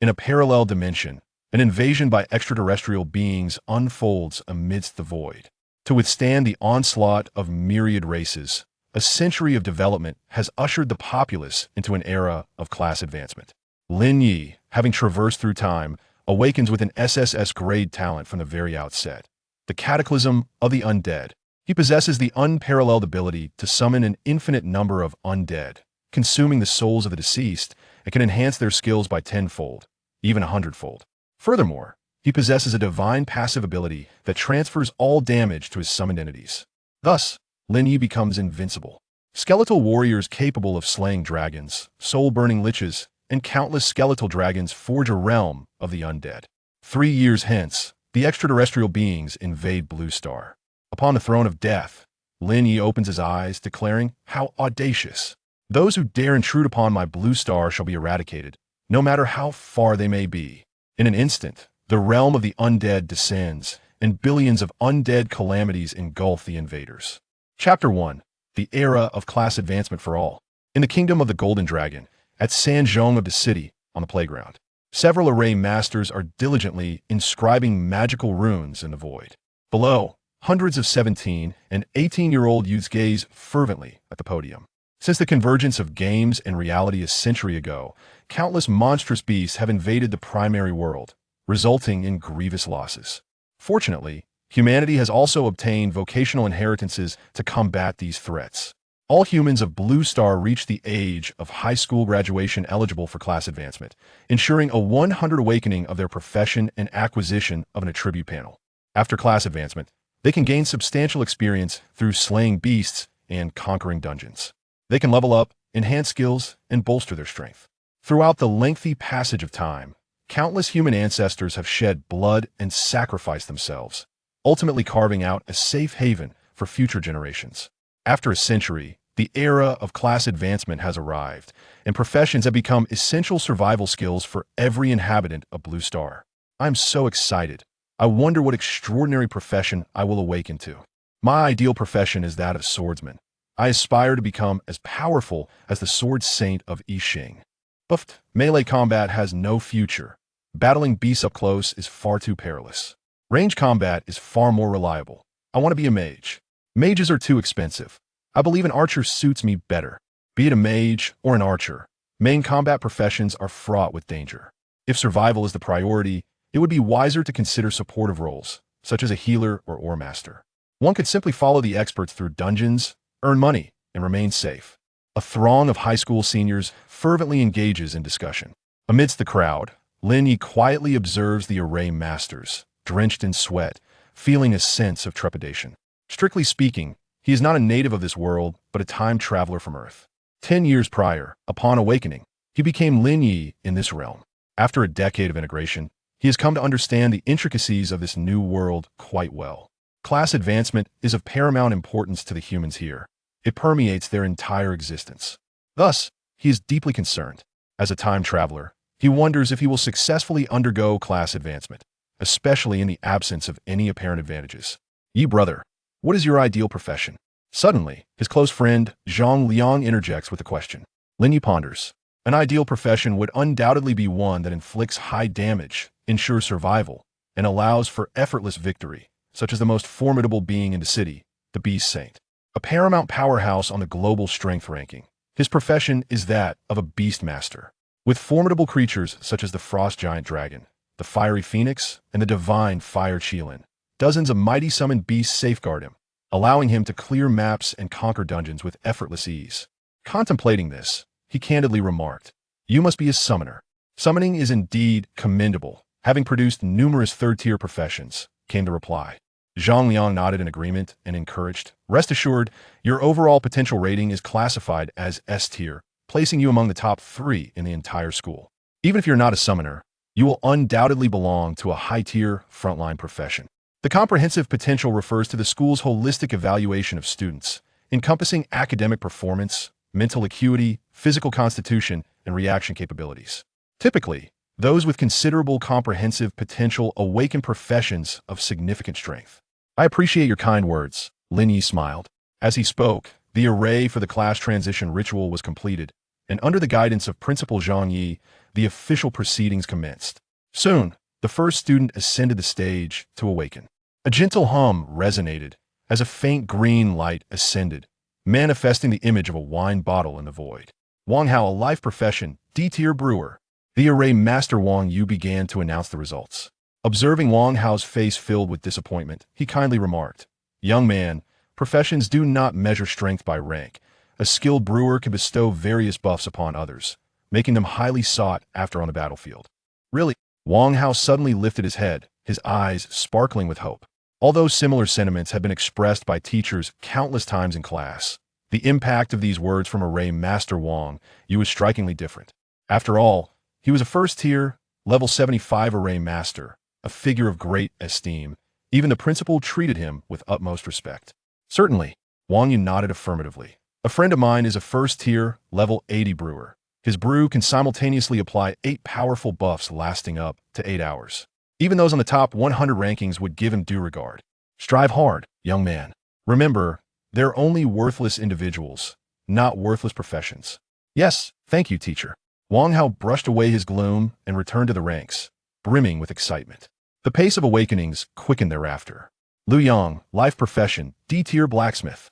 In a parallel dimension, an invasion by extraterrestrial beings unfolds amidst the void. To withstand the onslaught of myriad races, a century of development has ushered the populace into an era of class advancement. Lin Ye, having traversed through time, awakens with an SSS-grade talent from the very outset. The cataclysm of the undead. He possesses the unparalleled ability to summon an infinite number of undead, consuming the souls of the deceased, and can enhance their skills by tenfold, even 100fold. Furthermore, he possesses a divine passive ability that transfers all damage to his summoned entities. Thus, Lin Ye becomes invincible. Skeletal warriors capable of slaying dragons, soul-burning liches, and countless skeletal dragons forge a realm of the undead. 3 years hence, the extraterrestrial beings invade Blue Star. Upon the throne of death, Lin Ye opens his eyes, declaring, "How audacious! Those who dare intrude upon my Blue Star shall be eradicated, no matter how far they may be." In an instant, the realm of the undead descends, and billions of undead calamities engulf the invaders. Chapter 1. The Era of Class Advancement for All. In the Kingdom of the Golden Dragon, at Sanzhong of the city, on the playground, several array masters are diligently inscribing magical runes in the void. Below, hundreds of 17- and 18-year-old youths gaze fervently at the podium. Since the convergence of games and reality a century ago, countless monstrous beasts have invaded the primary world, resulting in grievous losses. Fortunately, humanity has also obtained vocational inheritances to combat these threats. All humans of Blue Star reach the age of high school graduation eligible for class advancement, ensuring a 100 awakening of their profession and acquisition of an attribute panel. After class advancement, they can gain substantial experience through slaying beasts and conquering dungeons. They can level up, enhance skills, and bolster their strength. Throughout the lengthy passage of time, countless human ancestors have shed blood and sacrificed themselves, ultimately carving out a safe haven for future generations. After a century, the era of class advancement has arrived, and professions have become essential survival skills for every inhabitant of Blue Star. I'm so excited. I wonder what extraordinary profession I will awaken to. My ideal profession is that of swordsman. I aspire to become as powerful as the sword saint of Yixing. But melee combat has no future. Battling beasts up close is far too perilous. Range combat is far more reliable. I want to be a mage. Mages are too expensive. I believe an archer suits me better. Be it a mage or an archer, main combat professions are fraught with danger. If survival is the priority, it would be wiser to consider supportive roles, such as a healer or ore master. One could simply follow the experts through dungeons, earn money, and remain safe. A throng of high school seniors fervently engages in discussion. Amidst the crowd, Lin Ye quietly observes the array masters, drenched in sweat, feeling a sense of trepidation. Strictly speaking, he is not a native of this world, but a time traveler from Earth. 10 years prior, upon awakening, he became Lin Ye in this realm. After a decade of integration, he has come to understand the intricacies of this new world quite well. Class advancement is of paramount importance to the humans here. It permeates their entire existence. Thus, he is deeply concerned. As a time traveler, he wonders if he will successfully undergo class advancement, especially in the absence of any apparent advantages. Ye brother, what is your ideal profession? Suddenly, his close friend, Zhang Liang, interjects with a question. Lin Ye ponders. An ideal profession would undoubtedly be one that inflicts high damage, ensures survival, and allows for effortless victory, such as the most formidable being in the city, the Beast Saint. A paramount powerhouse on the global strength ranking, his profession is that of a beast master. With formidable creatures such as the frost giant dragon, the fiery phoenix, and the divine fire Qilin, dozens of mighty summoned beasts safeguard him, allowing him to clear maps and conquer dungeons with effortless ease. Contemplating this, he candidly remarked, "You must be a summoner." Summoning is indeed commendable, having produced numerous third-tier professions, came the reply. Zhang Liang nodded in agreement and encouraged, "Rest assured, your overall potential rating is classified as S-tier, placing you among the top 3 in the entire school. Even if you're not a summoner, you will undoubtedly belong to a high-tier frontline profession." The comprehensive potential refers to the school's holistic evaluation of students, encompassing academic performance, mental acuity, physical constitution, and reaction capabilities. Typically, those with considerable comprehensive potential awaken professions of significant strength. "I appreciate your kind words," Lin Ye smiled. As he spoke, the array for the class transition ritual was completed, and under the guidance of Principal Zhang Yi, the official proceedings commenced. Soon, the first student ascended the stage to awaken. A gentle hum resonated as a faint green light ascended, manifesting the image of a wine bottle in the void. Wang Hao, a life profession, D-tier brewer. The array master Wang Yu began to announce the results. Observing Wang Hao's face filled with disappointment, he kindly remarked, "Young man, professions do not measure strength by rank. A skilled brewer can bestow various buffs upon others, making them highly sought after on the battlefield." Really? Wang Hao suddenly lifted his head, his eyes sparkling with hope. Although similar sentiments had been expressed by teachers countless times in class, the impact of these words from Array Master Wang Yu was strikingly different. After all, he was a first-tier, level 75 Array Master, a figure of great esteem. Even the principal treated him with utmost respect. Certainly, Wang Yu nodded affirmatively. A friend of mine is a first-tier, level 80 brewer. His brew can simultaneously apply 8 powerful buffs lasting up to 8 hours. Even those on the top 100 rankings would give him due regard. Strive hard, young man. Remember, they're only worthless individuals, not worthless professions. Yes, thank you, teacher. Wang Hao brushed away his gloom and returned to the ranks, brimming with excitement. The pace of awakenings quickened thereafter. Lu Yang, life profession, D-tier blacksmith.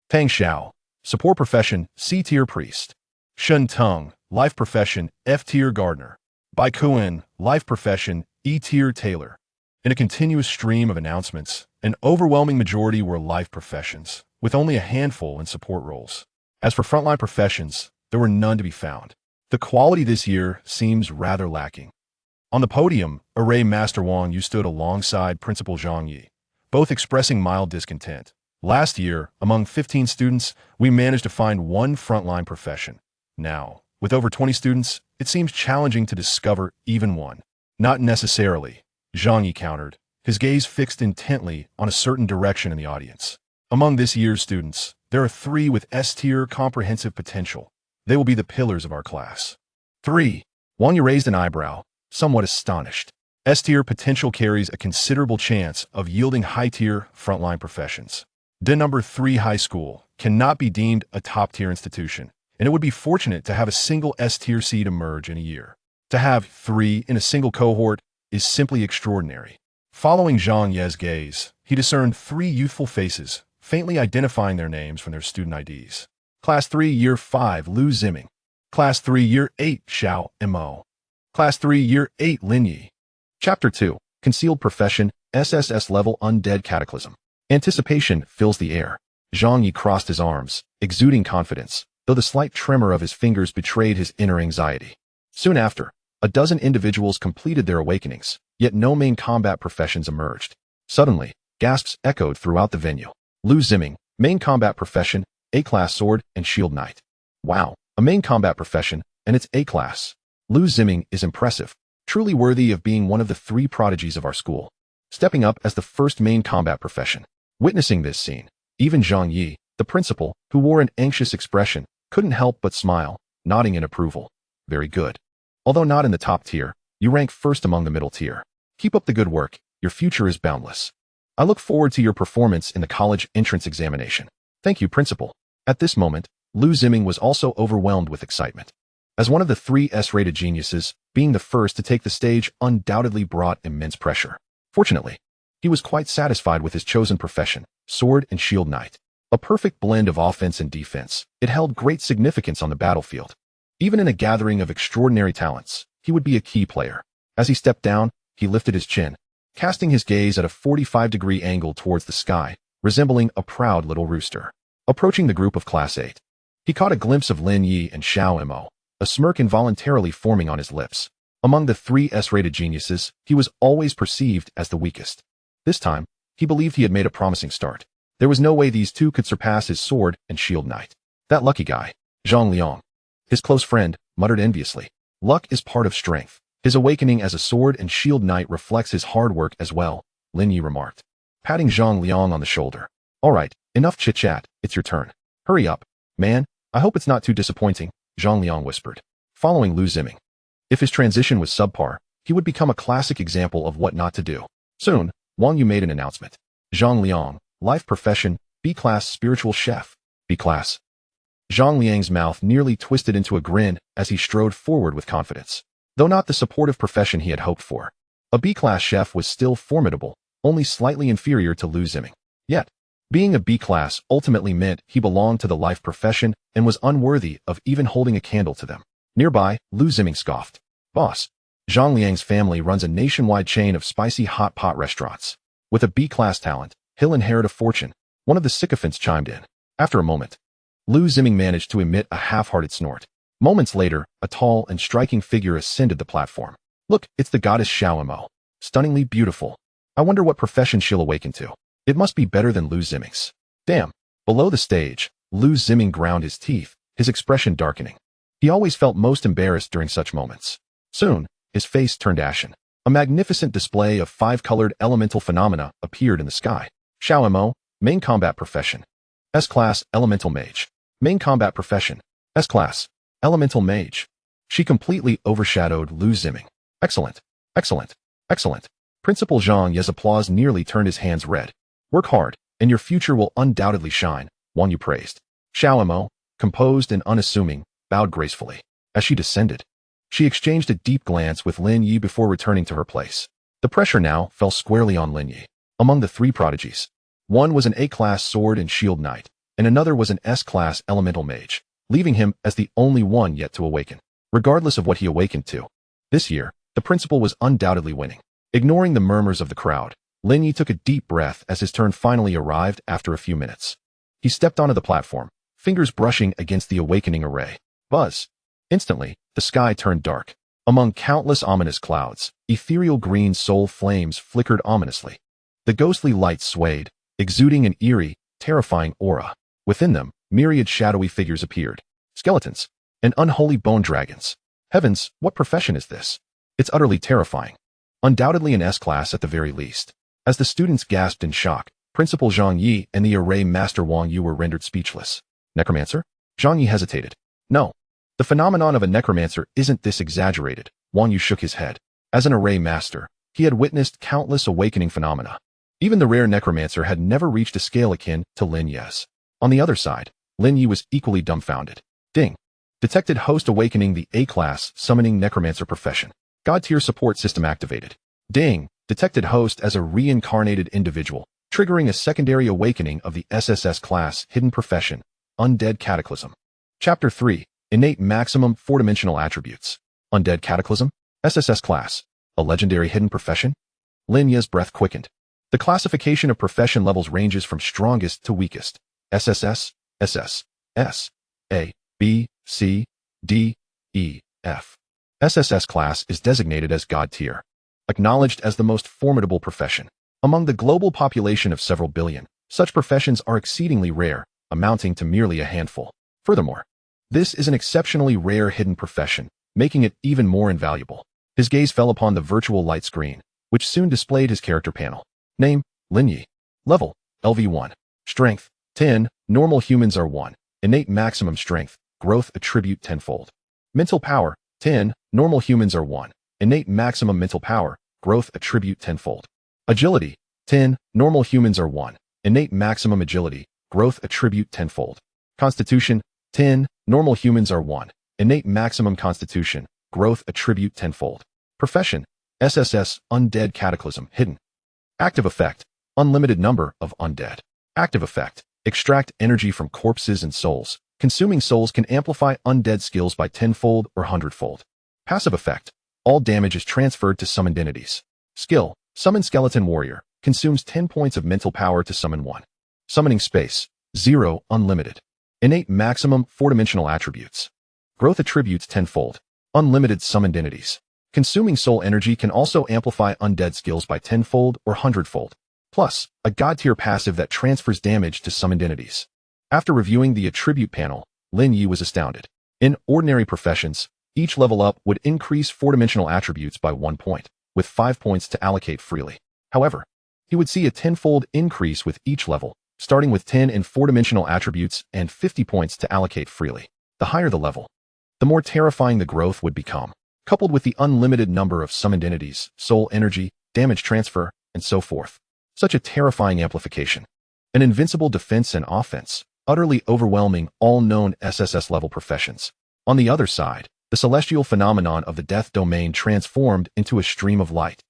Tang Xiao, support profession, C-tier priest. Shen Tung, life profession, F-tier gardener. Bai Kuan, life profession, E-tier tailor. In a continuous stream of announcements, an overwhelming majority were life professions, with only a handful in support roles. As for frontline professions, there were none to be found. The quality this year seems rather lacking. On the podium, Array Master Wang Yu stood alongside Principal Zhang Yi, both expressing mild discontent. Last year, among 15 students, we managed to find one frontline profession. Now, with over 20 students, it seems challenging to discover even one. Not necessarily, Zhang Yi countered, his gaze fixed intently on a certain direction in the audience. Among this year's students, there are 3 with S-tier comprehensive potential. They will be the pillars of our class. 3. Wang Yu raised an eyebrow, somewhat astonished. S-tier potential carries a considerable chance of yielding high-tier frontline professions. The number 3 high school cannot be deemed a top-tier institution, and it would be fortunate to have a single S-tier seed emerge in a year. To have 3 in a single cohort is simply extraordinary. Following Zhang Ye's gaze, he discerned 3 youthful faces, faintly identifying their names from their student IDs. Class 3 Year 5 Lu Ziming. Class 3 Year 8 Xiao Mo. Class 3 Year 8 Lin Ye. Chapter 2, Concealed Profession, SSS Level Undead Cataclysm. Anticipation fills the air. Zhang Yi crossed his arms, exuding confidence, though the slight tremor of his fingers betrayed his inner anxiety. Soon after, a dozen individuals completed their awakenings, yet no main combat professions emerged. Suddenly, gasps echoed throughout the venue. Lu Ziming, main combat profession, A-class sword and shield knight. Wow, a main combat profession, and it's A-class. Lu Ziming is impressive, truly worthy of being one of the 3 prodigies of our school. Stepping up as the first main combat profession. Witnessing this scene, even Zhang Yi, the principal, who wore an anxious expression, couldn't help but smile, nodding in approval. Very good. Although not in the top tier, you rank first among the middle tier. Keep up the good work, your future is boundless. I look forward to your performance in the college entrance examination. Thank you, principal. At this moment, Lu Ziming was also overwhelmed with excitement. As one of the 3 S-rated geniuses, being the first to take the stage undoubtedly brought immense pressure. Fortunately, he was quite satisfied with his chosen profession, sword and shield knight. A perfect blend of offense and defense, it held great significance on the battlefield. Even in a gathering of extraordinary talents, he would be a key player. As he stepped down, he lifted his chin, casting his gaze at a 45-degree angle towards the sky, resembling a proud little rooster. Approaching the group of Class 8, he caught a glimpse of Lin Ye and Xiao Mo, a smirk involuntarily forming on his lips. Among the 3 S-rated geniuses, he was always perceived as the weakest. This time, he believed he had made a promising start. There was no way these 2 could surpass his sword and shield knight. That lucky guy, Zhang Liang. His close friend muttered enviously. Luck is part of strength. His awakening as a sword and shield knight reflects his hard work as well, Lin Ye remarked, patting Zhang Liang on the shoulder. All right, enough chit-chat, it's your turn. Hurry up, man, I hope it's not too disappointing, Zhang Liang whispered, following Lu Ziming. If his transition was subpar, he would become a classic example of what not to do. Soon, Wang Yu made an announcement. Zhang Liang, life profession, B-class spiritual chef, B-class. Zhang Liang's mouth nearly twisted into a grin as he strode forward with confidence. though not the supportive profession he had hoped for. A B-class chef was still formidable, only slightly inferior to Lu Ziming. Yet, being a B-class ultimately meant he belonged to the life profession and was unworthy of even holding a candle to them. Nearby, Lu Ziming scoffed. Boss, Zhang Liang's family runs a nationwide chain of spicy hot pot restaurants. With a B-class talent, he'll inherit a fortune. One of the sycophants chimed in. After a moment, Lu Ziming managed to emit a half-hearted snort. Moments later, a tall and striking figure ascended the platform. Look, it's the goddess Xiaomo. Stunningly beautiful. I wonder what profession she'll awaken to. It must be better than Lu Ziming's. Damn. Below the stage, Lu Ziming ground his teeth, his expression darkening. He always felt most embarrassed during such moments. Soon, his face turned ashen. A magnificent display of 5-colored elemental phenomena appeared in the sky. Xiaomo, main combat profession. S-class, elemental mage. Main combat profession. S-class, elemental mage. She completely overshadowed Lu Ziming. Excellent, excellent, excellent. Principal Zhang Ye's applause nearly turned his hands red. Work hard, and your future will undoubtedly shine, Wang Yu praised. Xiaomo, composed and unassuming, bowed gracefully. As she descended, she exchanged a deep glance with Lin Ye before returning to her place. The pressure now fell squarely on Lin Ye. Among the 3 prodigies, one was an A-class sword and shield knight, and another was an S-class elemental mage, leaving him as the only one yet to awaken. Regardless of what he awakened to, this year, the principal was undoubtedly winning. Ignoring the murmurs of the crowd, Lin Ye took a deep breath as his turn finally arrived after a few minutes. He stepped onto the platform, fingers brushing against the awakening array. Buzz. Instantly, the sky turned dark. Among countless ominous clouds, ethereal green soul flames flickered ominously. The ghostly light swayed, exuding an eerie, terrifying aura. Within them, myriad shadowy figures appeared. Skeletons and unholy bone dragons. Heavens, what profession is this? It's utterly terrifying. Undoubtedly an S-class at the very least. As the students gasped in shock, Principal Zhang Yi and the array master Wang Yu were rendered speechless. Necromancer? Zhang Yi hesitated. No. The phenomenon of a necromancer isn't this exaggerated. Wang Yu shook his head. As an array master, he had witnessed countless awakening phenomena. Even the rare necromancer had never reached a scale akin to Lin Ye's. On the other side, Lin Ye was equally dumbfounded. Ding. Detected host awakening the A-class summoning necromancer profession. God-tier support system activated. Ding. Detected host as a reincarnated individual, triggering a secondary awakening of the SSS class hidden profession, Undead Cataclysm. Chapter 3. Innate Maximum 4-Dimensional Attributes. Undead Cataclysm? SSS class. A legendary hidden profession? Lin Ye's breath quickened. The classification of profession levels ranges from strongest to weakest. SSS, SS, S, A, B, C, D, E, F. SSS class is designated as God tier, acknowledged as the most formidable profession. Among the global population of several billion, such professions are exceedingly rare, amounting to merely a handful. Furthermore, this is an exceptionally rare hidden profession, making it even more invaluable. His gaze fell upon the virtual light screen, which soon displayed his character panel. Name, Lin Ye. Level, LV1. Strength, 10, normal humans are 1. Innate maximum strength, growth attribute tenfold. Mental power, 10, normal humans are 1. Innate maximum mental power, growth attribute tenfold. Agility, 10, normal humans are 1. Innate maximum agility, growth attribute tenfold. Constitution, 10, normal humans are 1. Innate maximum constitution, growth attribute tenfold. Profession, SSS, Undead Cataclysm, hidden. Active effect, unlimited number of undead. Active effect, extract energy from corpses and souls. Consuming souls can amplify undead skills by tenfold or hundredfold. Passive effect, all damage is transferred to summoned entities. Skill, summon skeleton warrior, consumes 10 points of mental power to summon 1. Summoning space, 0, unlimited. Innate maximum 4-dimensional attributes. Growth attributes tenfold. Unlimited summoned entities. Consuming soul energy can also amplify undead skills by tenfold or hundredfold. Plus, a god-tier passive that transfers damage to summoned entities. After reviewing the attribute panel, Lin Ye was astounded. In ordinary professions, each level up would increase 4-dimensional attributes by 1 point, with 5 points to allocate freely. However, he would see a tenfold increase with each level, starting with 10 in 4-dimensional attributes and 50 points to allocate freely. The higher the level, the more terrifying the growth would become, coupled with the unlimited number of summoned entities, soul energy, damage transfer, and so forth. Such a terrifying amplification. An invincible defense and offense, utterly overwhelming all known SSS level professions. On the other side, The celestial phenomenon of the death domain transformed into a stream of light,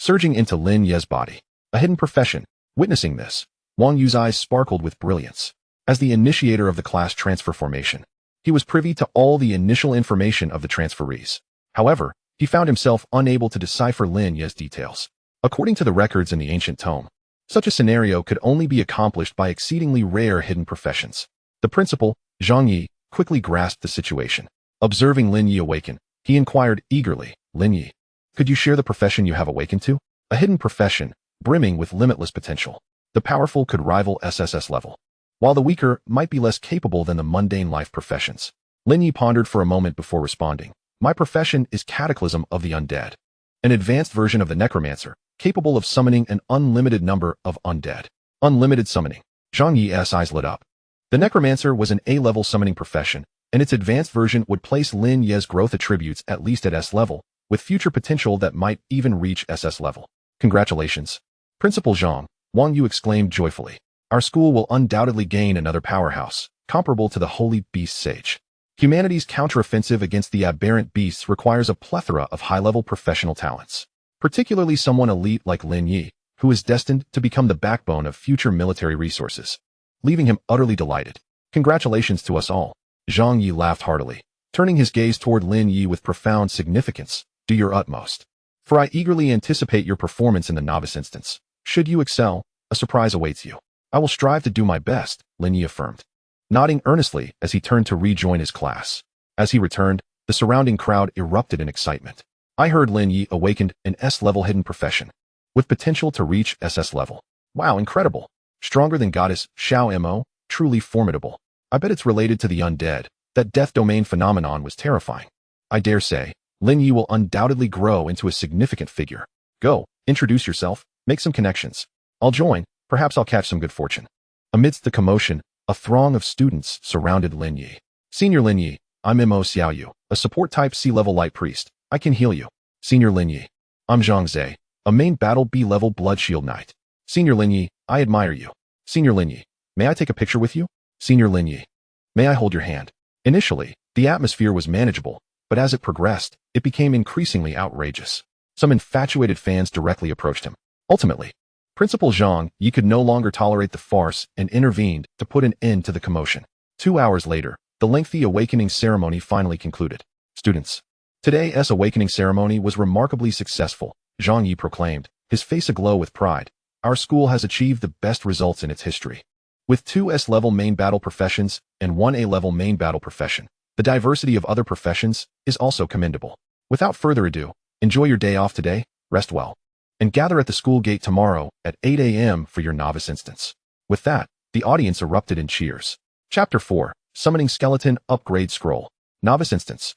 surging into Lin Ye's body. A hidden profession. Witnessing this, Wang Yu's eyes sparkled with brilliance. As the initiator of the class transfer formation, he was privy to all the initial information of the transferees. However, he found himself unable to decipher Lin Ye's details. According to the records in the ancient tome, such a scenario could only be accomplished by exceedingly rare hidden professions. The principal, Zhang Yi, quickly grasped the situation. Observing Lin Ye awaken, he inquired eagerly, "Lin Ye, could you share the profession you have awakened to?" A hidden profession, brimming with limitless potential. The powerful could rival SSS level, while the weaker might be less capable than the mundane life professions. Lin Ye pondered for a moment before responding. "My profession is Cataclysm of the Undead, an advanced version of the necromancer, capable of summoning an unlimited number of undead." Unlimited summoning. Zhang Yi's eyes lit up. The necromancer was an A-level summoning profession, and its advanced version would place Lin Ye's growth attributes at least at S level, with future potential that might even reach SS level. "Congratulations, Principal Zhang," Wang Yu exclaimed joyfully. "Our school will undoubtedly gain another powerhouse, comparable to the Holy Beast Sage." Humanity's counteroffensive against the aberrant beasts requires a plethora of high-level professional talents, particularly someone elite like Lin Ye, who is destined to become the backbone of future military resources, leaving him utterly delighted. "Congratulations to us all." Zhang Yi laughed heartily, turning his gaze toward Lin Ye with profound significance. "Do your utmost, for I eagerly anticipate your performance in the novice instance. Should you excel, a surprise awaits you." "I will strive to do my best," Lin Ye affirmed, nodding earnestly as he turned to rejoin his class. As he returned, the surrounding crowd erupted in excitement. "I heard Lin Ye awakened an S-level hidden profession, with potential to reach SS level. Wow, incredible. Stronger than Goddess Xiao Mo, truly formidable. I bet it's related to the undead. That death domain phenomenon was terrifying. I dare say, Lin Ye will undoubtedly grow into a significant figure. Go, introduce yourself, make some connections. I'll join, perhaps I'll catch some good fortune." Amidst the commotion, a throng of students surrounded Lin Ye. "Senior Lin Ye, I'm Mo Xiaoyu, a support-type C-level light priest. I can heal you." "Senior Lin Ye, I'm Zhang Zhe, a main battle B-level blood shield knight." "Senior Lin Ye, I admire you." "Senior Lin Ye, may I take a picture with you?" "Senior Lin Ye, may I hold your hand?" Initially, the atmosphere was manageable, but as it progressed, it became increasingly outrageous. Some infatuated fans directly approached him. Ultimately, Principal Zhang Yi could no longer tolerate the farce and intervened to put an end to the commotion. 2 hours later, the lengthy awakening ceremony finally concluded. "Students, today's awakening ceremony was remarkably successful," Zhang Yi proclaimed, his face aglow with pride. "Our school has achieved the best results in its history. With 2 S-level main battle professions and 1 A-level main battle profession, the diversity of other professions is also commendable. Without further ado, enjoy your day off today, rest well, and gather at the school gate tomorrow at 8 a.m. for your novice instance." With that, the audience erupted in cheers. Chapter 4, Summoning Skeleton Upgrade Scroll. Novice Instance.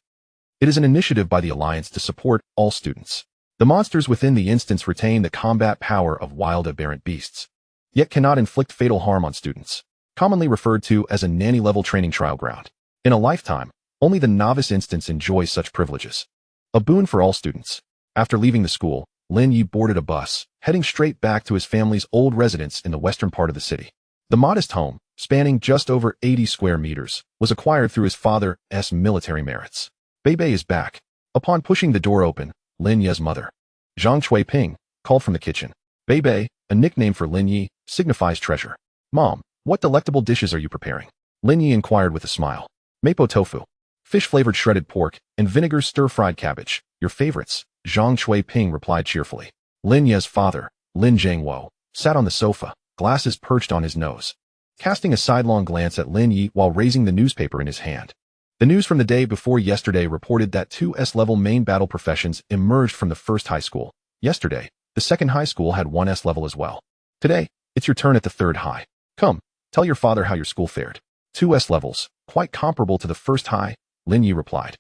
It is an initiative by the Alliance to support all students. The monsters within the instance retain the combat power of wild aberrant beasts, yet cannot inflict fatal harm on students. Commonly referred to as a nanny-level training trial ground. In a lifetime, only the novice instance enjoys such privileges. A boon for all students. After leaving the school, Lin Ye boarded a bus, heading straight back to his family's old residence in the western part of the city. The modest home, spanning just over 80 square meters, was acquired through his father's military merits. "Bei is back." Upon pushing the door open, Lin Ye's mother, Zhang Ping, called from the kitchen. Bei, a nickname for Lin Ye, signifies treasure. "Mom, what delectable dishes are you preparing?" Lin Ye inquired with a smile. "Mapo tofu, fish-flavored shredded pork, and vinegar stir-fried cabbage, your favorites," Zhang Ping replied cheerfully. Lin Ye's father, Lin Zhangwo, sat on the sofa, glasses perched on his nose, casting a sidelong glance at Lin Ye while raising the newspaper in his hand. The news from the day before yesterday reported that 2 S-level main battle professions emerged from the first high school. Yesterday, the second high school had 1 S-level as well. Today, it's your turn at the third high. Come, tell your father how your school fared. 2 S-levels, quite comparable to the first high, Lin Ye replied.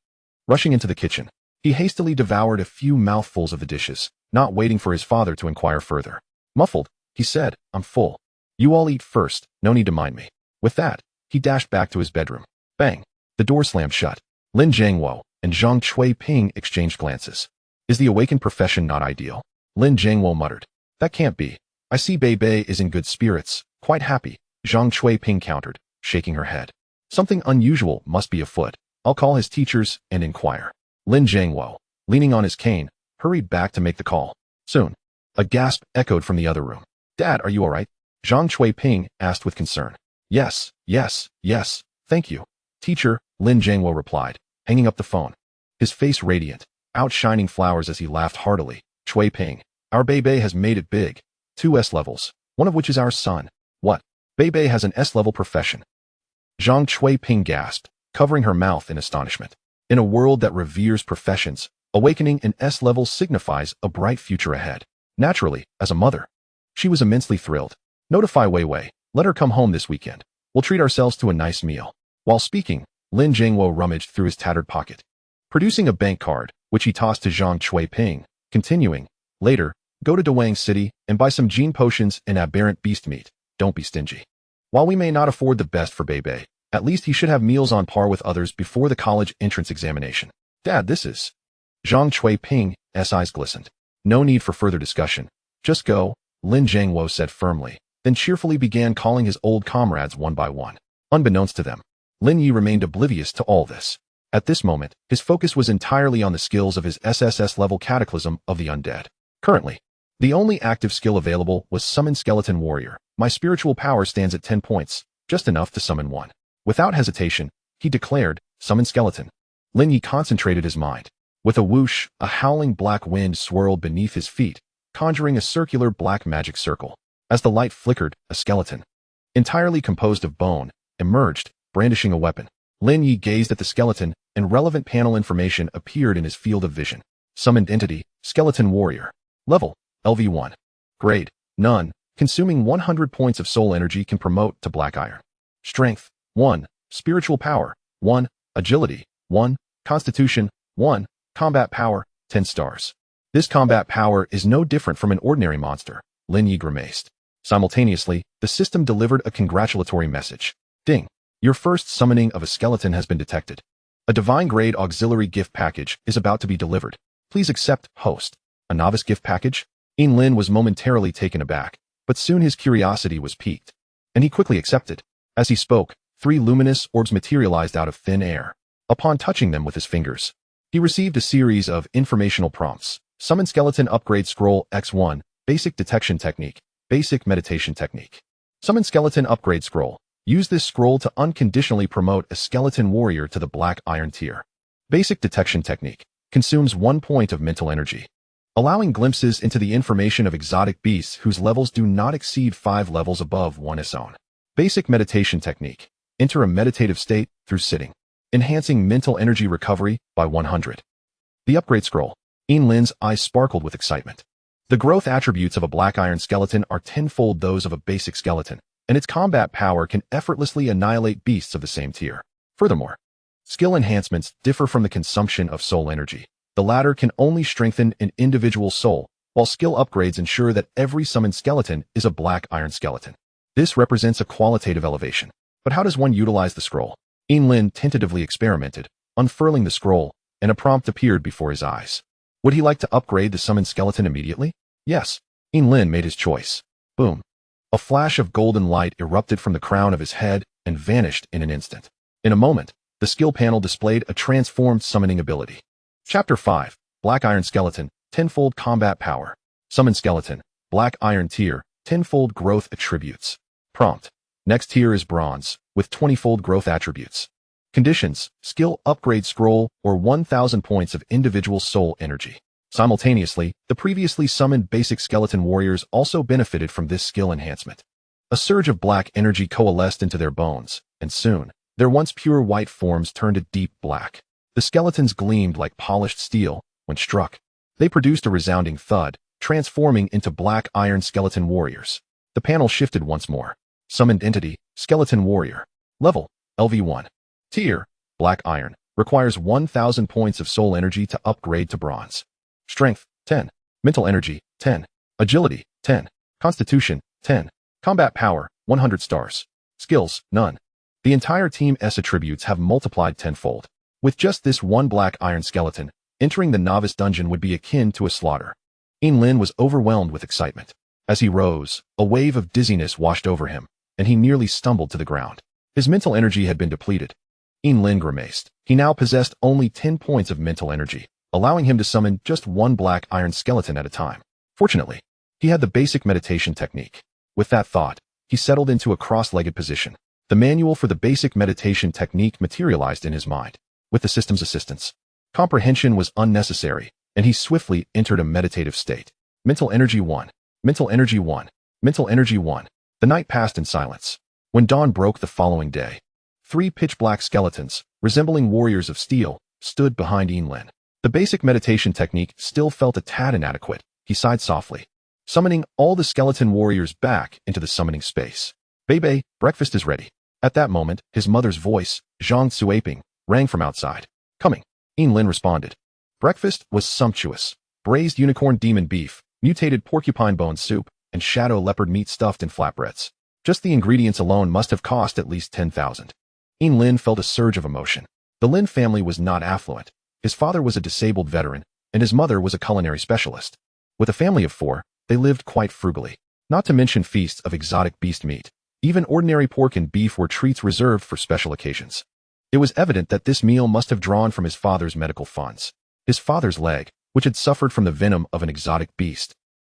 Rushing into the kitchen, he hastily devoured a few mouthfuls of the dishes, not waiting for his father to inquire further. Muffled, he said, "I'm full. You all eat first, no need to mind me." With that, he dashed back to his bedroom. Bang! The door slammed shut. Lin Zhangwo and Zhang Ping exchanged glances. "Is the awakened profession not ideal?" Lin Zhangwo muttered. "That can't be. I see Bei is in good spirits, quite happy," Zhang Ping countered, shaking her head. "Something unusual must be afoot. I'll call his teachers and inquire." Lin Ye, leaning on his cane, hurried back to make the call. Soon. A gasp echoed from the other room. Dad, are you all right? Zhang Chuiping asked with concern. Yes, thank you. Teacher, Lin Ye replied, hanging up the phone. His face radiant, outshining flowers as he laughed heartily. Chuiping, our Bebe has made it big. 2 S-levels, one of which is our son. What? Bebe has an S-level profession. Zhang Chuiping gasped, covering her mouth in astonishment. In a world that reveres professions, awakening an S-level signifies a bright future ahead. Naturally, as a mother, she was immensely thrilled. Notify Wei Wei, let her come home this weekend. We'll treat ourselves to a nice meal. While speaking, Lin Ye rummaged through his tattered pocket, producing a bank card, which he tossed to Zhang Chuiping, continuing, later, go to Dawang City and buy some gene potions and aberrant beast meat. Don't be stingy. While we may not afford the best for Bebe, at least he should have meals on par with others before the college entrance examination. Dad, this is... Zhang Chuiping's eyes glistened. No need for further discussion. Just go, Lin Ye said firmly, then cheerfully began calling his old comrades one by one. Unbeknownst to them, Lin Ye remained oblivious to all this. At this moment, his focus was entirely on the skills of his SSS-level cataclysm of the undead. Currently, the only active skill available was Summon Skeleton Warrior. My spiritual power stands at 10 points, just enough to summon one. Without hesitation, he declared, Summon Skeleton. Lin Ye concentrated his mind. With a whoosh, a howling black wind swirled beneath his feet, conjuring a circular black magic circle. As the light flickered, a skeleton, entirely composed of bone, emerged, brandishing a weapon. Lin Ye gazed at the skeleton, and relevant panel information appeared in his field of vision. Summoned entity, Skeleton Warrior. Level, LV1. Grade, none. Consuming 100 points of soul energy can promote to black iron. Strength, 1. Spiritual power, 1. Agility, 1. Constitution, 1. Combat power, 10 stars. This combat power is no different from an ordinary monster, Lin Ye grimaced. Simultaneously, the system delivered a congratulatory message. Ding. Your first summoning of a skeleton has been detected. A divine-grade auxiliary gift package is about to be delivered. Please accept, host. A novice gift package? Lin was momentarily taken aback, but soon his curiosity was piqued, and he quickly accepted. As he spoke, 3 luminous orbs materialized out of thin air. Upon touching them with his fingers, he received a series of informational prompts. Summon Skeleton Upgrade Scroll X1, Basic Detection Technique, Basic Meditation Technique. Summon Skeleton Upgrade Scroll. Use this scroll to unconditionally promote a Skeleton Warrior to the Black Iron tier. Basic Detection Technique. Consumes 1 point of mental energy, allowing glimpses into the information of exotic beasts whose levels do not exceed 5 levels above one's own. Basic Meditation Technique. Enter a meditative state through sitting, enhancing mental energy recovery by 100. The Upgrade Scroll. Lin's eyes sparkled with excitement. The growth attributes of a black iron skeleton are tenfold those of a basic skeleton, and its combat power can effortlessly annihilate beasts of the same tier. Furthermore, skill enhancements differ from the consumption of soul energy. The latter can only strengthen an individual's soul, while skill upgrades ensure that every summoned skeleton is a black iron skeleton. This represents a qualitative elevation. But how does one utilize the scroll? Lin tentatively experimented, unfurling the scroll, and a prompt appeared before his eyes. Would he like to upgrade the summoned skeleton immediately? Yes. Lin made his choice. Boom. A flash of golden light erupted from the crown of his head and vanished in an instant. In a moment, the skill panel displayed a transformed summoning ability. Chapter 5. Black Iron Skeleton, Tenfold Combat Power. Summon Skeleton, Black Iron Tier, Tenfold Growth Attributes. Prompt. Next tier is Bronze, with 20-fold growth attributes. Conditions, skill upgrade scroll, or 1,000 points of individual soul energy. Simultaneously, the previously summoned basic skeleton warriors also benefited from this skill enhancement. A surge of black energy coalesced into their bones, and soon, their once pure white forms turned a deep black. The skeletons gleamed like polished steel when struck. They produced a resounding thud, transforming into black iron skeleton warriors. The panel shifted once more. Summoned entity, Skeleton Warrior. Level, LV1. Tier, Black Iron. Requires 1,000 points of soul energy to upgrade to Bronze. Strength, 10. Mental energy, 10. Agility, 10. Constitution, 10. Combat power, 100 stars. Skills, none. The entire team's attributes have multiplied tenfold. With just this one black iron skeleton, entering the novice dungeon would be akin to a slaughter. Lin was overwhelmed with excitement. As he rose, a wave of dizziness washed over him, and he nearly stumbled to the ground. His mental energy had been depleted, Lin grimaced. He now possessed only 10 points of mental energy, allowing him to summon just one black iron skeleton at a time. Fortunately, he had the basic meditation technique. With that thought, he settled into a cross-legged position. The manual for the basic meditation technique materialized in his mind. With the system's assistance, comprehension was unnecessary, and he swiftly entered a meditative state. Mental energy 1. Mental energy 1. Mental energy 1. The night passed in silence. When dawn broke the following day, 3 pitch-black skeletons, resembling warriors of steel, stood behind Lin. The basic meditation technique still felt a tad inadequate. He sighed softly, summoning all the skeleton warriors back into the summoning space. "Bebe, breakfast is ready." At that moment, his mother's voice, Zhang Tsuaping, rang from outside. "Coming," Lin responded. Breakfast was sumptuous. Braised unicorn demon beef, mutated porcupine bone soup, and shadow leopard meat stuffed in flatbreads. Just the ingredients alone must have cost at least 10,000. Lin felt a surge of emotion. The Lin family was not affluent. His father was a disabled veteran, and his mother was a culinary specialist. With a family of 4, they lived quite frugally. Not to mention feasts of exotic beast meat. Even ordinary pork and beef were treats reserved for special occasions. It was evident that this meal must have drawn from his father's medical funds. His father's leg, which had suffered from the venom of an exotic beast,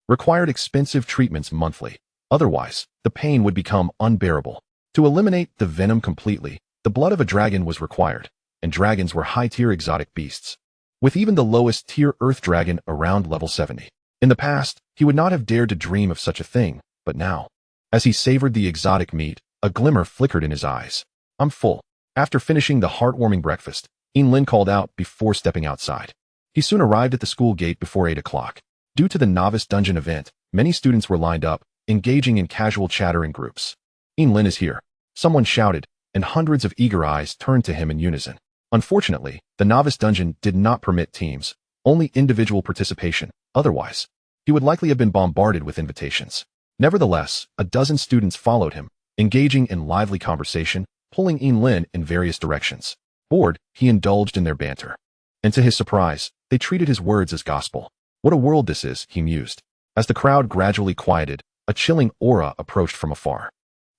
required expensive treatments monthly. Otherwise, the pain would become unbearable. To eliminate the venom completely, the blood of a dragon was required, and dragons were high-tier exotic beasts, with even the lowest-tier earth dragon around level 70. In the past, he would not have dared to dream of such a thing, but now, as he savored the exotic meat, a glimmer flickered in his eyes. "I'm full." After finishing the heartwarming breakfast, Lin called out before stepping outside. He soon arrived at the school gate before 8 o'clock. Due to the novice dungeon event, many students were lined up, engaging in casual chatter in groups. "Lin is here," someone shouted, and hundreds of eager eyes turned to him in unison. Unfortunately, the novice dungeon did not permit teams, only individual participation. Otherwise, he would likely have been bombarded with invitations. Nevertheless, a dozen students followed him, engaging in lively conversation, pulling Lin in various directions. Bored, he indulged in their banter. And to his surprise, they treated his words as gospel. "What a world this is," he mused. As the crowd gradually quieted, a chilling aura approached from afar.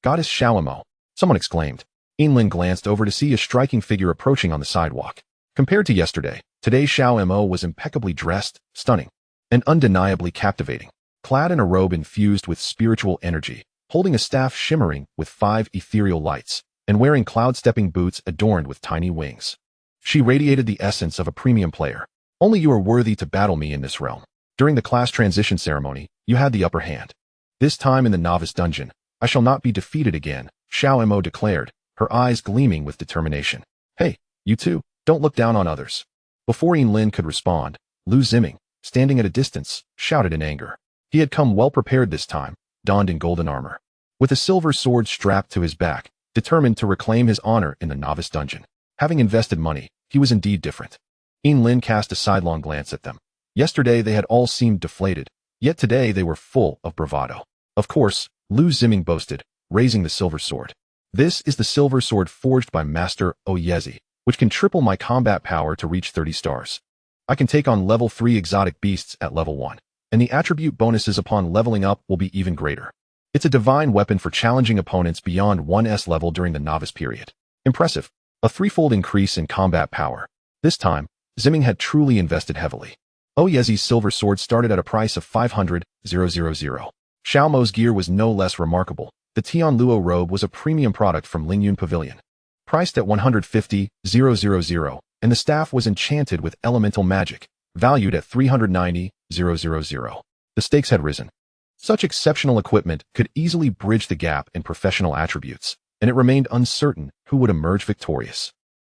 "Goddess Xiaomo," someone exclaimed. Lin glanced over to see a striking figure approaching on the sidewalk. Compared to yesterday, today Xiaomo was impeccably dressed, stunning, and undeniably captivating. Clad in a robe infused with spiritual energy, holding a staff shimmering with 5 ethereal lights, and wearing cloud-stepping boots adorned with tiny wings. She radiated the essence of a premium player. "Only you are worthy to battle me in this realm. During the class transition ceremony, you had the upper hand. This time in the novice dungeon, I shall not be defeated again," Xiaomo declared, her eyes gleaming with determination. "Hey, you two, don't look down on others." Before Lin could respond, Lu Ziming, standing at a distance, shouted in anger. He had come well prepared this time, donned in golden armor, with a silver sword strapped to his back, determined to reclaim his honor in the novice dungeon. Having invested money, he was indeed different. Lin cast a sidelong glance at them. Yesterday they had all seemed deflated, yet today they were full of bravado. "Of course," Lu Ziming boasted, raising the silver sword. "This is the silver sword forged by Master Oyezi, which can triple my combat power to reach 30 stars. I can take on level 3 exotic beasts at level 1, and the attribute bonuses upon leveling up will be even greater. It's a divine weapon for challenging opponents beyond 1S level during the novice period. Impressive. A 3-fold increase in combat power. This time, Ziming had truly invested heavily. Oyezi's silver sword started at a price of 500,000. Xiaomo's gear was no less remarkable. The Tian Luo robe was a premium product from Lingyun Pavilion, priced at 150,000, and the staff was enchanted with elemental magic, valued at 390,000. The stakes had risen. Such exceptional equipment could easily bridge the gap in professional attributes, and it remained uncertain who would emerge victorious.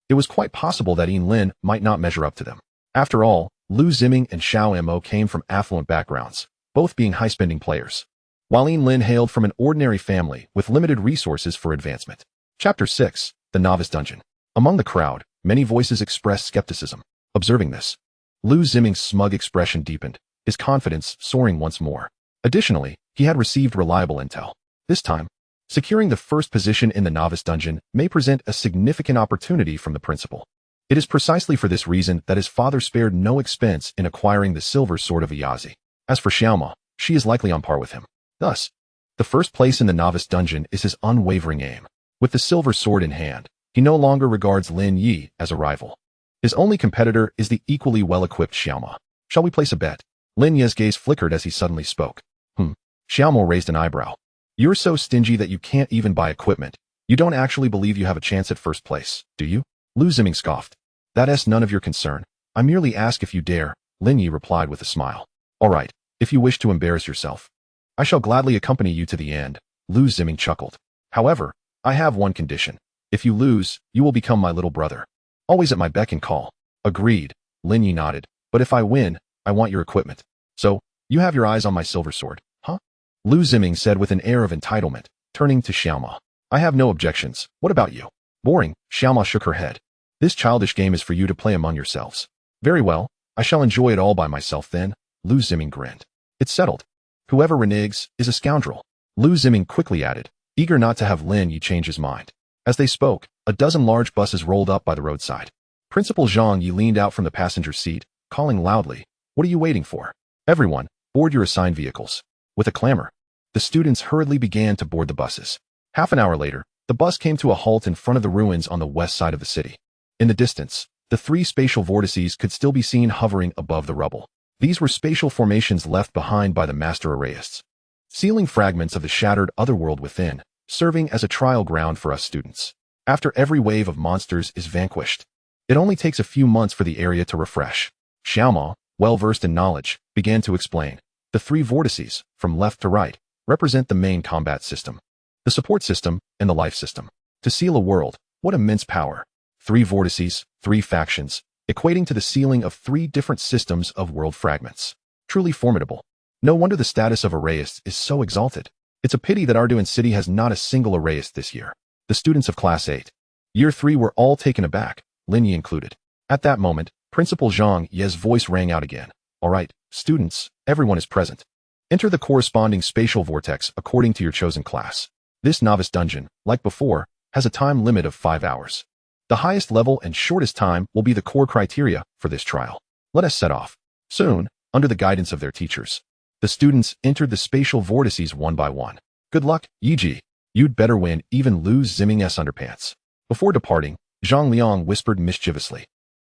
It was quite possible that Lin might not measure up to them. After all, Lu Ziming and Xiaomo came from affluent backgrounds, both being high-spending players, while Lin hailed from an ordinary family with limited resources for advancement. Chapter 6. The Novice Dungeon. Among the crowd, many voices expressed skepticism. Observing this, Lu Ziming's smug expression deepened, his confidence soaring once more. Additionally, he had received reliable intel. This time, securing the first position in the novice dungeon may present a significant opportunity from the principal. It is precisely for this reason that his father spared no expense in acquiring the silver sword of Oyezi. As for Xiaoma, she is likely on par with him. Thus, the first place in the novice dungeon is his unwavering aim. With the silver sword in hand, He no longer regards Lin Ye as a rival. His only competitor is the equally well-equipped Xiaoma. Shall we place a bet? Lin Ye's gaze flickered as he suddenly spoke. Xiaoma raised an eyebrow. You're so stingy that you can't even buy equipment. You don't actually believe you have a chance at first place, do you? Lu Ziming scoffed. That's none of your concern. I merely ask if you dare, Lin Ye replied with a smile. All right, if you wish to embarrass yourself. I shall gladly accompany you to the end, Lu Ziming chuckled. However, I have one condition. If you lose, you will become my little brother. Always at my beck and call. Agreed, Lin Ye nodded. But if I win, I want your equipment. So, you have your eyes on my silver sword, huh? Lu Ziming said with an air of entitlement, turning to Xiaoma. I have no objections. What about you? Boring, Xiaoma shook her head. This childish game is for you to play among yourselves. Very well, I shall enjoy it all by myself then, Lu Ziming grinned. It's settled. Whoever reneges is a scoundrel. Lu Ziming quickly added, eager not to have Lin Ye change his mind. As they spoke, a dozen large buses rolled up by the roadside. Principal Zhang Yi leaned out from the passenger seat, calling loudly, What are you waiting for? Everyone, board your assigned vehicles. With a clamor, the students hurriedly began to board the buses. Half an hour later, the bus came to a halt in front of the ruins on the west side of the city. In the distance, the three spatial vortices could still be seen hovering above the rubble. These were spatial formations left behind by the master arrayists, sealing fragments of the shattered otherworld within, serving as a trial ground for us students. After every wave of monsters is vanquished, it only takes a few months for the area to refresh. Xiaoma, well-versed in knowledge, began to explain. The three vortices, from left to right, represent the main combat system, the support system, and the life system. To seal a world, what immense power. 3 vortices, 3 factions, equating to the sealing of 3 different systems of world fragments. Truly formidable. No wonder the status of arrayist is so exalted. It's a pity that Arduin City has not a single arrayist this year. The students of Class 8. Year 3 were all taken aback, Lin Ye included. At that moment, Principal Zhang Ye's voice rang out again. All right, students, everyone is present. Enter the corresponding spatial vortex according to your chosen class. This novice dungeon, like before, has a time limit of 5 hours. The highest level and shortest time will be the core criteria for this trial. Let us set off. Soon, under the guidance of their teachers, the students entered the spatial vortices one by one. Good luck, Yiji. You'd better win even Lu Ziming's underpants. Before departing, Zhang Liang whispered mischievously.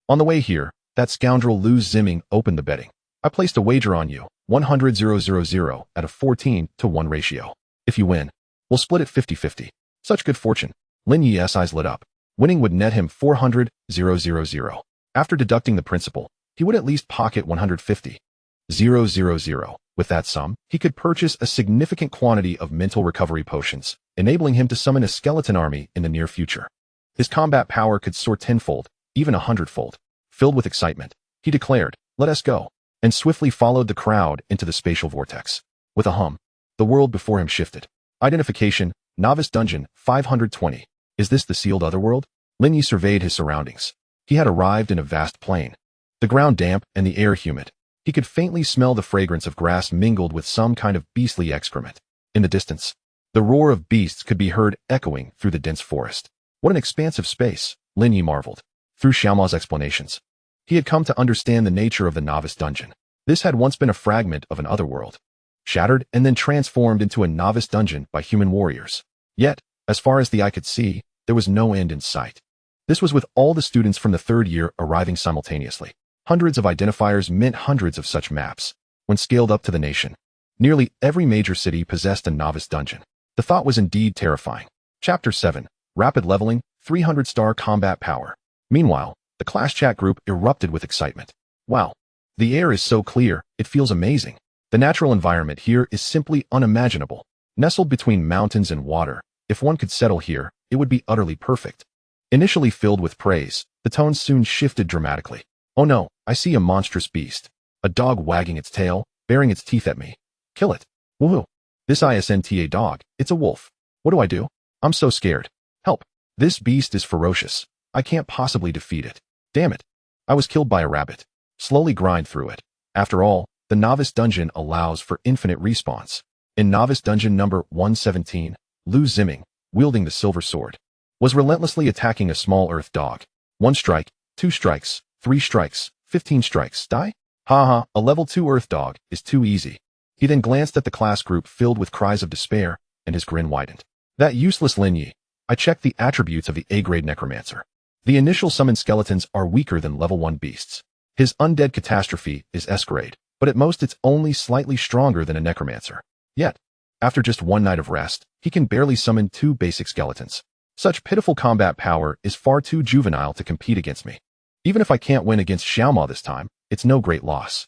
On the way here, that scoundrel Lu Ziming opened the betting. I placed a wager on you, 100,000 at a 14-to-1 ratio. If you win, we'll split it 50-50. Such good fortune. Lin Ye's eyes lit up. Winning would net him 400,000. After deducting the principal, he would at least pocket 150,000. With that sum, he could purchase a significant quantity of mental recovery potions, enabling him to summon a skeleton army in the near future. His combat power could soar tenfold, even 100fold. Filled with excitement, he declared, "Let us go," and swiftly followed the crowd into the spatial vortex. With a hum, the world before him shifted. Identification, Novice Dungeon, 520. Is this the sealed otherworld? Lin Ye surveyed his surroundings. He had arrived in a vast plain. The ground damp and the air humid. He could faintly smell the fragrance of grass mingled with some kind of beastly excrement. In the distance, the roar of beasts could be heard echoing through the dense forest. What an expansive space, Lin Ye marveled. Through Xiaoma's explanations, he had come to understand the nature of the novice dungeon. This had once been a fragment of an otherworld, shattered and then transformed into a novice dungeon by human warriors. Yet, as far as the eye could see, there was no end in sight. This was with all the students from the 3rd year arriving simultaneously. Hundreds of identifiers meant hundreds of such maps. When scaled up to the nation, nearly every major city possessed a novice dungeon. The thought was indeed terrifying. Chapter 7. Rapid Leveling, 300-star Combat Power. Meanwhile, the class chat group erupted with excitement. Wow, the air is so clear, it feels amazing. The natural environment here is simply unimaginable. Nestled between mountains and water, if one could settle here, it would be utterly perfect. Initially filled with praise, the tone soon shifted dramatically. Oh no, I see a monstrous beast. A dog wagging its tail, baring its teeth at me. Kill it. Woohoo. This isn't a dog, it's a wolf. What do? I'm so scared. Help. This beast is ferocious. I can't possibly defeat it. Damn it. I was killed by a rabbit. Slowly grind through it. After all, the novice dungeon allows for infinite respawns. In novice dungeon number 117, Lu Ziming, wielding the silver sword, was relentlessly attacking a small earth dog. 1 strike, 2 strikes, 3 strikes, 15 strikes, die? Haha, a level 2 earth dog is too easy. He then glanced at the class group filled with cries of despair, and his grin widened. That useless Lin Ye. I checked the attributes of the A-grade necromancer. The initial summoned skeletons are weaker than level 1 beasts. His undead catastrophe is S-grade, but at most it's only slightly stronger than a necromancer. Yet, after just one night of rest, he can barely summon 2 basic skeletons. Such pitiful combat power is far too juvenile to compete against me. Even if I can't win against Xiaoma this time, it's no great loss.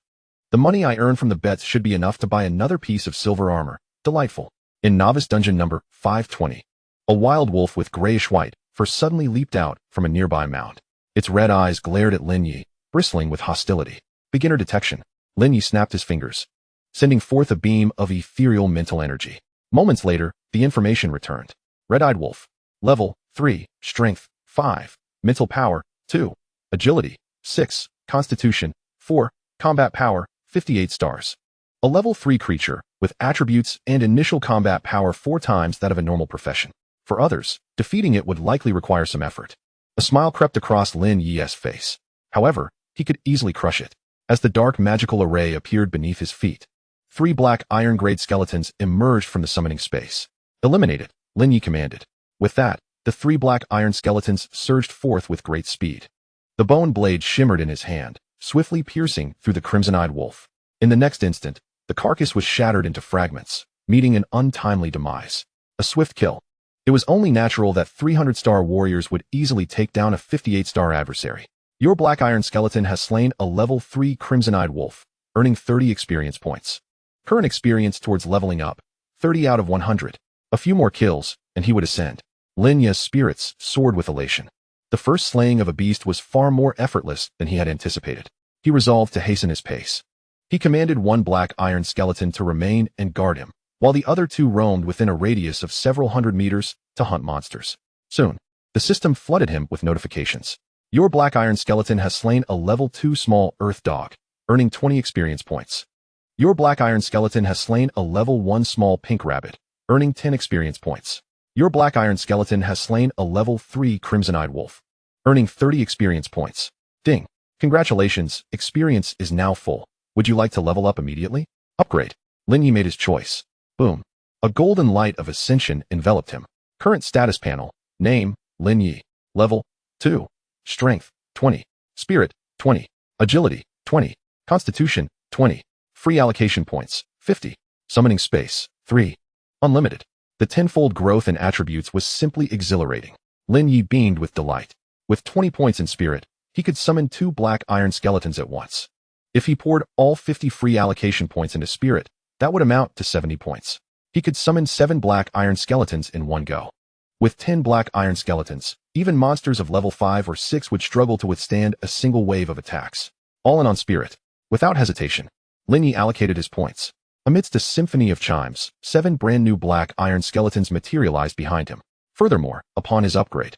The money I earn from the bets should be enough to buy another piece of silver armor. Delightful. In Novice Dungeon number 520, a wild wolf with grayish-white fur suddenly leaped out from a nearby mound. Its red eyes glared at Lin Ye, bristling with hostility. Beginner detection. Lin Ye snapped his fingers, sending forth a beam of ethereal mental energy. Moments later, the information returned. Red-eyed wolf. Level 3, strength 5, mental power 2, agility 6, constitution 4, combat power 58 stars. A level 3 creature with attributes and initial combat power 4 times that of a normal profession. For others, defeating it would likely require some effort. A smile crept across Lin Ye's face. However, he could easily crush it. As the dark magical array appeared beneath his feet, 3 black iron-grade skeletons emerged from the summoning space. Eliminate it, Lin Ye commanded. With that, the 3 black iron skeletons surged forth with great speed. The bone blade shimmered in his hand, swiftly piercing through the crimson-eyed wolf. In the next instant, the carcass was shattered into fragments, meeting an untimely demise. A swift kill. It was only natural that 300-star warriors would easily take down a 58-star adversary. Your black iron skeleton has slain a level 3 crimson-eyed wolf, earning 30 experience points. Current experience towards leveling up, 30 out of 100. A few more kills, and he would ascend. Lin Ye's spirits soared with elation. The first slaying of a beast was far more effortless than he had anticipated. He resolved to hasten his pace. He commanded 1 black iron skeleton to remain and guard him, while the other 2 roamed within a radius of several hundred meters to hunt monsters. Soon, the system flooded him with notifications. Your black iron skeleton has slain a level 2 small earth dog, earning 20 experience points. Your black iron skeleton has slain a level 1 small pink rabbit, earning 10 experience points. Your black iron skeleton has slain a level 3 crimson-eyed wolf, earning 30 experience points. Ding. Congratulations, experience is now full. Would you like to level up immediately? Upgrade. Lin Ye made his choice. Boom. A golden light of ascension enveloped him. Current status panel. Name, Lin Ye. Level 2. Strength, 20. Spirit, 20. Agility, 20. Constitution, 20. Free allocation points, 50. Summoning space, 3. Unlimited. The tenfold growth in attributes was simply exhilarating. Lin Ye beamed with delight. With 20 points in spirit, he could summon 2 black iron skeletons at once. If he poured all 50 free allocation points into spirit, that would amount to 70 points. He could summon 7 black iron skeletons in one go. With 10 black iron skeletons, even monsters of level 5 or 6 would struggle to withstand a single wave of attacks. All in on spirit. Without hesitation, Lin Ye allocated his points. Amidst a symphony of chimes, 7 brand new black iron skeletons materialized behind him. Furthermore, upon his upgrade,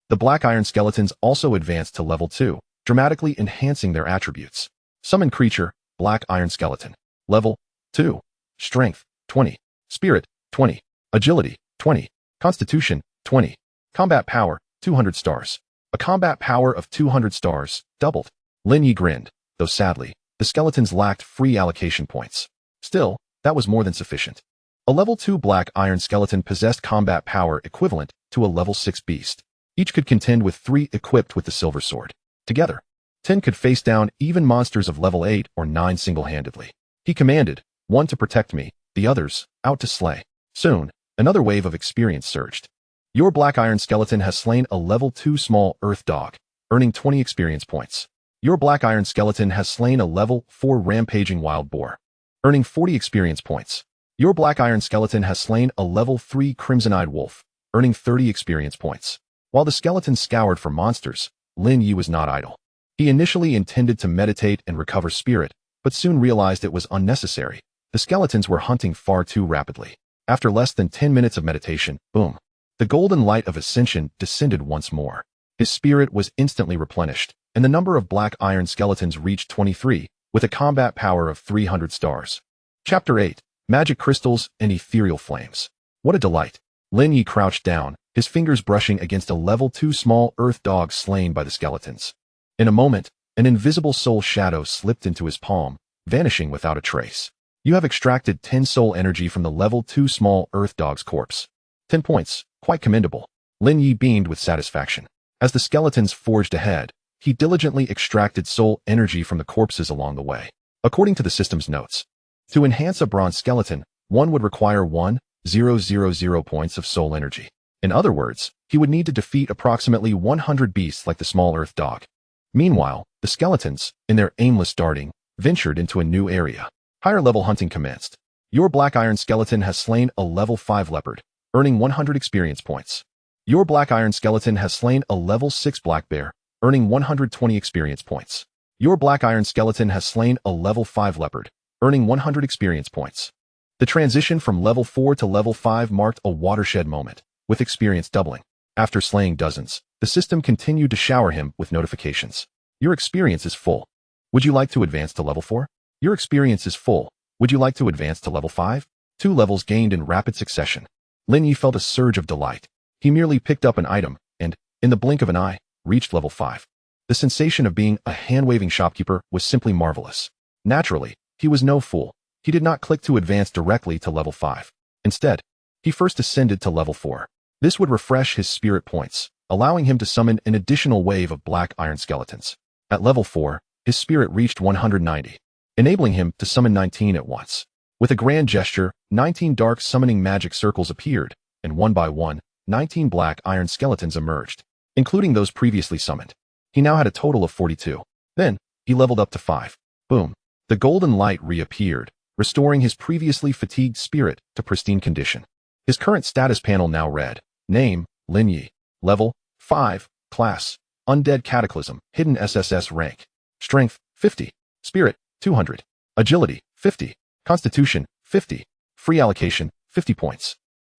the black iron skeletons also advanced to level 2, dramatically enhancing their attributes. Summon creature, black iron skeleton. Level 2. Strength, 20. Spirit, 20. Agility, 20. Constitution, 20. Combat power, 200 stars. A combat power of 200 stars, doubled. Lin Ye grinned, though sadly, the skeletons lacked free allocation points. Still, that was more than sufficient. A level 2 black iron skeleton possessed combat power equivalent to a level 6 beast. Each could contend with 3 equipped with the silver sword. Together, 10 could face down even monsters of level 8 or 9 single-handedly. He commanded, 1 to protect me, the others, out to slay. Soon, another wave of experience surged. Your black iron skeleton has slain a level 2 small earth dog, earning 20 experience points. Your black iron skeleton has slain a level 4 rampaging wild boar, earning 40 experience points. Your black iron skeleton has slain a level 3 crimson-eyed wolf, earning 30 experience points. While the skeletons scoured for monsters, Lin Ye was not idle. He initially intended to meditate and recover spirit, but soon realized it was unnecessary. The skeletons were hunting far too rapidly. After less than 10 minutes of meditation, boom, the golden light of ascension descended once more. His spirit was instantly replenished, and the number of black iron skeletons reached 23, with a combat power of 300 stars. Chapter 8. Magic Crystals and Ethereal Flames. What a delight. Lin Ye crouched down, his fingers brushing against a level 2 small earth dog slain by the skeletons. In a moment, an invisible soul shadow slipped into his palm, vanishing without a trace. You have extracted 10 soul energy from the level 2 small earth dog's corpse. 10 points, quite commendable. Lin Ye beamed with satisfaction. As the skeletons forged ahead, he diligently extracted soul energy from the corpses along the way. According to the system's notes, to enhance a bronze skeleton, one would require 1,000 points of soul energy. In other words, he would need to defeat approximately 100 beasts like the small earth dog. Meanwhile, the skeletons, in their aimless darting, ventured into a new area. Higher level hunting commenced. Your black iron skeleton has slain a level 5 leopard, earning 100 experience points. Your black iron skeleton has slain a level 6 black bear, earning 120 experience points. Your black iron skeleton has slain a level 5 leopard, earning 100 experience points. The transition from level 4 to level 5 marked a watershed moment, with experience doubling. After slaying dozens, the system continued to shower him with notifications. Your experience is full. Would you like to advance to level 4? Your experience is full. Would you like to advance to level 5? 2 levels gained in rapid succession. Lin Ye felt a surge of delight. He merely picked up an item and, in the blink of an eye, reached level 5. The sensation of being a hand-waving shopkeeper was simply marvelous. Naturally, he was no fool. He did not click to advance directly to level 5. Instead, he first ascended to level 4. This would refresh his spirit points, allowing him to summon an additional wave of black iron skeletons. At level 4, his spirit reached 190, enabling him to summon 19 at once. With a grand gesture, 19 dark summoning magic circles appeared, and one by one, 19 black iron skeletons emerged, including those previously summoned. He now had a total of 42. Then, he leveled up to 5. Boom. The golden light reappeared, restoring his previously fatigued spirit to pristine condition. His current status panel now read, Name, Lin Ye. Level, 5. Class, Undead Cataclysm, Hidden SSS-Rank. Strength, 50. Spirit, 200. Agility, 50. Constitution, 50. Free allocation, 50 points.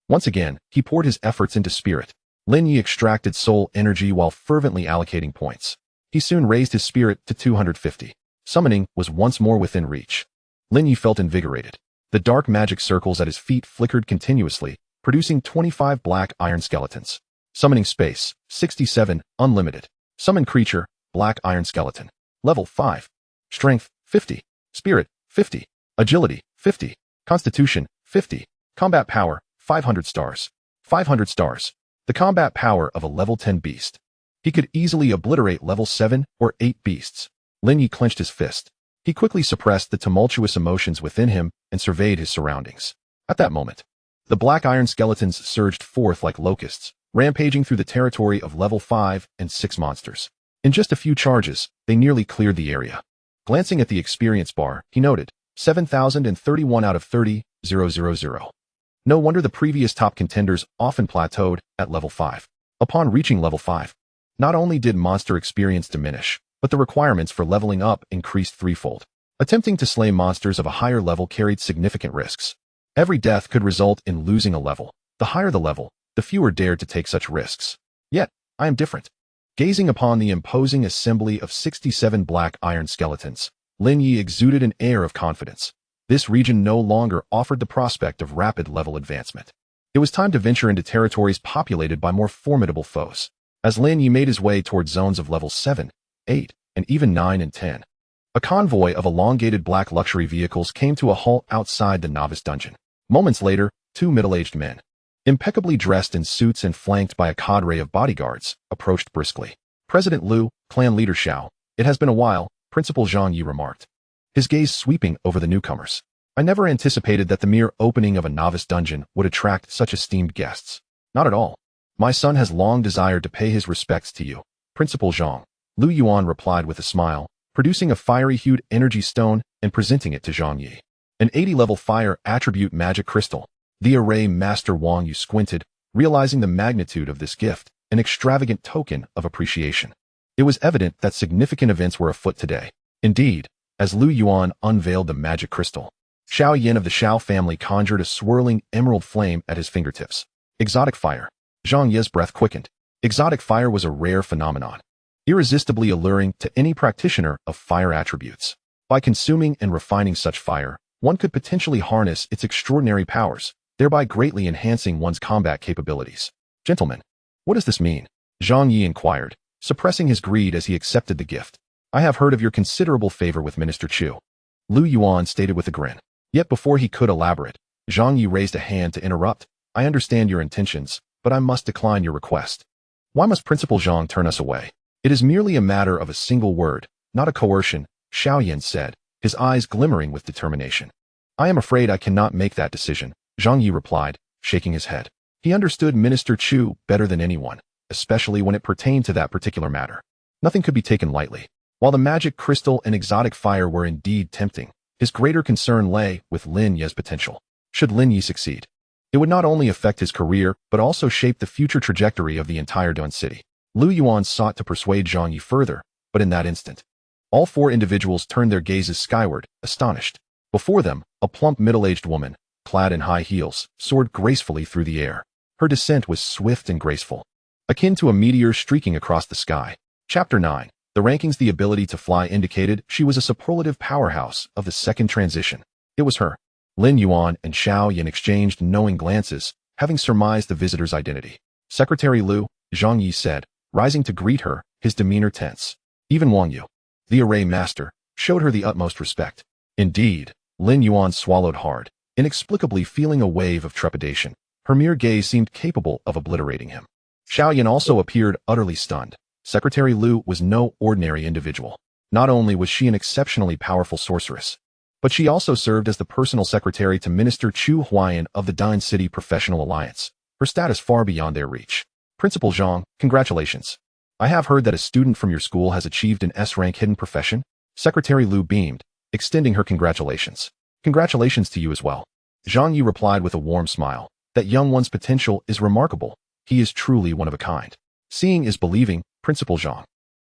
Once again, he poured his efforts into spirit. Lin Ye extracted soul energy while fervently allocating points. He soon raised his spirit to 250. Summoning was once more within reach. Lin Ye felt invigorated. The dark magic circles at his feet flickered continuously, producing 25 black iron skeletons. Summoning space, 67, unlimited. Summon creature, black iron skeleton. Level 5. Strength, 50. Spirit, 50. Agility, 50. Constitution, 50. Combat power, 500 stars. 500 stars. The combat power of a level 10 beast. He could easily obliterate level 7 or 8 beasts. Lin Ye clenched his fist. He quickly suppressed the tumultuous emotions within him and surveyed his surroundings. At that moment, the black iron skeletons surged forth like locusts, rampaging through the territory of level 5 and 6 monsters. In just a few charges, they nearly cleared the area. Glancing at the experience bar, he noted, 7,031 out of 30,000. No wonder the previous top contenders often plateaued at level 5. Upon reaching level 5, not only did monster experience diminish, but the requirements for leveling up increased threefold. Attempting to slay monsters of a higher level carried significant risks. Every death could result in losing a level. The higher the level, the fewer dared to take such risks. Yet, I am different. Gazing upon the imposing assembly of 67 black iron skeletons, Lin Ye exuded an air of confidence. This region no longer offered the prospect of rapid level advancement. It was time to venture into territories populated by more formidable foes. As Lin Ye made his way toward zones of level 7, 8, and even 9 and 10, a convoy of elongated black luxury vehicles came to a halt outside the novice dungeon. Moments later, 2 middle-aged men, impeccably dressed in suits and flanked by a cadre of bodyguards, approached briskly. President Liu, clan leader Xiao, it has been a while, Principal Zhang Yi remarked, his gaze sweeping over the newcomers. I never anticipated that the mere opening of a novice dungeon would attract such esteemed guests. Not at all. My son has long desired to pay his respects to you, Principal Zhang. Lu Yuan replied with a smile, producing a fiery-hued energy stone and presenting it to Zhang Yi. An 80-level fire attribute magic crystal. The array Master Wang Yu squinted, realizing the magnitude of this gift, an extravagant token of appreciation. It was evident that significant events were afoot today. Indeed, as Lu Yuan unveiled the magic crystal, Xiao Yin of the Xiao family conjured a swirling emerald flame at his fingertips. Exotic fire. Zhang Yi's breath quickened. Exotic fire was a rare phenomenon, irresistibly alluring to any practitioner of fire attributes. By consuming and refining such fire, one could potentially harness its extraordinary powers, thereby greatly enhancing one's combat capabilities. Gentlemen, what does this mean? Zhang Yi inquired, suppressing his greed as he accepted the gift. I have heard of your considerable favor with Minister Chu. Lu Yuan stated with a grin. Yet before he could elaborate, Zhang Yi raised a hand to interrupt. I understand your intentions, but I must decline your request. Why must Principal Zhang turn us away? It is merely a matter of a single word, not a coercion, Xiaoyan said, his eyes glimmering with determination. I am afraid I cannot make that decision, Zhang Yi replied, shaking his head. He understood Minister Chu better than anyone, especially when it pertained to that particular matter. Nothing could be taken lightly. While the magic crystal and exotic fire were indeed tempting, his greater concern lay with Lin Ye's potential. Should Lin Ye succeed, it would not only affect his career, but also shape the future trajectory of the entire Dun city. Lu Yuan sought to persuade Zhang Yi further, but in that instant, all four individuals turned their gazes skyward, astonished. Before them, a plump middle-aged woman, clad in high heels, soared gracefully through the air. Her descent was swift and graceful, akin to a meteor streaking across the sky. Chapter 9. The rankings. The ability to fly indicated she was a superlative powerhouse of the second transition. It was her. Lin Yuan and Xiaoyan exchanged knowing glances, having surmised the visitor's identity. Secretary Lu, Zhang Yi said, rising to greet her, his demeanor tense. Even Wang Yu, the array master, showed her the utmost respect. Indeed, Lin Yuan swallowed hard, inexplicably feeling a wave of trepidation. Her mere gaze seemed capable of obliterating him. Xiaoyan also appeared utterly stunned. Secretary Lu was no ordinary individual. Not only was she an exceptionally powerful sorceress, but she also served as the personal secretary to Minister Chu Huayan of the Dine City Professional Alliance, her status far beyond their reach. Principal Zhang, congratulations. I have heard that a student from your school has achieved an S-rank hidden profession. Secretary Lu beamed, extending her congratulations. Congratulations to you as well. Zhang Yi replied with a warm smile. That young one's potential is remarkable. He is truly one of a kind. Seeing is believing, Principal Zhang.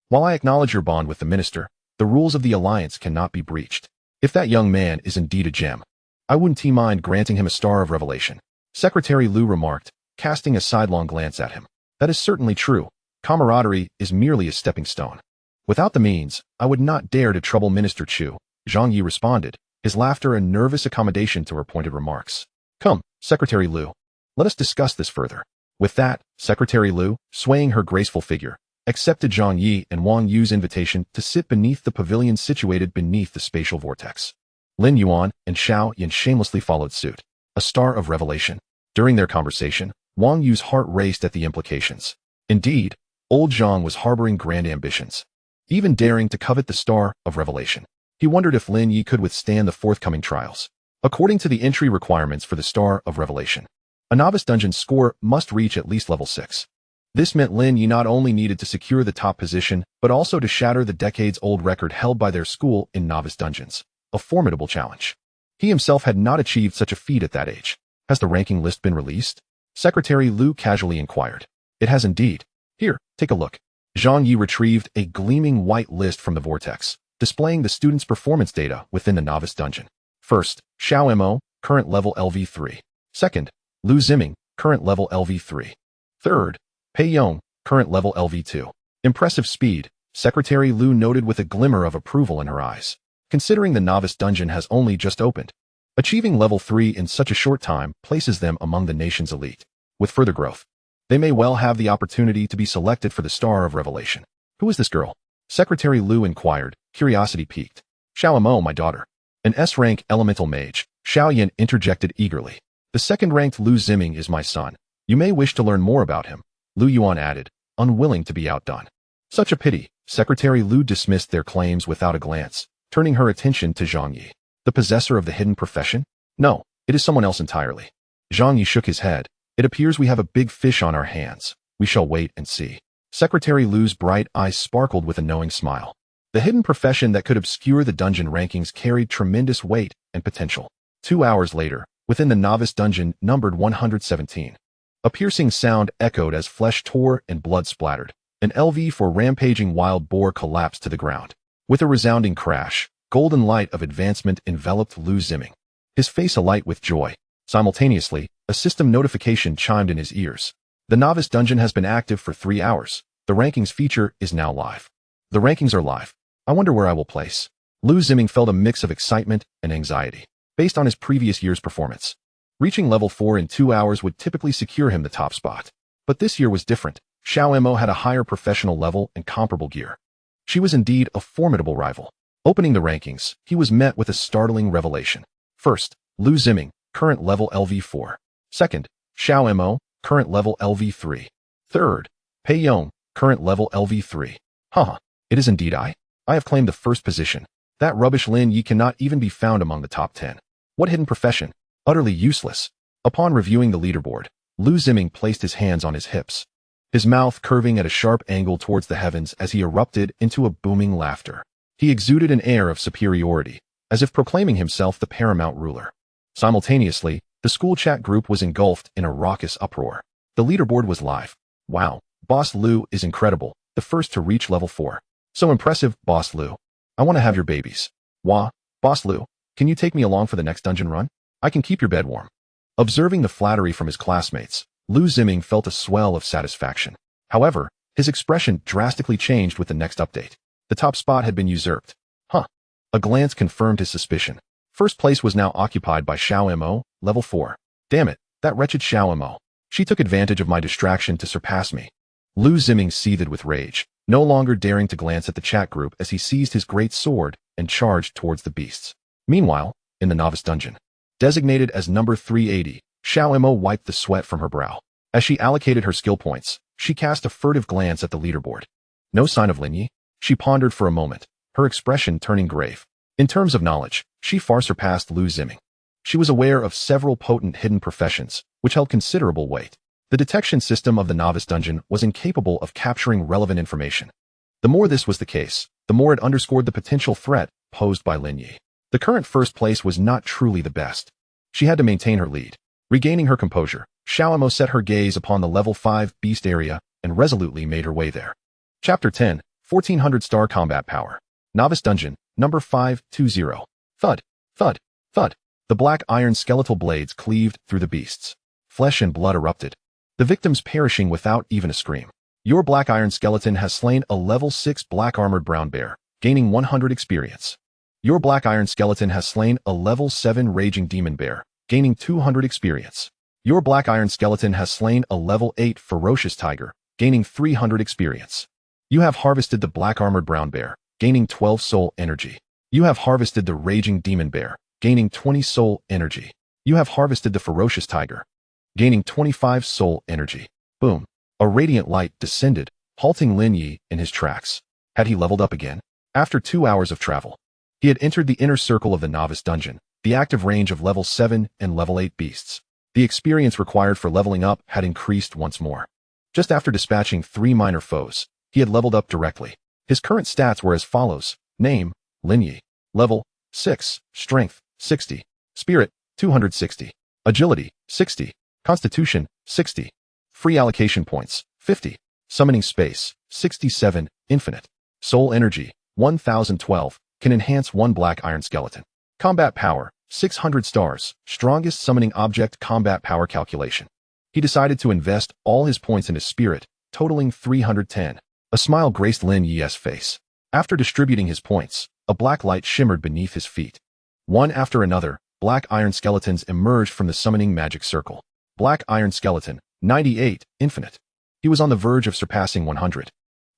While I acknowledge your bond with the minister, the rules of the alliance cannot be breached. If that young man is indeed a gem, I wouldn't mind granting him a star of revelation. Secretary Lu remarked, casting a sidelong glance at him. That is certainly true. Camaraderie is merely a stepping stone. Without the means, I would not dare to trouble Minister Chu, Zhang Yi responded, his laughter a nervous accommodation to her pointed remarks. Come, Secretary Lu. Let us discuss this further. With that, Secretary Lu, swaying her graceful figure, accepted Zhang Yi and Wang Yu's invitation to sit beneath the pavilion situated beneath the spatial vortex. Lin Yuan and Xiaoyan shamelessly followed suit. A star of revelation. During their conversation, Wang Yu's heart raced at the implications. Indeed, old Zhang was harboring grand ambitions, even daring to covet the star of revelation. He wondered if Lin Ye could withstand the forthcoming trials. According to the entry requirements for the star of revelation, a novice dungeon score must reach at least level 6. This meant Lin Ye not only needed to secure the top position, but also to shatter the decades-old record held by their school in novice dungeons. A formidable challenge. He himself had not achieved such a feat at that age. Has the ranking list been released? Secretary Lu casually inquired. It has indeed. Here, take a look. Zhang Yi retrieved a gleaming white list from the vortex, displaying the students' performance data within the novice dungeon. First, Xiao Mo, current level LV3. Second, Lu Ziming, current level LV3. Third, Pei Yong, current level LV2. Impressive speed, Secretary Lu noted with a glimmer of approval in her eyes. Considering the novice dungeon has only just opened, achieving level 3 in such a short time places them among the nation's elite. With further growth, they may well have the opportunity to be selected for the Star of Revelation. Who is this girl? Secretary Lu inquired, curiosity piqued. Xiao Mo, my daughter. An S-rank elemental mage, Xiaoyan interjected eagerly. The second-ranked Lu Ziming is my son. You may wish to learn more about him, Lu Yuan added, unwilling to be outdone. Such a pity. Secretary Lu dismissed their claims without a glance, turning her attention to Zhang Yi. The possessor of the hidden profession? No, it is someone else entirely. Zhang Yi shook his head. It appears we have a big fish on our hands. We shall wait and see. Secretary Lu's bright eyes sparkled with a knowing smile. The hidden profession that could obscure the dungeon rankings carried tremendous weight and potential. 2 hours later, within the novice dungeon numbered 117. A piercing sound echoed as flesh tore and blood splattered. An LV4 rampaging wild boar collapsed to the ground. With a resounding crash, golden light of advancement enveloped Lu Ziming, his face alight with joy. Simultaneously, a system notification chimed in his ears. The novice dungeon has been active for 3 hours. The rankings feature is now live. The rankings are live. I wonder where I will place. Lu Ziming felt a mix of excitement and anxiety, based on his previous year's performance. Reaching level 4 in 2 hours would typically secure him the top spot. But this year was different. Xiao Mo had a higher professional level and comparable gear. She was indeed a formidable rival. Opening the rankings, he was met with a startling revelation. First, Lu Ziming, current level LV4. Second, Xiao Mo, current level LV3. Third, Pei Yong, current level LV3. Haha, it is indeed I. I have claimed the first position. That rubbish Lin Ye cannot even be found among the top 10. What hidden profession? Utterly useless. Upon reviewing the leaderboard, Lu Ziming placed his hands on his hips, his mouth curving at a sharp angle towards the heavens as he erupted into a booming laughter. He exuded an air of superiority, as if proclaiming himself the paramount ruler. Simultaneously, the school chat group was engulfed in a raucous uproar. The leaderboard was live. Wow, Boss Lu is incredible, the first to reach level 4. So impressive, Boss Lu. I want to have your babies. Wah, Boss Lu, can you take me along for the next dungeon run? I can keep your bed warm. Observing the flattery from his classmates, Lu Ziming felt a swell of satisfaction. However, his expression drastically changed with the next update. The top spot had been usurped. Huh. A glance confirmed his suspicion. First place was now occupied by Xiao Mo, level 4. Damn it, that wretched Xiao Mo. She took advantage of my distraction to surpass me. Lu Ziming seethed with rage, no longer daring to glance at the chat group as he seized his great sword and charged towards the beasts. Meanwhile, in the novice dungeon, designated as number 380, Xiao Mo wiped the sweat from her brow. As she allocated her skill points, she cast a furtive glance at the leaderboard. No sign of Lin Ye. She pondered for a moment, her expression turning grave. In terms of knowledge, she far surpassed Lu Ziming. She was aware of several potent hidden professions, which held considerable weight. The detection system of the novice dungeon was incapable of capturing relevant information. The more this was the case, the more it underscored the potential threat posed by Lin Ye. The current first place was not truly the best. She had to maintain her lead. Regaining her composure, Xiao Mo set her gaze upon the level 5 beast area and resolutely made her way there. Chapter 10, 1400 star combat power. Novice dungeon, number 520. Thud, thud, thud. The black iron skeletal blades cleaved through the beasts. Flesh and blood erupted, the victims perishing without even a scream. Your black iron skeleton has slain a level 6 black armored brown bear, gaining 100 experience. Your black iron skeleton has slain a level 7 raging demon bear, gaining 200 experience. Your black iron skeleton has slain a level 8 ferocious tiger, gaining 300 experience. You have harvested the black armored brown bear, gaining 12 soul energy. You have harvested the raging demon bear, gaining 20 soul energy. You have harvested the ferocious tiger, gaining 25 soul energy. Boom. A radiant light descended, halting Lin Ye in his tracks. Had he leveled up again? After 2 hours of travel, he had entered the inner circle of the novice dungeon, the active range of level 7 and level 8 beasts. The experience required for leveling up had increased once more. Just after dispatching 3 minor foes, he had leveled up directly. His current stats were as follows. Name, Lin Ye. Level, 6. Strength, 60. Spirit, 260. Agility, 60. Constitution, 60. Free allocation points, 50. Summoning space, 67. Infinite. Soul energy, 1012. Can enhance 1 black iron skeleton. Combat power, 600 stars. Strongest summoning object combat power calculation. He decided to invest all his points in his spirit, totaling 310. A smile graced Lin Ye's face. After distributing his points, a black light shimmered beneath his feet. One after another, black iron skeletons emerged from the summoning magic circle. Black iron skeleton, 98, infinite. He was on the verge of surpassing 100.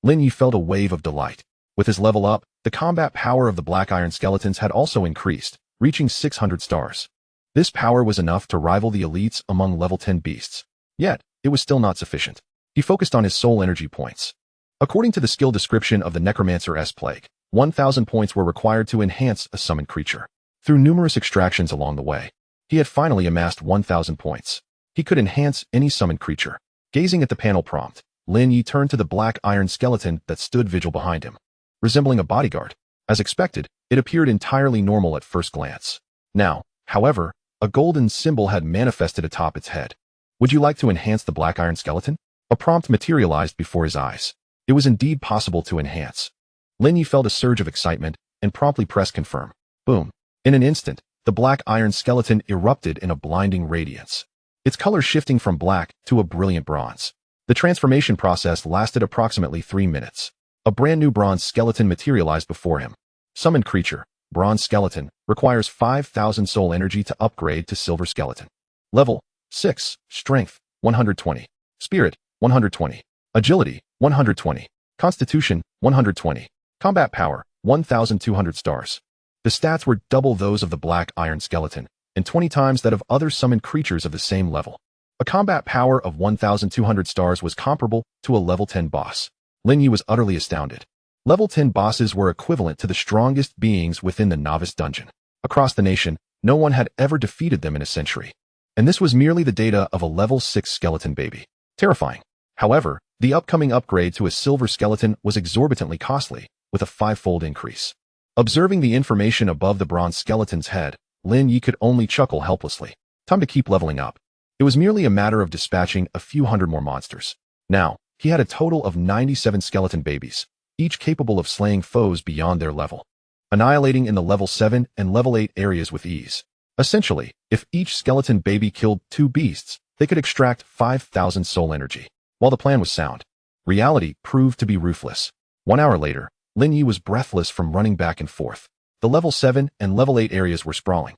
Lin Ye felt a wave of delight. With his level up, the combat power of the black iron skeletons had also increased, reaching 600 stars. This power was enough to rival the elites among level 10 beasts. Yet, it was still not sufficient. He focused on his soul energy points. According to the skill description of the Necromancer's Plague, 1,000 points were required to enhance a summoned creature. Through numerous extractions along the way, he had finally amassed 1,000 points. He could enhance any summoned creature. Gazing at the panel prompt, Lin Ye turned to the black iron skeleton that stood vigil behind him. Resembling a bodyguard. As expected, it appeared entirely normal at first glance. Now, however, a golden symbol had manifested atop its head. Would you like to enhance the black iron skeleton? A prompt materialized before his eyes. It was indeed possible to enhance. Lin Ye felt a surge of excitement and promptly pressed confirm. Boom. In an instant, the black iron skeleton erupted in a blinding radiance, its color shifting from black to a brilliant bronze. The transformation process lasted approximately 3 minutes. A brand new bronze skeleton materialized before him. Summoned creature, bronze skeleton, requires 5,000 soul energy to upgrade to silver skeleton. Level, 6, strength, 120. Spirit, 120. Agility, 120. Constitution, 120. Combat power, 1,200 stars. The stats were double those of the black iron skeleton, and 20 times that of other summoned creatures of the same level. A combat power of 1,200 stars was comparable to a level 10 boss. Lin Ye was utterly astounded. Level 10 bosses were equivalent to the strongest beings within the novice dungeon. Across the nation, no one had ever defeated them in a century. And this was merely the data of a level 6 skeleton baby. Terrifying. However, the upcoming upgrade to a silver skeleton was exorbitantly costly, with a 5-fold increase. Observing the information above the bronze skeleton's head, Lin Ye could only chuckle helplessly. Time to keep leveling up. It was merely a matter of dispatching a few hundred more monsters. Now, he had a total of 97 skeleton babies, each capable of slaying foes beyond their level, annihilating in the level 7 and level 8 areas with ease. Essentially, if each skeleton baby killed 2 beasts, they could extract 5,000 soul energy. While the plan was sound, reality proved to be ruthless. 1 hour later, Lin Ye was breathless from running back and forth. The level 7 and level 8 areas were sprawling.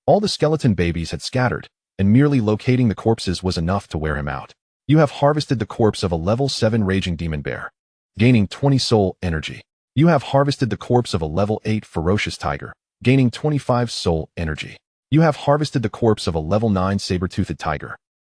All the skeleton babies had scattered, and merely locating the corpses was enough to wear him out. You have harvested the corpse of a level 7 raging demon bear, gaining 20 soul energy. You have harvested the corpse of a level 8 ferocious tiger, gaining 25 soul energy. You have harvested the corpse of a level 9 saber-toothed tiger,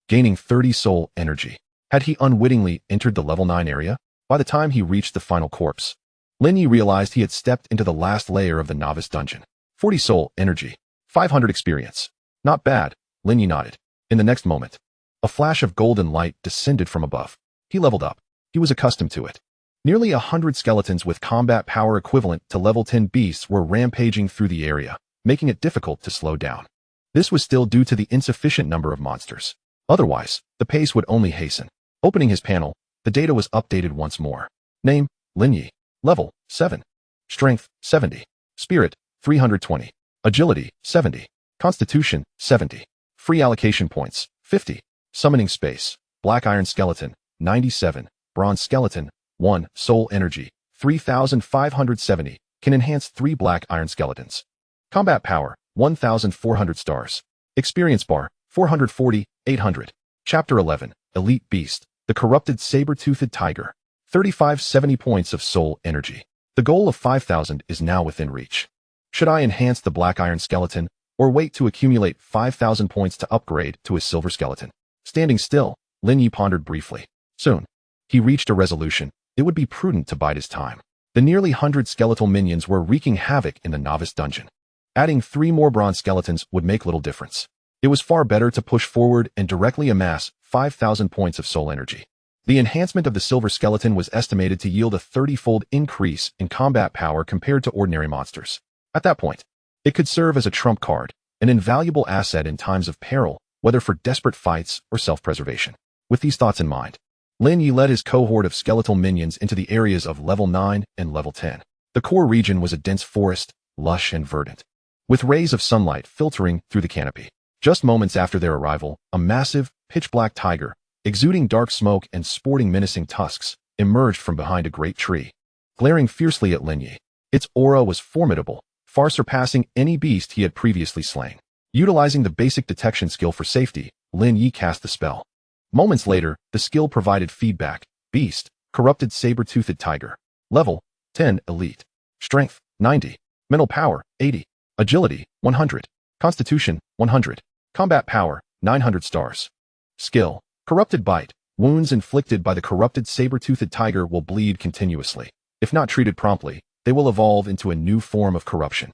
gaining 30 soul energy. Had he unwittingly entered the level 9 area? By the time he reached the final corpse, Lin Ye realized he had stepped into the last layer of the novice dungeon. 40 soul energy, 500 experience. Not bad, Lin Ye nodded. In the next moment, a flash of golden light descended from above. He leveled up. He was accustomed to it. Nearly 100 skeletons with combat power equivalent to level 10 beasts were rampaging through the area, making it difficult to slow down. This was still due to the insufficient number of monsters. Otherwise, the pace would only hasten. Opening his panel, the data was updated once more. Name, Lin Ye. Level, 7. Strength, 70. Spirit, 320. Agility, 70. Constitution, 70. Free allocation points, 50. Summoning space, Black Iron Skeleton, 97. Bronze Skeleton, 1. Soul Energy, 3,570. Can enhance 3 Black Iron Skeletons. Combat Power, 1,400 stars. Experience Bar, 440, 800. Chapter 11, Elite Beast, the Corrupted Saber-Toothed Tiger. 3,570 points of soul energy. The goal of 5,000 is now within reach. Should I enhance the Black Iron Skeleton, or wait to accumulate 5,000 points to upgrade to a silver skeleton? Standing still, Lin Ye pondered briefly. Soon, he reached a resolution. It would be prudent to bide his time. The nearly 100 skeletal minions were wreaking havoc in the novice dungeon. Adding 3 more bronze skeletons would make little difference. It was far better to push forward and directly amass 5,000 points of soul energy. The enhancement of the silver skeleton was estimated to yield a 30-fold increase in combat power compared to ordinary monsters. At that point, it could serve as a trump card, an invaluable asset in times of peril, whether for desperate fights or self-preservation. With these thoughts in mind, Lin Ye led his cohort of skeletal minions into the areas of level 9 and level 10. The core region was a dense forest, lush and verdant, with rays of sunlight filtering through the canopy. Just moments after their arrival, a massive, pitch-black tiger, exuding dark smoke and sporting menacing tusks, emerged from behind a great tree, glaring fiercely at Lin Ye. Its aura was formidable, far surpassing any beast he had previously slain. Utilizing the basic detection skill for safety, Lin Ye cast the spell. Moments later, the skill provided feedback. Beast, Corrupted Saber-Toothed Tiger. Level, 10 Elite. Strength, 90. Mental Power, 80. Agility, 100. Constitution, 100. Combat Power, 900 stars. Skill, Corrupted Bite. Wounds inflicted by the corrupted saber-toothed tiger will bleed continuously. If not treated promptly, they will evolve into a new form of corruption.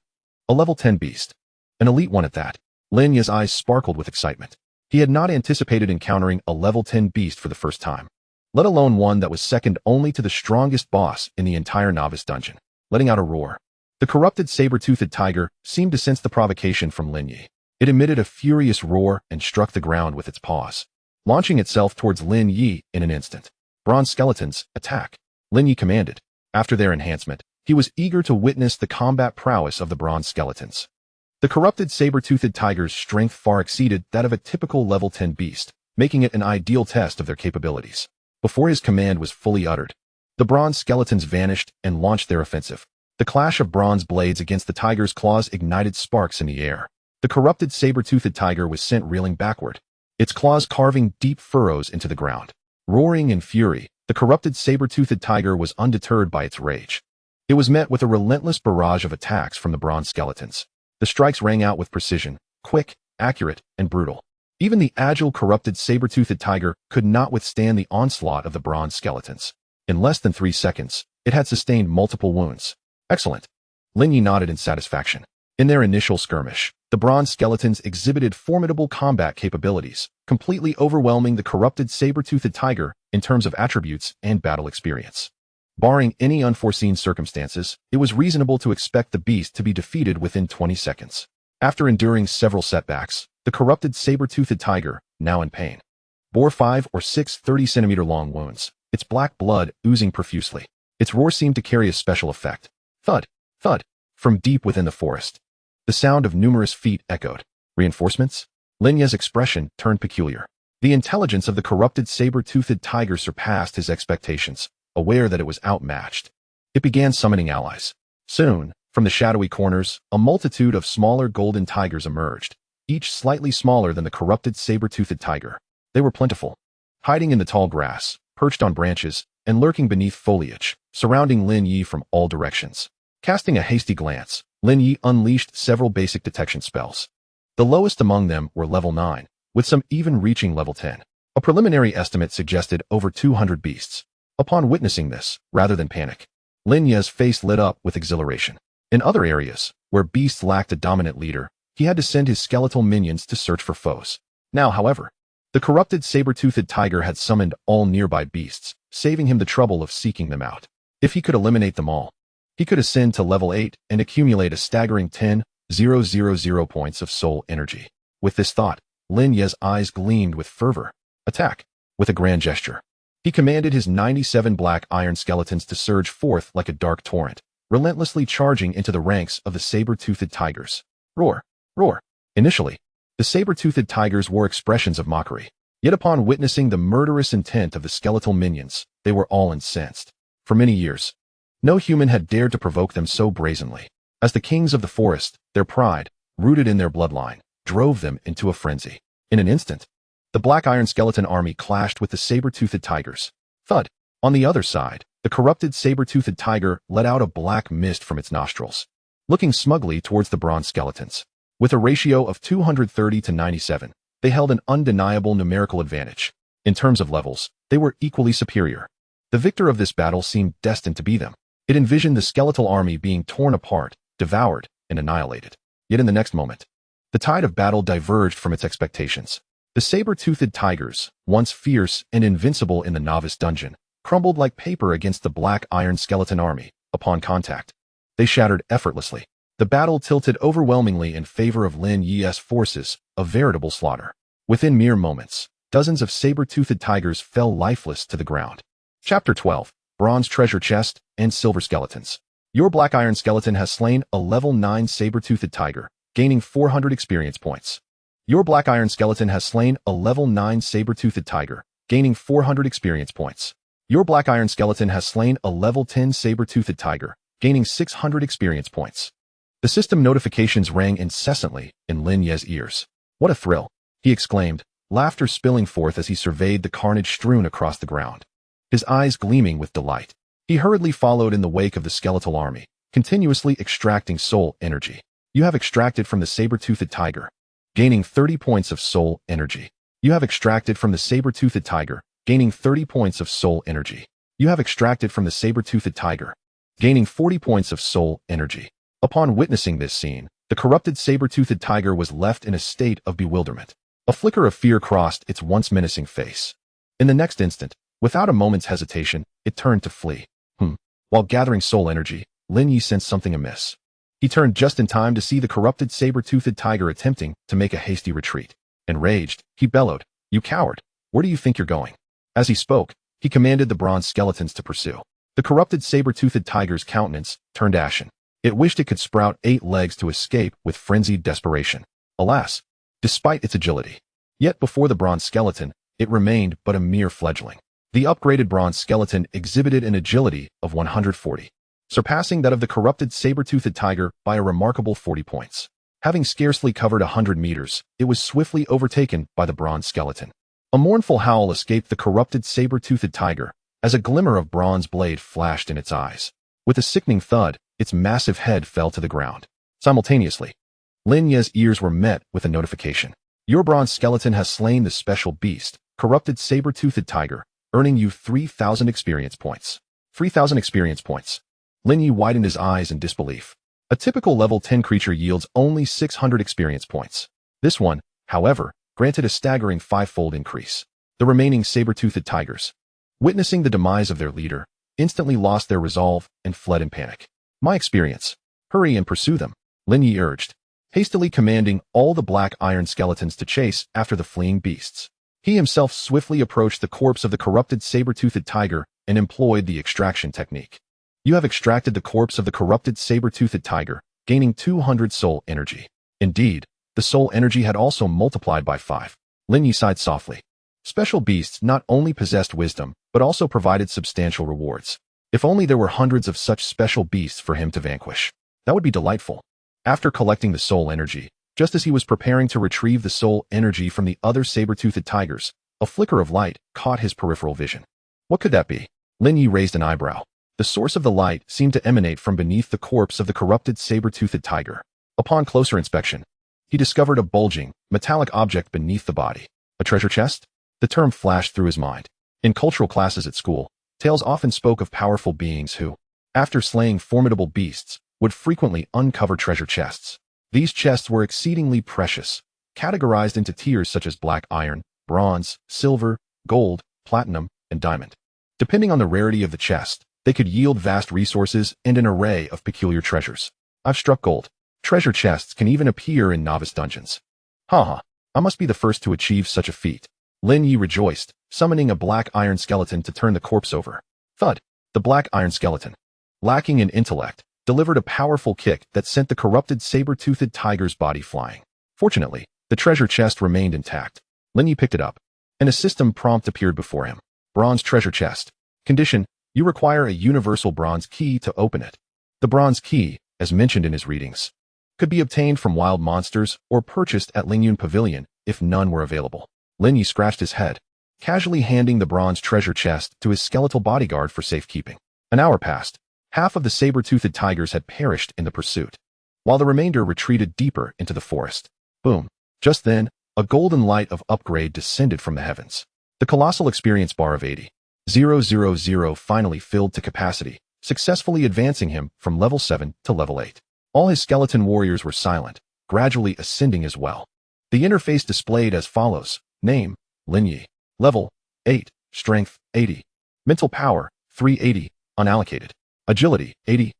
A level 10 beast. An elite one at that. Lin Ye's eyes sparkled with excitement. He had not anticipated encountering a level 10 beast for the first time, let alone one that was second only to the strongest boss in the entire novice dungeon. Letting out a roar, the corrupted saber-toothed tiger seemed to sense the provocation from Lin Ye. It emitted a furious roar and struck the ground with its paws, launching itself towards Lin Ye in an instant. Bronze skeletons, attack! Lin Ye commanded. After their enhancement, he was eager to witness the combat prowess of the bronze skeletons. The corrupted saber-toothed tiger's strength far exceeded that of a typical level 10 beast, making it an ideal test of their capabilities. Before his command was fully uttered, the bronze skeletons vanished and launched their offensive. The clash of bronze blades against the tiger's claws ignited sparks in the air. The corrupted saber-toothed tiger was sent reeling backward, its claws carving deep furrows into the ground. Roaring in fury, the corrupted saber-toothed tiger was undeterred by its rage. It was met with a relentless barrage of attacks from the bronze skeletons. The strikes rang out with precision, quick, accurate, and brutal. Even the agile, corrupted saber-toothed tiger could not withstand the onslaught of the bronze skeletons. In less than 3 seconds, it had sustained multiple wounds. Excellent. Lin Ye nodded in satisfaction. In their initial skirmish, the bronze skeletons exhibited formidable combat capabilities, completely overwhelming the corrupted saber-toothed tiger in terms of attributes and battle experience. Barring any unforeseen circumstances, it was reasonable to expect the beast to be defeated within 20 seconds. After enduring several setbacks, the corrupted saber-toothed tiger, now in pain, bore 5 or 6 30-centimeter-long wounds, its black blood oozing profusely. Its roar seemed to carry a special effect. Thud, thud, from deep within the forest. The sound of numerous feet echoed. Reinforcements? Lin Ye's expression turned peculiar. The intelligence of the corrupted saber-toothed tiger surpassed his expectations, aware that it was outmatched. It began summoning allies. Soon, from the shadowy corners, a multitude of smaller golden tigers emerged, each slightly smaller than the corrupted saber-toothed tiger. They were plentiful, hiding in the tall grass, perched on branches, and lurking beneath foliage, surrounding Lin Ye from all directions. Casting a hasty glance, Lin Ye unleashed several basic detection spells. The lowest among them were level 9, with some even reaching level 10. A preliminary estimate suggested over 200 beasts. Upon witnessing this, rather than panic, Lin Ye's face lit up with exhilaration. In other areas, where beasts lacked a dominant leader, he had to send his skeletal minions to search for foes. Now, however, the corrupted saber-toothed tiger had summoned all nearby beasts, saving him the trouble of seeking them out. If he could eliminate them all, he could ascend to level 8 and accumulate a staggering 10,000 points of soul energy. With this thought, Lin Ye's eyes gleamed with fervor. Attack! With a grand gesture, he commanded his 97 black iron skeletons to surge forth like a dark torrent, relentlessly charging into the ranks of the saber-toothed tigers. Roar! Roar! Initially, the saber-toothed tigers wore expressions of mockery. Yet upon witnessing the murderous intent of the skeletal minions, they were all incensed. For many years, no human had dared to provoke them so brazenly. As the kings of the forest, their pride, rooted in their bloodline, drove them into a frenzy. In an instant, the black iron skeleton army clashed with the saber-toothed tigers. Thud! On the other side, the corrupted saber-toothed tiger let out a black mist from its nostrils, looking smugly towards the bronze skeletons. With a ratio of 230 to 97, they held an undeniable numerical advantage. In terms of levels, they were equally superior. The victor of this battle seemed destined to be them. It envisioned the skeletal army being torn apart, devoured, and annihilated. Yet in the next moment, the tide of battle diverged from its expectations. The saber-toothed tigers, once fierce and invincible in the novice dungeon, crumbled like paper against the black iron skeleton army. Upon contact, they shattered effortlessly. The battle tilted overwhelmingly in favor of Lin Ye's forces, a veritable slaughter. Within mere moments, dozens of saber-toothed tigers fell lifeless to the ground. Chapter 12. Bronze Treasure Chest and Silver Skeletons. Your black iron skeleton has slain a level 9 saber-toothed tiger, gaining 400 experience points. Your black iron skeleton has slain a level 9 saber-toothed tiger, gaining 400 experience points. Your black iron skeleton has slain a level 10 saber-toothed tiger, gaining 600 experience points. The system notifications rang incessantly in Lin Ye's ears. What a thrill, he exclaimed, laughter spilling forth as he surveyed the carnage strewn across the ground. His eyes gleaming with delight, he hurriedly followed in the wake of the skeletal army, continuously extracting soul energy. You have extracted from the saber-toothed tiger, gaining 30 points of soul energy. You have extracted from the saber-toothed tiger, gaining 30 points of soul energy. You have extracted from the saber-toothed tiger, gaining 40 points of soul energy. Upon witnessing this scene, the corrupted saber-toothed tiger was left in a state of bewilderment. A flicker of fear crossed its once menacing face. In the next instant, without a moment's hesitation, it turned to flee. While gathering soul energy, Lin Ye sensed something amiss. He turned just in time to see the corrupted saber-toothed tiger attempting to make a hasty retreat. Enraged, he bellowed, "You coward! Where do you think you're going?" As he spoke, he commanded the bronze skeletons to pursue. The corrupted saber-toothed tiger's countenance turned ashen. It wished it could sprout 8 legs to escape with frenzied desperation. Alas, despite its agility, yet before the bronze skeleton, it remained but a mere fledgling. The upgraded bronze skeleton exhibited an agility of 140, surpassing that of the corrupted saber-toothed tiger by a remarkable 40 points. Having scarcely covered 100 meters, it was swiftly overtaken by the bronze skeleton. A mournful howl escaped the corrupted saber-toothed tiger as a glimmer of bronze blade flashed in its eyes. With a sickening thud, its massive head fell to the ground. Simultaneously, Lin Ye's ears were met with a notification. Your bronze skeleton has slain the special beast, corrupted saber-toothed tiger, earning you 3,000 experience points. 3,000 experience points. Lin Ye widened his eyes in disbelief. A typical level 10 creature yields only 600 experience points. This one, however, granted a staggering 5-fold increase. The remaining saber-toothed tigers, witnessing the demise of their leader, instantly lost their resolve and fled in panic. My experience. Hurry and pursue them, Lin Ye urged, hastily commanding all the black iron skeletons to chase after the fleeing beasts. He himself swiftly approached the corpse of the corrupted saber-toothed tiger and employed the extraction technique. You have extracted the corpse of the corrupted saber-toothed tiger, gaining 200 soul energy. Indeed, the soul energy had also multiplied by 5. Lin Ye sighed softly. Special beasts not only possessed wisdom, but also provided substantial rewards. If only there were hundreds of such special beasts for him to vanquish. That would be delightful. After collecting the soul energy, just as he was preparing to retrieve the soul energy from the other saber-toothed tigers, a flicker of light caught his peripheral vision. What could that be? Lin Ye raised an eyebrow. The source of the light seemed to emanate from beneath the corpse of the corrupted saber-toothed tiger. Upon closer inspection, he discovered a bulging, metallic object beneath the body. A treasure chest? The term flashed through his mind. In cultural classes at school, tales often spoke of powerful beings who, after slaying formidable beasts, would frequently uncover treasure chests. These chests were exceedingly precious, categorized into tiers such as black iron, bronze, silver, gold, platinum, and diamond. Depending on the rarity of the chest, they could yield vast resources and an array of peculiar treasures. I've struck gold. Treasure chests can even appear in novice dungeons. Haha, I must be the first to achieve such a feat. Lin Ye rejoiced, summoning a black iron skeleton to turn the corpse over. Thud! The black iron skeleton, lacking in intellect, delivered a powerful kick that sent the corrupted saber-toothed tiger's body flying. Fortunately, the treasure chest remained intact. Lin Ye picked it up, and a system prompt appeared before him. Bronze treasure chest. Condition: you require a universal bronze key to open it. The bronze key, as mentioned in his readings, could be obtained from wild monsters or purchased at Lingyun Pavilion if none were available. Lin Ye scratched his head, casually handing the bronze treasure chest to his skeletal bodyguard for safekeeping. An hour passed. Half of the saber-toothed tigers had perished in the pursuit, while the remainder retreated deeper into the forest. Boom. Just then, a golden light of upgrade descended from the heavens. The colossal experience bar of 80,000 finally filled to capacity, successfully advancing him from level 7 to level 8. All his skeleton warriors were silent, gradually ascending as well. The interface displayed as follows. Name: Lin Ye. Level: 8. Strength: 80. Mental power: 380. Unallocated. Agility: 80.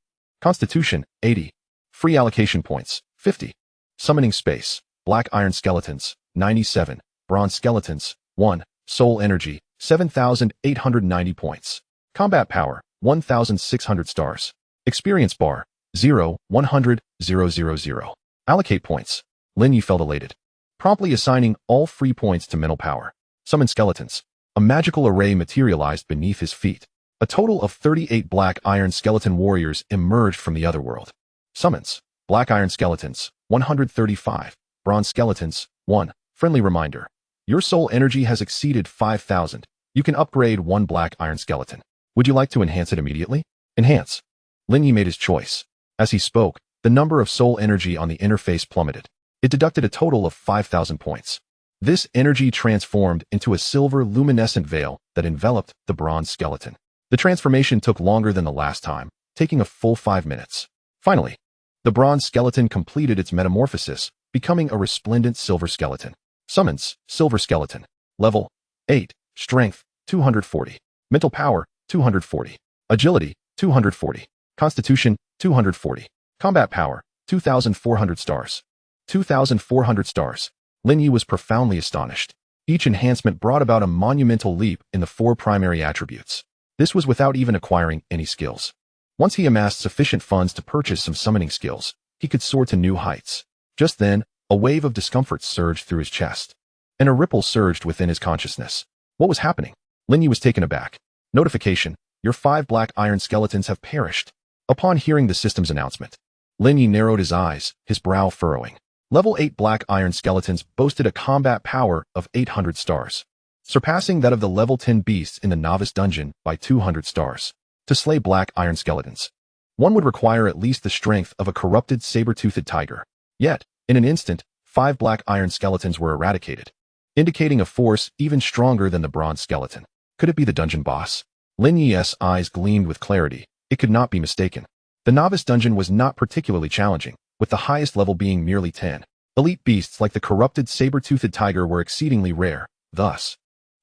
Constitution: 80. Free allocation points: 50. Summoning space: black iron skeletons: 97. Bronze skeletons: 1. Soul energy: 7,890 points. Combat power: 1,600 stars. Experience bar: 0, 100, 000. Allocate points. Lin Ye felt elated, promptly assigning all free points to mental power. Summon skeletons. A magical array materialized beneath his feet. A total of 38 black iron skeleton warriors emerged from the otherworld. Summons. Black iron skeletons, 135. Bronze skeletons, 1. Friendly reminder: your soul energy has exceeded 5,000. You can upgrade 1 black iron skeleton. Would you like to enhance it immediately? Enhance. Lin Ye made his choice. As he spoke, the number of soul energy on the interface plummeted. It deducted a total of 5,000 points. This energy transformed into a silver luminescent veil that enveloped the bronze skeleton. The transformation took longer than the last time, taking a full 5 minutes. Finally, the bronze skeleton completed its metamorphosis, becoming a resplendent silver skeleton. Summons: silver skeleton. Level: 8. Strength: 240. Mental power: 240. Agility: 240. Constitution: 240. Combat power: 2,400 stars. 2,400 stars. Lin Ye was profoundly astonished. Each enhancement brought about a monumental leap in the 4 primary attributes. This was without even acquiring any skills. Once he amassed sufficient funds to purchase some summoning skills, he could soar to new heights. Just then, a wave of discomfort surged through his chest, and a ripple surged within his consciousness. What was happening? Lin Ye was taken aback. Notification: your 5 black iron skeletons have perished. Upon hearing the system's announcement, Lin Ye narrowed his eyes, his brow furrowing. Level 8 black iron skeletons boasted a combat power of 800 stars, surpassing that of the level 10 beasts in the novice dungeon by 200 stars. To slay black iron skeletons, one would require at least the strength of a corrupted saber-toothed tiger. Yet, in an instant, 5 black iron skeletons were eradicated, indicating a force even stronger than the bronze skeleton. Could it be the dungeon boss? Lin Ye's eyes gleamed with clarity. It could not be mistaken. The novice dungeon was not particularly challenging, with the highest level being merely 10. Elite beasts like the corrupted saber-toothed tiger were exceedingly rare. Thus,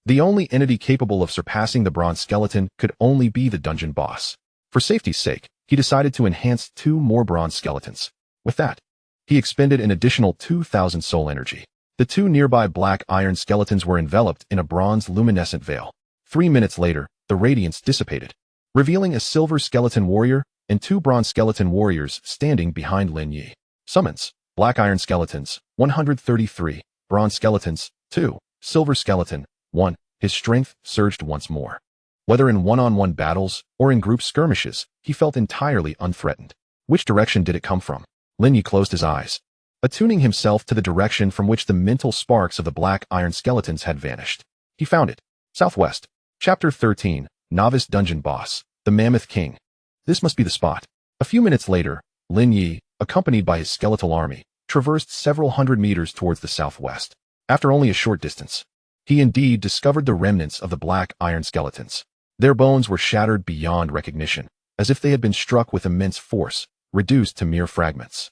the only entity capable of surpassing the bronze skeleton could only be the dungeon boss. For safety's sake, he decided to enhance 2 more bronze skeletons. With that, he expended an additional 2,000 soul energy. The 2 nearby black iron skeletons were enveloped in a bronze luminescent veil. 3 minutes later, the radiance dissipated, revealing a silver skeleton warrior and 2 bronze skeleton warriors standing behind Lin Ye. Summons: black iron skeletons, 133, bronze skeletons, 2, silver skeleton, 1. His strength surged once more. Whether in one-on-one battles or in group skirmishes, he felt entirely unthreatened. Which direction did it come from? Lin Ye closed his eyes, attuning himself to the direction from which the mental sparks of the black iron skeletons had vanished. He found it. Southwest. Chapter 13, Novice Dungeon Boss, the Mammoth King. This must be the spot. A few minutes later, Lin Ye, accompanied by his skeletal army, traversed several hundred meters towards the southwest. After only a short distance, he indeed discovered the remnants of the black iron skeletons. Their bones were shattered beyond recognition, as if they had been struck with immense force, reduced to mere fragments.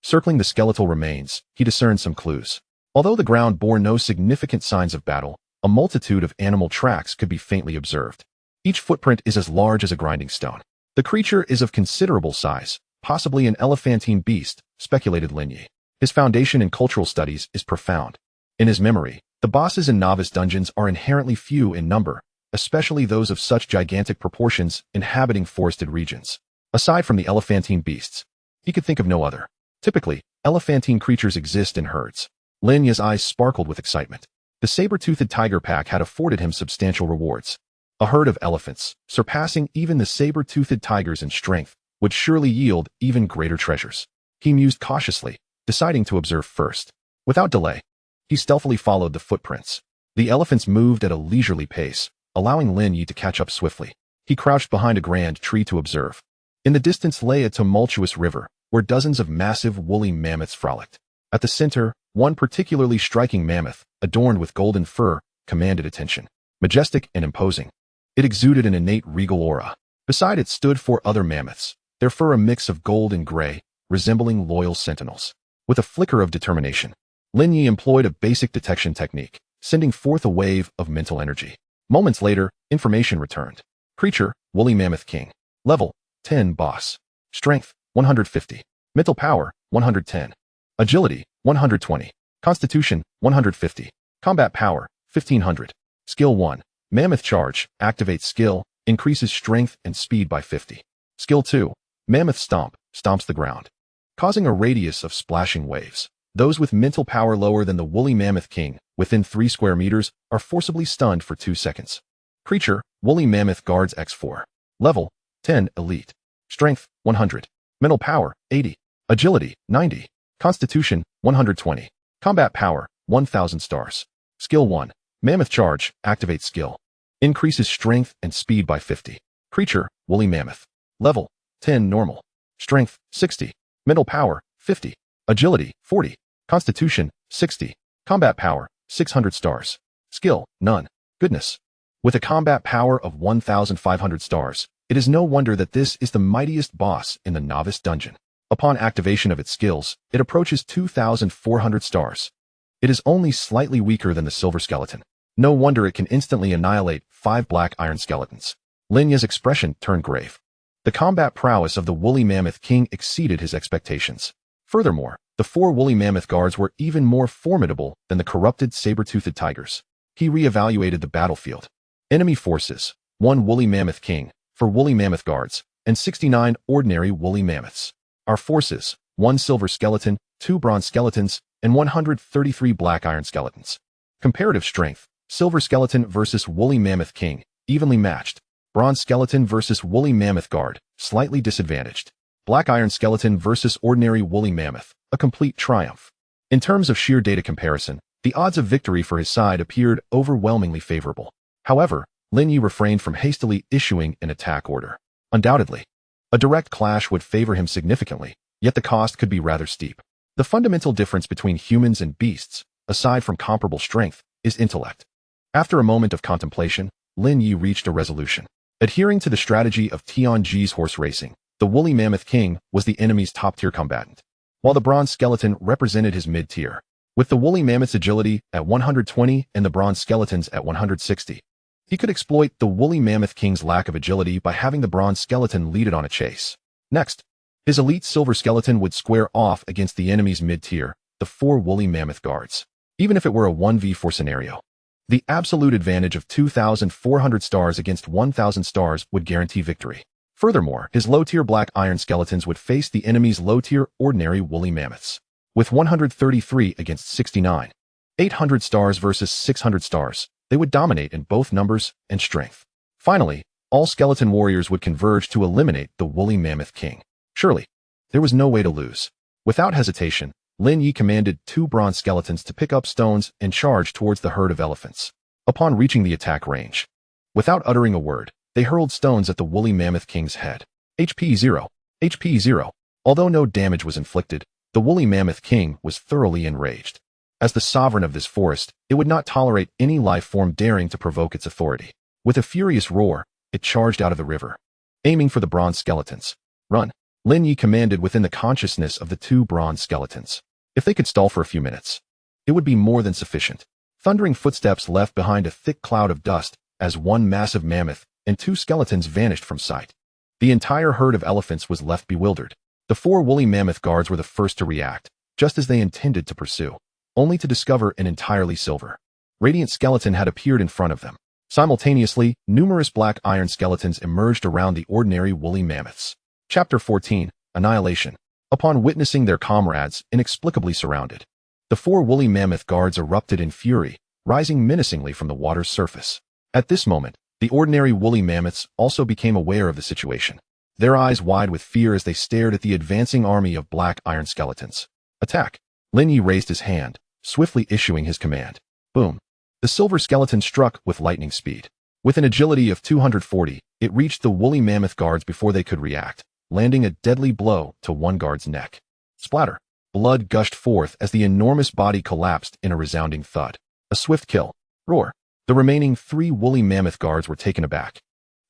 Circling the skeletal remains, he discerned some clues. Although the ground bore no significant signs of battle, a multitude of animal tracks could be faintly observed. Each footprint is as large as a grinding stone. The creature is of considerable size, possibly an elephantine beast, speculated Lin Ye. His foundation in cultural studies is profound. In his memory, the bosses in novice dungeons are inherently few in number, especially those of such gigantic proportions inhabiting forested regions. Aside from the elephantine beasts, he could think of no other. Typically, elephantine creatures exist in herds. Lin Ye's eyes sparkled with excitement. The saber-toothed tiger pack had afforded him substantial rewards. A herd of elephants, surpassing even the saber-toothed tigers in strength, would surely yield even greater treasures. He mused cautiously, deciding to observe first. Without delay, he stealthily followed the footprints. The elephants moved at a leisurely pace, allowing Lin Ye to catch up swiftly. He crouched behind a grand tree to observe. In the distance lay a tumultuous river, where dozens of massive woolly mammoths frolicked. At the center, one particularly striking mammoth, adorned with golden fur, commanded attention. Majestic and imposing, it exuded an innate regal aura. Beside it stood 4 other mammoths, their fur a mix of gold and gray, resembling loyal sentinels. With a flicker of determination, Lin Ye employed a basic detection technique, sending forth a wave of mental energy. Moments later, information returned. Creature, Woolly Mammoth King. Level, 10 Boss. Strength, 150. Mental Power, 110. Agility, 120. Constitution, 150. Combat Power, 1500. Skill 1. Mammoth Charge, activates skill, increases strength and speed by 50. Skill 2. Mammoth Stomp, stomps the ground, causing a radius of splashing waves. Those with mental power lower than the Woolly Mammoth King, within 3 square meters, are forcibly stunned for 2 seconds. Creature, Woolly Mammoth Guards X4. Level, 10 Elite. Strength, 100. Mental Power, 80. Agility, 90. Constitution, 120. Combat Power, 1000 stars. Skill 1. Mammoth Charge, activates skill. Increases strength and speed by 50. Creature, Woolly Mammoth. Level, 10 Normal. Strength, 60. Mental Power, 50. Agility, 40. Constitution, 60. Combat Power, 600 stars. Skill, none. Goodness. With a combat power of 1,500 stars, it is no wonder that this is the mightiest boss in the Novice Dungeon. Upon activation of its skills, it approaches 2,400 stars. It is only slightly weaker than the Silver Skeleton. No wonder it can instantly annihilate 5 black iron skeletons. Lin Ye's expression turned grave. The combat prowess of the Woolly Mammoth King exceeded his expectations. Furthermore, the 4 Woolly Mammoth Guards were even more formidable than the corrupted saber-toothed tigers. He re-evaluated the battlefield. Enemy forces, 1 Woolly Mammoth King, 4 Woolly Mammoth Guards, and 69 ordinary Woolly Mammoths. Our forces, 1 Silver Skeleton, 2 Bronze Skeletons, and 133 Black Iron Skeletons. Comparative strength, Silver Skeleton versus Woolly Mammoth King, evenly matched. Bronze Skeleton versus Woolly Mammoth Guard, slightly disadvantaged. Black Iron Skeleton versus ordinary Woolly Mammoth, a complete triumph. In terms of sheer data comparison, the odds of victory for his side appeared overwhelmingly favorable. However, Lin Ye refrained from hastily issuing an attack order. Undoubtedly, a direct clash would favor him significantly, yet the cost could be rather steep. The fundamental difference between humans and beasts, aside from comparable strength, is intellect. After a moment of contemplation, Lin Ye reached a resolution. Adhering to the strategy of Tianji's horse racing, the woolly mammoth king was the enemy's top-tier combatant, while the bronze skeleton represented his mid-tier. With the woolly mammoth's agility at 120 and the bronze skeleton's at 160, he could exploit the woolly mammoth king's lack of agility by having the bronze skeleton lead it on a chase. Next, his elite silver skeleton would square off against the enemy's mid-tier, the 4 woolly mammoth guards. Even if it were a 1v4 scenario, the absolute advantage of 2,400 stars against 1,000 stars would guarantee victory. Furthermore, his low-tier black iron skeletons would face the enemy's low-tier ordinary woolly mammoths. With 133 against 69, 800 stars versus 600 stars, they would dominate in both numbers and strength. Finally, all skeleton warriors would converge to eliminate the woolly mammoth king. Surely, there was no way to lose. Without hesitation, Lin Ye commanded 2 bronze skeletons to pick up stones and charge towards the herd of elephants. Upon reaching the attack range, without uttering a word, they hurled stones at the woolly mammoth king's head. HP 0. HP 0. Although no damage was inflicted, the woolly mammoth king was thoroughly enraged. As the sovereign of this forest, it would not tolerate any life form daring to provoke its authority. With a furious roar, it charged out of the river, aiming for the bronze skeletons. Run! Lin Ye commanded within the consciousness of the 2 bronze skeletons. If they could stall for a few minutes, it would be more than sufficient. Thundering footsteps left behind a thick cloud of dust as 1 massive mammoth and 2 skeletons vanished from sight. The entire herd of elephants was left bewildered. The 4 woolly mammoth guards were the first to react, just as they intended to pursue, only to discover an entirely silver, radiant skeleton had appeared in front of them. Simultaneously, numerous black iron skeletons emerged around the ordinary woolly mammoths. Chapter 14. Annihilation. Upon witnessing their comrades inexplicably surrounded, the 4 woolly mammoth guards erupted in fury, rising menacingly from the water's surface. At this moment, the ordinary woolly mammoths also became aware of the situation, their eyes wide with fear as they stared at the advancing army of black iron skeletons. Attack! Lin Ye raised his hand, swiftly issuing his command. Boom! The silver skeleton struck with lightning speed. With an agility of 240, it reached the woolly mammoth guards before they could react, landing a deadly blow to one guard's neck. Splatter! Blood gushed forth as the enormous body collapsed in a resounding thud. A swift kill. Roar! The remaining 3 woolly mammoth guards were taken aback,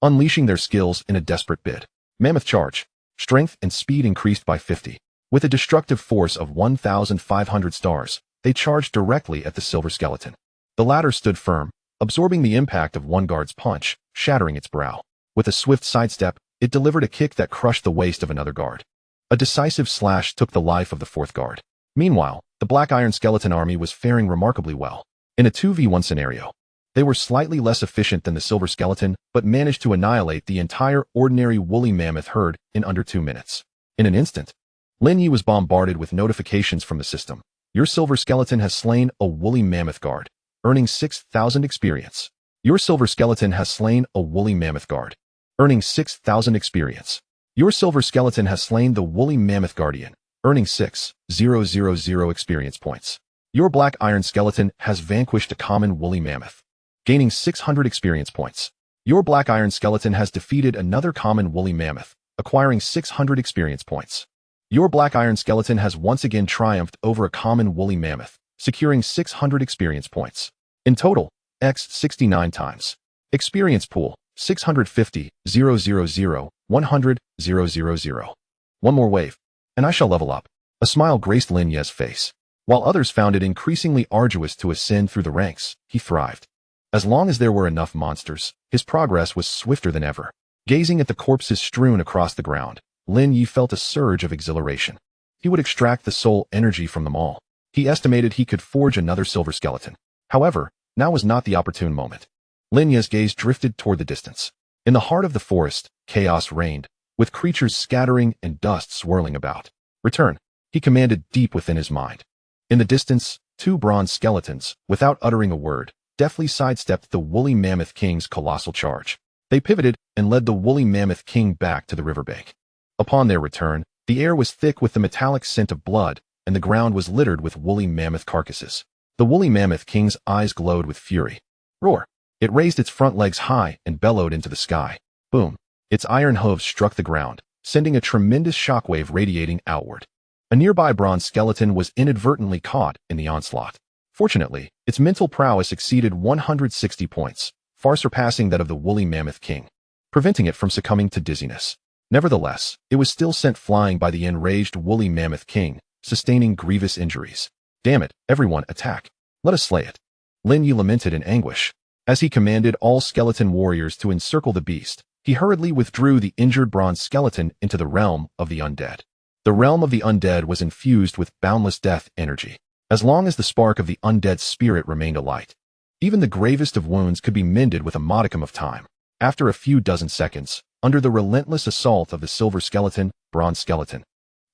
unleashing their skills in a desperate bid. Mammoth charge. Strength and speed increased by 50. With a destructive force of 1,500 stars, they charged directly at the silver skeleton. The latter stood firm, absorbing the impact of one guard's punch, shattering its brow. With a swift sidestep, it delivered a kick that crushed the waist of another guard. A decisive slash took the life of the 4th guard. Meanwhile, the black iron skeleton army was faring remarkably well. In a 2v1 scenario, they were slightly less efficient than the silver skeleton, but managed to annihilate the entire ordinary woolly mammoth herd in under 2 minutes. In an instant, Lin Ye was bombarded with notifications from the system. Your silver skeleton has slain a woolly mammoth guard, earning 6,000 experience. Your silver skeleton has slain a woolly mammoth guard, earning 6,000 experience. Your silver skeleton has slain the woolly mammoth guardian, earning 6,000 experience points. Your black iron skeleton has vanquished a common woolly mammoth, gaining 600 experience points. Your black iron skeleton has defeated another common woolly mammoth, acquiring 600 experience points. Your black iron skeleton has once again triumphed over a common woolly mammoth, securing 600 experience points. In total, x 69 times. Experience pool, 650, 000, 100, 000. One more wave, and I shall level up. A smile graced Lin Ye's face. While others found it increasingly arduous to ascend through the ranks, he thrived. As long as there were enough monsters, his progress was swifter than ever. Gazing at the corpses strewn across the ground, Lin Ye felt a surge of exhilaration. He would extract the soul energy from them all. He estimated he could forge another silver skeleton. However, now was not the opportune moment. Lin Ye's gaze drifted toward the distance. In the heart of the forest, chaos reigned, with creatures scattering and dust swirling about. Return, he commanded deep within his mind. In the distance, 2 bronze skeletons, without uttering a word, deftly sidestepped the woolly mammoth king's colossal charge. They pivoted and led the woolly mammoth king back to the riverbank. Upon their return, the air was thick with the metallic scent of blood, and the ground was littered with woolly mammoth carcasses. The woolly mammoth king's eyes glowed with fury. Roar! It raised its front legs high and bellowed into the sky. Boom! Its iron hooves struck the ground, sending a tremendous shockwave radiating outward. A nearby bronze skeleton was inadvertently caught in the onslaught. Fortunately, its mental prowess exceeded 160 points, far surpassing that of the woolly mammoth king, preventing it from succumbing to dizziness. Nevertheless, it was still sent flying by the enraged woolly mammoth king, sustaining grievous injuries. Damn it, everyone, attack. Let us slay it. Lin Ye lamented in anguish. As he commanded all skeleton warriors to encircle the beast, he hurriedly withdrew the injured bronze skeleton into the realm of the undead. The realm of the undead was infused with boundless death energy. As long as the spark of the undead spirit remained alight, even the gravest of wounds could be mended with a modicum of time. After a few dozen seconds, under the relentless assault of the silver skeleton, bronze skeleton,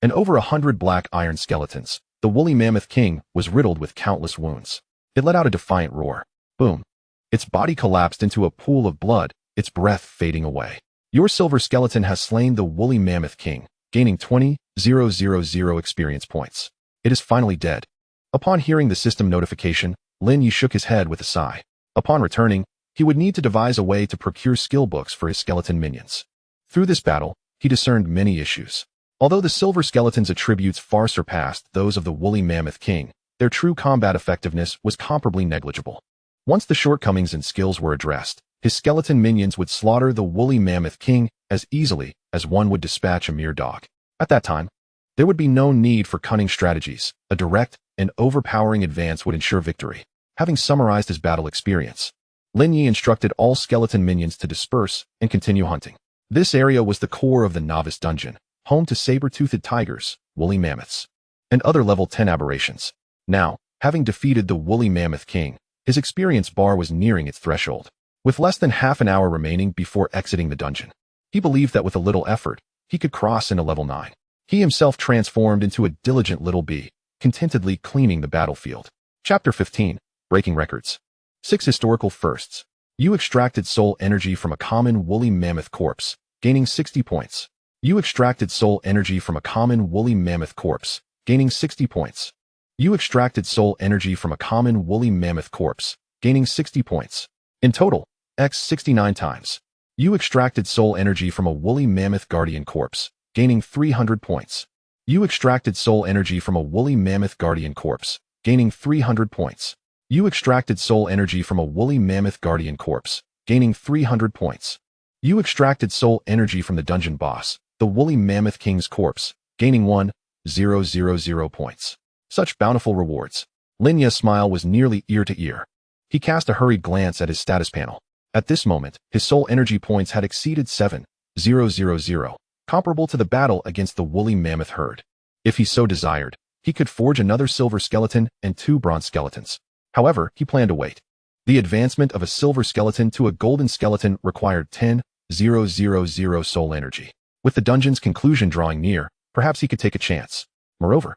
and over 100 black iron skeletons, the woolly mammoth king was riddled with countless wounds. It let out a defiant roar. Boom. Its body collapsed into a pool of blood, its breath fading away. Your silver skeleton has slain the woolly mammoth king, gaining 20,000 experience points. It is finally dead. Upon hearing the system notification, Lin Ye shook his head with a sigh. Upon returning, he would need to devise a way to procure skill books for his skeleton minions. Through this battle, he discerned many issues. Although the silver skeleton's attributes far surpassed those of the woolly mammoth king, their true combat effectiveness was comparably negligible. Once the shortcomings in skills were addressed, his skeleton minions would slaughter the woolly mammoth king as easily as one would dispatch a mere dog. At that time, there would be no need for cunning strategies. A direct and overpowering advance would ensure victory. Having summarized his battle experience, Lin Ye instructed all skeleton minions to disperse and continue hunting. This area was the core of the novice dungeon, home to saber-toothed tigers, woolly mammoths, and other level 10 aberrations. Now, having defeated the woolly mammoth king, his experience bar was nearing its threshold. With less than half an hour remaining before exiting the dungeon, he believed that with a little effort, he could cross into level 9. He himself transformed into a diligent little bee, contentedly cleaning the battlefield. Chapter 15. Breaking Records. 6 Historical Firsts. You extracted soul energy from a common woolly mammoth corpse, gaining 60 points. You extracted soul energy from a common woolly mammoth corpse, gaining 60 points. You extracted soul energy from a common woolly mammoth corpse, gaining 60 points. In total, X 69 times. You extracted soul energy from a woolly mammoth guardian corpse, gaining 300 points. You extracted soul energy from a woolly mammoth guardian corpse, gaining 300 points. You extracted soul energy from a woolly mammoth guardian corpse, gaining 300 points. You extracted soul energy from the dungeon boss, the woolly mammoth king's corpse, gaining 1,000 points. Such bountiful rewards. Lin Ye's smile was nearly ear to ear. He cast a hurried glance at his status panel. At this moment, his soul energy points had exceeded 7,000, comparable to the battle against the woolly mammoth herd. If he so desired, he could forge another silver skeleton and 2 bronze skeletons. However, he planned to wait. The advancement of a silver skeleton to a golden skeleton required 10,000 soul energy. With the dungeon's conclusion drawing near, perhaps he could take a chance. Moreover,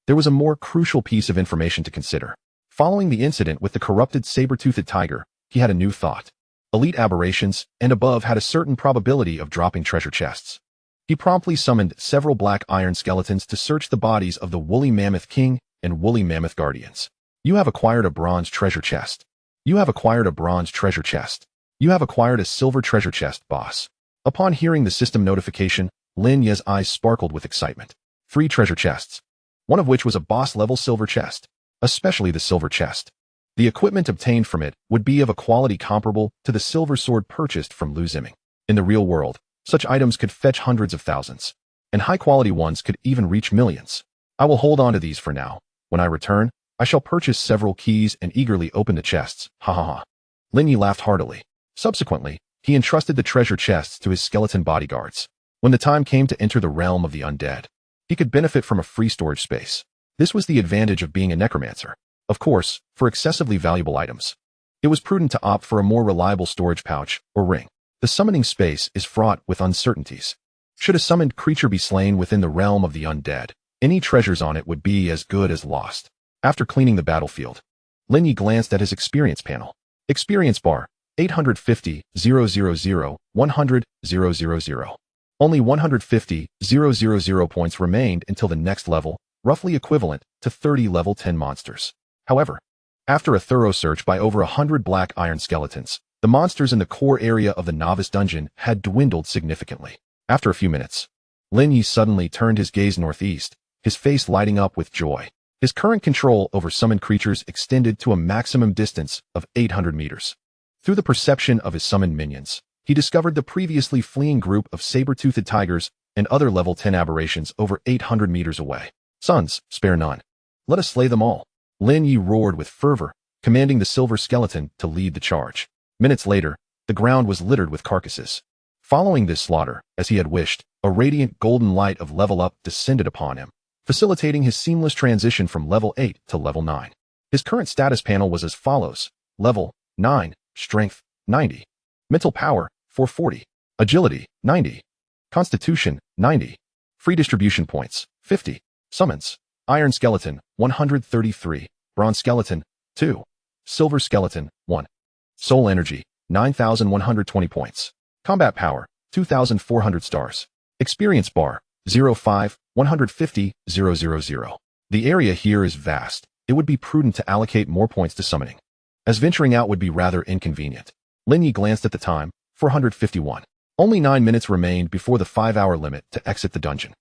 there was a more crucial piece of information to consider. Following the incident with the corrupted saber-toothed tiger, he had a new thought. Elite aberrations and above had a certain probability of dropping treasure chests. He promptly summoned several black iron skeletons to search the bodies of the woolly mammoth king and woolly mammoth guardians. You have acquired a bronze treasure chest. You have acquired a bronze treasure chest. You have acquired a silver treasure chest, boss. Upon hearing the system notification, Lin Ye's eyes sparkled with excitement. 3 treasure chests, one of which was a boss-level silver chest, especially the silver chest. The equipment obtained from it would be of a quality comparable to the silver sword purchased from Lu Ziming. In the real world, such items could fetch hundreds of thousands, and high-quality ones could even reach millions. I will hold on to these for now. When I return, I shall purchase several keys and eagerly open the chests. Ha ha ha. Lin Ye laughed heartily. Subsequently, he entrusted the treasure chests to his skeleton bodyguards. When the time came to enter the realm of the undead, he could benefit from a free storage space. This was the advantage of being a necromancer. Of course, for excessively valuable items, it was prudent to opt for a more reliable storage pouch or ring. The summoning space is fraught with uncertainties. Should a summoned creature be slain within the realm of the undead, any treasures on it would be as good as lost. After cleaning the battlefield, Lin Ye glanced at his experience panel. Experience bar, 850,000, 100,000. Only 150,000 points remained until the next level, roughly equivalent to 30 level 10 monsters. However, after a thorough search by over 100 black iron skeletons, the monsters in the core area of the novice dungeon had dwindled significantly. After a few minutes, Lin Ye suddenly turned his gaze northeast, his face lighting up with joy. His current control over summoned creatures extended to a maximum distance of 800 meters. Through the perception of his summoned minions, he discovered the previously fleeing group of saber-toothed tigers and other level 10 aberrations over 800 meters away. Sons, spare none. Let us slay them all. Lin Ye roared with fervor, commanding the silver skeleton to lead the charge. Minutes later, the ground was littered with carcasses. Following this slaughter, as he had wished, a radiant golden light of level up descended upon him, facilitating his seamless transition from level 8 to level 9. His current status panel was as follows: level 9, strength 90, mental power 440, agility 90, constitution 90, free distribution points 50, summons iron skeleton 133, bronze skeleton 2, silver skeleton 1, soul energy 9,120 points, combat power 2,400 stars, experience bar 05, 150, 000. The area here is vast. It would be prudent to allocate more points to summoning, as venturing out would be rather inconvenient. Lin Ye glanced at the time, 451. Only 9 minutes remained before the 5-hour limit to exit the dungeon.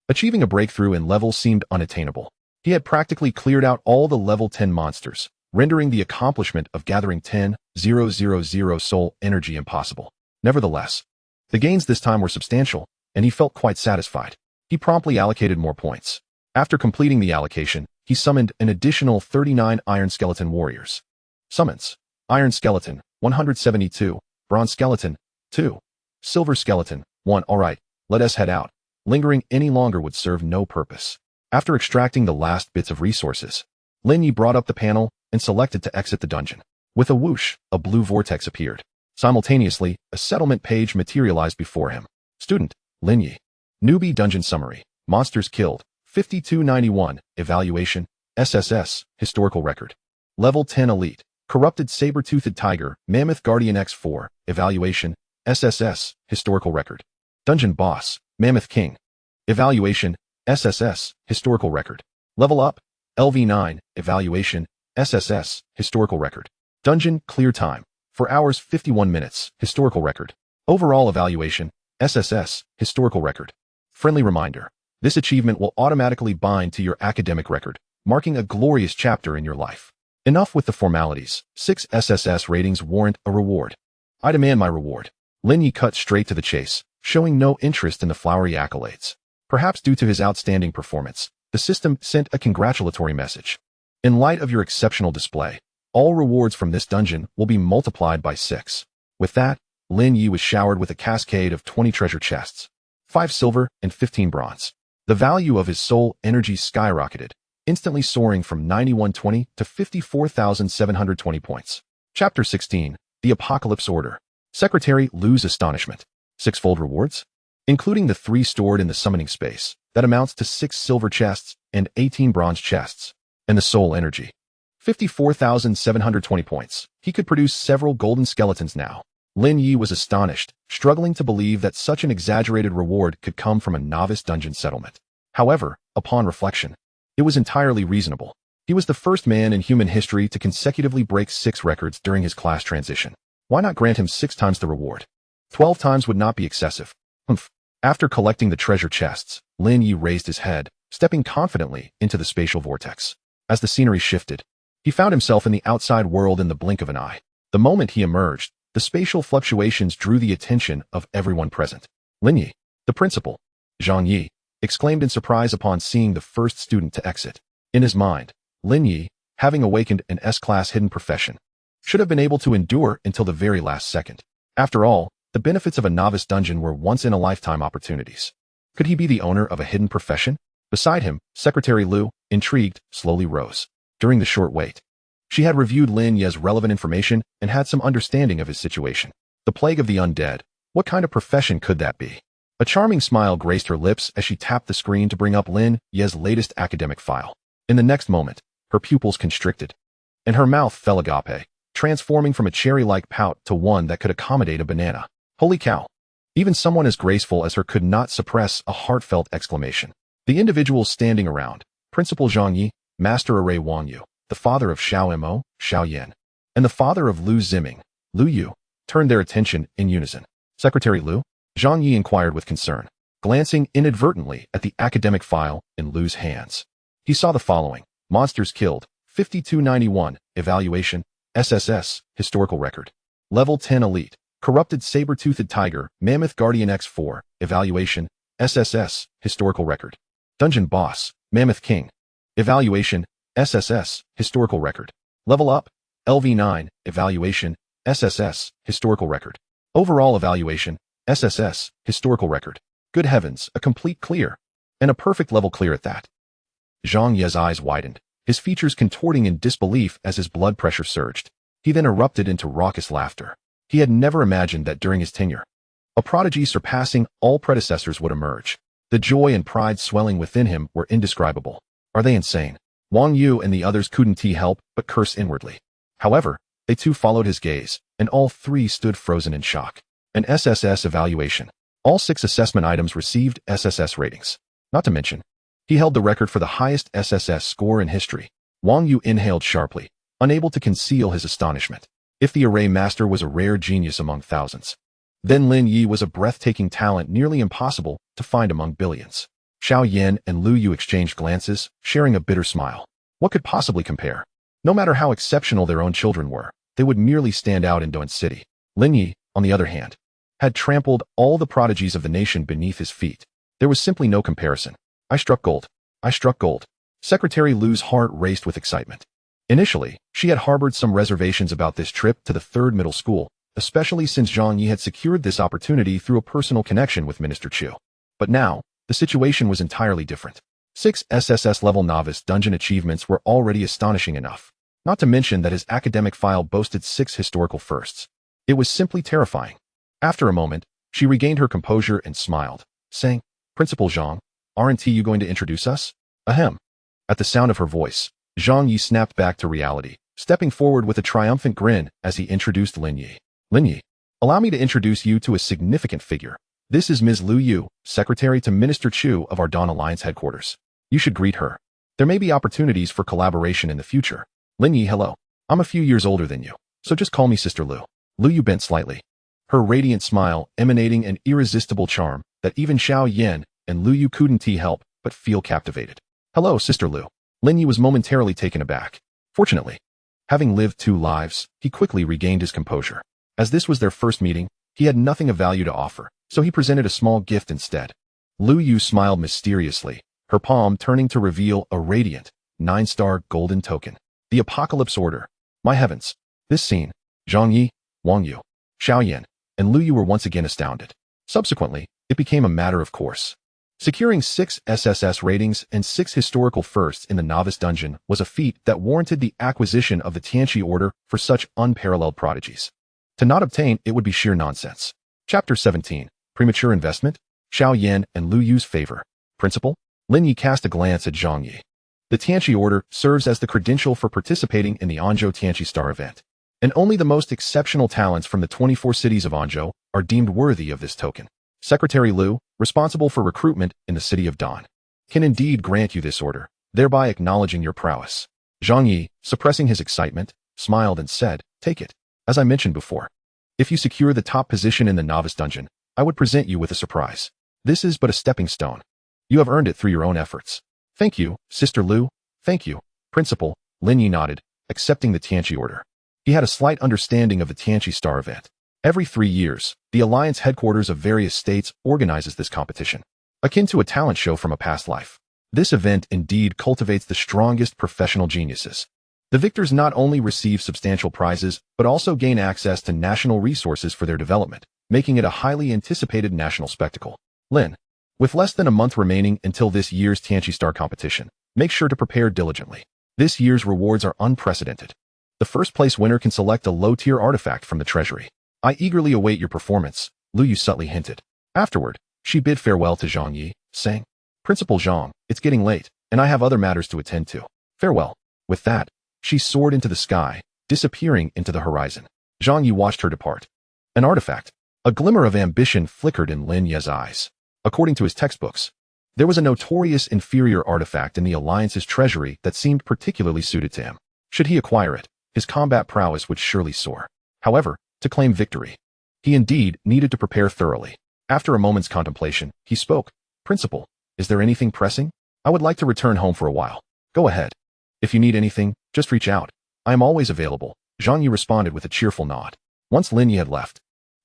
Achieving a breakthrough in level seemed unattainable. He had practically cleared out all the level 10 monsters, rendering the accomplishment of gathering 10,000 soul energy impossible. Nevertheless, the gains this time were substantial, and he felt quite satisfied. He promptly allocated more points. After completing the allocation, he summoned an additional 39 Iron Skeleton warriors. Summons: Iron Skeleton 172, Bronze Skeleton 2, Silver Skeleton 1. Alright, let us head out. Lingering any longer would serve no purpose. After extracting the last bits of resources, Lin Ye brought up the panel and selected to exit the dungeon. With a whoosh, a blue vortex appeared. Simultaneously, a settlement page materialized before him. Student, Lin Ye. Newbie dungeon summary. Monsters killed, 5291. Evaluation, SSS, historical record. Level 10 elite. Corrupted saber-toothed tiger, Mammoth Guardian X4. Evaluation, SSS, historical record. Dungeon boss, Mammoth King. Evaluation, SSS, historical record. Level up, LV9. Evaluation, SSS, historical record. Dungeon clear time, 4 hours 51 minutes, historical record. Overall evaluation, SSS, historical record. Friendly reminder: this achievement will automatically bind to your academic record, marking a glorious chapter in your life. Enough with the formalities. 6 SSS ratings warrant a reward. I demand my reward. Lin Ye cut straight to the chase, showing no interest in the flowery accolades. Perhaps due to his outstanding performance, the system sent a congratulatory message. In light of your exceptional display, all rewards from this dungeon will be multiplied by 6. With that, Lin Ye was showered with a cascade of 20 treasure chests, 5 silver and 15 bronze. The value of his soul energy skyrocketed, instantly soaring from 9120 to 54,720 points. Chapter 16, The Apocalypse Order. Secretary Lu's astonishment. 6-fold rewards? Including the 3 stored in the summoning space, that amounts to 6 silver chests and 18 bronze chests. And the soul energy. 54,720 points. He could produce several golden skeletons now. Lin Ye was astonished, struggling to believe that such an exaggerated reward could come from a novice dungeon settlement. However, upon reflection, it was entirely reasonable. He was the first man in human history to consecutively break 6 records during his class transition. Why not grant him 6 times the reward? 12 times would not be excessive. Humph. After collecting the treasure chests, Lin Ye raised his head, stepping confidently into the spatial vortex. As the scenery shifted, he found himself in the outside world in the blink of an eye. The moment he emerged, the spatial fluctuations drew the attention of everyone present. Lin Ye, the principal, Zhang Yi, exclaimed in surprise upon seeing the first student to exit. In his mind, Lin Ye, having awakened an S-class hidden profession, should have been able to endure until the very last second. After all, the benefits of a novice dungeon were once-in-a-lifetime opportunities. Could he be the owner of a hidden profession? Beside him, Secretary Lu, intrigued, slowly rose. During the short wait, she had reviewed Lin Ye's relevant information and had some understanding of his situation. The plague of the undead. What kind of profession could that be? A charming smile graced her lips as she tapped the screen to bring up Lin Ye's latest academic file. In the next moment, her pupils constricted, and her mouth fell agape, transforming from a cherry-like pout to one that could accommodate a banana. Holy cow! Even someone as graceful as her could not suppress a heartfelt exclamation. The individuals standing around, Principal Zhang Yi, Master Array Wang Yu, the father of Xiao Mo, Xiao Yan, and the father of Lu Ziming, Lu Yu, turned their attention in unison. Secretary Lu? Zhang Yi inquired with concern. glancing inadvertently at the academic file in Lu's hands. He saw the following: monsters killed, 5291, evaluation, SSS, historical record. Level 10 elite, corrupted saber-toothed tiger, mammoth guardian X4, evaluation, SSS, historical record. Dungeon boss, mammoth king, evaluation, SSS, historical record. Level up, LV9, evaluation, SSS, historical record. Overall evaluation, SSS, historical record. Good heavens, a complete clear. And a perfect level clear at that. Zhang Ye's eyes widened, his features contorting in disbelief as his blood pressure surged. He then erupted into raucous laughter. He had never imagined that during his tenure, a prodigy surpassing all predecessors would emerge. The joy and pride swelling within him were indescribable. Are they insane? Wang Yu and the others couldn't help but curse inwardly. However, they too followed his gaze, and all three stood frozen in shock. An SSS evaluation. All 6 assessment items received SSS ratings. Not to mention, he held the record for the highest SSS score in history. Wang Yu inhaled sharply, unable to conceal his astonishment. If the array master was a rare genius among thousands, then Lin Ye was a breathtaking talent nearly impossible to find among billions. Xiao Yan and Lu Yu exchanged glances, sharing a bitter smile. What could possibly compare? No matter how exceptional their own children were, they would merely stand out in Doan City. Lin Ye, on the other hand, had trampled all the prodigies of the nation beneath his feet. There was simply no comparison. I struck gold. I struck gold. Secretary Lu's heart raced with excitement. Initially, she had harbored some reservations about this trip to the 3rd middle school, especially since Zhang Yi had secured this opportunity through a personal connection with Minister Chu. But now, the situation was entirely different. 6 SSS-level novice dungeon achievements were already astonishing enough, not to mention that his academic file boasted 6 historical firsts. It was simply terrifying. After a moment, she regained her composure and smiled, saying, "Principal Zhang, aren't you going to introduce us?" Ahem. At the sound of her voice, Zhang Yi snapped back to reality, stepping forward with a triumphant grin as he introduced Lin Ye. "Lin Ye, allow me to introduce you to a significant figure. This is Ms. Lu Yu, Secretary to Minister Chu of our Dawn Alliance headquarters. You should greet her. There may be opportunities for collaboration in the future." "Lin Ye, hello. I'm a few years older than you, so just call me Sister Lu." Lu Yu bent slightly, her radiant smile emanating an irresistible charm that even Xiao Yan and Lu Yu couldn't help but feel captivated. "Hello, Sister Lu." Lin Ye was momentarily taken aback. Fortunately, having lived 2 lives, he quickly regained his composure. As this was their first meeting, he had nothing of value to offer, so he presented a small gift instead. Lu Yu smiled mysteriously, her palm turning to reveal a radiant, 9-star golden token. The Apocalypse Order. My heavens. This scene, Zhang Yi, Wang Yu, Xiao Yan, and Lu Yu were once again astounded. Subsequently, it became a matter of course. Securing 6 SSS ratings and 6 historical firsts in the novice dungeon was a feat that warranted the acquisition of the Tianqi Order for such unparalleled prodigies. To not obtain it would be sheer nonsense. Chapter 17. Premature Investment? Xiao Yan and Lu Yu's Favor. Principal? Lin Ye cast a glance at Zhang Yi. The Tianqi Order serves as the credential for participating in the Anzhou Tianqi Star event, and only the most exceptional talents from the 24 cities of Anzhou are deemed worthy of this token. Secretary Lu, responsible for recruitment in the city of Dawn, can indeed grant you this order, thereby acknowledging your prowess. Zhang Yi, suppressing his excitement, smiled and said, "Take it. As I mentioned before, if you secure the top position in the novice dungeon, I would present you with a surprise. This is but a stepping stone. You have earned it through your own efforts." "Thank you, Sister Lu. Thank you, Principal." Lin Ye nodded, accepting the Tianqi Order. He had a slight understanding of the Tianqi Star event. Every 3 years, the Alliance headquarters of various states organizes this competition, akin to a talent show from a past life. This event indeed cultivates the strongest professional geniuses. The victors not only receive substantial prizes, but also gain access to national resources for their development, making it a highly anticipated national spectacle. Lin, with less than a month remaining until this year's Tianqi Star competition, make sure to prepare diligently. This year's rewards are unprecedented. The first place winner can select a low-tier artifact from the treasury. I eagerly await your performance, Lu Yu subtly hinted. Afterward, she bid farewell to Zhang Yi, saying, "Principal Zhang, it's getting late, and I have other matters to attend to. Farewell." With that, she soared into the sky, disappearing into the horizon. Zhang Yi watched her depart. An artifact. A glimmer of ambition flickered in Lin Ye's eyes. According to his textbooks, there was a notorious inferior artifact in the Alliance's treasury that seemed particularly suited to him. Should he acquire it, his combat prowess would surely soar. However, to claim victory, he indeed needed to prepare thoroughly. After a moment's contemplation, he spoke. Principal, is there anything pressing? I would like to return home for a while. Go ahead. If you need anything, just reach out. I am always available. Zhang Yi responded with a cheerful nod. Once Lin Ye had left,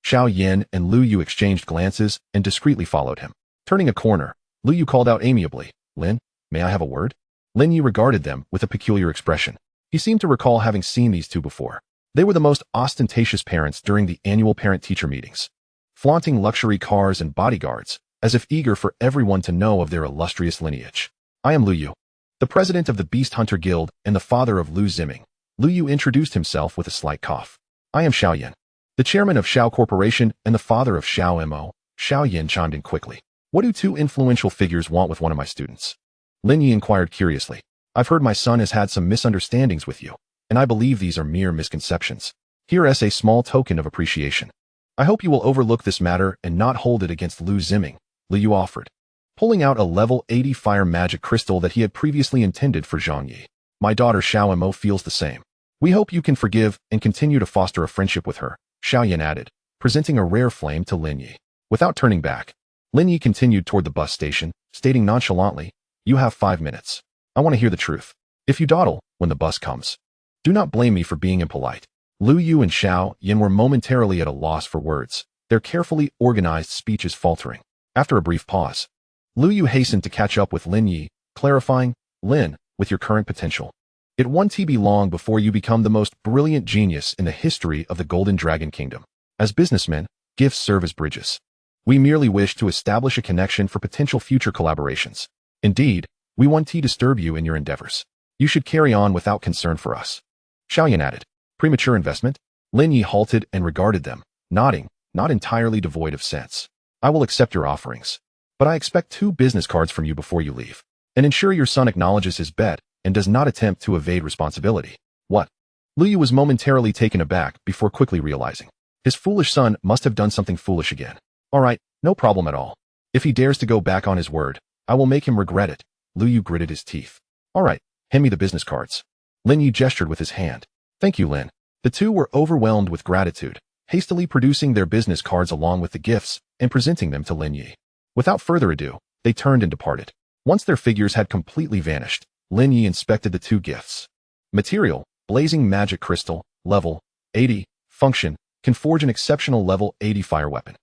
Xiao Yin and Lu Yu exchanged glances and discreetly followed him. Turning a corner, Lu Yu called out amiably, Lin, may I have a word? Lin Ye regarded them with a peculiar expression. He seemed to recall having seen these two before. They were the most ostentatious parents during the annual parent-teacher meetings, flaunting luxury cars and bodyguards, as if eager for everyone to know of their illustrious lineage. I am Lu Yu, the president of the Beast Hunter Guild and the father of Lu Ziming. Lu Yu introduced himself with a slight cough. I am Xiao Yin, the chairman of Xiao Corporation and the father of Xiao Mo. Xiao Yin chimed in quickly. What do two influential figures want with one of my students? Lin Ye inquired curiously. I've heard my son has had some misunderstandings with you, and I believe these are mere misconceptions. Here is a small token of appreciation. I hope you will overlook this matter and not hold it against Lu Ziming, Lu Yu offered, pulling out a level 80 fire magic crystal that he had previously intended for Zhang Yi. My daughter Xiao Mo feels the same. We hope you can forgive and continue to foster a friendship with her, Xiao Yin added, presenting a rare flame to Lin Ye. Without turning back, Lin Ye continued toward the bus station, stating nonchalantly, You have 5 minutes. I want to hear the truth. If you dawdle when the bus comes, do not blame me for being impolite. Lu Yu and Xiao Yin were momentarily at a loss for words, their carefully organized speeches faltering. After a brief pause, Lu Yu hastened to catch up with Lin Ye, clarifying, Lin, with your current potential, it won't be long before you become the most brilliant genius in the history of the Golden Dragon Kingdom. As businessmen, gifts serve as bridges. We merely wish to establish a connection for potential future collaborations. Indeed, we won't disturb you in your endeavors. You should carry on without concern for us. Xiao Yin added. Premature investment? Lin Ye halted and regarded them, nodding, not entirely devoid of sense. I will accept your offerings, but I expect 2 business cards from you before you leave. And ensure your son acknowledges his bet and does not attempt to evade responsibility. What? Lu Yu was momentarily taken aback before quickly realizing. His foolish son must have done something foolish again. All right, no problem at all. If he dares to go back on his word, I will make him regret it. Lu Yu gritted his teeth. All right, hand me the business cards. Lin Ye gestured with his hand. Thank you, Lin. The two were overwhelmed with gratitude, hastily producing their business cards along with the gifts and presenting them to Lin Ye. Without further ado, they turned and departed. Once their figures had completely vanished, Lin Ye inspected the 2 gifts. Material, blazing magic crystal, level 80, function, can forge an exceptional level 80 fire weapon.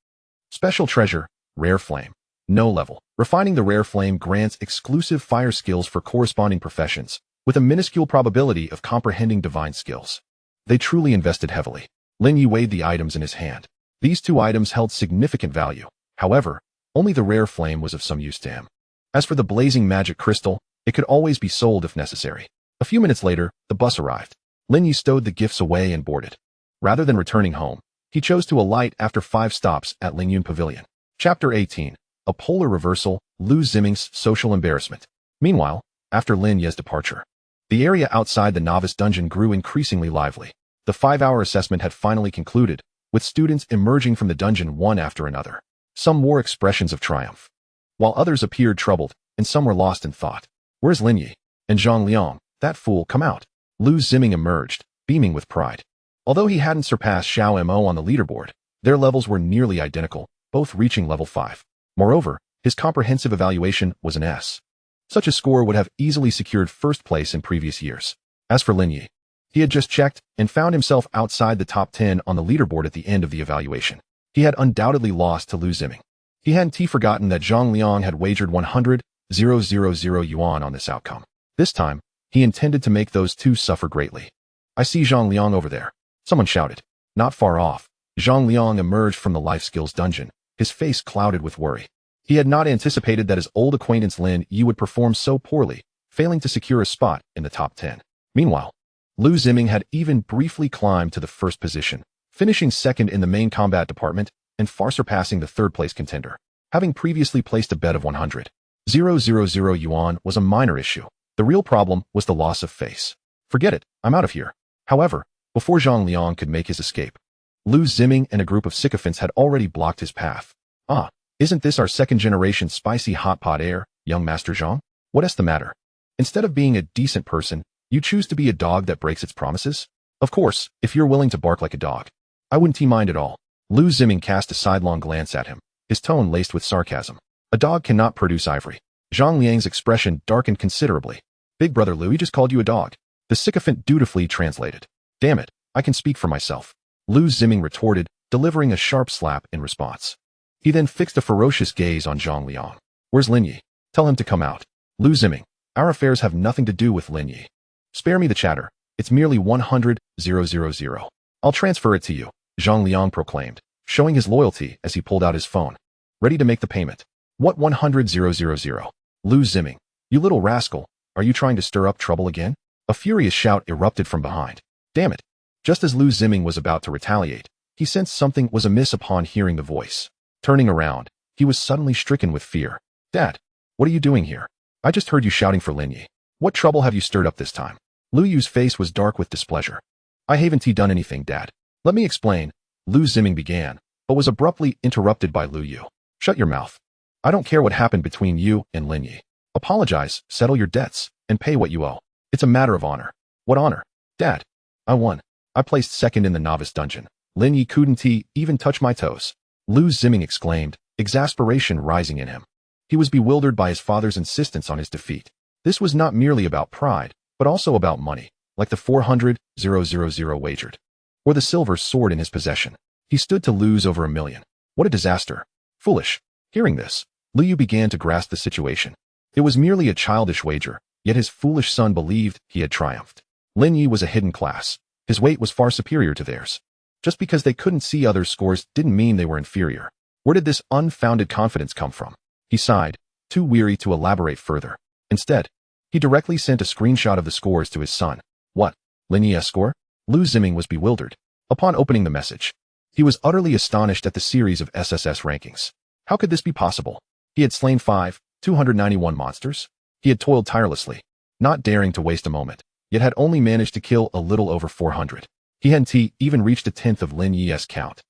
Special treasure, rare flame, no level. Refining the rare flame grants exclusive fire skills for corresponding professions, with a minuscule probability of comprehending divine skills. They truly invested heavily. Lin Ye weighed the items in his hand. These 2 items held significant value. However, only the rare flame was of some use to him. As for the blazing magic crystal, it could always be sold if necessary. A few minutes later, the bus arrived. Lin Ye stowed the gifts away and boarded. Rather than returning home, he chose to alight after 5 stops at Lingyun Pavilion. Chapter 18. A polar reversal, Lu Ziming's social embarrassment. Meanwhile, after Lin Ye's departure, the area outside the novice dungeon grew increasingly lively. The 5-hour assessment had finally concluded, with students emerging from the dungeon one after another. Some wore expressions of triumph, while others appeared troubled, and some were lost in thought. Where's Lin Ye? And Zhang Liang, that fool, come out. Lu Ziming emerged, beaming with pride. Although he hadn't surpassed Xiao Mo on the leaderboard, their levels were nearly identical, both reaching level 5. Moreover, his comprehensive evaluation was an S. Such a score would have easily secured first place in previous years. As for Lin Ye, he had just checked and found himself outside the top 10 on the leaderboard at the end of the evaluation. He had undoubtedly lost to Lu Ziming. He hadn't forgotten that Zhang Liang had wagered 100,000 yuan on this outcome. This time, he intended to make those two suffer greatly. I see Zhang Liang over there. Someone shouted. Not far off, Zhang Liang emerged from the life skills dungeon, his face clouded with worry. He had not anticipated that his old acquaintance Lin Ye would perform so poorly, failing to secure a spot in the top 10. Meanwhile, Lu Ziming had even briefly climbed to the first position, finishing second in the main combat department and far surpassing the third-place contender. Having previously placed a bet of 100,000 yuan was a minor issue. The real problem was the loss of face. Forget it, I'm out of here. However, before Zhang Liang could make his escape, Lu Ziming and a group of sycophants had already blocked his path. Ah, isn't this our second-generation spicy hot pot heir, young Master Zhang? What's the matter? Instead of being a decent person, you choose to be a dog that breaks its promises? Of course, if you're willing to bark like a dog, I wouldn't mind at all. Lu Ziming cast a sidelong glance at him, his tone laced with sarcasm. A dog cannot produce ivory. Zhang Liang's expression darkened considerably. Big brother Lu just called you a dog. The sycophant dutifully translated. Damn it, I can speak for myself. Lu Ziming retorted, delivering a sharp slap in response. He then fixed a ferocious gaze on Zhang Liang. Where's Lin Ye? Tell him to come out. Lu Ziming, our affairs have nothing to do with Lin Ye. Spare me the chatter. It's merely 100,000. I'll transfer it to you, Zhang Liang proclaimed, showing his loyalty as he pulled out his phone. Ready to make the payment. What 100,000? Lu Ziming, you little rascal, are you trying to stir up trouble again? A furious shout erupted from behind. Damn it. Just as Lu Ziming was about to retaliate, he sensed something was amiss upon hearing the voice. Turning around, he was suddenly stricken with fear. Dad, what are you doing here? I just heard you shouting for Lin Ye. What trouble have you stirred up this time? Lu Yu's face was dark with displeasure. I haven't done anything, Dad. Let me explain, Lu Ziming began, but was abruptly interrupted by Lu Yu. Shut your mouth. I don't care what happened between you and Lin Ye. Apologize, settle your debts, and pay what you owe. It's a matter of honor. What honor? Dad, I won. I placed second in the novice dungeon. Lin Ye couldn't even touch my toes. Lu Ziming exclaimed, exasperation rising in him. He was bewildered by his father's insistence on his defeat. This was not merely about pride, but also about money, like the 400,000 wagered, or the silver sword in his possession. He stood to lose over 1 million. What a disaster. Foolish. Hearing this, Lu Yu began to grasp the situation. It was merely a childish wager, yet his foolish son believed he had triumphed. Lin Ye was a hidden class. His weight was far superior to theirs. Just because they couldn't see others' scores didn't mean they were inferior. Where did this unfounded confidence come from? He sighed, too weary to elaborate further. Instead, he directly sent a screenshot of the scores to his son. What? Lin Ye's score? Lu Ziming was bewildered. Upon opening the message, he was utterly astonished at the series of SSS rankings. How could this be possible? He had slain 291 monsters. He had toiled tirelessly, not daring to waste a moment, yet had only managed to kill a little over 400. He hadn't even reached a tenth of Lin Ye's count.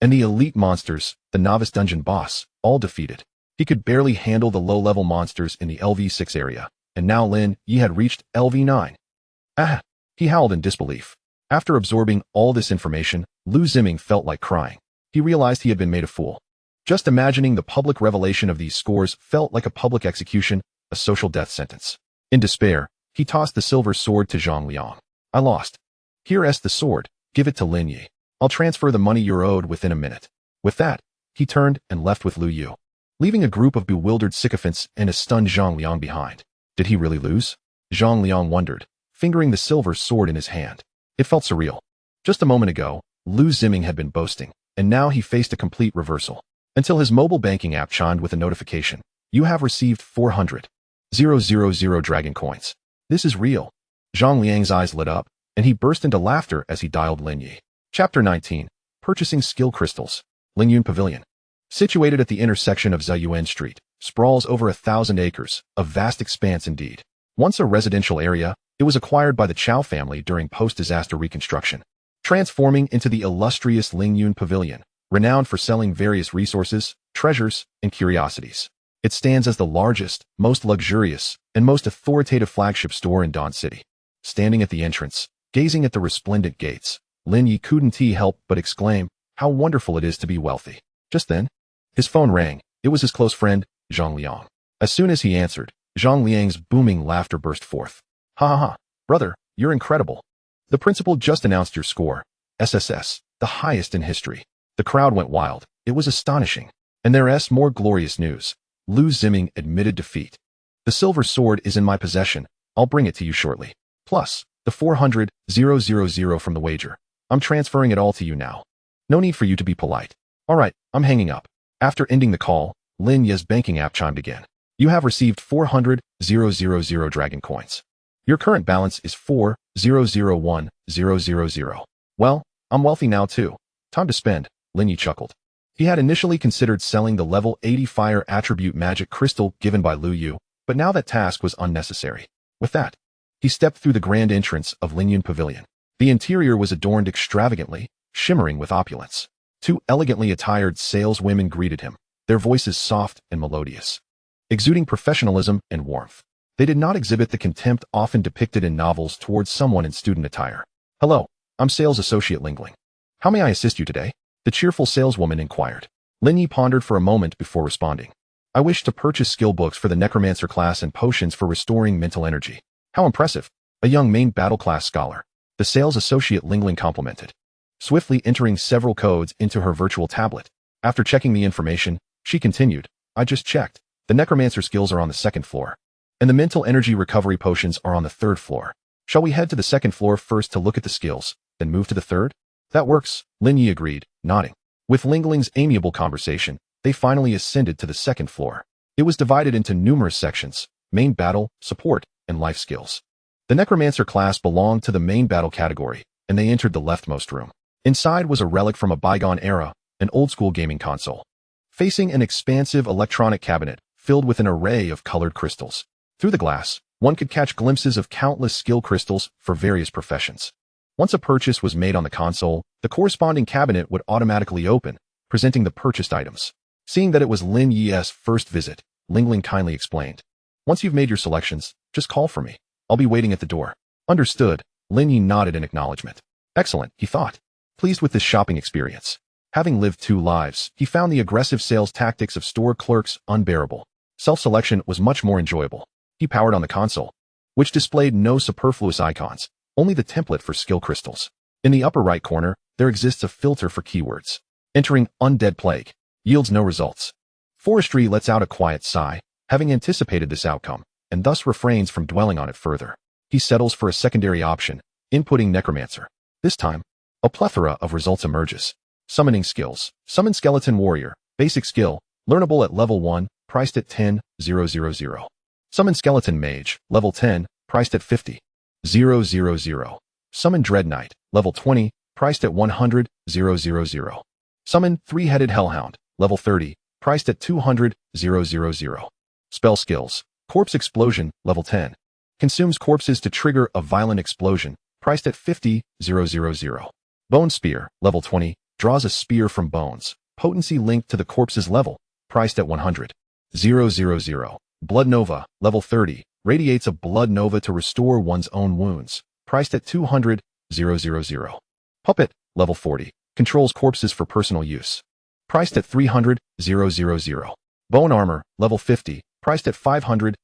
And the elite monsters, the novice dungeon boss, all defeated. He could barely handle the low-level monsters in the LV6 area, and now Lin Ye had reached LV9. Ah! He howled in disbelief. After absorbing all this information, Lu Ziming felt like crying. He realized he had been made a fool. Just imagining the public revelation of these scores felt like a public execution, a social death sentence. In despair, he tossed the silver sword to Zhang Liang. I lost. Here's the sword, give it to Lin Ye. I'll transfer the money you're owed within a minute. With that, he turned and left with Lu Yu, leaving a group of bewildered sycophants and a stunned Zhang Liang behind. Did he really lose? Zhang Liang wondered, fingering the silver sword in his hand. It felt surreal. Just a moment ago, Lu Ziming had been boasting, and now he faced a complete reversal. Until his mobile banking app chimed with a notification. You have received 400,000 dragon coins. This is real. Zhang Liang's eyes lit up, and he burst into laughter as he dialed Lin Ye. Chapter 19. Purchasing Skill Crystals. Lingyun Pavilion. Situated at the intersection of Ziyuan Street, sprawls over 1,000 acres, a vast expanse indeed. Once a residential area, it was acquired by the Chow family during post-disaster reconstruction, transforming into the illustrious Lingyun Pavilion, renowned for selling various resources, treasures, and curiosities. It stands as the largest, most luxurious, and most authoritative flagship store in Dawn City. Standing at the entrance, gazing at the resplendent gates, Lin Ye couldn't help but exclaim, how wonderful it is to be wealthy. Just then, his phone rang. It was his close friend, Zhang Liang. As soon as he answered, Zhang Liang's booming laughter burst forth. Ha ha ha, brother, you're incredible. The principal just announced your score. SSS, the highest in history. The crowd went wild. It was astonishing. And there's more glorious news. Lu Ziming admitted defeat. The silver sword is in my possession. I'll bring it to you shortly. Plus, the 400,000 from the wager. I'm transferring it all to you now. No need for you to be polite. All right, I'm hanging up. After ending the call, Lin Ye's banking app chimed again. You have received 400,000 dragon coins. Your current balance is 400,1,000. Well, I'm wealthy now too. Time to spend, Lin Ye chuckled. He had initially considered selling the level 80 fire attribute magic crystal given by Lu Yu, but now that task was unnecessary. With that, he stepped through the grand entrance of Lingyun Pavilion. The interior was adorned extravagantly, shimmering with opulence. 2 elegantly attired saleswomen greeted him, their voices soft and melodious, exuding professionalism and warmth. They did not exhibit the contempt often depicted in novels towards someone in student attire. Hello, I'm Sales Associate Lingling. How may I assist you today? The cheerful saleswoman inquired. Lin Ye pondered for a moment before responding. I wish to purchase skill books for the necromancer class and potions for restoring mental energy. How impressive. A young main battle class scholar. The sales associate Lingling complimented, swiftly entering several codes into her virtual tablet. After checking the information, she continued, I just checked. The necromancer skills are on the second floor, and the mental energy recovery potions are on the third floor. Shall we head to the second floor first to look at the skills, then move to the third? That works, Lin Ye agreed, nodding. With Lingling's amiable conversation, they finally ascended to the second floor. It was divided into numerous sections: main battle, support, and life skills. The necromancer class belonged to the main battle category, and they entered the leftmost room. Inside was a relic from a bygone era, an old-school gaming console, facing an expansive electronic cabinet filled with an array of colored crystals. Through the glass, one could catch glimpses of countless skill crystals for various professions. Once a purchase was made on the console, the corresponding cabinet would automatically open, presenting the purchased items. Seeing that it was Lin Ye's first visit, Lingling kindly explained, once you've made your selections, just call for me. I'll be waiting at the door. Understood, Lin Ye nodded in acknowledgement. Excellent, he thought, pleased with this shopping experience. Having lived 2 lives, he found the aggressive sales tactics of store clerks unbearable. Self-selection was much more enjoyable. He powered on the console, which displayed no superfluous icons, only the template for skill crystals. In the upper right corner, there exists a filter for keywords. Entering Undead Plague yields no results. Forestry lets out a quiet sigh, having anticipated this outcome, and thus refrains from dwelling on it further. He settles for a secondary option, inputting Necromancer. This time, a plethora of results emerges. Summoning skills. Summon Skeleton Warrior. Basic skill. Learnable at level 1, priced at 10,000. Summon Skeleton Mage. Level 10, priced at 50,000. Summon Dread Knight. Level 20, priced at 100,000. Summon Three-Headed Hellhound. Level 30, priced at 200,000. Spell skills. Corpse Explosion. Level 10. Consumes corpses to trigger a violent explosion, priced at 50,000. Bone Spear. Level 20. Draws a spear from bones. Potency linked to the corpse's level, priced at 100,000. Blood Nova. Level 30. Radiates a blood nova to restore one's own wounds, priced at 200,000. Puppet. Level 40. Controls corpses for personal use, priced at 300,000. Bone Armor. Level 50. Priced at 500,000.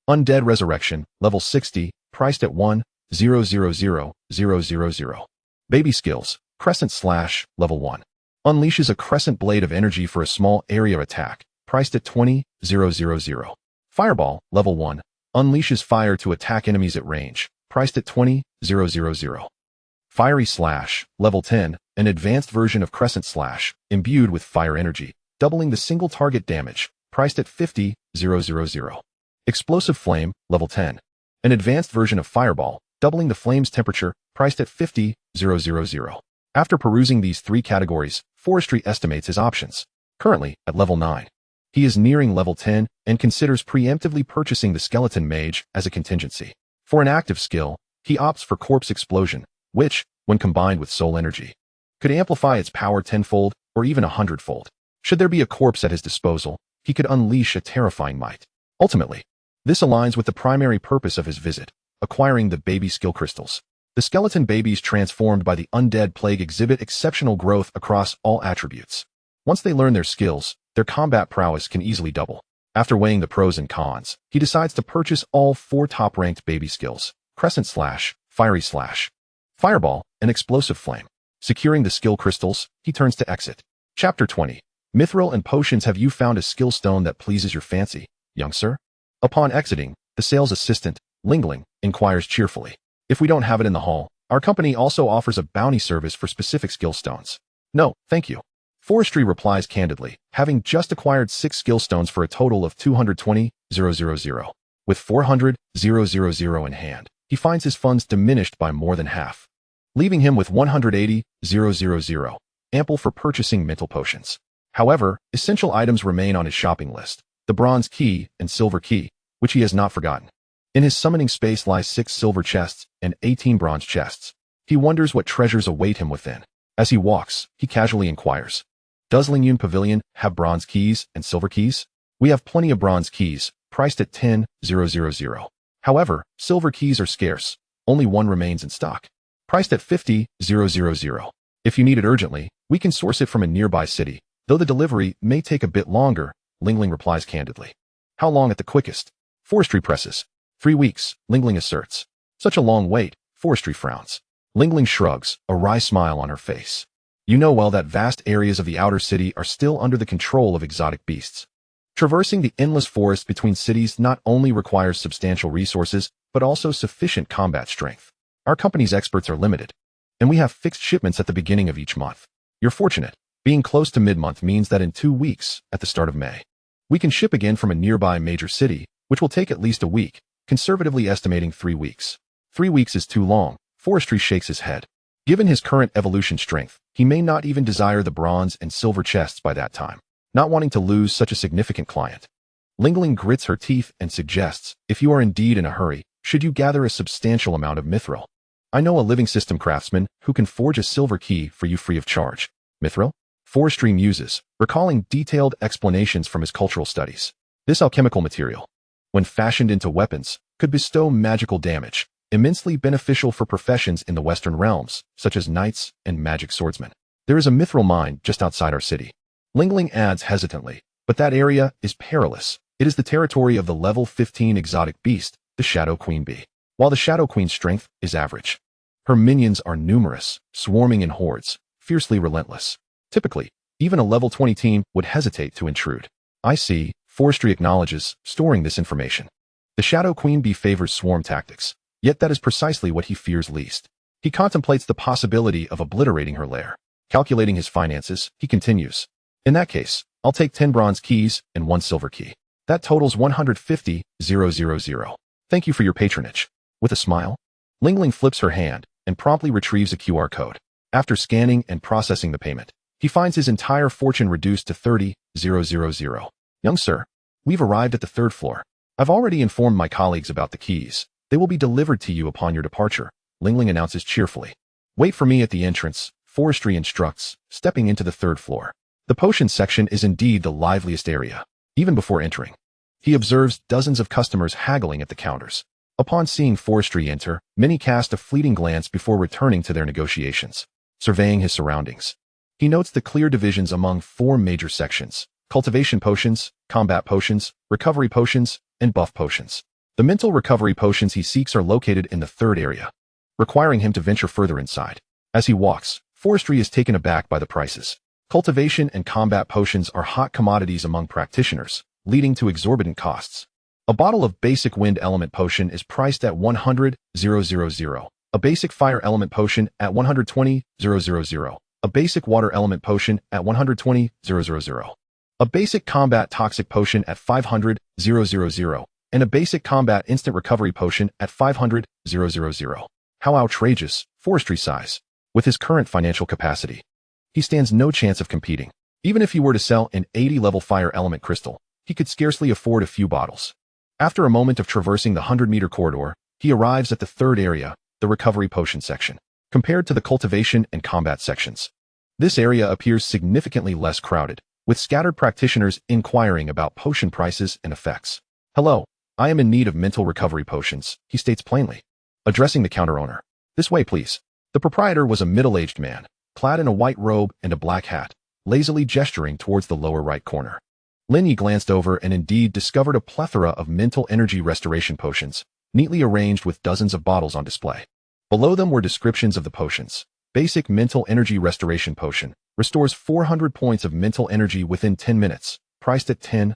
Undead Resurrection. Level 60. Priced at 1,000,000. Baby Skills. Crescent Slash. Level 1. Unleashes a crescent blade of energy for a small area attack, priced at 20,000. Fireball. Level 1. Unleashes fire to attack enemies at range, priced at 20,000. Fiery Slash. Level 10. An advanced version of Crescent Slash, imbued with fire energy, doubling the single target damage, priced at 50,000. Explosive Flame. Level 10. An advanced version of Fireball, doubling the flame's temperature, priced at 50,000. After perusing these 3 categories, Forestry estimates his options. Currently, at level 9. He is nearing level 10 and considers preemptively purchasing the Skeleton Mage as a contingency. For an active skill, he opts for Corpse Explosion, which, when combined with Soul Energy, could amplify its power tenfold or even 100fold. Should there be a corpse at his disposal, he could unleash a terrifying might. Ultimately, this aligns with the primary purpose of his visit, acquiring the baby skill crystals. The skeleton babies transformed by the Undead Plague exhibit exceptional growth across all attributes. Once they learn their skills, their combat prowess can easily double. After weighing the pros and cons, he decides to purchase all 4 top-ranked baby skills: Crescent Slash, Fiery Slash, Fireball, and Explosive Flame. Securing the skill crystals, he turns to exit. Chapter 20. Mithril and Potions. Have you found a skill stone that pleases your fancy, young sir? Upon exiting, the sales assistant, Lingling, inquires cheerfully. If we don't have it in the hall, our company also offers a bounty service for specific skill stones. No, thank you. Forestry replies candidly, having just acquired 6 skill stones for a total of 220,000. With 400,000 in hand, he finds his funds diminished by more than half, leaving him with 180,000, ample for purchasing mental potions. However, essential items remain on his shopping list: the bronze key and silver key, which he has not forgotten. In his summoning space lies 6 silver chests and 18 bronze chests. He wonders what treasures await him within. As he walks, he casually inquires, does Lin Yun Pavilion have bronze keys and silver keys? We have plenty of bronze keys, priced at 10,000. However, silver keys are scarce. Only one remains in stock, priced at 50,000. If you need it urgently, we can source it from a nearby city, Though the delivery may take a bit longer, Lin Ye replies candidly. How long at the quickest? Forestry presses. 3 weeks, Lin Ye asserts. Such a long wait, Forestry frowns. Lin Ye shrugs, a wry smile on her face. You know well that vast areas of the outer city are still under the control of exotic beasts. Traversing the endless forest between cities not only requires substantial resources, but also sufficient combat strength. Our company's experts are limited, and we have fixed shipments at the beginning of each month. You're fortunate. Being close to mid-month means that in 2 weeks, at the start of May, we can ship again from a nearby major city, which will take at least a week, conservatively estimating 3 weeks. 3 weeks is too long. Forestry shakes his head. Given his current evolution strength, he may not even desire the bronze and silver chests by that time, not wanting to lose such a significant client. Lin Ye grits her teeth and suggests, if you are indeed in a hurry, should you gather a substantial amount of mithril? I know a living system craftsman who can forge a silver key for you free of charge. Mithril? Forestry muses, recalling detailed explanations from his cultural studies. This alchemical material, when fashioned into weapons, could bestow magical damage, immensely beneficial for professions in the Western realms, such as knights and magic swordsmen. There is a mithril mine just outside our city. Lin Ye adds hesitantly, but that area is perilous. It is the territory of the level 15 exotic beast, the Shadow Queen bee. While the Shadow Queen's strength is average, her minions are numerous, swarming in hordes, fiercely relentless. Typically, even a level 20 team would hesitate to intrude. I see, Forestry acknowledges, storing this information. The Shadow Queen bee favors swarm tactics, yet that is precisely what he fears least. He contemplates the possibility of obliterating her lair. Calculating his finances, he continues. In that case, I'll take 10 bronze keys and 1 silver key. That totals 150,000. Thank you for your patronage. With a smile, Lin Ye flips her hand and promptly retrieves a QR code. After scanning and processing the payment, he finds his entire fortune reduced to 30,000. Young sir, we've arrived at the 3rd floor. I've already informed my colleagues about the keys. They will be delivered to you upon your departure, Lin Ye announces cheerfully. Wait for me at the entrance, Forestry instructs, stepping into the 3rd floor. The potion section is indeed the liveliest area. Even before entering, he observes dozens of customers haggling at the counters. Upon seeing Forestry enter, many cast a fleeting glance before returning to their negotiations. Surveying his surroundings, he notes the clear divisions among 4 major sections: cultivation potions, combat potions, recovery potions, and buff potions. The mental recovery potions he seeks are located in the 3rd area, requiring him to venture further inside. As he walks, Forestry is taken aback by the prices. Cultivation and combat potions are hot commodities among practitioners, leading to exorbitant costs. A bottle of basic wind element potion is priced at 100,000, a basic fire element potion at 120,000, a basic water element potion at 120,000, a basic combat toxic potion at 500,000, and a basic combat instant recovery potion at 500,000. How outrageous, Forestry sighs. With his current financial capacity, he stands no chance of competing. Even if he were to sell an 80-level fire element crystal, he could scarcely afford a few bottles. After a moment of traversing the 100-meter corridor, he arrives at the 3rd area, the recovery potion section. Compared to the cultivation and combat sections, this area appears significantly less crowded, with scattered practitioners inquiring about potion prices and effects. Hello, I am in need of mental recovery potions, he states plainly. Addressing the counter owner. This way, please. The proprietor was a middle-aged man, clad in a white robe and a black hat, lazily gesturing towards the lower right corner. Lin Ye glanced over and indeed discovered a plethora of mental energy restoration potions, neatly arranged with dozens of bottles on display. Below them were descriptions of the potions. Basic mental energy restoration potion restores 400 points of mental energy within 10 minutes, priced at 10,000.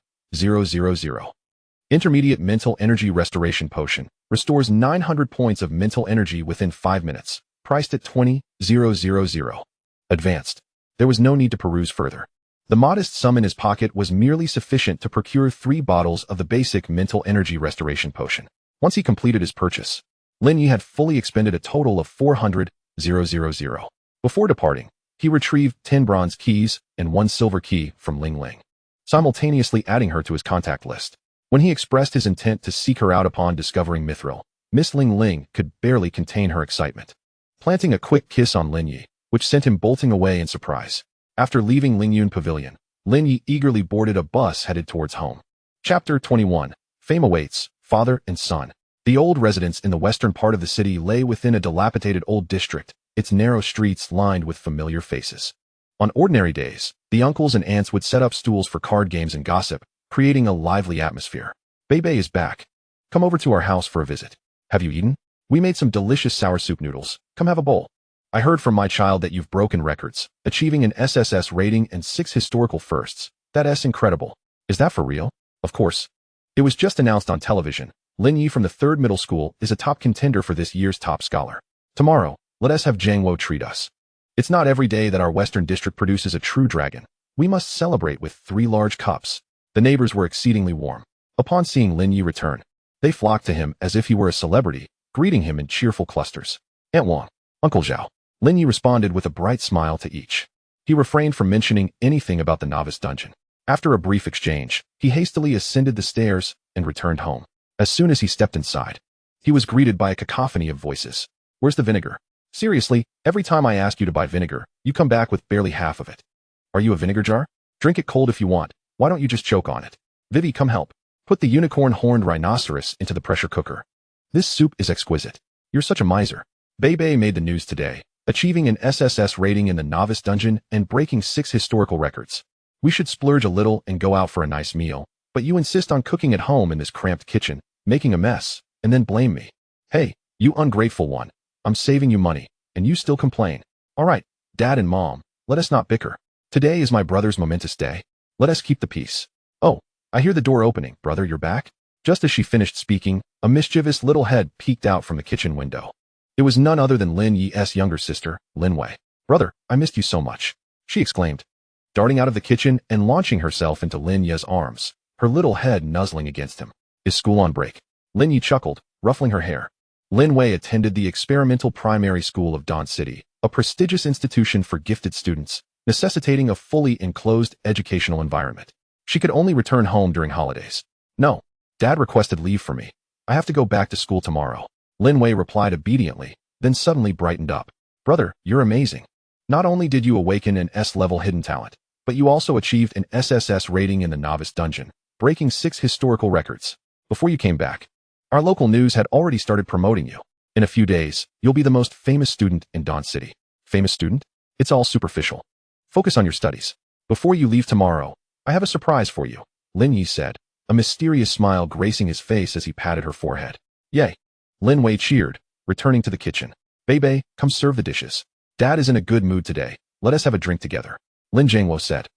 Intermediate mental energy restoration potion restores 900 points of mental energy within 5 minutes, priced at 20,000. Advanced. There was no need to peruse further. The modest sum in his pocket was merely sufficient to procure 3 bottles of the basic mental energy restoration potion. Once he completed his purchase, Lin Ye had fully expended a total of 400,000. Before departing, he retrieved 10 bronze keys and 1 silver key from Lin Ye, simultaneously adding her to his contact list. When he expressed his intent to seek her out upon discovering mithril, Miss Lin Ye could barely contain her excitement. Planting a quick kiss on Lin Ye, which sent him bolting away in surprise. After leaving Lingyun Pavilion, Lin Ye eagerly boarded a bus headed towards home. Chapter 21. Fame awaits, father and son. The old residence in the western part of the city lay within a dilapidated old district, its narrow streets lined with familiar faces. On ordinary days, the uncles and aunts would set up stools for card games and gossip, creating a lively atmosphere. Bebe is back. Come over to our house for a visit. Have you eaten? We made some delicious sour soup noodles. Come have a bowl. I heard from my child that you've broken records, achieving an SSS rating and 6 historical firsts. That's incredible. Is that for real? Of course. It was just announced on television. Lin Ye from the 3rd middle school is a top contender for this year's top scholar. Tomorrow, let us have Jangwo treat us. It's not every day that our Western district produces a true dragon. We must celebrate with 3 large cups. The neighbors were exceedingly warm. Upon seeing Lin Ye return, they flocked to him as if he were a celebrity, greeting him in cheerful clusters. Aunt Wang, Uncle Zhao. Lin Ye responded with a bright smile to each. He refrained from mentioning anything about the novice dungeon. After a brief exchange, he hastily ascended the stairs and returned home. As soon as he stepped inside, he was greeted by a cacophony of voices. Where's the vinegar? Seriously, every time I ask you to buy vinegar, you come back with barely half of it. Are you a vinegar jar? Drink it cold if you want. Why don't you just choke on it? Vivi, come help. Put the unicorn-horned rhinoceros into the pressure cooker. This soup is exquisite. You're such a miser. Bebe made the news today, achieving an SSS rating in the novice dungeon and breaking 6 historical records. We should splurge a little and go out for a nice meal, but you insist on cooking at home in this cramped kitchen, making a mess, and then blame me. Hey, you ungrateful one. I'm saving you money, and you still complain. All right, Dad and Mom, let us not bicker. Today is my brother's momentous day. Let us keep the peace. Oh, I hear the door opening. Brother, you're back? Just as she finished speaking, a mischievous little head peeked out from the kitchen window. It was none other than Lin Ye's younger sister, Lin Wei. Brother, I missed you so much, she exclaimed, darting out of the kitchen and launching herself into Lin Ye's arms, her little head nuzzling against him. Is school on break? Lin Ye chuckled, ruffling her hair. Lin Wei attended the experimental primary school of Dawn City, a prestigious institution for gifted students, necessitating a fully enclosed educational environment. She could only return home during holidays. No, Dad requested leave for me. I have to go back to school tomorrow. Lin Wei replied obediently, then suddenly brightened up. Brother, you're amazing. Not only did you awaken an S-level hidden talent, but you also achieved an SSS rating in the novice dungeon, breaking 6 historical records. Before you came back, our local news had already started promoting you. In a few days, you'll be the most famous student in Dawn City. Famous student? It's all superficial. Focus on your studies. Before you leave tomorrow, I have a surprise for you, Lin Ye said, a mysterious smile gracing his face as he patted her forehead. Yay! Lin Wei cheered, returning to the kitchen. Bebe, come serve the dishes. Dad is in a good mood today. Let us have a drink together, Lin Jingwo said.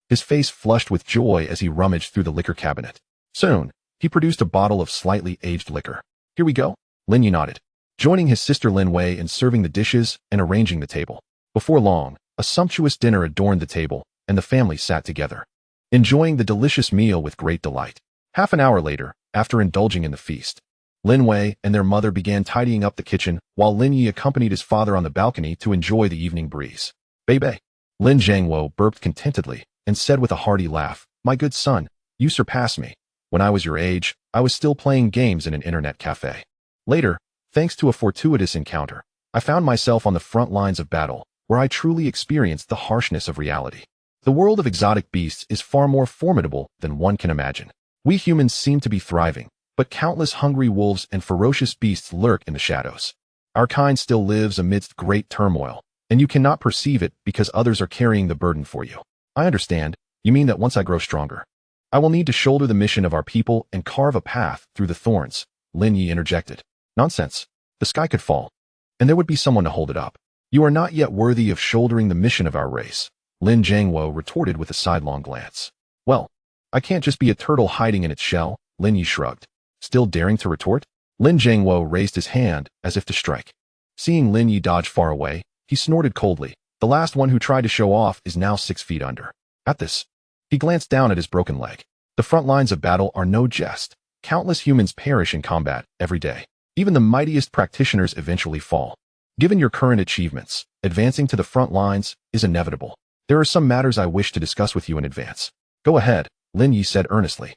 His face flushed with joy as he rummaged through the liquor cabinet. Soon, he produced a bottle of slightly aged liquor. Here we go, Lin Ye nodded, joining his sister Lin Wei in serving the dishes and arranging the table. Before long, a sumptuous dinner adorned the table, and the family sat together, enjoying the delicious meal with great delight. Half an hour later, after indulging in the feast, Lin Wei and their mother began tidying up the kitchen while Lin Ye accompanied his father on the balcony to enjoy the evening breeze. Bebe. Lin Zhangwo burped contentedly and said with a hearty laugh, My good son, you surpass me. When I was your age, I was still playing games in an internet cafe. Later, thanks to a fortuitous encounter, I found myself on the front lines of battle, where I truly experienced the harshness of reality. The world of exotic beasts is far more formidable than one can imagine. We humans seem to be thriving, but countless hungry wolves and ferocious beasts lurk in the shadows. Our kind still lives amidst great turmoil, and you cannot perceive it because others are carrying the burden for you. I understand. You mean that once I grow stronger, I will need to shoulder the mission of our people and carve a path through the thorns, Lin Ye interjected. Nonsense. The sky could fall, and there would be someone to hold it up. You are not yet worthy of shouldering the mission of our race, Lin Zhangwo retorted with a sidelong glance. Well, I can't just be a turtle hiding in its shell, Lin Ye shrugged. Still daring to retort? Lin Zhangwo raised his hand as if to strike. Seeing Lin Ye dodge far away, he snorted coldly. The last one who tried to show off is now 6 feet under. At this, he glanced down at his broken leg. The front lines of battle are no jest. Countless humans perish in combat every day. Even the mightiest practitioners eventually fall. Given your current achievements, advancing to the front lines is inevitable. There are some matters I wish to discuss with you in advance. Go ahead, Lin Ye said earnestly.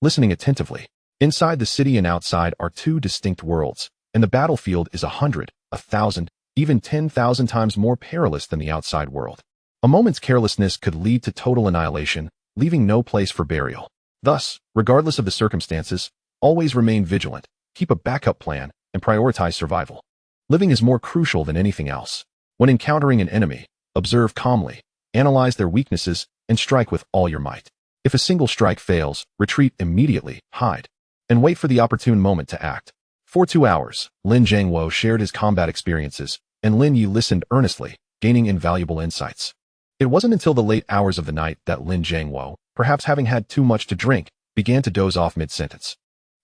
Listening attentively. Inside the city and outside are 2 distinct worlds, and the battlefield is 100, 1,000, even 10,000 times more perilous than the outside world. A moment's carelessness could lead to total annihilation, leaving no place for burial. Thus, regardless of the circumstances, always remain vigilant, keep a backup plan, and prioritize survival. Living is more crucial than anything else. When encountering an enemy, observe calmly, analyze their weaknesses, and strike with all your might. If a single strike fails, retreat immediately, hide, and wait for the opportune moment to act. For 2 hours, Lin Ye shared his combat experiences, and Lin Ye listened earnestly, gaining invaluable insights. It wasn't until the late hours of the night that Lin Ye, perhaps having had too much to drink, began to doze off mid-sentence.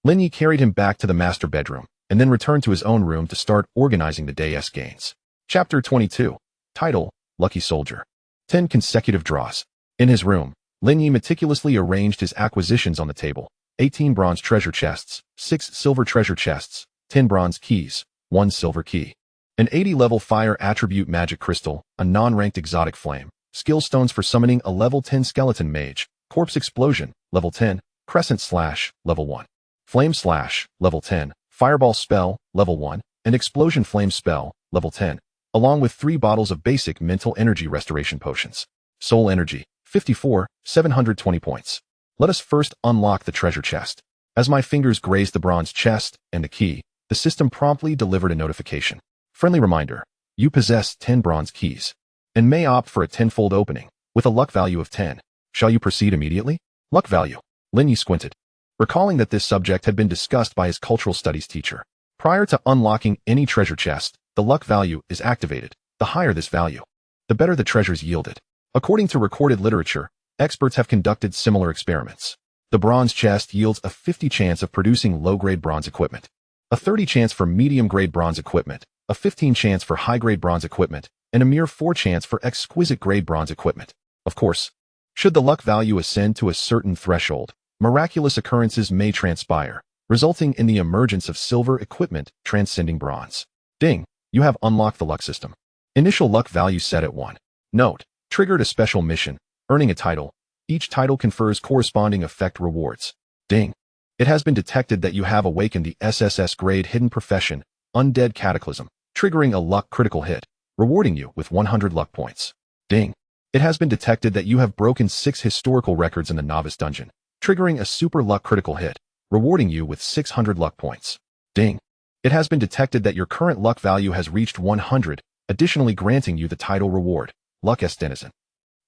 Lin Ye carried him back to the master bedroom, and then returned to his own room to start organizing the day's gains. Chapter 22. Title: Lucky Soldier. 10 consecutive draws. In his room, Lin Ye meticulously arranged his acquisitions on the table: 18 bronze treasure chests, 6 silver treasure chests, 10 bronze keys, 1 silver key, an 80-level fire attribute magic crystal, a non-ranked exotic flame, skill stones for summoning a level 10 skeleton mage, corpse explosion, level 10, crescent slash, level 1, flame slash, level 10, fireball spell, level 1, and explosion flame spell, level 10, along with 3 bottles of basic mental energy restoration potions. Soul energy, 54, 720 points. Let us first unlock the treasure chest. As my fingers grazed the bronze chest and the key, the system promptly delivered a notification. Friendly reminder: you possess 10 bronze keys, and may opt for a tenfold opening, with a luck value of 10. Shall you proceed immediately? Luck value. Lin Ye squinted, recalling that this subject had been discussed by his cultural studies teacher. Prior to unlocking any treasure chest, the luck value is activated. The higher this value, the better the treasures yielded. According to recorded literature, experts have conducted similar experiments. The bronze chest yields a 50 chance of producing low-grade bronze equipment, a 30 chance for medium-grade bronze equipment, a 15 chance for high-grade bronze equipment, and a mere 4 chance for exquisite-grade bronze equipment. Of course, should the luck value ascend to a certain threshold, miraculous occurrences may transpire, resulting in the emergence of silver equipment transcending bronze. Ding! You have unlocked the luck system. Initial luck value set at 1. Note: triggered a special mission, earning a title. Each title confers corresponding effect rewards. Ding! It has been detected that you have awakened the SSS grade hidden profession, Undead Cataclysm, triggering a luck critical hit, rewarding you with 100 luck points. Ding! It has been detected that you have broken 6 historical records in the novice dungeon, triggering a super luck critical hit, rewarding you with 600 luck points. Ding! It has been detected that your current luck value has reached 100, additionally granting you the title reward, Luck-S Denizen.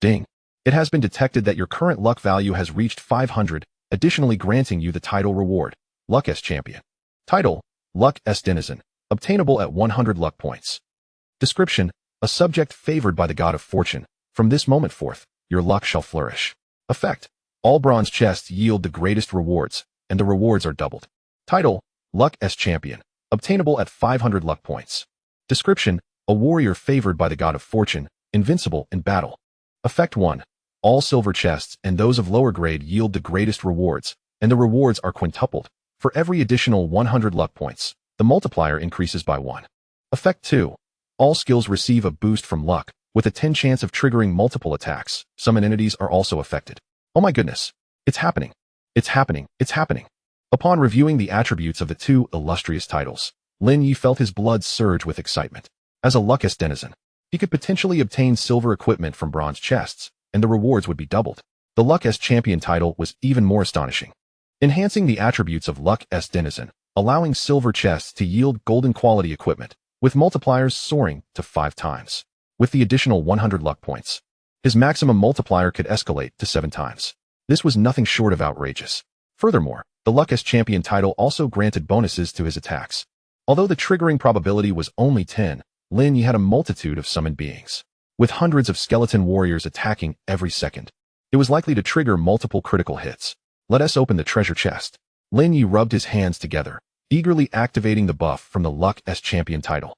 Ding! It has been detected that your current luck value has reached 500, additionally granting you the title reward, Luck-S Champion. Title: Luck-S Denizen, obtainable at 100 luck points. Description: a subject favored by the god of fortune. From this moment forth, your luck shall flourish. Effect: all bronze chests yield the greatest rewards, and the rewards are doubled. Title: Luck-S Champion, obtainable at 500 luck points. Description: a warrior favored by the god of fortune, invincible in battle. Effect 1. All silver chests and those of lower grade yield the greatest rewards, and the rewards are quintupled. For every additional 100 luck points, the multiplier increases by 1. Effect 2. All skills receive a boost from luck, with a 10 chance of triggering multiple attacks. Summon entities are also affected. Oh my goodness. It's happening. It's happening. It's happening. Upon reviewing the attributes of the 2 illustrious titles, Lin Ye felt his blood surge with excitement. As a Luck-S Denizen, he could potentially obtain silver equipment from bronze chests, and the rewards would be doubled. The Luck-S Champion title was even more astonishing, enhancing the attributes of Luck-S Denizen, allowing silver chests to yield golden quality equipment, with multipliers soaring to 5 times. With the additional 100 luck points, his maximum multiplier could escalate to 7 times. This was nothing short of outrageous. Furthermore, the Luck-S Champion title also granted bonuses to his attacks. Although the triggering probability was only 10, Lin Ye had a multitude of summoned beings, with hundreds of skeleton warriors attacking every second. It was likely to trigger multiple critical hits. Let us open the treasure chest. Lin Ye rubbed his hands together, eagerly activating the buff from the Luck-S Champion title.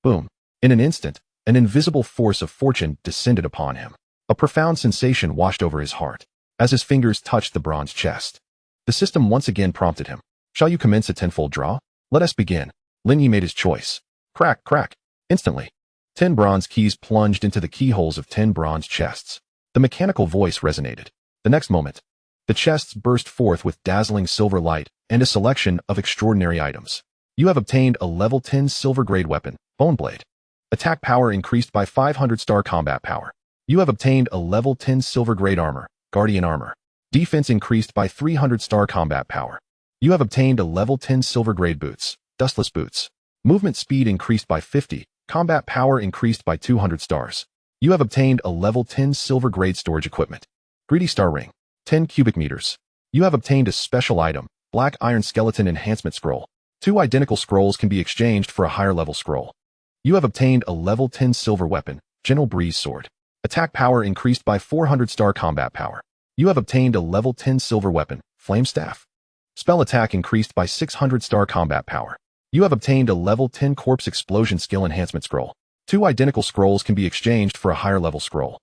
Boom. In an instant, an invisible force of fortune descended upon him. A profound sensation washed over his heart as his fingers touched the bronze chest. The system once again prompted him. Shall you commence a tenfold draw? Let us begin. Lin Ye made his choice. Crack, crack. Instantly, 10 bronze keys plunged into the keyholes of 10 bronze chests. The mechanical voice resonated. The next moment, the chests burst forth with dazzling silver light and a selection of extraordinary items. You have obtained a level 10 silver grade weapon, Boneblade. Attack power increased by 500 star combat power. You have obtained a level 10 silver grade armor, Guardian Armor. Defense increased by 300 star combat power. You have obtained a level 10 silver grade boots, Dustless Boots. Movement speed increased by 50, combat power increased by 200 stars. You have obtained a level 10 silver grade storage equipment. Greedy Star Ring, 10 cubic meters. You have obtained a special item, Black Iron Skeleton Enhancement Scroll. 2 identical scrolls can be exchanged for a higher level scroll. You have obtained a level 10 silver weapon, Gentle Breeze Sword. Attack power increased by 400 star combat power. You have obtained a level 10 silver weapon, Flame Staff. Spell attack increased by 600 star combat power. You have obtained a level 10 Corpse Explosion Skill Enhancement Scroll. 2 identical scrolls can be exchanged for a higher level scroll.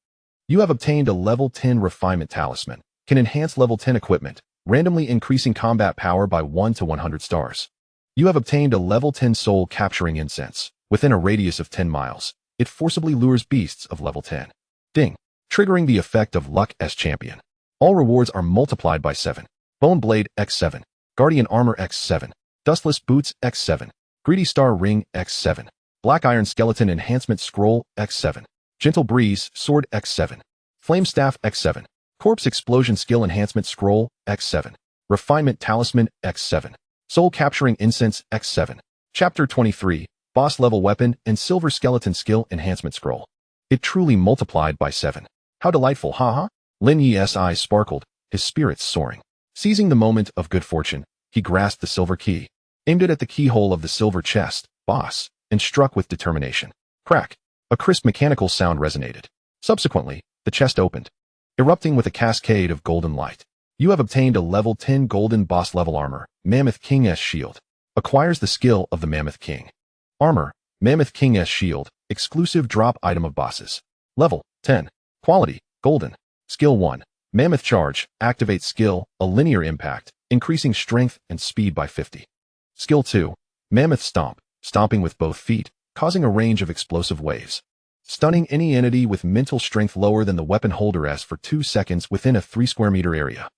You have obtained a level 10 Refinement Talisman. Can enhance level 10 equipment, randomly increasing combat power by 1 to 100 stars. You have obtained a level 10 Soul Capturing Incense. Within a radius of 10 miles, it forcibly lures beasts of level 10. Ding. Triggering the effect of Luck S Champion. All rewards are multiplied by 7. Bone Blade X7. Guardian Armor X7. Dustless Boots X7. Greedy Star Ring X7. Black Iron Skeleton Enhancement Scroll X7. Gentle Breeze Sword X7. Flame Staff X7. Corpse Explosion Skill Enhancement Scroll X7. Refinement Talisman X7. Soul Capturing Incense X7. Chapter 23. Boss Level Weapon and Silver Skeleton Skill Enhancement Scroll. It truly multiplied by 7. How delightful, haha. Lin Ye's eyes sparkled, his spirits soaring. Seizing the moment of good fortune, he grasped the silver key, aimed it at the keyhole of the silver chest, boss, and struck with determination. Crack! A crisp mechanical sound resonated. Subsequently, the chest opened, erupting with a cascade of golden light. You have obtained a level 10 golden boss level armor, Mammoth King's Shield. Acquires the skill of the Mammoth King. Armor, Mammoth King's Shield, exclusive drop item of bosses. Level 10. Quality, golden. Skill 1. Mammoth Charge, activates skill, a linear impact, increasing strength and speed by 50. Skill 2. Mammoth Stomp, stomping with both feet, causing a range of explosive waves. Stunning any entity with mental strength lower than the weapon holder's for 2 seconds within a 3 square meter area.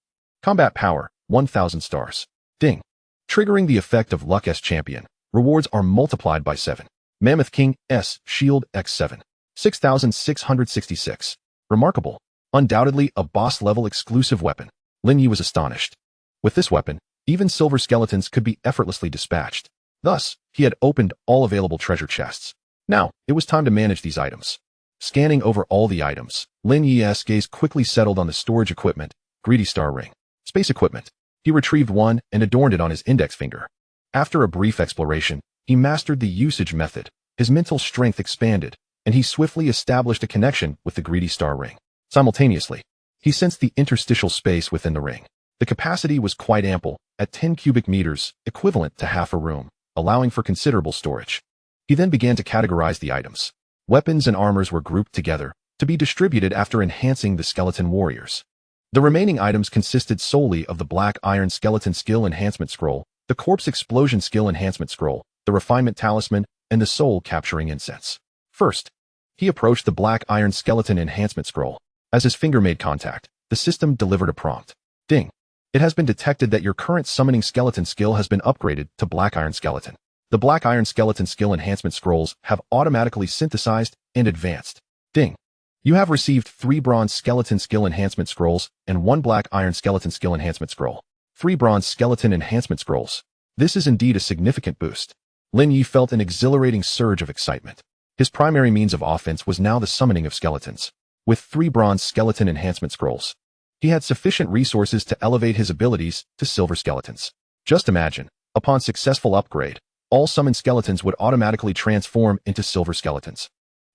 Combat power, 1000 stars. Ding. Triggering the effect of Luck S Champion. Rewards are multiplied by 7. Mammoth King S Shield X7. 6666. Remarkable. Undoubtedly a boss-level exclusive weapon. Lin Ye was astonished. With this weapon, even silver skeletons could be effortlessly dispatched. Thus, he had opened all available treasure chests. Now, it was time to manage these items. Scanning over all the items, Lin Ye's gaze quickly settled on the storage equipment, Greedy Star Ring. Space equipment. He retrieved one and adorned it on his index finger. After a brief exploration, he mastered the usage method. His mental strength expanded, and he swiftly established a connection with the Greedy Star Ring. Simultaneously, he sensed the interstitial space within the ring. The capacity was quite ample, at 10 cubic meters, equivalent to half a room, allowing for considerable storage. He then began to categorize the items. Weapons and armors were grouped together, to be distributed after enhancing the skeleton warriors. The remaining items consisted solely of the Black Iron Skeleton Skill Enhancement Scroll, the Corpse Explosion Skill Enhancement Scroll, the Refinement Talisman, and the Soul Capturing Incense. First, he approached the Black Iron Skeleton Enhancement Scroll. As his finger made contact, the system delivered a prompt. Ding. It has been detected that your current summoning skeleton skill has been upgraded to Black Iron Skeleton. The Black Iron Skeleton Skill Enhancement Scrolls have automatically synthesized and advanced. Ding. You have received 3 Bronze Skeleton Skill Enhancement Scrolls and 1 Black Iron Skeleton Skill Enhancement Scroll. 3 Bronze Skeleton Enhancement Scrolls. This is indeed a significant boost. Lin Ye felt an exhilarating surge of excitement. His primary means of offense was now the summoning of skeletons. With 3 Bronze Skeleton Enhancement Scrolls, he had sufficient resources to elevate his abilities to silver skeletons. Just imagine, upon successful upgrade, all summoned skeletons would automatically transform into silver skeletons,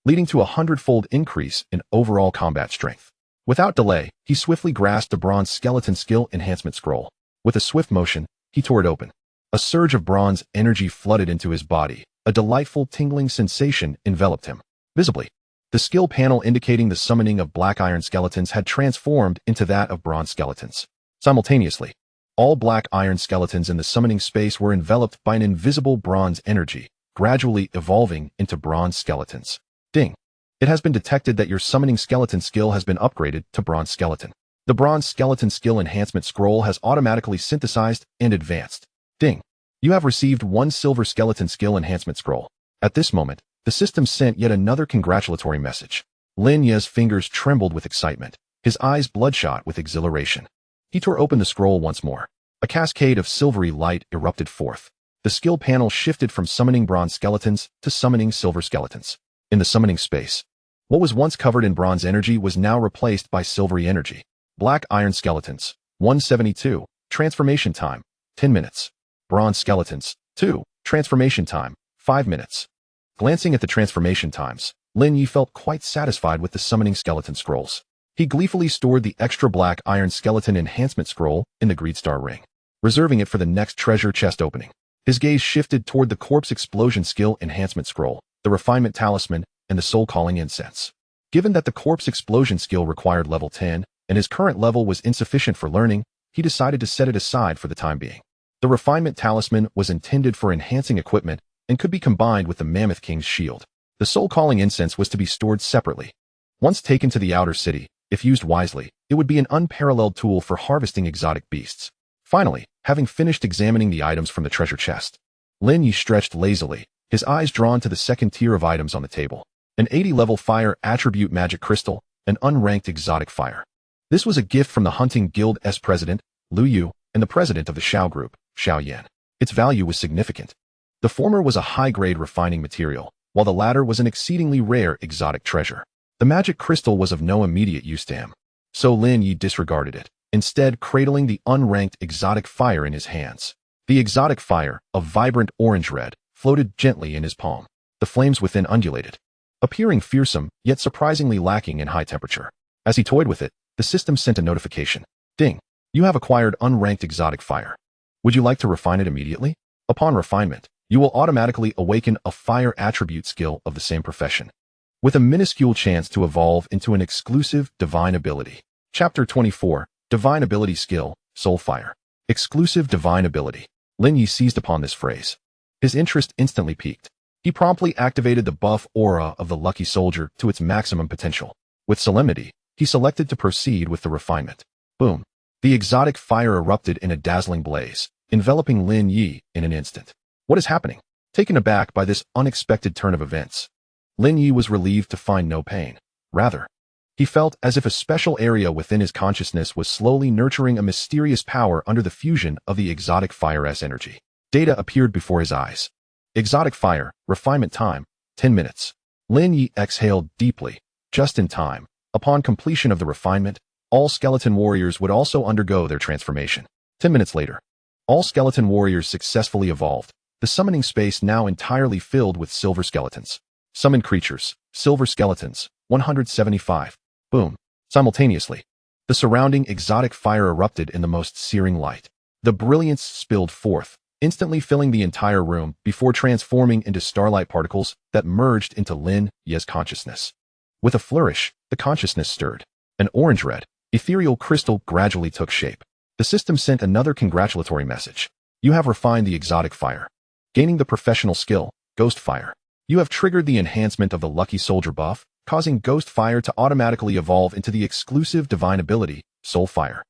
leading to a 100-fold increase in overall combat strength. Without delay, he swiftly grasped the Bronze Skeleton Skill Enhancement Scroll. With a swift motion, he tore it open. A surge of bronze energy flooded into his body. A delightful tingling sensation enveloped him. Visibly, the skill panel indicating the summoning of Black Iron Skeletons had transformed into that of bronze skeletons. Simultaneously, all Black Iron Skeletons in the summoning space were enveloped by an invisible bronze energy, gradually evolving into bronze skeletons. Ding. It has been detected that your summoning skeleton skill has been upgraded to Bronze Skeleton. The Bronze Skeleton Skill Enhancement Scroll has automatically synthesized and advanced. Ding. You have received 1 Silver Skeleton Skill Enhancement Scroll. At this moment, the system sent yet another congratulatory message. Lin Ye's fingers trembled with excitement, his eyes bloodshot with exhilaration. He tore open the scroll once more. A cascade of silvery light erupted forth. The skill panel shifted from summoning bronze skeletons to summoning silver skeletons. In the summoning space, What was once covered in bronze energy was now replaced by silvery energy. Black iron skeletons, 172. Transformation time, 10 minutes. Bronze skeletons, 2. Transformation time, 5 minutes. Glancing at the transformation times, Lin Ye felt quite satisfied with the summoning skeleton scrolls. He gleefully stored the extra black iron skeleton enhancement scroll in the Greed Star ring, reserving it for the next treasure chest opening. His gaze shifted toward the corpse explosion skill enhancement scroll, the refinement talisman, and the soul-calling incense. Given that the corpse explosion skill required level 10, and his current level was insufficient for learning, he decided to set it aside for the time being. The refinement talisman was intended for enhancing equipment and could be combined with the Mammoth King's shield. The soul-calling incense was to be stored separately. Once taken to the outer city, if used wisely, it would be an unparalleled tool for harvesting exotic beasts. Finally, having finished examining the items from the treasure chest, Lin Ye stretched lazily, his eyes drawn to the second tier of items on the table. An 80-level fire attribute magic crystal, an unranked exotic fire. This was a gift from the Hunting Guild's president, Lu Yu, and the president of the Xiao Group, Xiao Yan. Its value was significant. The former was a high-grade refining material, while the latter was an exceedingly rare exotic treasure. The magic crystal was of no immediate use to him, so Lin Ye disregarded it, instead cradling the unranked exotic fire in his hands. The exotic fire, a vibrant orange-red, floated gently in his palm. The flames within undulated, appearing fearsome, yet surprisingly lacking in high temperature. As he toyed with it, the system sent a notification. Ding! You have acquired unranked exotic fire. Would you like to refine it immediately? Upon refinement, you will automatically awaken a fire attribute skill of the same profession, with a minuscule chance to evolve into an exclusive divine ability. Chapter 24, Divine Ability Skill, Soul Fire. Exclusive divine ability. Lin Ye seized upon this phrase. His interest instantly piqued. He promptly activated the buff aura of the lucky soldier to its maximum potential. With solemnity, he selected to proceed with the refinement. Boom! The exotic fire erupted in a dazzling blaze, enveloping Lin Ye in an instant. What is happening? Taken aback by this unexpected turn of events, Lin Ye was relieved to find no pain. Rather, he felt as if a special area within his consciousness was slowly nurturing a mysterious power under the fusion of the exotic fire's energy. Data appeared before his eyes. Exotic fire, refinement time, 10 minutes. Lin Ye exhaled deeply, just in time. Upon completion of the refinement, all skeleton warriors would also undergo their transformation. 10 minutes later, all skeleton warriors successfully evolved, the summoning space now entirely filled with silver skeletons. Summoned creatures, silver skeletons, 175. Boom. Simultaneously, the surrounding exotic fire erupted in the most searing light. The brilliance spilled forth, instantly filling the entire room before transforming into starlight particles that merged into Lin Ye's consciousness. With a flourish, the consciousness stirred. An orange-red, ethereal crystal gradually took shape. The system sent another congratulatory message. You have refined the exotic fire, gaining the professional skill, Ghost Fire. You have triggered the enhancement of the Lucky Soldier buff, causing Ghost Fire to automatically evolve into the exclusive divine ability, Soul Fire.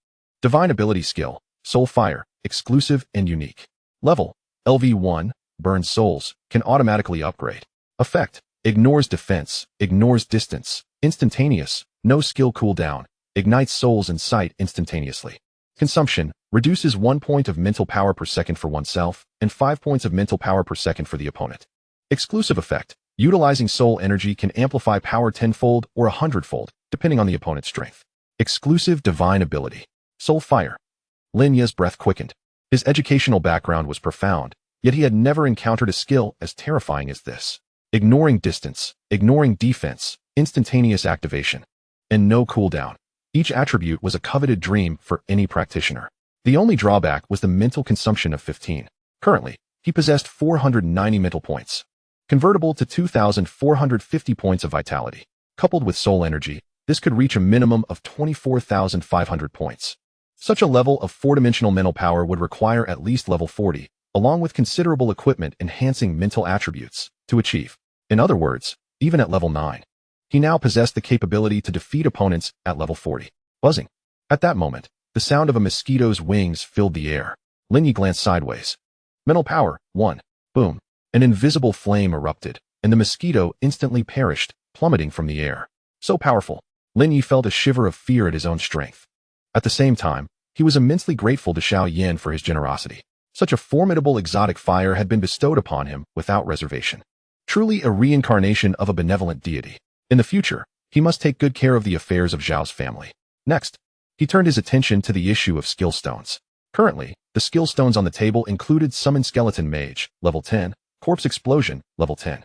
Divine ability skill, Soul Fire, exclusive and unique. Level, LV1, Burns Souls, can automatically upgrade. Effect, ignores defense, ignores distance, instantaneous, no skill cooldown, ignites souls and sight instantaneously. Consumption, reduces 1 point of mental power per second for oneself, and 5 points of mental power per second for the opponent. Exclusive effect, utilizing soul energy can amplify power tenfold or 100fold, depending on the opponent's strength. Exclusive divine ability, Soul Fire. Lin Ye's breath quickened. His educational background was profound, yet he had never encountered a skill as terrifying as this. Ignoring distance, ignoring defense, instantaneous activation, and no cooldown. Each attribute was a coveted dream for any practitioner. The only drawback was the mental consumption of 15. Currently, he possessed 490 mental points, convertible to 2,450 points of vitality. Coupled with soul energy, this could reach a minimum of 24,500 points. Such a level of four-dimensional mental power would require at least level 40, along with considerable equipment enhancing mental attributes, to achieve. In other words, even at level 9. He now possessed the capability to defeat opponents at level 40. Buzzing. At that moment, the sound of a mosquito's wings filled the air. Lin Ye glanced sideways. Mental power, 1. Boom. An invisible flame erupted, and the mosquito instantly perished, plummeting from the air. So powerful, Lin Ye felt a shiver of fear at his own strength. At the same time, he was immensely grateful to Xiao Yan for his generosity. Such a formidable exotic fire had been bestowed upon him without reservation. Truly a reincarnation of a benevolent deity. In the future, he must take good care of the affairs of Zhao's family. Next, he turned his attention to the issue of skill stones. Currently, the skill stones on the table included Summon Skeleton Mage, level 10, Corpse Explosion, level 10,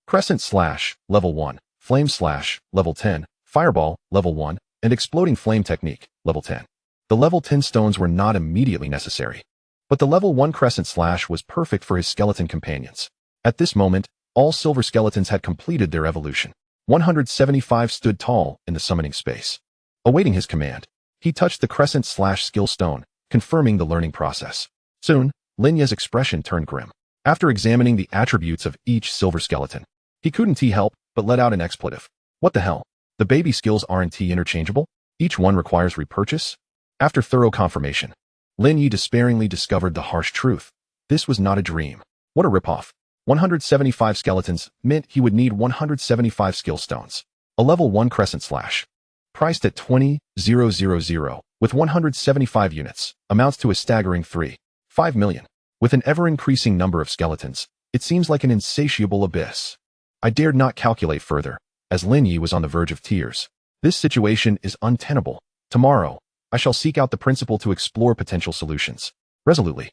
Crescent Slash, level 1, Flame Slash, level 10, Fireball, level 1, and Exploding Flame Technique, level 10. The level 10 stones were not immediately necessary, but the level 1 Crescent Slash was perfect for his skeleton companions. At this moment, all silver skeletons had completed their evolution. 175 stood tall in the summoning space. Awaiting his command, he touched the Crescent Slash skill stone, confirming the learning process. Soon, Lin Ye's expression turned grim. After examining the attributes of each silver skeleton, he couldn't help but let out an expletive. What the hell? The baby skills aren't interchangeable? Each one requires repurchase? After thorough confirmation, Lin Ye despairingly discovered the harsh truth. This was not a dream. What a ripoff. 175 skeletons meant he would need 175 skill stones. A level 1 Crescent Slash, priced at 20,000, with 175 units, amounts to a staggering 3.5 million. With an ever-increasing number of skeletons, it seems like an insatiable abyss. I dared not calculate further, as Lin Ye was on the verge of tears. This situation is untenable. Tomorrow, I shall seek out the principal to explore potential solutions. Resolutely,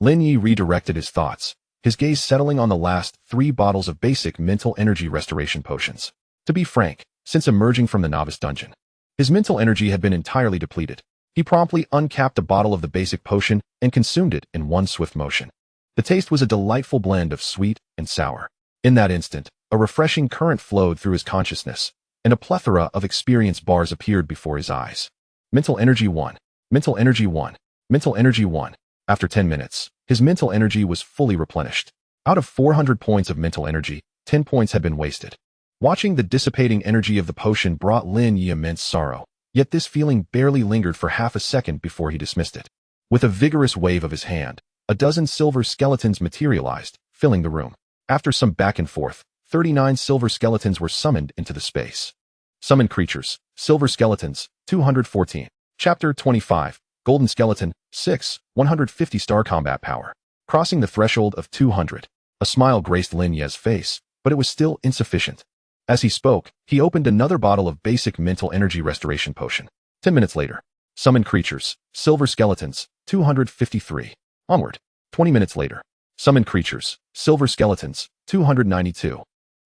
Lin Ye redirected his thoughts, his gaze settling on the last 3 bottles of basic mental energy restoration potions. To be frank, since emerging from the novice dungeon, his mental energy had been entirely depleted. He promptly uncapped a bottle of the basic potion and consumed it in one swift motion. The taste was a delightful blend of sweet and sour. In that instant, a refreshing current flowed through his consciousness, and a plethora of experience bars appeared before his eyes. Mental energy 1. Mental energy 1. Mental energy 1. After 10 minutes, his mental energy was fully replenished. Out of 400 points of mental energy, 10 points had been wasted. Watching the dissipating energy of the potion brought Lin Ye immense sorrow, yet this feeling barely lingered for half a second before he dismissed it. With a vigorous wave of his hand, a dozen silver skeletons materialized, filling the room. After some back and forth, 39 silver skeletons were summoned into the space. Summon creatures, silver skeletons, 214. Chapter 25, Golden Skeleton, 6, 150 star combat power. Crossing the threshold of 200. A smile graced Lin Ye's face, but it was still insufficient. As he spoke, he opened another bottle of basic mental energy restoration potion. 10 minutes later, summon creatures, silver skeletons, 253. Onward. 20 minutes later, summon creatures, silver skeletons, 292.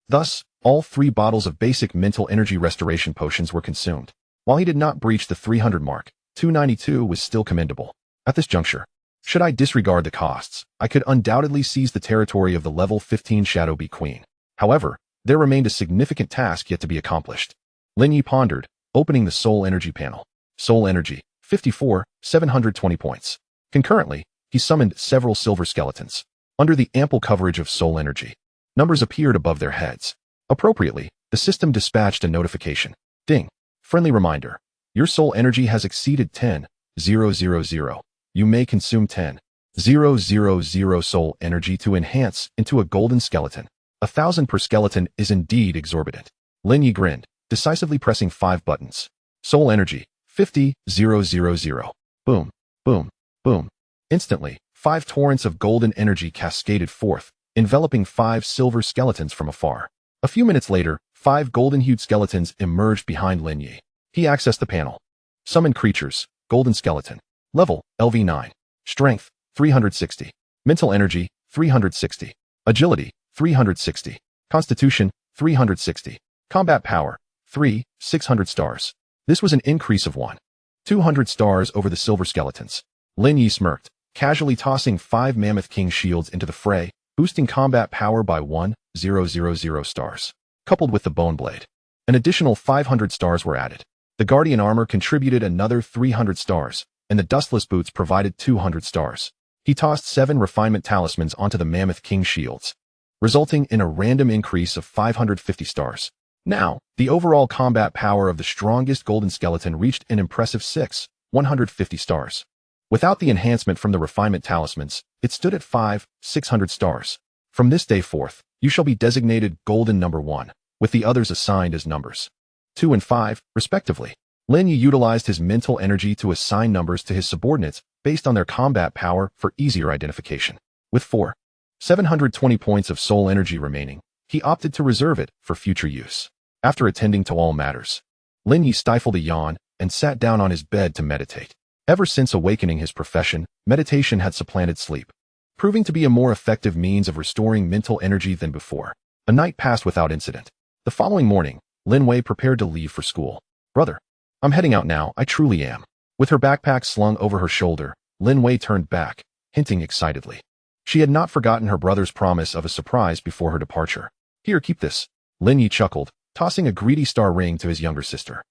Thus, all 3 bottles of basic mental energy restoration potions were consumed. While he did not breach the 300 mark, 292 was still commendable. At this juncture, should I disregard the costs, I could undoubtedly seize the territory of the level 15 Shadow Bee Queen. However, there remained a significant task yet to be accomplished. Lin Ye pondered, opening the Soul Energy panel. Soul Energy, 54, 720 points. Concurrently, he summoned several silver skeletons. Under the ample coverage of Soul Energy, numbers appeared above their heads. Appropriately, the system dispatched a notification. Ding. Friendly reminder. Your soul energy has exceeded 10,000. You may consume 10,000 soul energy to enhance into a golden skeleton. 1,000 per skeleton is indeed exorbitant. Lin Ye grinned, decisively pressing 5 buttons. Soul energy, 50,000. Boom, boom, boom. Instantly, 5 torrents of golden energy cascaded forth, enveloping 5 silver skeletons from afar. A few minutes later, 5 golden-hued skeletons emerged behind Lin Ye. He accessed the panel. Summon creatures, golden skeleton. Level, LV9. Strength, 360. Mental energy, 360. Agility, 360. Constitution, 360. Combat power, 600 stars. This was an increase of 200 stars over the silver skeletons. Lin Ye smirked, casually tossing 5 Mammoth King shields into the fray, boosting combat power by 1,000 stars. Coupled with the Bone Blade, an additional 500 stars were added. The Guardian Armor contributed another 300 stars, and the Dustless Boots provided 200 stars. He tossed 7 Refinement Talismans onto the Mammoth King shields, resulting in a random increase of 550 stars. Now, the overall combat power of the strongest golden skeleton reached an impressive 150 stars. Without the enhancement from the Refinement Talismans, it stood at 600 stars. From this day forth, you shall be designated Golden Number 1, with the others assigned as numbers 2 and 5, respectively. Lin Ye utilized his mental energy to assign numbers to his subordinates based on their combat power for easier identification. With 720 points of soul energy remaining, he opted to reserve it for future use. After attending to all matters, Lin Ye stifled a yawn and sat down on his bed to meditate. Ever since awakening his profession, meditation had supplanted sleep, proving to be a more effective means of restoring mental energy than before. A night passed without incident. The following morning, Lin Ye prepared to leave for school. "Brother, I'm heading out now, I truly am." With her backpack slung over her shoulder, Lin Ye turned back, hinting excitedly. She had not forgotten her brother's promise of a surprise before her departure. "Here, keep this." Lin Ye chuckled, tossing a greedy star ring to his younger sister.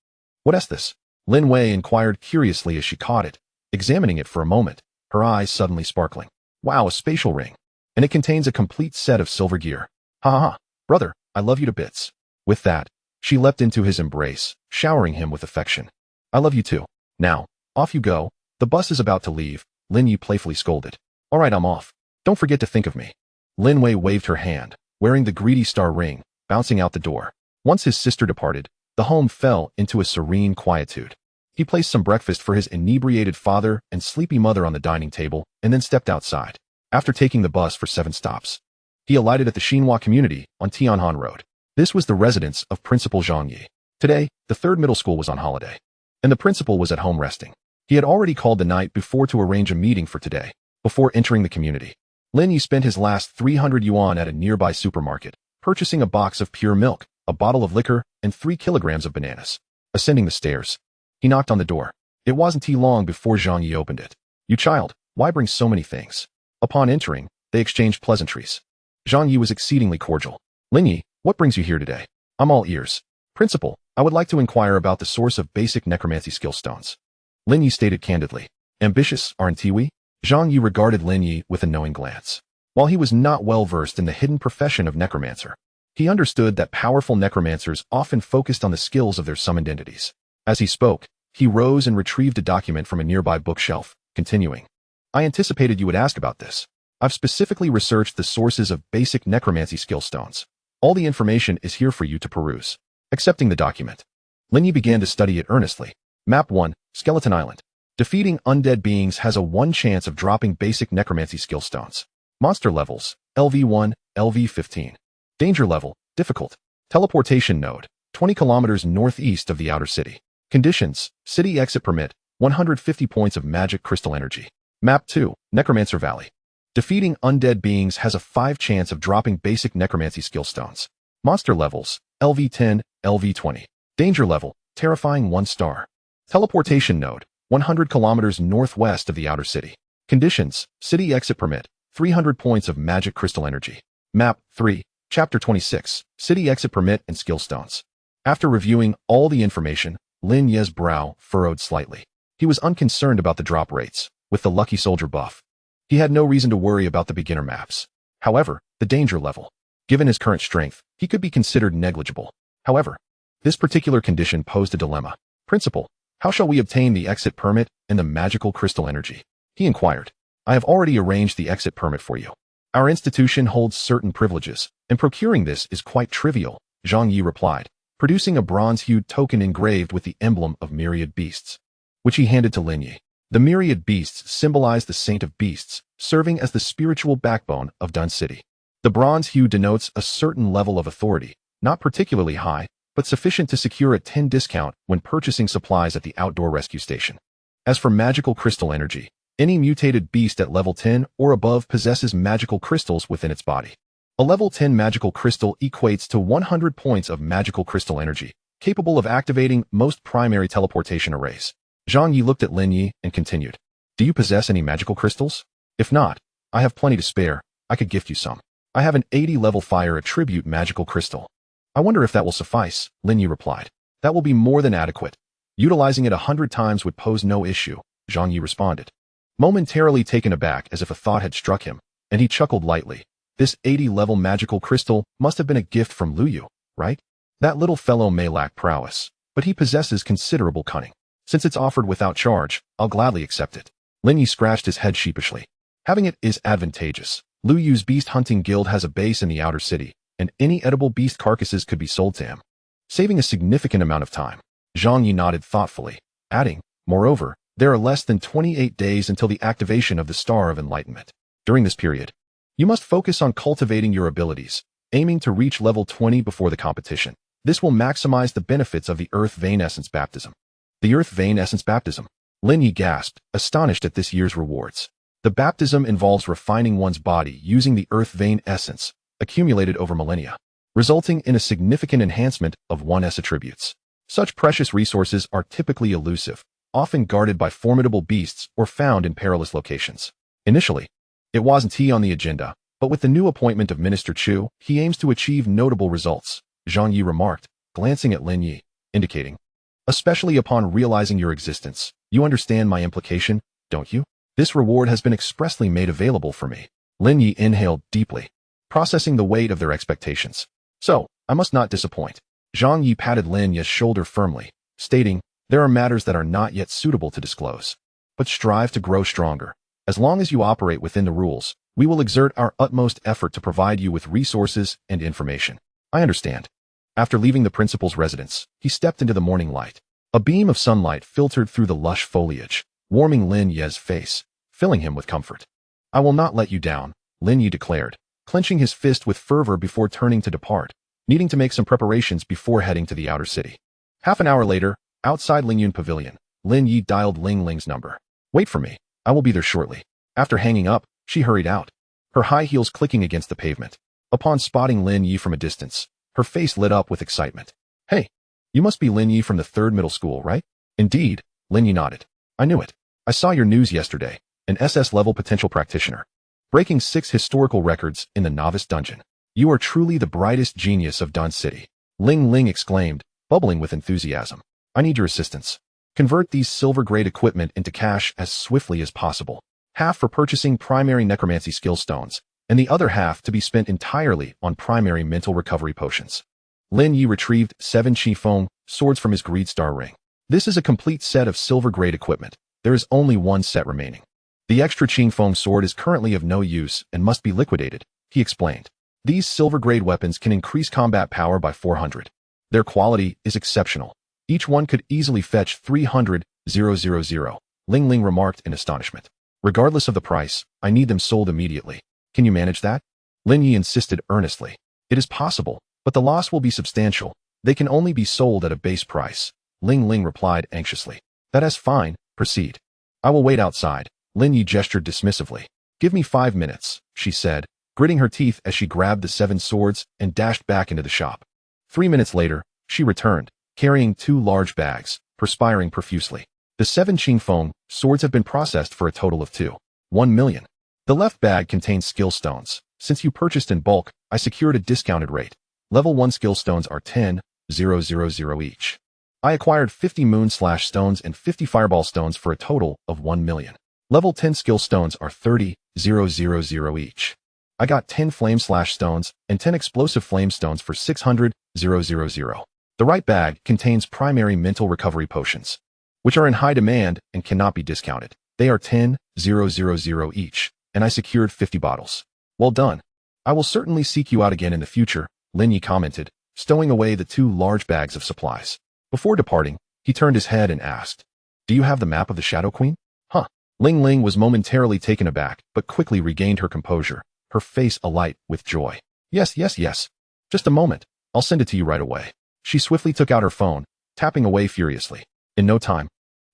"What's this?" Lin Ye inquired curiously as she caught it, examining it for a moment, her eyes suddenly sparkling. "Wow, a spatial ring. And it contains a complete set of silver gear. Ha ha ha, brother, I love you to bits." With that, she leapt into his embrace, showering him with affection. "I love you too. Now, off you go. The bus is about to leave," Lin Ye playfully scolded. "All right, I'm off. Don't forget to think of me." Lin Ye waved her hand, wearing the greedy star ring, bouncing out the door. Once his sister departed, the home fell into a serene quietude. He placed some breakfast for his inebriated father and sleepy mother on the dining table and then stepped outside. After taking the bus for 7 stops, he alighted at the Xinhua community on Tianhan Road. This was the residence of Principal Zhang Yi. Today, the 3rd middle school was on holiday, and the principal was at home resting. He had already called the night before to arrange a meeting for today. Before entering the community, Lin Ye spent his last 300 yuan at a nearby supermarket, purchasing a box of pure milk, a bottle of liquor, and 3 kilograms of bananas. Ascending the stairs, he knocked on the door. It wasn't too long before Zhang Yi opened it. "You child, why bring so many things?" Upon entering, they exchanged pleasantries. Zhang Yi was exceedingly cordial. "Lin Ye, what brings you here today?" "I'm all ears." "Principal, I would like to inquire about the source of basic necromancy skill stones." Lin Ye stated candidly. "Ambitious, aren't we?" Zhang Yi regarded Lin Ye with a knowing glance. While he was not well versed in the hidden profession of necromancer, he understood that powerful necromancers often focused on the skills of their summoned entities. As he spoke, he rose and retrieved a document from a nearby bookshelf, continuing. "I anticipated you would ask about this. I've specifically researched the sources of basic necromancy skill stones. All the information is here for you to peruse." Accepting the document, Lin Ye began to study it earnestly. Map 1, Skeleton Island. Defeating undead beings has a 1 chance of dropping basic necromancy skill stones. Monster levels, LV1, LV15. Danger level, difficult. Teleportation node, 20 kilometers northeast of the outer city. Conditions, city exit permit, 150 points of magic crystal energy. Map 2, Necromancer Valley. Defeating undead beings has a 5 chance of dropping basic necromancy skill stones. Monster levels, LV10, LV20. Danger level, terrifying 1 star. Teleportation node, 100 kilometers northwest of the outer city. Conditions, city exit permit, 300 points of magic crystal energy. Map 3, Chapter 26, City Exit Permit and Skill Stones. After reviewing all the information, Lin Ye's brow furrowed slightly. He was unconcerned about the drop rates. With the Lucky Soldier buff, he had no reason to worry about the beginner maps. However, the danger level. Given his current strength, he could be considered negligible. However, this particular condition posed a dilemma. "Principal, how shall we obtain the exit permit and the magical crystal energy?" he inquired. "I have already arranged the exit permit for you. Our institution holds certain privileges, and procuring this is quite trivial," Zhang Yi replied, producing a bronze-hued token engraved with the emblem of myriad beasts, which he handed to Lin Ye. The myriad beasts symbolize the Saint of Beasts, serving as the spiritual backbone of Dun City. The bronze hue denotes a certain level of authority, not particularly high, but sufficient to secure a 10 discount when purchasing supplies at the outdoor rescue station. As for magical crystal energy, any mutated beast at level 10 or above possesses magical crystals within its body. A level 10 magical crystal equates to 100 points of magical crystal energy, capable of activating most primary teleportation arrays. Zhang Yi looked at Lin Ye and continued. "Do you possess any magical crystals? If not, I have plenty to spare. I could gift you some. I have an 80 level fire attribute magical crystal." "I wonder if that will suffice," Lin Ye replied. "That will be more than adequate. Utilizing it 100 times would pose no issue," Zhang Yi responded. Momentarily taken aback as if a thought had struck him, and he chuckled lightly. This 80-level magical crystal must have been a gift from Lu Yu, right? That little fellow may lack prowess, but he possesses considerable cunning. Since it's offered without charge, I'll gladly accept it. Lin Ye scratched his head sheepishly. Having it is advantageous. Lu Yu's beast hunting guild has a base in the outer city, and any edible beast carcasses could be sold to him, saving a significant amount of time. Zhang Yi nodded thoughtfully, adding, "Moreover, there are less than 28 days until the activation of the Star of Enlightenment. During this period, you must focus on cultivating your abilities, aiming to reach level 20 before the competition. This will maximize the benefits of the Earth Vein Essence Baptism. The Earth Vein Essence Baptism. Lin Ye gasped, astonished at this year's rewards. The baptism involves refining one's body using the Earth Vein Essence, accumulated over millennia, resulting in a significant enhancement of one's attributes. Such precious resources are typically elusive, often guarded by formidable beasts or found in perilous locations. Initially, it wasn't on the agenda, but with the new appointment of Minister Chu, he aims to achieve notable results, Zhang Yi remarked, glancing at Lin Ye, indicating, especially upon realizing your existence. You understand my implication, don't you? This reward has been expressly made available for me. Lin Ye inhaled deeply, processing the weight of their expectations. So, I must not disappoint. Zhang Yi patted Lin Ye's shoulder firmly, stating, there are matters that are not yet suitable to disclose. But strive to grow stronger. As long as you operate within the rules, we will exert our utmost effort to provide you with resources and information. I understand. After leaving the principal's residence, he stepped into the morning light. A beam of sunlight filtered through the lush foliage, warming Lin Ye's face, filling him with comfort. I will not let you down, Lin Ye declared, clenching his fist with fervor before turning to depart, needing to make some preparations before heading to the outer city. Half an hour later, outside Lingyun Pavilion, Lin Ye dialed Ling Ling's number. Wait for me. I will be there shortly. After hanging up, she hurried out, her high heels clicking against the pavement. Upon spotting Lin Ye from a distance, her face lit up with excitement. Hey, you must be Lin Ye from the 3rd middle school, right? Indeed, Lin Ye nodded. I knew it. I saw your news yesterday, an SS-level potential practitioner, breaking 6 historical records in the novice dungeon. You are truly the brightest genius of Dun City. Ling Ling exclaimed, bubbling with enthusiasm. I need your assistance. Convert these silver-grade equipment into cash as swiftly as possible. Half for purchasing primary necromancy skill stones, and the other half to be spent entirely on primary mental recovery potions. Lin Ye retrieved 7 Qifeng swords from his Greed Star ring. This is a complete set of silver-grade equipment. There is only one set remaining. The extra Qifeng sword is currently of no use and must be liquidated, he explained. These silver-grade weapons can increase combat power by 400. Their quality is exceptional. Each one could easily fetch 300,000, Ling Ling remarked in astonishment. Regardless of the price, I need them sold immediately. Can you manage that? Lin Ye insisted earnestly. It is possible, but the loss will be substantial. They can only be sold at a base price. Ling Ling replied anxiously. That is fine, proceed. I will wait outside. Lin Ye gestured dismissively. Give me 5 minutes, she said, gritting her teeth as she grabbed the 7 swords and dashed back into the shop. 3 minutes later, she returned, carrying 2 large bags, perspiring profusely. The 7 Qifeng swords have been processed for a total of 1 million. The left bag contains skill stones. Since you purchased in bulk, I secured a discounted rate. Level 1 skill stones are 10,000 each. I acquired 50 moon/stones and 50 fireball stones for a total of 1 million. Level 10 skill stones are 30,000 each. I got 10 flame/stones and 10 explosive flame stones for 600,000. The right bag contains primary mental recovery potions, which are in high demand and cannot be discounted. They are 10,000 each, and I secured 50 bottles. Well done. I will certainly seek you out again in the future, Lin Ye commented, stowing away the 2 large bags of supplies. Before departing, he turned his head and asked, Do you have the map of the Shadow Queen? Huh. Ling Ling was momentarily taken aback, but quickly regained her composure, her face alight with joy. Yes. Just a moment. I'll send it to you right away. She swiftly took out her phone, tapping away furiously. In no time,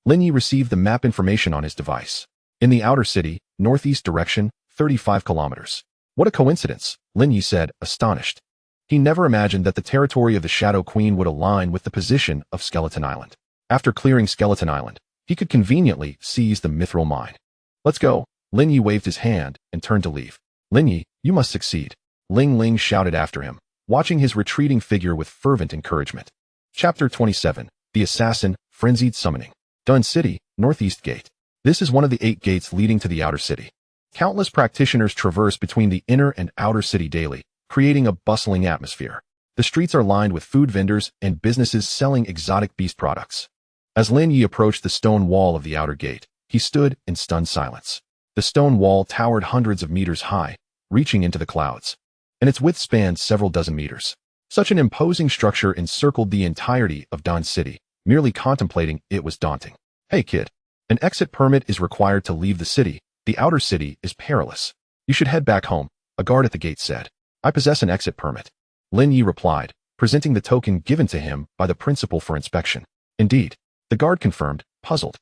Lin Ye received the map information on his device. In the outer city, northeast direction, 35 kilometers. What a coincidence, Lin Ye said, astonished. He never imagined that the territory of the Shadow Queen would align with the position of Skeleton Island. After clearing Skeleton Island, he could conveniently seize the Mithril Mine. Let's go. Lin Ye waved his hand and turned to leave. Lin Ye, you must succeed. Ling Ling shouted after him, watching his retreating figure with fervent encouragement. Chapter 27. The Assassin, Frenzied Summoning. Dun City, Northeast Gate. This is one of the 8 gates leading to the outer city. Countless practitioners traverse between the inner and outer city daily, creating a bustling atmosphere. The streets are lined with food vendors and businesses selling exotic beast products. As Lin Ye approached the stone wall of the outer gate, he stood in stunned silence. The stone wall towered hundreds of meters high, reaching into the clouds, and its width spanned several dozen meters. Such an imposing structure encircled the entirety of Dun City. Merely contemplating it was daunting. Hey kid, an exit permit is required to leave the city. The outer city is perilous. You should head back home, a guard at the gate said. I possess an exit permit. Lin Ye replied, presenting the token given to him by the principal for inspection. Indeed, the guard confirmed, puzzled.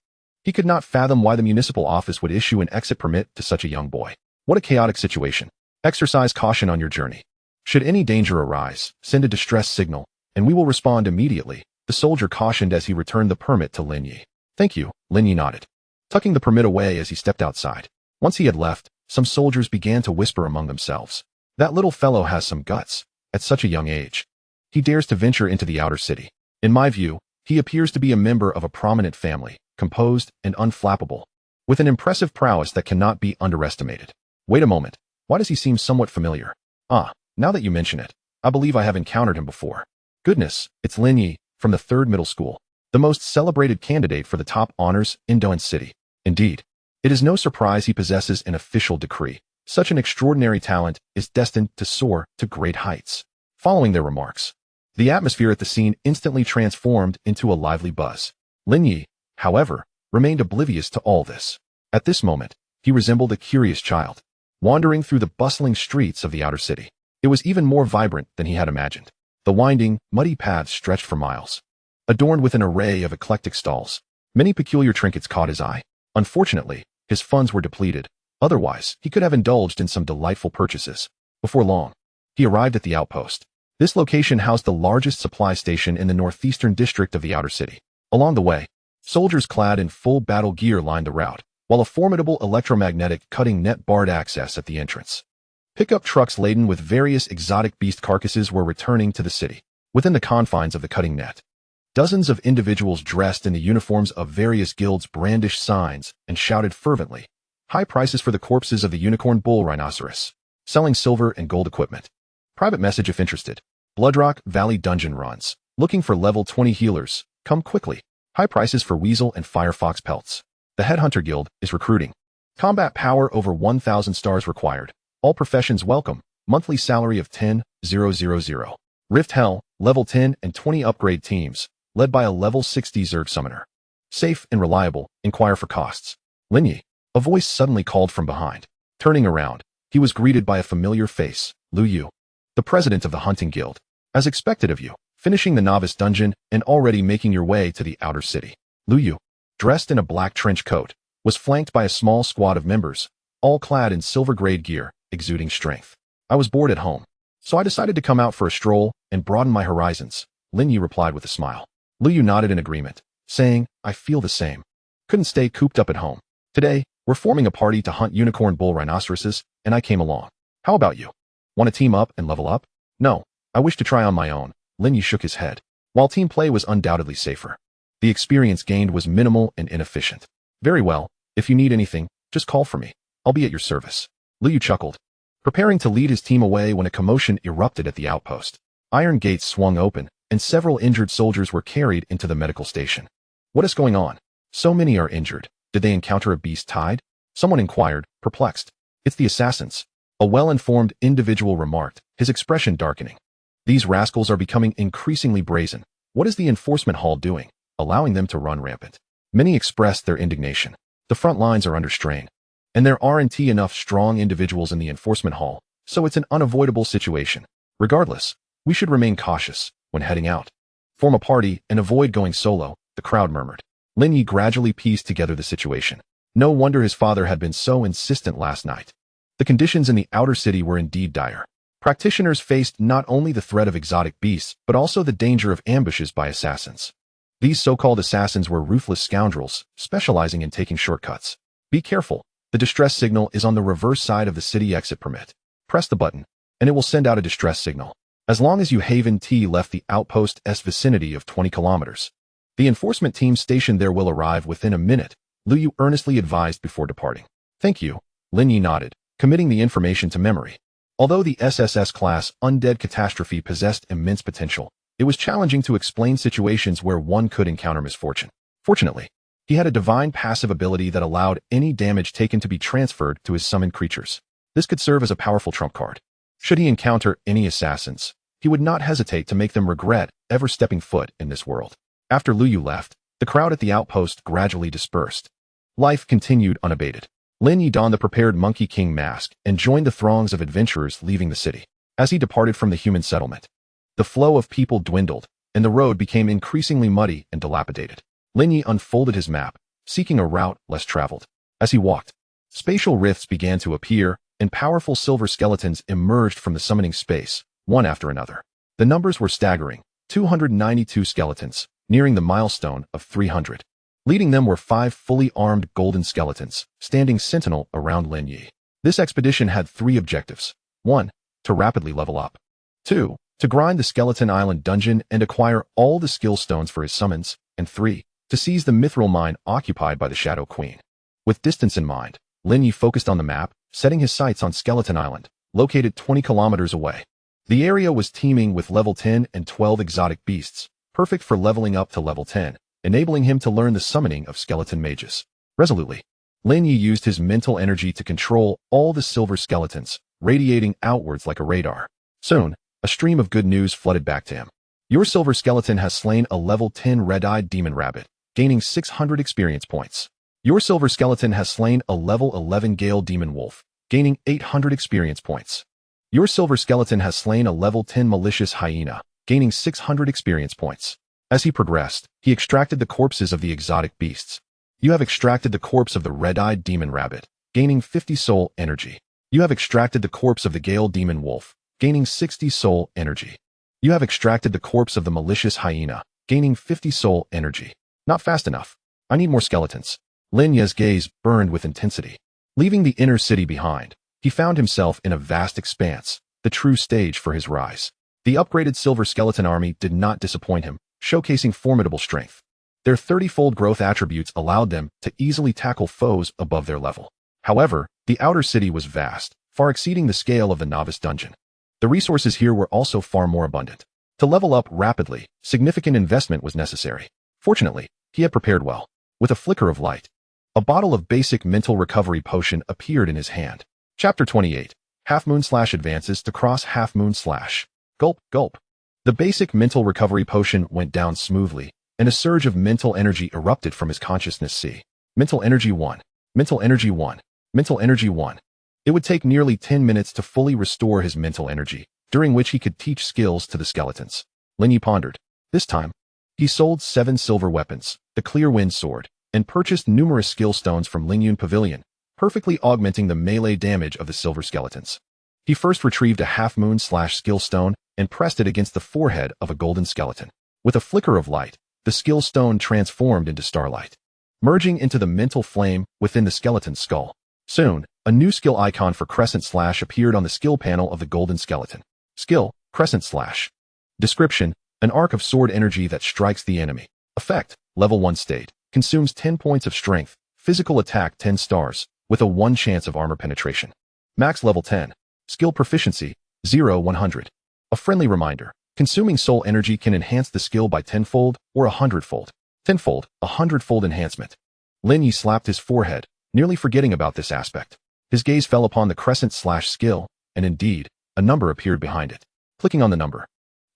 He could not fathom why the municipal office would issue an exit permit to such a young boy. What a chaotic situation. Exercise caution on your journey. Should any danger arise, send a distress signal, and we will respond immediately, the soldier cautioned as he returned the permit to Lin Ye. Thank you, Lin Ye nodded, tucking the permit away as he stepped outside. Once he had left, some soldiers began to whisper among themselves. That little fellow has some guts. At such a young age, he dares to venture into the outer city. In my view, he appears to be a member of a prominent family, composed and unflappable, with an impressive prowess that cannot be underestimated. Wait a moment, why does he seem somewhat familiar? Ah, now that you mention it, I believe I have encountered him before. Goodness, it's Lin Ye, from the 3rd middle school, the most celebrated candidate for the top honors in Doan City. Indeed, it is no surprise he possesses an official decree. Such an extraordinary talent is destined to soar to great heights. Following their remarks, the atmosphere at the scene instantly transformed into a lively buzz. Lin Ye, however, remained oblivious to all this. At this moment, he resembled a curious child, wandering through the bustling streets of the outer city. It was even more vibrant than he had imagined. The winding, muddy paths stretched for miles, adorned with an array of eclectic stalls. Many peculiar trinkets caught his eye. Unfortunately, his funds were depleted. Otherwise, he could have indulged in some delightful purchases. Before long, he arrived at the outpost. This location housed the largest supply station in the northeastern district of the outer city. Along the way, soldiers clad in full battle gear lined the route, while a formidable electromagnetic cutting net barred access at the entrance. Pickup trucks laden with various exotic beast carcasses were returning to the city. Within the confines of the cutting net, dozens of individuals dressed in the uniforms of various guilds brandished signs and shouted fervently, high prices for the corpses of the unicorn bull rhinoceros, selling silver and gold equipment. Private message if interested. Bloodrock Valley Dungeon runs. Looking for level 20 healers. Come quickly. High prices for weasel and firefox pelts. The Headhunter Guild is recruiting. Combat power over 1,000 stars required. All professions welcome. Monthly salary of 10,000. Rift Hell, level 10 and 20 upgrade teams, led by a level 60 Zerg summoner. Safe and reliable. Inquire for costs. Lin Ye. A voice suddenly called from behind. Turning around, he was greeted by a familiar face, Lu Yu, the president of the Hunting Guild. As expected of you, finishing the novice dungeon and already making your way to the outer city. Lu Yu, dressed in a black trench coat, was flanked by a small squad of members, all clad in silver-grade gear, exuding strength. I was bored at home, so I decided to come out for a stroll and broaden my horizons, Lin Ye replied with a smile. Lu Yu nodded in agreement, saying, I feel the same. Couldn't stay cooped up at home. Today, we're forming a party to hunt unicorn bull rhinoceroses, and I came along. How about you? Want to team up and level up? No, I wish to try on my own. Lin Ye shook his head. While team play was undoubtedly safer, the experience gained was minimal and inefficient. Very well, if you need anything, just call for me. I'll be at your service. Lu Yu chuckled, preparing to lead his team away when a commotion erupted at the outpost. Iron gates swung open, and several injured soldiers were carried into the medical station. What is going on? So many are injured. Did they encounter a beast tide? Someone inquired, perplexed. It's the assassins. A well-informed individual remarked, his expression darkening. These rascals are becoming increasingly brazen. What is the enforcement hall doing, allowing them to run rampant? Many expressed their indignation. The front lines are under strain, and there aren't enough strong individuals in the enforcement hall, so it's an unavoidable situation. Regardless, we should remain cautious when heading out. Form a party and avoid going solo, the crowd murmured. Lin Ye gradually pieced together the situation. No wonder his father had been so insistent last night. The conditions in the outer city were indeed dire. Practitioners faced not only the threat of exotic beasts, but also the danger of ambushes by assassins. These so-called assassins were ruthless scoundrels, specializing in taking shortcuts. Be careful. The distress signal is on the reverse side of the city exit permit. Press the button, and it will send out a distress signal. As long as you Haven T left the outpost's vicinity of 20 kilometers. The enforcement team stationed there will arrive within a minute, Lu Yu earnestly advised before departing. Thank you, Lin Ye nodded, committing the information to memory. Although the SSS-class Undead Catastrophe possessed immense potential, it was challenging to explain situations where one could encounter misfortune. Fortunately, he had a divine passive ability that allowed any damage taken to be transferred to his summoned creatures. This could serve as a powerful trump card. Should he encounter any assassins, he would not hesitate to make them regret ever stepping foot in this world. After Lu Yu left, the crowd at the outpost gradually dispersed. Life continued unabated. Lin Ye donned the prepared Monkey King mask and joined the throngs of adventurers leaving the city. As he departed from the human settlement, The flow of people dwindled, and the road became increasingly muddy and dilapidated. Lin Ye unfolded his map, seeking a route less traveled. As he walked, spatial rifts began to appear, and powerful silver skeletons emerged from the summoning space, one after another. The numbers were staggering, 292 skeletons, nearing the milestone of 300. Leading them were 5 fully armed golden skeletons, standing sentinel around Lin Ye. This expedition had 3 objectives. 1. To rapidly level up. 2. To grind the Skeleton Island dungeon and acquire all the skill stones for his summons. And 3. To seize the mithril mine occupied by the Shadow Queen. With distance in mind, Lin Ye focused on the map, setting his sights on Skeleton Island, located 20 kilometers away. The area was teeming with level 10 and 12 exotic beasts, perfect for leveling up to level 10, enabling him to learn the summoning of skeleton mages. Resolutely, Lin Ye used his mental energy to control all the silver skeletons, radiating outwards like a radar. Soon, a stream of good news flooded back to him. Your silver skeleton has slain a level 10 red-eyed demon rabbit, gaining 600 experience points. Your silver skeleton has slain a level 11 gale demon wolf, gaining 800 experience points. Your silver skeleton has slain a level 10 malicious hyena, gaining 600 experience points. As he progressed, he extracted the corpses of the exotic beasts. You have extracted the corpse of the red-eyed demon rabbit, gaining 50 soul energy. You have extracted the corpse of the gale demon wolf, gaining 60 soul energy. You have extracted the corpse of the malicious hyena, gaining 50 soul energy. Not fast enough. I need more skeletons. Lin Ye's gaze burned with intensity. Leaving the inner city behind, he found himself in a vast expanse, the true stage for his rise. The upgraded silver skeleton army did not disappoint him, showcasing formidable strength. Their 30-fold growth attributes allowed them to easily tackle foes above their level. However, the outer city was vast, far exceeding the scale of the novice dungeon. The resources here were also far more abundant. To level up rapidly, significant investment was necessary. Fortunately, he had prepared well. With a flicker of light, a bottle of basic mental recovery potion appeared in his hand. Chapter 28. Half Moon / advances to cross Half Moon / Gulp, gulp. The basic mental recovery potion went down smoothly, and a surge of mental energy erupted from his consciousness. See. Mental energy 1. Mental energy 1. Mental energy 1. It would take nearly 10 minutes to fully restore his mental energy, during which he could teach skills to the skeletons. Lin Ye pondered. This time, he sold 7 silver weapons, the Clear Wind Sword, and purchased numerous skill stones from Lingyun Pavilion, perfectly augmenting the melee damage of the silver skeletons. He first retrieved a Half Moon / skill stone and pressed it against the forehead of a golden skeleton. With a flicker of light, the skill stone transformed into starlight, merging into the mental flame within the skeleton's skull. Soon, a new skill icon for Crescent / appeared on the skill panel of the golden skeleton. Skill, Crescent / Description, an arc of sword energy that strikes the enemy. Effect, level 1 state, consumes 10 points of strength, physical attack 10 stars, with a 1 chance of armor penetration. Max level 10. Skill proficiency, 0-100. A friendly reminder, consuming soul energy can enhance the skill by tenfold or 100fold. Tenfold, 100fold enhancement. Lin Ye slapped his forehead, nearly forgetting about this aspect. His gaze fell upon the Crescent / skill, and indeed, a number appeared behind it. Clicking on the number,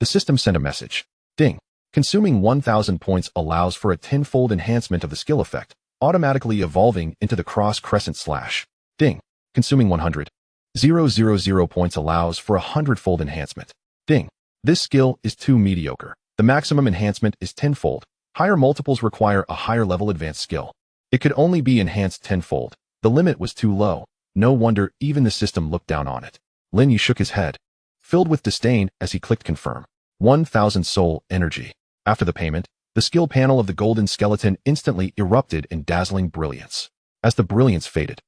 the system sent a message. Ding. Consuming 1,000 points allows for a tenfold enhancement of the skill effect, automatically evolving into the cross Crescent / Ding. Consuming 100,000 points allows for a 100fold enhancement. Ding. This skill is too mediocre. The maximum enhancement is tenfold. Higher multiples require a higher level advanced skill. It could only be enhanced tenfold. The limit was too low. No wonder even the system looked down on it. Lin Ye shook his head, filled with disdain as he clicked confirm. 1,000 soul energy. After the payment, the skill panel of the golden skeleton instantly erupted in dazzling brilliance. As the brilliance faded,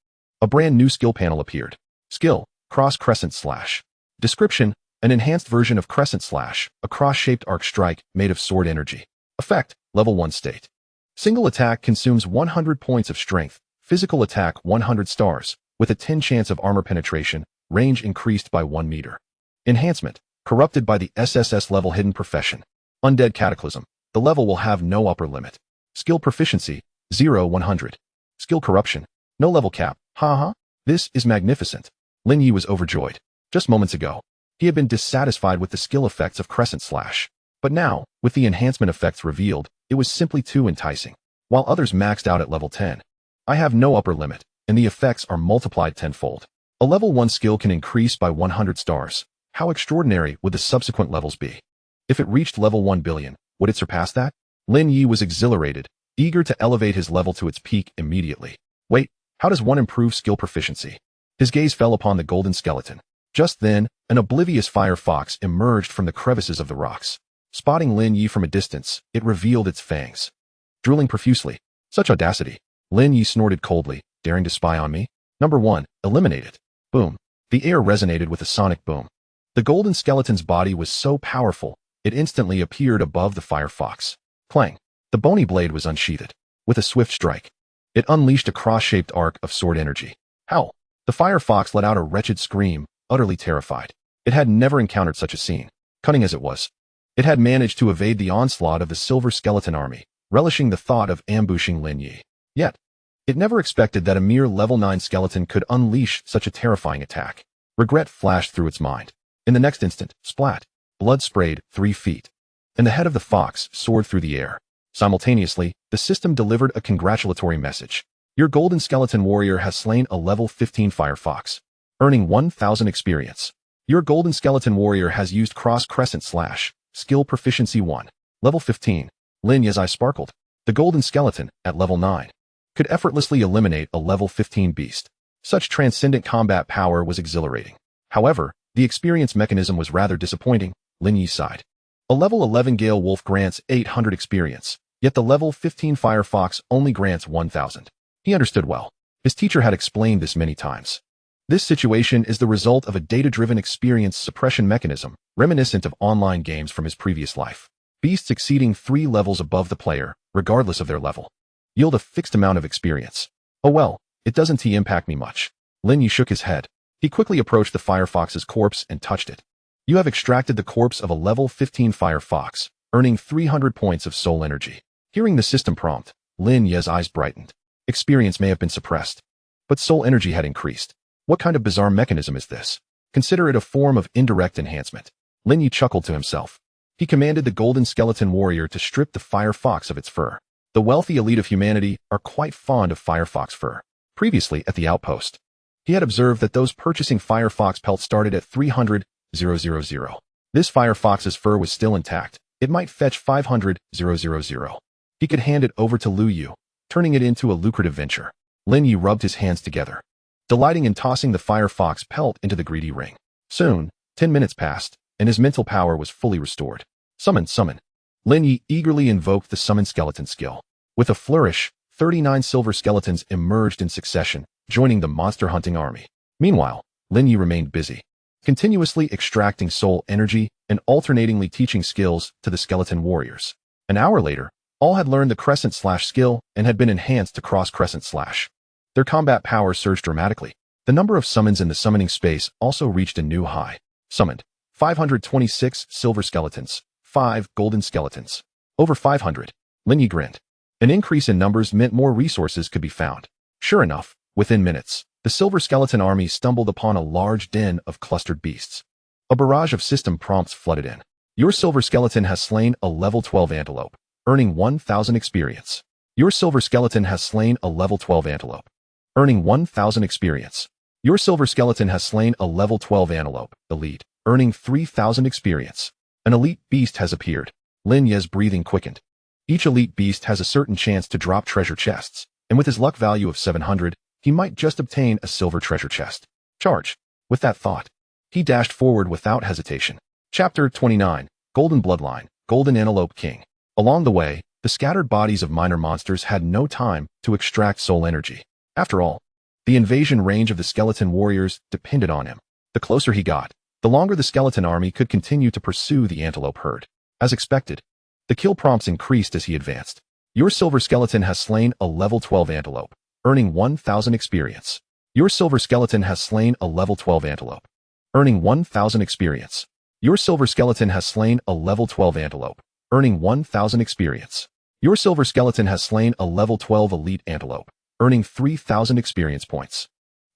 a brand new skill panel appeared. Skill, Cross Crescent / Description, an enhanced version of Crescent / a cross-shaped arc strike made of sword energy. Effect, level 1 state. Single attack consumes 100 points of strength, physical attack 100 stars, with a 10 chance of armor penetration, range increased by 1 meter. Enhancement, corrupted by the SSS level hidden profession. Undead Cataclysm, the level will have no upper limit. Skill proficiency, 0-100. Skill corruption, no level cap. Haha, this is magnificent. Lin Ye was overjoyed. Just moments ago, he had been dissatisfied with the skill effects of Crescent / But now, with the enhancement effects revealed, it was simply too enticing. While others maxed out at level 10, I have no upper limit, and the effects are multiplied tenfold. A level 1 skill can increase by 100 stars. How extraordinary would the subsequent levels be? If it reached level 1 billion, would it surpass that? Lin Ye was exhilarated, eager to elevate his level to its peak immediately. Wait, how does one improve skill proficiency? His gaze fell upon the golden skeleton. Just then, an oblivious fire fox emerged from the crevices of the rocks. Spotting Lin Ye from a distance, it revealed its fangs. Drooling profusely. Such audacity. Lin Ye snorted coldly, daring to spy on me? Number 1, eliminated. Boom. The air resonated with a sonic boom. The golden skeleton's body was so powerful, it instantly appeared above the fire fox. Clang. The bony blade was unsheathed. With a swift strike, it unleashed a cross-shaped arc of sword energy. Howl. The fire fox let out a wretched scream, utterly terrified. It had never encountered such a scene. Cunning as it was, it had managed to evade the onslaught of the silver skeleton army, relishing the thought of ambushing Lin Ye. Yet, it never expected that a mere level 9 skeleton could unleash such a terrifying attack. Regret flashed through its mind. In the next instant, splat, blood sprayed 3 feet, and the head of the fox soared through the air. Simultaneously, the system delivered a congratulatory message. Your golden skeleton warrior has slain a level 15 fire fox, earning 1,000 experience. Your golden skeleton warrior has used cross-crescent slash, skill proficiency 1, level 15. Lin Ye's eyes sparkled. The golden skeleton, at level 9, could effortlessly eliminate a level 15 beast. Such transcendent combat power was exhilarating. However, the experience mechanism was rather disappointing. Lin Ye sighed. A level 11 Gale Wolf grants 800 experience, yet the level 15 Fire Fox only grants 1,000. He understood well. His teacher had explained this many times. This situation is the result of a data-driven experience suppression mechanism, reminiscent of online games from his previous life. Beasts exceeding 3 levels above the player, regardless of their level, yield a fixed amount of experience. Oh well, it doesn't impact me much. Lin Ye shook his head. He quickly approached the Fire Fox's corpse and touched it. You have extracted the corpse of a level 15 Fire Fox, earning 300 points of soul energy. Hearing the system prompt, Lin Ye's eyes brightened. Experience may have been suppressed, but soul energy had increased. What kind of bizarre mechanism is this? Consider it a form of indirect enhancement. Lin Ye chuckled to himself. He commanded the golden skeleton warrior to strip the fire fox of its fur. The wealthy elite of humanity are quite fond of fire fox fur. Previously, at the outpost, he had observed that those purchasing fire fox pelts started at 300,000. This fire fox's fur was still intact. It might fetch 500,000. He could hand it over to Lu Yu, turning it into a lucrative venture. Lin Ye rubbed his hands together, delighting in tossing the fire fox pelt into the greedy ring. Soon, 10 minutes passed, and his mental power was fully restored. Summon, summon. Lin Ye eagerly invoked the summon skeleton skill. With a flourish, 39 silver skeletons emerged in succession, joining the monster hunting army. Meanwhile, Lin Ye remained busy, continuously extracting soul energy and alternatingly teaching skills to the skeleton warriors. An hour later, all had learned the crescent slash skill and had been enhanced to cross crescent slash. Their combat power surged dramatically. The number of summons in the summoning space also reached a new high. Summoned 526 silver skeletons, 5 golden skeletons. Over 500. Lin Ye grinned. An increase in numbers meant more resources could be found. Sure enough, within minutes, the silver skeleton army stumbled upon a large den of clustered beasts. A barrage of system prompts flooded in. Your silver skeleton has slain a level 12 antelope, earning 1,000 experience. Your silver skeleton has slain a level 12 antelope, earning 1,000 experience. Your silver skeleton has slain a level 12 antelope, elite, earning 3,000 experience. An elite beast has appeared. Lin Ye's breathing quickened. Each elite beast has a certain chance to drop treasure chests, and with his luck value of 700, he might just obtain a silver treasure chest. Charge. With that thought, he dashed forward without hesitation. Chapter 29, Golden Bloodline, Golden Antelope King. Along the way, the scattered bodies of minor monsters had no time to extract soul energy. After all, the invasion range of the skeleton warriors depended on him. The closer he got, the longer the skeleton army could continue to pursue the antelope herd. As expected, the kill prompts increased as he advanced. Your silver skeleton has slain a level 12 antelope, earning 1,000 experience. Your silver skeleton has slain a level 12 antelope, earning 1,000 experience. Your silver skeleton has slain a level 12 antelope, earning 1,000 experience. Your silver skeleton has slain a level 12 elite antelope, earning 3,000 experience points.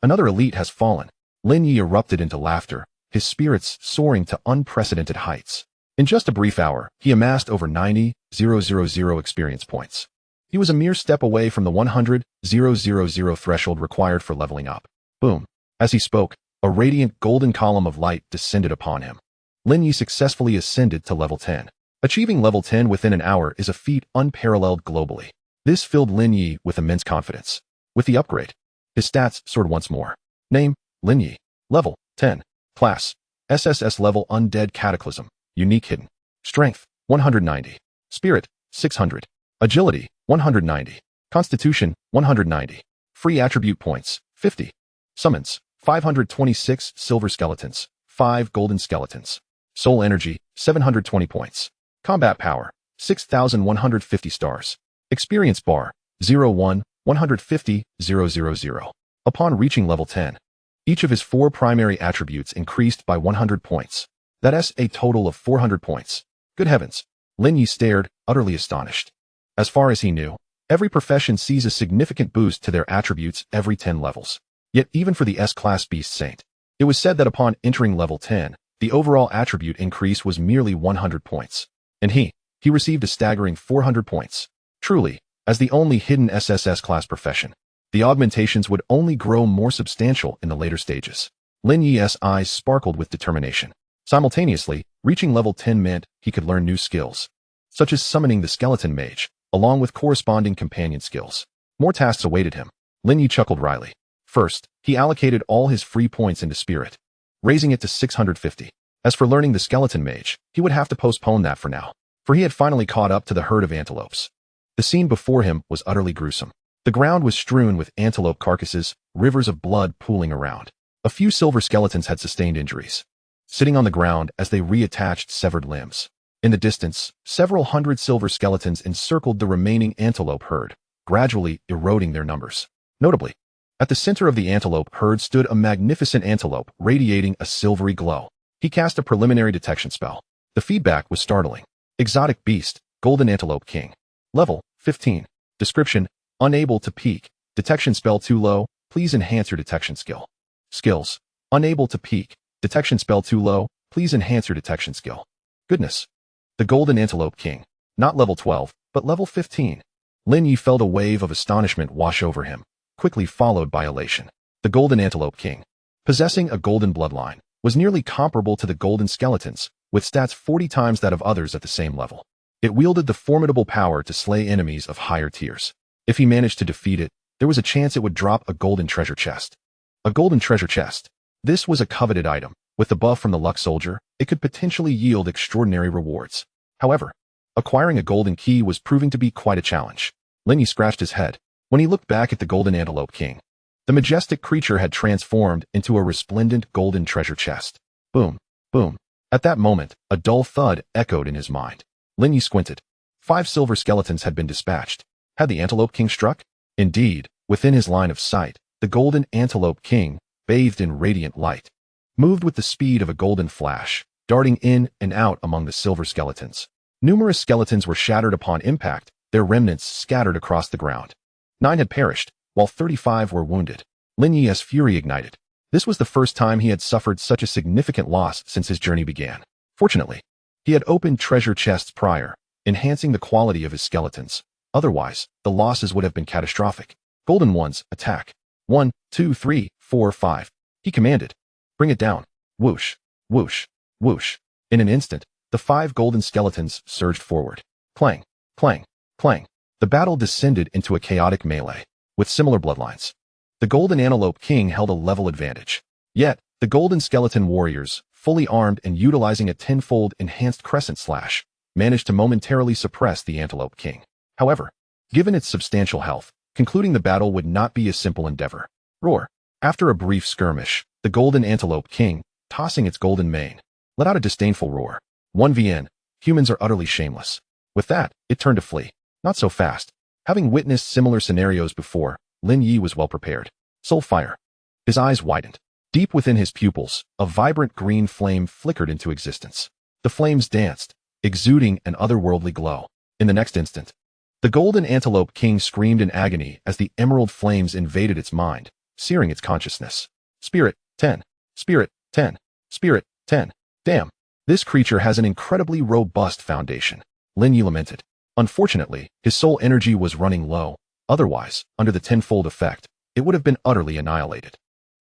Another elite has fallen. Lin Ye erupted into laughter, his spirits soaring to unprecedented heights. In just a brief hour, he amassed over 90,000 experience points. He was a mere step away from the 100,000 threshold required for leveling up. Boom. As he spoke, a radiant golden column of light descended upon him. Lin Ye successfully ascended to level 10. Achieving level 10 within an hour is a feat unparalleled globally. This filled Lin Ye with immense confidence. With the upgrade, his stats soared once more. Name, Lin Ye. Level, 10. Class, SSS level Undead Cataclysm. Unique hidden. Strength, 190. Spirit, 600. Agility, 190. Constitution, 190. Free attribute points, 50. Summons, 526 silver skeletons, 5 golden skeletons. Soul energy, 720 points. Combat power, 6,150 stars. Experience bar, 01, 150, 000. Upon reaching level 10, each of his 4 primary attributes increased by 100 points. That's a total of 400 points. Good heavens! Lin Ye stared, utterly astonished. As far as he knew, every profession sees a significant boost to their attributes every 10 levels. Yet even for the S-class beast saint, it was said that upon entering level 10, the overall attribute increase was merely 100 points. And he received a staggering 400 points. Truly, as the only hidden SSS class profession, the augmentations would only grow more substantial in the later stages. Lin Ye's eyes sparkled with determination. Simultaneously, reaching level 10 meant he could learn new skills, such as summoning the skeleton mage, along with corresponding companion skills. More tasks awaited him. Lin Ye chuckled wryly. First, he allocated all his free points into spirit, raising it to 650. As for learning the skeleton mage, he would have to postpone that for now, for he had finally caught up to the herd of antelopes. The scene before him was utterly gruesome. The ground was strewn with antelope carcasses, rivers of blood pooling around. A few silver skeletons had sustained injuries, sitting on the ground as they reattached severed limbs. In the distance, several hundred silver skeletons encircled the remaining antelope herd, gradually eroding their numbers. Notably, at the center of the antelope herd stood a magnificent antelope radiating a silvery glow. He cast a preliminary detection spell. The feedback was startling. Exotic beast, golden antelope king. Level, 15. Description, unable to peek. Detection spell too low. Please enhance your detection skill. Skills, unable to peek. Detection spell too low. Please enhance your detection skill. Goodness. The golden antelope king. Not level 12, but level 15. Lin Ye felt a wave of astonishment wash over him, quickly followed by elation. The golden antelope king, possessing a golden bloodline, was nearly comparable to the golden skeletons, with stats 40 times that of others at the same level. It wielded the formidable power to slay enemies of higher tiers. If he managed to defeat it, there was a chance it would drop a golden treasure chest. A golden treasure chest. This was a coveted item. With the buff from the luck soldier, it could potentially yield extraordinary rewards. However, acquiring a golden key was proving to be quite a challenge. Lin Ye scratched his head when he looked back at the golden antelope king. The majestic creature had transformed into a resplendent golden treasure chest. Boom, boom. At that moment, a dull thud echoed in his mind. Lin Ye squinted. 5 silver skeletons had been dispatched. Had the antelope king struck? Indeed, within his line of sight, the golden antelope king, bathed in radiant light, moved with the speed of a golden flash, darting in and out among the silver skeletons. Numerous skeletons were shattered upon impact, their remnants scattered across the ground. 9 had perished, while 35 were wounded. Lin Ye's fury ignited. This was the first time he had suffered such a significant loss since his journey began. Fortunately, he had opened treasure chests prior, enhancing the quality of his skeletons. Otherwise, the losses would have been catastrophic. Golden ones, attack. 1, 2, 3, 4, 5. He commanded. Bring it down. Whoosh, whoosh, whoosh. In an instant, the 5 golden skeletons surged forward. Clang, clang, clang. The battle descended into a chaotic melee, with similar bloodlines. The golden antelope king held a level advantage. Yet, the golden skeleton warriors, fully armed and utilizing a tenfold enhanced crescent slash, managed to momentarily suppress the antelope king. However, given its substantial health, concluding the battle would not be a simple endeavor. Roar. After a brief skirmish, the golden antelope king, tossing its golden mane, let out a disdainful roar. 1vn. Humans are utterly shameless. With that, it turned to flee. Not so fast. Having witnessed similar scenarios before, Lin Ye was well prepared. Soul fire. His eyes widened. Deep within his pupils, a vibrant green flame flickered into existence. The flames danced, exuding an otherworldly glow. In the next instant, the golden antelope king screamed in agony as the emerald flames invaded its mind, searing its consciousness. Spirit, 10. Spirit, 10. Spirit, 10. Damn. This creature has an incredibly robust foundation. Lin Ye lamented. Unfortunately, his soul energy was running low. Otherwise, under the tenfold effect, it would have been utterly annihilated.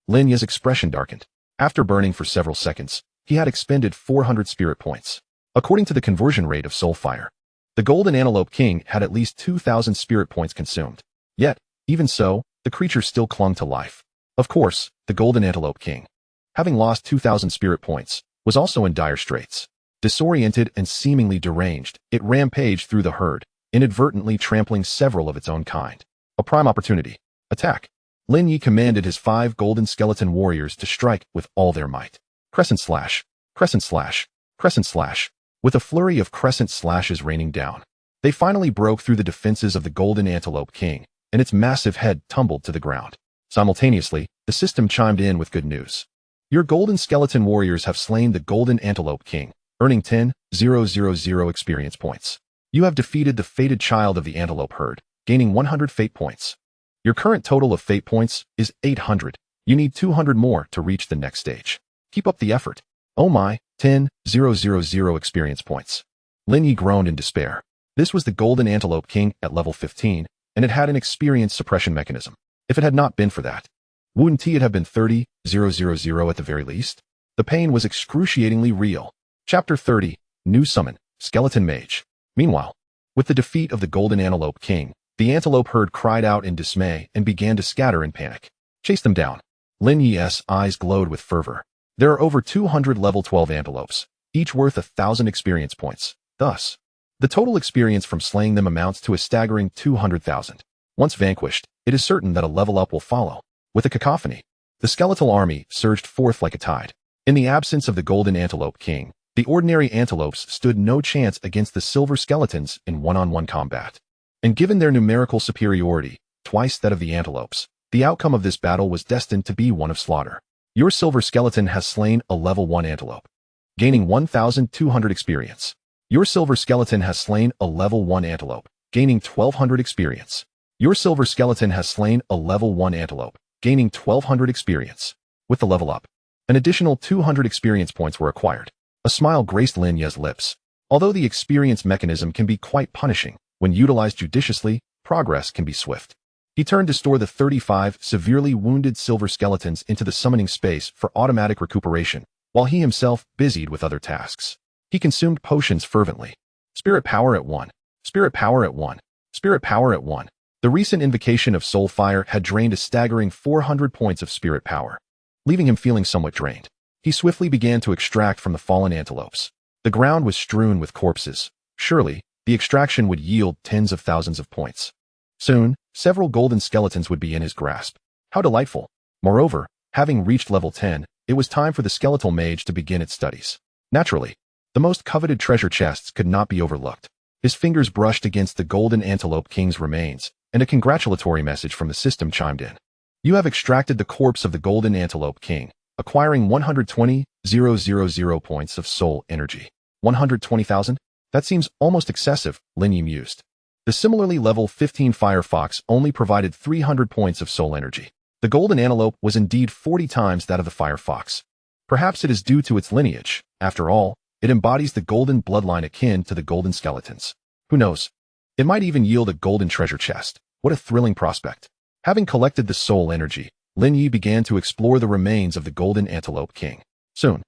Lin Ye's expression darkened. After burning for several seconds, he had expended 400 spirit points. According to the conversion rate of Soulfire, the Golden Antelope King had at least 2,000 spirit points consumed. Yet, even so, the creature still clung to life. Of course, the Golden Antelope King, having lost 2,000 spirit points, was also in dire straits. Disoriented and seemingly deranged, it rampaged through the herd, inadvertently trampling several of its own kind. A prime opportunity. Attack. Lin Ye commanded his 5 golden skeleton warriors to strike with all their might. Crescent slash, crescent slash, crescent slash. With a flurry of crescent slashes raining down, they finally broke through the defenses of the Golden Antelope King, and its massive head tumbled to the ground. Simultaneously, the system chimed in with good news. Your golden skeleton warriors have slain the Golden Antelope King, earning 10,000 experience points. You have defeated the fated child of the antelope herd, gaining 100 fate points. Your current total of fate points is 800. You need 200 more to reach the next stage. Keep up the effort. Oh my, 10,000 experience points. Lin Ye groaned in despair. This was the Golden Antelope King at level 15, and it had an experience suppression mechanism. If it had not been for that, wouldn't it have been 30,000 at the very least? The pain was excruciatingly real. Chapter 30, New Summon, Skeleton Mage. Meanwhile, with the defeat of the Golden Antelope King, the antelope herd cried out in dismay and began to scatter in panic. Chase them down. Lin Ye's eyes glowed with fervor. There are over 200 level 12 antelopes, each worth 1,000 experience points. Thus, the total experience from slaying them amounts to a staggering 200,000. Once vanquished, it is certain that a level up will follow. With a cacophony, the skeletal army surged forth like a tide. In the absence of the Golden Antelope King, the ordinary antelopes stood no chance against the silver skeletons in one-on-one combat. And given their numerical superiority, twice that of the antelopes, the outcome of this battle was destined to be one of slaughter. Your silver skeleton has slain a level 1 antelope, gaining 1,200 experience. Your silver skeleton has slain a level 1 antelope, gaining 1,200 experience. Your silver skeleton has slain a level 1 antelope, gaining 1,200 experience. With the level up, an additional 200 experience points were acquired. A smile graced Lin Ye's lips. Although the experience mechanism can be quite punishing, when utilized judiciously, progress can be swift. He turned to store the 35 severely wounded silver skeletons into the summoning space for automatic recuperation, while he himself busied with other tasks. He consumed potions fervently. Spirit power at 1. Spirit power at 1. Spirit power at 1. The recent invocation of Soulfire had drained a staggering 400 points of spirit power, leaving him feeling somewhat drained. He swiftly began to extract from the fallen antelopes. The ground was strewn with corpses. Surely, the extraction would yield tens of thousands of points. Soon, several golden skeletons would be in his grasp. How delightful! Moreover, having reached level 10, it was time for the skeletal mage to begin its studies. Naturally, the most coveted treasure chests could not be overlooked. His fingers brushed against the Golden Antelope King's remains, and a congratulatory message from the system chimed in. You have extracted the corpse of the Golden Antelope King, acquiring 120,000 points of soul energy. 120,000? That seems almost excessive, Lin Ye mused. The similarly level 15 Firefox only provided 300 points of soul energy. The Golden Antelope was indeed 40 times that of the Firefox. Perhaps it is due to its lineage. After all, it embodies the golden bloodline akin to the golden skeletons. Who knows? It might even yield a golden treasure chest. What a thrilling prospect. Having collected the soul energy, Lin Ye began to explore the remains of the Golden Antelope King. Soon,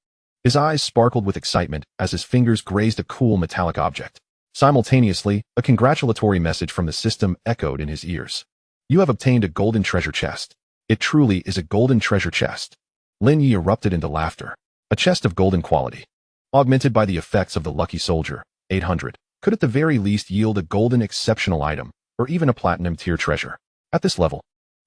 his eyes sparkled with excitement as his fingers grazed a cool metallic object. Simultaneously, a congratulatory message from the system echoed in his ears. You have obtained a golden treasure chest. It truly is a golden treasure chest. Lin Ye erupted into laughter. A chest of golden quality, augmented by the effects of the lucky soldier, 800, could at the very least yield a golden exceptional item, or even a platinum tier treasure. At this level,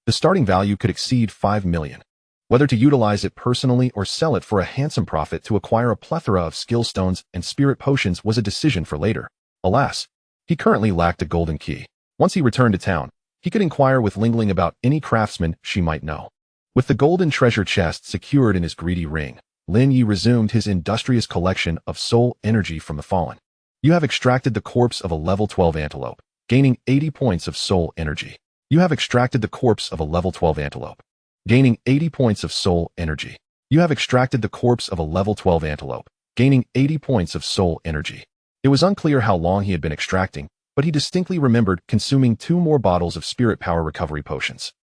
the starting value could exceed 5 million. Whether to utilize it personally or sell it for a handsome profit to acquire a plethora of skill stones and spirit potions was a decision for later. Alas, he currently lacked a golden key. Once he returned to town, he could inquire with Lingling about any craftsman she might know. With the golden treasure chest secured in his greedy ring, Lin Ye resumed his industrious collection of soul energy from the fallen. You have extracted the corpse of a level 12 antelope, gaining 80 points of soul energy. You have extracted the corpse of a level 12 antelope, gaining 80 points of soul energy. You have extracted the corpse of a level 12 antelope, gaining 80 points of soul energy. It was unclear how long he had been extracting, but he distinctly remembered consuming 2 more bottles of spirit power recovery potions.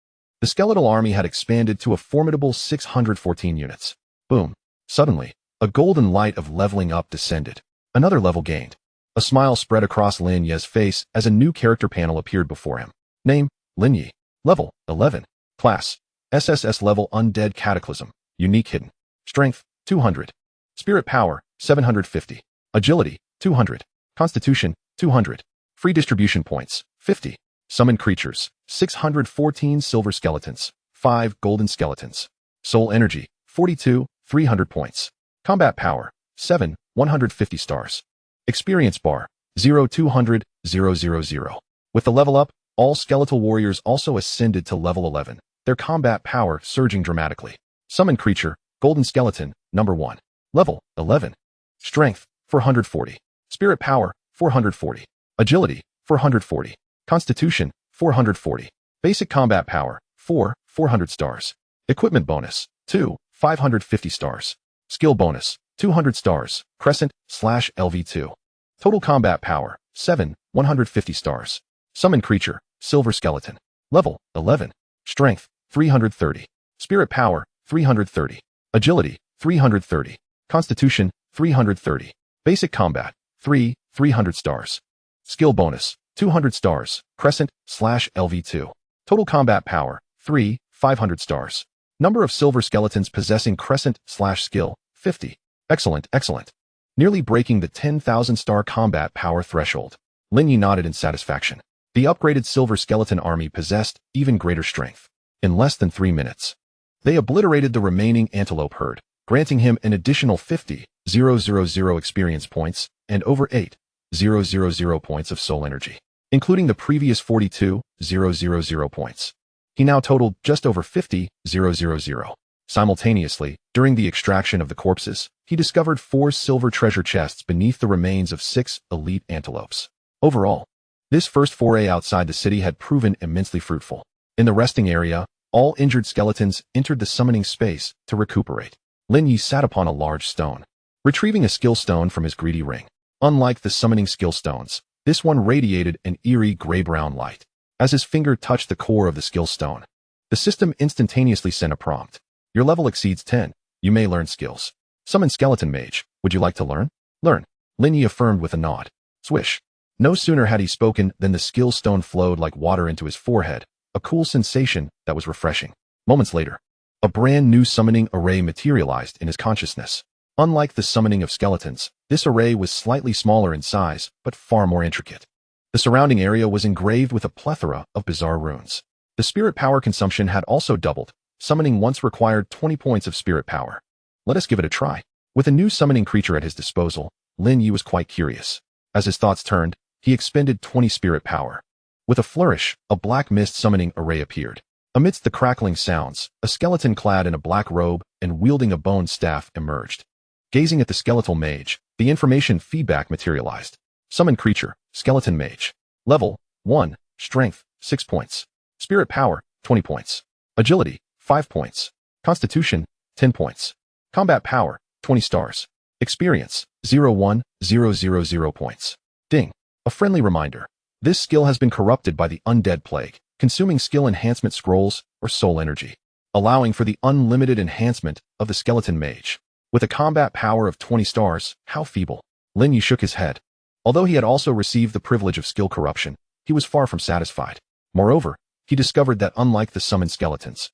The skeletal army had expanded to a formidable 614 units. Boom. Suddenly, A golden light of leveling up descended. Another level gained. A smile spread across Lin Ye's face as a new character panel appeared before him. Name, Lin Ye. Level, 11. Class, SSS level Undead Cataclysm. Unique hidden. Strength, 200. Spirit power, 750. Agility, 200. Constitution, 200. Free distribution points, 50. Summon creatures, 614 silver skeletons, 5 golden skeletons. Soul energy, 42, 300 points. Combat power, 7, 150 stars. Experience bar, 0 200, 000. With the level up, all skeletal warriors also ascended to level 11, their combat power surging dramatically. Summon creature, golden skeleton, number 1. Level, 11. Strength, 440. Spirit power, 440. Agility, 440. Constitution, 440. Basic combat power, 400 stars. Equipment bonus, 2, 550 stars. Skill bonus, 200 stars, Crescent/LV2. Total combat power, 7, 150 stars. Summon creature, silver skeleton. Level, 11. Strength, 330. Spirit power, 330. Agility, 330. Constitution, 330. Basic combat, 300 stars. Skill bonus, 200 stars, Crescent/LV2. Total combat power, 500 stars. Number of silver skeletons possessing Crescent/skill, 50. Excellent, excellent. Nearly breaking the 10,000 star combat power threshold. Lin Ye nodded in satisfaction. The upgraded silver skeleton army possessed even greater strength. In less than 3 minutes, they obliterated the remaining antelope herd, granting him an additional 50,000 experience points and over 8,000 points of soul energy, including the previous 42,000 points. He now totaled just over 50,000. Simultaneously, during the extraction of the corpses, he discovered 4 silver treasure chests beneath the remains of 6 elite antelopes. Overall, this first foray outside the city had proven immensely fruitful. In the resting area, all injured skeletons entered the summoning space to recuperate. Lin Ye sat upon a large stone, retrieving a skill stone from his greedy ring. Unlike the summoning skill stones, this one radiated an eerie gray-brown light. As his finger touched the core of the skill stone, the system instantaneously sent a prompt. Your level exceeds 10. You may learn skills. Summon skeleton mage. Would you like to learn? Learn. Lin Ye affirmed with a nod. Swish. No sooner had he spoken than the skill stone flowed like water into his forehead, a cool sensation that was refreshing. Moments later, a brand new summoning array materialized in his consciousness. Unlike the summoning of skeletons, this array was slightly smaller in size, but far more intricate. The surrounding area was engraved with a plethora of bizarre runes. The spirit power consumption had also doubled. Summoning once required 20 points of spirit power. Let us give it a try. With a new summoning creature at his disposal, Lin Ye was quite curious. As his thoughts turned, he expended 20 spirit power. With a flourish, a black mist summoning array appeared. Amidst the crackling sounds, a skeleton clad in a black robe and wielding a bone staff emerged. Gazing at the skeletal mage, the information feedback materialized. Summon creature, skeleton mage. Level, 1. Strength, 6 points. Spirit power, 20 points. Agility, 5 points. Constitution, 10 points. Combat power, 20 stars. Experience, 01000 points. Ding. A friendly reminder. This skill has been corrupted by the undead plague, consuming skill enhancement scrolls or soul energy, allowing for the unlimited enhancement of the skeleton mage. With a combat power of 20 stars, how feeble. Lin Ye shook his head. Although he had also received the privilege of skill corruption, he was far from satisfied. Moreover, he discovered that unlike the summoned skeletons,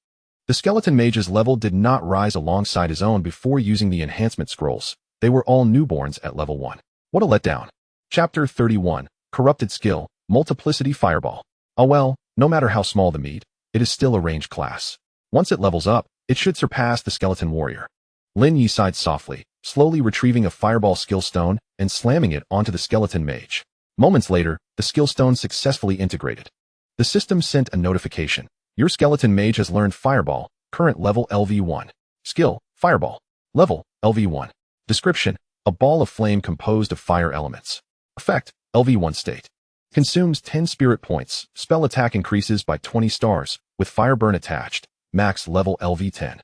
the skeleton mage's level did not rise alongside his own before using the enhancement scrolls. They were all newborns at level 1. What a letdown. Chapter 31, Corrupted Skill, Multiplicity Fireball. Oh well, no matter how small the meat, it is still a ranged class. Once it levels up, it should surpass the skeleton warrior. Lin Ye sighed softly, slowly retrieving a fireball skill stone and slamming it onto the skeleton mage. Moments later, the skill stone successfully integrated. The system sent a notification. Your skeleton mage has learned Fireball, current level LV1. Skill, Fireball. Level, LV1. Description, a ball of flame composed of fire elements. Effect, LV1 state. Consumes 10 spirit points. Spell attack increases by 20 stars, with fire burn attached. Max level LV10.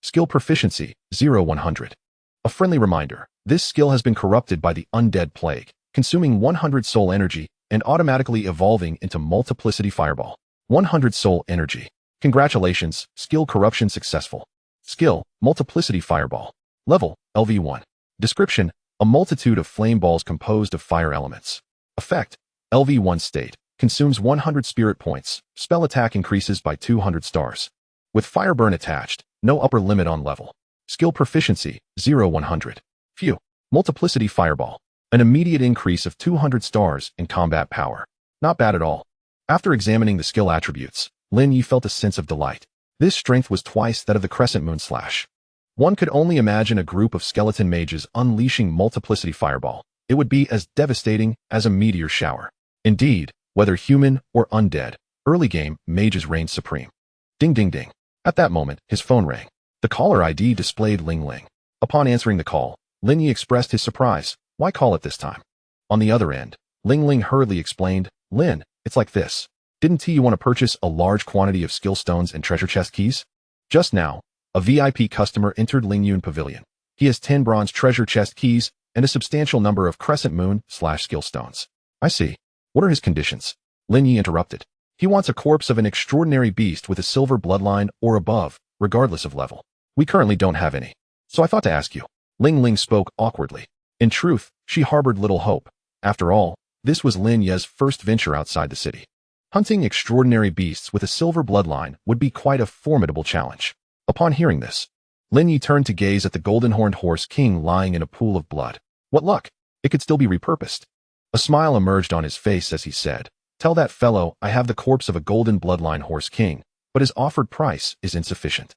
Skill proficiency, 0-100. A friendly reminder, this skill has been corrupted by the undead plague, consuming 100 soul energy and automatically evolving into Multiplicity Fireball. 100 soul energy. Congratulations, skill corruption successful. Skill, Multiplicity Fireball. Level, LV1. Description: a multitude of flame balls composed of fire elements. Effect: LV1 state. Consumes 100 spirit points. Spell attack increases by 200 stars. With fire burn attached. No upper limit on level. Skill proficiency, 0-100. Phew. Multiplicity fireball. An immediate increase of 200 stars in combat power. Not bad at all. After examining the skill attributes, Lin Ye felt a sense of delight. This strength was twice that of the Crescent Moon Slash. One could only imagine a group of skeleton mages unleashing multiplicity fireball. It would be as devastating as a meteor shower. Indeed, whether human or undead, early game mages reigned supreme. Ding ding ding. At that moment, his phone rang. The caller ID displayed Ling Ling. Upon answering the call, Lin Ye expressed his surprise. Why call at this time? On the other end, Ling Ling hurriedly explained, Lin, it's like this. Didn't you want to purchase a large quantity of skill stones and treasure chest keys? Just now, a VIP customer entered Ling Yun Pavilion. He has 10 bronze treasure chest keys and a substantial number of Crescent Moon / skill stones. I see. What are his conditions? Lin Ye interrupted. He wants a corpse of an extraordinary beast with a silver bloodline or above, regardless of level. We currently don't have any. So I thought to ask you. Ling Ling spoke awkwardly. In truth, she harbored little hope. After all, this was Lin Ye's first venture outside the city. Hunting extraordinary beasts with a silver bloodline would be quite a formidable challenge. Upon hearing this, Lin Ye turned to gaze at the golden-horned horse king lying in a pool of blood. What luck! It could still be repurposed. A smile emerged on his face as he said, Tell that fellow I have the corpse of a golden bloodline horse king, but his offered price is insufficient.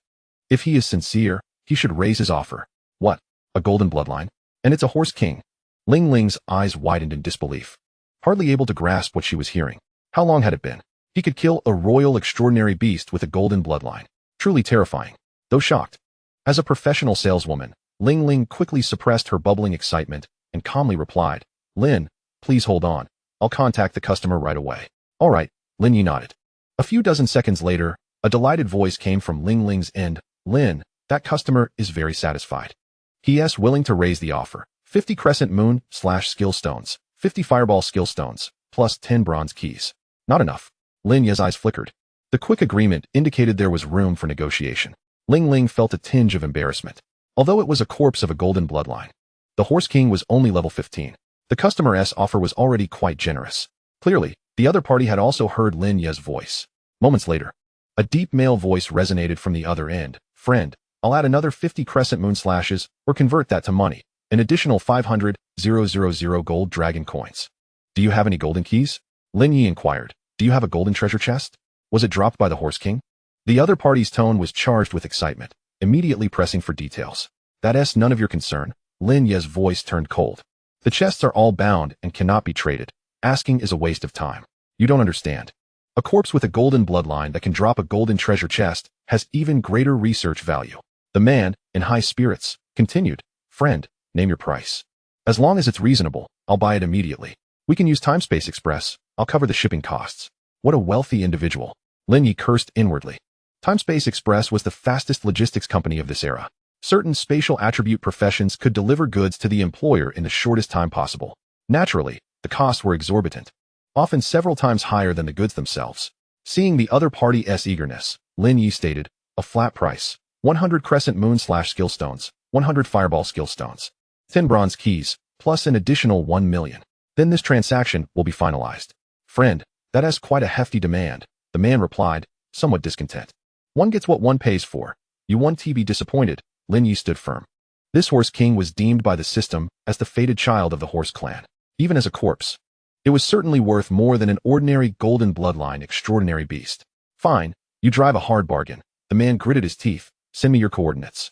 If he is sincere, he should raise his offer. What? A golden bloodline? And it's a horse king? Ling Ling's eyes widened in disbelief. Hardly able to grasp what she was hearing. How long had it been? He could kill a royal extraordinary beast with a golden bloodline. Truly terrifying. Though shocked. As a professional saleswoman, Ling Ling quickly suppressed her bubbling excitement and calmly replied, Lin, please hold on. I'll contact the customer right away. All right, Lin Ye nodded. A few dozen seconds later, a delighted voice came from Ling Ling's end. Lin, that customer is very satisfied. He is willing to raise the offer. 50 Crescent Moon / skill stones, 50 Fireball skill stones, plus 10 bronze keys. Not enough. Lin Ye's eyes flickered. The quick agreement indicated there was room for negotiation. Ling Ling felt a tinge of embarrassment. Although it was a corpse of a golden bloodline, the Horse King was only level 15. The customer's offer was already quite generous. Clearly, the other party had also heard Lin Ye's voice. Moments later, a deep male voice resonated from the other end. Friend, I'll add another 50 Crescent Moon slashes, or convert that to money. An additional 500,000 gold dragon coins. Do you have any golden keys? Lin Ye inquired. Do you have a golden treasure chest? Was it dropped by the Horse King? The other party's tone was charged with excitement, immediately pressing for details. That's none of your concern. Lin Ye's voice turned cold. The chests are all bound and cannot be traded. Asking is a waste of time. You don't understand. A corpse with a golden bloodline that can drop a golden treasure chest has even greater research value. The man, in high spirits, continued, Friend, name your price. As long as it's reasonable, I'll buy it immediately. We can use Timespace Express. I'll cover the shipping costs. What a wealthy individual. Lin Ye cursed inwardly. Timespace Express was the fastest logistics company of this era. Certain spatial attribute professions could deliver goods to the employer in the shortest time possible. Naturally, the costs were exorbitant, often several times higher than the goods themselves. Seeing the other party's eagerness, Lin Ye stated, a flat price, 100 Crescent Moon / skill stones, 100 Fireball skill stones, 10 bronze keys, plus an additional 1 million. Then this transaction will be finalized. Friend, that is quite a hefty demand, the man replied, somewhat discontent. One gets what one pays for. You want to be disappointed. Lin Ye stood firm. This Horse King was deemed by the system as the fated child of the Horse clan. Even as a corpse, it was certainly worth more than an ordinary golden bloodline extraordinary beast. Fine, you drive a hard bargain. The man gritted his teeth. Send me your coordinates.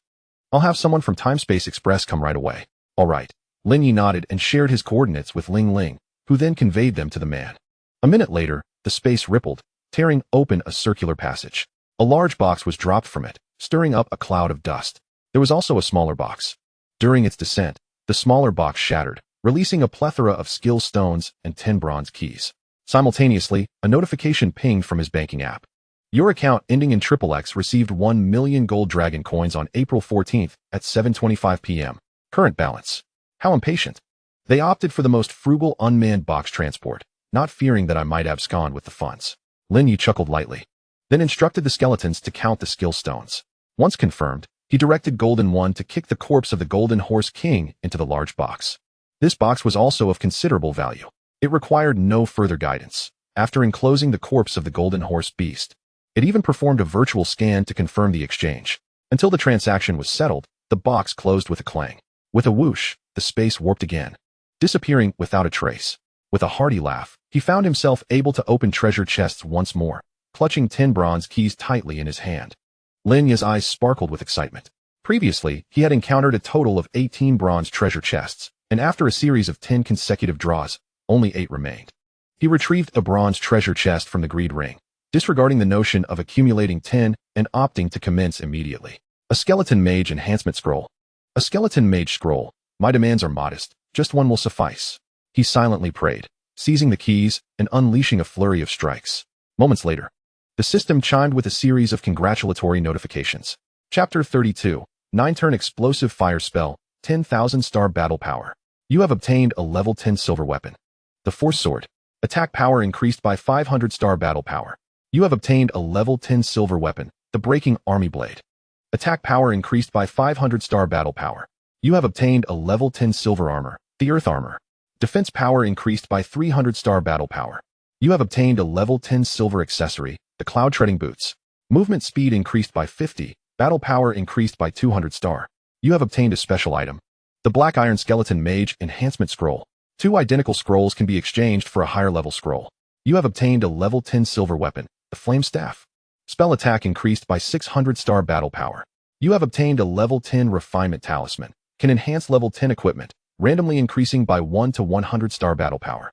I'll have someone from Timespace Express come right away. All right. Lin Ye nodded and shared his coordinates with Ling Ling, who then conveyed them to the man. A minute later, the space rippled, tearing open a circular passage. A large box was dropped from it, stirring up a cloud of dust. There was also a smaller box. During its descent, the smaller box shattered, releasing a plethora of skill stones and 10 bronze keys. Simultaneously, a notification pinged from his banking app. Your account ending in XXX received 1 million gold dragon coins on April 14th at 7:25 p.m. Current balance. How impatient. They opted for the most frugal unmanned box transport, not fearing that I might abscond with the funds. Lin Ye chuckled lightly, then instructed the skeletons to count the skill stones. Once confirmed, He directed Golden One to kick the corpse of the Golden Horse King into the large box. This box was also of considerable value. It required no further guidance. After enclosing the corpse of the Golden Horse Beast, it even performed a virtual scan to confirm the exchange. Until the transaction was settled, the box closed with a clang. With a whoosh, the space warped again, disappearing without a trace. With a hearty laugh, he found himself able to open treasure chests once more, clutching 10 bronze keys tightly in his hand. Lin Ye's eyes sparkled with excitement. Previously, he had encountered a total of 18 bronze treasure chests, and after a series of 10 consecutive draws, only 8 remained. He retrieved a bronze treasure chest from the greed ring, disregarding the notion of accumulating 10 and opting to commence immediately. A skeleton mage enhancement scroll. A skeleton mage scroll. My demands are modest, just one will suffice. He silently prayed, seizing the keys and unleashing a flurry of strikes. Moments later, the system chimed with a series of congratulatory notifications. Chapter 32, 9-turn explosive fire spell, 10,000 star battle power. You have obtained a level 10 silver weapon. The Force Sword. Attack power increased by 500 star battle power. You have obtained a level 10 silver weapon, the Breaking Army Blade. Attack power increased by 500 star battle power. You have obtained a level 10 silver armor, the Earth Armor. Defense power increased by 300 star battle power. You have obtained a level 10 silver accessory, the Cloud Treading Boots. Movement speed increased by 50, battle power increased by 200 star. You have obtained a special item, the Black Iron Skeleton Mage Enhancement Scroll. 2 identical scrolls can be exchanged for a higher level scroll. You have obtained a level 10 silver weapon, the Flame Staff. Spell attack increased by 600 star battle power. You have obtained a level 10 Refinement Talisman, can enhance level 10 equipment, randomly increasing by 1 to 100 star battle power.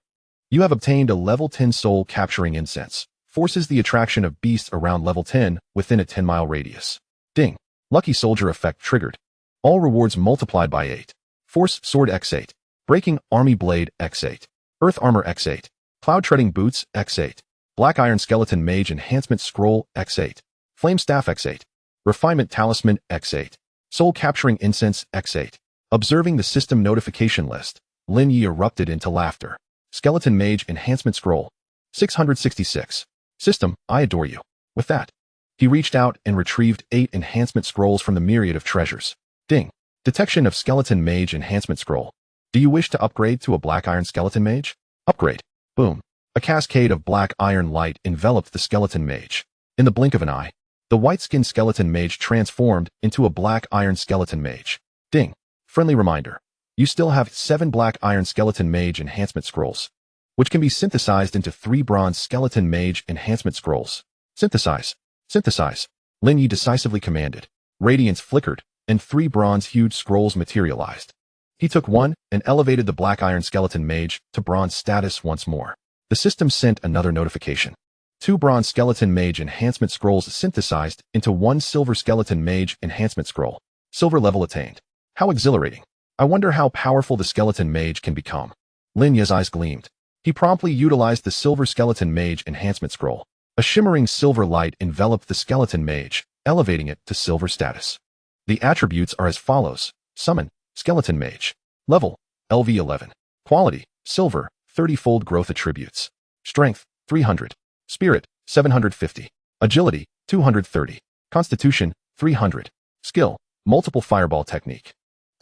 You have obtained a level 10 Soul Capturing Incense, forces the attraction of beasts around level 10 within a 10-mile radius. Ding. Lucky Soldier effect triggered. All rewards multiplied by 8. Force Sword X8. Breaking Army Blade X8. Earth Armor X8. Cloud Treading Boots X8. Black Iron Skeleton Mage Enhancement Scroll X8. Flame Staff X8. Refinement Talisman X8. Soul Capturing Incense X8. Observing the system notification list, Lin Ye erupted into laughter. Skeleton Mage Enhancement Scroll. 666. System, I adore you. With that, he reached out and retrieved 8 enhancement scrolls from the myriad of treasures. Ding. Detection of Skeleton Mage Enhancement Scroll. Do you wish to upgrade to a Black Iron Skeleton Mage? Upgrade. Boom. A cascade of black iron light enveloped the skeleton mage. In the blink of an eye, the white-skinned skeleton mage transformed into a black iron skeleton mage. Ding. Friendly reminder. You still have 7 black iron skeleton mage enhancement scrolls, which can be synthesized into 3 bronze skeleton mage enhancement scrolls. Synthesize. Synthesize. Lin Ye decisively commanded. Radiance flickered, and 3 bronze-hued scrolls materialized. He took one and elevated the black iron skeleton mage to bronze status once more. The system sent another notification. 2 bronze skeleton mage enhancement scrolls synthesized into 1 silver skeleton mage enhancement scroll. Silver level attained. How exhilarating. I wonder how powerful the skeleton mage can become. Lin Ye's eyes gleamed. He promptly utilized the silver skeleton mage enhancement scroll. A shimmering silver light enveloped the skeleton mage, elevating it to silver status. The attributes are as follows. Summon, skeleton mage. Level, LV11. Quality, silver, 30-fold growth attributes. Strength, 300. Spirit, 750. Agility, 230. Constitution, 300. Skill, multiple fireball technique.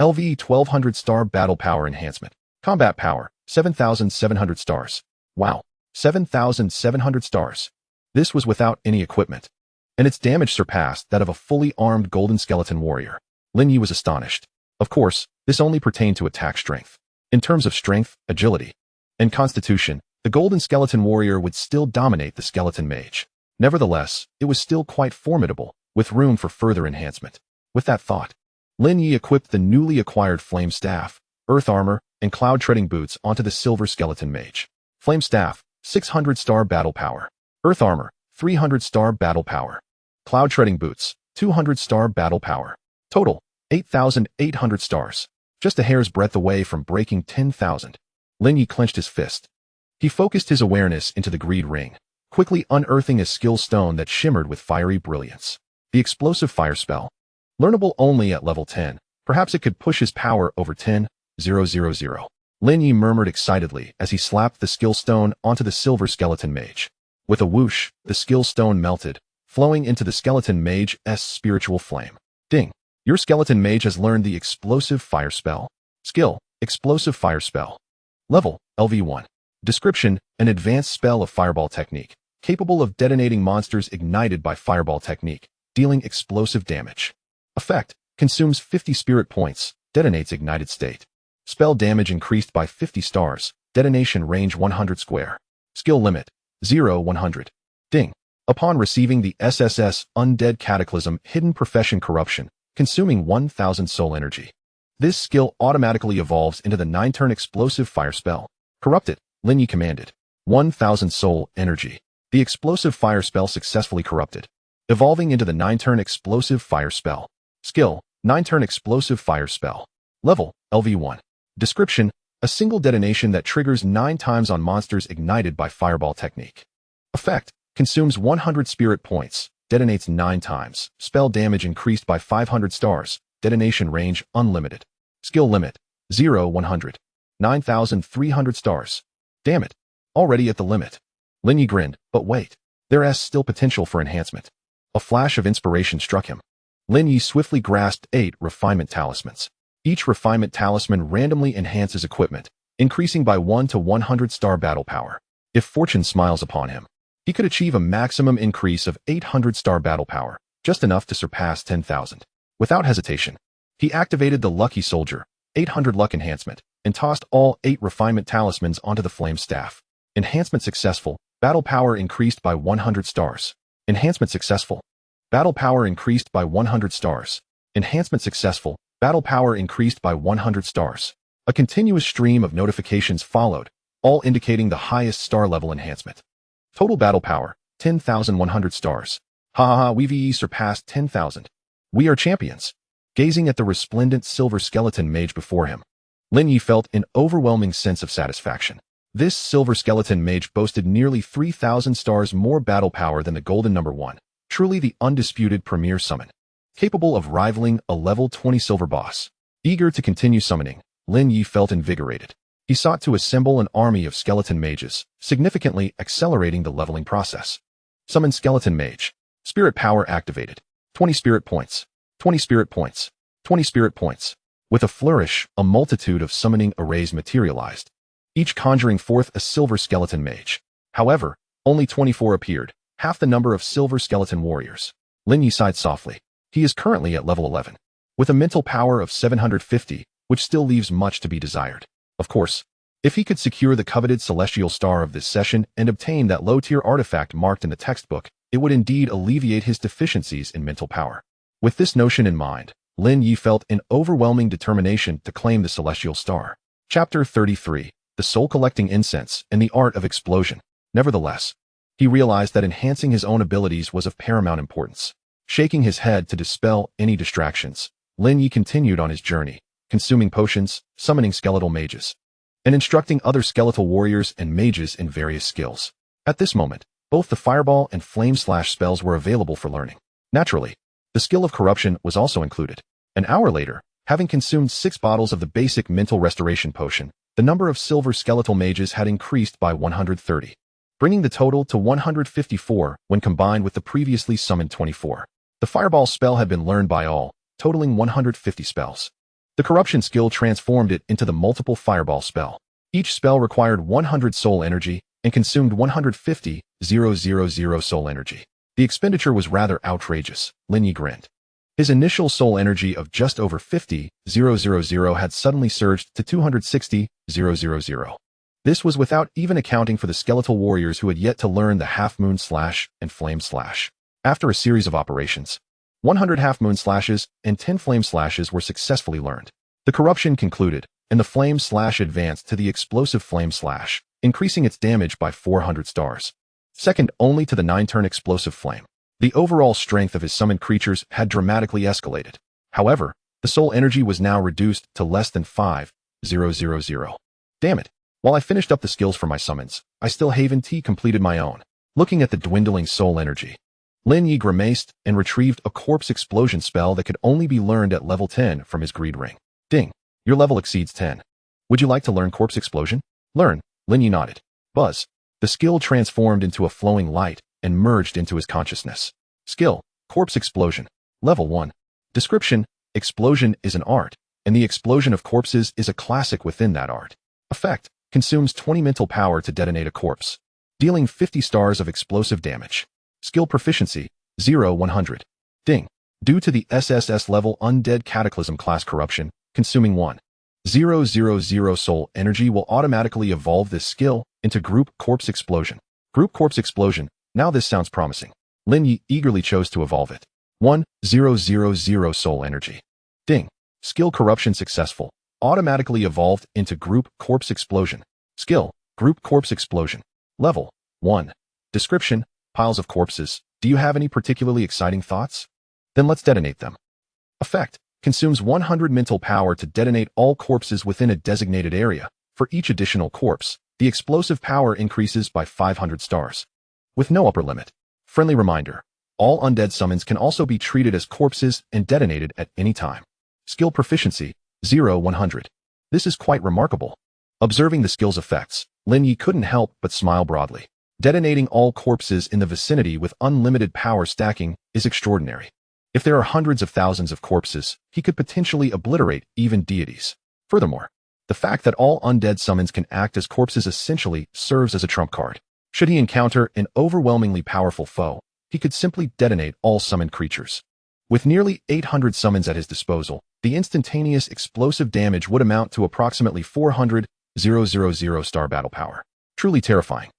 LV 1200 star battle power enhancement. Combat power, 7,700 stars. Wow, 7,700 stars. This was without any equipment, and its damage surpassed that of a fully armed golden skeleton warrior. Lin Ye was astonished. Of course, this only pertained to attack strength. In terms of strength, agility, and constitution, the golden skeleton warrior would still dominate the skeleton mage. Nevertheless, it was still quite formidable, with room for further enhancement. With that thought, Lin Ye equipped the newly acquired Flame Staff, Earth Armor, and Cloud Treading Boots onto the silver skeleton mage. Flame Staff, 600 star battle power. Earth Armor, 300 star battle power. Cloud Treading Boots, 200 star battle power. Total, 8,800 stars. Just a hair's breadth away from breaking 10,000. Lin Ye clenched his fist. He focused his awareness into the greed ring, quickly unearthing a skill stone that shimmered with fiery brilliance. The explosive fire spell. Learnable only at level 10. Perhaps it could push his power over 10,000. Lin Ye murmured excitedly as he slapped the skill stone onto the silver skeleton mage. With a whoosh, the skill stone melted, flowing into the skeleton mage's spiritual flame. Ding. Your skeleton mage has learned the explosive fire spell. Skill, explosive fire spell. Level, LV1. Description, an advanced spell of fireball technique, capable of detonating monsters ignited by fireball technique, dealing explosive damage. Effect, consumes 50 spirit points, detonates ignited state. Spell damage increased by 50 stars, detonation range 100 square. Skill limit, 0-100. Ding. Upon receiving the SSS Undead Cataclysm Hidden Profession Corruption, consuming 1000 soul energy. This skill automatically evolves into the 9-turn explosive fire spell. Corrupted, Lin Ye commanded. 1000 soul energy. The explosive fire spell successfully corrupted, evolving into the 9-turn explosive fire spell. Skill, 9-turn explosive fire spell. Level, LV1. Description, a single detonation that triggers 9 times on monsters ignited by fireball technique. Effect, consumes 100 spirit points, detonates 9 times, spell damage increased by 500 stars, detonation range unlimited. Skill limit, 0-100. 9,300 stars. Damn it, already at the limit. Lin Ye grinned, but wait, there's still potential for enhancement. A flash of inspiration struck him. Lin Ye swiftly grasped 8 refinement talismans. Each refinement talisman randomly enhances equipment, increasing by 1 to 100 star battle power. If fortune smiles upon him, he could achieve a maximum increase of 800 star battle power, just enough to surpass 10,000. Without hesitation, he activated the Lucky Soldier, 800 luck enhancement, and tossed all 8 refinement talismans onto the flame staff. Enhancement successful, battle power increased by 100 stars. Enhancement successful. Battle power increased by 100 stars. Enhancement successful, battle power increased by 100 stars. A continuous stream of notifications followed, all indicating the highest star level enhancement. Total battle power, 10,100 stars. Ha ha ha, we've surpassed 10,000. We are champions. Gazing at the resplendent silver skeleton mage before him, Lin Ye felt an overwhelming sense of satisfaction. This silver skeleton mage boasted nearly 3,000 stars more battle power than the golden number 1, truly the undisputed premier summon, capable of rivaling a level 20 silver boss. Eager to continue summoning, Lin Ye felt invigorated. He sought to assemble an army of skeleton mages, significantly accelerating the leveling process. Summon skeleton mage. Spirit power activated. 20 spirit points. 20 spirit points. 20 spirit points. With a flourish, a multitude of summoning arrays materialized, each conjuring forth a silver skeleton mage. However, only 24 appeared, half the number of silver skeleton warriors. Lin Ye sighed softly. He is currently at level 11, with a mental power of 750, which still leaves much to be desired. Of course, if he could secure the coveted celestial star of this session and obtain that low-tier artifact marked in the textbook, it would indeed alleviate his deficiencies in mental power. With this notion in mind, Lin Ye felt an overwhelming determination to claim the celestial star. Chapter 33. The Soul-Collecting Incense and the Art of Explosion. Nevertheless, he realized that enhancing his own abilities was of paramount importance. Shaking his head to dispel any distractions, Lin Ye continued on his journey, consuming potions, summoning skeletal mages, and instructing other skeletal warriors and mages in various skills. At this moment, both the fireball and flame slash spells were available for learning. Naturally, the skill of corruption was also included. An hour later, having consumed 6 bottles of the basic mental restoration potion, the number of silver skeletal mages had increased by 130, bringing the total to 154 when combined with the previously summoned 24. The fireball spell had been learned by all, totaling 150 spells. The corruption skill transformed it into the multiple fireball spell. Each spell required 100 soul energy and consumed 150,000 soul energy. The expenditure was rather outrageous, Lin Ye grinned. His initial soul energy of just over 50,000 had suddenly surged to 260,000. This was without even accounting for the skeletal warriors who had yet to learn the half-moon slash and flame slash. After a series of operations, 100 half-moon slashes and 10 flame slashes were successfully learned. The corruption concluded, and the flame slash advanced to the explosive flame slash, increasing its damage by 400 stars. Second only to the 9-turn explosive flame. The overall strength of his summoned creatures had dramatically escalated. However, the soul energy was now reduced to less than 5,000. Damn it. While I finished up the skills for my summons, I still haven't completed my own. Looking at the dwindling soul energy, Lin Ye grimaced and retrieved a corpse explosion spell that could only be learned at level 10 from his greed ring. Ding. Your level exceeds 10. Would you like to learn corpse explosion? Learn. Lin Ye nodded. Buzz. The skill transformed into a flowing light and merged into his consciousness. Skill, Corpse Explosion. Level 1. Description, Explosion is an art, and the explosion of corpses is a classic within that art. Effect: consumes 20 mental power to detonate a corpse, dealing 50 stars of explosive damage. Skill proficiency, 0-100. Ding. Due to the SSS level Undead Cataclysm class corruption, consuming 1,000 soul energy will automatically evolve this skill into Group Corpse Explosion. Group Corpse Explosion. Now this sounds promising. Lin Ye eagerly chose to evolve it. 1,000 soul energy. Ding. Skill corruption successful. Automatically evolved into Group Corpse Explosion. Skill: Group Corpse Explosion. Level 1. Description: piles of corpses. Do you have any particularly exciting thoughts? Then let's detonate them. Effect: consumes 100 mental power to detonate all corpses within a designated area. For each additional corpse, the explosive power increases by 500 stars. With no upper limit. Friendly reminder: all undead summons can also be treated as corpses and detonated at any time. Skill proficiency, 0-100. This is quite remarkable. Observing the skill's effects, Lin Ye couldn't help but smile broadly. Detonating all corpses in the vicinity with unlimited power stacking is extraordinary. If there are hundreds of thousands of corpses, he could potentially obliterate even deities. Furthermore, the fact that all undead summons can act as corpses essentially serves as a trump card. Should he encounter an overwhelmingly powerful foe, he could simply detonate all summoned creatures. With nearly 800 summons at his disposal, the instantaneous explosive damage would amount to approximately 400,000 star battle power. Truly terrifying.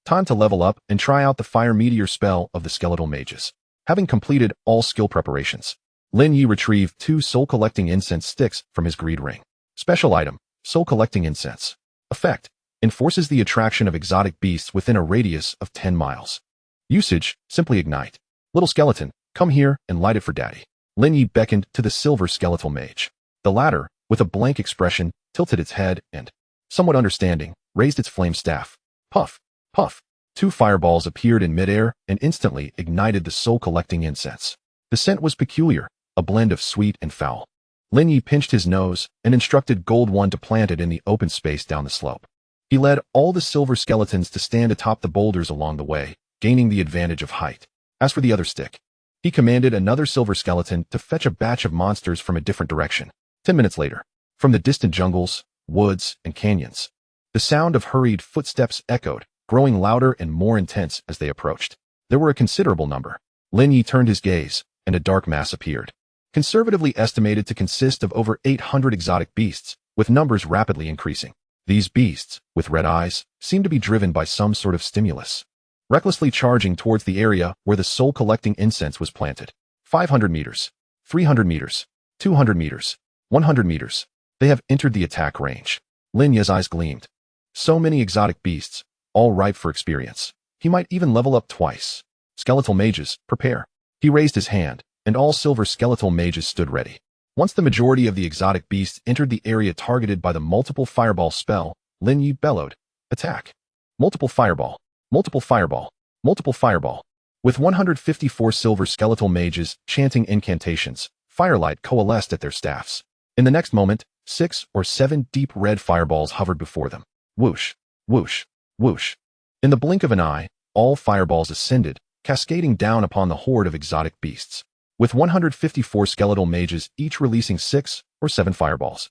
Time to level up and try out the Fire Meteor spell of the Skeletal Mages. Having completed all skill preparations, Lin Ye retrieved 2 soul-collecting incense sticks from his greed ring. Special item: soul-collecting incense. Effect: enforces the attraction of exotic beasts within a radius of 10 miles. Usage: simply ignite. Little skeleton, come here and light it for daddy. Lin Ye beckoned to the silver skeletal mage. The latter, with a blank expression, tilted its head and, somewhat understanding, raised its flame staff. Puff, puff. 2 fireballs appeared in midair and instantly ignited the soul-collecting incense. The scent was peculiar, a blend of sweet and foul. Lin Ye pinched his nose and instructed Gold One to plant it in the open space down the slope. He led all the silver skeletons to stand atop the boulders along the way, gaining the advantage of height. As for the other stick, he commanded another silver skeleton to fetch a batch of monsters from a different direction. 10 minutes later, from the distant jungles, woods, and canyons, the sound of hurried footsteps echoed, growing louder and more intense as they approached. There were a considerable number. Lin Ye turned his gaze, and a dark mass appeared. Conservatively estimated to consist of over 800 exotic beasts, with numbers rapidly increasing. These beasts, with red eyes, seemed to be driven by some sort of stimulus, recklessly charging towards the area where the soul-collecting incense was planted. 500 meters, 300 meters, 200 meters, 100 meters. They have entered the attack range. Lin Ye's eyes gleamed. So many exotic beasts, all ripe for experience. He might even level up twice. Skeletal mages, prepare. He raised his hand, and all silver skeletal mages stood ready. Once the majority of the exotic beasts entered the area targeted by the multiple fireball spell, Lin Ye bellowed, attack. Multiple fireball, multiple fireball, multiple fireball. With 154 silver skeletal mages chanting incantations, firelight coalesced at their staffs. In the next moment, 6 or 7 deep red fireballs hovered before them. Whoosh, whoosh, whoosh. In the blink of an eye, all fireballs ascended, cascading down upon the horde of exotic beasts, with 154 skeletal mages each releasing 6 or 7 fireballs.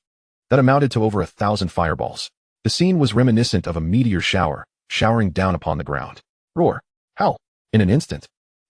That amounted to over 1,000 fireballs. The scene was reminiscent of a meteor shower, showering down upon the ground. Roar, howl. In an instant,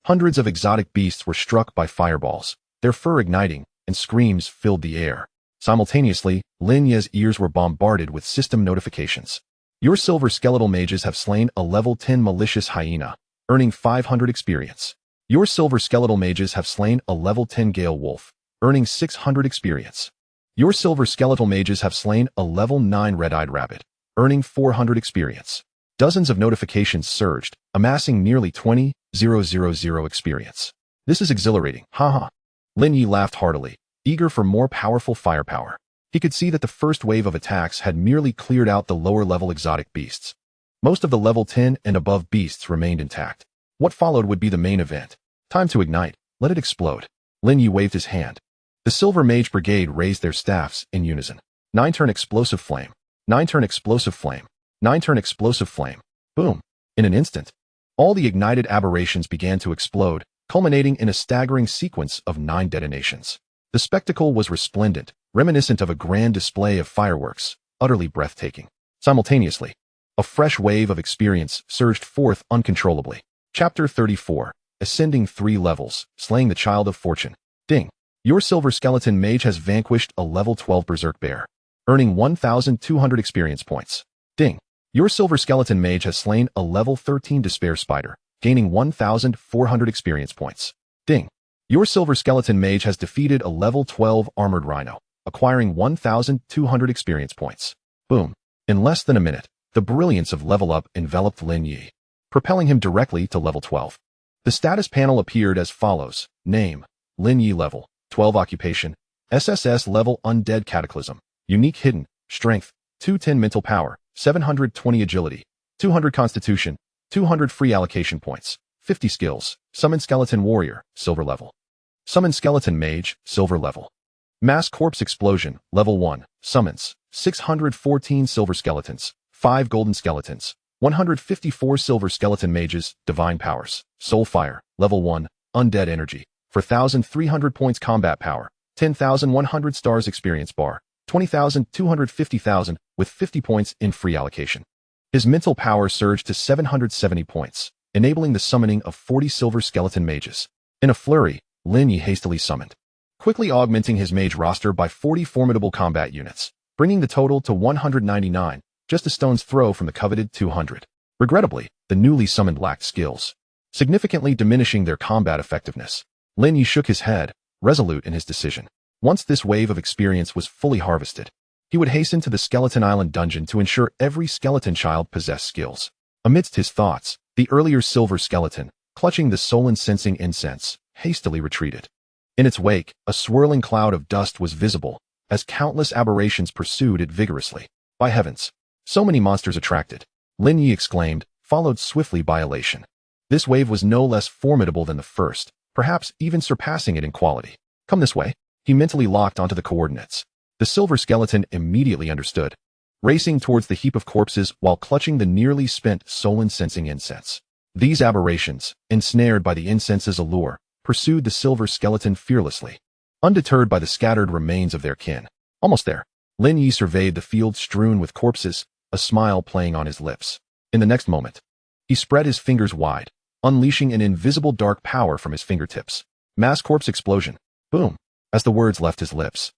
hundreds of exotic beasts were struck by fireballs, their fur igniting, and screams filled the air. Simultaneously, Lin Ye's ears were bombarded with system notifications. Your silver skeletal mages have slain a level 10 malicious hyena, earning 500 experience. Your silver skeletal mages have slain a level 10 gale wolf, earning 600 experience. Your silver skeletal mages have slain a level 9 red-eyed rabbit, earning 400 experience. Dozens of notifications surged, amassing nearly 20,000 experience. This is exhilarating, haha. Lin Ye laughed heartily, eager for more powerful firepower. He could see that the first wave of attacks had merely cleared out the lower-level exotic beasts. Most of the level 10 and above beasts remained intact. What followed would be the main event. Time to ignite. Let it explode. Lin Ye waved his hand. The Silver Mage Brigade raised their staffs in unison. 9-turn explosive flame. 9-turn explosive flame. 9-turn explosive flame. Boom. In an instant, all the ignited aberrations began to explode, culminating in a staggering sequence of 9 detonations. The spectacle was resplendent, reminiscent of a grand display of fireworks, utterly breathtaking. Simultaneously, a fresh wave of experience surged forth uncontrollably. Chapter 34. Ascending 3 levels, slaying the child of fortune. Ding. Your silver skeleton mage has vanquished a level 12 berserk bear, earning 1,200 experience points. Ding. Your silver skeleton mage has slain a level 13 despair spider, gaining 1,400 experience points. Ding. Your silver skeleton mage has defeated a level 12 armored rhino, acquiring 1,200 experience points. Boom. In less than a minute, the brilliance of level up enveloped Lin Ye, propelling him directly to level 12. The status panel appeared as follows. Name: Lin Ye. Level 12. Occupation: SSS level Undead Cataclysm. Unique hidden: Strength 210, mental power 720, agility 200, constitution 200, free allocation points 50, skills: Summon Skeleton Warrior, silver level. Summon Skeleton Mage, silver level. Mass Corpse Explosion, level 1, summons 614 silver skeletons, 5 golden skeletons, 154 silver skeleton mages, divine powers. Soul Fire, level 1, undead energy, 4,300 points combat power, 10,100 stars experience bar, 20,250,000 with 50 points in free allocation. His mental power surged to 770 points, enabling the summoning of 40 silver skeleton mages. In a flurry, Lin Ye hastily summoned, quickly augmenting his mage roster by 40 formidable combat units, bringing the total to 199, just a stone's throw from the coveted 200. Regrettably, the newly summoned lacked skills, significantly diminishing their combat effectiveness. Lin Ye shook his head, resolute in his decision. Once this wave of experience was fully harvested, he would hasten to the Skeleton Island dungeon to ensure every skeleton child possessed skills. Amidst his thoughts, the earlier silver skeleton, clutching the soul-sensing incense, hastily retreated. In its wake, a swirling cloud of dust was visible, as countless aberrations pursued it vigorously. By heavens! So many monsters attracted, Lin Ye exclaimed, followed swiftly by elation. This wave was no less formidable than the first, perhaps even surpassing it in quality. Come this way. He mentally locked onto the coordinates. The silver skeleton immediately understood, racing towards the heap of corpses while clutching the nearly spent soul-sensing incense. These aberrations, ensnared by the incense's allure, pursued the silver skeleton fearlessly, undeterred by the scattered remains of their kin. Almost there, Lin Ye surveyed the field strewn with corpses, a smile playing on his lips. In the next moment, he spread his fingers wide, unleashing an invisible dark power from his fingertips. Mass corpse explosion. Boom. As the words left his lips,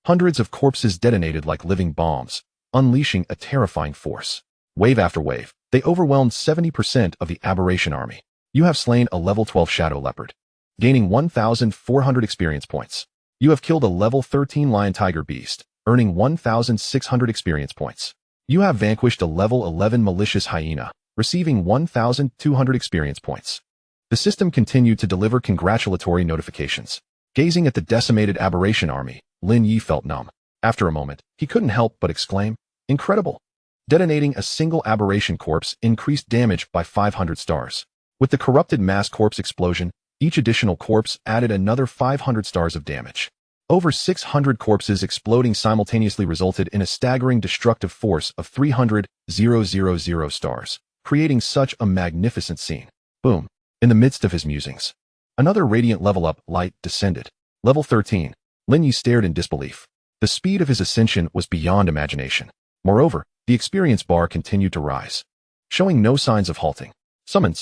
hundreds of corpses detonated like living bombs, unleashing a terrifying force. Wave after wave, they overwhelmed 70% of the aberration army. You have slain a level 12 shadow leopard, gaining 1,400 experience points. You have killed a level 13 lion tiger beast, earning 1,600 experience points. You have vanquished a level 11 malicious hyena, receiving 1,200 experience points. The system continued to deliver congratulatory notifications. Gazing at the decimated aberration army, Lin Ye felt numb. After a moment, he couldn't help but exclaim, "Incredible!" Detonating a single aberration corpse increased damage by 500 stars. With the corrupted mass corpse explosion, each additional corpse added another 500 stars of damage. Over 600 corpses exploding simultaneously resulted in a staggering destructive force of 300,000 stars, creating such a magnificent scene. Boom. In the midst of his musings, another radiant level-up light descended. Level 13. Lin Ye stared in disbelief. The speed of his ascension was beyond imagination. Moreover, the experience bar continued to rise, showing no signs of halting. Summon.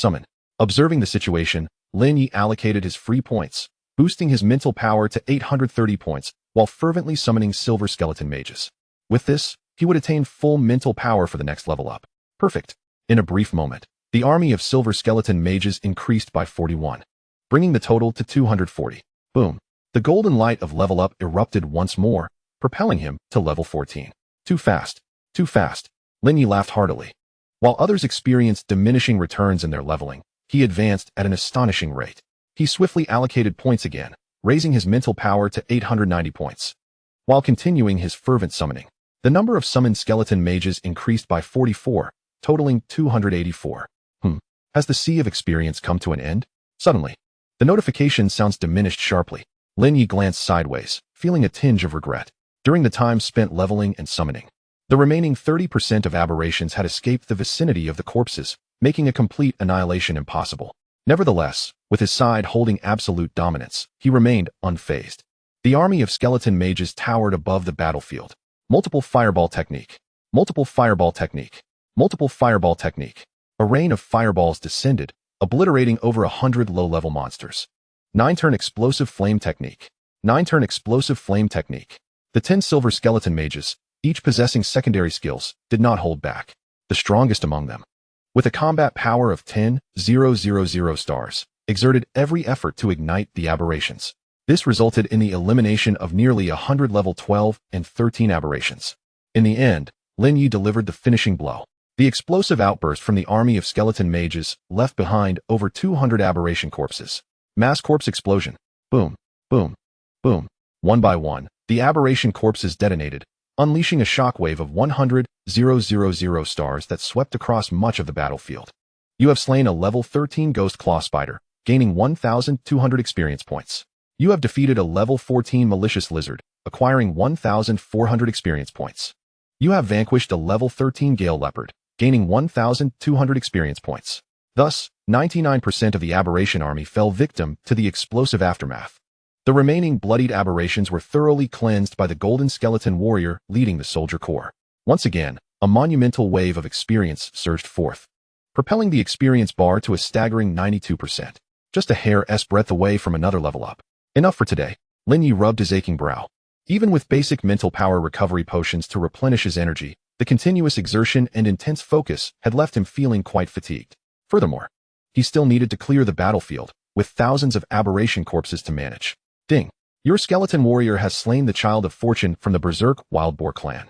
Observing the situation, Lin Ye allocated his free points, boosting his mental power to 830 points while fervently summoning silver skeleton mages. With this, he would attain full mental power for the next level up. Perfect. In a brief moment, the army of silver skeleton mages increased by 41, bringing the total to 240. Boom. The golden light of level up erupted once more, propelling him to level 14. Too fast. Lin Ye laughed heartily. While others experienced diminishing returns in their leveling, he advanced at an astonishing rate. He swiftly allocated points again, raising his mental power to 890 points. While continuing his fervent summoning, the number of summoned skeleton mages increased by 44, totaling 284. Has the sea of experience come to an end? Suddenly, the notification sounds diminished sharply. Lin Ye glanced sideways, feeling a tinge of regret. During the time spent leveling and summoning, the remaining 30% of aberrations had escaped the vicinity of the corpses, making a complete annihilation impossible. Nevertheless, with his side holding absolute dominance, he remained unfazed. The army of skeleton mages towered above the battlefield. Multiple fireball technique. Multiple fireball technique. Multiple fireball technique. A rain of fireballs descended, obliterating over 100 low-level monsters. 9-turn explosive flame technique. 9-turn explosive flame technique. The 10 silver skeleton mages, each possessing secondary skills, did not hold back. The strongest among them, with a combat power of 10,000 stars, exerted every effort to ignite the aberrations. This resulted in the elimination of nearly 100 level 12 and 13 aberrations. In the end, Lin Ye delivered the finishing blow. The explosive outburst from the army of skeleton mages left behind over 200 aberration corpses. Mass corpse explosion. Boom, boom, boom. One by one, the aberration corpses detonated, unleashing a shockwave of 100,000 stars that swept across much of the battlefield. You have slain a level 13 ghost claw spider, gaining 1,200 experience points. You have defeated a level 14 malicious lizard, acquiring 1,400 experience points. You have vanquished a level 13 gale leopard, gaining 1,200 experience points. Thus, 99% of the aberration army fell victim to the explosive aftermath. The remaining bloodied aberrations were thoroughly cleansed by the golden skeleton warrior leading the soldier corps. Once again, a monumental wave of experience surged forth, propelling the experience bar to a staggering 92%, just a hair's breadth away from another level up. Enough for today. Lin Ye rubbed his aching brow. Even with basic mental power recovery potions to replenish his energy, the continuous exertion and intense focus had left him feeling quite fatigued. Furthermore, he still needed to clear the battlefield, with thousands of aberration corpses to manage. Ding. Your skeleton warrior has slain the child of fortune from the Berserk Wild Boar clan,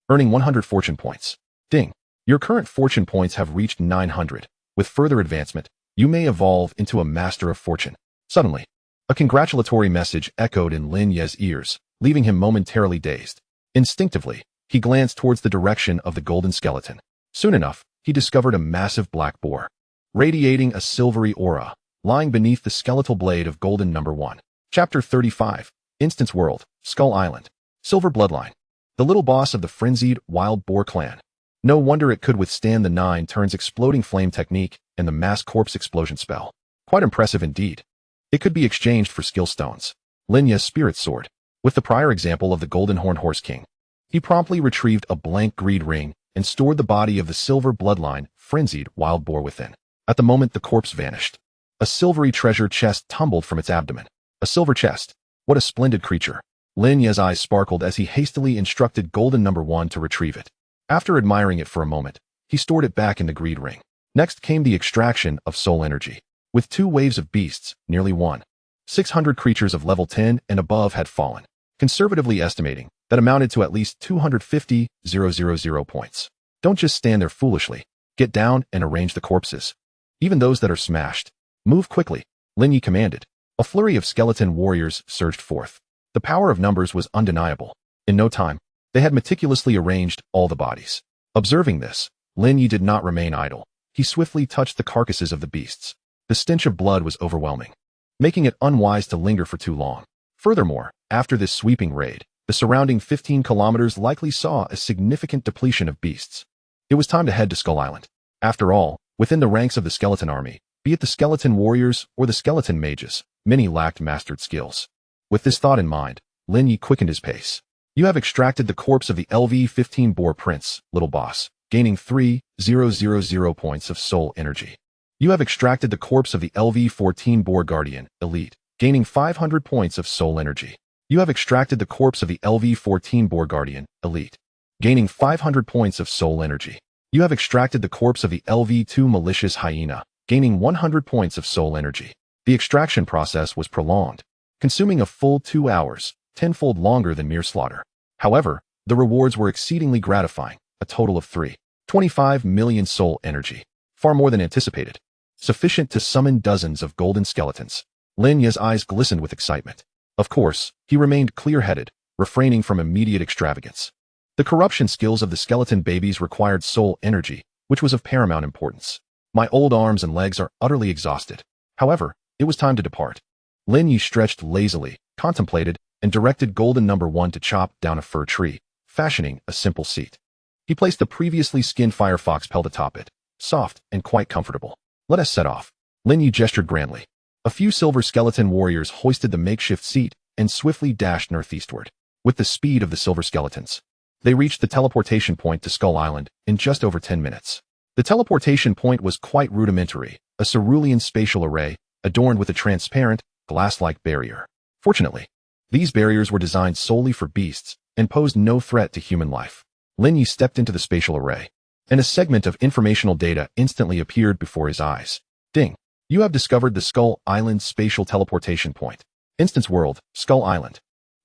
earning 100 fortune points. Ding. Your current fortune points have reached 900. With further advancement, you may evolve into a master of fortune. Suddenly, a congratulatory message echoed in Lin Ye's ears, leaving him momentarily dazed. Instinctively, he glanced towards the direction of the golden skeleton. Soon enough, he discovered a massive black boar, radiating a silvery aura, lying beneath the skeletal blade of Golden Number 1. Chapter 35, Instance World, Skull Island. Silver Bloodline. The little boss of the frenzied Wild Boar clan. No wonder it could withstand the 9 turns exploding flame technique and the mass corpse explosion spell. Quite impressive indeed. It could be exchanged for skill stones. Lin Ye's spirit sword. With the prior example of the Golden Horn Horse King, he promptly retrieved a blank greed ring and stored the body of the silver bloodline, frenzied wild boar within. At the moment the corpse vanished, a silvery treasure chest tumbled from its abdomen. A silver chest. What a splendid creature. Lin Ye's eyes sparkled as he hastily instructed Golden Number 1 to retrieve it. After admiring it for a moment, he stored it back in the greed ring. Next came the extraction of soul energy. With 2 waves of beasts, nearly 1,600 creatures of level 10 and above had fallen, conservatively estimating that amounted to at least 250,000 points. Don't just stand there foolishly. Get down and arrange the corpses. Even those that are smashed. Move quickly, Lin Ye commanded. A flurry of skeleton warriors surged forth. The power of numbers was undeniable. In no time, they had meticulously arranged all the bodies. Observing this, Lin Ye did not remain idle. He swiftly touched the carcasses of the beasts. The stench of blood was overwhelming, making it unwise to linger for too long. Furthermore, after this sweeping raid, the surrounding 15 kilometers likely saw a significant depletion of beasts. It was time to head to Skull Island. After all, within the ranks of the skeleton army, be it the skeleton warriors or the skeleton mages, many lacked mastered skills. With this thought in mind, Lin Ye quickened his pace. You have extracted the corpse of the LV-15 Boar Prince, little boss, gaining 3,000 points of soul energy. You have extracted the corpse of the LV-14 Boar Guardian, elite, gaining 500 points of soul energy. You have extracted the corpse of the LV-14 Boar Guardian, elite, gaining 500 points of soul energy. You have extracted the corpse of the LV-2 Malicious Hyena, gaining 100 points of soul energy. The extraction process was prolonged, consuming a full 2 hours, tenfold longer than mere slaughter. However, the rewards were exceedingly gratifying, a total of 3.25 million soul energy, far more than anticipated, sufficient to summon dozens of golden skeletons. Lin Ye's eyes glistened with excitement. Of course, he remained clear-headed, refraining from immediate extravagance. The corruption skills of the skeleton babies required soul energy, which was of paramount importance. My old arms and legs are utterly exhausted. However, it was time to depart. Lin Ye stretched lazily, contemplated, and directed Golden Number 1 to chop down a fir tree, fashioning a simple seat. He placed the previously skinned firefox pelt atop it, soft and quite comfortable. Let us set off. Lin Ye gestured grandly. A few silver skeleton warriors hoisted the makeshift seat and swiftly dashed northeastward. With the speed of the silver skeletons, they reached the teleportation point to Skull Island in just over 10 minutes. The teleportation point was quite rudimentary, a cerulean spatial array adorned with a transparent, glass-like barrier. Fortunately, these barriers were designed solely for beasts and posed no threat to human life. Lin Ye stepped into the spatial array, and a segment of informational data instantly appeared before his eyes. Ding! You have discovered the Skull Island spatial teleportation point. Instance world, Skull Island.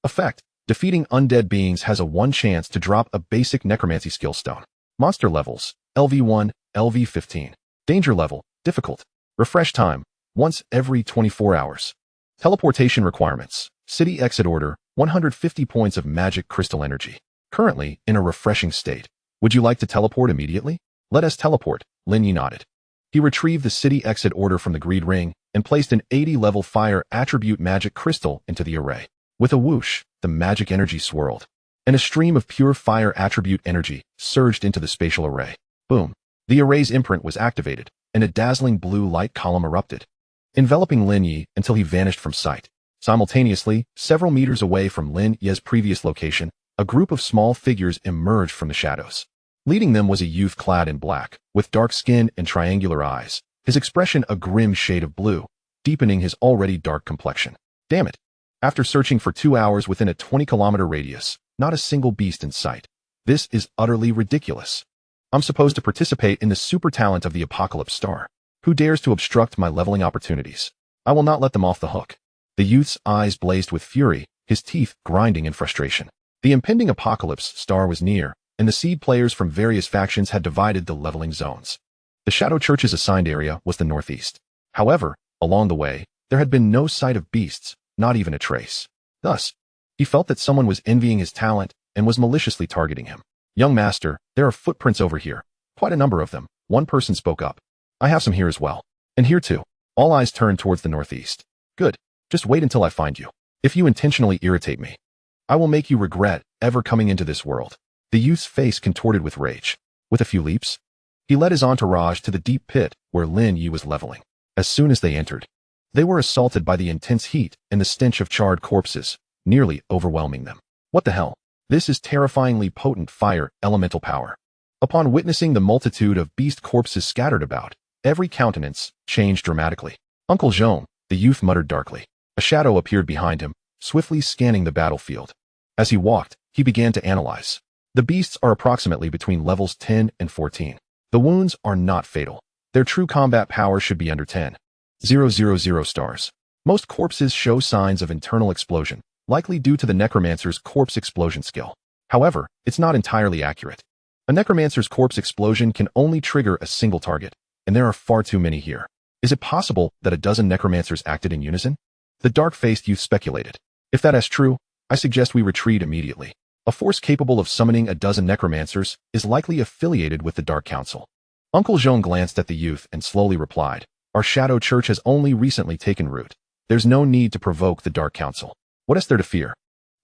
Effect: defeating undead beings has a 1 chance to drop a basic necromancy skill stone. Monster levels, LV1, LV15. Danger level, difficult. Refresh time, once every 24 hours. Teleportation requirements, city exit order, 150 points of magic crystal energy. Currently in a refreshing state. Would you like to teleport immediately? Let us teleport, Lin Ye nodded. He retrieved the city exit order from the greed ring and placed an 80-level fire attribute magic crystal into the array. With a whoosh, the magic energy swirled, and a stream of pure fire attribute energy surged into the spatial array. Boom! The array's imprint was activated, and a dazzling blue light column erupted, enveloping Lin Ye until he vanished from sight. Simultaneously, several meters away from Lin Ye's previous location, a group of small figures emerged from the shadows. Leading them was a youth clad in black, with dark skin and triangular eyes, his expression a grim shade of blue, deepening his already dark complexion. Damn it! After searching for 2 hours within a 20-kilometer radius, not a single beast in sight. This is utterly ridiculous. I'm supposed to participate in the super talent of the Apocalypse Star. Who dares to obstruct my leveling opportunities? I will not let them off the hook. The youth's eyes blazed with fury, his teeth grinding in frustration. The impending Apocalypse Star was near, and the seed players from various factions had divided the leveling zones. The Shadow Church's assigned area was the northeast. However, along the way, there had been no sight of beasts, not even a trace. Thus, he felt that someone was envying his talent and was maliciously targeting him. Young master, there are footprints over here. Quite a number of them. One person spoke up. I have some here as well. And here too. All eyes turned towards the northeast. Good. Just wait until I find you. If you intentionally irritate me, I will make you regret ever coming into this world. The youth's face contorted with rage. With a few leaps, he led his entourage to the deep pit where Lin Ye was leveling. As soon as they entered, they were assaulted by the intense heat and the stench of charred corpses, nearly overwhelming them. What the hell? This is terrifyingly potent fire elemental power. Upon witnessing the multitude of beast corpses scattered about, every countenance changed dramatically. Uncle Jean, the youth muttered darkly. A shadow appeared behind him, swiftly scanning the battlefield. As he walked, he began to analyze. The beasts are approximately between levels 10 and 14. The wounds are not fatal. Their true combat power should be under 10,000 stars. Most corpses show signs of internal explosion, likely due to the necromancer's corpse explosion skill. However, it's not entirely accurate. A necromancer's corpse explosion can only trigger a single target, and there are far too many here. Is it possible that a dozen necromancers acted in unison? The dark-faced youth speculated. If that is true, I suggest we retreat immediately. A force capable of summoning a dozen necromancers is likely affiliated with the Dark Council. Uncle Jean glanced at the youth and slowly replied, Our Shadow Church has only recently taken root. There's no need to provoke the Dark Council. What is there to fear?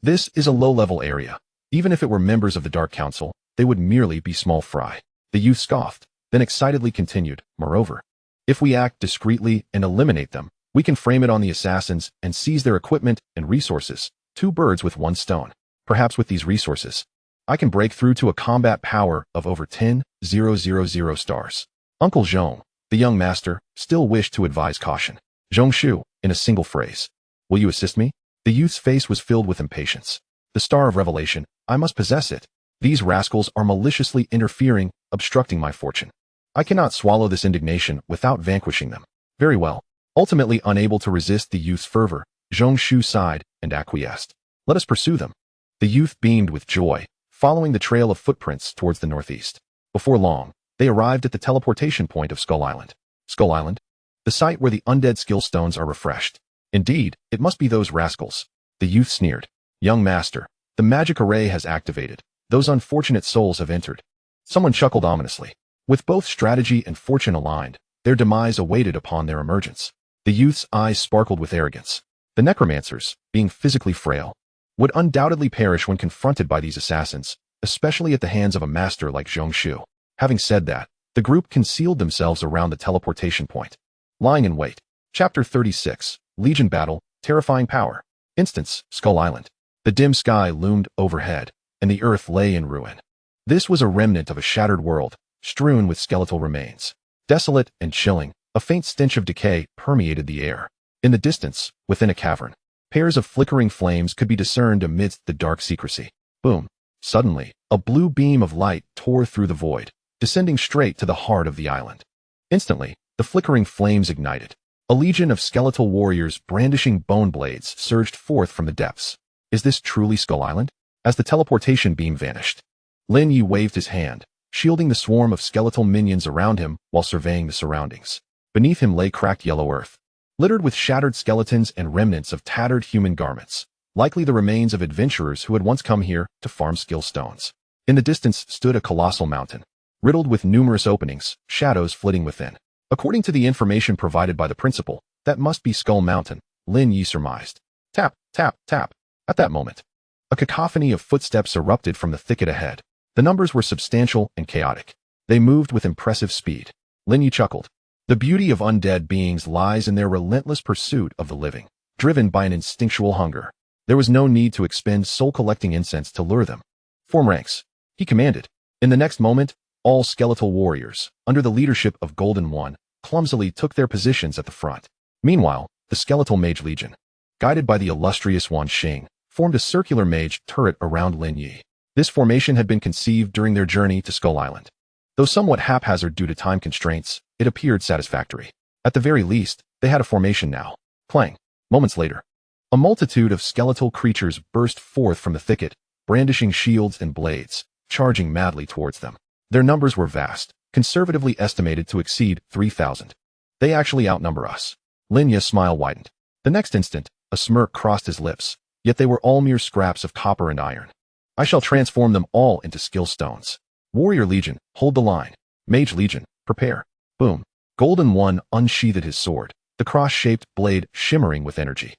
This is a low-level area. Even if it were members of the Dark Council, they would merely be small fry. The youth scoffed, then excitedly continued, Moreover, if we act discreetly and eliminate them, we can frame it on the assassins and seize their equipment and resources. 2 birds with 1 stone. Perhaps with these resources, I can break through to a combat power of over 10,000 stars. Uncle Jean, the young master, still wished to advise caution. Zhongshu, in a single phrase. Will you assist me? The youth's face was filled with impatience. The Star of Revelation, I must possess it. These rascals are maliciously interfering, obstructing my fortune. I cannot swallow this indignation without vanquishing them. Very well. Ultimately unable to resist the youth's fervor, Zhongshu sighed and acquiesced. Let us pursue them. The youth beamed with joy, following the trail of footprints towards the northeast. Before long, they arrived at the teleportation point of Skull Island. Skull Island? The site where the undead skill stones are refreshed. Indeed, it must be those rascals. The youth sneered. Young master, the magic array has activated. Those unfortunate souls have entered. Someone chuckled ominously. With both strategy and fortune aligned, their demise awaited upon their emergence. The youth's eyes sparkled with arrogance. The necromancers, being physically frail, would undoubtedly perish when confronted by these assassins, especially at the hands of a master like Zhongshu. Having said that, the group concealed themselves around the teleportation point. Lying in wait. Chapter 36, Legion Battle, Terrifying Power. Instance, Skull Island. The dim sky loomed overhead, and the earth lay in ruin. This was a remnant of a shattered world, strewn with skeletal remains. Desolate and chilling, a faint stench of decay permeated the air. In the distance, within a cavern, pairs of flickering flames could be discerned amidst the dark secrecy. Boom. Suddenly, a blue beam of light tore through the void, descending straight to the heart of the island. Instantly, the flickering flames ignited. A legion of skeletal warriors brandishing bone blades surged forth from the depths. Is this truly Skull Island? As the teleportation beam vanished, Lin Ye waved his hand, shielding the swarm of skeletal minions around him while surveying the surroundings. Beneath him lay cracked yellow earth, littered with shattered skeletons and remnants of tattered human garments, likely the remains of adventurers who had once come here to farm skill stones. In the distance stood a colossal mountain, riddled with numerous openings, shadows flitting within. According to the information provided by the principal, that must be Skull Mountain, Lin Ye surmised. Tap, tap, tap. At that moment, a cacophony of footsteps erupted from the thicket ahead. The numbers were substantial and chaotic. They moved with impressive speed. Lin Ye chuckled. The beauty of undead beings lies in their relentless pursuit of the living, driven by an instinctual hunger. There was no need to expend soul-collecting incense to lure them. Form ranks, he commanded. In the next moment, all skeletal warriors, under the leadership of Golden One, clumsily took their positions at the front. Meanwhile, the Skeletal Mage Legion, guided by the illustrious Wan Xing, formed a circular mage turret around Lin Ye. This formation had been conceived during their journey to Skull Island. Though somewhat haphazard due to time constraints, it appeared satisfactory. At the very least, they had a formation now. Clang. Moments later, a multitude of skeletal creatures burst forth from the thicket, brandishing shields and blades, charging madly towards them. Their numbers were vast, conservatively estimated to exceed 3,000. They actually outnumber us. Lin Ye's smile widened. The next instant, a smirk crossed his lips, yet they were all mere scraps of copper and iron. I shall transform them all into skill stones. Warrior Legion, hold the line. Mage Legion, prepare. Boom. Golden One unsheathed his sword, the cross-shaped blade shimmering with energy.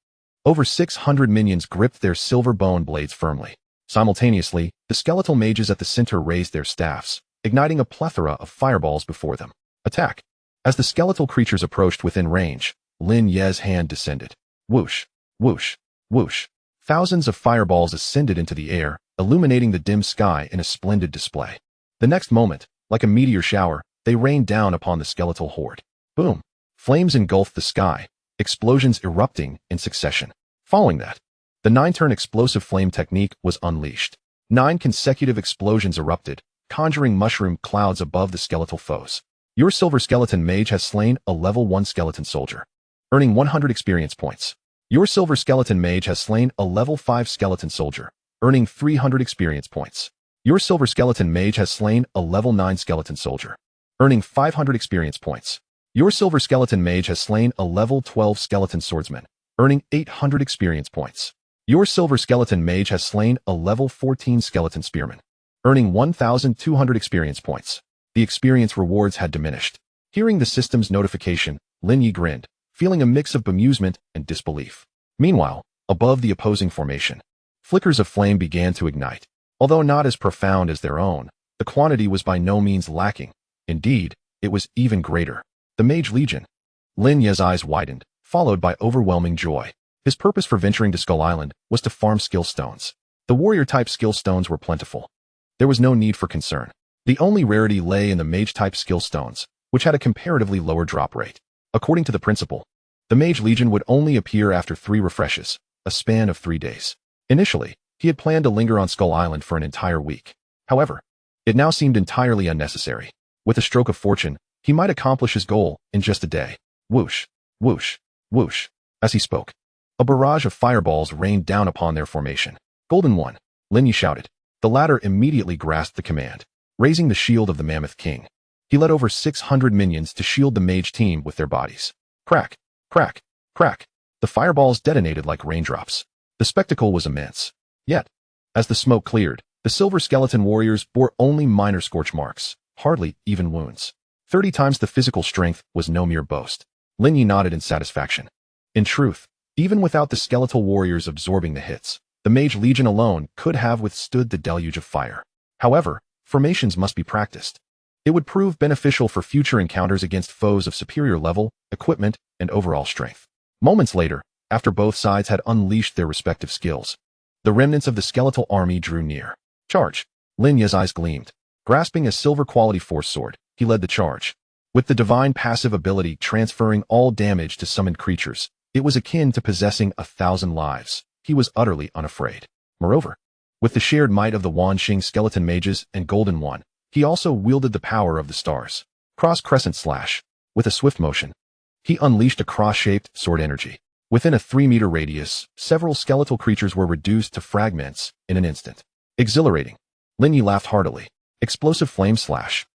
Over 600 minions gripped their silver bone blades firmly. Simultaneously, the skeletal mages at the center raised their staffs, igniting a plethora of fireballs before them. Attack. As the skeletal creatures approached within range, Lin Ye's hand descended. Whoosh, whoosh, whoosh. Thousands of fireballs ascended into the air, illuminating the dim sky in a splendid display. The next moment, like a meteor shower, they rained down upon the skeletal horde. Boom! Flames engulfed the sky, explosions erupting in succession. Following that, the 9-turn explosive flame technique was unleashed. 9 consecutive explosions erupted, conjuring mushroom clouds above the skeletal foes. Your Silver Skeleton Mage has slain a level 1 skeleton soldier, earning 100 experience points. Your Silver Skeleton Mage has slain a level 5 skeleton soldier, earning 300 experience points. Your Silver Skeleton Mage has slain a level 9 skeleton soldier, earning 500 experience points. Your Silver Skeleton Mage has slain a level 12 skeleton swordsman, earning 800 experience points. Your Silver Skeleton Mage has slain a level 14 skeleton spearman, earning 1,200 experience points. The experience rewards had diminished. Hearing the system's notification, Lin Ye grinned, feeling a mix of bemusement and disbelief. Meanwhile, above the opposing formation, flickers of flame began to ignite. Although not as profound as their own, the quantity was by no means lacking. Indeed, it was even greater. The Mage Legion. Lin Ye's eyes widened, followed by overwhelming joy. His purpose for venturing to Skull Island was to farm skill stones. The warrior-type skill stones were plentiful. There was no need for concern. The only rarity lay in the mage-type skill stones, which had a comparatively lower drop rate. According to the principal, the Mage Legion would only appear after 3 refreshes, a span of 3 days. Initially, he had planned to linger on Skull Island for an entire week. However, it now seemed entirely unnecessary. With a stroke of fortune, he might accomplish his goal in just a day. Whoosh, whoosh, whoosh. As he spoke, a barrage of fireballs rained down upon their formation. Golden One, Lin Ye shouted. The latter immediately grasped the command, raising the shield of the Mammoth King. He led over 600 minions to shield the mage team with their bodies. Crack, crack, crack. The fireballs detonated like raindrops. The spectacle was immense. Yet, as the smoke cleared, the Silver Skeleton warriors bore only minor scorch marks, hardly even wounds. 30 times the physical strength was no mere boast. Lin Ye nodded in satisfaction. In truth, even without the skeletal warriors absorbing the hits, the Mage Legion alone could have withstood the deluge of fire. However, formations must be practiced. It would prove beneficial for future encounters against foes of superior level, equipment, and overall strength. Moments later, after both sides had unleashed their respective skills. The remnants of the skeletal army drew near. Charge! Lin Ye's eyes gleamed. Grasping a silver quality force sword, he led the charge. With the divine passive ability transferring all damage to summoned creatures, it was akin to possessing 1,000 lives. He was utterly unafraid. Moreover, with the shared might of the Wanxing skeleton mages and Golden One, he also wielded the power of the stars. Cross-crescent slash. With a swift motion, he unleashed a cross-shaped sword energy. Within a 3-meter radius, several skeletal creatures were reduced to fragments in an instant. Exhilarating. Lin Ye laughed heartily. Explosive flame slash.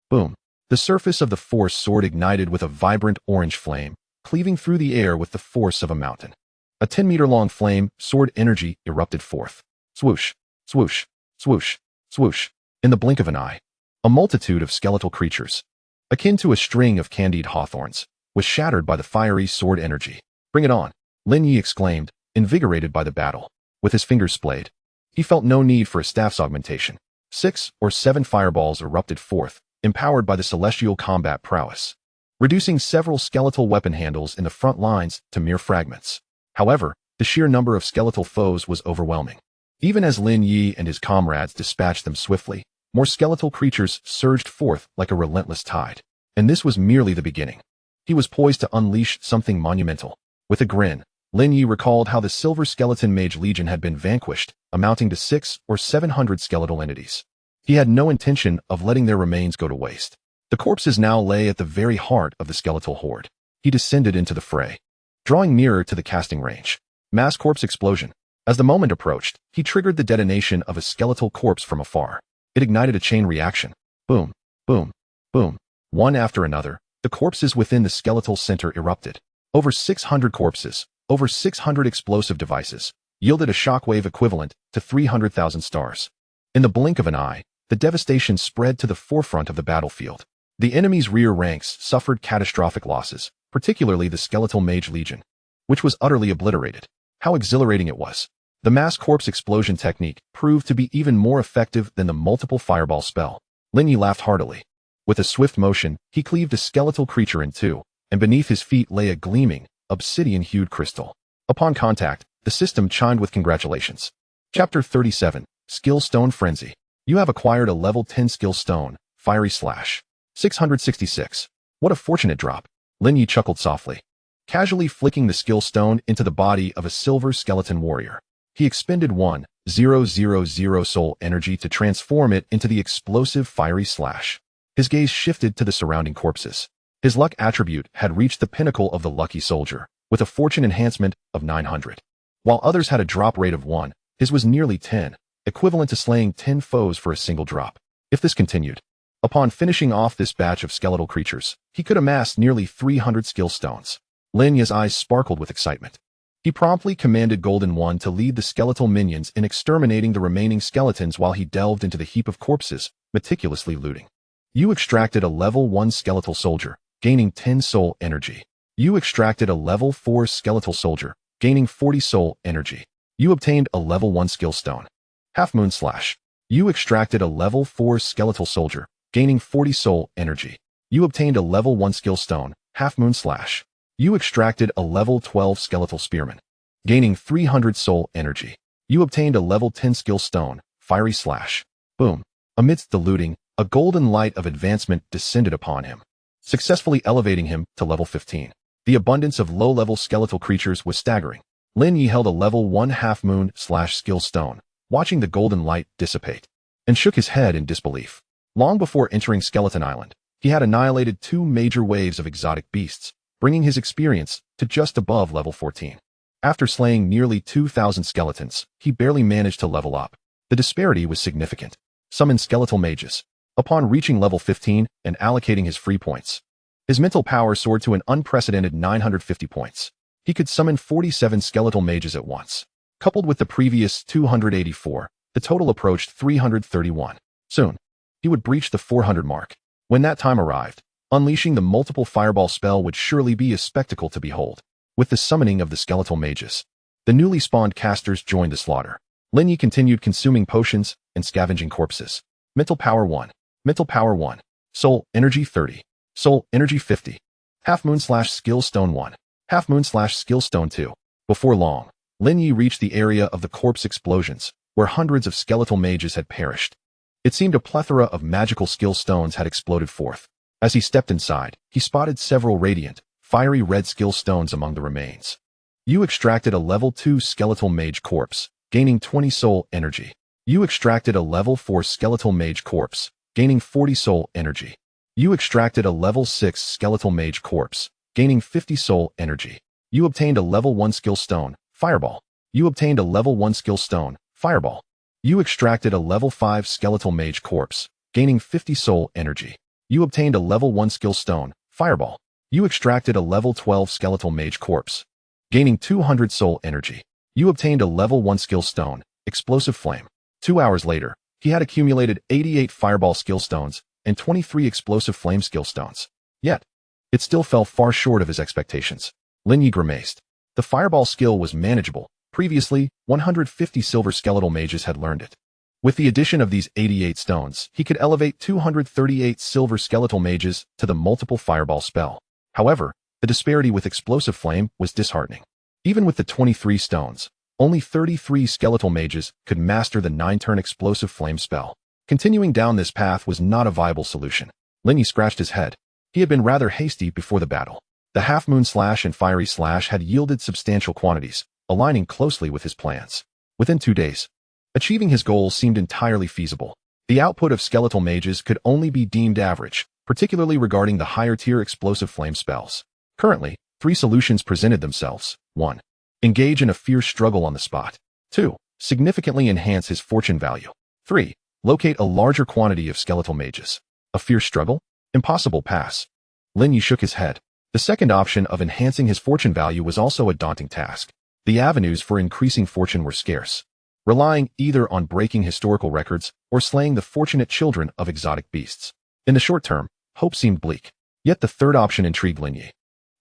Boom. The surface of the force sword ignited with a vibrant orange flame, cleaving through the air with the force of a mountain. A 10-meter-long flame sword energy erupted forth. Swoosh, swoosh, swoosh, swoosh. In the blink of an eye, a multitude of skeletal creatures, akin to a string of candied hawthorns, was shattered by the fiery sword energy. Bring it on, Lin Ye exclaimed, invigorated by the battle. With his fingers splayed, he felt no need for a staff's augmentation. 6 or 7 fireballs erupted forth, empowered by the celestial combat prowess, reducing several skeletal weapon handles in the front lines to mere fragments. However, the sheer number of skeletal foes was overwhelming. Even as Lin Ye and his comrades dispatched them swiftly, more skeletal creatures surged forth like a relentless tide. And this was merely the beginning. He was poised to unleash something monumental. With a grin, Lin Ye recalled how the Silver Skeleton Mage Legion had been vanquished, amounting to 600 or 700 skeletal entities. He had no intention of letting their remains go to waste. The corpses now lay at the very heart of the skeletal horde. He descended into the fray, drawing nearer to the casting range. Mass corpse explosion. As the moment approached, he triggered the detonation of a skeletal corpse from afar. It ignited a chain reaction. Boom, boom, boom. One after another, the corpses within the skeletal center erupted. Over 600 corpses, over 600 explosive devices, yielded a shockwave equivalent to 300,000 stars. In the blink of an eye, the devastation spread to the forefront of the battlefield. The enemy's rear ranks suffered catastrophic losses, particularly the Skeletal Mage Legion, which was utterly obliterated. How exhilarating it was. The mass corpse explosion technique proved to be even more effective than the multiple fireball spell. Lin Ye laughed heartily. With a swift motion, he cleaved a skeletal creature in two, and beneath his feet lay a gleaming, obsidian-hued crystal. Upon contact, the system chimed with congratulations. Chapter 37, Skill Stone Frenzy. You have acquired a level 10 skill stone, Fiery Slash. 666. What a fortunate drop. Lin Ye chuckled softly, casually flicking the skill stone into the body of a silver skeleton warrior. He expended 1,000 soul energy to transform it into the explosive Fiery Slash. His gaze shifted to the surrounding corpses. His luck attribute had reached the pinnacle of the lucky soldier, with a fortune enhancement of 900. While others had a drop rate of 1, his was nearly 10, equivalent to slaying 10 foes for a single drop. If this continued, upon finishing off this batch of skeletal creatures, he could amass nearly 300 skill stones. Lin Ye's eyes sparkled with excitement. He promptly commanded Golden One to lead the skeletal minions in exterminating the remaining skeletons while he delved into the heap of corpses, meticulously looting. You extracted a level 1 skeletal soldier, gaining 10 soul energy. You extracted a level 4 skeletal soldier, gaining 40 soul energy. You obtained a level 1 skill stone. Half Moon Slash. You extracted a level 4 skeletal soldier, gaining 40 soul energy. You obtained a level 1 skill stone, Half Moon Slash. You extracted a level 12 skeletal spearman, gaining 300 soul energy. You obtained a level 10 skill stone, Fiery Slash. Boom. Amidst the looting, a golden light of advancement descended upon him, successfully elevating him to level 15. The abundance of low-level skeletal creatures was staggering. Lin Ye held a level 1 Half Moon Slash skill stone, watching the golden light dissipate, and shook his head in disbelief. Long before entering Skeleton Island, he had annihilated 2 major waves of exotic beasts, bringing his experience to just above level 14. After slaying nearly 2,000 skeletons, he barely managed to level up. The disparity was significant. Summon skeletal mages. Upon reaching level 15 and allocating his free points, his mental power soared to an unprecedented 950 points. He could summon 47 skeletal mages at once. Coupled with the previous 284, the total approached 331. Soon, he would breach the 400 mark. When that time arrived, unleashing the multiple fireball spell would surely be a spectacle to behold. With the summoning of the skeletal mages, the newly spawned casters joined the slaughter. Lin Ye continued consuming potions and scavenging corpses. Mental power 1. Mental power 1. Soul energy 30. Soul energy 50. Half Moon Slash skill stone 1. Half Moon Slash skill stone 2. Before long, Lin Ye reached the area of the corpse explosions, where hundreds of skeletal mages had perished. It seemed a plethora of magical skill stones had exploded forth. As he stepped inside, he spotted several radiant, fiery red skill stones among the remains. You extracted a level 2 skeletal mage corpse, gaining 20 soul energy. You extracted a level 4 skeletal mage corpse, gaining 40 soul energy. You extracted a level 6 skeletal mage corpse, gaining 50 soul energy. You obtained a level 1 skill stone, Fireball. You obtained a level 1 skill stone, Fireball. You extracted a level 5 skeletal mage corpse, gaining 50 soul energy. You obtained a level 1 skill stone, Fireball. You extracted a level 12 skeletal mage corpse, gaining 200 soul energy. You obtained a level 1 skill stone, Explosive Flame. 2 hours later, he had accumulated 88 Fireball skill stones and 23 Explosive Flame skill stones. Yet, it still fell far short of his expectations. Lin Ye grimaced. The Fireball skill was manageable. Previously, 150 silver skeletal mages had learned it. With the addition of these 88 stones, he could elevate 238 silver skeletal mages to the multiple Fireball spell. However, the disparity with Explosive Flame was disheartening. Even with the 23 stones, only 33 skeletal mages could master the 9-turn Explosive Flame spell. Continuing down this path was not a viable solution. Lin Ye scratched his head. He had been rather hasty before the battle. The Half-Moon Slash and Fiery Slash had yielded substantial quantities, aligning closely with his plans. Within 2 days, achieving his goals seemed entirely feasible. The output of skeletal mages could only be deemed average, particularly regarding the higher-tier Explosive Flame spells. Currently, 3 solutions presented themselves. 1. Engage in a fierce struggle on the spot. 2. Significantly enhance his fortune value. 3. Locate a larger quantity of skeletal mages. A fierce struggle? Impossible pass. Lin Ye shook his head. The second option of enhancing his fortune value was also a daunting task. The avenues for increasing fortune were scarce, relying either on breaking historical records or slaying the fortunate children of exotic beasts. In the short term, hope seemed bleak. Yet the third option intrigued Lin Ye,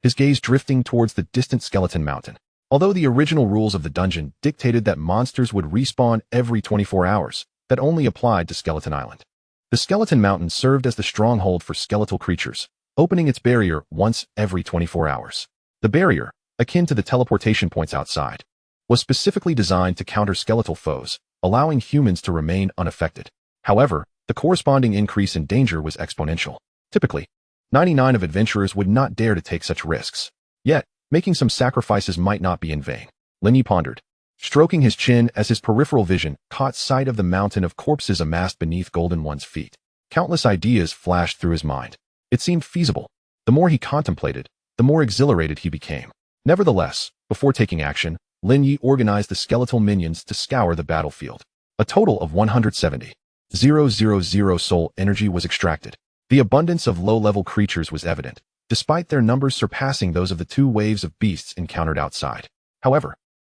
his gaze drifting towards the distant Skeleton Mountain. Although the original rules of the dungeon dictated that monsters would respawn every 24 hours, that only applied to Skeleton Island. The Skeleton Mountain served as the stronghold for skeletal creatures, opening its barrier once every 24 hours. The barrier, akin to the teleportation points outside, was specifically designed to counter skeletal foes, allowing humans to remain unaffected. However, the corresponding increase in danger was exponential. Typically, 99 of adventurers would not dare to take such risks. Yet, making some sacrifices might not be in vain. Lin Ye pondered, stroking his chin as his peripheral vision caught sight of the mountain of corpses amassed beneath Golden One's feet. Countless ideas flashed through his mind. It seemed feasible. The more he contemplated, the more exhilarated he became. Nevertheless, before taking action, Lin Ye organized the skeletal minions to scour the battlefield. A total of 170,000 soul energy was extracted. The abundance of low-level creatures was evident, despite their numbers surpassing those of the 2 waves of beasts encountered outside. However,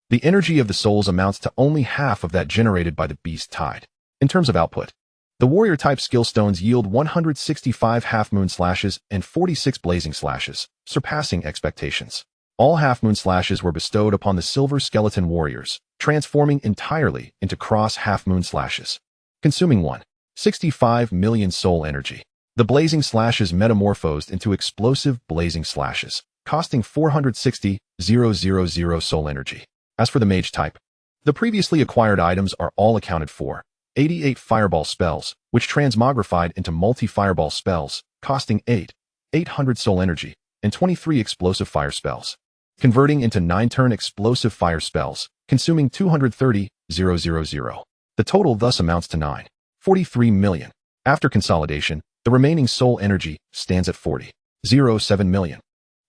the energy of the souls amounts to only half of that generated by the beast tide. In terms of output, the warrior-type skill stones yield 165 half-moon slashes and 46 blazing slashes, surpassing expectations. All half-moon slashes were bestowed upon the silver skeleton warriors, transforming entirely into cross half-moon slashes, consuming 165 million soul energy. The blazing slashes metamorphosed into explosive blazing slashes, costing 460,000 soul energy. As for the mage type, the previously acquired items are all accounted for. 88 fireball spells, which transmogrified into multi-fireball spells, costing 800 soul energy, and 23 explosive fire spells, converting into 9-turn explosive fire spells, consuming 230,000. The total thus amounts to 943 million. After consolidation, the remaining soul energy stands at 40.07 million.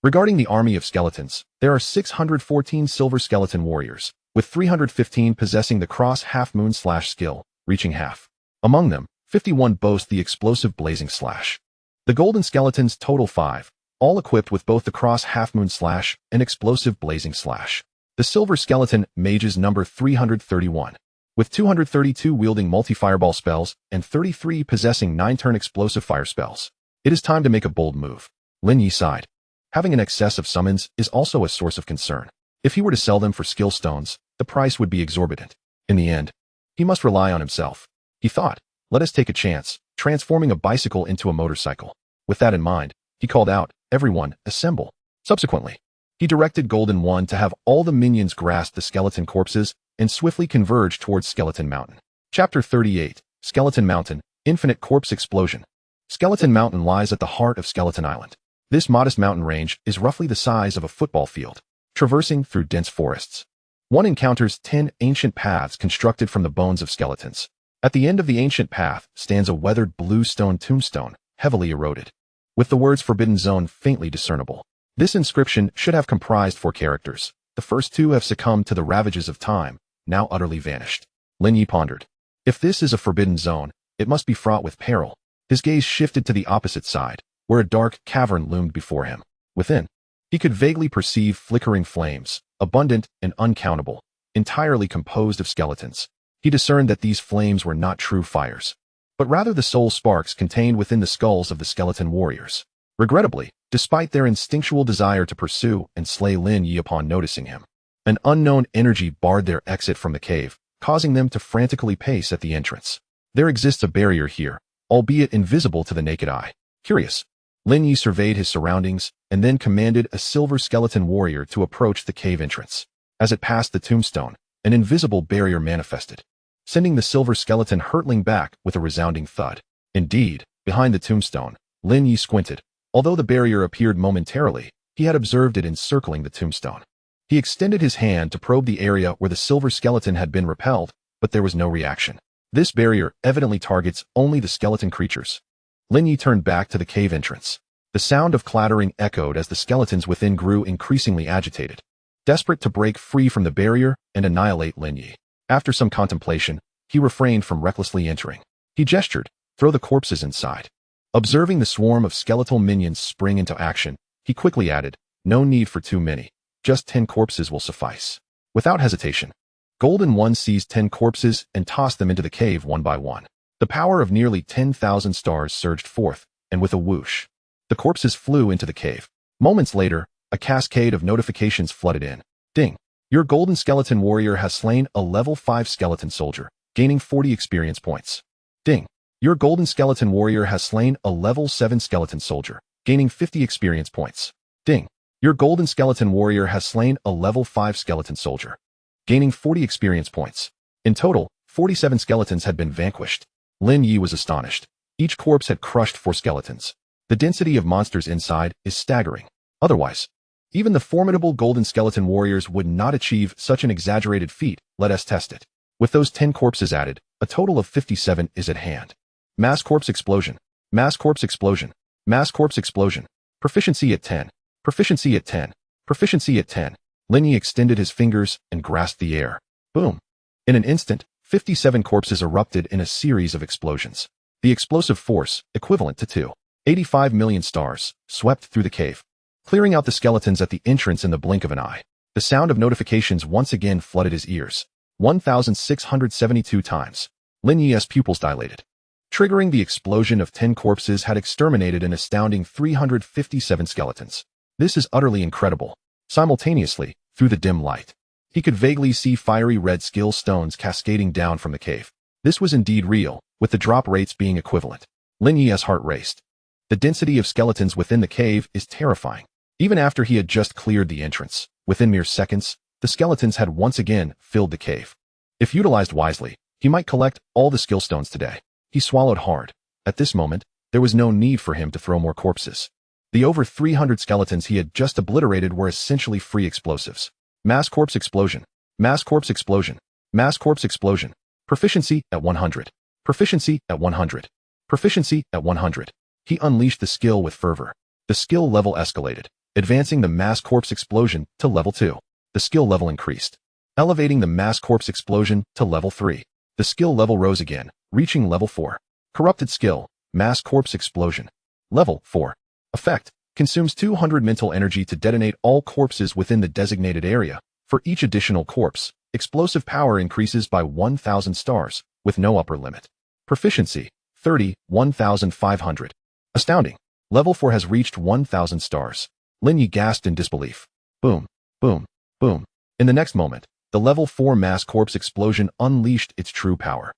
Regarding the army of skeletons, there are 614 silver skeleton warriors, with 315 possessing the cross half-moon slash skill, reaching half. Among them, 51 boast the explosive blazing slash. The golden skeletons total 5, all equipped with both the cross half-moon slash and explosive blazing slash. The silver skeleton mages number 331, with 232 wielding multi-fireball spells and 33 possessing 9-turn explosive fire spells. It is time to make a bold move. Lin Ye sighed. Having an excess of summons is also a source of concern. If he were to sell them for skill stones, the price would be exorbitant. In the end, he must rely on himself. He thought, let us take a chance, transforming a bicycle into a motorcycle. With that in mind, he called out, everyone, assemble. Subsequently, He directed Golden One to have all the minions grasp the skeleton corpses and swiftly converge towards Skeleton Mountain. Chapter 38, Skeleton Mountain, Infinite Corpse Explosion. Skeleton Mountain lies at the heart of Skeleton Island. This modest mountain range is roughly the size of a football field, traversing through dense forests. One encounters 10 ancient paths constructed from the bones of skeletons. At the end of the ancient path stands a weathered blue stone tombstone, heavily eroded, with the words Forbidden Zone faintly discernible. This inscription should have comprised 4 characters. The first 2 have succumbed to the ravages of time, now utterly vanished. Lin Ye pondered. If this is a forbidden zone, it must be fraught with peril. His gaze shifted to the opposite side, where a dark cavern loomed before him. Within, he could vaguely perceive flickering flames, abundant and uncountable, entirely composed of skeletons. He discerned that these flames were not true fires, but rather the soul sparks contained within the skulls of the skeleton warriors. Regrettably, despite their instinctual desire to pursue and slay Lin Ye upon noticing him, an unknown energy barred their exit from the cave, causing them to frantically pace at the entrance. There exists a barrier here, albeit invisible to the naked eye. Curious, Lin Ye surveyed his surroundings and then commanded a silver skeleton warrior to approach the cave entrance. As it passed the tombstone, an invisible barrier manifested, sending the silver skeleton hurtling back with a resounding thud. Indeed, behind the tombstone, Lin Ye squinted. Although the barrier appeared momentarily, he had observed it encircling the tombstone. He extended his hand to probe the area where the silver skeleton had been repelled, but there was no reaction. This barrier evidently targets only the skeleton creatures. Lin Ye turned back to the cave entrance. The sound of clattering echoed as the skeletons within grew increasingly agitated, desperate to break free from the barrier and annihilate Lin Ye. After some contemplation, he refrained from recklessly entering. He gestured, "Throw the corpses inside." Observing the swarm of skeletal minions spring into action, he quickly added, "No need for too many. Just 10 corpses will suffice." Without hesitation, Golden One seized 10 corpses and tossed them into the cave one by one. The power of nearly 10,000 stars surged forth, and with a whoosh, the corpses flew into the cave. Moments later, a cascade of notifications flooded in. Ding! Your golden skeleton warrior has slain a level 5 skeleton soldier, gaining 40 experience points. Ding! Your golden skeleton warrior has slain a level 7 skeleton soldier, gaining 50 experience points. Ding! Your golden skeleton warrior has slain a level 5 skeleton soldier, gaining 40 experience points. In total, 47 skeletons had been vanquished. Lin Ye was astonished. Each corpse had crushed 4 skeletons. The density of monsters inside is staggering. Otherwise, even the formidable golden skeleton warriors would not achieve such an exaggerated feat. Let us test it. With those 10 corpses added, a total of 57 is at hand. Mass corpse explosion. Mass corpse explosion. Mass corpse explosion. Proficiency at 10. Proficiency at 10. Proficiency at 10. Lin Ye extended his fingers and grasped the air. Boom. In an instant, 57 corpses erupted in a series of explosions. The explosive force, equivalent to 2.85 million stars, swept through the cave, clearing out the skeletons at the entrance in the blink of an eye. The sound of notifications once again flooded his ears. 1,672 times. Lin Ye's pupils dilated. Triggering the explosion of 10 corpses had exterminated an astounding 357 skeletons. This is utterly incredible. Simultaneously, through the dim light, he could vaguely see fiery red skill stones cascading down from the cave. This was indeed real, with the drop rates being equivalent. Lin Ye's heart raced. The density of skeletons within the cave is terrifying. Even after he had just cleared the entrance, within mere seconds, the skeletons had once again filled the cave. If utilized wisely, he might collect all the skill stones today. He swallowed hard. At this moment, there was no need for him to throw more corpses. The over 300 skeletons he had just obliterated were essentially free explosives. Mass corpse explosion. Mass corpse explosion. Mass corpse explosion. Proficiency at 100. Proficiency at 100. Proficiency at 100. He unleashed the skill with fervor. The skill level escalated, advancing the mass corpse explosion to level 2. The skill level increased, elevating the mass corpse explosion to level 3. The skill level rose again, reaching level 4. Corrupted skill, mass corpse explosion. Level 4. Effect, consumes 200 mental energy to detonate all corpses within the designated area. For each additional corpse, explosive power increases by 1,000 stars, with no upper limit. Proficiency, 30, 1,500. Astounding. Level 4 has reached 1,000 stars. Lin Ye gasped in disbelief. Boom, boom, boom. In the next moment, the level 4 mass corpse explosion unleashed its true power.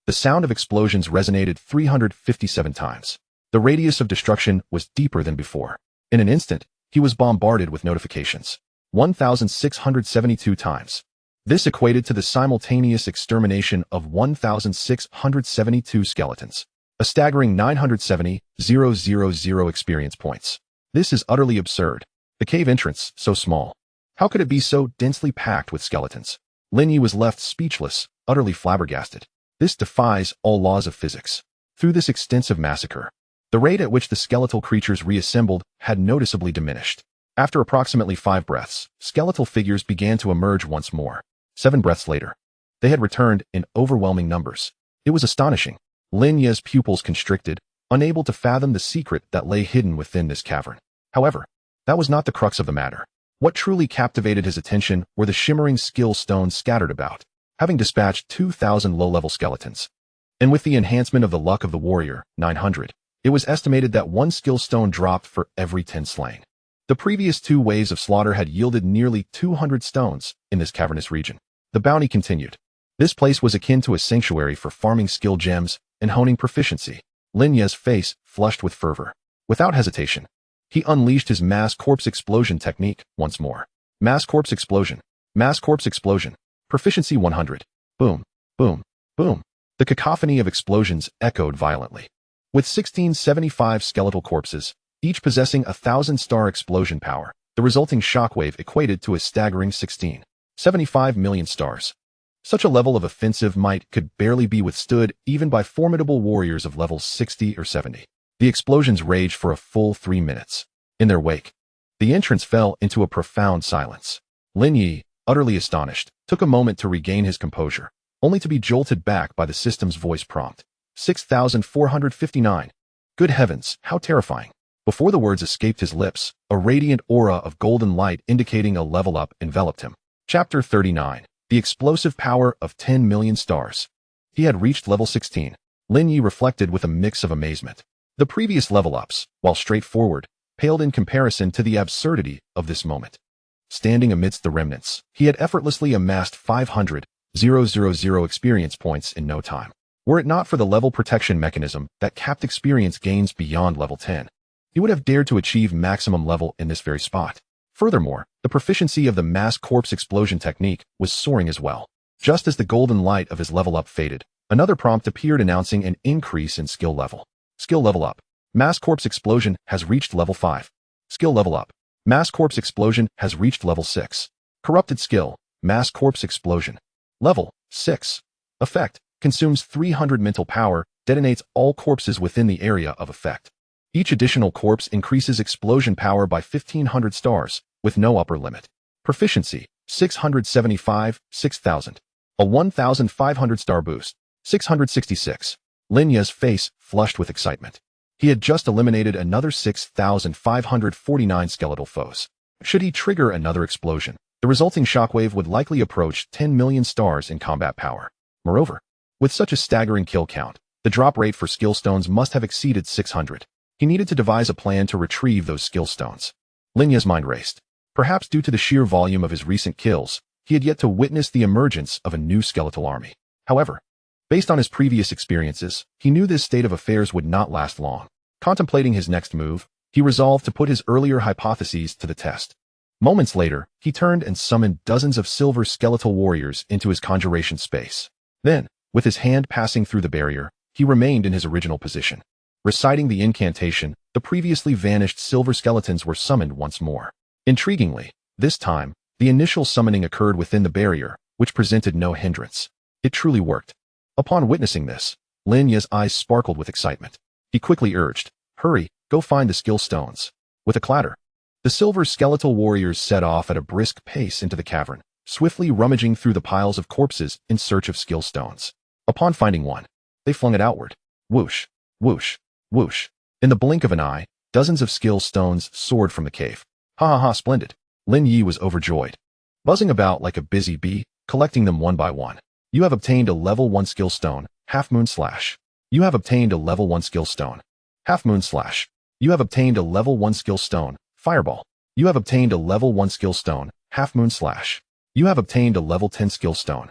The sound of explosions resonated 357 times. The radius of destruction was deeper than before. In an instant, he was bombarded with notifications. 1,672 times. This equated to the simultaneous extermination of 1,672 skeletons. A staggering 970,000 experience points. This is utterly absurd. The cave entrance, so small. How could it be so densely packed with skeletons? Lin Ye was left speechless, utterly flabbergasted. This defies all laws of physics. Through this extensive massacre, the rate at which the skeletal creatures reassembled had noticeably diminished. After approximately 5 breaths, skeletal figures began to emerge once more. 7 breaths later, they had returned in overwhelming numbers. It was astonishing. Lin Ye's pupils constricted, unable to fathom the secret that lay hidden within this cavern. However, that was not the crux of the matter. What truly captivated his attention were the shimmering skill stones scattered about. Having dispatched 2,000 low-level skeletons, and with the enhancement of the luck of the warrior, 900, it was estimated that 1 skill stone dropped for every 10 slain. The previous 2 waves of slaughter had yielded nearly 200 stones in this cavernous region. The bounty continued. This place was akin to a sanctuary for farming skill gems and honing proficiency. Lin Ye's face flushed with fervor. Without hesitation, he unleashed his mass corpse explosion technique once more. Mass corpse explosion. Mass corpse explosion. Proficiency 100. Boom, boom, boom. The cacophony of explosions echoed violently. With 1675 skeletal corpses, each possessing 1,000-star explosion power, the resulting shockwave equated to a staggering 16.75 million stars. Such a level of offensive might could barely be withstood even by formidable warriors of levels 60 or 70. The explosions raged for a full 3 minutes. In their wake, the entrance fell into a profound silence. Lin Ye, utterly astonished, took a moment to regain his composure, only to be jolted back by the system's voice prompt. 6,459. Good heavens, how terrifying. Before the words escaped his lips, a radiant aura of golden light indicating a level up enveloped him. Chapter 39. The explosive power of 10 million stars. He had reached level 16. Lin Ye reflected with a mix of amazement. The previous level ups, while straightforward, paled in comparison to the absurdity of this moment. Standing amidst the remnants, he had effortlessly amassed 500,000 experience points in no time. Were it not for the level protection mechanism that capped experience gains beyond level 10, he would have dared to achieve maximum level in this very spot. Furthermore, the proficiency of the mass corpse explosion technique was soaring as well. Just as the golden light of his level up faded, another prompt appeared announcing an increase in skill level. Skill level up. Mass corpse explosion has reached level 5. Skill level up. Mass corpse explosion has reached level 6. Corrupted skill. Mass corpse explosion. Level 6. Effect. Consumes 300 mental power, detonates all corpses within the area of effect. Each additional corpse increases explosion power by 1,500 stars, with no upper limit. Proficiency, 675, 6,000. A 1,500 star boost, 666. Lin Ye's face flushed with excitement. He had just eliminated another 6,549 skeletal foes. Should he trigger another explosion, the resulting shockwave would likely approach 10 million stars in combat power. Moreover, with such a staggering kill count, the drop rate for skill stones must have exceeded 600. He needed to devise a plan to retrieve those skill stones. Lin Ye's mind raced. Perhaps due to the sheer volume of his recent kills, he had yet to witness the emergence of a new skeletal army. However, based on his previous experiences, he knew this state of affairs would not last long. Contemplating his next move, he resolved to put his earlier hypotheses to the test. Moments later, he turned and summoned dozens of silver skeletal warriors into his conjuration space. Then, with his hand passing through the barrier, he remained in his original position. Reciting the incantation, the previously vanished silver skeletons were summoned once more. Intriguingly, this time, the initial summoning occurred within the barrier, which presented no hindrance. It truly worked. Upon witnessing this, Lin Ye's eyes sparkled with excitement. He quickly urged, "Hurry, go find the skill stones." With a clatter, the silver skeletal warriors set off at a brisk pace into the cavern, swiftly rummaging through the piles of corpses in search of skill stones. Upon finding one, they flung it outward. Whoosh, whoosh, whoosh. In the blink of an eye, dozens of skill stones soared from the cave. Ha ha ha, splendid. Lin Ye was overjoyed. Buzzing about like a busy bee, collecting them one by one. You have obtained a level 1 skill stone, Half Moon Slash. You have obtained a level 1 skill stone, Half Moon Slash. You have obtained a level 1 skill stone, Fireball. You have obtained a level 1 skill stone, Half Moon Slash. You have obtained a level 10 skill stone,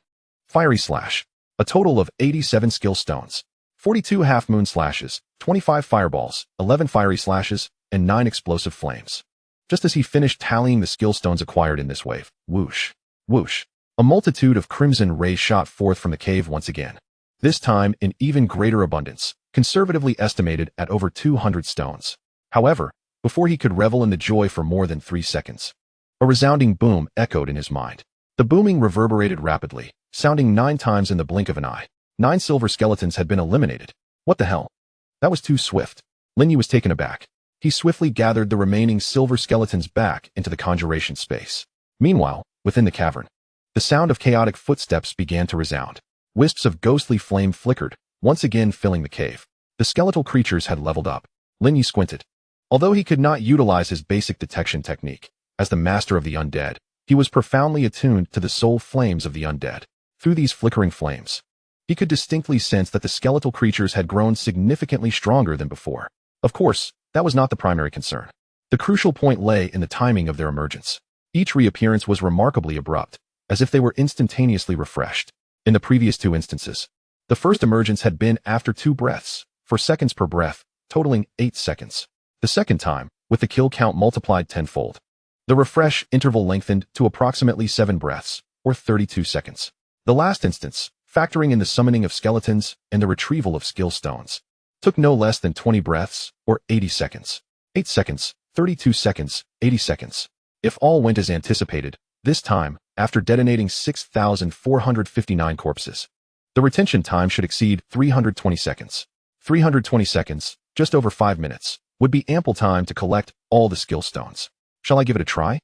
Fiery Slash. A total of 87 skill stones, 42 Half Moon Slashes, 25 Fireballs, 11 Fiery Slashes, and 9 Explosive Flames. Just as he finished tallying the skill stones acquired in this wave, whoosh, whoosh, a multitude of crimson rays shot forth from the cave once again. This time in even greater abundance, conservatively estimated at over 200 stones. However, before he could revel in the joy for more than 3 seconds, a resounding boom echoed in his mind. The booming reverberated rapidly, sounding 9 times in the blink of an eye. 9 silver skeletons had been eliminated. What the hell? That was too swift. Lin Ye was taken aback. He swiftly gathered the remaining silver skeletons back into the conjuration space. Meanwhile, within the cavern, the sound of chaotic footsteps began to resound. Wisps of ghostly flame flickered, once again filling the cave. The skeletal creatures had leveled up. Lin Ye squinted. Although he could not utilize his basic detection technique, as the master of the undead, he was profoundly attuned to the soul flames of the undead. Through these flickering flames, he could distinctly sense that the skeletal creatures had grown significantly stronger than before. Of course, that was not the primary concern. The crucial point lay in the timing of their emergence. Each reappearance was remarkably abrupt, as if they were instantaneously refreshed. In the previous 2 instances, the first emergence had been after 2 breaths, for seconds per breath, totaling 8 seconds. The second time, with the kill count multiplied tenfold, the refresh interval lengthened to approximately 7 breaths, or 32 seconds. The last instance, factoring in the summoning of skeletons and the retrieval of skill stones, took no less than 20 breaths, or 80 seconds. 8 seconds, 32 seconds, 80 seconds. If all went as anticipated, this time, after detonating 6,459 corpses, the retention time should exceed 320 seconds. 320 seconds, just over 5 minutes, would be ample time to collect all the skill stones. Shall I give it a try?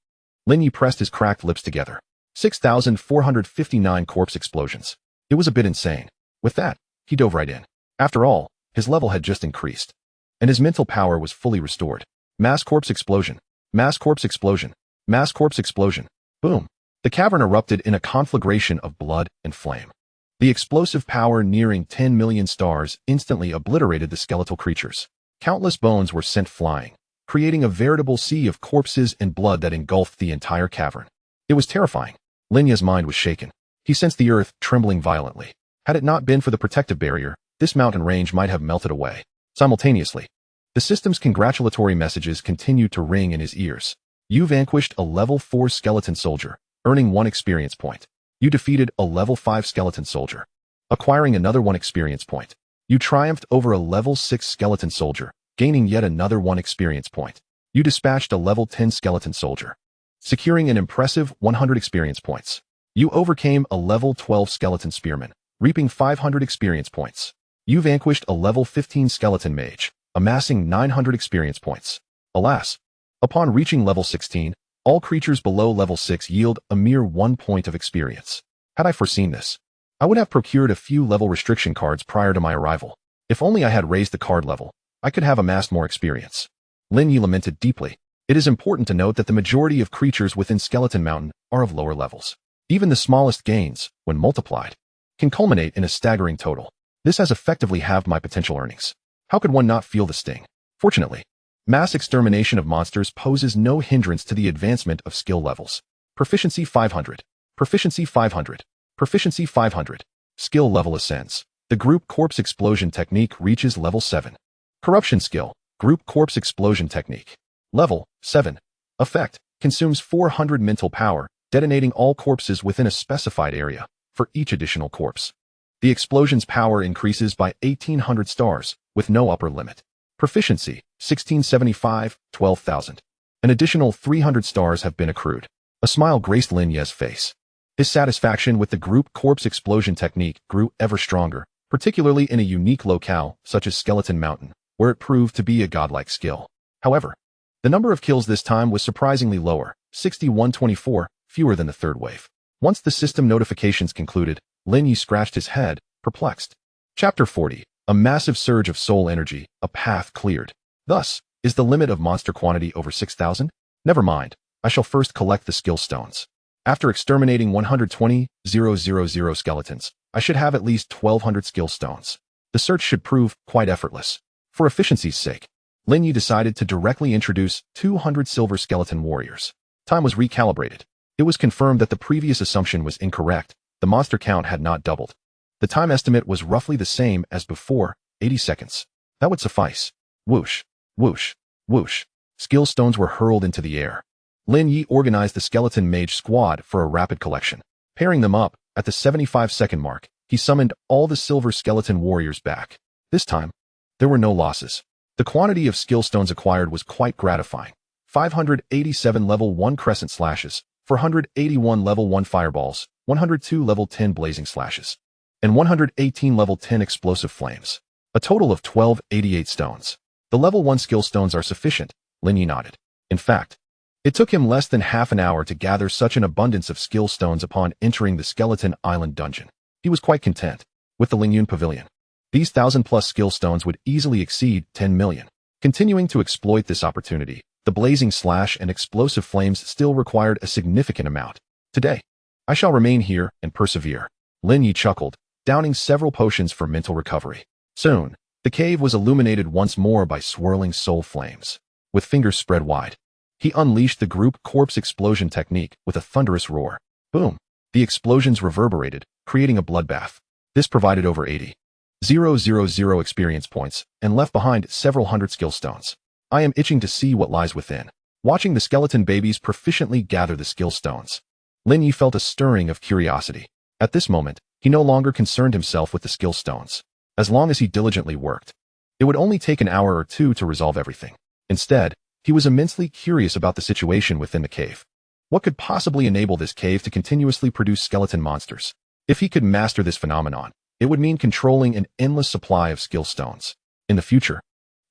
Lin Ye pressed his cracked lips together. 6,459 corpse explosions. It was a bit insane. With that, he dove right in. After all, his level had just increased, and his mental power was fully restored. Mass corpse explosion. Mass corpse explosion. Mass corpse explosion. Boom. The cavern erupted in a conflagration of blood and flame. The explosive power nearing 10 million stars instantly obliterated the skeletal creatures. Countless bones were sent flying, creating a veritable sea of corpses and blood that engulfed the entire cavern. It was terrifying. Lin Ye's mind was shaken. He sensed the earth trembling violently. Had it not been for the protective barrier, this mountain range might have melted away. Simultaneously, the system's congratulatory messages continued to ring in his ears. You vanquished a level 4 skeleton soldier, earning 1 experience point. You defeated a level 5 skeleton soldier, acquiring another 1 experience point. You triumphed over a level 6 skeleton soldier, gaining yet another 1 experience point. You dispatched a level 10 skeleton soldier, securing an impressive 100 experience points. You overcame a level 12 skeleton spearman, reaping 500 experience points. You vanquished a level 15 skeleton mage, amassing 900 experience points. Alas, upon reaching level 16, all creatures below level 6 yield a mere 1 point of experience. Had I foreseen this, I would have procured a few level restriction cards prior to my arrival. If only I had raised the card level, I could have amassed more experience. Lin Ye lamented deeply. It is important to note that the majority of creatures within Skeleton Mountain are of lower levels. Even the smallest gains, when multiplied, can culminate in a staggering total. This has effectively halved my potential earnings. How could one not feel the sting? Fortunately, mass extermination of monsters poses no hindrance to the advancement of skill levels. Proficiency 500. Proficiency 500. Proficiency 500. Skill level ascends. The group corpse explosion technique reaches level 7. Corruption skill. Group corpse explosion technique. Level 7. Effect. Consumes 400 mental power, detonating all corpses within a specified area for each additional corpse. The explosion's power increases by 1,800 stars, with no upper limit. Proficiency, 1675, 12,000. An additional 300 stars have been accrued. A smile graced Lin Ye's face. His satisfaction with the group corpse explosion technique grew ever stronger, particularly in a unique locale such as Skeleton Mountain, where it proved to be a godlike skill. However, the number of kills this time was surprisingly lower, 6124, fewer than the third wave. Once the system notifications concluded, Lin Ye scratched his head, perplexed. Chapter 40. A massive surge of soul energy, a path cleared. Thus, is the limit of monster quantity over 6,000? Never mind, I shall first collect the skill stones. After exterminating 120,000 skeletons, I should have at least 1,200 skill stones. The search should prove quite effortless. For efficiency's sake, Lin Ye decided to directly introduce 200 silver skeleton warriors. Time was recalibrated. It was confirmed that the previous assumption was incorrect. The monster count had not doubled. The time estimate was roughly the same as before, 80 seconds. That would suffice. Whoosh, whoosh, whoosh. skill stones were hurled into the air. Lin Ye organized the skeleton mage squad for a rapid collection. Pairing them up, at the 75-second mark, he summoned all the silver skeleton warriors back. This time, there were no losses. The quantity of skill stones acquired was quite gratifying. 587 level 1 crescent slashes, 481 level 1 fireballs, 102 level 10 blazing slashes, and 118 level 10 explosive flames. A total of 1288 stones. The level 1 skill stones are sufficient, Lin Ye nodded. In fact, it took him less than half an hour to gather such an abundance of skill stones upon entering the Skeleton Island dungeon. He was quite content with the Lingyun Pavilion. These 1,000+ skill stones would easily exceed 10 million. Continuing to exploit this opportunity, the blazing slash and explosive flames still required a significant amount. Today, I shall remain here and persevere. Lin Ye chuckled, downing several potions for mental recovery. Soon, the cave was illuminated once more by swirling soul flames. With fingers spread wide, he unleashed the group corpse explosion technique with a thunderous roar. Boom! The explosions reverberated, creating a bloodbath. This provided over 80,000 experience points and left behind several hundred skill stones. I am itching to see what lies within. Watching the skeleton babies proficiently gather the skill stones, Lin Ye felt a stirring of curiosity. At this moment, he no longer concerned himself with the skill stones. As long as he diligently worked, it would only take an hour or two to resolve everything. Instead, he was immensely curious about the situation within the cave. What could possibly enable this cave to continuously produce skeleton monsters? If he could master this phenomenon, it would mean controlling an endless supply of skill stones. In the future,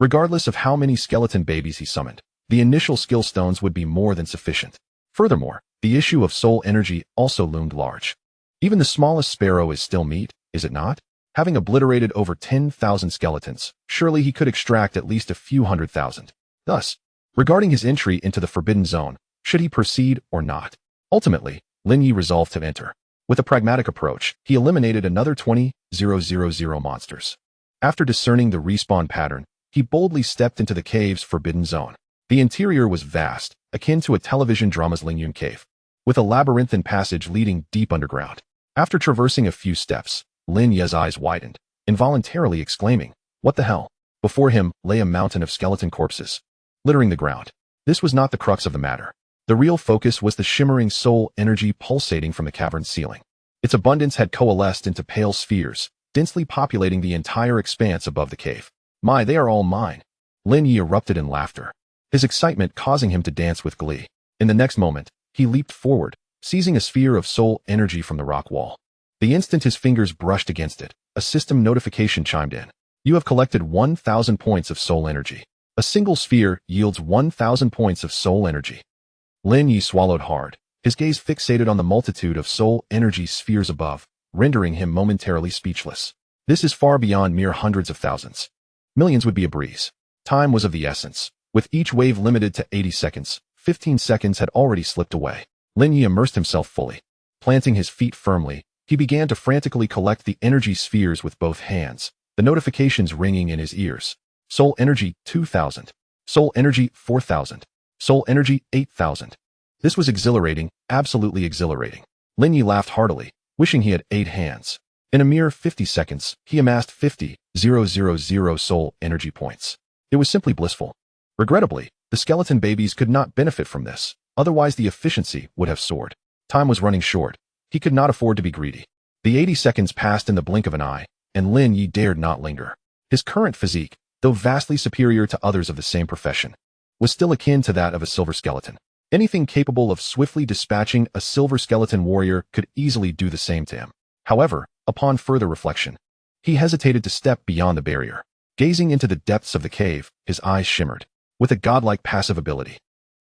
regardless of how many skeleton babies he summoned, the initial skill stones would be more than sufficient. Furthermore, the issue of soul energy also loomed large. Even the smallest sparrow is still meat, is it not? Having obliterated over 10,000 skeletons, surely he could extract at least a few 100,000. Thus, regarding his entry into the Forbidden Zone, should he proceed or not? Ultimately, Lin Ye resolved to enter. With a pragmatic approach, he eliminated another 20,000 monsters. After discerning the respawn pattern, he boldly stepped into the cave's Forbidden Zone. The interior was vast, akin to a television drama's Lingyun cave, with a labyrinthine passage leading deep underground. After traversing a few steps, Lin Ye's eyes widened, involuntarily exclaiming, "What the hell?" Before him lay a mountain of skeleton corpses, littering the ground. This was not the crux of the matter. The real focus was the shimmering soul energy pulsating from the cavern's ceiling. Its abundance had coalesced into pale spheres, densely populating the entire expanse above the cave. "My, they are all mine." Lin Ye erupted in laughter, his excitement causing him to dance with glee. In the next moment, he leaped forward, seizing a sphere of soul energy from the rock wall. The instant his fingers brushed against it, a system notification chimed in. "You have collected 1,000 points of soul energy. A single sphere yields 1,000 points of soul energy." Lin Ye swallowed hard, his gaze fixated on the multitude of soul energy spheres above, rendering him momentarily speechless. This is far beyond mere hundreds of thousands. Millions would be a breeze. Time was of the essence. With each wave limited to 80 seconds, 15 seconds had already slipped away. Lin Ye immersed himself fully. Planting his feet firmly, he began to frantically collect the energy spheres with both hands, the notifications ringing in his ears. Soul energy 2,000. Soul energy 4,000. Soul energy 8,000. This was exhilarating, absolutely exhilarating. Lin Ye laughed heartily, wishing he had 8 hands. In a mere 50 seconds, he amassed 50,000 soul energy points. It was simply blissful. Regrettably, the skeleton babies could not benefit from this, otherwise the efficiency would have soared. Time was running short. He could not afford to be greedy. The 80 seconds passed in the blink of an eye, and Lin Ye dared not linger. His current physique, though vastly superior to others of the same profession, was still akin to that of a silver skeleton. Anything capable of swiftly dispatching a silver skeleton warrior could easily do the same to him. However, upon further reflection, he hesitated to step beyond the barrier. Gazing into the depths of the cave, his eyes shimmered with a godlike passive ability.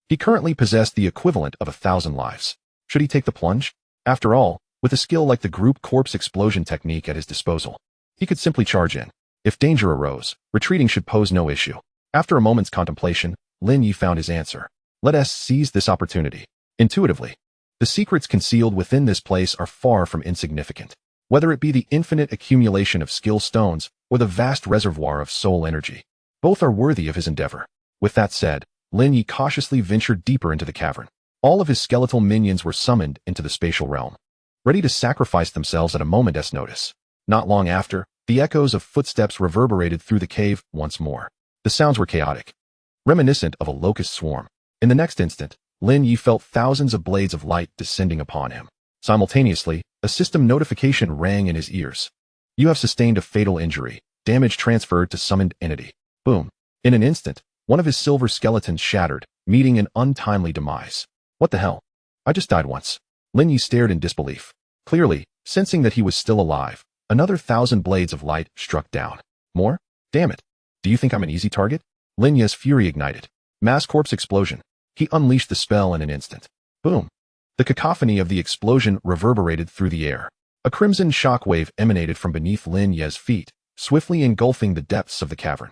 He currently possessed the equivalent of 1,000 lives. Should he take the plunge? After all, with a skill like the group corpse explosion technique at his disposal, he could simply charge in. If danger arose, retreating should pose no issue. After a moment's contemplation, Lin Ye found his answer. Let us seize this opportunity. Intuitively, the secrets concealed within this place are far from insignificant. Whether it be the infinite accumulation of skill stones or the vast reservoir of soul energy, both are worthy of his endeavor. With that said, Lin Ye cautiously ventured deeper into the cavern. All of his skeletal minions were summoned into the spatial realm, ready to sacrifice themselves at a moment's notice. Not long after, the echoes of footsteps reverberated through the cave once more. The sounds were chaotic, reminiscent of a locust swarm. In the next instant, Lin Ye felt thousands of blades of light descending upon him. Simultaneously, a system notification rang in his ears. You have sustained a fatal injury. Damage transferred to summoned entity. Boom. In an instant, one of his silver skeletons shattered, meeting an untimely demise. What the hell? I just died once. Lin Ye stared in disbelief. Clearly, sensing that he was still alive, another 1,000 blades of light struck down. More? Damn it. Do you think I'm an easy target? Lin Ye's fury ignited. Mass corpse explosion. He unleashed the spell in an instant. Boom. The cacophony of the explosion reverberated through the air. A crimson shockwave emanated from beneath Lin Ye's feet, swiftly engulfing the depths of the cavern.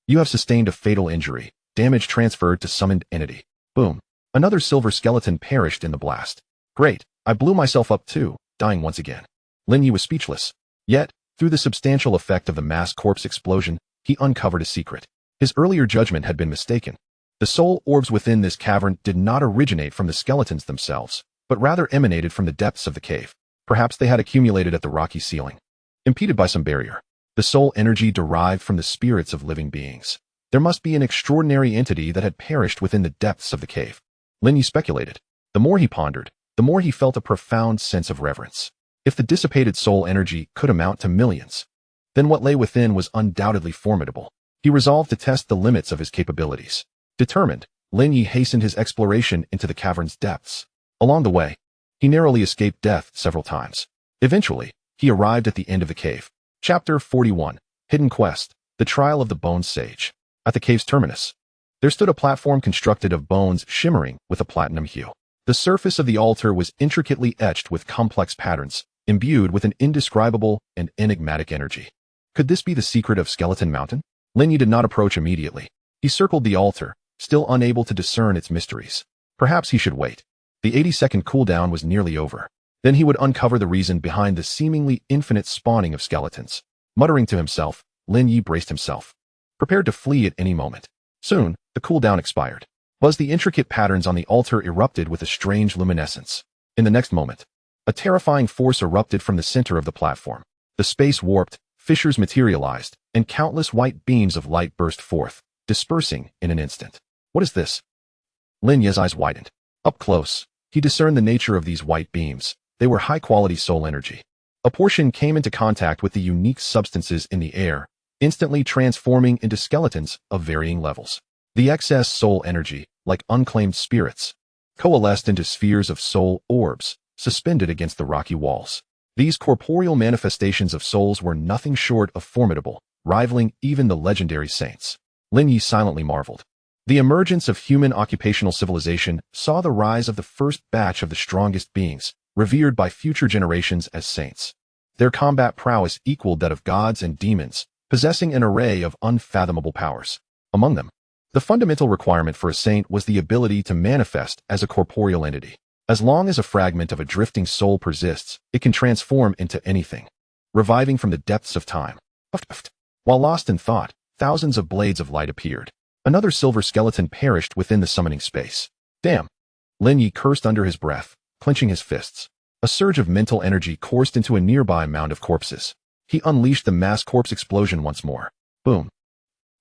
You have sustained a fatal injury. Damage transferred to summoned entity. Boom. Another silver skeleton perished in the blast. Great. I blew myself up too, dying once again. Lin Ye was speechless. Yet, through the substantial effect of the mass corpse explosion, he uncovered a secret. His earlier judgment had been mistaken. The soul orbs within this cavern did not originate from the skeletons themselves, but rather emanated from the depths of the cave. Perhaps they had accumulated at the rocky ceiling, impeded by some barrier. The soul energy derived from the spirits of living beings. There must be an extraordinary entity that had perished within the depths of the cave. Lin Ye speculated. The more he pondered, the more he felt a profound sense of reverence. If the dissipated soul energy could amount to millions, then what lay within was undoubtedly formidable. He resolved to test the limits of his capabilities. Determined, Lin Ye hastened his exploration into the cavern's depths. Along the way, he narrowly escaped death several times. Eventually, he arrived at the end of the cave. Chapter 41, Hidden Quest, The Trial of the Bone Sage. At the cave's terminus, there stood a platform constructed of bones shimmering with a platinum hue. The surface of the altar was intricately etched with complex patterns, imbued with an indescribable and enigmatic energy. Could this be the secret of Skeleton Mountain? Lin Ye did not approach immediately. He circled the altar, still unable to discern its mysteries. Perhaps he should wait. The 80-second cooldown was nearly over. Then he would uncover the reason behind the seemingly infinite spawning of skeletons. Muttering to himself, Lin Ye braced himself, prepared to flee at any moment. Soon, the cooldown expired. The intricate patterns on the altar erupted with a strange luminescence. In the next moment, a terrifying force erupted from the center of the platform. The space warped, fissures materialized, and countless white beams of light burst forth, dispersing in an instant. What is this? Lin Ye's eyes widened. Up close, he discerned the nature of these white beams. They were high-quality soul energy. A portion came into contact with the unique substances in the air, instantly transforming into skeletons of varying levels. The excess soul energy, like unclaimed spirits, coalesced into spheres of soul orbs, suspended against the rocky walls. These corporeal manifestations of souls were nothing short of formidable, rivaling even the legendary saints. Lin Ye silently marveled. The emergence of human occupational civilization saw the rise of the first batch of the strongest beings, revered by future generations as saints. Their combat prowess equaled that of gods and demons, possessing an array of unfathomable powers. Among them, the fundamental requirement for a saint was the ability to manifest as a corporeal entity. As long as a fragment of a drifting soul persists, it can transform into anything, reviving from the depths of time. While lost in thought, thousands of blades of light appeared. Another silver skeleton perished within the summoning space. Damn! Lin Ye cursed under his breath, clenching his fists. A surge of mental energy coursed into a nearby mound of corpses. He unleashed the mass corpse explosion once more. Boom!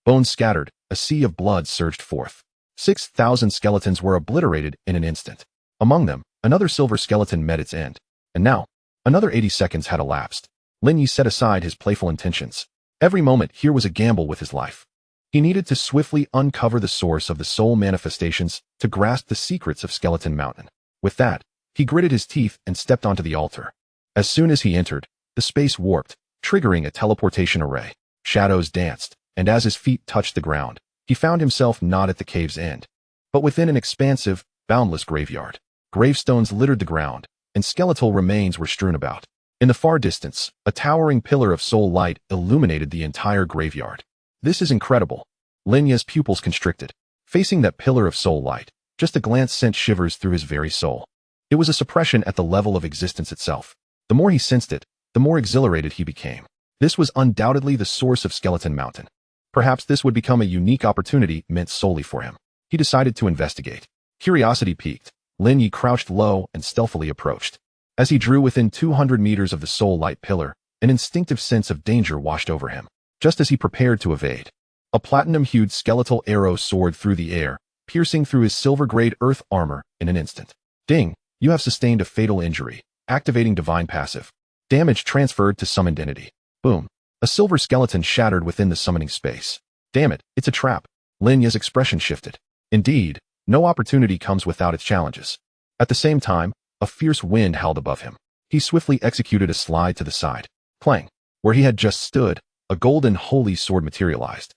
Bones scattered, a sea of blood surged forth. 6,000 skeletons were obliterated in an instant. Among them, another silver skeleton met its end. And now, another 80 seconds had elapsed. Lin Ye set aside his playful intentions. Every moment here was a gamble with his life. He needed to swiftly uncover the source of the soul manifestations to grasp the secrets of Skeleton Mountain. With that, he gritted his teeth and stepped onto the altar. As soon as he entered, the space warped, triggering a teleportation array. Shadows danced, and as his feet touched the ground, he found himself not at the cave's end, but within an expansive, boundless graveyard. Gravestones littered the ground, and skeletal remains were strewn about. In the far distance, a towering pillar of soul light illuminated the entire graveyard. This is incredible. Lin Ye's pupils constricted. Facing that pillar of soul light, just a glance sent shivers through his very soul. It was a suppression at the level of existence itself. The more he sensed it, the more exhilarated he became. This was undoubtedly the source of Skeleton Mountain. Perhaps this would become a unique opportunity meant solely for him. He decided to investigate. Curiosity piqued. Lin Ye crouched low and stealthily approached. As he drew within 200 meters of the soul light pillar, an instinctive sense of danger washed over him. Just as he prepared to evade, A platinum-hued skeletal arrow soared through the air, piercing through his silver-grade earth armor in an instant. Ding! You have sustained a fatal injury. Activating divine passive. Damage transferred to summoned entity. Boom. A silver skeleton shattered within the summoning space. Damn it, it's a trap. Lin Ye's expression shifted. Indeed, no opportunity comes without its challenges. At the same time, a fierce wind howled above him. He swiftly executed a slide to the side. Clang. Where he had just stood, a golden holy sword materialized.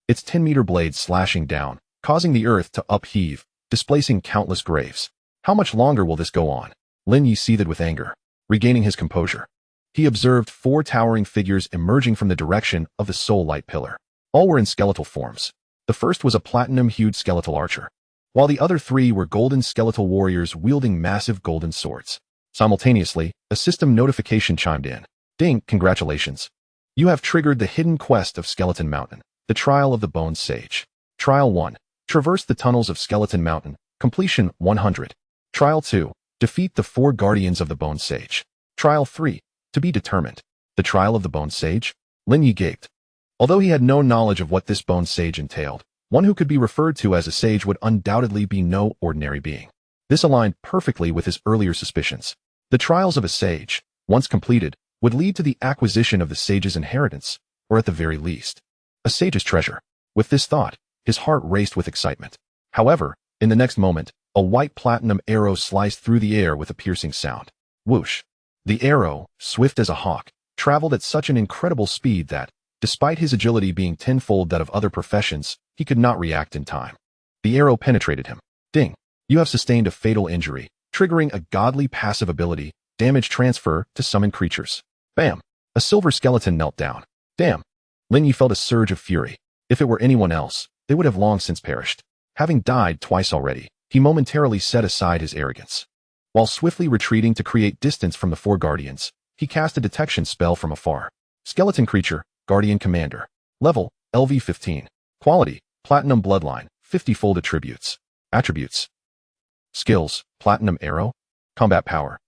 Its 10-meter blade slashing down, causing the earth to upheave, displacing countless graves. How much longer will this go on? Lin Ye seethed with anger. Regaining his composure, he observed 4 towering figures emerging from the direction of the soul light pillar. All were in skeletal forms. The first was a platinum-hued skeletal archer, while the other 3 were golden skeletal warriors wielding massive golden swords. Simultaneously, a system notification chimed in. Ding, congratulations. You have triggered the hidden quest of Skeleton Mountain, the Trial of the Bone Sage. Trial 1. Traverse the tunnels of Skeleton Mountain. Completion 100. Trial 2. Defeat the 4 guardians of the Bone Sage. Trial 3. To be determined. The Trial of the Bone Sage? Lin Ye gaped. Although he had no knowledge of what this Bone Sage entailed, one who could be referred to as a sage would undoubtedly be no ordinary being. This aligned perfectly with his earlier suspicions. The trials of a sage, once completed, would lead to the acquisition of the sage's inheritance, or at the very least, a sage's treasure. With this thought, his heart raced with excitement. However, in the next moment, a white platinum arrow sliced through the air with a piercing sound. Whoosh! The arrow, swift as a hawk, traveled at such an incredible speed that, despite his agility being tenfold that of other professions, he could not react in time. The arrow penetrated him. Ding! You have sustained a fatal injury, triggering a godly passive ability, damage transfer to summon creatures. Bam! A silver skeleton knelt down. Damn! Lin Ye felt a surge of fury. If it were anyone else, they would have long since perished. Having died twice already, he momentarily set aside his arrogance. While swiftly retreating to create distance from the 4 guardians, he cast a detection spell from afar. Skeleton creature, Guardian Commander. Level, LV-15. Quality, Platinum Bloodline, 50-fold attributes. Attributes. Skills, Platinum Arrow. Combat Power.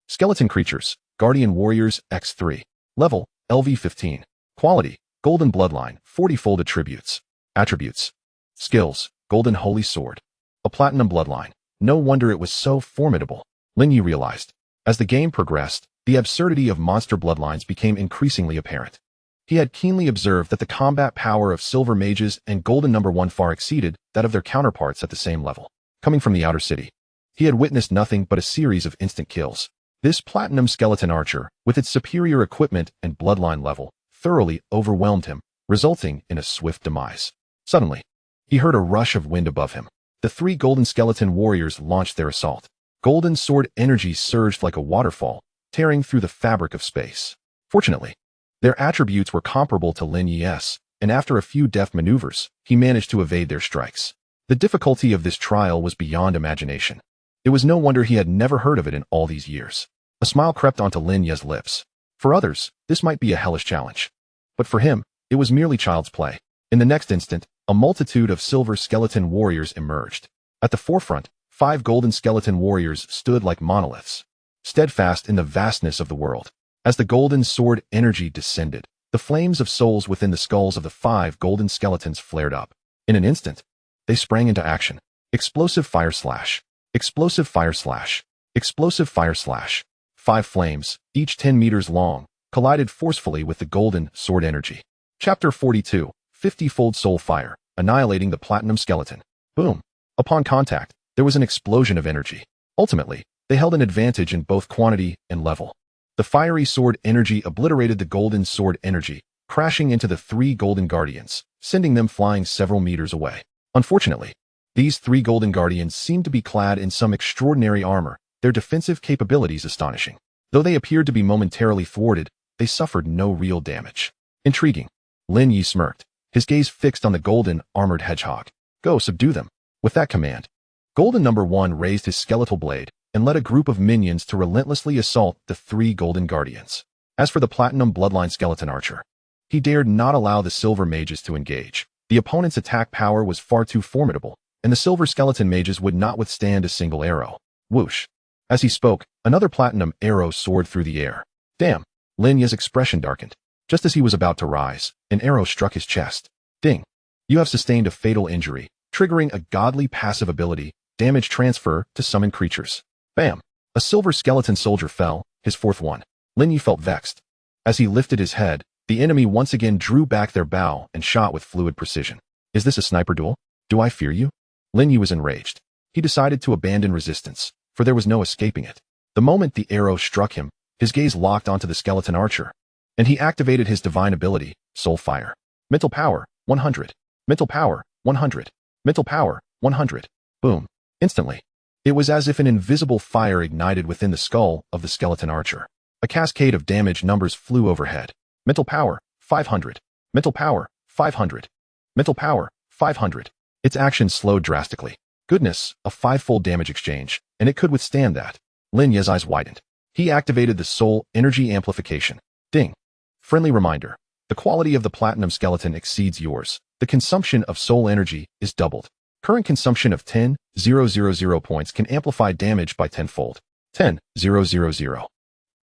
Skeleton creatures, Guardian Warriors, X3. Level, LV-15. Quality, Golden Bloodline, 40-fold attributes. Attributes. Skills, Golden Holy Sword. A Platinum Bloodline. No wonder it was so formidable. Lin Ye realized. As the game progressed, the absurdity of monster bloodlines became increasingly apparent. He had keenly observed that the combat power of silver mages and golden number 1 far exceeded that of their counterparts at the same level. Coming from the outer city, he had witnessed nothing but a series of instant kills. This platinum skeleton archer, with its superior equipment and bloodline level, thoroughly overwhelmed him, resulting in a swift demise. Suddenly, he heard a rush of wind above him. The 3 golden skeleton warriors launched their assault. Golden sword energy surged like a waterfall, tearing through the fabric of space. Fortunately, their attributes were comparable to Lin Ye's, and after a few deft maneuvers, he managed to evade their strikes. The difficulty of this trial was beyond imagination. It was no wonder he had never heard of it in all these years. A smile crept onto Lin Ye's lips. For others, this might be a hellish challenge. But for him, it was merely child's play. In the next instant, a multitude of silver skeleton warriors emerged. At the forefront, 5 golden skeleton warriors stood like monoliths, steadfast in the vastness of the world. As the golden sword energy descended, the flames of souls within the skulls of the 5 golden skeletons flared up. In an instant, they sprang into action. Explosive fire slash. Explosive fire slash. Explosive fire slash. 5 flames, each 10 meters long, collided forcefully with the golden sword energy. Chapter 42, 50-fold soul fire, annihilating the platinum skeleton. Boom. Upon contact, there was an explosion of energy. Ultimately, they held an advantage in both quantity and level. The fiery sword energy obliterated the golden sword energy, crashing into the 3 golden guardians, sending them flying several meters away. Unfortunately, these 3 golden guardians seemed to be clad in some extraordinary armor, their defensive capabilities astonishing. Though they appeared to be momentarily thwarted, they suffered no real damage. Intriguing. Lin Ye smirked, his gaze fixed on the golden, armored hedgehog. Go, subdue them. With that command, Golden number 1 raised his skeletal blade and led a group of minions to relentlessly assault the 3 golden guardians. As for the platinum bloodline skeleton archer, he dared not allow the silver mages to engage. The opponent's attack power was far too formidable, and the silver skeleton mages would not withstand a single arrow. Whoosh. As he spoke, another platinum arrow soared through the air. Damn. Lin Ye's expression darkened. Just as he was about to rise, an arrow struck his chest. Ding. You have sustained a fatal injury, triggering a godly passive ability, damage transfer to summon creatures. Bam! A silver skeleton soldier fell, his fourth one. Lin Ye felt vexed. As he lifted his head, the enemy once again drew back their bow and shot with fluid precision. Is this a sniper duel? Do I fear you? Lin Ye was enraged. He decided to abandon resistance, for there was no escaping it. The moment the arrow struck him, his gaze locked onto the skeleton archer, and he activated his divine ability, Soul Fire. Mental power, 100. Mental power, 100. Mental power, 100. Boom. Instantly. It was as if an invisible fire ignited within the skull of the skeleton archer. A cascade of damage numbers flew overhead. Mental power, 500. Mental power, 500. Mental power, 500. Its action slowed drastically. Goodness, a five-fold damage exchange, and it could withstand that. Lin Ye's eyes widened. He activated the soul energy amplification. Ding. Friendly reminder. The quality of the platinum skeleton exceeds yours. The consumption of soul energy is doubled. Current consumption of 10,000 points can amplify damage by tenfold. 10,000.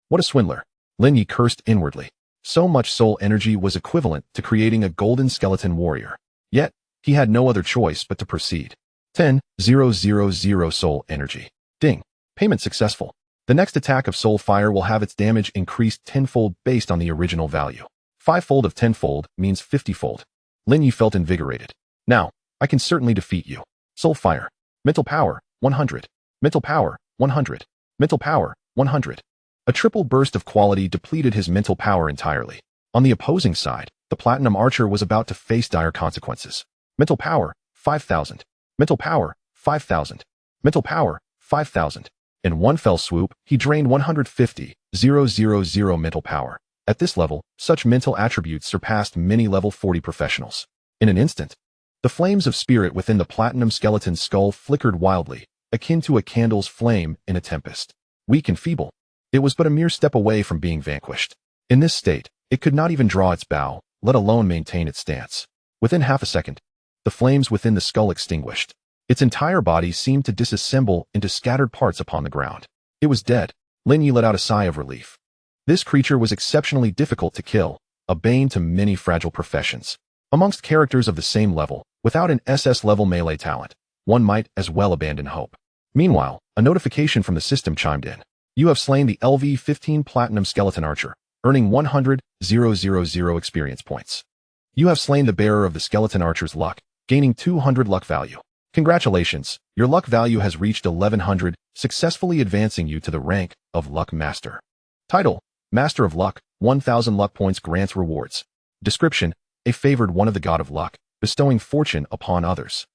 What a swindler. Lin Ye cursed inwardly. So much soul energy was equivalent to creating a golden skeleton warrior. Yet, he had no other choice but to proceed. 10,000 soul energy. Ding. Payment successful. The next attack of Soul Fire will have its damage increased tenfold based on the original value. Fivefold of tenfold means 50-fold. Lin Ye felt invigorated. Now, I can certainly defeat you. Soul Fire. Mental power, 100. Mental power, 100. Mental power, 100. A triple burst of quality depleted his mental power entirely. On the opposing side, the Platinum Archer was about to face dire consequences. Mental power, 5,000. Mental power, 5,000. Mental power, 5,000. In one fell swoop, he drained 150,000 mental power. At this level, such mental attributes surpassed many level 40 professionals. In an instant, the flames of spirit within the platinum skeleton's skull flickered wildly, akin to a candle's flame in a tempest. Weak and feeble, it was but a mere step away from being vanquished. In this state, it could not even draw its bow, let alone maintain its stance. Within half a second, the flames within the skull extinguished. Its entire body seemed to disassemble into scattered parts upon the ground. It was dead. Lin Ye let out a sigh of relief. This creature was exceptionally difficult to kill, a bane to many fragile professions. Amongst characters of the same level, without an SS-level melee talent, one might as well abandon hope. Meanwhile, a notification from the system chimed in. You have slain the LV-15 Platinum Skeleton Archer, earning 100,000 experience points. You have slain the bearer of the Skeleton Archer's luck, gaining 200 luck value. Congratulations, your luck value has reached 1100, successfully advancing you to the rank of Luck Master. Title: Master of Luck, 1000 luck points grants rewards. Description: a favored one of the god of luck, bestowing fortune upon others.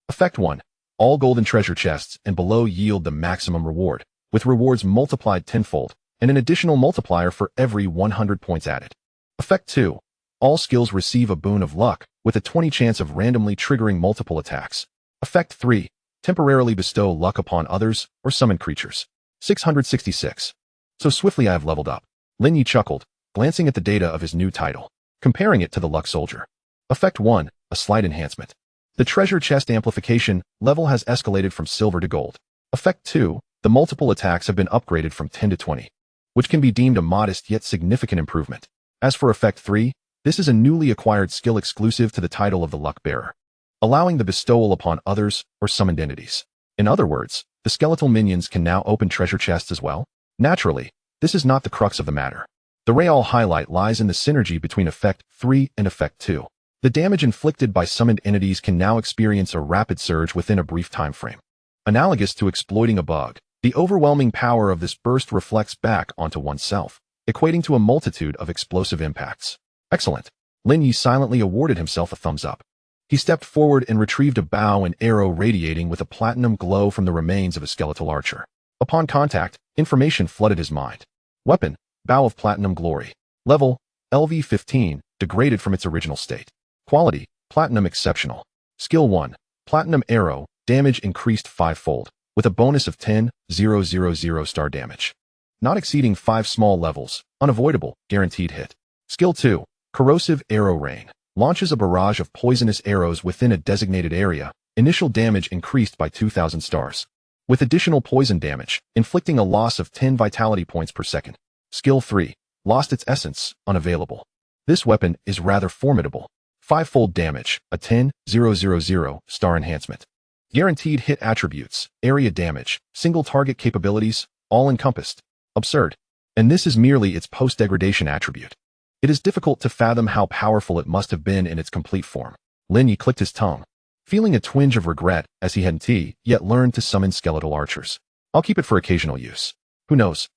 Effect 1. All golden treasure chests and below yield the maximum reward, with rewards multiplied tenfold, and an additional multiplier for every 100 points added. Effect 2. All skills receive a boon of luck, with a 20 chance of randomly triggering multiple attacks. Effect 3. Temporarily bestow luck upon others or summon creatures. 666. So swiftly I have leveled up. Lin Ye chuckled, glancing at the data of his new title, comparing it to the Luck Soldier. Effect 1. A slight enhancement. The treasure chest amplification level has escalated from silver to gold. Effect 2. The multiple attacks have been upgraded from 10 to 20, which can be deemed a modest yet significant improvement. As for Effect 3, this is a newly acquired skill exclusive to the title of the Luck Bearer, allowing the bestowal upon others or summoned entities. In other words, the skeletal minions can now open treasure chests as well. Naturally, this is not the crux of the matter. The real highlight lies in the synergy between Effect 3 and Effect 2. The damage inflicted by summoned entities can now experience a rapid surge within a brief time frame. Analogous to exploiting a bug, the overwhelming power of this burst reflects back onto oneself, equating to a multitude of explosive impacts. Excellent. Lin Ye silently awarded himself a thumbs up. He stepped forward and retrieved a bow and arrow radiating with a platinum glow from the remains of a skeletal archer. Upon contact, information flooded his mind. Weapon: Bow of Platinum Glory. Level: LV-15, degraded from its original state. Quality: Platinum Exceptional. Skill 1. Platinum Arrow, damage increased fivefold, with a bonus of 10,000 star damage. Not exceeding 5 small levels, unavoidable, guaranteed hit. Skill 2. Corrosive Arrow Rain. Launches a barrage of poisonous arrows within a designated area, initial damage increased by 2,000 stars. With additional poison damage, inflicting a loss of 10 vitality points per second. Skill 3. Lost its essence, unavailable. This weapon is rather formidable. Fivefold damage, a 10,000 star enhancement. Guaranteed hit attributes, area damage, single target capabilities, all encompassed. Absurd. And this is merely its post-degradation attribute. It is difficult to fathom how powerful it must have been in its complete form. Lin Ye clicked his tongue, feeling a twinge of regret as he hadn't yet learned to summon skeletal archers. I'll keep it for occasional use. Who knows?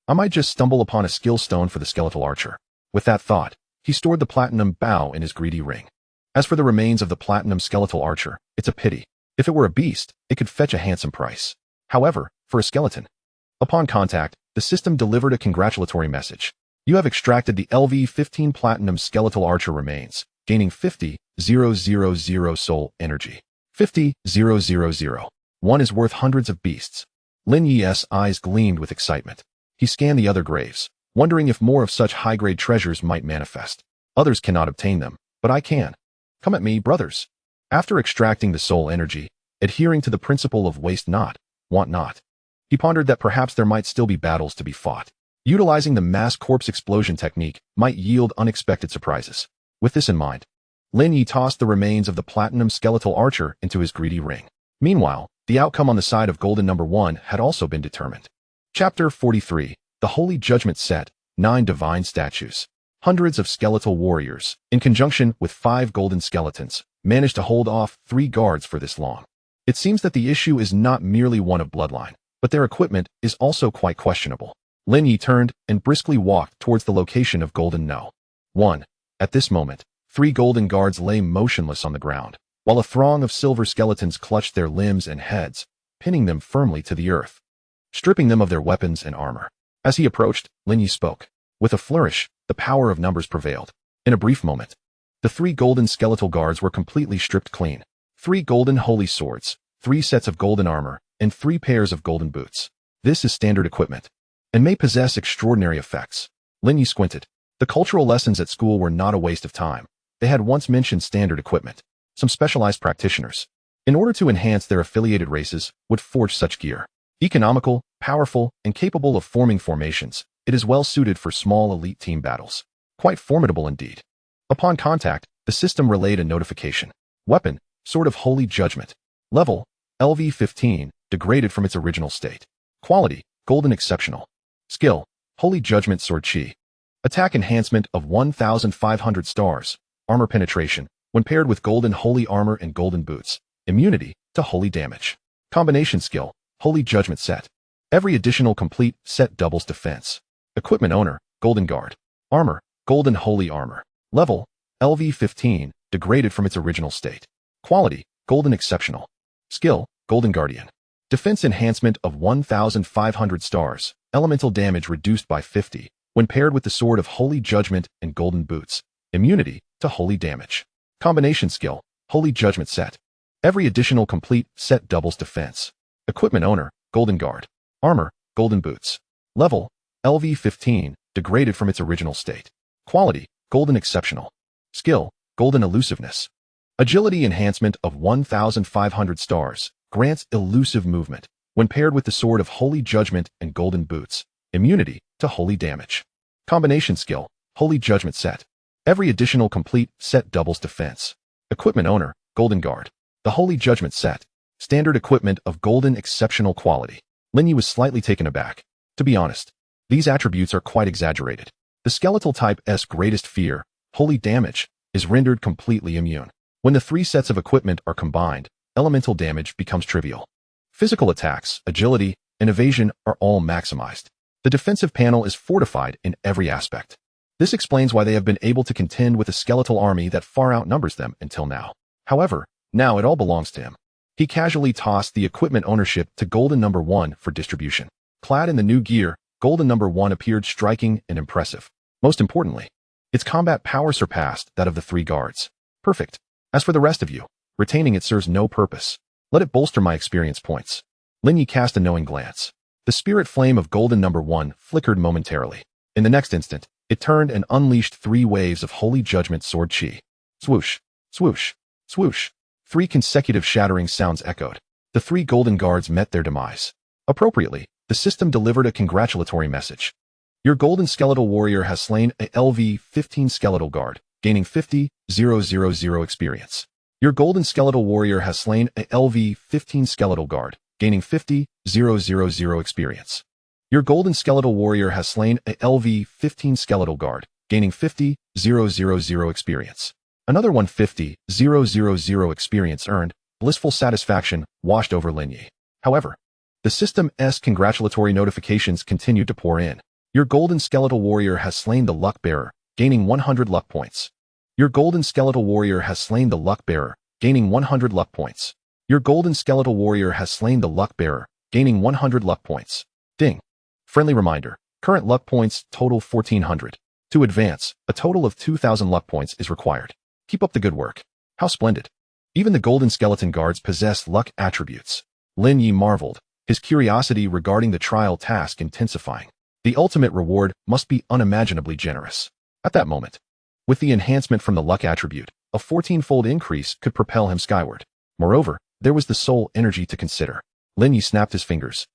I might just stumble upon a skill stone for the skeletal archer. With that thought, he stored the platinum bow in his greedy ring. As for the remains of the platinum skeletal archer, it's a pity. If it were a beast, it could fetch a handsome price. However, for a skeleton, upon contact, the system delivered a congratulatory message. You have extracted the LV-15 platinum skeletal archer remains, gaining 50,000 soul energy. 50,000. One is worth hundreds of beasts. Lin Ye's eyes gleamed with excitement. He scanned the other graves, wondering if more of such high-grade treasures might manifest. Others cannot obtain them, but I can. Come at me, brothers. After extracting the soul energy, adhering to the principle of waste not, want not, he pondered that perhaps there might still be battles to be fought. Utilizing the mass corpse explosion technique might yield unexpected surprises. With this in mind, Lin Ye tossed the remains of the platinum skeletal archer into his greedy ring. Meanwhile, the outcome on the side of Golden Number 1 had also been determined. Chapter 43, The Holy Judgment Set, 9 Divine Statues. Hundreds of skeletal warriors, in conjunction with 5 golden skeletons, managed to hold off 3 guards for this long. It seems that the issue is not merely one of bloodline, but their equipment is also quite questionable. Lin Ye turned and briskly walked towards the location of Golden No. 1. At this moment, 3 golden guards lay motionless on the ground, while a throng of silver skeletons clutched their limbs and heads, pinning them firmly to the earth, stripping them of their weapons and armor. As he approached, Lin Ye spoke. With a flourish, the power of numbers prevailed. In a brief moment, the 3 golden skeletal guards were completely stripped clean. 3 golden holy swords, 3 sets of golden armor, and 3 pairs of golden boots. This is standard equipment, and may possess extraordinary effects. Lin Ye squinted. The cultural lessons at school were not a waste of time. They had once mentioned standard equipment. Some specialized practitioners, in order to enhance their affiliated races, would forge such gear. Economical, powerful, and capable of forming formations, it is well suited for small elite team battles. Quite formidable indeed. Upon contact, the system relayed a notification. Weapon, Sword of Holy Judgment. Level, LV-15, degraded from its original state. Quality, Golden Exceptional. Skill, Holy Judgment Sword Chi. Attack enhancement of 1,500 stars. Armor penetration, when paired with golden holy armor and golden boots. Immunity to holy damage. Combination skill, Holy Judgment Set. Every additional complete set doubles defense. Equipment owner, Golden Guard. Armor, Golden Holy Armor. Level, LV-15, degraded from its original state. Quality, Golden Exceptional. Skill, Golden Guardian. Defense enhancement of 1,500 stars. Elemental damage reduced by 50, when paired with the Sword of Holy Judgment and golden boots. Immunity to holy damage. Combination skill, Holy Judgment Set. Every additional complete set doubles defense. Equipment owner, Golden Guard. Armor, Golden Boots. Level, LV-15, degraded from its original state. Quality, Golden Exceptional. Skill, Golden Elusiveness. Agility enhancement of 1,500 stars. Grants elusive movement, when paired with the Sword of Holy Judgment and golden boots. Immunity to holy damage. Combination skill, Holy Judgment Set. Every additional complete set doubles defense. Equipment owner, Golden Guard. The Holy Judgment Set. Standard equipment of golden exceptional quality. Lin Ye was slightly taken aback. To be honest, these attributes are quite exaggerated. The skeletal type's greatest fear, holy damage, is rendered completely immune. When the 3 sets of equipment are combined, elemental damage becomes trivial. Physical attacks, agility, and evasion are all maximized. The defensive panel is fortified in every aspect. This explains why they have been able to contend with a skeletal army that far outnumbers them until now. However, now it all belongs to him. He casually tossed the equipment ownership to Golden Number 1 for distribution. Clad in the new gear, Golden Number 1 appeared striking and impressive. Most importantly, its combat power surpassed that of the 3 guards. Perfect. As for the rest of you, retaining it serves no purpose. Let it bolster my experience points. Lin Ye cast a knowing glance. The spirit flame of Golden Number 1 flickered momentarily. In the next instant, it turned and unleashed 3 waves of Holy Judgment Sword Chi. Swoosh, swoosh, swoosh. 3 consecutive shattering sounds echoed. The 3 golden guards met their demise. Appropriately, the system delivered a congratulatory message. Your golden skeletal warrior has slain a LV-15 skeletal guard, gaining 50,000 50,000 experience. Your golden skeletal warrior has slain a LV-15 skeletal guard, gaining 50,000 experience. Your golden skeletal warrior has slain a LV-15 skeletal guard, gaining 50,000 experience. Another 150,000 experience earned. Blissful satisfaction washed over Lin Ye. However, the system's congratulatory notifications continued to pour in. Your golden skeletal warrior has slain the luck bearer, gaining 100 luck points. Your golden skeletal warrior has slain the luck bearer, gaining 100 luck points. Your golden skeletal warrior has slain the luck bearer, gaining 100 luck points. Ding. Friendly reminder. Current luck points total 1,400. To advance, a total of 2,000 luck points is required. Keep up the good work. How splendid. Even the golden skeleton guards possess luck attributes. Lin Ye marveled, his curiosity regarding the trial task intensifying. The ultimate reward must be unimaginably generous. At that moment, with the enhancement from the luck attribute, a 14-fold increase could propel him skyward. Moreover, there was the soul energy to consider. Lin Ye snapped his fingers,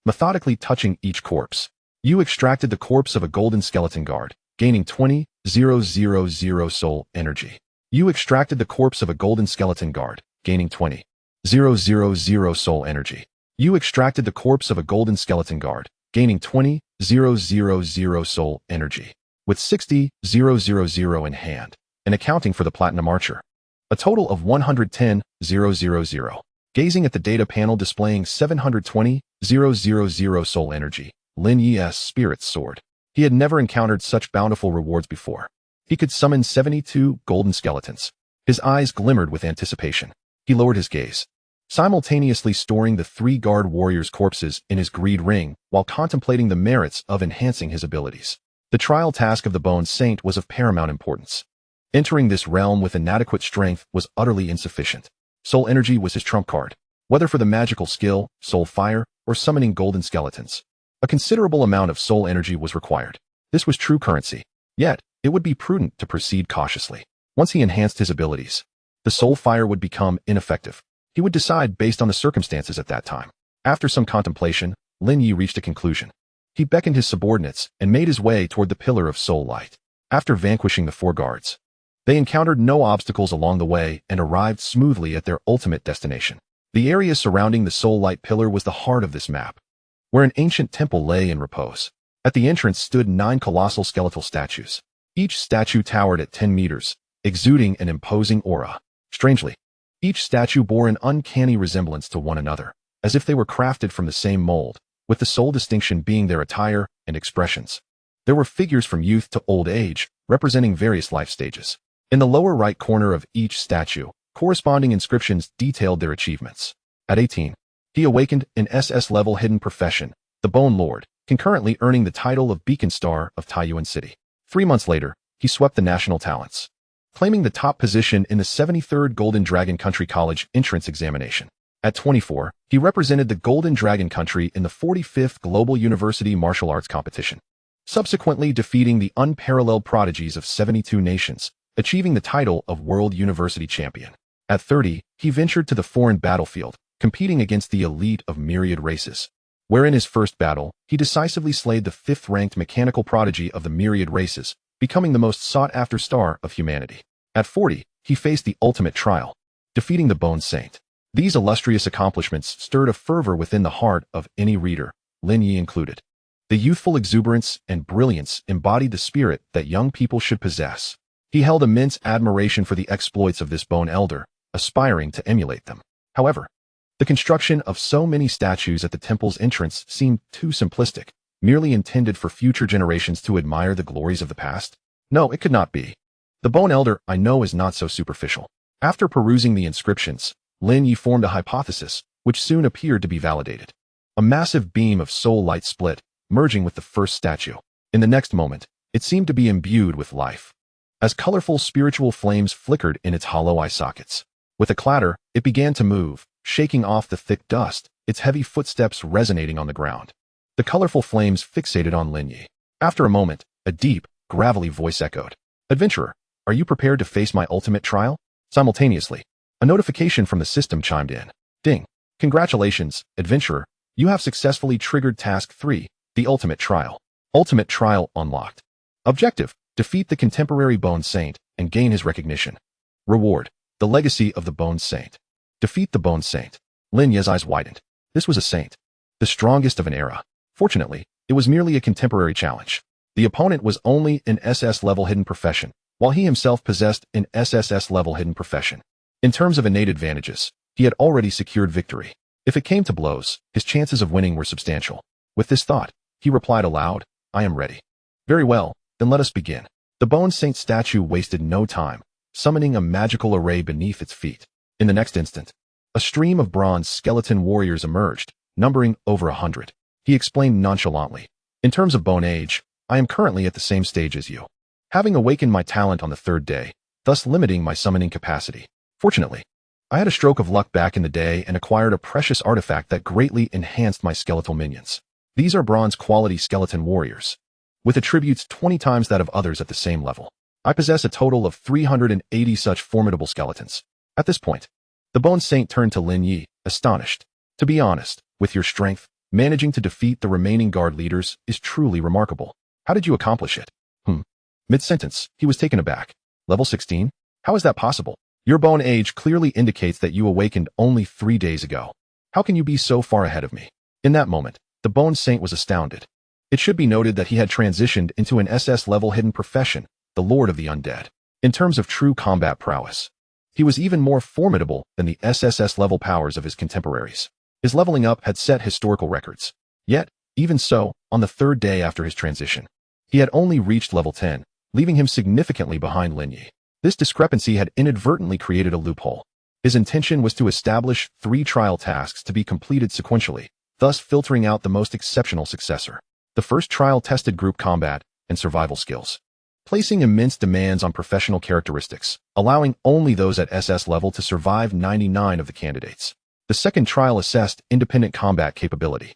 methodically touching each corpse. You extracted the corpse of a golden skeleton guard, gaining 20,000 soul energy. You extracted the corpse of a golden skeleton guard, gaining 20,000 soul energy. You extracted the corpse of a golden skeleton guard, gaining 20,000 soul energy. With 60,000 in hand, and accounting for the platinum archer. A total of 110,000. Gazing at the data panel displaying 720,000 soul energy, Lin Ye's spirits soared. He had never encountered such bountiful rewards before. He could summon 72 golden skeletons. His eyes glimmered with anticipation. He lowered his gaze, simultaneously storing the 3 guard warriors' corpses in his greed ring while contemplating the merits of enhancing his abilities. The trial task of the Bone Saint was of paramount importance. Entering this realm with inadequate strength was utterly insufficient. Soul energy was his trump card, whether for the magical skill, soul fire, or summoning golden skeletons. A considerable amount of soul energy was required. This was true currency. Yet, it would be prudent to proceed cautiously. Once he enhanced his abilities, the soul fire would become ineffective. He would decide based on the circumstances at that time. After some contemplation, Lin Ye reached a conclusion. He beckoned his subordinates and made his way toward the pillar of soul light. After vanquishing the 4 guards, they encountered no obstacles along the way and arrived smoothly at their ultimate destination. The area surrounding the soul light pillar was the heart of this map, where an ancient temple lay in repose. At the entrance stood 9 colossal skeletal statues. Each statue towered at 10 meters, exuding an imposing aura. Strangely, each statue bore an uncanny resemblance to one another, as if they were crafted from the same mold, with the sole distinction being their attire and expressions. There were figures from youth to old age, representing various life stages. In the lower right corner of each statue, corresponding inscriptions detailed their achievements. At 18, he awakened an SS-level hidden profession, the Bone Lord, concurrently earning the title of Beacon Star of Taiyuan City. 3 months later, he swept the national talents, claiming the top position in the 73rd Golden Dragon Country College entrance examination. At 24, he represented the Golden Dragon Country in the 45th Global University Martial Arts Competition, subsequently defeating the unparalleled prodigies of 72 nations, achieving the title of World University Champion. At 30, he ventured to the foreign battlefield, competing against the elite of myriad races, where in his first battle, he decisively slayed the 5th-ranked mechanical prodigy of the myriad races, becoming the most sought-after star of humanity. At 40, he faced the ultimate trial, defeating the Bone Saint. These illustrious accomplishments stirred a fervor within the heart of any reader, Lin Ye included. The youthful exuberance and brilliance embodied the spirit that young people should possess. He held immense admiration for the exploits of this Bone Elder, aspiring to emulate them. However, the construction of so many statues at the temple's entrance seemed too simplistic, merely intended for future generations to admire the glories of the past. No, it could not be. The Bone Elder, I know, is not so superficial. After perusing the inscriptions, Lin Ye formed a hypothesis, which soon appeared to be validated. A massive beam of soul light split, merging with the first statue. In the next moment, it seemed to be imbued with life, as colorful spiritual flames flickered in its hollow eye sockets. With a clatter, it began to move, shaking off the thick dust, its heavy footsteps resonating on the ground. The colorful flames fixated on Lin Ye. After a moment, a deep, gravelly voice echoed. "Adventurer, are you prepared to face my ultimate trial?" Simultaneously, a notification from the system chimed in. Ding. Congratulations, Adventurer. You have successfully triggered Task 3, the Ultimate Trial. Ultimate Trial unlocked. Objective: defeat the contemporary Bone Saint and gain his recognition. Reward: the legacy of the Bone Saint. Defeat the Bone Saint. Lin Ye's eyes widened. This was a saint, the strongest of an era. Fortunately, it was merely a contemporary challenge. The opponent was only an SS-level hidden profession, while he himself possessed an SSS-level hidden profession. In terms of innate advantages, he had already secured victory. If it came to blows, his chances of winning were substantial. With this thought, he replied aloud, "I am ready." "Very well, then let us begin." The Bone Saint statue wasted no time, summoning a magical array beneath its feet. In the next instant, a stream of bronze skeleton warriors emerged, numbering over 100. He explained nonchalantly, "In terms of bone age, I am currently at the same stage as you, having awakened my talent on the third day, thus limiting my summoning capacity. Fortunately, I had a stroke of luck back in the day and acquired a precious artifact that greatly enhanced my skeletal minions. These are bronze-quality skeleton warriors, with attributes 20 times that of others at the same level. I possess a total of 380 such formidable skeletons." At this point, the Bone Saint turned to Lin Ye, astonished. "To be honest, with your strength, managing to defeat the remaining guard leaders is truly remarkable. How did you accomplish it?" Mid-sentence, he was taken aback. "Level 16? How is that possible? Your bone age clearly indicates that you awakened only 3 days ago. How can you be so far ahead of me?" In that moment, the Bone Saint was astounded. It should be noted that he had transitioned into an SS-level hidden profession, the Lord of the Undead. In terms of true combat prowess, he was even more formidable than the SSS-level powers of his contemporaries. His leveling up had set historical records. Yet, even so, on the third day after his transition, he had only reached level 10, leaving him significantly behind Lin Ye. This discrepancy had inadvertently created a loophole. His intention was to establish 3 trial tasks to be completed sequentially, thus filtering out the most exceptional successor. The first trial tested group combat and survival skills, placing immense demands on professional characteristics, allowing only those at SS level to survive 99 of the candidates. The second trial assessed independent combat capability.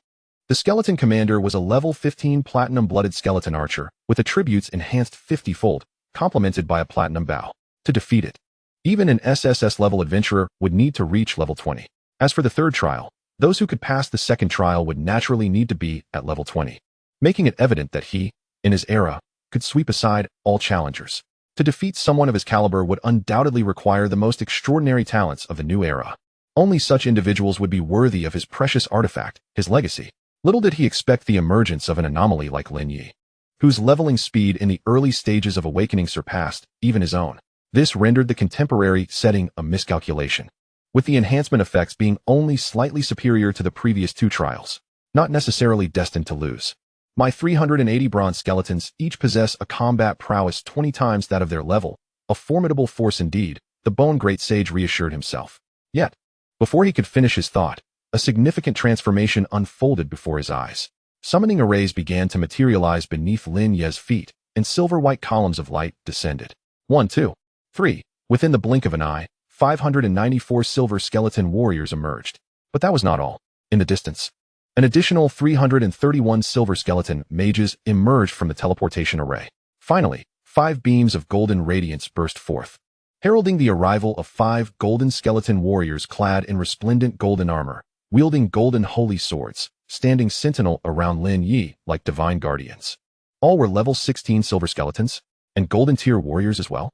The skeleton commander was a level 15 platinum-blooded skeleton archer, with attributes enhanced 50-fold, complemented by a platinum bow. To defeat it, even an SSS-level adventurer would need to reach level 20. As for the third trial, those who could pass the second trial would naturally need to be at level 20, making it evident that he, in his era, could sweep aside all challengers. To defeat someone of his caliber would undoubtedly require the most extraordinary talents of the new era. Only such individuals would be worthy of his precious artifact, his legacy. Little did he expect the emergence of an anomaly like Lin Ye, whose leveling speed in the early stages of awakening surpassed even his own. This rendered the contemporary setting a miscalculation, with the enhancement effects being only slightly superior to the previous 2 trials, not necessarily destined to lose. My 380 bronze skeletons each possess a combat prowess 20 times that of their level, a formidable force indeed, the Bone Great Sage reassured himself. Yet, before he could finish his thought, a significant transformation unfolded before his eyes. Summoning arrays began to materialize beneath Lin Ye's feet, and silver-white columns of light descended. 1, 2, 3. Within the blink of an eye, 594 silver skeleton warriors emerged. But that was not all. In the distance, an additional 331 silver skeleton mages emerged from the teleportation array. Finally, 5 beams of golden radiance burst forth, heralding the arrival of 5 golden skeleton warriors clad in resplendent golden armor, wielding golden holy swords, standing sentinel around Lin Ye like divine guardians. All were level 16 silver skeletons, and golden tier warriors as well.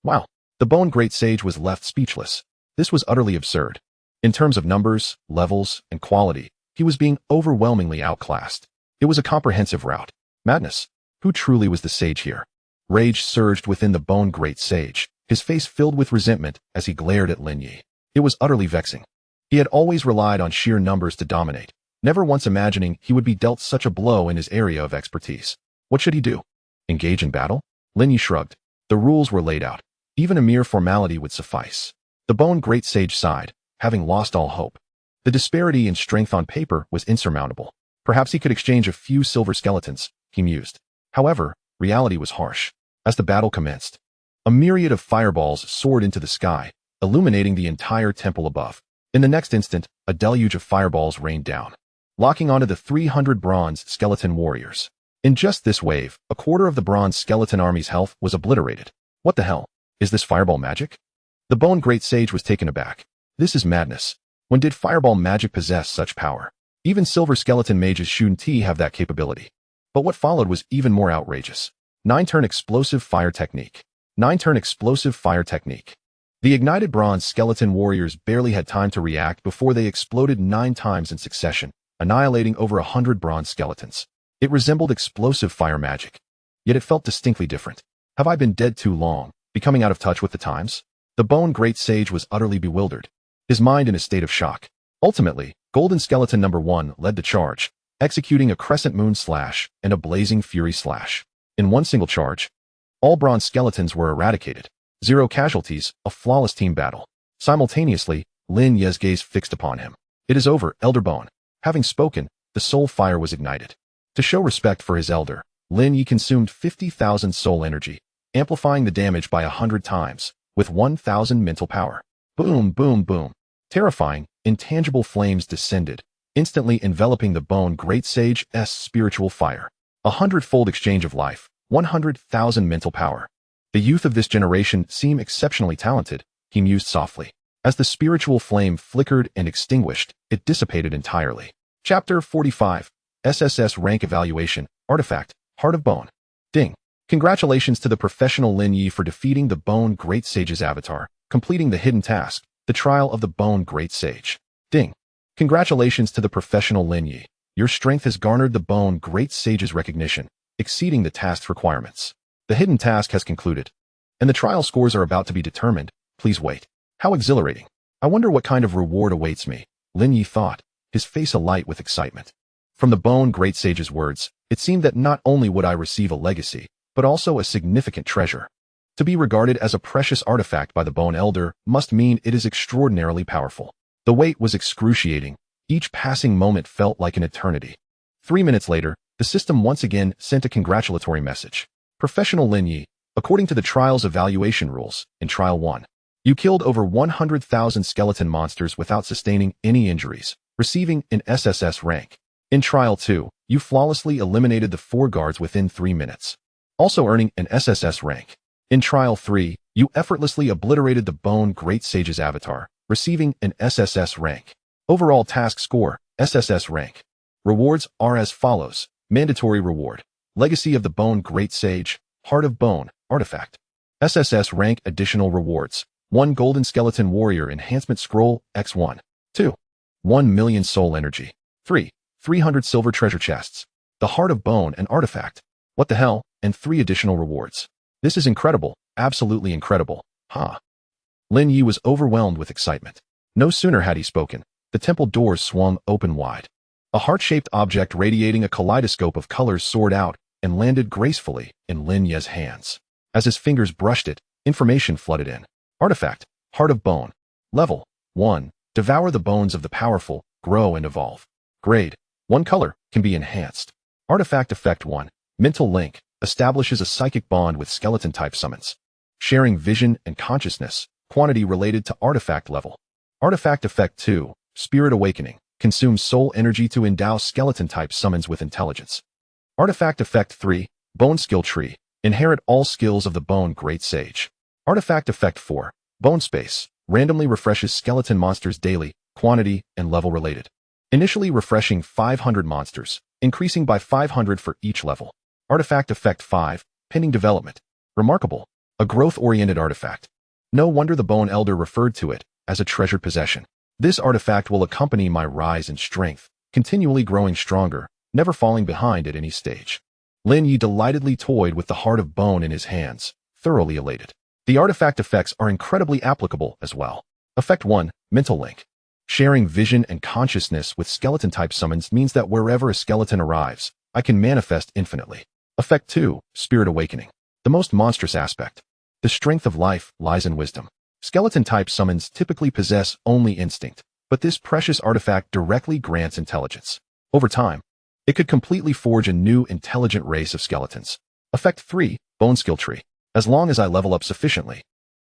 Wow, the Bone Great Sage was left speechless. This was utterly absurd. In terms of numbers, levels, and quality, he was being overwhelmingly outclassed. It was a comprehensive rout. Madness. Who truly was the sage here? Rage surged within the Bone Great Sage, his face filled with resentment as he glared at Lin Ye. It was utterly vexing. He had always relied on sheer numbers to dominate, never once imagining he would be dealt such a blow in his area of expertise. What should he do? Engage in battle? Lin Ye shrugged. The rules were laid out. Even a mere formality would suffice. The Bone Great Sage sighed, having lost all hope. The disparity in strength on paper was insurmountable. Perhaps he could exchange a few silver skeletons, he mused. However, reality was harsh. As the battle commenced, a myriad of fireballs soared into the sky, illuminating the entire temple above. In the next instant, a deluge of fireballs rained down, locking onto the 300 bronze skeleton warriors. In just this wave, a quarter of the bronze skeleton army's health was obliterated. What the hell? Is this fireball magic? The Bone Great Sage was taken aback. This is madness. When did fireball magic possess such power? Even silver skeleton mages shouldn't have that capability. But what followed was even more outrageous. 9-turn explosive fire technique. 9-turn explosive fire technique. The ignited bronze skeleton warriors barely had time to react before they exploded 9 times in succession, annihilating over 100 bronze skeletons. It resembled explosive fire magic. Yet it felt distinctly different. Have I been dead too long, becoming out of touch with the times? The bone great sage was utterly bewildered, his mind in a state of shock. Ultimately, Golden Skeleton number 1 led the charge, executing a crescent moon slash and a blazing fury slash. In one single charge, all bronze skeletons were eradicated. 0 casualties, a flawless team battle. Simultaneously, Lin Ye's gaze fixed upon him. It is over, Elder Bone. Having spoken, the soul fire was ignited. To show respect for his elder, Lin Ye consumed 50,000 soul energy, amplifying the damage by 100 times, with 1,000 mental power. Boom, boom, boom. Terrifying, intangible flames descended, instantly enveloping the bone great sage's spiritual fire. A hundredfold exchange of life, 100,000 mental power. The youth of this generation seem exceptionally talented, he mused softly. As the spiritual flame flickered and extinguished, it dissipated entirely. Chapter 45. SSS-Rank Evaluation, Artifact, Heart of Bone. Ding. Congratulations to the professional Lin Ye for defeating the Bone Great Sage's avatar, completing the hidden task, the Trial of the Bone Great Sage. Ding. Congratulations to the professional Lin Ye. Your strength has garnered the Bone Great Sage's recognition, exceeding the task's requirements. The hidden task has concluded, and the trial scores are about to be determined. Please wait. How exhilarating. I wonder what kind of reward awaits me, Lin Ye thought, his face alight with excitement. From the Bone Great Sage's words, it seemed that not only would I receive a legacy, but also a significant treasure. To be regarded as a precious artifact by the Bone Elder must mean it is extraordinarily powerful. The wait was excruciating. Each passing moment felt like an eternity. 3 minutes later, the system once again sent a congratulatory message. Professional Lin Ye, according to the trial's evaluation rules, in Trial 1, you killed over 100,000 skeleton monsters without sustaining any injuries, receiving an SSS rank. In Trial 2, you flawlessly eliminated the 4 guards within 3 minutes, also earning an SSS rank. In Trial 3, you effortlessly obliterated the Bone Great Sage's avatar, receiving an SSS rank. Overall task score, SSS rank. Rewards are as follows. Mandatory reward. Legacy of the Bone Great Sage, Heart of Bone, Artifact. SSS rank additional rewards. 1 Golden Skeleton Warrior Enhancement Scroll, X1. 2. 1 million soul energy. 3. 300 silver treasure chests. The Heart of Bone and Artifact. What the hell? And 3 additional rewards. This is incredible, absolutely incredible, huh? Lin Ye was overwhelmed with excitement. No sooner had he spoken, the temple doors swung open wide. A heart-shaped object radiating a kaleidoscope of colors soared out and landed gracefully in Lin Ye's hands. As his fingers brushed it, information flooded in. Artifact, Heart of Bone. Level 1. Devour the bones of the powerful, grow and evolve. Grade 1 color, can be enhanced. Artifact Effect 1. Mental Link, establishes a psychic bond with skeleton-type summons. Sharing vision and consciousness, quantity related to artifact level. Artifact Effect 2. Spirit Awakening, consumes soul energy to endow skeleton-type summons with intelligence. Artifact Effect 3. Bone Skill Tree, inherit all skills of the Bone Great Sage. Artifact Effect 4. Bone Space, randomly refreshes skeleton monsters daily, quantity and level related. Initially refreshing 500 monsters, increasing by 500 for each level. Artifact Effect 5. Pending development. Remarkable. A growth-oriented artifact. No wonder the Bone Elder referred to it as a treasured possession. This artifact will accompany my rise in strength, continually growing stronger, never falling behind at any stage. Lin Ye delightedly toyed with the Heart of Bone in his hands, thoroughly elated. The artifact effects are incredibly applicable as well. Effect 1. Mental Link. Sharing vision and consciousness with skeleton-type summons means that wherever a skeleton arrives, I can manifest infinitely. Effect 2. Spirit Awakening. The most monstrous aspect. The strength of life lies in wisdom. Skeleton-type summons typically possess only instinct, but this precious artifact directly grants intelligence. Over time, it could completely forge a new intelligent race of skeletons. Effect 3. Bone Skill Tree. As long as I level up sufficiently,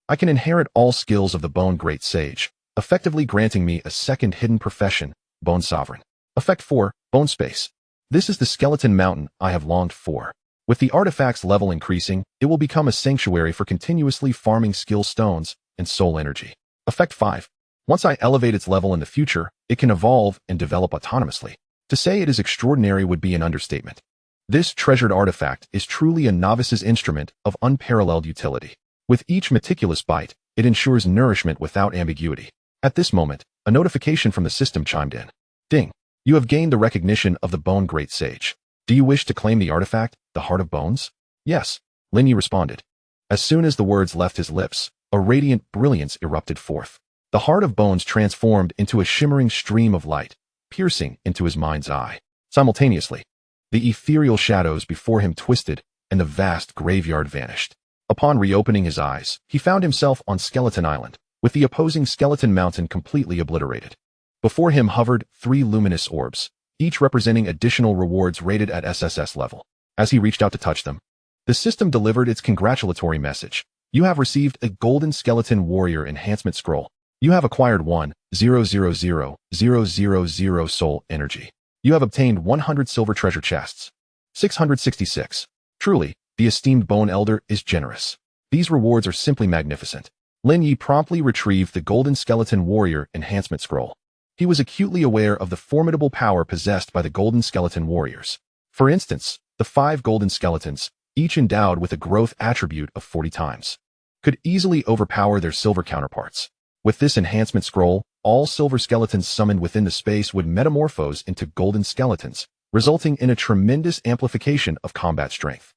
I can inherit all skills of the Bone Great Sage, effectively granting me a second hidden profession, Bone Sovereign. Effect 4. Bone Space. This is the skeleton mountain I have longed for. With the artifact's level increasing, it will become a sanctuary for continuously farming skill stones and soul energy. Effect 5. Once I elevate its level in the future, it can evolve and develop autonomously. To say it is extraordinary would be an understatement. This treasured artifact is truly a novice's instrument of unparalleled utility. With each meticulous bite, It ensures nourishment without ambiguity. At this moment, a notification from the system chimed in. Ding. You have gained the recognition of the Bone Great Sage. Do you wish to claim the artifact, the Heart of Bones? Yes, Lin Ye responded. As soon as the words left his lips, a radiant brilliance erupted forth. The Heart of Bones transformed into a shimmering stream of light, piercing into his mind's eye. Simultaneously, the ethereal shadows before him twisted, and the vast graveyard vanished. Upon reopening his eyes, he found himself on Skeleton Island, with the opposing Skeleton Mountain completely obliterated. Before him hovered 3 luminous orbs, each representing additional rewards rated at SSS level. As he reached out to touch them, the system delivered its congratulatory message. You have received a Golden Skeleton Warrior Enhancement Scroll. You have acquired 1,000,000 soul energy. You have obtained 100 silver treasure chests. 666. Truly, the esteemed Bone Elder is generous. These rewards are simply magnificent. Lin Ye promptly retrieved the Golden Skeleton Warrior Enhancement Scroll. He was acutely aware of the formidable power possessed by the Golden Skeleton Warriors. For instance, the 5 Golden Skeletons, each endowed with a growth attribute of 40 times, could easily overpower their silver counterparts. With this enhancement scroll, all silver skeletons summoned within the space would metamorphose into golden skeletons, resulting in a tremendous amplification of combat strength.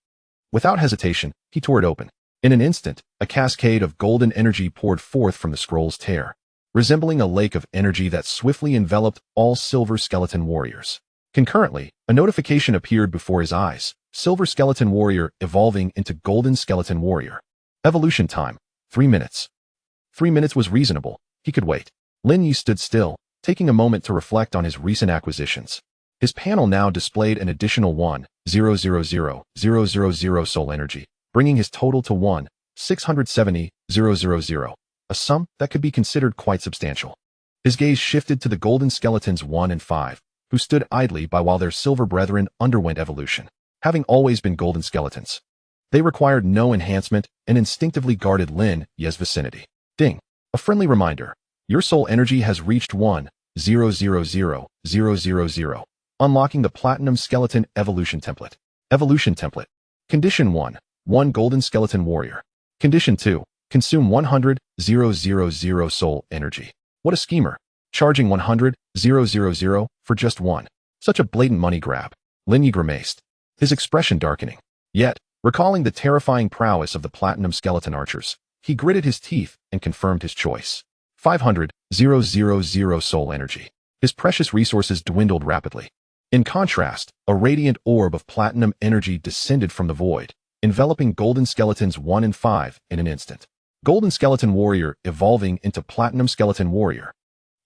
Without hesitation, he tore it open. In an instant, a cascade of golden energy poured forth from the scroll's tear, resembling a lake of energy that swiftly enveloped all silver skeleton warriors. Concurrently, a notification appeared before his eyes. Silver Skeleton Warrior evolving into Golden Skeleton Warrior. Evolution time, 3 minutes. 3 minutes was reasonable. He could wait. Lin Ye stood still, taking a moment to reflect on his recent acquisitions. His panel now displayed an additional 1,000,000 soul energy, bringing his total to 1,670,000, a sum that could be considered quite substantial. His gaze shifted to the Golden Skeletons 1 and 5, who stood idly by while their silver brethren underwent evolution. Having always been golden skeletons, they required no enhancement and instinctively guarded Lin Ye's vicinity. Ding. A friendly reminder. Your soul energy has reached 1,000,000, unlocking the Platinum Skeleton Evolution Template. Evolution Template. Condition 1. 1 Golden Skeleton Warrior. Condition 2. Consume 100,000 soul energy. What a schemer. Charging 100,000 for just 1. Such a blatant money grab. Lin Ye grimaced, his expression darkening. Yet, recalling the terrifying prowess of the Platinum Skeleton Archers, he gritted his teeth and confirmed his choice. 500,000 soul energy. His precious resources dwindled rapidly. In contrast, a radiant orb of platinum energy descended from the void, enveloping Golden Skeletons 1 and 5 in an instant. Golden Skeleton Warrior evolving into Platinum Skeleton Warrior.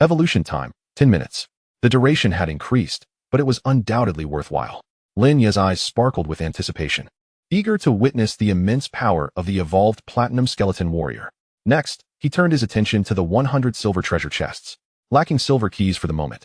Evolution time, 10 minutes. The duration had increased, but it was undoubtedly worthwhile. Lin Ye's eyes sparkled with anticipation, eager to witness the immense power of the evolved Platinum Skeleton Warrior. Next, he turned his attention to the 100 silver treasure chests. Lacking silver keys for the moment,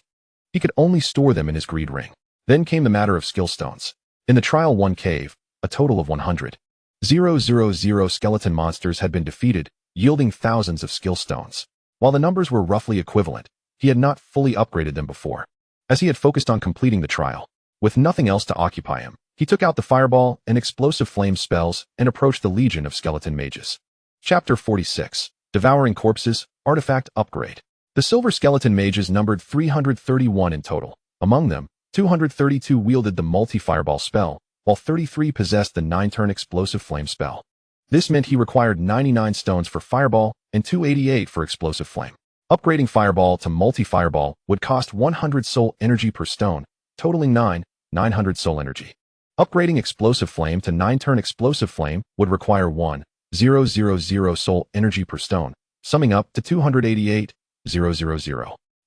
he could only store them in his greed ring. Then came the matter of skill stones. In the Trial 1 cave, a total of 100,000 skeleton monsters had been defeated, yielding thousands of skill stones. While the numbers were roughly equivalent, he had not fully upgraded them before, as he had focused on completing the trial. With nothing else to occupy him, he took out the fireball and explosive flame spells and approached the legion of skeleton mages. Chapter 46. Devouring Corpses, Artifact Upgrade. The silver skeleton mages numbered 331 in total. Among them, 232 wielded the multi-fireball spell, while 33 possessed the 9-turn explosive flame spell. This meant he required 99 stones for fireball and 288 for explosive flame. Upgrading fireball to multi-fireball would cost 100 soul energy per stone, totaling 900 soul energy. Upgrading explosive flame to 9-turn explosive flame would require 1,000 soul energy per stone, summing up to 288,000.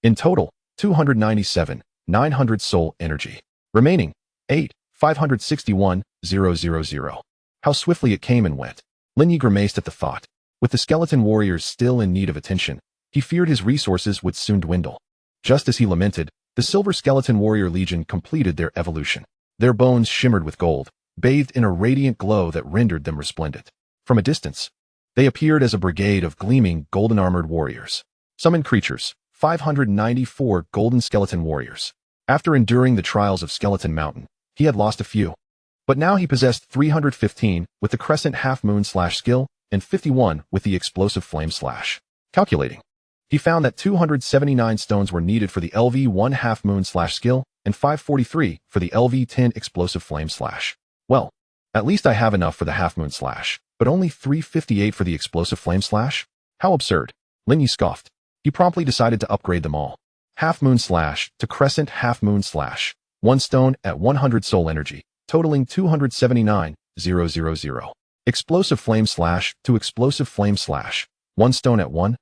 In total, 297,900 soul energy. Remaining, 8,561,000. How swiftly it came and went. Lin Ye grimaced at the thought. With the skeleton warriors still in need of attention, he feared his resources would soon dwindle. Just as he lamented, the Silver Skeleton Warrior Legion completed their evolution. Their bones shimmered with gold, bathed in a radiant glow that rendered them resplendent. From a distance, they appeared as a brigade of gleaming, golden-armored warriors. Summoned creatures, 594 golden skeleton warriors. After enduring the trials of Skeleton Mountain, he had lost a few. But now he possessed 315 with the Crescent Half-Moon Slash skill and 51 with the Explosive Flame Slash. Calculating, he found that 279 stones were needed for the LV1 Half-Moon Slash skill and 543 for the LV10 Explosive Flame Slash. Well, at least I have enough for the Half-Moon Slash, but only 358 for the Explosive Flame Slash? How absurd. Lin Ye scoffed. He promptly decided to upgrade them all. Half-Moon Slash to Crescent Half-Moon Slash. 1 stone at 100 soul energy, totaling 279,000. Explosive Flame Slash to Explosive Flame Slash. 1 stone at 1,000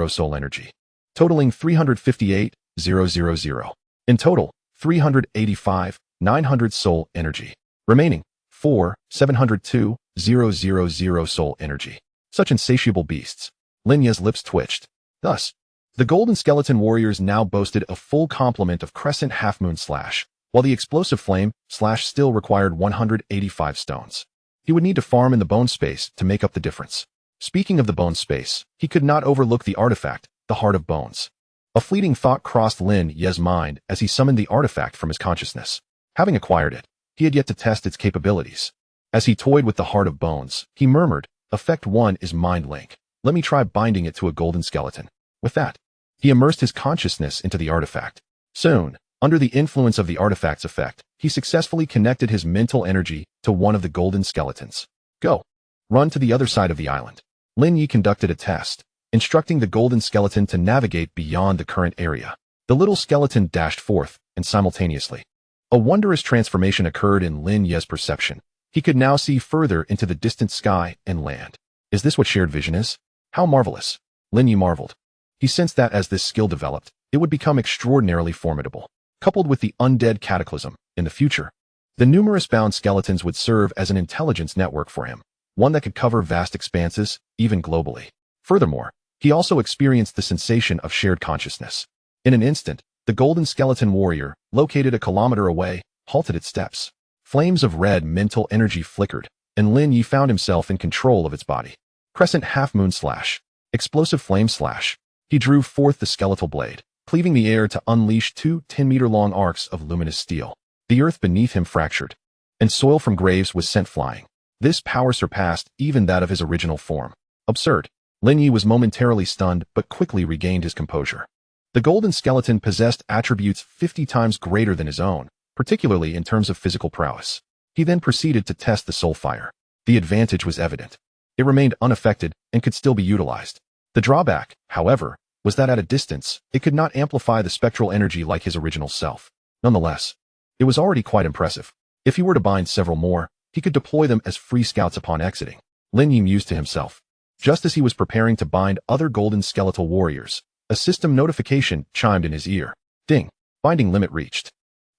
soul energy, totaling 358,000. In total, 385,900 soul energy. Remaining, 4,702,000 soul energy. Such insatiable beasts. Lin Ye's lips twitched. Thus, the Golden Skeleton Warriors now boasted a full complement of Crescent Half-Moon Slash, while the Explosive Flame Slash still required 185 stones. He would need to farm in the bone space to make up the difference. Speaking of the bone space, he could not overlook the artifact, the Heart of Bones. A fleeting thought crossed Lin Ye's mind as he summoned the artifact from his consciousness. Having acquired it, he had yet to test its capabilities. As he toyed with the Heart of Bones, he murmured, "Effect 1 is Mind Link. Let me try binding it to a golden skeleton." With that, he immersed his consciousness into the artifact. Soon, under the influence of the artifact's effect, he successfully connected his mental energy to one of the golden skeletons. Go. Run to the other side of the island. Lin Ye conducted a test, instructing the golden skeleton to navigate beyond the current area. The little skeleton dashed forth, and simultaneously, a wondrous transformation occurred in Lin Ye's perception. He could now see further into the distant sky and land. Is this what shared vision is? How marvelous! Lin Ye marveled. He sensed that as this skill developed, it would become extraordinarily formidable. Coupled with the undead cataclysm, in the future, the numerous bound skeletons would serve as an intelligence network for him, one that could cover vast expanses, even globally. Furthermore, he also experienced the sensation of shared consciousness. In an instant, the golden skeleton warrior, located a kilometer away, halted its steps. Flames of red mental energy flickered, and Lin Ye found himself in control of its body. Crescent Half-Moon Slash. Explosive Flame Slash. He drew forth the skeletal blade, cleaving the air to unleash 2 10-meter-long arcs of luminous steel. The earth beneath him fractured, and soil from graves was sent flying. This power surpassed even that of his original form. Absurd. Lin Ye was momentarily stunned but quickly regained his composure. The golden skeleton possessed attributes 50 times greater than his own, particularly in terms of physical prowess. He then proceeded to test the soul fire. The advantage was evident. It remained unaffected and could still be utilized. The drawback, however, was that at a distance, it could not amplify the spectral energy like his original self. Nonetheless, it was already quite impressive. If he were to bind several more, he could deploy them as free scouts upon exiting. Lin Ye mused to himself. Just as he was preparing to bind other golden skeletal warriors, a system notification chimed in his ear. Ding. Binding limit reached.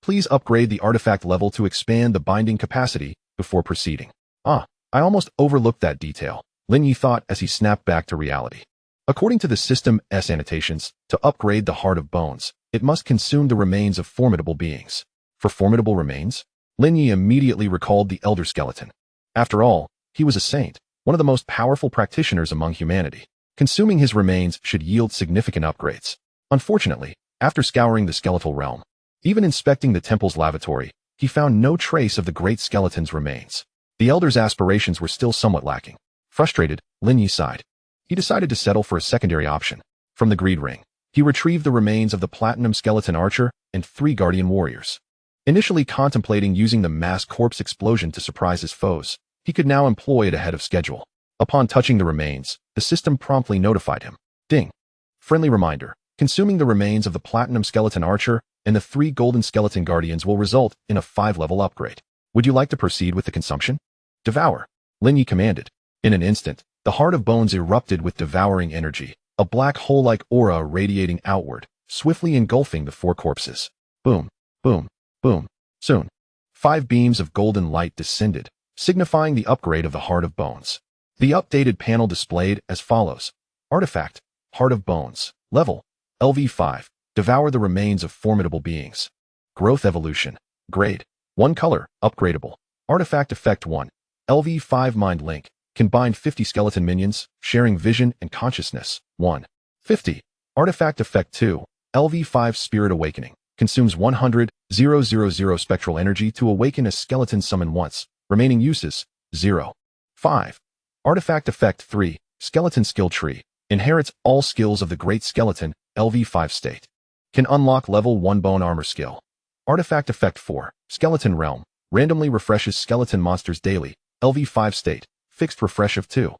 Please upgrade the artifact level to expand the binding capacity before proceeding. I almost overlooked that detail, Lin Ye thought as he snapped back to reality. According to the system's annotations, to upgrade the Heart of Bones, it must consume the remains of formidable beings. For formidable remains? Lin Ye immediately recalled the Elder Skeleton. After all, he was a saint, one of the most powerful practitioners among humanity. Consuming his remains should yield significant upgrades. Unfortunately, after scouring the skeletal realm, even inspecting the temple's lavatory, he found no trace of the great skeleton's remains. The Elder's aspirations were still somewhat lacking. Frustrated, Lin Ye sighed. He decided to settle for a secondary option. From the Greed Ring, he retrieved the remains of the Platinum Skeleton Archer and 3 Guardian Warriors. Initially contemplating using the mass corpse explosion to surprise his foes, he could now employ it ahead of schedule. Upon touching the remains, the system promptly notified him. Ding. Friendly reminder. Consuming the remains of the Platinum Skeleton Archer and the 3 Golden Skeleton Guardians will result in a 5-level upgrade. Would you like to proceed with the consumption? Devour. Lin Ye commanded. In an instant, the Heart of Bones erupted with devouring energy, a black hole-like aura radiating outward, swiftly engulfing the 4 corpses. Boom, boom, boom. Soon, 5 beams of golden light descended, signifying the upgrade of the Heart of Bones. The updated panel displayed as follows. Artifact, Heart of Bones. Level, LV5. Devour the remains of formidable beings. Growth evolution. Grade, 1 color, upgradable. Artifact effect 1. LV5 Mind Link. Can bind 50 skeleton minions, sharing vision and consciousness. 1. 50. Artifact effect 2. LV5 Spirit Awakening. Consumes 100,000 spectral energy to awaken a skeleton summon once. Remaining uses, 0. 5. Artifact Effect 3. Skeleton Skill Tree. Inherits all skills of the Great Skeleton, LV5 state. Can unlock level 1 Bone Armor skill. Artifact Effect 4. Skeleton Realm. Randomly refreshes skeleton monsters daily, LV5 state. Fixed refresh of 2.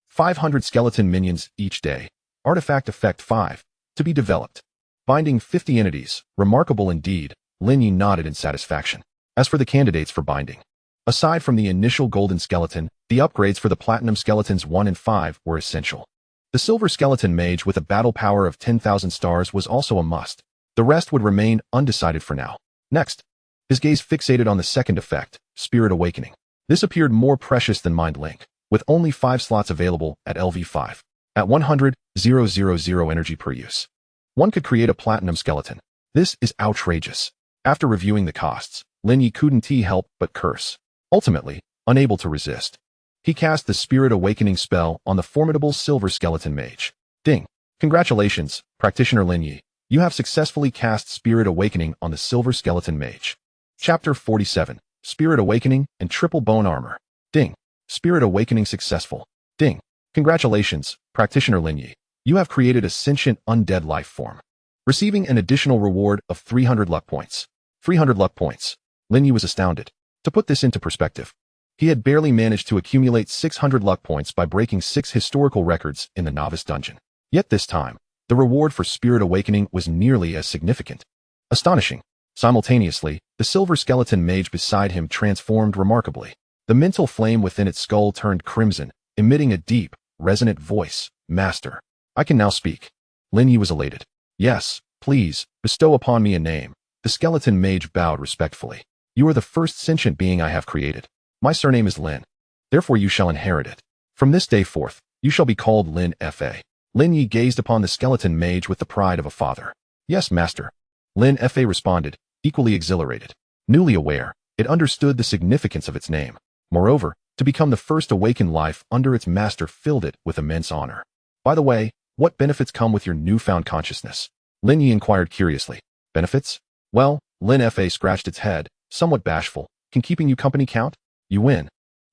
500 skeleton minions each day. Artifact Effect 5. To be developed. Binding 50 entities. Remarkable indeed. Lin Ye nodded in satisfaction. As for the candidates for binding, aside from the initial golden skeleton, the upgrades for the platinum skeletons 1 and 5 were essential. The silver skeleton mage with a battle power of 10,000 stars was also a must. The rest would remain undecided for now. Next, his gaze fixated on the second effect, Spirit Awakening. This appeared more precious than Mind Link, with only 5 slots available at LV5. At 100,000 energy per use, one could create a platinum skeleton. This is outrageous. After reviewing the costs, Lin Ye couldn't help but curse. Ultimately, unable to resist, he cast the Spirit Awakening spell on the formidable silver skeleton mage. Ding! Congratulations, Practitioner Lin Ye. You have successfully cast Spirit Awakening on the silver skeleton mage. Chapter 47. Spirit Awakening and Triple Bone Armor. Ding! Spirit Awakening successful. Ding! Congratulations, Practitioner Lin Ye. You have created a sentient undead life form. Receiving an additional reward of 300 luck points. 300 luck points. Lin Ye was astounded. To put this into perspective, he had barely managed to accumulate 600 luck points by breaking 6 historical records in the novice dungeon. Yet this time, the reward for Spirit Awakening was nearly as significant. Astonishing. Simultaneously, the silver skeleton mage beside him transformed remarkably. The mental flame within its skull turned crimson, emitting a deep, resonant voice. Master, I can now speak. Lin Ye was elated. Yes, please, bestow upon me a name. The skeleton mage bowed respectfully. You are the first sentient being I have created. My surname is Lin. Therefore you shall inherit it. From this day forth, you shall be called Lin Fa. Lin Ye gazed upon the skeleton mage with the pride of a father. Yes, master. Lin Fa responded, equally exhilarated. Newly aware, it understood the significance of its name. Moreover, to become the first awakened life under its master filled it with immense honor. By the way, what benefits come with your newfound consciousness? Lin Ye inquired curiously. Benefits? Well, Lin Fa scratched its head, somewhat bashful. Can keeping you company count? You win.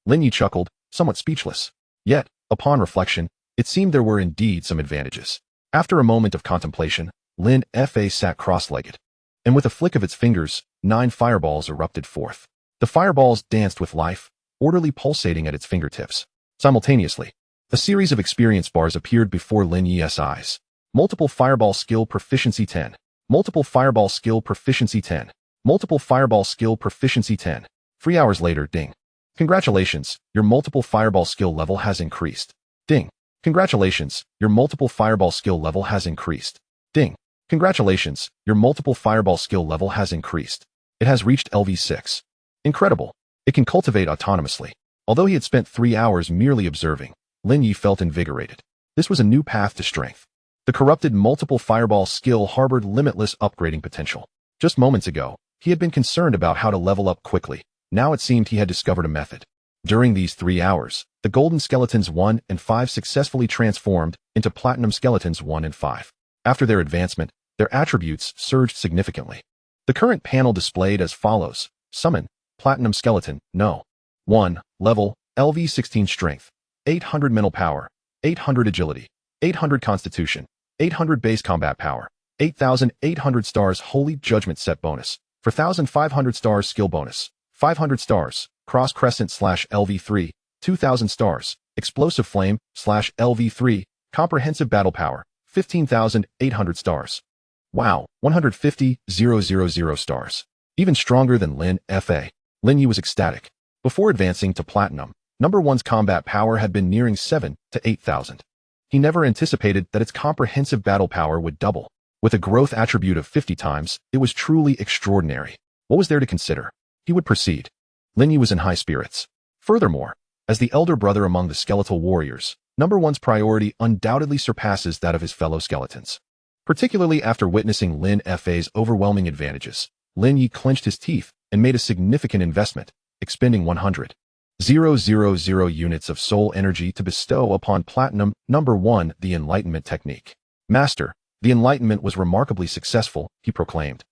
Lin Ye chuckled, somewhat speechless. Yet, upon reflection, it seemed there were indeed some advantages. After a moment of contemplation, Lin Fa sat cross-legged, and with a flick of its fingers, 9 fireballs erupted forth. The fireballs danced with life, orderly pulsating at its fingertips. Simultaneously, a series of experience bars appeared before Lin Ye's eyes. Multiple Fireball Skill Proficiency 10. Multiple Fireball Skill Proficiency 10. Multiple Fireball Skill Proficiency 10. 3 hours later, ding. Congratulations, your multiple Fireball skill level has increased. Ding. Congratulations, your multiple Fireball skill level has increased. Ding. Congratulations, your multiple Fireball skill level has increased. It has reached LV6. Incredible. It can cultivate autonomously. Although he had spent 3 hours merely observing, Lin Ye felt invigorated. This was a new path to strength. The corrupted multiple Fireball skill harbored limitless upgrading potential. Just moments ago, he had been concerned about how to level up quickly. Now it seemed he had discovered a method. During these 3 hours, the golden skeletons 1 and 5 successfully transformed into platinum skeletons 1 and 5. After their advancement, their attributes surged significantly. The current panel displayed as follows. Summon, Platinum Skeleton, No. 1. Level, LV16 Strength, 800 Mental Power, 800 Agility, 800 Constitution, 800 Base Combat Power, 8,800 stars Holy Judgment Set Bonus, 4,500 stars Skill Bonus, 500 stars, Cross Crescent /LV3, 2,000 stars, Explosive Flame /LV3, Comprehensive Battle Power, 15,800 stars. Wow, 150,000 stars. Even stronger than Lin Fa. Lin Ye was ecstatic. Before advancing to Platinum, number 1's combat power had been nearing 7 to 8,000. He never anticipated that its comprehensive battle power would double. With a growth attribute of 50 times, it was truly extraordinary. What was there to consider? He would proceed. Lin Ye was in high spirits. Furthermore, as the elder brother among the skeletal warriors, number 1's priority undoubtedly surpasses that of his fellow skeletons. Particularly after witnessing Lin Fa's overwhelming advantages, Lin Ye clenched his teeth and made a significant investment, expending 100,000 units of soul energy to bestow upon Platinum number 1 the Enlightenment technique. Master, the Enlightenment was remarkably successful, he proclaimed.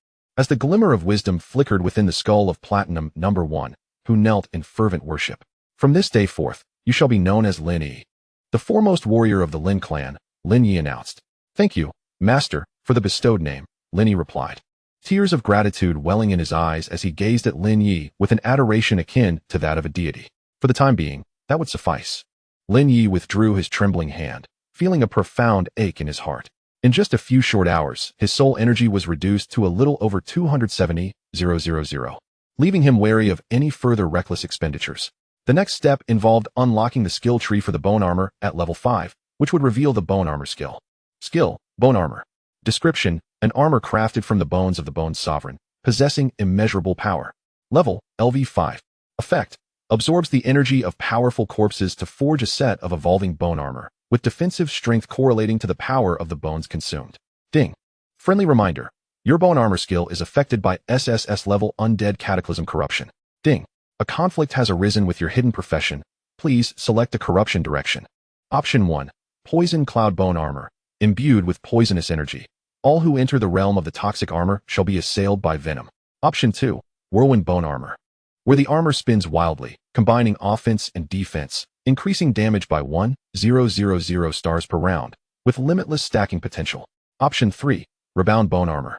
as the glimmer of wisdom flickered within the skull of Platinum Number 1, who knelt in fervent worship. From this day forth, you shall be known as Lin Ye. The foremost warrior of the Lin clan, Lin Ye announced. Thank you, Master, for the bestowed name, Lin Ye replied. Tears of gratitude welling in his eyes as he gazed at Lin Ye with an adoration akin to that of a deity. For the time being, that would suffice. Lin Ye withdrew his trembling hand, feeling a profound ache in his heart. In just a few short hours, his soul energy was reduced to a little over 270,000, leaving him wary of any further reckless expenditures. The next step involved unlocking the skill tree for the bone armor at level 5, which would reveal the bone armor skill. Skill, bone armor. Description, an armor crafted from the bones of the bone sovereign, possessing immeasurable power. Level, LV5. Effect, absorbs the energy of powerful corpses to forge a set of evolving bone armor, with defensive strength correlating to the power of the bones consumed. Ding. Friendly reminder, your bone armor skill is affected by SSS level Undead Cataclysm corruption. Ding. A conflict has arisen with your hidden profession. Please select a corruption direction. Option 1. Poison Cloud Bone Armor, imbued with poisonous energy. All who enter the realm of the toxic armor shall be assailed by venom. Option 2. Whirlwind Bone Armor, where the armor spins wildly, combining offense and defense, increasing damage by 1,000 stars per round, with limitless stacking potential. Option 3. Rebound Bone Armor,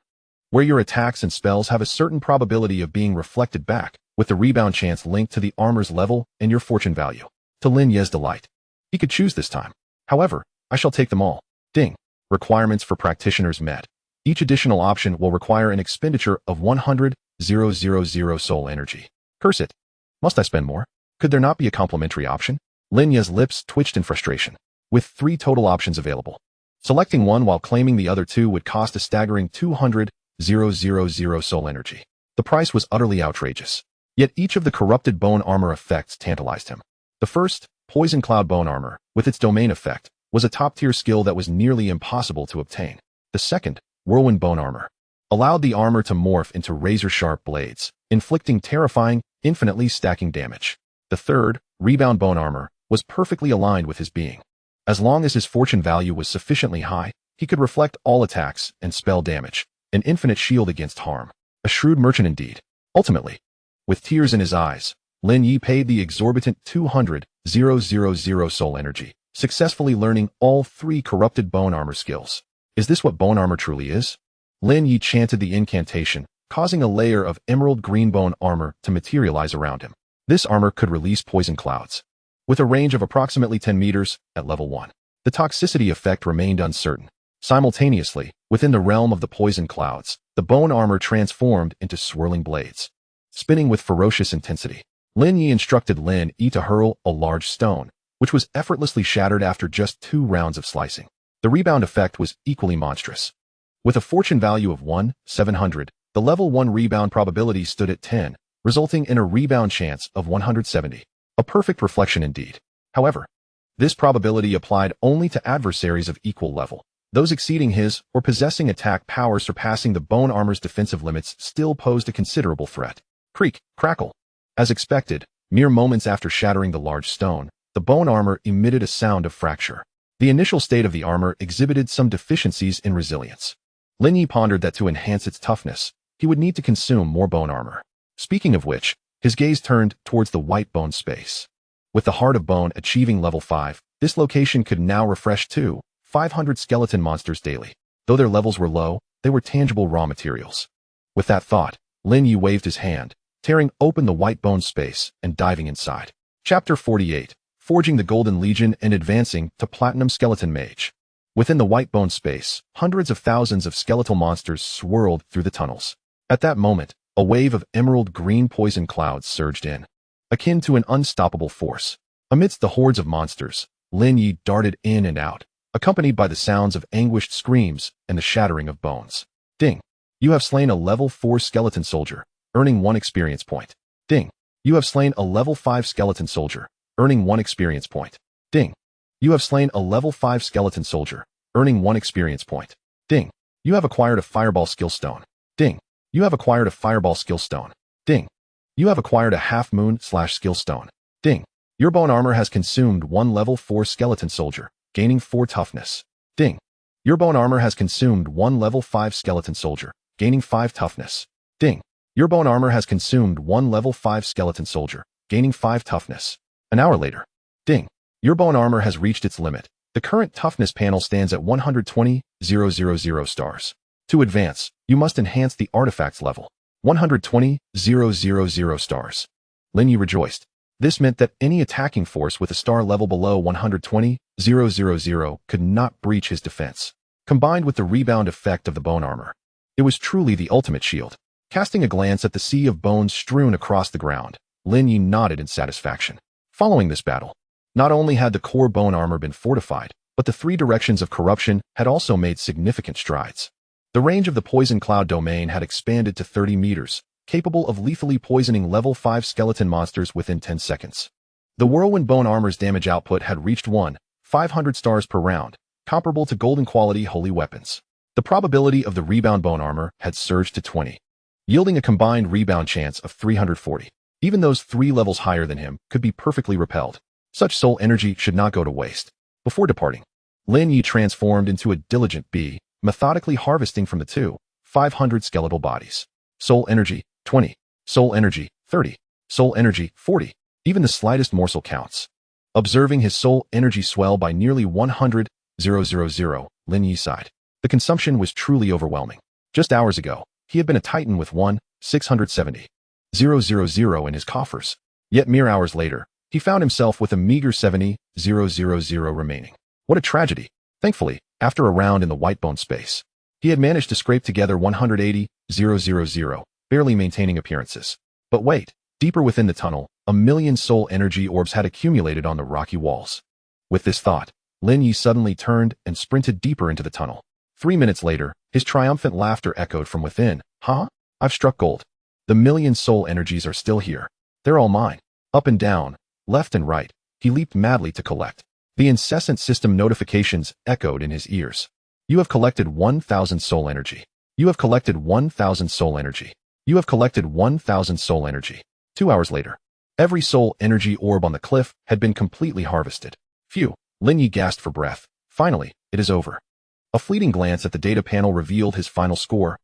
where your attacks and spells have a certain probability of being reflected back, with the rebound chance linked to the armor's level and your fortune value. To Lin Ye's delight, he could choose this time. However, I shall take them all. Ding. Requirements for practitioners met. Each additional option will require an expenditure of 100,000 soul energy. Curse it. Must I spend more? Could there not be a complementary option? Lin Ye's lips twitched in frustration. With 3 total options available, selecting one while claiming the other 2 would cost a staggering 200,000 soul energy. The price was utterly outrageous. Yet each of the corrupted bone armor effects tantalized him. The first, Poison Cloud Bone Armor, with its domain effect, was a top-tier skill that was nearly impossible to obtain. The second, Whirlwind Bone Armor, allowed the armor to morph into razor-sharp blades, inflicting terrifying, infinitely stacking damage. The third, Rebound Bone Armor, was perfectly aligned with his being. As long as his fortune value was sufficiently high, he could reflect all attacks and spell damage, an infinite shield against harm. A shrewd merchant indeed. Ultimately, with tears in his eyes, Lin Ye paid the exorbitant 200,000 soul energy, successfully learning all 3 corrupted bone armor skills. Is this what bone armor truly is? Lin Ye chanted the incantation, causing a layer of emerald green bone armor to materialize around him. This armor could release poison clouds, with a range of approximately 10 meters at level 1. The toxicity effect remained uncertain. Simultaneously, within the realm of the poison clouds, the bone armor transformed into swirling blades, spinning with ferocious intensity. Lin Ye instructed Lin Ye to hurl a large stone, which was effortlessly shattered after just 2 rounds of slicing. The rebound effect was equally monstrous. With a fortune value of 1,700, the level 1 rebound probability stood at 10, resulting in a rebound chance of 170. A perfect reflection indeed. However, this probability applied only to adversaries of equal level. Those exceeding his or possessing attack power surpassing the bone armor's defensive limits still posed a considerable threat. Creak, crackle. As expected, mere moments after shattering the large stone, the bone armor emitted a sound of fracture. The initial state of the armor exhibited some deficiencies in resilience. Lin Ye pondered that to enhance its toughness, he would need to consume more bone armor. Speaking of which, his gaze turned towards the white bone space. With the Heart of Bone achieving level 5, this location could now refresh 500 skeleton monsters daily. Though their levels were low, they were tangible raw materials. With that thought, Lin Ye waved his hand, tearing open the white bone space and diving inside. Chapter 48. Forging the Golden Legion and advancing to Platinum Skeleton Mage. Within the white bone space, hundreds of thousands of skeletal monsters swirled through the tunnels. At that moment, a wave of emerald green poison clouds surged in, akin to an unstoppable force. Amidst the hordes of monsters, Lin Ye darted in and out, accompanied by the sounds of anguished screams and the shattering of bones. Ding. You have slain a level 4 skeleton soldier, earning 1 experience point. Ding. You have slain a level 5 skeleton soldier, earning 1 experience point. Ding. You have slain a level 5 skeleton soldier, earning 1 experience point. Ding. You have acquired a fireball skill stone. Ding. You have acquired a fireball skill stone. Ding. You have acquired a half moon / skill stone. Ding. Your bone armor has consumed 1 level 4 skeleton soldier, gaining 4 toughness. Ding. Your bone armor has consumed 1 level 5 skeleton soldier, gaining 5 toughness. Ding. Your bone armor has consumed one level 5 skeleton soldier, gaining 5 toughness. An hour later. Ding. Your bone armor has reached its limit. The current toughness panel stands at 120,000 stars. To advance, you must enhance the artifact's level. 120,000 stars. Lin Ye rejoiced. This meant that any attacking force with a star level below 120,000 could not breach his defense. Combined with the rebound effect of the bone armor, it was truly the ultimate shield. Casting a glance at the sea of bones strewn across the ground, Lin Ye nodded in satisfaction. Following this battle, not only had the core bone armor been fortified, but the 3 directions of corruption had also made significant strides. The range of the poison cloud domain had expanded to 30 meters, capable of lethally poisoning level 5 skeleton monsters within 10 seconds. The whirlwind bone armor's damage output had reached 500 stars per round, comparable to golden quality holy weapons. The probability of the rebound bone armor had surged to 20, yielding a combined rebound chance of 340. Even those 3 levels higher than him could be perfectly repelled. Such soul energy should not go to waste. Before departing, Lin Ye transformed into a diligent bee, methodically harvesting from the 500 skeletal bodies. Soul energy, 20. Soul energy, 30. Soul energy, 40. Even the slightest morsel counts. Observing his soul energy swell by nearly 100,000, Lin Ye sighed. The consumption was truly overwhelming. Just hours ago, he had been a titan with 670,000 in his coffers. Yet mere hours later, he found himself with a meager 70,000 remaining. What a tragedy. Thankfully, after a round in the white bone space, he had managed to scrape together 180,000, barely maintaining appearances. But wait, deeper within the tunnel, 1,000,000 soul energy orbs had accumulated on the rocky walls. With this thought, Lin Ye suddenly turned and sprinted deeper into the tunnel. 3 minutes later, his triumphant laughter echoed from within. Huh? I've struck gold. The 1,000,000 soul energies are still here. They're all mine. Up and down, left and right, he leaped madly to collect. The incessant system notifications echoed in his ears. You have collected 1,000 soul energy. You have collected 1,000 soul energy. You have collected 1,000 soul energy. 2 hours later, every soul energy orb on the cliff had been completely harvested. Phew, Lin Ye gasped for breath. Finally, it is over. A fleeting glance at the data panel revealed his final score,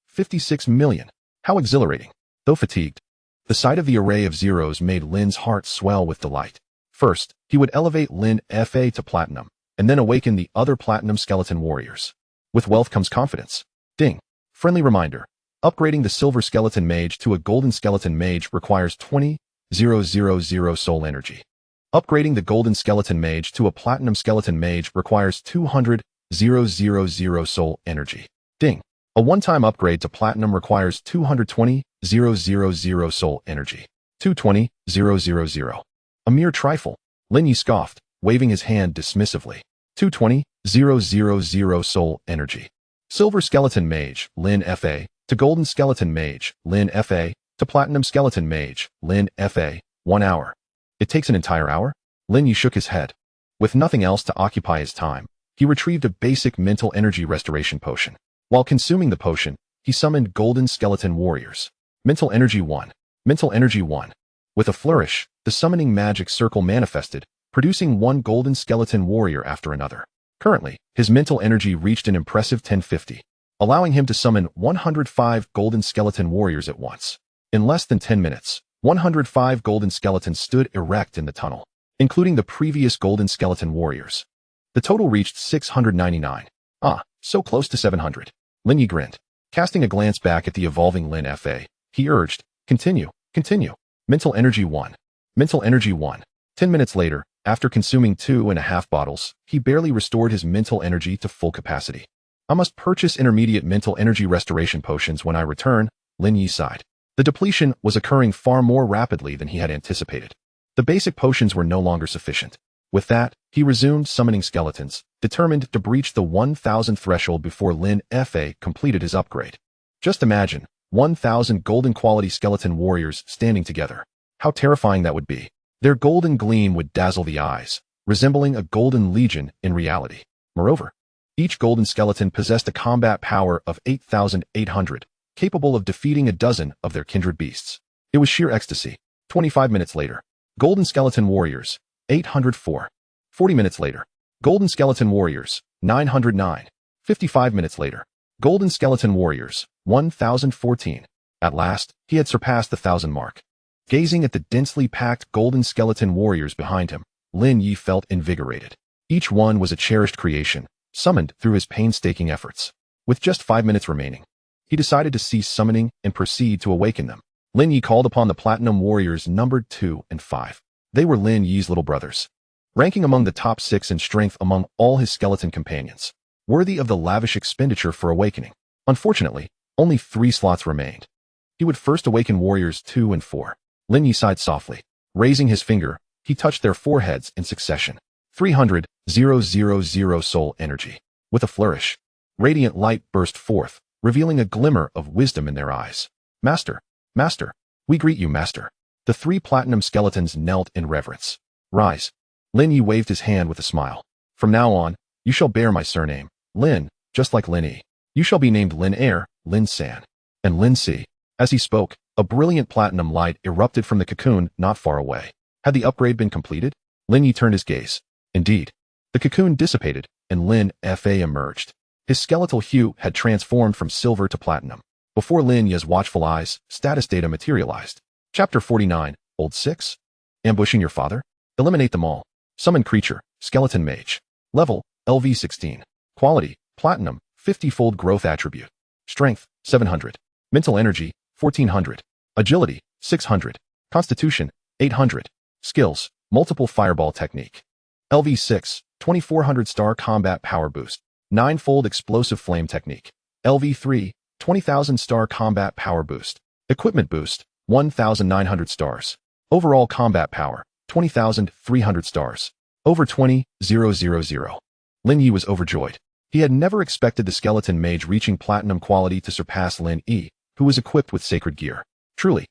56 million. How exhilarating. Though fatigued, the sight of the array of zeros made Lin's heart swell with delight. First, he would elevate Lin Fa to platinum, and then awaken the other platinum skeleton warriors. With wealth comes confidence. Ding. Friendly reminder. Upgrading the silver skeleton mage to a golden skeleton mage requires 20,000 soul energy. Upgrading the golden skeleton mage to a platinum skeleton mage requires 200,000 soul energy. Ding. A one-time upgrade to platinum requires 220,000 soul energy. 220,000. A mere trifle. Lin Ye scoffed, waving his hand dismissively. 220,000 soul energy. Silver skeleton mage, Lin Fa, to golden skeleton mage, Lin Fa, to platinum skeleton mage, Lin Fa, 1 hour. It takes an entire hour? Lin Ye shook his head. With nothing else to occupy his time, he retrieved a basic mental energy restoration potion. While consuming the potion, he summoned golden skeleton warriors. Mental energy 1. Mental energy 1. With a flourish, the summoning magic circle manifested, producing 1 golden skeleton warrior after another. Currently, his mental energy reached an impressive 1050, allowing him to summon 105 golden skeleton warriors at once. In less than 10 minutes, 105 golden skeletons stood erect in the tunnel, including the previous golden skeleton warriors. The total reached 699. So close to 700. Lin Ye grinned. Casting a glance back at the evolving Lin Fa, he urged, Continue. Mental energy 1. Mental energy 1. 10 minutes later, after consuming 2.5 bottles, he barely restored his mental energy to full capacity. I must purchase intermediate mental energy restoration potions when I return, Lin Ye sighed. The depletion was occurring far more rapidly than he had anticipated. The basic potions were no longer sufficient. With that, he resumed summoning skeletons, determined to breach the 1,000 threshold before Lin Fa completed his upgrade. Just imagine, 1,000 golden quality skeleton warriors standing together. How terrifying that would be. Their golden gleam would dazzle the eyes, resembling a golden legion in reality. Moreover, each golden skeleton possessed a combat power of 8,800, capable of defeating a dozen of their kindred beasts. It was sheer ecstasy. 25 minutes later, golden skeleton warriors, 804. 40 minutes later, golden skeleton warriors, 909. 55 minutes later, golden skeleton warriors, 1,014. At last, he had surpassed the 1,000 mark. Gazing at the densely packed golden skeleton warriors behind him, Lin Ye felt invigorated. Each one was a cherished creation, summoned through his painstaking efforts. With just 5 minutes remaining, he decided to cease summoning and proceed to awaken them. Lin Ye called upon the Platinum Warriors numbered 2 and 5. They were Lin Ye's little brothers, ranking among the top 6 in strength among all his skeleton companions, worthy of the lavish expenditure for awakening. Unfortunately, only 3 slots remained. He would first awaken Warriors 2 and 4. Lin Ye sighed softly. Raising his finger, he touched their foreheads in succession. 300,000 soul energy. With a flourish, radiant light burst forth, revealing a glimmer of wisdom in their eyes. Master, Master, we greet you, Master. The 3 platinum skeletons knelt in reverence. Rise. Lin Ye waved his hand with a smile. From now on, you shall bear my surname, Lin, just like Lin Ye. You shall be named Lin Air, Lin San, and Lin Si. As he spoke, a brilliant platinum light erupted from the cocoon not far away. Had the upgrade been completed? Lin Ye turned his gaze. Indeed. The cocoon dissipated, and Lin Fa emerged. His skeletal hue had transformed from silver to platinum. Before Lin Ye's watchful eyes, status data materialized. Chapter 49, Old 6. Ambushing your father? Eliminate them all. Summon creature, skeleton mage. Level, LV 16. Quality, platinum, 50-fold growth attribute. Strength, 700. Mental energy, 1400. Agility, 600. Constitution, 800. Skills, multiple fireball technique. LV 6, 2400 star combat power boost. 9-fold explosive flame technique. LV 3, 20,000 star combat power boost. Equipment boost, 1,900 stars. Overall combat power, 20,300 stars. Over 20,000. Lin Ye was overjoyed. He had never expected the skeleton mage reaching platinum quality to surpass Lin Ye, who was equipped with sacred gear. Truly,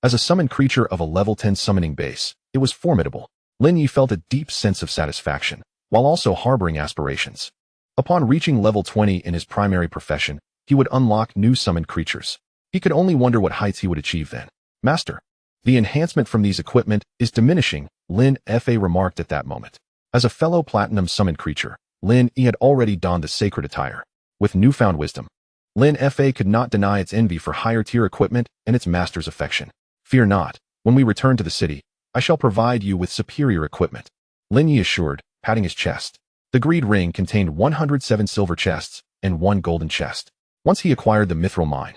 as a summoned creature of a level 10 summoning base, it was formidable. Lin Ye felt a deep sense of satisfaction, while also harboring aspirations. Upon reaching level 20 in his primary profession, he would unlock new summoned creatures. He could only wonder what heights he would achieve then. Master, the enhancement from these equipment is diminishing, Lin Fa remarked at that moment. As a fellow platinum summoned creature, Lin Ye had already donned the sacred attire. With newfound wisdom, Lin Fa could not deny its envy for higher tier equipment and its master's affection. Fear not, when we return to the city, I shall provide you with superior equipment, Lin Ye assured, patting his chest. The greed ring contained 107 silver chests and 1 golden chest. Once he acquired the mithril mine,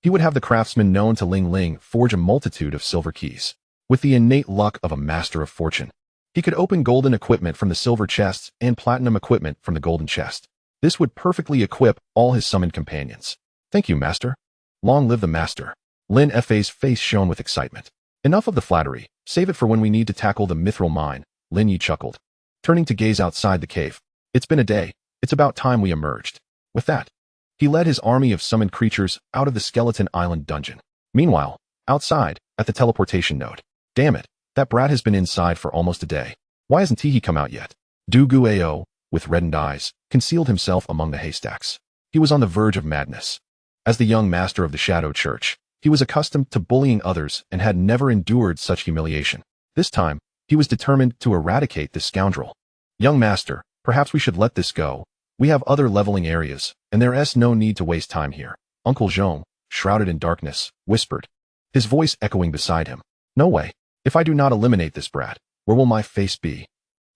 he would have the craftsman known to Ling Ling forge a multitude of silver keys. With the innate luck of a master of fortune, he could open golden equipment from the silver chests and platinum equipment from the golden chest. This would perfectly equip all his summoned companions. Thank you, Master. Long live the Master. Lin Fa's face shone with excitement. Enough of the flattery. Save it for when we need to tackle the mithril mine, Lin Ye chuckled, turning to gaze outside the cave. It's been a day. It's about time we emerged. With that, he led his army of summoned creatures out of the Skeleton Island dungeon. Meanwhile, outside, at the teleportation node. Damn it, that brat has been inside for almost a day. Why hasn't he come out yet? Du Gu Ao, with reddened eyes, concealed himself among the haystacks. He was on the verge of madness. As the young master of the Shadow Church, he was accustomed to bullying others and had never endured such humiliation. This time, he was determined to eradicate this scoundrel. Young master, perhaps we should let this go. We have other leveling areas, and there is no need to waste time here. Uncle Zhong, shrouded in darkness, whispered, his voice echoing beside him. No way. If I do not eliminate this brat, where will my face be?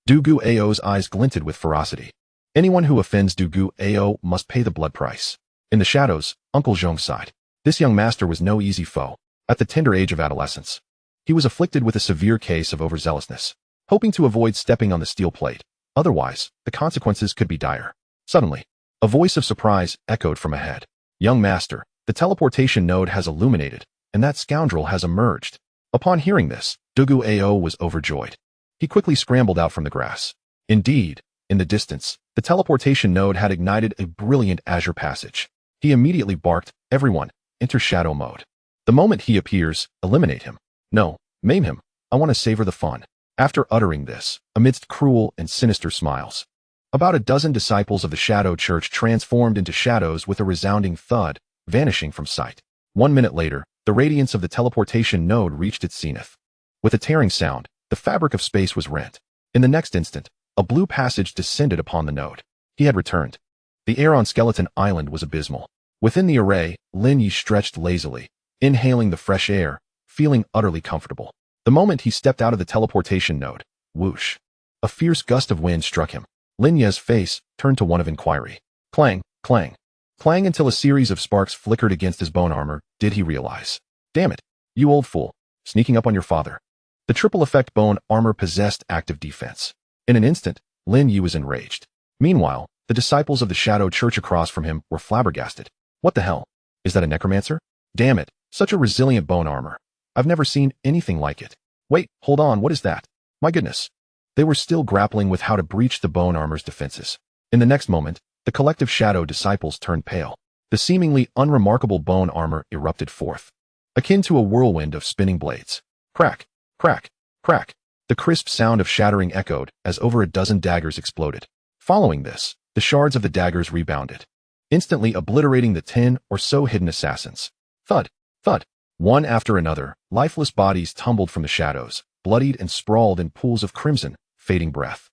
Du Gu Ao's eyes glinted with ferocity. Anyone who offends Du Gu Ao must pay the blood price. In the shadows, Uncle Zhong sighed. This young master was no easy foe. At the tender age of adolescence, he was afflicted with a severe case of overzealousness, hoping to avoid stepping on the steel plate. Otherwise, the consequences could be dire. Suddenly, a voice of surprise echoed from ahead. Young master, the teleportation node has illuminated, and that scoundrel has emerged. Upon hearing this, Du Gu Ao was overjoyed. He quickly scrambled out from the grass. Indeed, in the distance, the teleportation node had ignited a brilliant azure passage. He immediately barked, everyone, enter shadow mode. The moment he appears, eliminate him. No, maim him. I want to savor the fun. After uttering this, amidst cruel and sinister smiles, about a dozen disciples of the Shadow Church transformed into shadows with a resounding thud, vanishing from sight. 1 minute later, the radiance of the teleportation node reached its zenith. With a tearing sound, the fabric of space was rent. In the next instant, a blue passage descended upon the node. He had returned. The air on Skeleton Island was abysmal. Within the array, Lin Ye stretched lazily, inhaling the fresh air, feeling utterly comfortable. The moment he stepped out of the teleportation node, whoosh, a fierce gust of wind struck him. Lin Ye's face turned to one of inquiry. Clang, clang, clang until a series of sparks flickered against his bone armor. Did he realize? Damn it, you old fool, sneaking up on your father. The triple effect bone armor possessed active defense. In an instant, Lin Ye was enraged. Meanwhile, the disciples of the Shadow Church across from him were flabbergasted. What the hell? Is that a necromancer? Damn it, such a resilient bone armor. I've never seen anything like it. Wait, hold on, what is that? My goodness. They were still grappling with how to breach the bone armor's defenses. In the next moment, the collective shadow disciples turned pale. The seemingly unremarkable bone armor erupted forth, akin to a whirlwind of spinning blades. Crack, crack, crack. The crisp sound of shattering echoed as over a dozen daggers exploded. Following this, the shards of the daggers rebounded, instantly obliterating the 10 or so hidden assassins. Thud, thud. One after another, lifeless bodies tumbled from the shadows, bloodied and sprawled in pools of crimson, fading breath.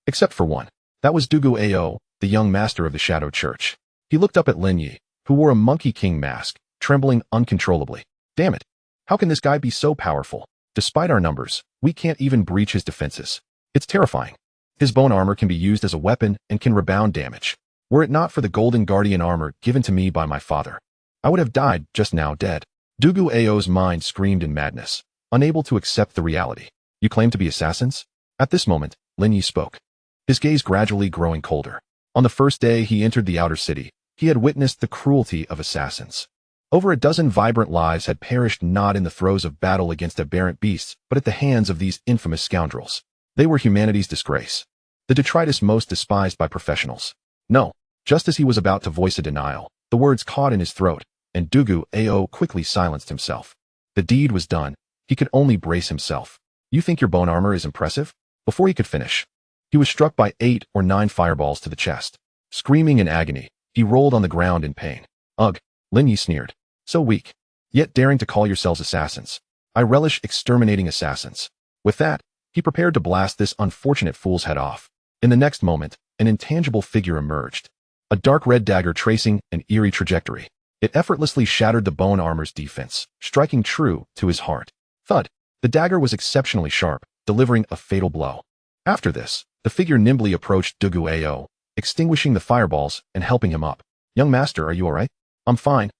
Except for one. That was Dugu Ao, the young master of the Shadow Church. He looked up at Lin Ye, who wore a Monkey King mask, trembling uncontrollably. Damn it. How can this guy be so powerful? Despite our numbers, we can't even breach his defenses. It's terrifying. His bone armor can be used as a weapon and can rebound damage. Were it not for the golden guardian armor given to me by my father, I would have died just now dead. Dugu Ao's mind screamed in madness, unable to accept the reality. You claim to be assassins? At this moment, Lin Ye spoke, his gaze gradually growing colder. On the first day he entered the outer city, he had witnessed the cruelty of assassins. Over a dozen vibrant lives had perished not in the throes of battle against aberrant beasts, but at the hands of these infamous scoundrels. They were humanity's disgrace, the detritus most despised by professionals. No, just as he was about to voice a denial, the words caught in his throat, and Dugu Ao quickly silenced himself. The deed was done. He could only brace himself. You think your bone armor is impressive? Before he could finish, he was struck by 8 or 9 fireballs to the chest. Screaming in agony, he rolled on the ground in pain. Ugh, Lin Ye sneered. So weak, yet daring to call yourselves assassins. I relish exterminating assassins. With that, he prepared to blast this unfortunate fool's head off. In the next moment, an intangible figure emerged, a dark red dagger tracing an eerie trajectory. It effortlessly shattered the bone armor's defense, striking true to his heart. Thud. The dagger was exceptionally sharp, delivering a fatal blow. After this, the figure nimbly approached Dugu Ao, extinguishing the fireballs and helping him up. Young master, are you alright? I'm fine.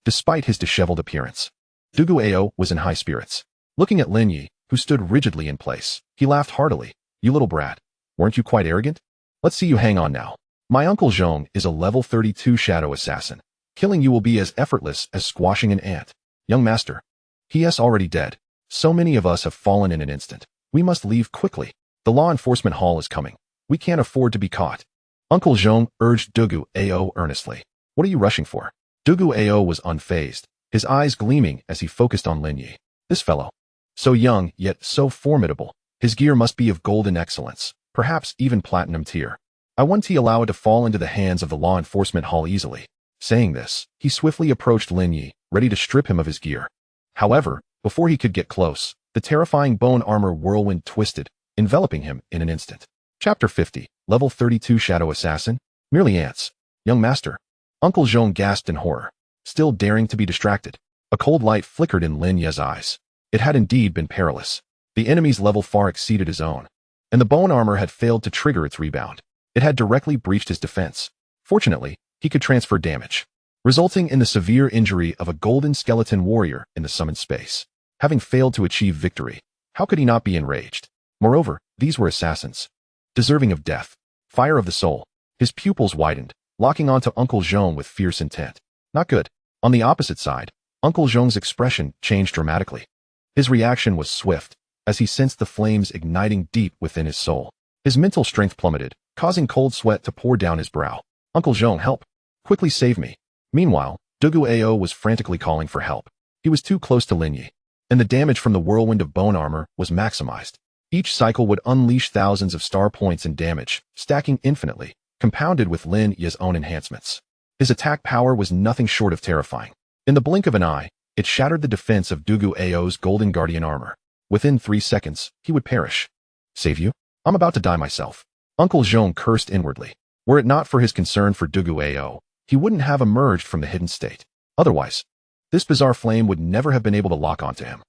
Despite his disheveled appearance, Dugu Ao was in high spirits. Looking at Lin Ye, who stood rigidly in place, he laughed heartily. You little brat. Weren't you quite arrogant? Let's see you hang on now. My uncle Zhong is a level 32 shadow assassin. Killing you will be as effortless as squashing an ant. Young master. He is already dead. So many of us have fallen in an instant. We must leave quickly. The law enforcement hall is coming. We can't afford to be caught. Uncle Zhong urged Dugu Ao earnestly. What are you rushing for? Dugu Ao was unfazed, his eyes gleaming as he focused on Lin Ye. This fellow. So young, yet so formidable. His gear must be of golden excellence, perhaps even platinum tier. I won't allow it to fall into the hands of the law enforcement hall easily. Saying this, he swiftly approached Lin Ye, ready to strip him of his gear. However, before he could get close, the terrifying bone armor whirlwind twisted, enveloping him in an instant. Chapter 50, Level 32 Shadow Assassin? Merely ants. Young master. Uncle Zhong gasped in horror, still daring to be distracted. A cold light flickered in Lin Ye's eyes. It had indeed been perilous. The enemy's level far exceeded his own, and the bone armor had failed to trigger its rebound. It had directly breached his defense. Fortunately, he could transfer damage, resulting in the severe injury of a golden skeleton warrior in the summoned space. Having failed to achieve victory, how could he not be enraged? Moreover, these were assassins, deserving of death. Fire of the soul. His pupils widened, locking onto Uncle Zhong with fierce intent. Not good. On the opposite side, Uncle Zhong's expression changed dramatically. His reaction was swift, as he sensed the flames igniting deep within his soul. His mental strength plummeted, causing cold sweat to pour down his brow. Uncle Zhong, help! Quickly save me. Meanwhile, Dugu Ao was frantically calling for help. He was too close to Lin Ye, and the damage from the whirlwind of bone armor was maximized. Each cycle would unleash thousands of star points in damage, stacking infinitely, compounded with Lin Ye's own enhancements. His attack power was nothing short of terrifying. In the blink of an eye, it shattered the defense of Dugu Ao's golden guardian armor. Within 3 seconds, he would perish. Save you? I'm about to die myself. Uncle Zhong cursed inwardly. Were it not for his concern for Dugu Ao, he wouldn't have emerged from the hidden state. Otherwise, This bizarre flame would never have been able to lock onto him.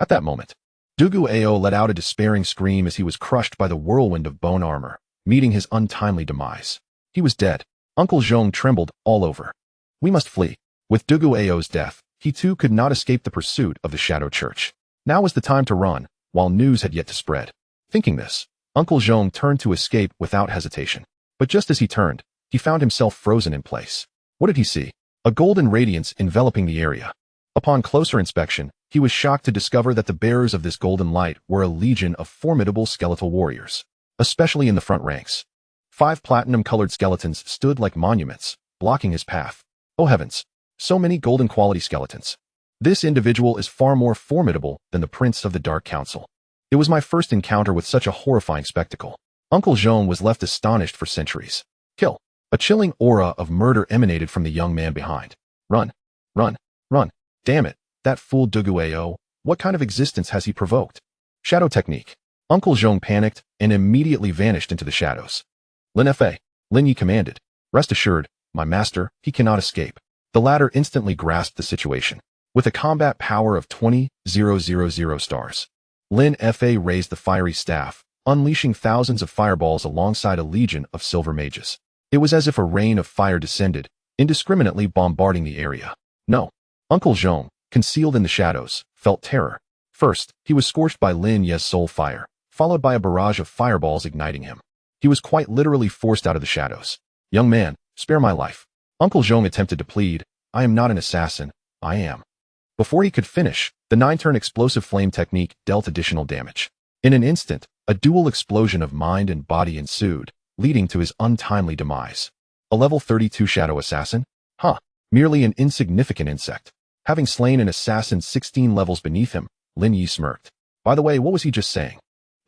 At that moment, Dugu Ao let out a despairing scream as he was crushed by the whirlwind of bone armor, meeting his untimely demise. He was dead. Uncle Zhong trembled all over. We must flee. With Dugu Ao's death, he too could not escape the pursuit of the Shadow Church. Now was the time to run, while news had yet to spread. Thinking this, Uncle Zhong turned to escape without hesitation. But just as he turned, he found himself frozen in place. What did he see? A golden radiance enveloping the area. Upon closer inspection, he was shocked to discover that the bearers of this golden light were a legion of formidable skeletal warriors, especially in the front ranks. 5 platinum-colored skeletons stood like monuments, blocking his path. Oh heavens! So many golden quality skeletons. This individual is far more formidable than the Prince of the Dark Council. It was my first encounter with such a horrifying spectacle. Uncle Zhong was left astonished for centuries. Kill! A chilling aura of murder emanated from the young man behind. Run! Run! Run! Damn it! That fool Dugu Ao, what kind of existence has he provoked? Shadow technique. Uncle Zhong panicked and immediately vanished into the shadows. Lin Ye commanded. Rest assured, my master, he cannot escape. The latter instantly grasped the situation. With a combat power of 20,000 stars, Lin Fa raised the fiery staff, unleashing thousands of fireballs alongside a legion of silver mages. It was as if a rain of fire descended, indiscriminately bombarding the area. No. Uncle Zhong, concealed in the shadows, felt terror. First, he was scorched by Lin Ye's soul fire, followed by a barrage of fireballs igniting him. He was quite literally forced out of the shadows. Young man, spare my life. Uncle Zhong attempted to plead, I am not an assassin, I am. Before he could finish, the 9-turn explosive flame technique dealt additional damage. In an instant, a dual explosion of mind and body ensued, leading to his untimely demise. A level 32 shadow assassin? Merely an insignificant insect. Having slain an assassin 16 levels beneath him, Lin Ye smirked. By the way, what was he just saying?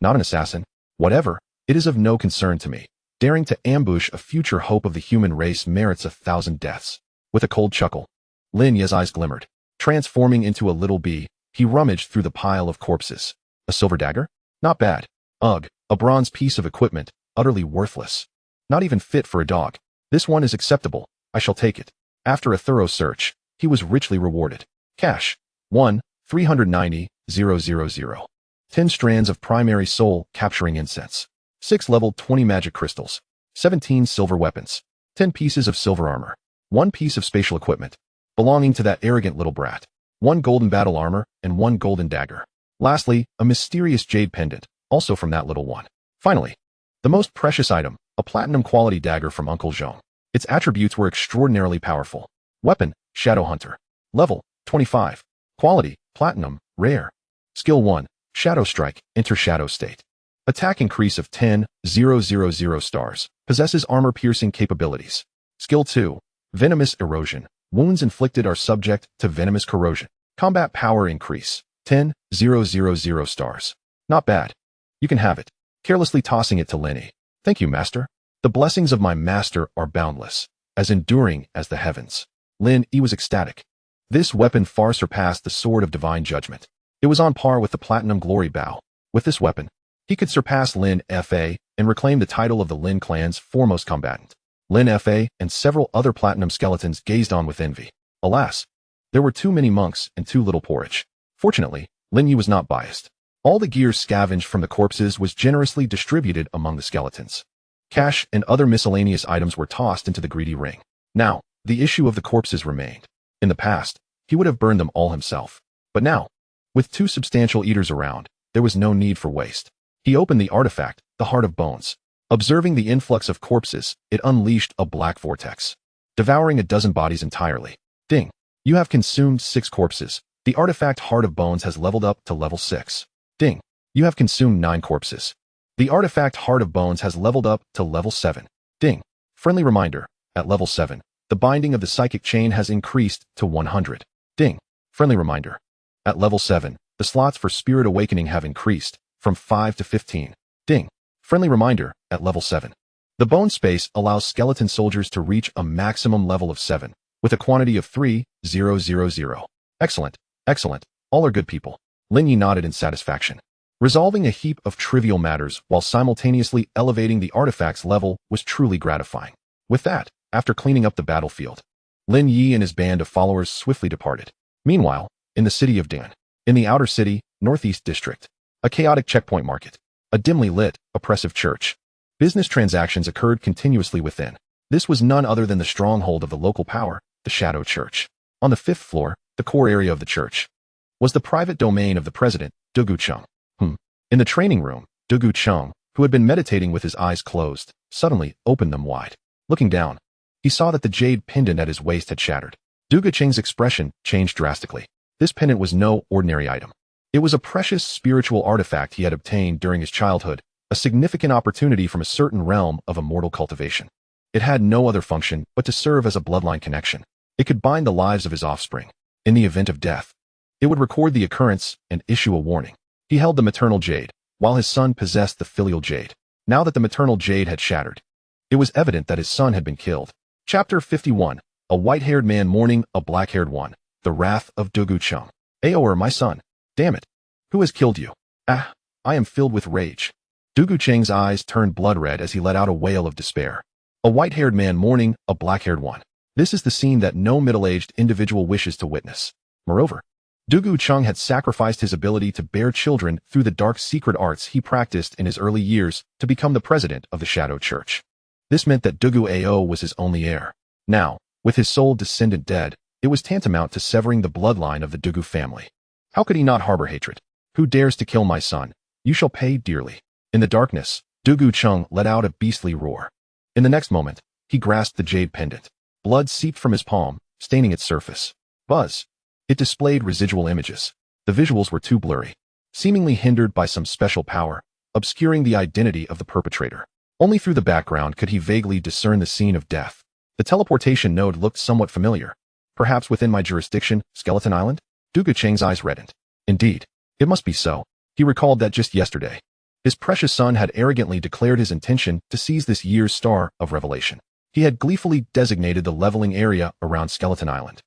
Not an assassin. Whatever, it is of no concern to me. Daring to ambush a future hope of the human race merits 1,000 deaths. With a cold chuckle, Lin Ye's eyes glimmered. Transforming into a little bee, he rummaged through the pile of corpses. A silver dagger? Not bad. Ugh, a bronze piece of equipment, utterly worthless. Not even fit for a dog. This one is acceptable, I shall take it. After a thorough search, he was richly rewarded. Cash. 1,390,000. 10 strands of primary soul capturing incense. 6 level 20 magic crystals. 17 silver weapons. 10 pieces of silver armor. 1 piece of spatial equipment, belonging to that arrogant little brat. 1 golden battle armor and 1 golden dagger. Lastly, a mysterious jade pendant, also from that little one. Finally, the most precious item, a platinum quality dagger from Uncle Zhong. Its attributes were extraordinarily powerful. Weapon, Shadow Hunter. Level, 25. Quality, Platinum, Rare. Skill 1, Shadow Strike, enter Shadow State. Attack increase of 10,000 stars. Possesses armor-piercing capabilities. Skill 2, Venomous Erosion. Wounds inflicted are subject to venomous corrosion. Combat power increase, 10,000 stars. Not bad. You can have it. Carelessly tossing it to Lin Ye. Thank you, master. The blessings of my master are boundless, as enduring as the heavens. Lin Ye was ecstatic. This weapon far surpassed the sword of divine judgment. It was on par with the platinum glory bow. With this weapon, he could surpass Lin Fa and reclaim the title of the Lin clan's foremost combatant. Lin Fa and several other platinum skeletons gazed on with envy. Alas, there were too many monks and too little porridge. Fortunately, Lin Ye was not biased. All the gear scavenged from the corpses was generously distributed among the skeletons. Cash and other miscellaneous items were tossed into the greedy ring. Now, the issue of the corpses remained. In the past, he would have burned them all himself. But now, with 2 substantial eaters around, there was no need for waste. He opened the artifact, the Heart of Bones. Observing the influx of corpses, it unleashed a black vortex, devouring a dozen bodies entirely. Ding! You have consumed 6 corpses. The artifact Heart of Bones has leveled up to level 6. Ding! You have consumed 9 corpses. The artifact Heart of Bones has leveled up to level 7. Ding! Friendly reminder, at level 7, the binding of the psychic chain has increased to 100. Ding! Friendly reminder, at level 7, the slots for Spirit Awakening have increased from 5 to 15. Ding! Friendly reminder, at level 7. The bone space allows skeleton soldiers to reach a maximum level of 7, with a quantity of 3,000. Excellent, excellent, all are good people. Lin Ye nodded in satisfaction. Resolving a heap of trivial matters while simultaneously elevating the artifact's level was truly gratifying. With that, after cleaning up the battlefield, Lin Ye and his band of followers swiftly departed. Meanwhile, in the city of Dan, in the outer city, northeast district, a chaotic checkpoint market, a dimly lit, oppressive church. Business transactions occurred continuously within. This was none other than the stronghold of the local power, the Shadow Church. On the 5th floor, the core area of the church, was the private domain of the president, Dugu Chung. In the training room, Dugu Chung, who had been meditating with his eyes closed, suddenly opened them wide. Looking down, he saw that the jade pendant at his waist had shattered. Dugu Chung's expression changed drastically. This pendant was no ordinary item. It was a precious spiritual artifact he had obtained during his childhood, a significant opportunity from a certain realm of immortal cultivation. It had no other function but to serve as a bloodline connection. It could bind the lives of his offspring. In the event of death, it would record the occurrence and issue a warning. He held the maternal jade, while his son possessed the filial jade. Now that the maternal jade had shattered, it was evident that his son had been killed. Chapter 51. A white-haired man mourning a black-haired one. The wrath of Dugu Chung. Aoer, my son. Damn it. Who has killed you? Ah, I am filled with rage. Dugu Chung's eyes turned blood-red as he let out a wail of despair. A white-haired man mourning a black-haired one. This is the scene that no middle-aged individual wishes to witness. Moreover, Dugu Chung had sacrificed his ability to bear children through the dark secret arts he practiced in his early years to become the president of the Shadow Church. This meant that Dugu Ao was his only heir. Now, with his sole descendant dead, it was tantamount to severing the bloodline of the Dugu family. How could he not harbor hatred? Who dares to kill my son? You shall pay dearly. In the darkness, Dugu Chung let out a beastly roar. In the next moment, he grasped the jade pendant. Blood seeped from his palm, staining its surface. Buzz. It displayed residual images. The visuals were too blurry, seemingly hindered by some special power, obscuring the identity of the perpetrator. Only through the background could he vaguely discern the scene of death. The teleportation node looked somewhat familiar. Perhaps within my jurisdiction, Skeleton Island? Dugu Chung's eyes reddened. Indeed, it must be so. He recalled that just yesterday, his precious son had arrogantly declared his intention to seize this year's star of revelation. He had gleefully designated the leveling area around Skeleton Island,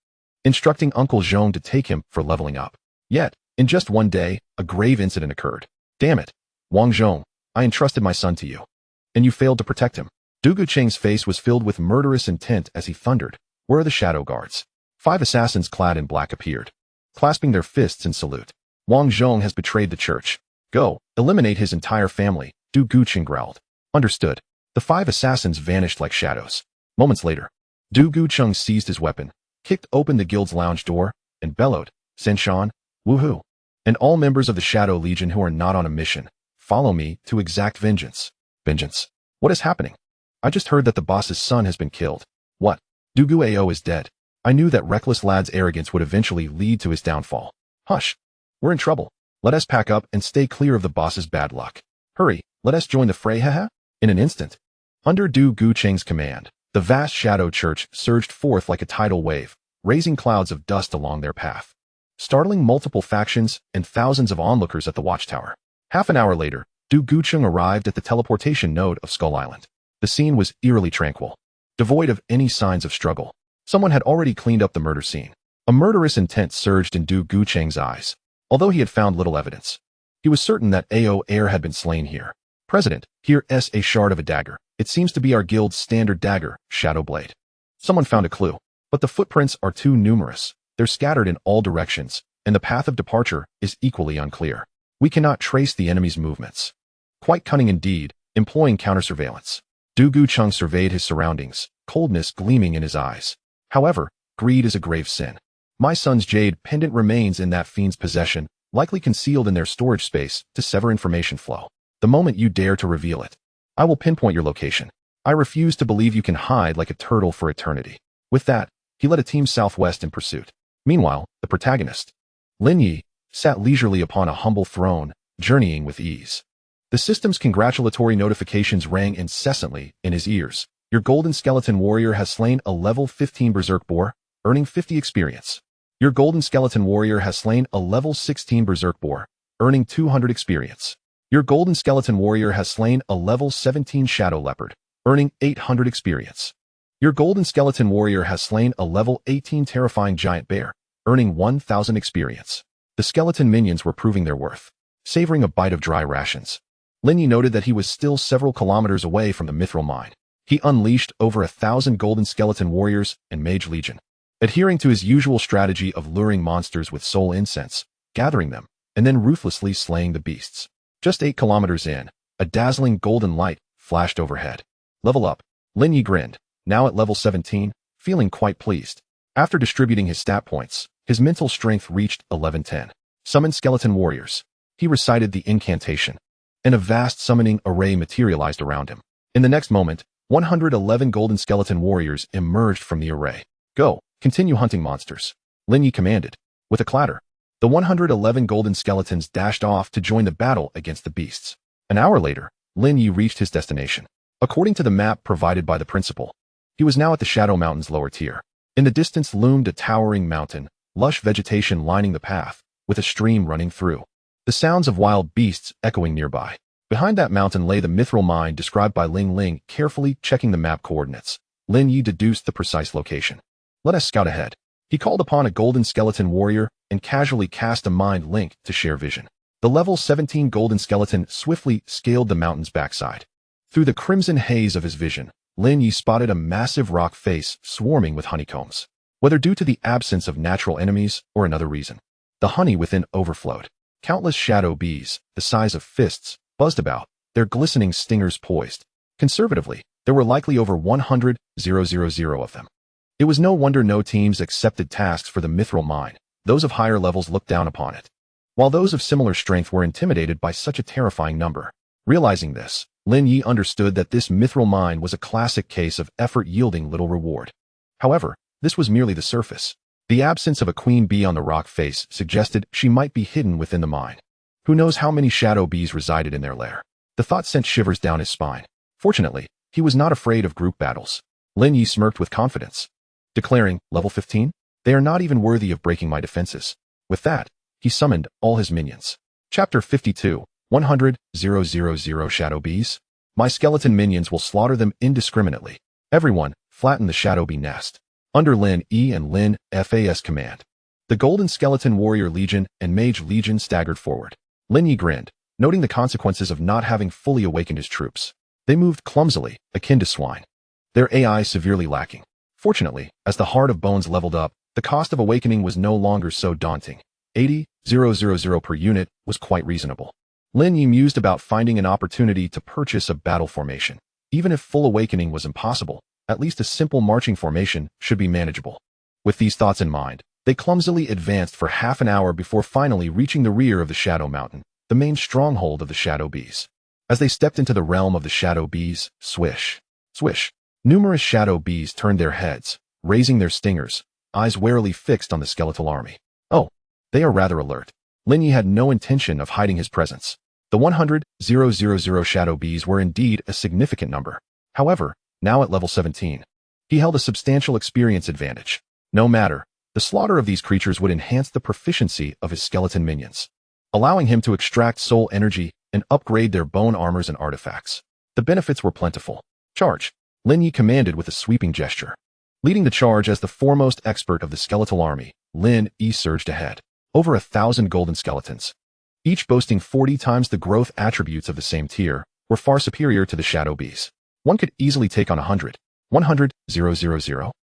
instructing Uncle Zhong to take him for leveling up. Yet, in just one day, a grave incident occurred. Damn it. Wang Zhong, I entrusted my son to you, and you failed to protect him. Dugu Chung's face was filled with murderous intent as he thundered. Where are the shadow guards? 5 assassins clad in black appeared, clasping their fists in salute. Wang Zhong has betrayed the church. Go, eliminate his entire family, Dugu Chung growled. Understood. The 5 assassins vanished like shadows. Moments later, Dugu Chung seized his weapon, kicked open the guild's lounge door, and bellowed, Senshan, woohoo! And all members of the Shadow Legion who are not on a mission, follow me to exact vengeance. Vengeance? What is happening? I just heard that the boss's son has been killed. What? Dugu Ao is dead. I knew that reckless lad's arrogance would eventually lead to his downfall. Hush. We're in trouble. Let us pack up and stay clear of the boss's bad luck. Hurry, let us join the fray, haha. In an instant, under Dugu Chung's command, the vast Shadow Church surged forth like a tidal wave, raising clouds of dust along their path, startling multiple factions and thousands of onlookers at the watchtower. Half an hour later, Dugu Chung arrived at the teleportation node of Skull Island. The scene was eerily tranquil, devoid of any signs of struggle. Someone had already cleaned up the murder scene. A murderous intent surged in Dugu Chung's eyes. Although he had found little evidence, he was certain that Ao heir had been slain here. President, here's a shard of a dagger. It seems to be our guild's standard dagger, Shadow Blade. Someone found a clue, but the footprints are too numerous. They're scattered in all directions, and the path of departure is equally unclear. We cannot trace the enemy's movements. Quite cunning indeed, employing counter-surveillance. Dugu Chung surveyed his surroundings, coldness gleaming in his eyes. However, greed is a grave sin. My son's jade pendant remains in that fiend's possession, likely concealed in their storage space to sever information flow. The moment you dare to reveal it, I will pinpoint your location. I refuse to believe you can hide like a turtle for eternity. With that, he led a team southwest in pursuit. Meanwhile, the protagonist, Lin Ye, sat leisurely upon a humble throne, journeying with ease. The system's congratulatory notifications rang incessantly in his ears. Your golden skeleton warrior has slain a level 15 berserk boar, earning 50 experience. Your golden skeleton warrior has slain a level 16 berserk boar, earning 200 experience. Your golden skeleton warrior has slain a level 17 shadow leopard, earning 800 experience. Your golden skeleton warrior has slain a level 18 terrifying giant bear, earning 1000 experience. The skeleton minions were proving their worth, savoring a bite of dry rations. Lin Ye noted that he was still several kilometers away from the mithril mine. He unleashed over 1,000 golden skeleton warriors and mage legion. adhering to his usual strategy of luring monsters with soul incense, gathering them, and then ruthlessly slaying the beasts. Just 8 kilometers in, a dazzling golden light flashed overhead. Level up. Lin Ye grinned, now at level 17, feeling quite pleased. After distributing his stat points, his mental strength reached 1110. Summon skeleton warriors. He recited the incantation, and a vast summoning array materialized around him. In the next moment, 111 golden skeleton warriors emerged from the array. Go, continue hunting monsters, Lin Ye commanded. With a clatter, the 111 golden skeletons dashed off to join the battle against the beasts. An hour later, Lin Ye reached his destination. According to the map provided by the principal, he was now at the Shadow Mountain's lower tier. In the distance loomed a towering mountain, lush vegetation lining the path, with a stream running through. The sounds of wild beasts echoing nearby. Behind that mountain lay the mithril mine described by Ling, carefully checking the map coordinates. Lin Ye deduced the precise location. Let us scout ahead. He called upon a golden skeleton warrior and casually cast a mind link to share vision. The level 17 golden skeleton swiftly scaled the mountain's backside. Through the crimson haze of his vision, Lin Ye spotted a massive rock face swarming with honeycombs. Whether due to the absence of natural enemies or another reason, the honey within overflowed. Countless shadow bees, the size of fists, buzzed about, their glistening stingers poised. Conservatively, there were likely over 100,000 of them. It was no wonder no teams accepted tasks for the mithril mine. Those of higher levels looked down upon it, while those of similar strength were intimidated by such a terrifying number. Realizing this, Lin Ye understood that this mithril mine was a classic case of effort yielding little reward. However, this was merely the surface. The absence of a queen bee on the rock face suggested she might be hidden within the mine. Who knows how many shadow bees resided in their lair? The thought sent shivers down his spine. Fortunately, he was not afraid of group battles. Lin Ye smirked with confidence, declaring, level 15? They are not even worthy of breaking my defenses. With that, he summoned all his minions. Chapter 52, 100,000 shadow bees. My skeleton minions will slaughter them indiscriminately. Everyone, flatten the shadow bee nest. Under Lin Ye and Lin Fas command, the Golden Skeleton Warrior Legion and Mage Legion staggered forward. Lin Ye grinned, noting the consequences of not having fully awakened his troops. They moved clumsily, akin to swine. Their AI severely lacking. Fortunately, as the Heart of Bones leveled up, the cost of awakening was no longer so daunting. 80,000 per unit was quite reasonable. Lin Ye mused about finding an opportunity to purchase a battle formation. Even if full awakening was impossible, at least a simple marching formation should be manageable. With these thoughts in mind, they clumsily advanced for half an hour before finally reaching the rear of the Shadow Mountain, the main stronghold of the Shadow Bees. As they stepped into the realm of the Shadow Bees, swish, swish, numerous Shadow Bees turned their heads, raising their stingers, eyes warily fixed on the skeletal army. Oh, they are rather alert. Lin Ye had no intention of hiding his presence. The 100,000 Shadow Bees were indeed a significant number. However, now at level 17, he held a substantial experience advantage. No matter, the slaughter of these creatures would enhance the proficiency of his skeleton minions, allowing him to extract soul energy and upgrade their bone armors and artifacts. The benefits were plentiful. Charge, Lin Ye commanded with a sweeping gesture. Leading the charge as the foremost expert of the skeletal army, Lin Ye surged ahead. Over 1,000 golden skeletons, each boasting 40 times the growth attributes of the same tier, were far superior to the Shadow Bees. One could easily take on 100,000.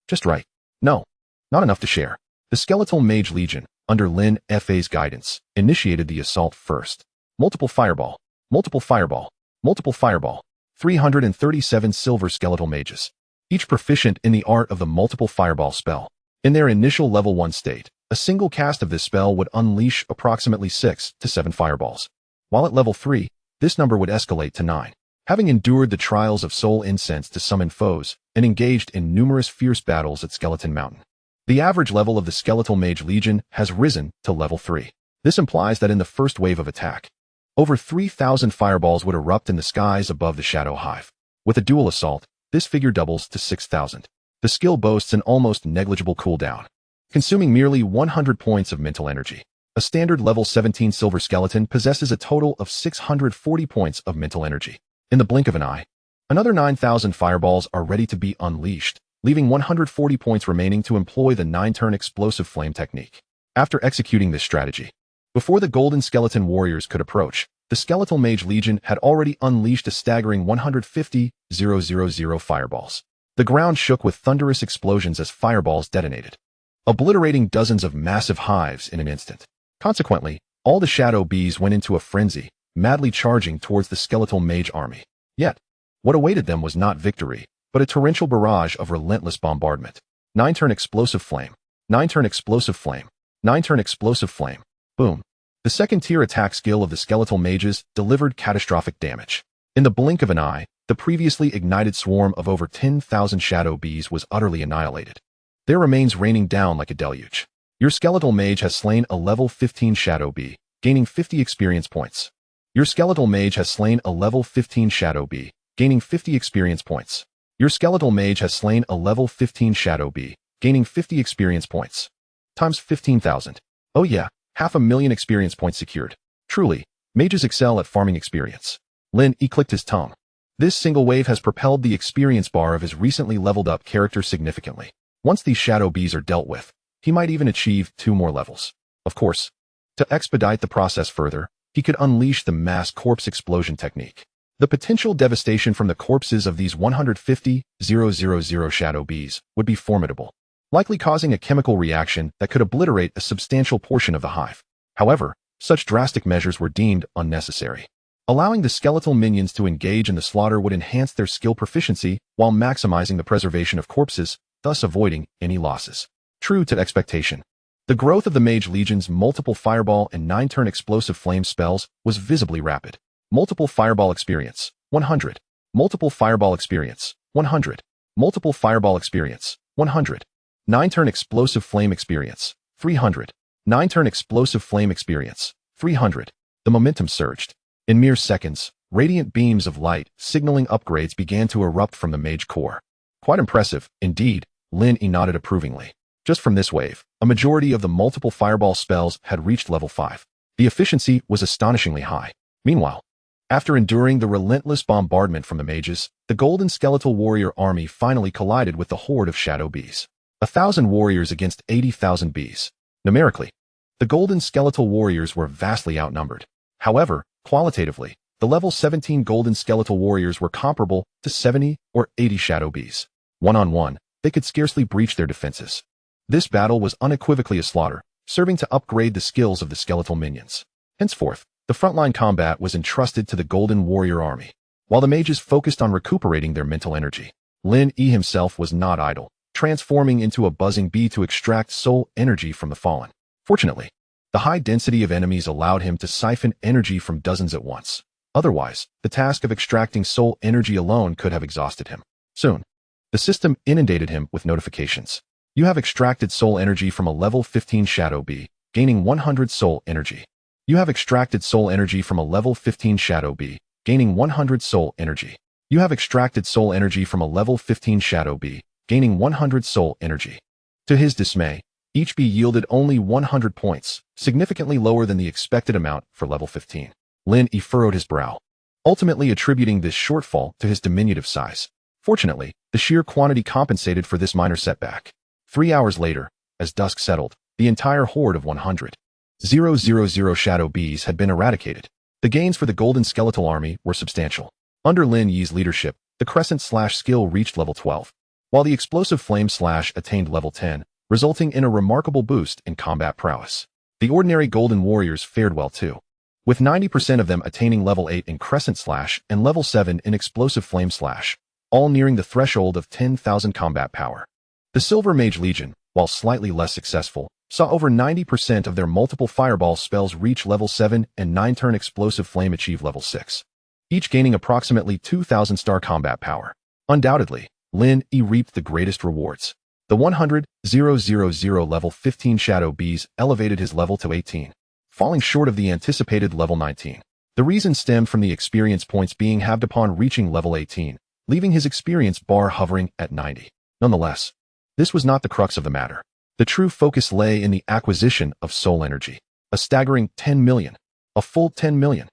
Just right. No, not enough to share. The Skeletal Mage Legion, under Lin Fa's guidance, initiated the assault first. Multiple fireball, multiple fireball, multiple fireball. 337 silver skeletal mages, each proficient in the art of the multiple fireball spell. In their initial level 1 state, a single cast of this spell would unleash approximately 6 to 7 fireballs. While at level 3, this number would escalate to 9. Having endured the trials of soul incense to summon foes and engaged in numerous fierce battles at Skeleton Mountain, the average level of the Skeletal Mage Legion has risen to level 3. This implies that in the first wave of attack, over 3,000 fireballs would erupt in the skies above the Shadow Hive. With a dual assault, this figure doubles to 6,000. The skill boasts an almost negligible cooldown, consuming merely 100 points of mental energy. A standard level 17 silver skeleton possesses a total of 640 points of mental energy. In the blink of an eye, another 9,000 fireballs are ready to be unleashed, leaving 140 points remaining to employ the 9-turn explosive flame technique. After executing this strategy, before the Golden Skeleton Warriors could approach, the Skeletal Mage Legion had already unleashed a staggering 150,000 fireballs. The ground shook with thunderous explosions as fireballs detonated. obliterating dozens of massive hives in an instant. Consequently, all the shadow bees went into a frenzy, madly charging towards the skeletal mage army. Yet, what awaited them was not victory, but a torrential barrage of relentless bombardment. 9-turn explosive flame. 9-turn explosive flame. 9-turn explosive flame. Boom. The second-tier attack skill of the skeletal mages delivered catastrophic damage. In the blink of an eye, the previously ignited swarm of over 10,000 shadow bees was utterly annihilated, their remains raining down like a deluge. Your skeletal mage has slain a level 15 shadow bee, gaining 50 experience points. Your skeletal mage has slain a level 15 shadow bee, gaining 50 experience points. Your skeletal mage has slain a level 15 shadow bee, gaining 50 experience points. Times 15,000. Oh yeah, 500,000 experience points secured. Truly, mages excel at farming experience. Lin Ye clicked his tongue. This single wave has propelled the experience bar of his recently leveled up character significantly. Once these shadow bees are dealt with, he might even achieve 2 more levels. Of course, to expedite the process further, he could unleash the mass corpse explosion technique. The potential devastation from the corpses of these 150,000 shadow bees would be formidable, likely causing a chemical reaction that could obliterate a substantial portion of the hive. However, such drastic measures were deemed unnecessary. Allowing the skeletal minions to engage in the slaughter would enhance their skill proficiency while maximizing the preservation of corpses, thus avoiding any losses. True to expectation, the growth of the Mage Legion's multiple fireball and 9-turn explosive flame spells was visibly rapid. Multiple fireball experience, 100. Multiple fireball experience, 100. Multiple fireball experience, 100. 9-turn explosive flame experience, 300. 9-turn explosive flame experience, 300. The momentum surged. In mere seconds, radiant beams of light signaling upgrades began to erupt from the mage core. Quite impressive, indeed, Lin Ye nodded approvingly. Just from this wave, a majority of the multiple fireball spells had reached level 5. The efficiency was astonishingly high. Meanwhile, after enduring the relentless bombardment from the mages, the golden skeletal warrior army finally collided with the horde of shadow bees. 1,000 warriors against 80,000 bees. Numerically, the golden skeletal warriors were vastly outnumbered. However, qualitatively, the level 17 golden skeletal warriors were comparable to 70 or 80 shadow bees. One-on-one, they could scarcely breach their defenses. This battle was unequivocally a slaughter, serving to upgrade the skills of the skeletal minions. Henceforth, the frontline combat was entrusted to the golden warrior army. While the mages focused on recuperating their mental energy, Lin Ye himself was not idle, transforming into a buzzing bee to extract soul energy from the fallen. Fortunately, the high density of enemies allowed him to siphon energy from dozens at once. Otherwise, the task of extracting soul energy alone could have exhausted him. Soon, the system inundated him with notifications. You have extracted soul energy from a level 15 shadow bee, gaining 100 soul energy. You have extracted soul energy from a level 15 shadow bee, gaining 100 soul energy. You have extracted soul energy from a level 15 shadow bee, gaining 100 soul energy. To his dismay, each bee yielded only 100 points, significantly lower than the expected amount for level 15. Lin Ye furrowed his brow, ultimately attributing this shortfall to his diminutive size. Fortunately, the sheer quantity compensated for this minor setback. 3 hours later, as dusk settled, the entire horde of 100,000 shadow bees had been eradicated. The gains for the golden skeletal army were substantial. Under Lin Ye's leadership, the crescent slash skill reached level 12, while the explosive flame slash attained level 10, resulting in a remarkable boost in combat prowess. The ordinary golden warriors fared well too, with 90% of them attaining level 8 in crescent slash and level 7 in explosive flame slash, all nearing the threshold of 10,000 combat power. The Silver Mage Legion, while slightly less successful, saw over 90% of their multiple fireball spells reach level 7 and 9-turn explosive flame achieve level 6, each gaining approximately 2,000 star combat power. Undoubtedly, Lin Ye reaped the greatest rewards. The 100,000 level 15 shadow bees elevated his level to 18, falling short of the anticipated level 19. The reason stemmed from the experience points being halved upon reaching level 18, leaving his experience bar hovering at 90. Nonetheless, this was not the crux of the matter. The true focus lay in the acquisition of soul energy. A staggering 10 million. A full 10 million.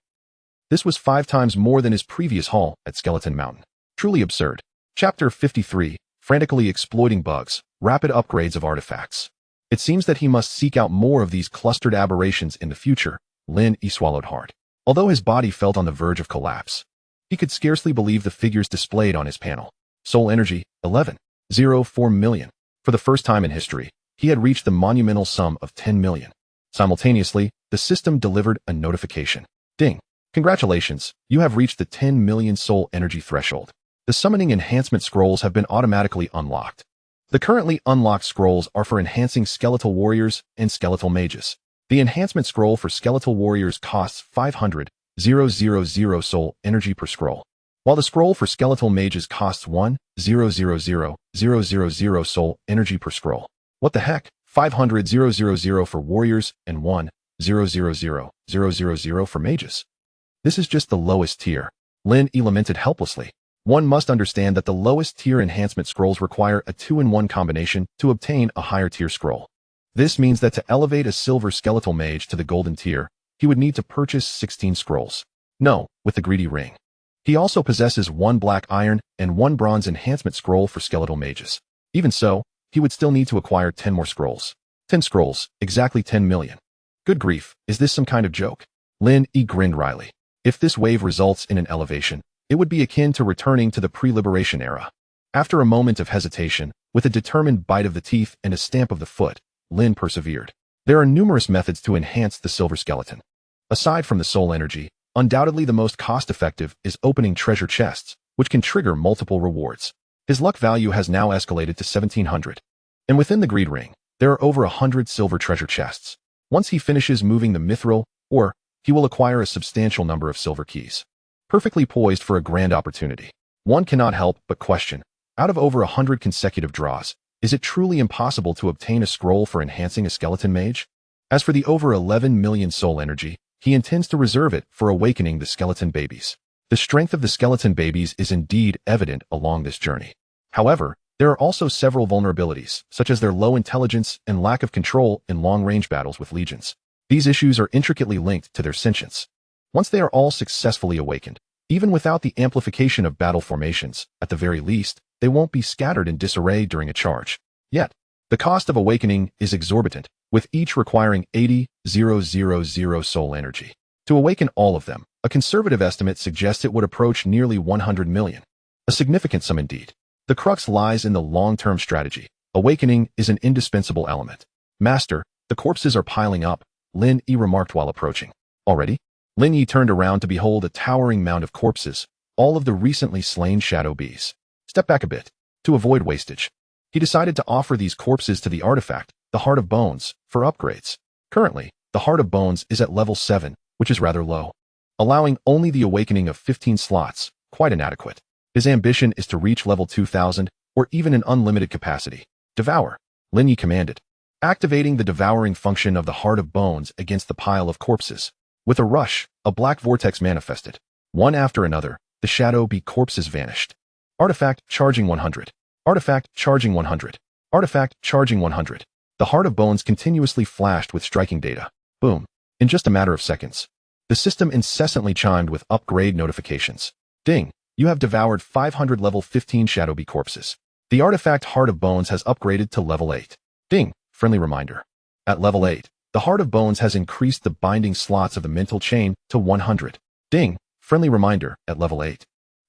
This was 5 times more than his previous haul at Skeleton Mountain. Truly absurd. Chapter 53, Frantically Exploiting Bugs, Rapid Upgrades of Artifacts. It seems that he must seek out more of these clustered aberrations in the future. Lin Ye swallowed hard. Although his body felt on the verge of collapse, he could scarcely believe the figures displayed on his panel. Soul energy, 11.04 million. For the first time in history, he had reached the monumental sum of 10 million. Simultaneously, the system delivered a notification. Ding! Congratulations, you have reached the 10 million soul energy threshold. The summoning enhancement scrolls have been automatically unlocked. The currently unlocked scrolls are for enhancing skeletal warriors and skeletal mages. The enhancement scroll for skeletal warriors costs 500,000 soul energy per scroll, while the scroll for skeletal mages costs 1,000,000 soul energy per scroll. What the heck? 500,000 for warriors and 1,000,000 for mages. This is just the lowest tier. Lin Ye lamented helplessly. One must understand that the lowest tier enhancement scrolls require a 2-in-1 combination to obtain a higher tier scroll. This means that to elevate a silver skeletal mage to the golden tier, he would need to purchase 16 scrolls. No, with the greedy ring. He also possesses 1 black iron and 1 bronze enhancement scroll for skeletal mages. Even so, he would still need to acquire 10 more scrolls. 10 scrolls, exactly 10 million. Good grief, is this some kind of joke? Lin Ye grinned wryly. If this wave results in an elevation, it would be akin to returning to the pre-liberation era. After a moment of hesitation, with a determined bite of the teeth and a stamp of the foot, Lin persevered. There are numerous methods to enhance the silver skeleton. Aside from the soul energy, undoubtedly the most cost-effective is opening treasure chests, which can trigger multiple rewards. His luck value has now escalated to 1,700. And within the greed ring, there are over 100 silver treasure chests. Once he finishes moving the mithril, he will acquire a substantial number of silver keys. Perfectly poised for a grand opportunity. One cannot help but question, out of over 100 consecutive draws, is it truly impossible to obtain a scroll for enhancing a skeleton mage? As for the over 11 million soul energy, he intends to reserve it for awakening the skeleton babies. The strength of the skeleton babies is indeed evident along this journey. However, there are also several vulnerabilities, such as their low intelligence and lack of control in long-range battles with legions. These issues are intricately linked to their sentience. Once they are all successfully awakened, even without the amplification of battle formations, at the very least, they won't be scattered in disarray during a charge. Yet, the cost of awakening is exorbitant, with each requiring 80,000 soul energy. To awaken all of them, a conservative estimate suggests it would approach nearly 100 million. A significant sum indeed. The crux lies in the long-term strategy. Awakening is an indispensable element. Master, the corpses are piling up, Lin Ye remarked while approaching. Already? Lin Ye turned around to behold a towering mound of corpses, all of the recently slain shadow bees. Step back a bit. To avoid wastage, he decided to offer these corpses to the artifact, the Heart of Bones, for upgrades. Currently, the Heart of Bones is at level 7, which is rather low, allowing only the awakening of 15 slots, quite inadequate. His ambition is to reach level 2000, or even an unlimited capacity. Devour, Lin Ye commanded, activating the devouring function of the Heart of Bones against the pile of corpses. With a rush, a black vortex manifested. One after another, the shadow bee corpses vanished. Artifact charging 100. Artifact charging 100. Artifact charging 100. The Heart of Bones continuously flashed with striking data. Boom. In just a matter of seconds. The system incessantly chimed with upgrade notifications. Ding. You have devoured 500 level 15 shadow bee corpses. The artifact Heart of Bones has upgraded to level 8. Ding. Friendly reminder. At level 8, the Heart of Bones has increased the binding slots of the mental chain to 100. Ding. Friendly reminder. At level 8.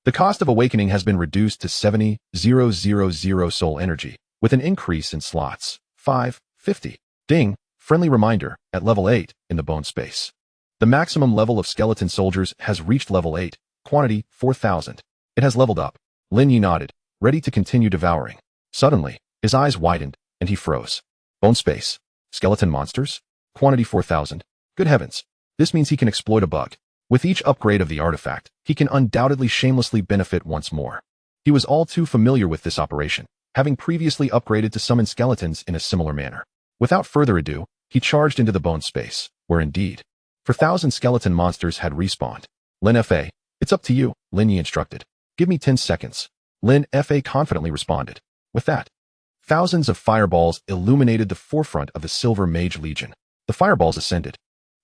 The cost of awakening has been reduced to 70,000 soul energy, with an increase in slots. 550. Ding. Friendly reminder. At level 8, in the bone space. The maximum level of skeleton soldiers has reached level 8, quantity 4,000. It has leveled up. Lin Ye nodded, ready to continue devouring. Suddenly, his eyes widened, and he froze. Bone space. Skeleton monsters? Quantity 4,000. Good heavens. This means he can exploit a bug. With each upgrade of the artifact, he can undoubtedly shamelessly benefit once more. He was all too familiar with this operation, having previously upgraded to summon skeletons in a similar manner. Without further ado, he charged into the bone space, where indeed, 4,000 skeleton monsters had respawned. Lin Fa, it's up to you, Lin Ye instructed. Give me 10 seconds. Lin Fa confidently responded. With that, thousands of fireballs illuminated the forefront of the Silver Mage Legion. The fireballs ascended,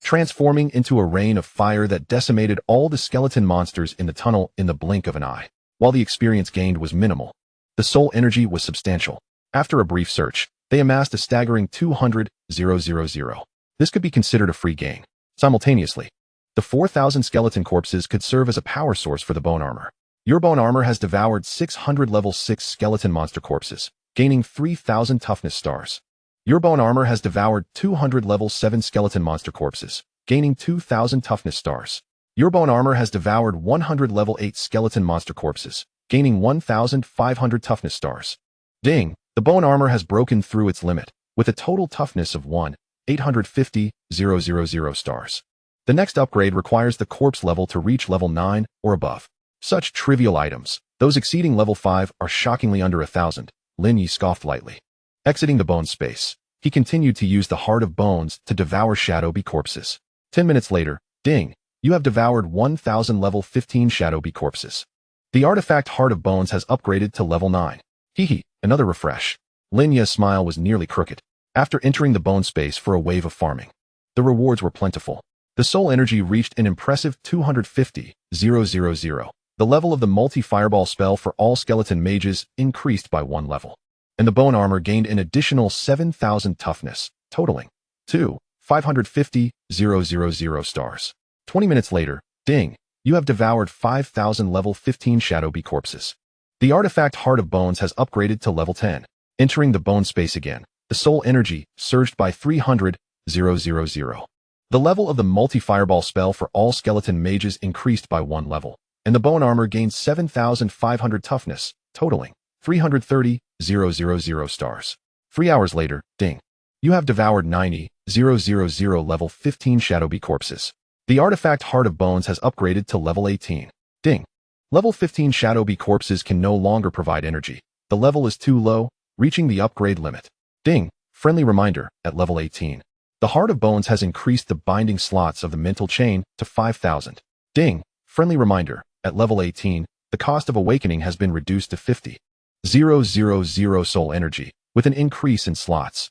transforming into a rain of fire that decimated all the skeleton monsters in the tunnel in the blink of an eye. While the experience gained was minimal, the soul energy was substantial. After a brief search, they amassed a staggering 200,000. This could be considered a free gain. Simultaneously, the 4,000 skeleton corpses could serve as a power source for the bone armor. Your bone armor has devoured 600 level 6 skeleton monster corpses, gaining 3,000 toughness stars. Your bone armor has devoured 200 level 7 skeleton monster corpses, gaining 2,000 toughness stars. Your bone armor has devoured 100 level 8 skeleton monster corpses, gaining 1,500 toughness stars. Ding! The bone armor has broken through its limit, with a total toughness of 1,850,000 stars. The next upgrade requires the corpse level to reach level 9 or above. Such trivial items, those exceeding level 5, are shockingly under 1,000, Lin Ye scoffed lightly. Exiting the bone space, he continued to use the Heart of Bones to devour Shadow Bee corpses. 10 minutes later, ding! You have devoured 1,000 level 15 Shadow Bee corpses. The artifact Heart of Bones has upgraded to level 9. Hee, another refresh. Lin Ye's smile was nearly crooked. After entering the bone space for a wave of farming, the rewards were plentiful. The soul energy reached an impressive 250,000. The level of the multi-fireball spell for all skeleton mages increased by 1 level, and the bone armor gained an additional 7,000 toughness, totaling 550,000 stars. 20 minutes later, ding! You have devoured 5,000 level 15 Shadow Bee corpses. The artifact Heart of Bones has upgraded to level 10. Entering the bone space again, the soul energy surged by 300,000. The level of the multi-fireball spell for all skeleton mages increased by 1 level, and the bone armor gained 7,500 toughness, totaling 330,000 stars. 3 hours later, ding! You have devoured 90,000 level 15 Shadow Bee corpses. The artifact Heart of Bones has upgraded to level 18. Ding! Level 15 Shadow Bee corpses can no longer provide energy. The level is too low, reaching the upgrade limit. Ding! Friendly reminder, at level 18. The Heart of Bones has increased the binding slots of the mental chain to 5,000. Ding! Friendly reminder, at level 18, the cost of awakening has been reduced to 50,000 soul energy, with an increase in slots,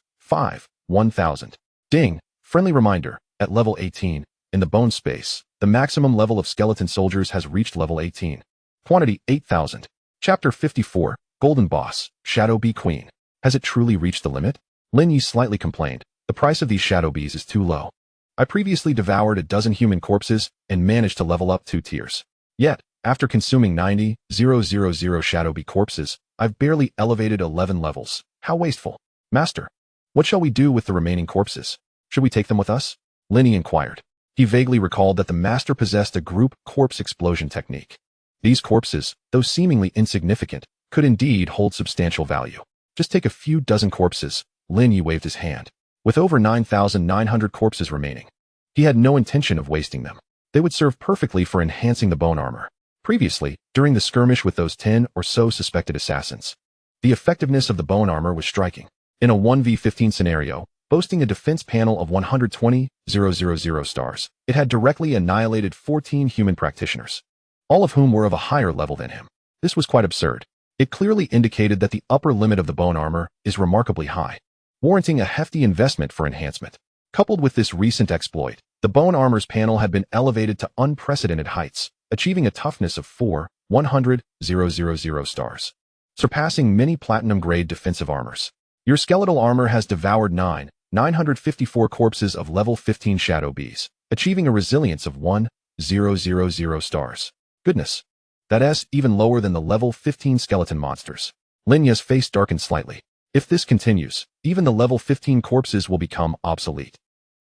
1,000. Ding! Friendly reminder, at level 18, in the bone space, the maximum level of skeleton soldiers has reached level 18. Quantity 8,000. Chapter 54, Golden Boss, Shadow Bee Queen. Has it truly reached the limit? Lin Ye slightly complained. The price of these Shadow Bees is too low. I previously devoured a dozen human corpses and managed to level up 2 tiers. Yet, after consuming 90,000 Shadow Bee corpses, I've barely elevated 11 levels. How wasteful. Master, what shall we do with the remaining corpses? Should we take them with us? Lin Ye inquired. He vaguely recalled that the master possessed a group corpse explosion technique. These corpses, though seemingly insignificant, could indeed hold substantial value. Just take a few dozen corpses. Lin Ye waved his hand. With over 9,900 corpses remaining, he had no intention of wasting them. They would serve perfectly for enhancing the bone armor. Previously, during the skirmish with those 10 or so suspected assassins, the effectiveness of the bone armor was striking. In a 1v15 scenario, boasting a defense panel of 120,000 stars, it had directly annihilated 14 human practitioners, all of whom were of a higher level than him. This was quite absurd. It clearly indicated that the upper limit of the bone armor is remarkably high, warranting a hefty investment for enhancement. Coupled with this recent exploit, the bone armor's panel had been elevated to unprecedented heights, achieving a toughness of 4,100,000 stars, surpassing many platinum-grade defensive armors. Your skeletal armor has devoured 954 corpses of level 15 Shadow Bees, achieving a resilience of 1,000 stars. Goodness. That's even lower than the level 15 skeleton monsters. Lin Ye's face darkened slightly. If this continues, even the level 15 corpses will become obsolete.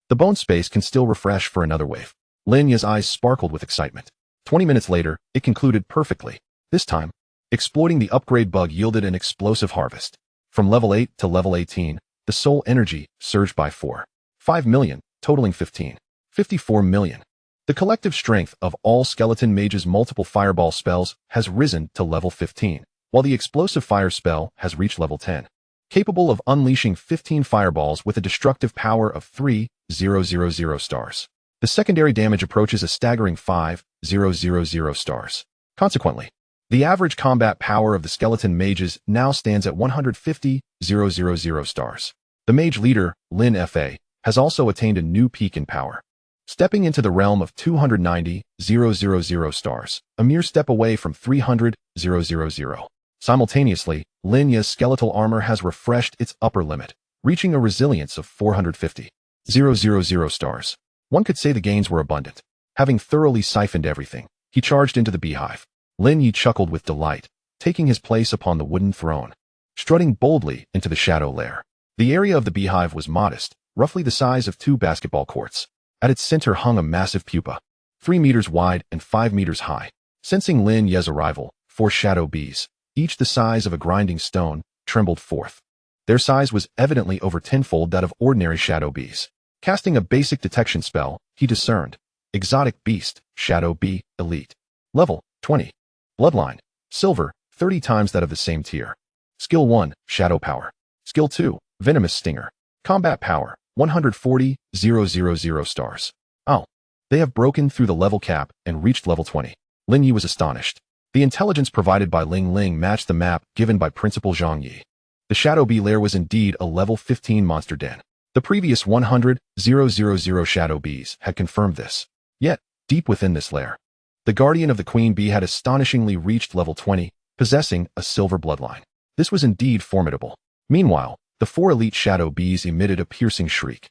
The bone space can still refresh for another wave. Lin Ye's eyes sparkled with excitement. 20 minutes later, it concluded perfectly. This time, exploiting the upgrade bug yielded an explosive harvest. From level 8 to level 18, the soul energy surged by 5 million, totaling 54 million. The collective strength of all skeleton mages' multiple fireball spells has risen to level 15, while the explosive fire spell has reached level 10, capable of unleashing 15 fireballs with a destructive power of 3,000 stars. The secondary damage approaches a staggering 5,000 stars. Consequently, the average combat power of the skeleton mages now stands at 150,000 stars. The mage leader, Lin Ye, has also attained a new peak in power, stepping into the realm of 290,000 stars, a mere step away from 300,000. Simultaneously, Lin Ye's skeletal armor has refreshed its upper limit, reaching a resilience of 450,000 stars. One could say the gains were abundant. Having thoroughly siphoned everything, he charged into the beehive. Lin Ye chuckled with delight, taking his place upon the wooden throne, strutting boldly into the shadow lair. The area of the beehive was modest, roughly the size of 2 basketball courts. At its center hung a massive pupa, 3 meters wide and 5 meters high. Sensing Lin Ye's arrival, 4 shadow bees, each the size of a grinding stone, trembled forth. Their size was evidently over tenfold that of ordinary shadow bees. Casting a basic detection spell, he discerned exotic beast, shadow bee, elite. Level 20. Bloodline silver, 30 times that of the same tier. Skill 1, shadow power. Skill 2, venomous stinger. Combat power 140,000 stars. Oh, they have broken through the level cap and reached level 20. Lin Ye was astonished. The intelligence provided by Ling Ling matched the map given by Principal Zhang Yi. The Shadow Bee lair was indeed a level 15 monster den. The previous 100,000 Shadow Bees had confirmed this. Yet, deep within this lair, the guardian of the Queen Bee had astonishingly reached level 20, possessing a silver bloodline. This was indeed formidable. Meanwhile, the 4 elite Shadow Bees emitted a piercing shriek,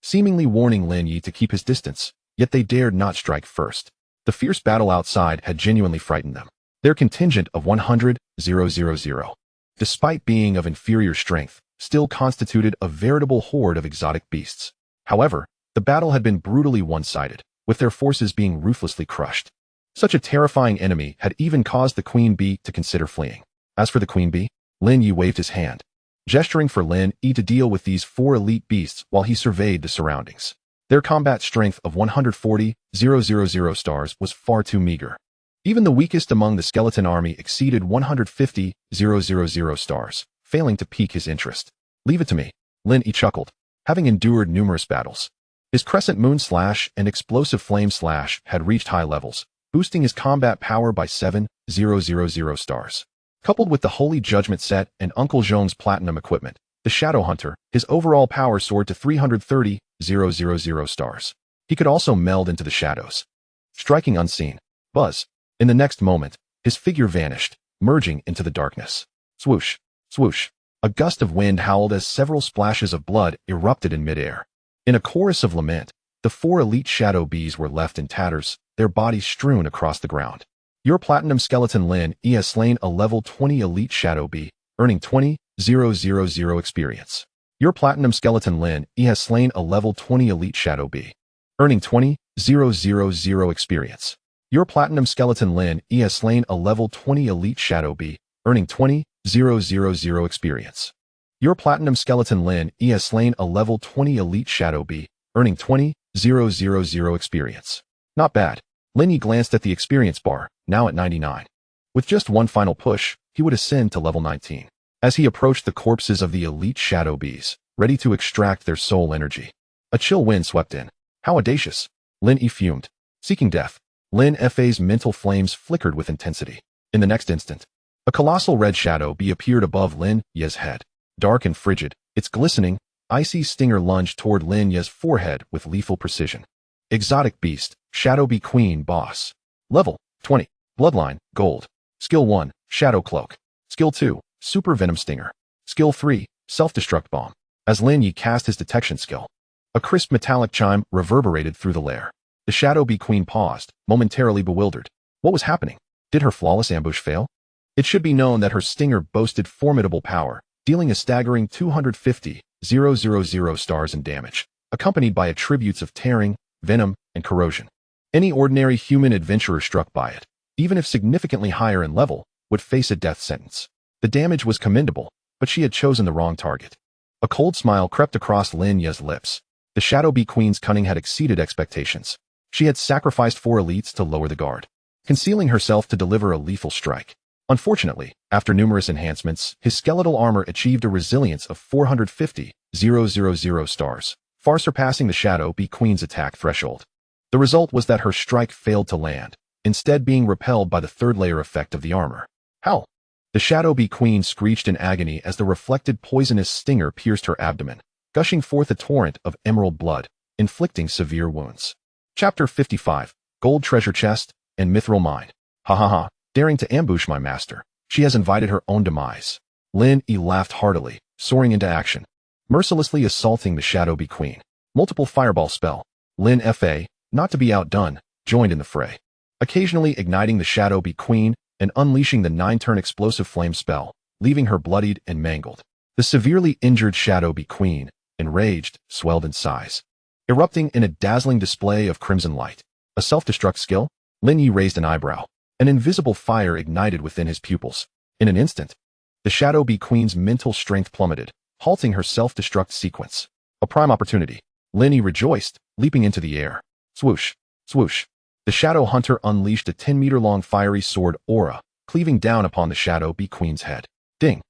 seemingly warning Lin Ye to keep his distance, yet they dared not strike first. The fierce battle outside had genuinely frightened them. Their contingent of 100,000, despite being of inferior strength, still constituted a veritable horde of exotic beasts. However, the battle had been brutally one-sided, with their forces being ruthlessly crushed. Such a terrifying enemy had even caused the Queen Bee to consider fleeing. As for the Queen Bee, Lin Ye waved his hand, gesturing for Lin Ye to deal with these 4 elite beasts while he surveyed the surroundings. Their combat strength of 140,000 stars was far too meager. Even the weakest among the skeleton army exceeded 150,000 stars, failing to pique his interest. Leave it to me, Lin Ye chuckled, having endured numerous battles. His crescent moon slash and explosive flame slash had reached high levels, boosting his combat power by 7,000 stars. Coupled with the Holy Judgment set and Uncle Zhong's platinum equipment, the Shadow Hunter, his overall power soared to 330,000 stars. He could also meld into the shadows, striking unseen. Buzz. In the next moment, his figure vanished, merging into the darkness. Swoosh, swoosh. A gust of wind howled as several splashes of blood erupted in midair. In a chorus of lament, the 4 elite Shadow Bees were left in tatters, their bodies strewn across the ground. Your platinum skeleton Lin Ye has slain a level 20 elite Shadow Bee, earning 20,000 experience. Your platinum skeleton Lin Ye has slain a level 20 elite Shadow Bee, earning 20,000 experience. Your platinum skeleton Lin Ye has slain a level 20 elite Shadow Bee, earning 20,000 experience. Your platinum skeleton Lin Ye has slain a level 20 elite Shadow Bee, earning 20,000 experience. Not bad. Lin Ye glanced at the experience bar, now at 99. With just one final push, he would ascend to level 19. As he approached the corpses of the elite Shadow Bees, ready to extract their soul energy, a chill wind swept in. How audacious! Lin Ye fumed. Seeking death, Lin Fa's mental flames flickered with intensity. In the next instant, a colossal red Shadow Bee appeared above Lin Ye's head. Dark and frigid, its glistening, icy stinger lunged toward Lin Ye's forehead with lethal precision. Exotic beast, Shadow Bee Queen Boss. Level 20. Bloodline, gold. Skill 1, Shadow Cloak. Skill 2, Super Venom Stinger. Skill 3, Self-Destruct Bomb. As Lin Ye cast his detection skill, a crisp metallic chime reverberated through the lair. The Shadow Bee Queen paused, momentarily bewildered. What was happening? Did her flawless ambush fail? It should be known that her stinger boasted formidable power, dealing a staggering 250,000 stars in damage, accompanied by attributes of tearing, venom, and corrosion. Any ordinary human adventurer struck by it, even if significantly higher in level, would face a death sentence. The damage was commendable, but she had chosen the wrong target. A cold smile crept across Lin Ye's lips. The Shadow Bee Queen's cunning had exceeded expectations. She had sacrificed 4 elites to lower the guard, concealing herself to deliver a lethal strike. Unfortunately, after numerous enhancements, his skeletal armor achieved a resilience of 450,000 stars, far surpassing the Shadow Bee Queen's attack threshold. The result was that her strike failed to land, instead being repelled by the 3rd layer effect of the armor. How? The Shadow Bee Queen screeched in agony as the reflected poisonous stinger pierced her abdomen, gushing forth a torrent of emerald blood, inflicting severe wounds. Chapter 55, Gold Treasure Chest and Mithril Mine. Ha ha ha, daring to ambush my master. She has invited her own demise. Lin Ye laughed heartily, soaring into action, mercilessly assaulting the Shadow Bee Queen. Multiple fireball spell. Lin Fa, not to be outdone, joined in the fray, occasionally igniting the Shadow Bee Queen and unleashing the 9-turn explosive flame spell, leaving her bloodied and mangled. The severely injured Shadow Bee Queen, enraged, swelled in size, erupting in a dazzling display of crimson light. A self-destruct skill? Lin Ye raised an eyebrow. An invisible fire ignited within his pupils. In an instant, the Shadow Bee Queen's mental strength plummeted, halting her self-destruct sequence. A prime opportunity. Lin Ye rejoiced, leaping into the air. Swoosh, swoosh. The Shadow Hunter unleashed a 10-meter-long fiery sword aura, cleaving down upon the Shadow Bee Queen's head. Ding.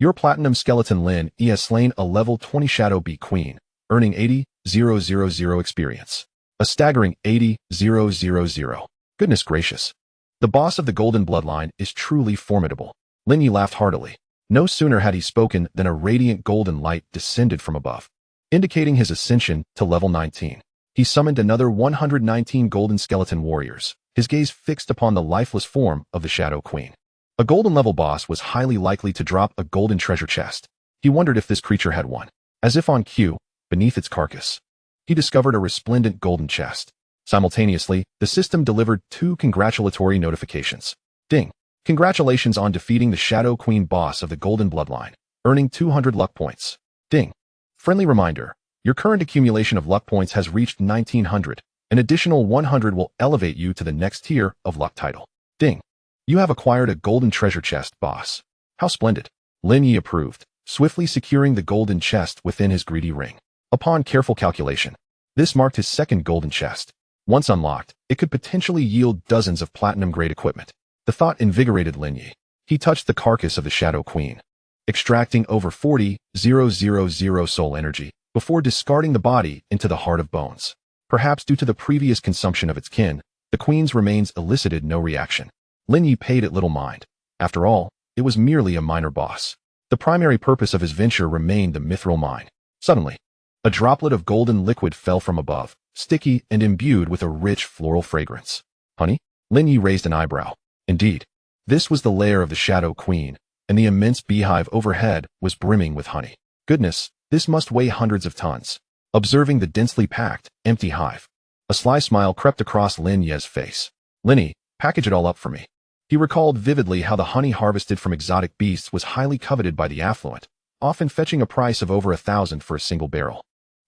Your platinum skeleton Lin Ye has slain a level 20 Shadow Bee Queen, earning 80,000 experience. A staggering 80,000. Goodness gracious. The boss of the Golden Bloodline is truly formidable. Lin Ye laughed heartily. No sooner had he spoken than a radiant golden light descended from above, indicating his ascension to level 19. He summoned another 119 golden skeleton warriors, his gaze fixed upon the lifeless form of the Shadow Queen. A golden level boss was highly likely to drop a golden treasure chest. He wondered if this creature had one. As if on cue, beneath its carcass, he discovered a resplendent golden chest. Simultaneously, the system delivered 2 congratulatory notifications. Ding. Congratulations on defeating the Shadow Queen boss of the Golden Bloodline, earning 200 luck points. Ding. Friendly reminder, your current accumulation of luck points has reached 1900. An additional 100 will elevate you to the next tier of luck title. Ding. You have acquired a golden treasure chest, boss. How splendid. Lin Ye approved, swiftly securing the golden chest within his greedy ring. Upon careful calculation, this marked his second golden chest. Once unlocked, it could potentially yield dozens of platinum-grade equipment. The thought invigorated Lin Ye. He touched the carcass of the Shadow Queen, extracting over 40,000 soul energy before discarding the body into the heart of bones. Perhaps due to the previous consumption of its kin, the Queen's remains elicited no reaction. Lin Ye paid it little mind. After all, it was merely a minor boss. The primary purpose of his venture remained the mithril mine. Suddenly, a droplet of golden liquid fell from above, sticky and imbued with a rich floral fragrance. Honey? Lin Ye raised an eyebrow. Indeed, this was the lair of the Shadow Queen, and the immense beehive overhead was brimming with honey. Goodness, this must weigh hundreds of tons. Observing the densely packed, empty hive, a sly smile crept across Lin Ye's face. Lin Ye, package it all up for me. He recalled vividly how the honey harvested from exotic beasts was highly coveted by the affluent, often fetching a price of over 1,000 for a single barrel.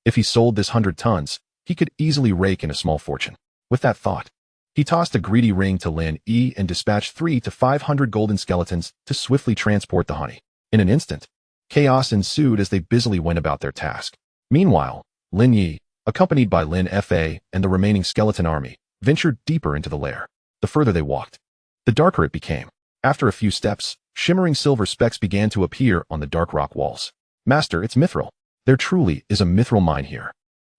If he sold this 100 tons, he could easily rake in a small fortune. With that thought, he tossed a greedy ring to Lin Ye and dispatched 300 to 500 golden skeletons to swiftly transport the honey. In an instant, chaos ensued as they busily went about their task. Meanwhile, Lin Ye, accompanied by Lin Fa and the remaining skeleton army, ventured deeper into the lair. The further they walked, the darker it became. After a few steps, shimmering silver specks began to appear on the dark rock walls. Master, it's mithril. There truly is a mithril mine here.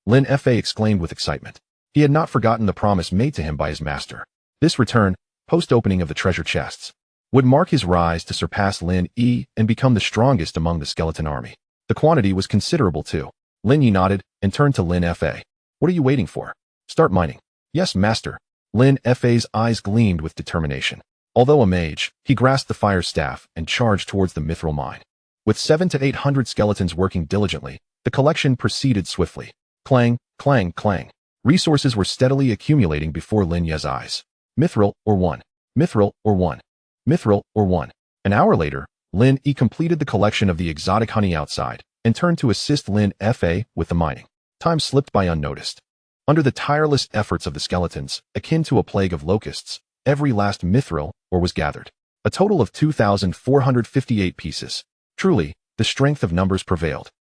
Lin Fa exclaimed with excitement. He had not forgotten the promise made to him by his master. This return, post-opening of the treasure chests, would mark his rise to surpass Lin Ye and become the strongest among the skeleton army. The quantity was considerable too. Lin Ye nodded and turned to Lin Fa. What are you waiting for? Start mining. Yes, master. Lin Fa's eyes gleamed with determination. Although a mage, he grasped the fire staff and charged towards the mithril mine. With 700 to 800 skeletons working diligently, the collection proceeded swiftly. Clang, clang, clang. Resources were steadily accumulating before Lin Ye's eyes. Mithril or 1. Mithril or 1. Mithril or 1. An hour later, Lin Ye completed the collection of the exotic honey outside and turned to assist Lin Fa with the mining. Time slipped by unnoticed. Under the tireless efforts of the skeletons, akin to a plague of locusts, every last mithril ore was gathered. A total of 2,458 pieces. Truly, the strength of numbers prevailed.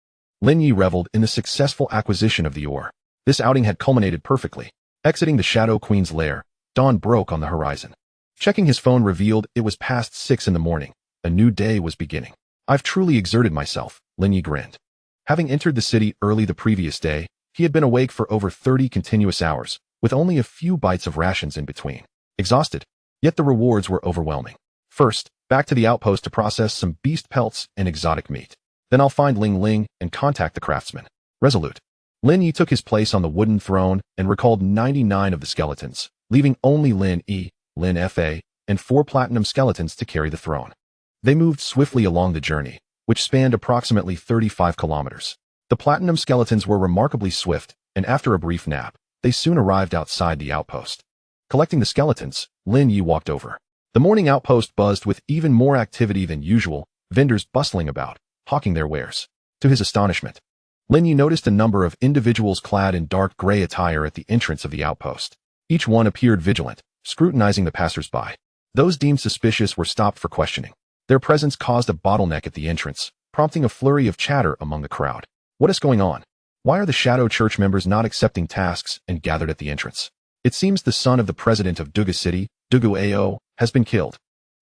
Lin Ye reveled in the successful acquisition of the ore. This outing had culminated perfectly. Exiting the Shadow Queen's lair, dawn broke on the horizon. Checking his phone revealed it was past 6 in the morning. A new day was beginning. I've truly exerted myself, Lin Ye grinned. Having entered the city early the previous day, he had been awake for over 30 continuous hours, with only a few bites of rations in between. Exhausted, yet the rewards were overwhelming. First, back to the outpost to process some beast pelts and exotic meat. Then I'll find Ling Ling and contact the craftsman. Resolute, Lin Ye took his place on the wooden throne and recalled 99 of the skeletons, leaving only Lin Ye, Lin Fa, and 4 platinum skeletons to carry the throne. They moved swiftly along the journey, which spanned approximately 35 kilometers. The platinum skeletons were remarkably swift, and after a brief nap, they soon arrived outside the outpost. Collecting the skeletons, Lin Ye walked over. The morning outpost buzzed with even more activity than usual, vendors bustling about, hawking their wares. To his astonishment, Lin Ye noticed a number of individuals clad in dark gray attire at the entrance of the outpost. Each one appeared vigilant, scrutinizing the passers-by. Those deemed suspicious were stopped for questioning. Their presence caused a bottleneck at the entrance, prompting a flurry of chatter among the crowd. What is going on? Why are the Shadow Church members not accepting tasks and gathered at the entrance? It seems the son of the president of Dugu City, Dugu Ao, has been killed.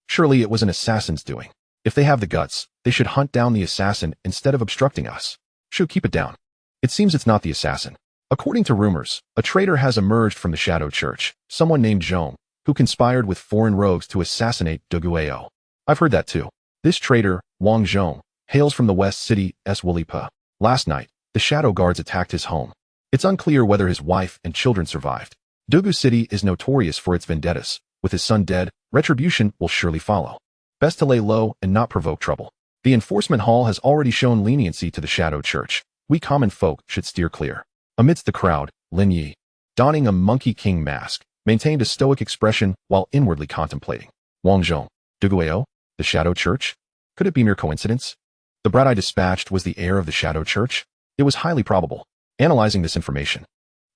Surely it was an assassin's doing. If they have the guts, they should hunt down the assassin instead of obstructing us. Shoo, keep it down. It seems it's not the assassin. According to rumors, a traitor has emerged from the Shadow Church, someone named Zhong, who conspired with foreign rogues to assassinate Dugu Ao. I've heard that too. This traitor, Wang Zhong, hails from the West City, Wulipa. Last night, the Shadow Guards attacked his home. It's unclear whether his wife and children survived. Dugu City is notorious for its vendettas. With his son dead, retribution will surely follow. Best to lay low and not provoke trouble. The enforcement hall has already shown leniency to the Shadow Church. We common folk should steer clear. Amidst the crowd, Lin Ye, donning a Monkey King mask, maintained a stoic expression while inwardly contemplating. Wang Zhong, Dugu Ao, the Shadow Church? Could it be mere coincidence? The brat I dispatched was the heir of the Shadow Church? It was highly probable. Analyzing this information,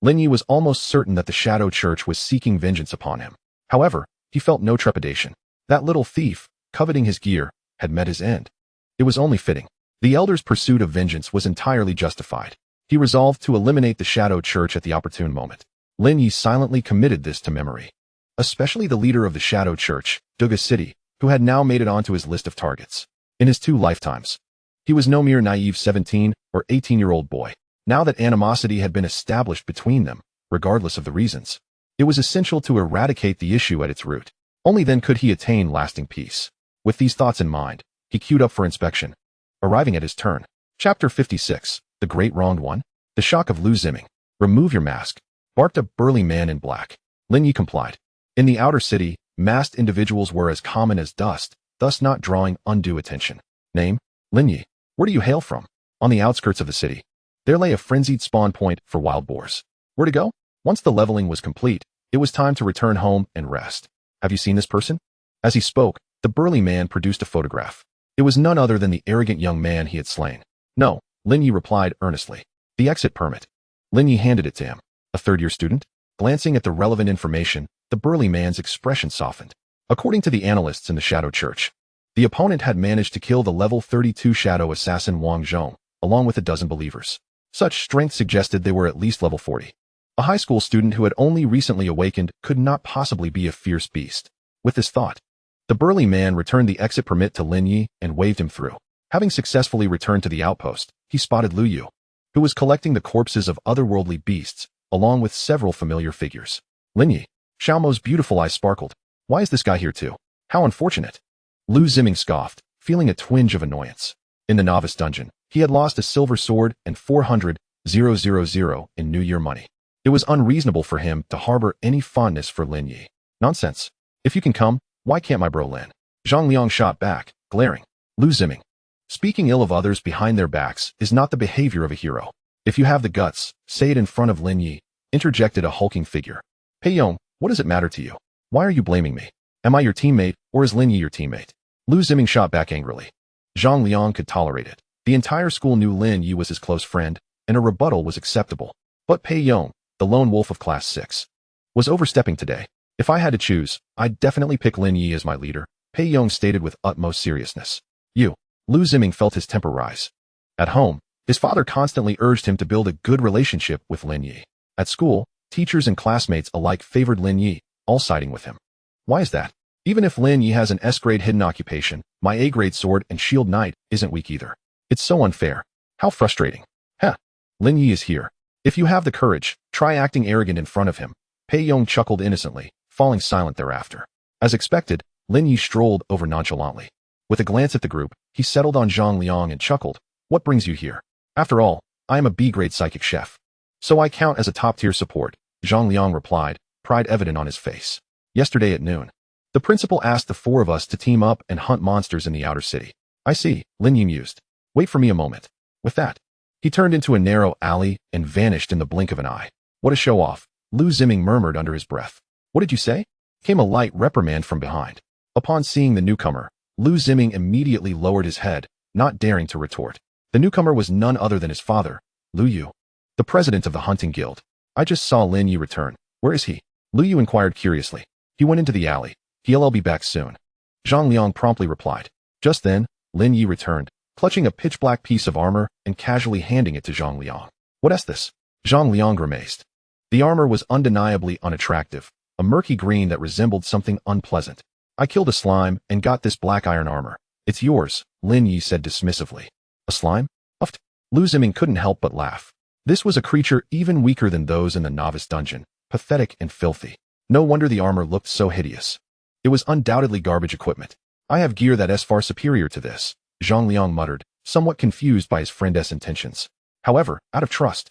Lin Ye was almost certain that the Shadow Church was seeking vengeance upon him. However, he felt no trepidation. That little thief, coveting his gear, had met his end. It was only fitting. The elder's pursuit of vengeance was entirely justified. He resolved to eliminate the Shadow Church at the opportune moment. Lin Ye silently committed this to memory. Especially the leader of the Shadow Church, Dugu City, who had now made it onto his list of targets. In his 2 lifetimes, he was no mere naive 17 or 18-year-old boy. Now that animosity had been established between them, regardless of the reasons, it was essential to eradicate the issue at its root. Only then could he attain lasting peace. With these thoughts in mind, he queued up for inspection. Arriving at his turn. Chapter 56, The Great Wronged One. The shock of Lu Ziming. Remove your mask, barked a burly man in black. Lin Ye complied. In the outer city, masked individuals were as common as dust, thus not drawing undue attention. Name? Lin Ye. Where do you hail from? On the outskirts of the city. There lay a frenzied spawn point for wild boars. Where to go? Once the leveling was complete, it was time to return home and rest. Have you seen this person? As he spoke, the burly man produced a photograph. It was none other than the arrogant young man he had slain. No, Lin Ye replied earnestly. The exit permit. Lin Ye handed it to him. A third-year student? Glancing at the relevant information, the burly man's expression softened. According to the analysts in the Shadow Church, the opponent had managed to kill the level 32 shadow assassin Wang Zhong, along with a dozen believers. Such strength suggested they were at least level 40. A high school student who had only recently awakened could not possibly be a fierce beast. With this thought, the burly man returned the exit permit to Lin Ye and waved him through. Having successfully returned to the outpost, he spotted Lu Yu, who was collecting the corpses of otherworldly beasts, along with several familiar figures. Lin Ye, Xiaomo's beautiful eyes sparkled. Why is this guy here too? How unfortunate. Lu Ziming scoffed, feeling a twinge of annoyance. In the novice dungeon, he had lost a silver sword and 400,000 in New Year money. It was unreasonable for him to harbor any fondness for Lin Ye. Nonsense. If you can come, why can't my bro Lin? Zhang Liang shot back, glaring. Lu Ziming. Speaking ill of others behind their backs is not the behavior of a hero. If you have the guts, say it in front of Lin Ye, interjected a hulking figure. Pei Yong, what does it matter to you? Why are you blaming me? Am I your teammate, or is Lin Ye your teammate? Lu Ziming shot back angrily. Zhang Liang could tolerate it. The entire school knew Lin Ye was his close friend, and a rebuttal was acceptable. But Pei Yong, the lone wolf of Class 6, was overstepping today. If I had to choose, I'd definitely pick Lin Ye as my leader, Pei Yong stated with utmost seriousness. Lu Ziming felt his temper rise. At home, his father constantly urged him to build a good relationship with Lin Ye. At school, teachers and classmates alike favored Lin Ye, all siding with him. Why is that? Even if Lin Ye has an S-grade hidden occupation, my A-grade sword and shield knight isn't weak either. It's so unfair. How frustrating. Heh. Lin Ye is here. If you have the courage, try acting arrogant in front of him. Pei Yong chuckled innocently, falling silent thereafter. As expected, Lin Ye strolled over nonchalantly. With a glance at the group, he settled on Zhang Liang and chuckled. What brings you here? After all, I am a B-grade psychic chef. So I count as a top-tier support, Zhang Liang replied, pride evident on his face. Yesterday at noon, the principal asked the 4 of us to team up and hunt monsters in the outer city. I see, Lin Ye mused. Wait for me a moment. With that, he turned into a narrow alley and vanished in the blink of an eye. What a show-off, Lu Ziming murmured under his breath. What did you say? Came a light reprimand from behind. Upon seeing the newcomer, Lu Ziming immediately lowered his head, not daring to retort. The newcomer was none other than his father, Lin Ye, the president of the hunting guild. I just saw Lin Ye return. Where is he? Lin Ye inquired curiously. He went into the alley. He'll be back soon. Zhang Liang promptly replied. Just then, Lin Ye returned, clutching a pitch-black piece of armor and casually handing it to Zhang Liang. What is this? Zhang Liang grimaced. The armor was undeniably unattractive, a murky green that resembled something unpleasant. I killed a slime and got this black iron armor. It's yours, Lin Ye said dismissively. A slime? Uffed. Lu Ziming couldn't help but laugh. This was a creature even weaker than those in the novice dungeon, pathetic and filthy. No wonder the armor looked so hideous. It was undoubtedly garbage equipment. I have gear that is far superior to this, Zhang Liang muttered, somewhat confused by his friend's intentions. However, out of trust,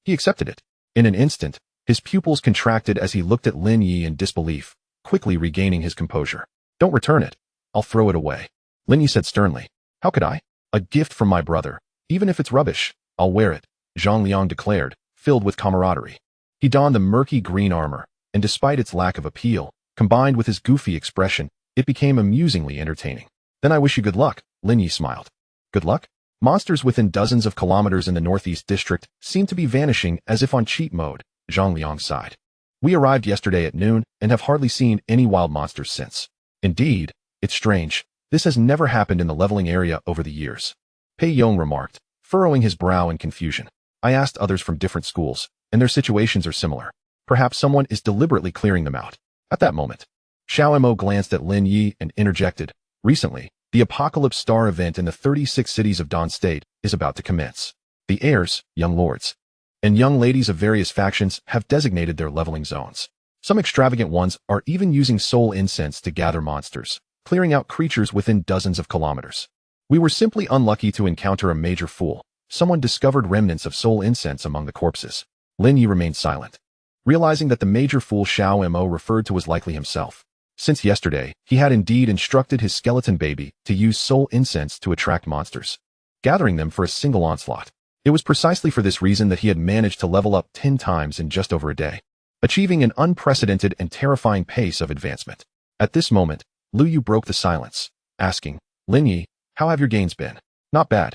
he accepted it. In an instant, his pupils contracted as he looked at Lin Ye in disbelief, quickly regaining his composure. Don't return it. I'll throw it away. Lin Ye said sternly. How could I? A gift from my brother. Even if it's rubbish, I'll wear it, Zhang Liang declared, filled with camaraderie. He donned the murky green armor, and despite its lack of appeal, combined with his goofy expression, it became amusingly entertaining. Then I wish you good luck, Lin Ye smiled. Good luck? Monsters within dozens of kilometers in the northeast district seem to be vanishing as if on cheat mode, Zhang Liang sighed. We arrived yesterday at noon and have hardly seen any wild monsters since. Indeed, it's strange. This has never happened in the leveling area over the years. Pei Yong remarked, furrowing his brow in confusion. I asked others from different schools, and their situations are similar. Perhaps someone is deliberately clearing them out. At that moment, Xiao Mo glanced at Lin Ye and interjected. Recently, the Apocalypse Star event in the 36 cities of Dawn State is about to commence. The heirs, young lords, and young ladies of various factions have designated their leveling zones. Some extravagant ones are even using soul incense to gather monsters, clearing out creatures within dozens of kilometers. We were simply unlucky to encounter a major fool. Someone discovered remnants of soul incense among the corpses. Lin Ye remained silent, realizing that the major fool Xiao Mo referred to was likely himself. Since yesterday, he had indeed instructed his skeleton baby to use soul incense to attract monsters, gathering them for a single onslaught. It was precisely for this reason that he had managed to level up 10 times in just over a day, achieving an unprecedented and terrifying pace of advancement. At this moment, Lu Yu broke the silence, asking, Lin Ye, how have your gains been? Not bad.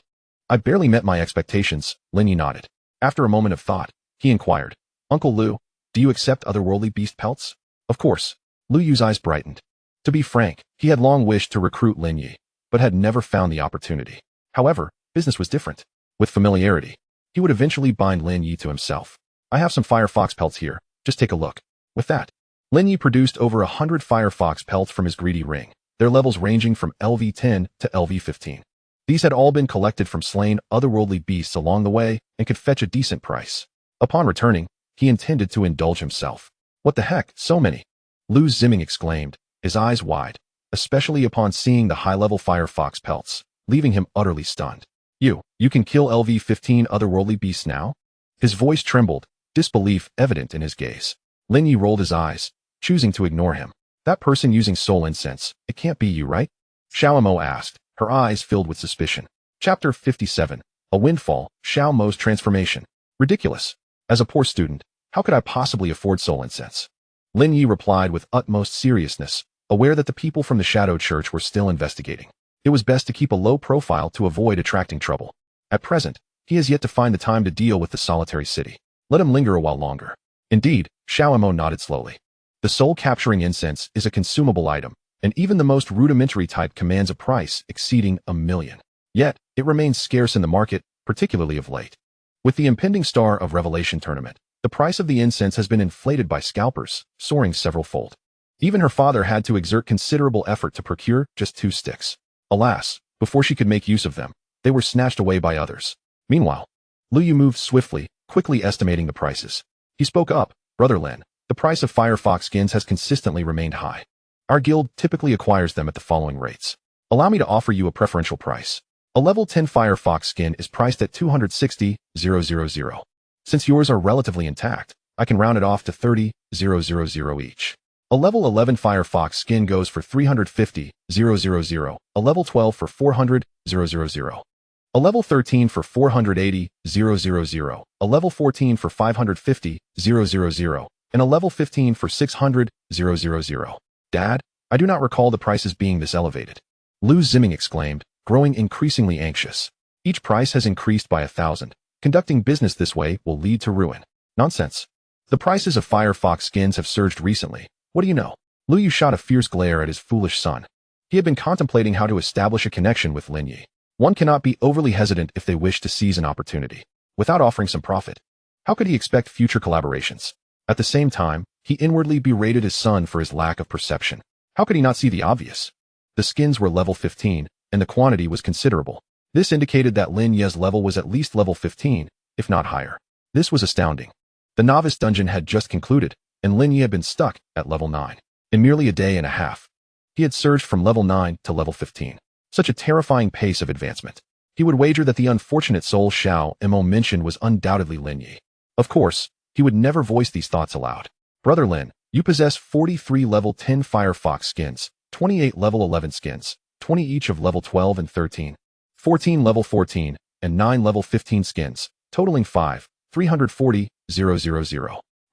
I barely met my expectations, Lin Ye nodded. After a moment of thought, he inquired, Uncle Lu, do you accept otherworldly beast pelts? Of course. Lu Yu's eyes brightened. To be frank, he had long wished to recruit Lin Ye, but had never found the opportunity. However, business was different. With familiarity, he would eventually bind Lin Ye to himself. I have some firefox pelts here, just take a look. With that, Lin Ye produced over 100 firefox pelts from his greedy ring, their levels ranging from LV10 to LV15. These had all been collected from slain otherworldly beasts along the way and could fetch a decent price. Upon returning, he intended to indulge himself. What the heck, so many? Lu Ziming exclaimed, his eyes wide, especially upon seeing the high-level firefox pelts, leaving him utterly stunned. You can kill LV-15 otherworldly beasts now? His voice trembled, disbelief evident in his gaze. Lin Ye rolled his eyes, choosing to ignore him. That person using soul incense, it can't be you, right? Xiao Mo asked, her eyes filled with suspicion. Chapter 57. A Windfall, Xiao Mo's Transformation. Ridiculous. As a poor student, how could I possibly afford soul incense? Lin Ye replied with utmost seriousness, aware that the people from the Shadow Church were still investigating. It was best to keep a low profile to avoid attracting trouble. At present, he has yet to find the time to deal with the solitary city. Let him linger a while longer. Indeed, Xiao Mo nodded slowly. The soul-capturing incense is a consumable item, and even the most rudimentary type commands a price exceeding 1 million. Yet, it remains scarce in the market, particularly of late. With the impending Star of Revelation tournament, the price of the incense has been inflated by scalpers, soaring several-fold. Even her father had to exert considerable effort to procure just 2 sticks. Alas, before she could make use of them, they were snatched away by others. Meanwhile, Lu Yu moved swiftly, quickly estimating the prices. He spoke up, Brother Lin, the price of firefox skins has consistently remained high. Our guild typically acquires them at the following rates. Allow me to offer you a preferential price. A level 10 firefox skin is priced at 260,000. Since yours are relatively intact, I can round it off to 30,000 each. A level 11 firefox skin goes for 350,000, a level 12 for 400,000, a level 13 for 480,000, a level 14 for 550,000, and a level 15 for 600,000. Dad, I do not recall the prices being this elevated. Lu Ziming exclaimed, growing increasingly anxious. Each price has increased by 1,000. Conducting business this way will lead to ruin. Nonsense. The prices of Firefox skins have surged recently. What do you know? Lin Ye shot a fierce glare at his foolish son. He had been contemplating how to establish a connection with Lin Ye. One cannot be overly hesitant if they wish to seize an opportunity, without offering some profit. How could he expect future collaborations? At the same time, he inwardly berated his son for his lack of perception. How could he not see the obvious? The skins were level 15, and the quantity was considerable. This indicated that Lin Ye's level was at least level 15, if not higher. This was astounding. The novice dungeon had just concluded, and Lin Ye had been stuck at level 9. In merely a day and a half, he had surged from level 9 to level 15. Such a terrifying pace of advancement. He would wager that the unfortunate soul Xiao Mo mentioned was undoubtedly Lin Ye. Of course, he would never voice these thoughts aloud. Brother Lin, you possess 43 level 10 Firefox skins, 28 level 11 skins, 20 each of level 12 and 13, 14 level 14, and 9 level 15 skins, totaling 340,000.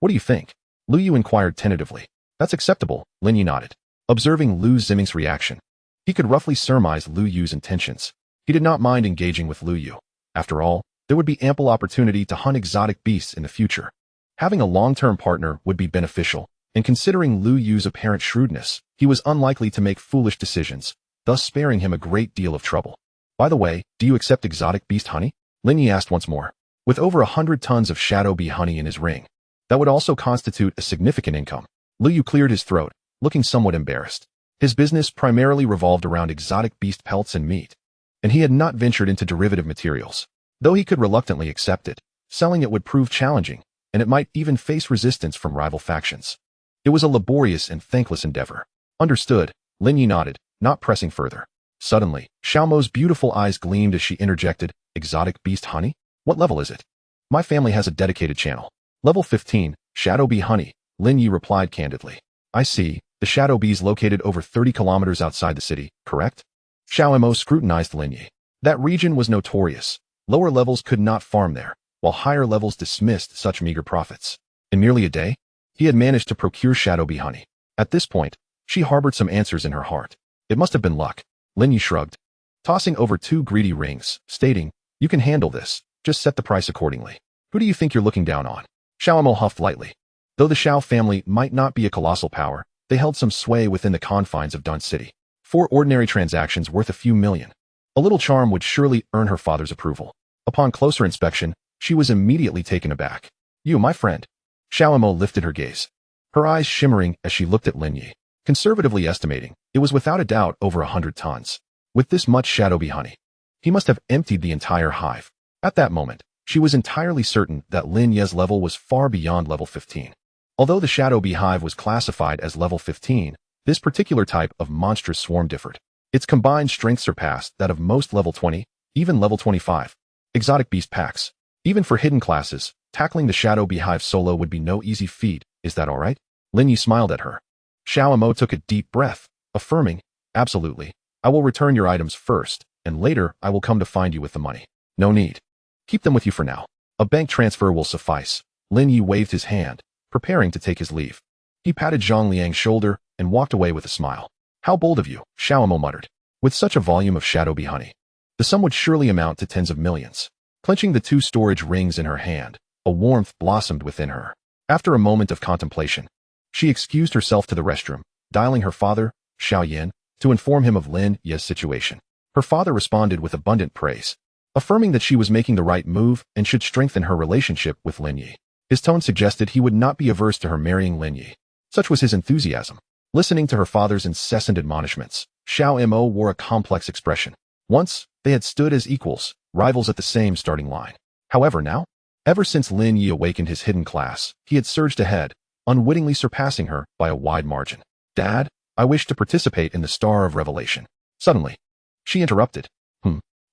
What do you think? Lu Yu inquired tentatively. That's acceptable, Lin Ye nodded. Observing Lu Ziming's reaction, he could roughly surmise Lu Yu's intentions. He did not mind engaging with Lu Yu. After all, there would be ample opportunity to hunt exotic beasts in the future. Having a long-term partner would be beneficial, and considering Lu Yu's apparent shrewdness, he was unlikely to make foolish decisions, thus sparing him a great deal of trouble. By the way, do you accept exotic beast honey? Lin Ye asked once more. With over 100 tons of shadow bee honey in his ring, that would also constitute a significant income. Lu Yu cleared his throat, looking somewhat embarrassed. His business primarily revolved around exotic beast pelts and meat, and he had not ventured into derivative materials. Though he could reluctantly accept it, selling it would prove challenging, and it might even face resistance from rival factions. It was a laborious and thankless endeavor. Understood, Lin Ye nodded, not pressing further. Suddenly, Xiao Mo's beautiful eyes gleamed as she interjected, exotic beast honey? What level is it? My family has a dedicated channel. Level 15, Shadow Bee Honey, Lin Ye replied candidly. I see, the Shadow Bees located over 30 kilometers outside the city, correct? Xiao Mo scrutinized Lin Ye. That region was notorious. Lower levels could not farm there, while higher levels dismissed such meager profits. In merely a day, he had managed to procure Shadow Bee Honey. At this point, she harbored some answers in her heart. It must have been luck. Lin Ye shrugged, tossing over 2 greedy rings, stating, you can handle this, just set the price accordingly. Who do you think you're looking down on? Xiao Mo huffed lightly. Though the Xiao family might not be a colossal power, they held some sway within the confines of Dun City. 4 ordinary transactions worth a few million. A little charm would surely earn her father's approval. Upon closer inspection, she was immediately taken aback. You, my friend. Xiao Mo lifted her gaze, her eyes shimmering as she looked at Lin Ye. Conservatively estimating, it was without a doubt over 100 tons. With this much Shadow Bee honey, he must have emptied the entire hive. At that moment, she was entirely certain that Lin Ye's level was far beyond level 15. Although the Shadow Bee hive was classified as level 15, this particular type of monstrous swarm differed. Its combined strength surpassed that of most level 20, even level 25. Exotic beast packs. Even for hidden classes, tackling the Shadow Bee hive solo would be no easy feat. Is that all right? Lin Ye smiled at her. Xiao Mo took a deep breath, affirming, absolutely. I will return your items first, and later I will come to find you with the money. No need. Keep them with you for now. A bank transfer will suffice. Lin Ye waved his hand, preparing to take his leave. He patted Zhang Liang's shoulder and walked away with a smile. How bold of you, Xiao Mo muttered. With such a volume of Shadow Bee honey, the sum would surely amount to tens of millions. Clenching the 2 storage rings in her hand, a warmth blossomed within her. After a moment of contemplation, she excused herself to the restroom, dialing her father, Xiao Yin, to inform him of Lin Ye's situation. Her father responded with abundant praise, affirming that she was making the right move and should strengthen her relationship with Lin Ye. His tone suggested he would not be averse to her marrying Lin Ye. Such was his enthusiasm. Listening to her father's incessant admonishments, Xiao Mo wore a complex expression. Once, they had stood as equals, rivals at the same starting line. However, now, ever since Lin Ye awakened his hidden class, he had surged ahead, unwittingly surpassing her by a wide margin. Dad, I wish to participate in the Star of Revelation. Suddenly, she interrupted.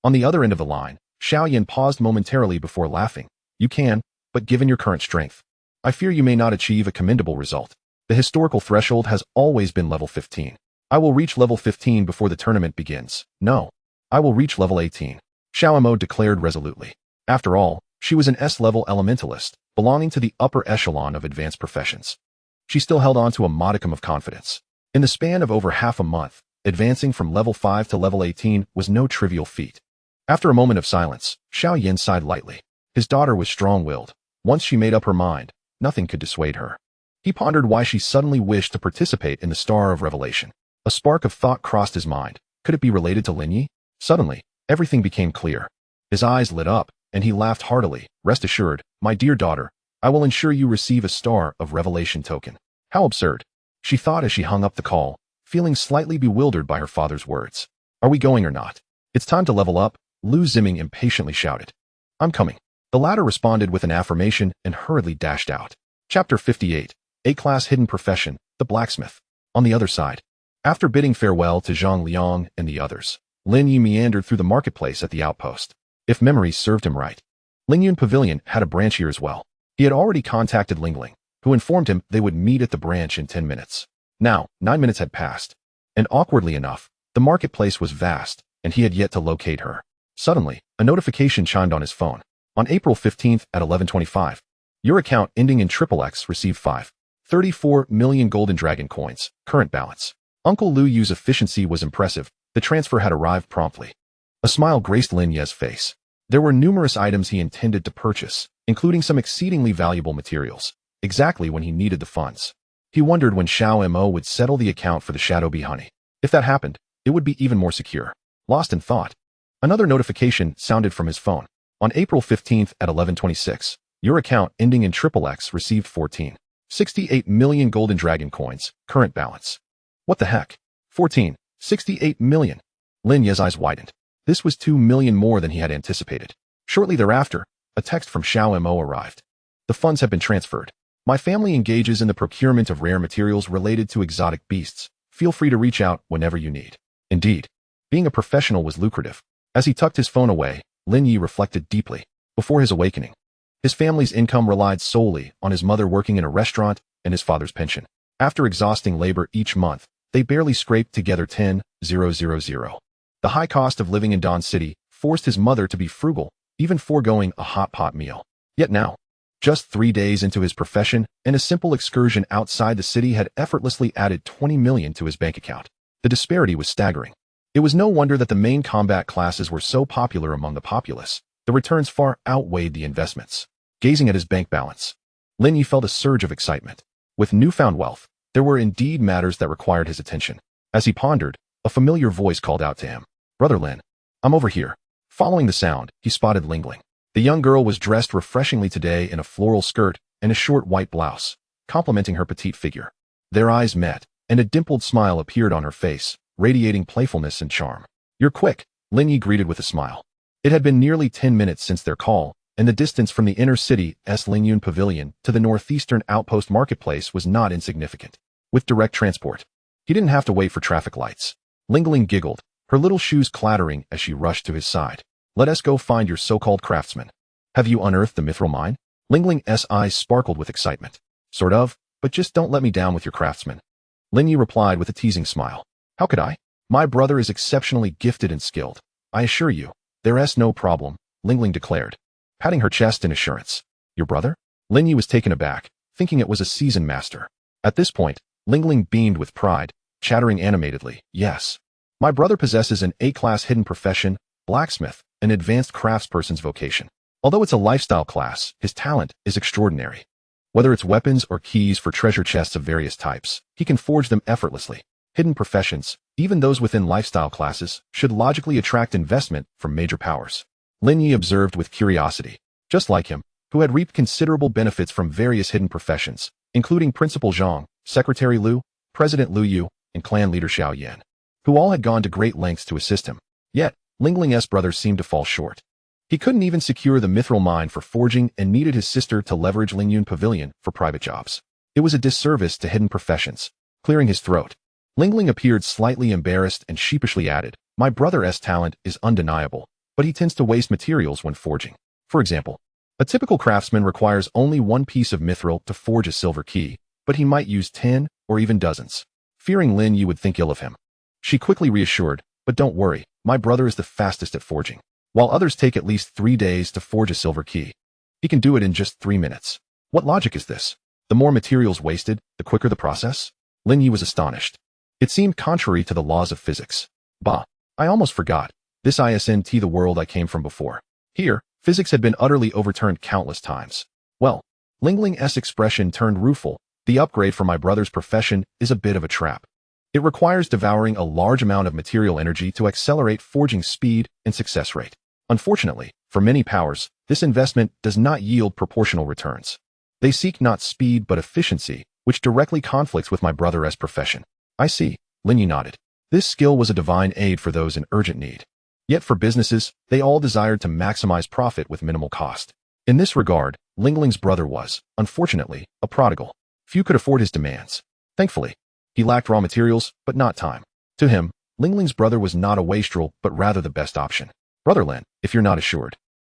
On the other end of the line, Xiao Yin paused momentarily before laughing. You can, but given your current strength, I fear you may not achieve a commendable result. The historical threshold has always been level 15. I will reach level 15 before the tournament begins. No, I will reach level 18. Xiao Mo declared resolutely. After all, she was an S-level elementalist, belonging to the upper echelon of advanced professions. She still held on to a modicum of confidence. In the span of over half a month, Advancing from level 5 to level 18 was no trivial feat. After a moment of silence, Xiao Yin sighed lightly. His daughter was strong-willed. Once she made up her mind, nothing could dissuade her. He pondered why she suddenly wished to participate in the Star of Revelation. A spark of thought crossed his mind. Could it be related to Lin Ye? Suddenly, everything became clear. His eyes lit up, and he laughed heartily. Rest assured, my dear daughter, I will ensure you receive a Star of Revelation token. How absurd, she thought as she hung up the call, feeling slightly bewildered by her father's words. Are we going or not? It's time to level up, Lu Ziming impatiently shouted. I'm coming. The latter responded with an affirmation and hurriedly dashed out. Chapter 58. A-Class Hidden Profession, the Blacksmith. On the other side, after bidding farewell to Zhang Liang and the others, Lin Ye meandered through the marketplace at the outpost. If memory served him right, Lingyun Pavilion had a branch here as well. He had already contacted Lingling, who informed him they would meet at the branch in 10 minutes. Now, 9 minutes had passed, and awkwardly enough, the marketplace was vast, and he had yet to locate her. Suddenly, a notification chimed on his phone. On April 15th at 11:25, your account ending in XXX received 5.34 million golden dragon coins, current balance. Uncle Lu Yu's efficiency was impressive. The transfer had arrived promptly. A smile graced Lin Ye's face. There were numerous items he intended to purchase, including some exceedingly valuable materials, exactly when he needed the funds. He wondered when Xiao Mo would settle the account for the Shadow Bee honey. If that happened, it would be even more secure. Lost in thought, another notification sounded from his phone. On April 15th at 11:26, your account ending in XXX received 14.68 million golden dragon coins, current balance. What the heck? 14.68 million. Lin Ye's eyes widened. This was 2 million more than he had anticipated. Shortly thereafter, a text from Xiao Mo arrived. The funds have been transferred. My family engages in the procurement of rare materials related to exotic beasts. Feel free to reach out whenever you need. Indeed, being a professional was lucrative. As he tucked his phone away, Lin Ye reflected deeply. Before his awakening, his family's income relied solely on his mother working in a restaurant and his father's pension. After exhausting labor each month, they barely scraped together 10,000. The high cost of living in Dawn City forced his mother to be frugal, even foregoing a hot pot meal. Yet now, just 3 days into his profession, and a simple excursion outside the city had effortlessly added 20 million to his bank account. The disparity was staggering. It was no wonder that the main combat classes were so popular among the populace. The returns far outweighed the investments. Gazing at his bank balance, Lin Ye felt a surge of excitement. With newfound wealth, there were indeed matters that required his attention. As he pondered, a familiar voice called out to him. Brother Lin, I'm over here. Following the sound, he spotted Lingling. The young girl was dressed refreshingly today in a floral skirt and a short white blouse, complementing her petite figure. Their eyes met, and a dimpled smile appeared on her face, radiating playfulness and charm. You're quick, Lin Ye greeted with a smile. It had been nearly 10 minutes since their call, and the distance from the inner city's Lingyun Pavilion to the northeastern outpost marketplace was not insignificant. With direct transport, he didn't have to wait for traffic lights. Lingling giggled, her little shoes clattering as she rushed to his side. Let us go find your so-called craftsman. Have you unearthed the mithril mine? Lingling's eyes sparkled with excitement. Sort of, but just don't let me down with your craftsman. Lin Ye replied with a teasing smile. How could I? My brother is exceptionally gifted and skilled. I assure you, there's no problem, Lingling declared, patting her chest in assurance. Your brother? Lin Ye was taken aback, thinking it was a seasoned master. At this point, Lingling beamed with pride, chattering animatedly. Yes. My brother possesses an A-class hidden profession, blacksmith, an advanced craftsperson's vocation. Although it's a lifestyle class, his talent is extraordinary. Whether it's weapons or keys for treasure chests of various types, he can forge them effortlessly. Hidden professions, even those within lifestyle classes, should logically attract investment from major powers. Lin Ye observed with curiosity. Just like him, who had reaped considerable benefits from various hidden professions, including Principal Zhang, Secretary Lu, President Lu Yu, and clan leader Xiao Yan, who all had gone to great lengths to assist him. Yet, Lingling's brother seemed to fall short. He couldn't even secure the mithril mine for forging and needed his sister to leverage Lingyun Pavilion for private jobs. It was a disservice to hidden professions. Clearing his throat, Lingling appeared slightly embarrassed and sheepishly added, My brother's talent is undeniable, but he tends to waste materials when forging. For example, a typical craftsman requires only one piece of mithril to forge a silver key, but he might use 10 or even dozens. Fearing Lin Ye would think ill of him, she quickly reassured, but don't worry, my brother is the fastest at forging. While others take at least 3 days to forge a silver key, he can do it in just 3 minutes. What logic is this? The more materials wasted, the quicker the process? Lin Ye was astonished. It seemed contrary to the laws of physics. Bah, I almost forgot. This isn't the world I came from before. Here, physics had been utterly overturned countless times. Well, Lingling's expression turned rueful. The upgrade for my brother's profession is a bit of a trap. It requires devouring a large amount of material energy to accelerate forging speed and success rate. Unfortunately, for many powers, this investment does not yield proportional returns. They seek not speed but efficiency, which directly conflicts with my brother's profession. I see, Lin Ye nodded. This skill was a divine aid for those in urgent need. Yet for businesses, they all desired to maximize profit with minimal cost. In this regard, Lingling's brother was, unfortunately, a prodigal. Few could afford his demands. Thankfully, he lacked raw materials, but not time. To him, Lingling's brother was not a wastrel, but rather the best option. Brother Lin, if you're not assured,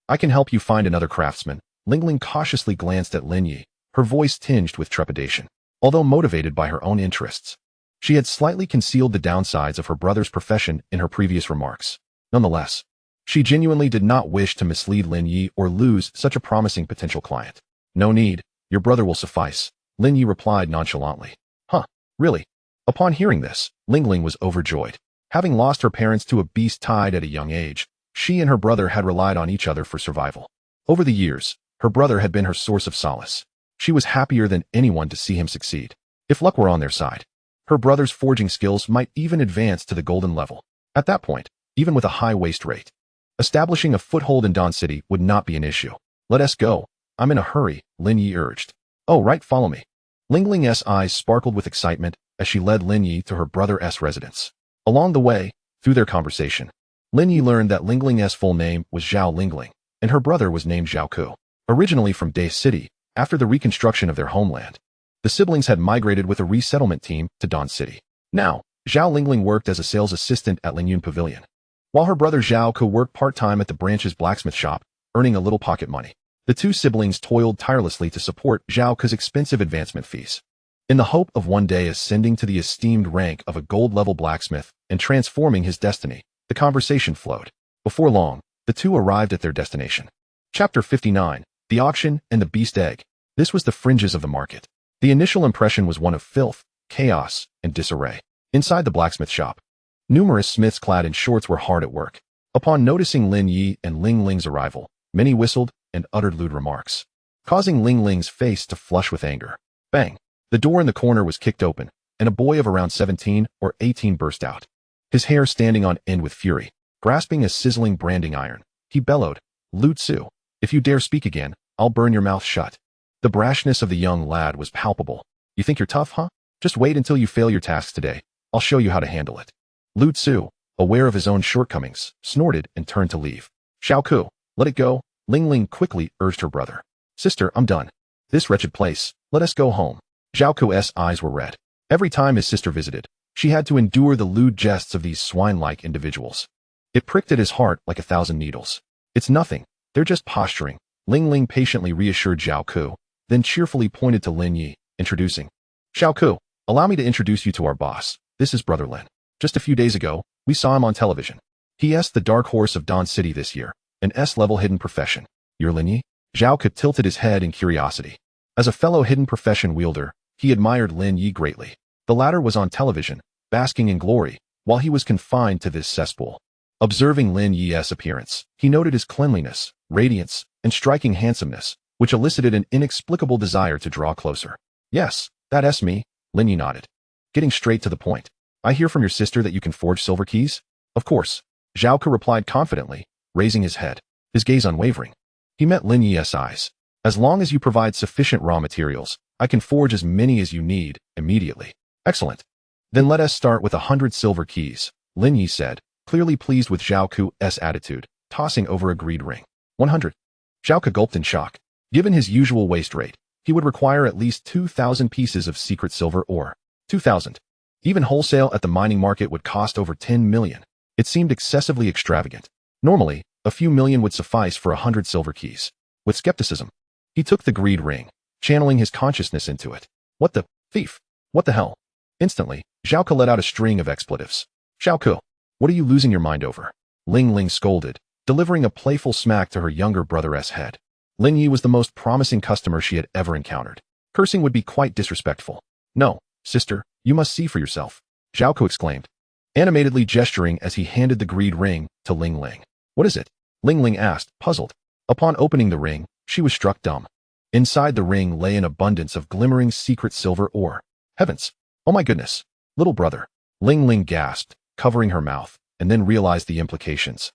I can help you find another craftsman. Lingling cautiously glanced at Lin Ye, her voice tinged with trepidation. Although motivated by her own interests, she had slightly concealed the downsides of her brother's profession in her previous remarks. Nonetheless, she genuinely did not wish to mislead Lin Ye or lose such a promising potential client. No need, your brother will suffice, Lin Ye replied nonchalantly. Huh, really? Upon hearing this, Lingling was overjoyed. Having lost her parents to a beast tide at a young age, she and her brother had relied on each other for survival. Over the years, her brother had been her source of solace. She was happier than anyone to see him succeed. If luck were on their side, her brother's forging skills might even advance to the golden level. At that point, even with a high waste rate, establishing a foothold in Dawn City would not be an issue. Let us go. I'm in a hurry, Lin Ye urged. Oh right, follow me. Lingling's eyes sparkled with excitement as she led Lin Ye to her brother's residence. Along the way, through their conversation, Lin Ye learned that Lingling's full name was Zhao Lingling, and her brother was named Zhao Ku. Originally from Day City, after the reconstruction of their homeland, the siblings had migrated with a resettlement team to Dawn City. Now, Zhao Lingling worked as a sales assistant at Linyun Pavilion, while her brother Zhao Ku worked part-time at the branch's blacksmith shop, earning a little pocket money. The two siblings toiled tirelessly to support Zhao Ku's expensive advancement fees. In the hope of one day ascending to the esteemed rank of a gold-level blacksmith and transforming his destiny, the conversation flowed. Before long, the two arrived at their destination. Chapter 59, The Auction and the Beast Egg. This was the fringes of the market. The initial impression was one of filth, chaos, and disarray. Inside the blacksmith shop, numerous smiths clad in shorts were hard at work. Upon noticing Lin Ye and Lingling's arrival, many whistled and uttered lewd remarks, causing Lingling's face to flush with anger. Bang! The door in the corner was kicked open, and a boy of around 17 or 18 burst out. His hair standing on end with fury, grasping a sizzling branding iron, he bellowed, Lu Tzu, if you dare speak again, I'll burn your mouth shut. The brashness of the young lad was palpable. You think you're tough, huh? Just wait until you fail your tasks today. I'll show you how to handle it. Lu Tzu, aware of his own shortcomings, snorted and turned to leave. Zhao Ku, let it go, Lingling quickly urged her brother. Sister, I'm done. This wretched place, let us go home. Zhao Ku's eyes were red. Every time his sister visited, she had to endure the lewd jests of these swine-like individuals. It pricked at his heart like 1,000 needles. It's nothing, they're just posturing, Lingling patiently reassured Zhao Ku, then cheerfully pointed to Lin Ye, introducing. Zhao Ku, allow me to introduce you to our boss. This is Brother Lin. Just a few days ago, we saw him on television. He's the dark horse of Dawn City this year, an S-level hidden profession. You're Lin Ye? Zhao Ku tilted his head in curiosity. As a fellow hidden profession wielder, he admired Lin Ye greatly. The latter was on television, basking in glory, while he was confined to this cesspool. Observing Lin Ye's appearance, he noted his cleanliness, radiance, and striking handsomeness, which elicited an inexplicable desire to draw closer. Yes, that's me, Lin Ye nodded. Getting straight to the point. I hear from your sister that you can forge silver keys? Of course, Zhao Ku replied confidently, raising his head, his gaze unwavering. He met Lin Ye's eyes. As long as you provide sufficient raw materials, I can forge as many as you need, immediately. Excellent. Then let us start with 100 silver keys, Lin Ye said, clearly pleased with Zhao Ku's attitude, tossing over a greed ring. 100. Zhao Ku gulped in shock. Given his usual waste rate, he would require at least 2,000 pieces of secret silver ore. 2,000. Even wholesale at the mining market would cost over 10 million. It seemed excessively extravagant. Normally, a few million would suffice for 100 silver keys. With skepticism, he took the greed ring, channeling his consciousness into it. What the thief? What the hell? Instantly, Zhao Ku let out a string of expletives. Zhao Ku, what are you losing your mind over? Lingling scolded, delivering a playful smack to her younger brother's head. Lin Ye was the most promising customer she had ever encountered. Cursing would be quite disrespectful. No, sister, you must see for yourself. Zhao exclaimed, animatedly gesturing as he handed the greed ring to Ling Ling. What is it? Ling Ling asked, puzzled. Upon opening the ring, she was struck dumb. Inside the ring lay an abundance of glimmering secret silver ore. Heavens! Oh my goodness! Little brother! Ling Ling gasped, covering her mouth, and then realized the implications.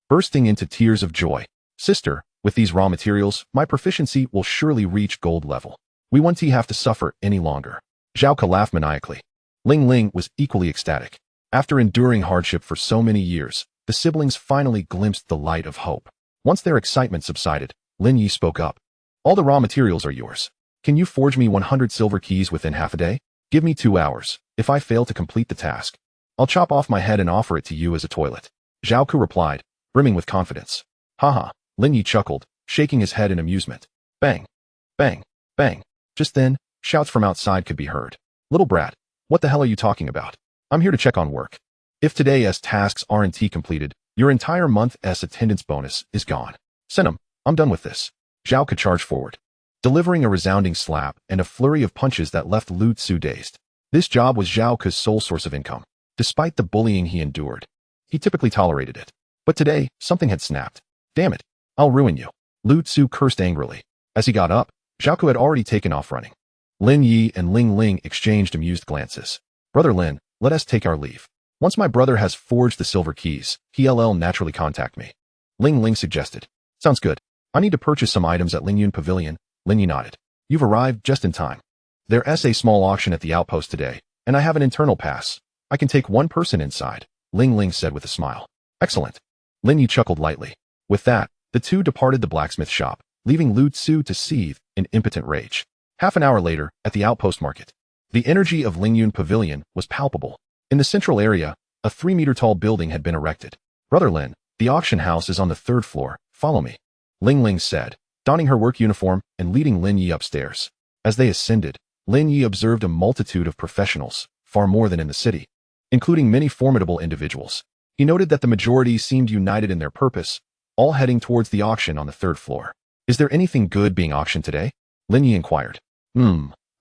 Bursting into tears of joy. Sister, with these raw materials, my proficiency will surely reach gold level. We won't have to suffer any longer. Zhao laughed maniacally. Ling Ling was equally ecstatic. After enduring hardship for so many years, the siblings finally glimpsed the light of hope. Once their excitement subsided, Lin Ye spoke up. All the raw materials are yours. Can you forge me 100 silver keys within half a day? Give me 2 hours. If I fail to complete the task, I'll chop off my head and offer it to you as a toilet. Zhao replied, brimming with confidence. Haha, Lin Ye chuckled, shaking his head in amusement. Bang! Bang! Bang! Just then, shouts from outside could be heard. Little brat, what the hell are you talking about? I'm here to check on work. If today's tasks aren't completed, your entire month's attendance bonus is gone. Send 'em. I'm done with this. Zhao charged forward, delivering a resounding slap and a flurry of punches that left Lu Tzu dazed. This job was Zhao's sole source of income. Despite the bullying he endured, he typically tolerated it. But today, something had snapped. Damn it, I'll ruin you. Lu Tzu cursed angrily. As he got up, Zhao had already taken off running. Lin Ye and Ling Ling exchanged amused glances. Brother Lin, let us take our leave. Once my brother has forged the silver keys, he'll naturally contact me. Ling Ling suggested. Sounds good. I need to purchase some items at Lingyun Pavilion. Lin Ye nodded. You've arrived just in time. There's a small auction at the outpost today, and I have an internal pass. I can take one person inside, Ling Ling said with a smile. Excellent. Lin Ye chuckled lightly. With that, the two departed the blacksmith shop, leaving Lu Tzu to seethe in impotent rage. Half an hour later, at the outpost market, the energy of Lingyun Pavilion was palpable. In the central area, a 3-meter-tall building had been erected. Brother Lin, the auction house is on the 3rd floor. Follow me. Ling Ling said, donning her work uniform and leading Lin Ye upstairs. As they ascended, Lin Ye observed a multitude of professionals, far more than in the city, including many formidable individuals. He noted that the majority seemed united in their purpose, all heading towards the auction on the 3rd floor. Is there anything good being auctioned today? Lin Ye inquired.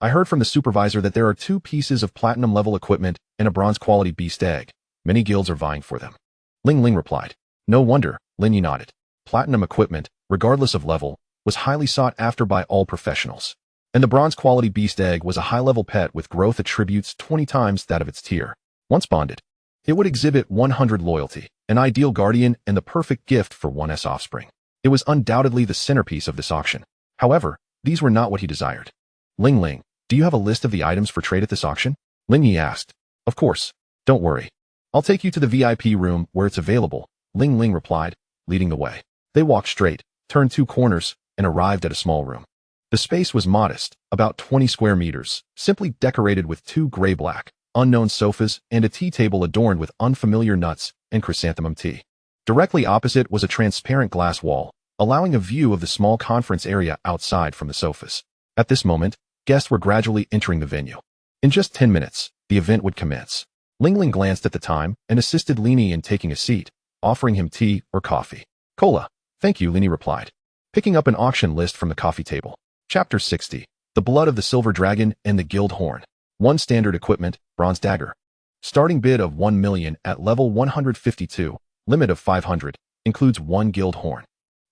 I heard from the supervisor that there are 2 pieces of platinum-level equipment and a bronze-quality beast egg. Many guilds are vying for them. Ling Ling replied. No wonder, Lin Ye nodded. Platinum equipment, regardless of level, was highly sought after by all professionals. And the bronze-quality beast egg was a high-level pet with growth attributes 20 times that of its tier. Once bonded, it would exhibit 100 loyalty, an ideal guardian and the perfect gift for one's offspring. It was undoubtedly the centerpiece of this auction. However, these were not what he desired. Ling Ling, do you have a list of the items for trade at this auction? Lin Ye asked. Of course. Don't worry. I'll take you to the VIP room where it's available, Ling Ling replied, leading the way. They walked straight, turned 2 corners, and arrived at a small room. The space was modest, about 20 square meters, simply decorated with 2 gray-black, unknown sofas and a tea table adorned with unfamiliar nuts and chrysanthemum tea. Directly opposite was a transparent glass wall, allowing a view of the small conference area outside from the sofas. At this moment, guests were gradually entering the venue. In just 10 minutes, the event would commence. Ling Ling glanced at the time and assisted Lin Ye in taking a seat, offering him tea or coffee. Cola. Thank you, Lin Ye replied, picking up an auction list from the coffee table. Chapter 60. The Blood of the Silver Dragon and the Guild Horn. 1 standard equipment, bronze dagger. Starting bid of 1 million at level 152, limit of 500, includes 1 guild horn.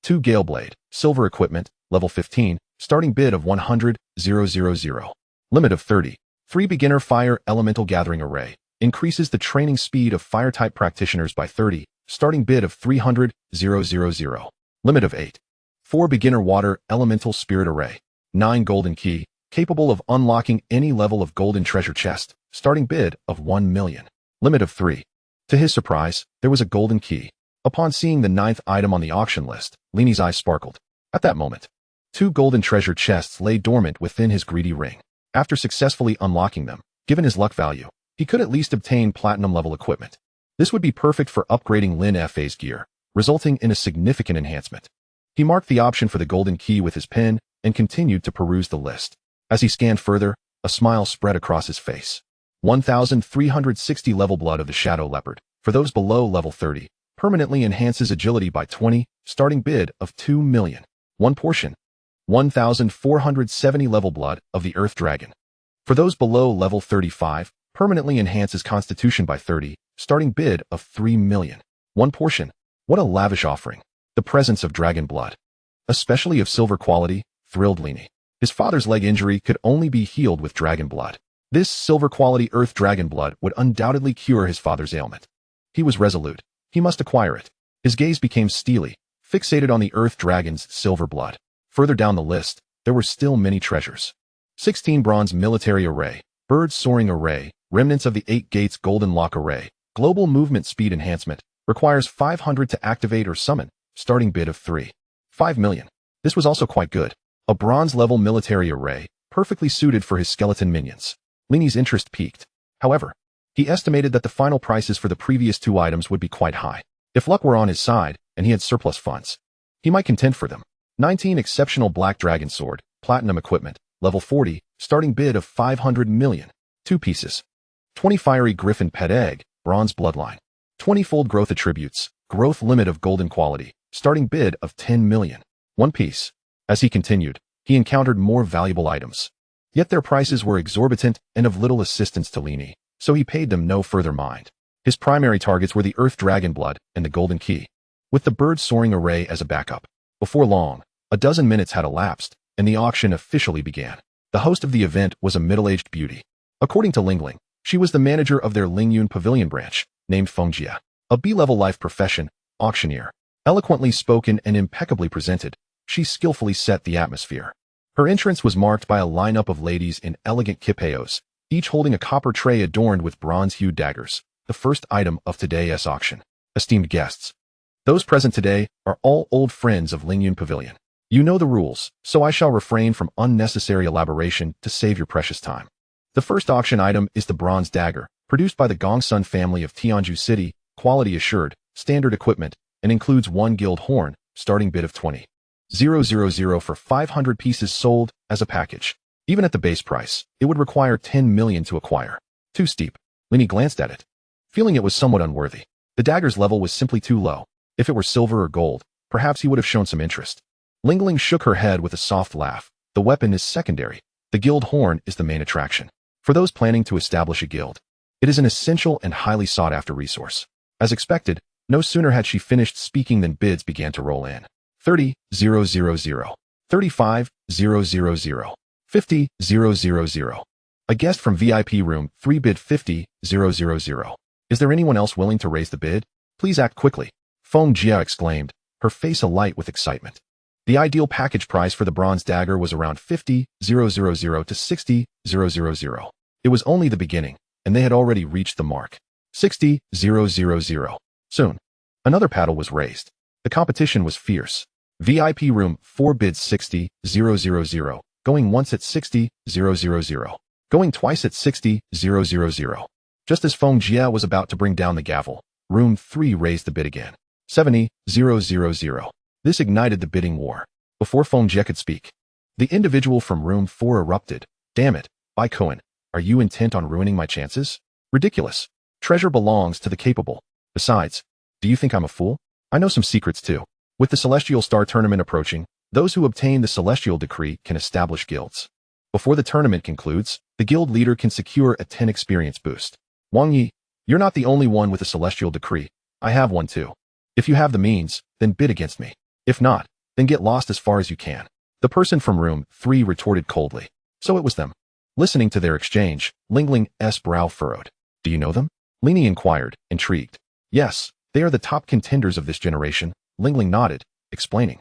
2 gale blade, silver equipment, level 15, starting bid of 100,000, limit of 30. 3 beginner fire elemental gathering array, increases the training speed of fire-type practitioners by 30, starting bid of 300,000, limit of 8. 4 beginner water elemental spirit array, 9 golden key, capable of unlocking any level of golden treasure chest, starting bid of 1 million, limit of 3. To his surprise, there was a golden key. Upon seeing the 9th item on the auction list, Lin Ye's eyes sparkled. At that moment, 2 golden treasure chests lay dormant within his greedy ring. After successfully unlocking them, given his luck value, he could at least obtain platinum-level equipment. This would be perfect for upgrading Lin Fe's gear, resulting in a significant enhancement. He marked the option for the golden key with his pen and continued to peruse the list. As he scanned further, a smile spread across his face. 1,360 level blood of the shadow leopard, for those below level 30, permanently enhances agility by 20, starting bid of 2 million. 1 portion. 1,470 level blood of the earth dragon. For those below level 35, Permanently enhances constitution by 30, starting bid of 3 million. One portion. What a lavish offering. The presence of dragon blood. Especially of silver quality, thrilled Lin Ye. His father's leg injury could only be healed with dragon blood. This silver quality earth dragon blood would undoubtedly cure his father's ailment. He was resolute. He must acquire it. His gaze became steely, fixated on the earth dragon's silver blood. Further down the list, there were still many treasures. 16 bronze military array, bird soaring array, remnants of the 8 gates golden lock array, global movement speed enhancement, requires 500 to activate or summon, starting bid of 5 million. This was also quite good. A bronze level military array, perfectly suited for his skeleton minions. Lin Ye's interest peaked. However, he estimated that the final prices for the previous 2 items would be quite high. If luck were on his side, and he had surplus funds, he might contend for them. 19 exceptional black dragon sword, platinum equipment, level 40, starting bid of 500 million. 2 pieces. 20 fiery griffin pet egg, bronze bloodline. 20-fold growth attributes, growth limit of golden quality, starting bid of 10 million. 1 piece. As he continued, he encountered more valuable items. Yet their prices were exorbitant and of little assistance to Lin Ye, so he paid them no further mind. His primary targets were the earth dragon blood and the golden key, with the bird soaring array as a backup. Before long, a dozen minutes had elapsed, and the auction officially began. The host of the event was a middle-aged beauty. According to Lingling, she was the manager of their Lingyun Pavilion branch, named Fengjia, a B-level life profession, auctioneer. Eloquently spoken and impeccably presented, she skillfully set the atmosphere. Her entrance was marked by a lineup of ladies in elegant kipeos, each holding a copper tray adorned with bronze-hued daggers, the first item of today's auction. Esteemed guests, those present today are all old friends of Lingyun Pavilion. You know the rules, so I shall refrain from unnecessary elaboration to save your precious time. The first auction item is the bronze dagger, produced by the Gongsun family of Tianju City, quality assured, standard equipment, and includes 1 guild horn, starting bid of 20,000 for 500 pieces sold as a package. Even at the base price, it would require 10 million to acquire. Too steep. Lin Ye glanced at it, feeling it was somewhat unworthy. The dagger's level was simply too low. If it were silver or gold, perhaps he would have shown some interest. Lingling shook her head with a soft laugh. The weapon is secondary. The guild horn is the main attraction. For those planning to establish a guild, it is an essential and highly sought-after resource. As expected, no sooner had she finished speaking than bids began to roll in. 30,000, 35,000, 50,000. A guest from VIP room 3 bid 50,000. Is there anyone else willing to raise the bid? Please act quickly. Fengjia exclaimed, her face alight with excitement. The ideal package price for the bronze dagger was around 50,000 to 60,000. It was only the beginning, and they had already reached the mark. 60,000. Soon, another paddle was raised. The competition was fierce. VIP room 4 bid 60,000, going once at 60,000, going twice at 60,000. Just as Fengjia was about to bring down the gavel, room 3 raised the bid again. 70,000. This ignited the bidding war. Before Fengjia could speak, the individual from room 4 erupted. Damn it, Bai Cohen, are you intent on ruining my chances? Ridiculous. Treasure belongs to the capable. Besides, do you think I'm a fool? I know some secrets too. With the Celestial Star Tournament approaching, those who obtain the Celestial Decree can establish guilds. Before the tournament concludes, the guild leader can secure a 10 experience boost. Wang Yi, you're not the only one with a Celestial Decree. I have one too. If you have the means, then bid against me. If not, then get lost as far as you can. The person from room 3 retorted coldly. So it was them. Listening to their exchange, Lingling's brow furrowed. Do you know them? Lin Ye inquired, intrigued. Yes, they are the top contenders of this generation. Lingling nodded, explaining.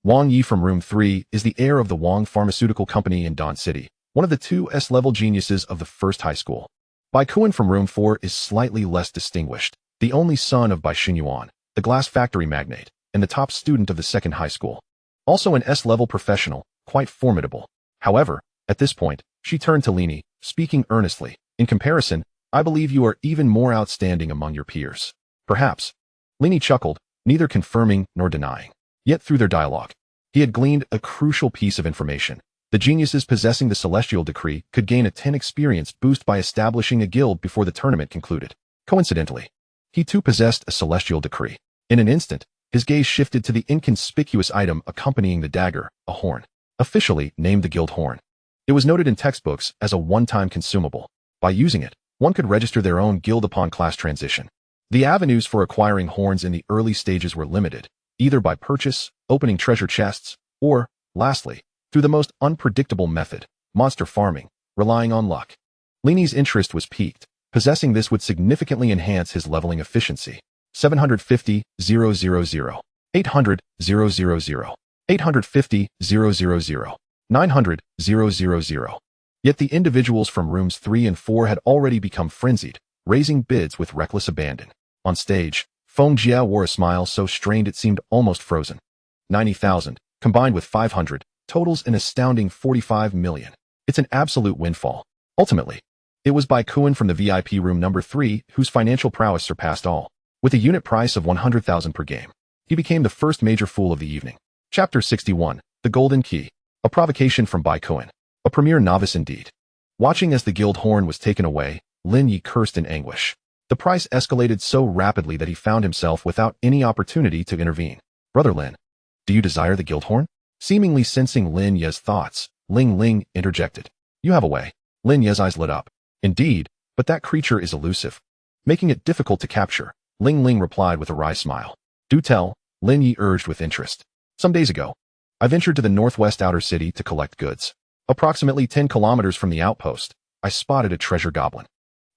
Wang Yi from room 3 is the heir of the Wang Pharmaceutical Company in Don City, one of the 2 S-level geniuses of the first high school. Bai Kuan from room 4 is slightly less distinguished, the only son of Bai Xinyuan, the glass factory magnate, and the top student of the second high school. Also an S-level professional, quite formidable. However, at this point, she turned to Lin Ye, speaking earnestly. In comparison, I believe you are even more outstanding among your peers. Perhaps. Lin Ye chuckled, neither confirming nor denying. Yet through their dialogue, he had gleaned a crucial piece of information. The geniuses possessing the Celestial Decree could gain a 10 experience boost by establishing a guild before the tournament concluded. Coincidentally, he too possessed a Celestial Decree. In an instant, his gaze shifted to the inconspicuous item accompanying the dagger, a horn, officially named the guild horn. It was noted in textbooks as a one-time consumable. By using it, one could register their own guild upon class transition. The avenues for acquiring horns in the early stages were limited, either by purchase, opening treasure chests, or, lastly, through the most unpredictable method, monster farming, relying on luck. Lin Ye's interest was piqued. Possessing this would significantly enhance his leveling efficiency. 750,000, 800,000, 850,000, 900,000. Yet the individuals from rooms 3 and 4 had already become frenzied, raising bids with reckless abandon. On stage, Feng Jia wore a smile so strained it seemed almost frozen. 90,000, combined with 500, totals an astounding 45 million. It's an absolute windfall. Ultimately, it was Bai Kuan from the VIP room number 3 whose financial prowess surpassed all. With a unit price of 100,000 per game, he became the first major fool of the evening. Chapter 61, The Golden Key. A provocation from Bai Kuan. A premier novice indeed. Watching as the guild horn was taken away, Lin Ye cursed in anguish. The price escalated so rapidly that he found himself without any opportunity to intervene. Brother Lin, do you desire the guild horn? Seemingly sensing Lin Ye's thoughts, Ling Ling interjected. You have a way. Lin Ye's eyes lit up. Indeed, but that creature is elusive, making it difficult to capture. Ling Ling replied with a wry smile. Do tell, Lin Ye urged with interest. Some days ago, I ventured to the northwest outer city to collect goods. Approximately 10 kilometers from the outpost, I spotted a treasure goblin.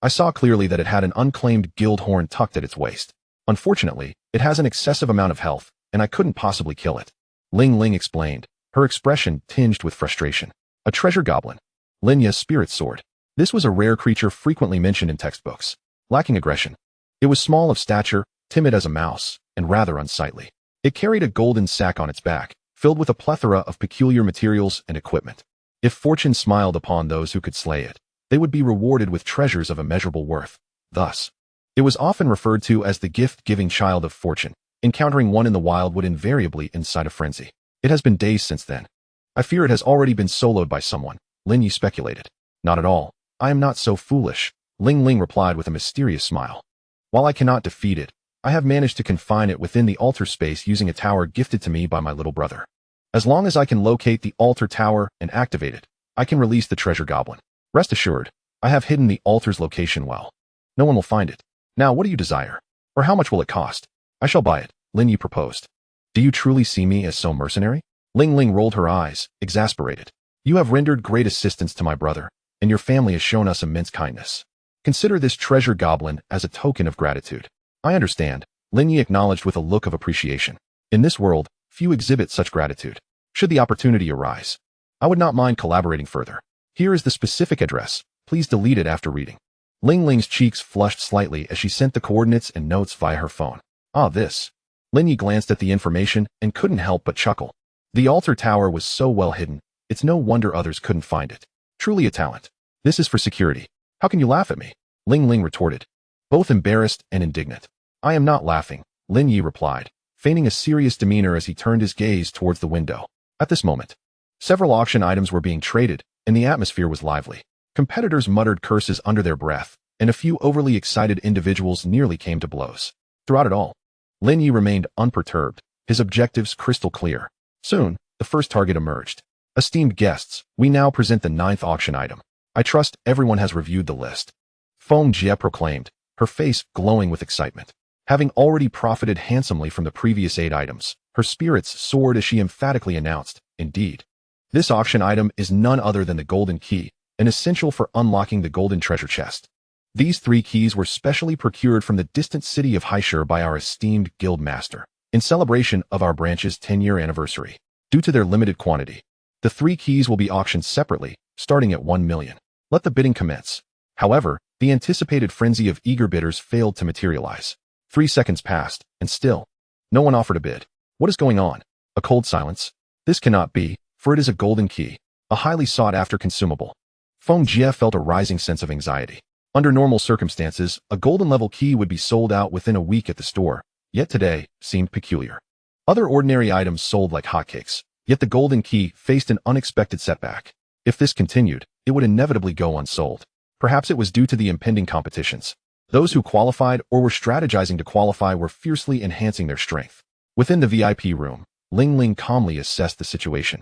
I saw clearly that it had an unclaimed guild horn tucked at its waist. Unfortunately, it has an excessive amount of health, and I couldn't possibly kill it. Ling Ling explained, her expression tinged with frustration. A treasure goblin. Lin Ye's spirit soared. This was a rare creature frequently mentioned in textbooks, lacking aggression. It was small of stature, timid as a mouse, and rather unsightly. It carried a golden sack on its back, filled with a plethora of peculiar materials and equipment. If fortune smiled upon those who could slay it, they would be rewarded with treasures of immeasurable worth. Thus, it was often referred to as the gift-giving child of fortune. Encountering one in the wild would invariably incite a frenzy. It has been days since then. I fear it has already been soloed by someone, Lin Ye speculated. Not at all. I am not so foolish, Ling Ling replied with a mysterious smile. While I cannot defeat it, I have managed to confine it within the altar space using a tower gifted to me by my little brother. As long as I can locate the altar tower and activate it, I can release the treasure goblin. Rest assured, I have hidden the altar's location well. No one will find it. Now what do you desire? Or how much will it cost? I shall buy it, Lin Ye proposed. Do you truly see me as so mercenary? Ling Ling rolled her eyes, exasperated. You have rendered great assistance to my brother, and your family has shown us immense kindness. Consider this treasure goblin as a token of gratitude. I understand, Lin Ye acknowledged with a look of appreciation. In this world, few exhibit such gratitude. Should the opportunity arise, I would not mind collaborating further. Here is the specific address. Please delete it after reading. Ling Ling's cheeks flushed slightly as she sent the coordinates and notes via her phone. Ah, this. Lin Ye glanced at the information and couldn't help but chuckle. The altar tower was so well hidden, it's no wonder others couldn't find it. Truly a talent. This is for security. How can you laugh at me? Ling Ling retorted, both embarrassed and indignant. I am not laughing, Lin Ye replied, feigning a serious demeanor as he turned his gaze towards the window. At this moment, several auction items were being traded, and the atmosphere was lively. Competitors muttered curses under their breath, and a few overly excited individuals nearly came to blows. Throughout it all, Lin Ye remained unperturbed, his objectives crystal clear. Soon, the first target emerged. Esteemed guests, we now present the 9th auction item. I trust everyone has reviewed the list. Feng Jie proclaimed, her face glowing with excitement. Having already profited handsomely from the previous 8 items, her spirits soared as she emphatically announced, indeed. This auction item is none other than the golden key, an essential for unlocking the golden treasure chest. These 3 keys were specially procured from the distant city of Haishur by our esteemed guild master, in celebration of our branch's 10-year anniversary. Due to their limited quantity, the 3 keys will be auctioned separately, starting at 1 million. Let the bidding commence. However, the anticipated frenzy of eager bidders failed to materialize. 3 seconds passed, and still, no one offered a bid. What is going on? A cold silence? This cannot be, for it is a golden key, a highly sought-after consumable. Feng Jie felt a rising sense of anxiety. Under normal circumstances, a golden-level key would be sold out within a week at the store, yet today seemed peculiar. Other ordinary items sold like hotcakes, yet the golden key faced an unexpected setback. If this continued, it would inevitably go unsold. Perhaps it was due to the impending competitions. Those who qualified or were strategizing to qualify were fiercely enhancing their strength. Within the VIP room, Ling Ling calmly assessed the situation,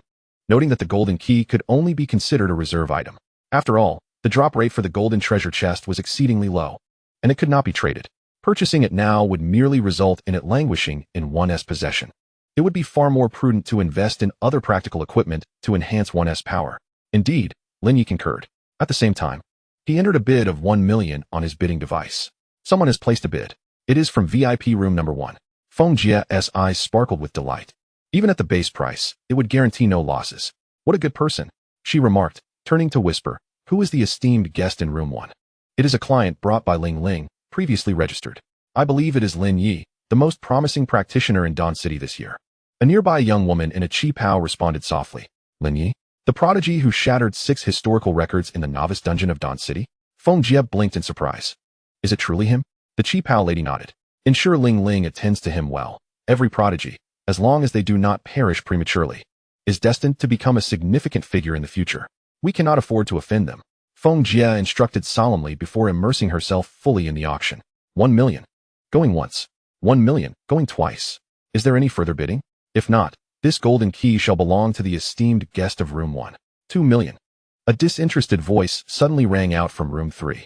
noting that the golden key could only be considered a reserve item. After all, The drop rate for the golden treasure chest was exceedingly low, and it could not be traded. Purchasing it now would merely result in it languishing in one's possession. It would be far more prudent to invest in other practical equipment to enhance one's power. Indeed, Lin Ye concurred. At the same time, he entered a bid of 1 million on his bidding device. Someone has placed a bid. It is from VIP room number 1. Feng Jie's eyes sparkled with delight. Even at the base price, it would guarantee no losses. What a good person, she remarked, turning to whisper, who is the esteemed guest in room 1? It is a client brought by Ling, previously registered. I believe it is Lin Ye, the most promising practitioner in Dawn City this year. A nearby young woman in a chi-pao responded softly. Lin Ye? The prodigy who shattered 6 historical records in the novice dungeon of Dawn City? Feng Jie blinked in surprise. Is it truly him? The chi-pao lady nodded. Ensure Ling attends to him well. Every prodigy, as long as they do not perish prematurely, is destined to become a significant figure in the future. We cannot afford to offend them. Feng Jie instructed solemnly before immersing herself fully in the auction. 1 million. Going once. 1 million. Going twice. Is there any further bidding? If not, this golden key shall belong to the esteemed guest of room 1. 2 million. A disinterested voice suddenly rang out from room 3.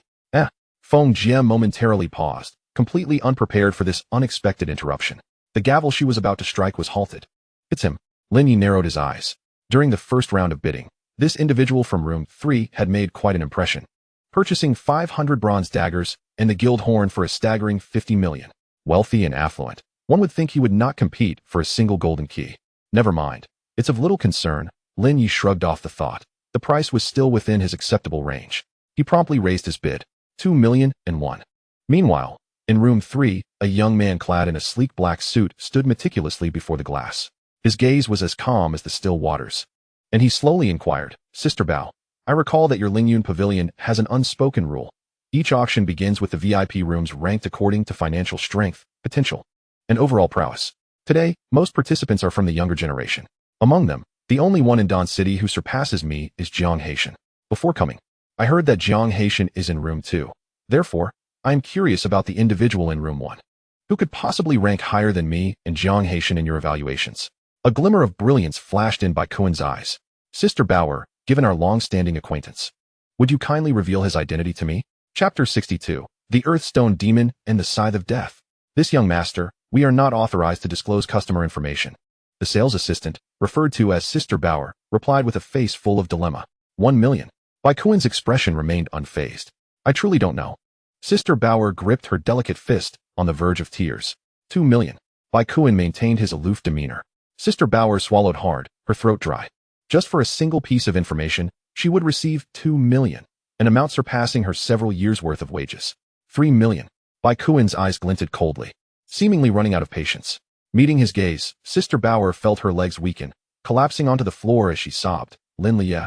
Feng Jie momentarily paused, completely unprepared for this unexpected interruption. The gavel she was about to strike was halted. It's him. Lin Ye narrowed his eyes. During the first round of bidding, this individual from room 3 had made quite an impression, purchasing 500 bronze daggers and the guild horn for a staggering 50 million. Wealthy and affluent, one would think he would not compete for a single golden key. Never mind. It's of little concern. Lin Ye shrugged off the thought. The price was still within his acceptable range. He promptly raised his bid. 2,000,001. Meanwhile, in room 3, a young man clad in a sleek black suit stood meticulously before the glass. His gaze was as calm as the still waters. And he slowly inquired, Sister Bao, I recall that your Lingyun Pavilion has an unspoken rule. Each auction begins with the VIP rooms ranked according to financial strength, potential, and overall prowess. Today, most participants are from the younger generation. Among them, the only one in Dawn City who surpasses me is Jiang Haitian. Before coming, I heard that Jiang Haitian is in room 2. Therefore, I am curious about the individual in room 1. Who could possibly rank higher than me and Jiang Haitian in your evaluations? A glimmer of brilliance flashed in Bai Kuen's eyes. Sister Bauer, given our long-standing acquaintance, would you kindly reveal his identity to me? Chapter 62. The Earthstone Demon and the Scythe of Death. This young master, we are not authorized to disclose customer information. The sales assistant, referred to as Sister Bauer, replied with a face full of dilemma. 1 million. Bai Kuen's expression remained unfazed. I truly don't know. Sister Bauer gripped her delicate fist, on the verge of tears. 2 million. Bai Kuen maintained his aloof demeanor. Sister Bauer swallowed hard, her throat dry. Just for a single piece of information, she would receive 2 million, an amount surpassing her several years' worth of wages. 3 million. Bai Kuen's eyes glinted coldly, seemingly running out of patience. Meeting his gaze, Sister Bauer felt her legs weaken, collapsing onto the floor as she sobbed. Lin Ye.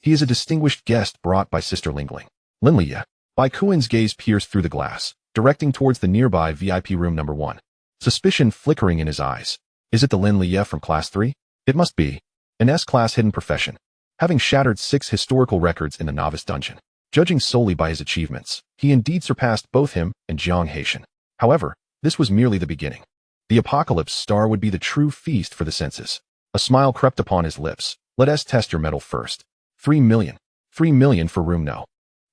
He is a distinguished guest brought by Sister Lingling. Lin Ye. Bai Kuen's gaze pierced through the glass, directing towards the nearby VIP room number 1. Suspicion flickering in his eyes. Is it the Lin Ye from Class 3? It must be. An S-Class hidden profession. Having shattered 6 historical records in the novice dungeon, judging solely by his achievements, he indeed surpassed both him and Jiang Haitian. However, this was merely the beginning. The Apocalypse Star would be the true feast for the senses. A smile crept upon his lips. Let us test your mettle first. 3 million. 3 million for room no.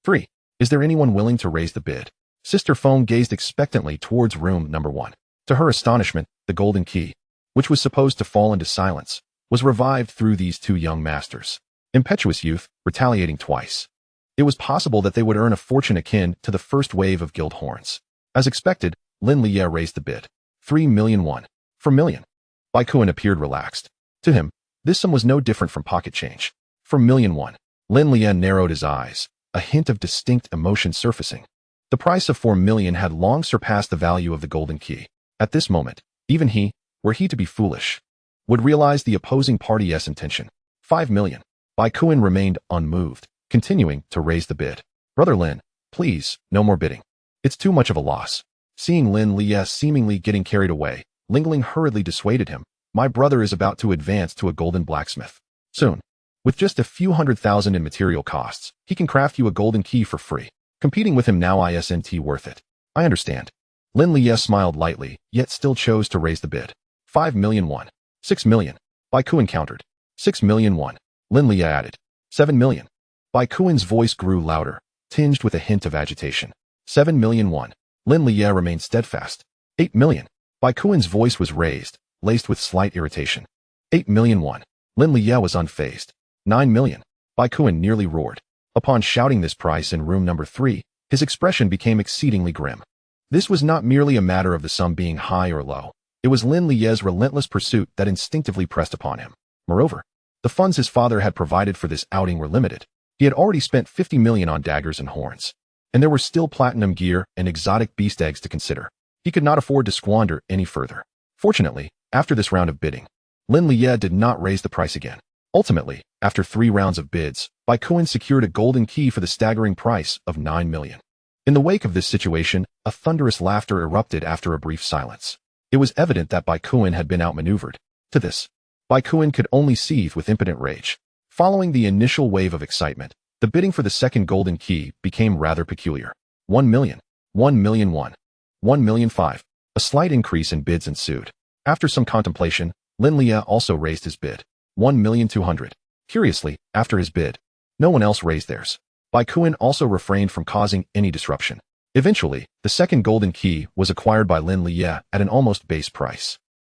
3. Is there anyone willing to raise the bid? Sister Feng gazed expectantly towards room number 1. To her astonishment, the golden key, which was supposed to fall into silence, was revived through these 2 young masters. Impetuous youth, retaliating twice. It was possible that they would earn a fortune akin to the first wave of guild horns. As expected, Lin Ye raised the bid. 3,000,001. For million. Bai Kuen appeared relaxed. To him, this sum was no different from pocket change. For 1,000,001. Lin Ye narrowed his eyes, a hint of distinct emotion surfacing. The price of 4 million had long surpassed the value of the golden key. At this moment, even he, were he to be foolish, would realize the opposing party's intention. 5 million. Bai Kuen remained unmoved, continuing to raise the bid. Brother Lin, please, no more bidding. It's too much of a loss. Seeing Lin Ye seemingly getting carried away, Lingling hurriedly dissuaded him. My brother is about to advance to a golden blacksmith. Soon. With just a few 100,000 in material costs, he can craft you a golden key for free. Competing with him now isn't worth it. I understand. Lin Ye smiled lightly, yet still chose to raise the bid. 5,000,001. 6 million. Bai Kuen countered. 6,000,001. Lin Ye added. 7 million. Bai Kuen's voice grew louder, tinged with a hint of agitation. 7,000,001. Lin Ye remained steadfast. 8,000,000. Bai Kuen's voice was raised, laced with slight irritation. 8,000,001. Lin Ye was unfazed. 9,000,000. Bai Kuen nearly roared. Upon shouting this price in room number 3, his expression became exceedingly grim. This was not merely a matter of the sum being high or low. It was Lin Ye's relentless pursuit that instinctively pressed upon him. Moreover, the funds his father had provided for this outing were limited. He had already spent 50,000,000 on daggers and horns, and there were still platinum gear and exotic beast eggs to consider. He could not afford to squander any further. Fortunately, after this round of bidding, Lin Ye did not raise the price again. Ultimately, after 3 rounds of bids, Bai Kuen secured a golden key for the staggering price of 9,000,000. In the wake of this situation, a thunderous laughter erupted after a brief silence. It was evident that Bai Kuen had been outmaneuvered. To this, Bai Kuen could only seethe with impotent rage. Following the initial wave of excitement, the bidding for the second golden key became rather peculiar. 1,000,000, 1,000,001, 1,000,005. A slight increase in bids ensued. After some contemplation, Lin Ye also raised his bid. 1,200,000. Curiously, after his bid, no one else raised theirs. Bai Kuen also refrained from causing any disruption. Eventually, the second golden key was acquired by Lin Ye at an almost base price.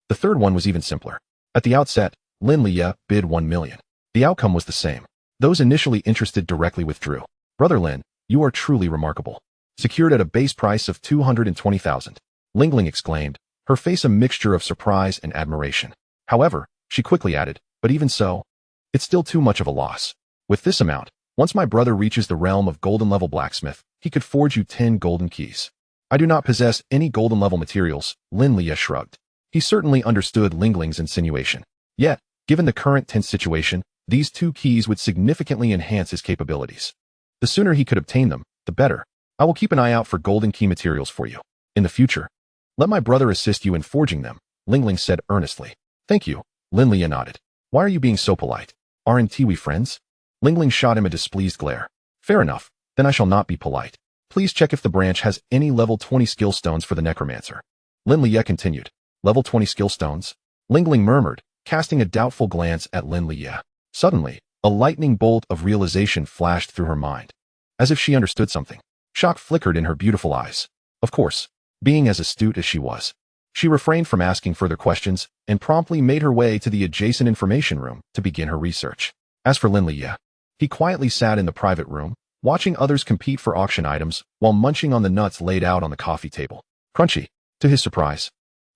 The third one was even simpler. At the outset, Lin Ye bid 1,000,000. The outcome was the same. Those initially interested directly withdrew. Brother Lin, you are truly remarkable. Secured at a base price of 220,000. Lingling exclaimed, her face a mixture of surprise and admiration. However, she quickly added, but even so, it's still too much of a loss. With this amount, once my brother reaches the realm of golden level blacksmith, he could forge you 10 golden keys. I do not possess any golden level materials, Lin Ye shrugged. He certainly understood Lingling's insinuation. Yet, given the current tense situation, these 2 keys would significantly enhance his capabilities. The sooner he could obtain them, the better. I will keep an eye out for golden key materials for you. In the future, let my brother assist you in forging them, Lingling said earnestly. Thank you, Lin Ye nodded. Why are you being so polite? Aren't we friends? Lingling shot him a displeased glare. Fair enough, then I shall not be polite. Please check if the branch has any level 20 skill stones for the necromancer. Lin Ye continued. Level 20 skill stones? Lingling murmured, casting a doubtful glance at Lin Ye. Suddenly, a lightning bolt of realization flashed through her mind. As if she understood something. Shock flickered in her beautiful eyes. Of course, being as astute as she was, she refrained from asking further questions and promptly made her way to the adjacent information room to begin her research. As for Lin Ye, he quietly sat in the private room, watching others compete for auction items while munching on the nuts laid out on the coffee table. Crunchy, to his surprise.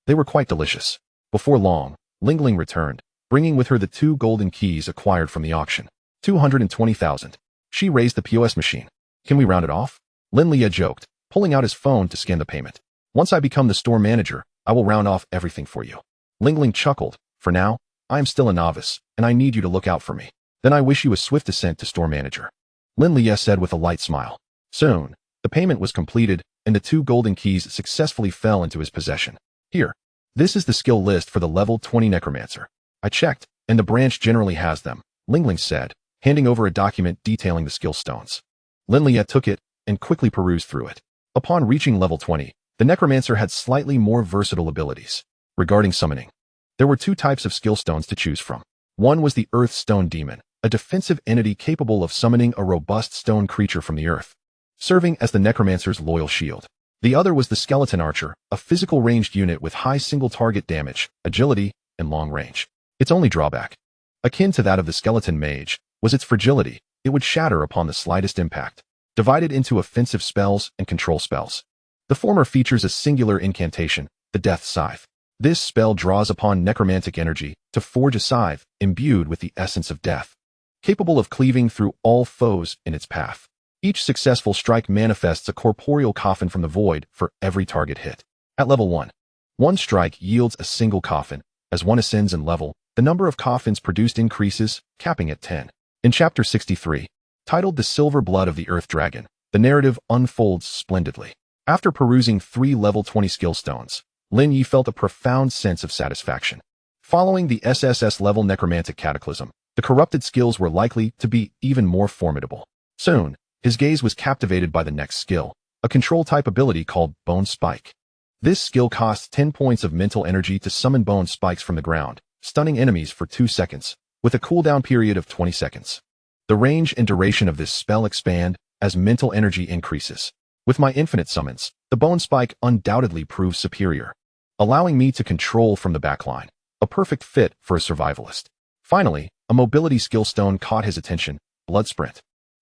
They were quite delicious. Before long, Lingling returned, bringing with her the 2 golden keys acquired from the auction. 220,000. She raised the POS machine. Can we round it off? Lin Ye joked, pulling out his phone to scan the payment. Once I become the store manager, I will round off everything for you. Lingling chuckled. For now, I am still a novice, and I need you to look out for me. Then I wish you a swift ascent to store manager. Lin Ye said with a light smile. Soon, the payment was completed, and the 2 golden keys successfully fell into his possession. Here, this is the skill list for the level 20 necromancer. I checked, and the branch generally has them, Lingling said, handing over a document detailing the skill stones. Lin Ye took it and quickly perused through it. Upon reaching level 20, the necromancer had slightly more versatile abilities. Regarding summoning, there were 2 types of skill stones to choose from. One was the Earth Stone Demon, a defensive entity capable of summoning a robust stone creature from the earth, serving as the necromancer's loyal shield. The other was the Skeleton Archer, a physical ranged unit with high single target damage, agility, and long range. Its only drawback, akin to that of the Skeleton Mage, was its fragility. It would shatter upon the slightest impact. Divided into offensive spells and control spells. The former features a singular incantation, the Death Scythe. This spell draws upon necromantic energy to forge a scythe imbued with the essence of death, capable of cleaving through all foes in its path. Each successful strike manifests a corporeal coffin from the void for every target hit. At level 1, one strike yields a single coffin. As one ascends in level, the number of coffins produced increases, capping at 10. In Chapter 63, titled The Silver Blood of the Earth Dragon, the narrative unfolds splendidly. After perusing 3 level 20 skill stones, Lin Ye felt a profound sense of satisfaction. Following the SSS level necromantic cataclysm, the corrupted skills were likely to be even more formidable. Soon, his gaze was captivated by the next skill, a control-type ability called Bone Spike. This skill costs 10 points of mental energy to summon bone spikes from the ground, stunning enemies for 2 seconds, with a cooldown period of 20 seconds. The range and duration of this spell expand as mental energy increases. With my infinite summons, the bone spike undoubtedly proves superior, allowing me to control from the backline, a perfect fit for a survivalist. Finally, a mobility skill stone caught his attention, Blood Sprint.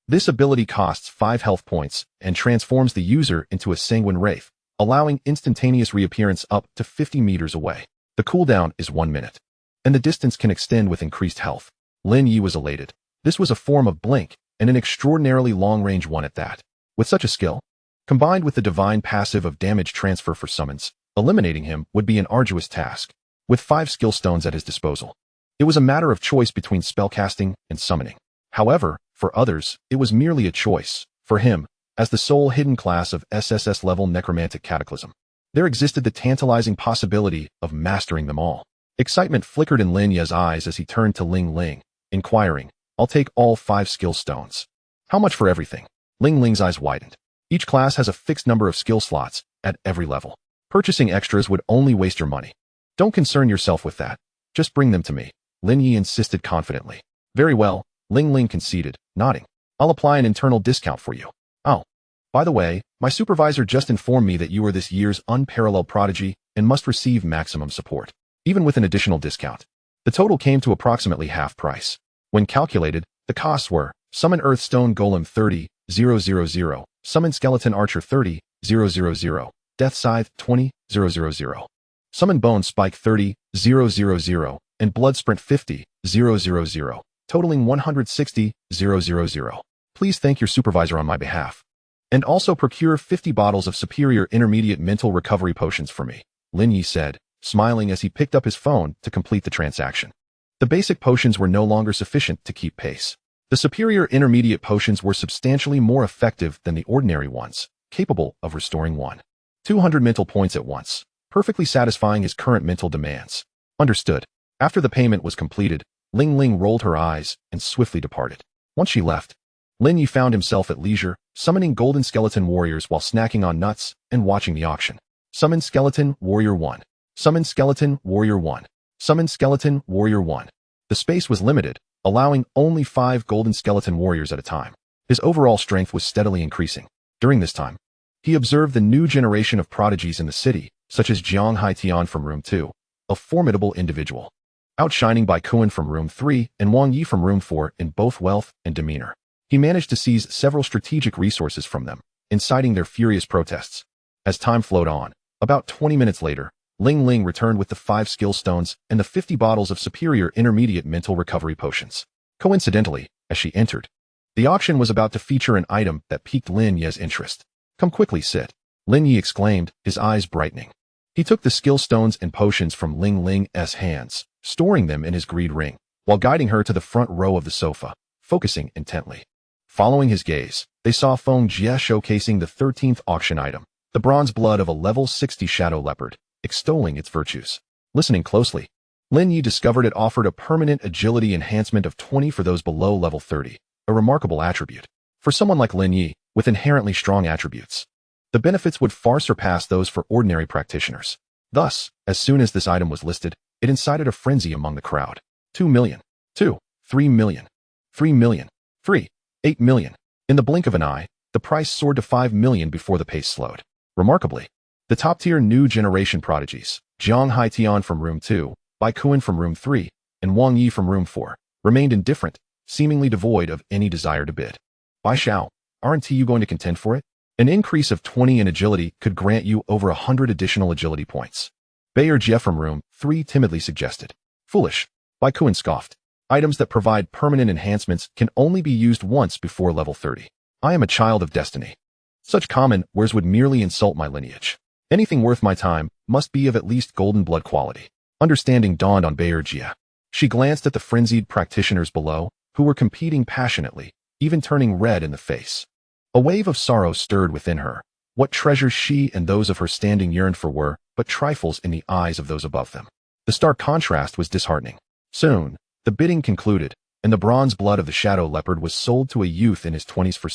This ability costs 5 health points and transforms the user into a sanguine wraith, allowing instantaneous reappearance up to 50 meters away. The cooldown is 1 minute, and the distance can extend with increased health. Lin Ye was elated. This was a form of blink, and an extraordinarily long-range one at that. With such a skill, combined with the divine passive of damage transfer for summons, eliminating him would be an arduous task. With 5 skill stones at his disposal, it was a matter of choice between spellcasting and summoning. However, for others, it was merely a choice. For him, as the sole hidden class of SSS-level necromantic cataclysm, there existed the tantalizing possibility of mastering them all. Excitement flickered in Lin Ye's eyes as he turned to Ling Ling, inquiring, "I'll take all 5 skill stones. How much for everything?" Ling Ling's eyes widened. Each class has a fixed number of skill slots at every level. Purchasing extras would only waste your money. Don't concern yourself with that. Just bring them to me, Lin Ye insisted confidently. Very well, Ling Ling conceded, nodding. I'll apply an internal discount for you. Oh, by the way, my supervisor just informed me that you are this year's unparalleled prodigy and must receive maximum support, even with an additional discount. The total came to approximately half price. When calculated, the costs were Summon Earthstone Golem 30,000, Summon Skeleton Archer 30,000, Death Scythe 20,000, Summon Bone Spike 30,000, and Blood Sprint 50,000, totaling 160,000. Please thank your supervisor on my behalf. And also procure 50 bottles of superior intermediate mental recovery potions for me, Lin Ye said, smiling as he picked up his phone to complete the transaction. The basic potions were no longer sufficient to keep pace. The superior intermediate potions were substantially more effective than the ordinary ones, capable of restoring 200 mental points at once, perfectly satisfying his current mental demands. Understood. After the payment was completed, Ling Ling rolled her eyes and swiftly departed. Once she left, Lin Ye found himself at leisure, summoning golden skeleton warriors while snacking on nuts and watching the auction. Summon Skeleton Warrior 1. Summon Skeleton Warrior 1. Summon Skeleton Warrior 1. The space was limited, allowing only 5 golden skeleton warriors at a time. His overall strength was steadily increasing. During this time, he observed the new generation of prodigies in the city, such as Jiang Haitian from Room 2, a formidable individual, outshining by Kuan from Room 3 and Wang Yi from Room 4 in both wealth and demeanor. He managed to seize several strategic resources from them, inciting their furious protests. As time flowed on, about 20 minutes later, Ling Ling returned with the 5 skill stones and the 50 bottles of superior intermediate mental recovery potions. Coincidentally, as she entered, the auction was about to feature an item that piqued Lin Ye's interest. Come quickly, sit, Lin Ye exclaimed, his eyes brightening. He took the skill stones and potions from Ling Ling's hands, storing them in his greed ring, while guiding her to the front row of the sofa, focusing intently. Following his gaze, they saw Feng Jie showcasing the 13th auction item, the bronze blood of a level 60 shadow leopard, extolling its virtues. Listening closely, Lin Ye discovered it offered a permanent agility enhancement of 20 for those below level 30, a remarkable attribute. For someone like Lin Ye, with inherently strong attributes, the benefits would far surpass those for ordinary practitioners. Thus, as soon as this item was listed, it incited a frenzy among the crowd. 2 million. 2. 3 million. 3 million. 3. 8 million. In the blink of an eye, the price soared to 5 million before the pace slowed. Remarkably, the top-tier new generation prodigies, Jiang Haitian from Room 2, Bai Kuan from Room 3, and Wang Yi from Room 4, remained indifferent, seemingly devoid of any desire to bid. Bai Xiao, aren't you going to contend for it? An increase of 20 in agility could grant you over 100 additional agility points. Bayer Jie from Room 3 timidly suggested. Foolish, Bai Kuan scoffed. Items that provide permanent enhancements can only be used once before level 30. I am a child of destiny. Such common wares would merely insult my lineage. Anything worth my time must be of at least golden blood quality. Understanding dawned on Bayer Jie. She glanced at the frenzied practitioners below, who were competing passionately, even turning red in the face. A wave of sorrow stirred within her. What treasures she and those of her standing yearned for were but trifles in the eyes of those above them. The stark contrast was disheartening. Soon, the bidding concluded, and the bronze blood of the shadow leopard was sold to a youth in his 20s for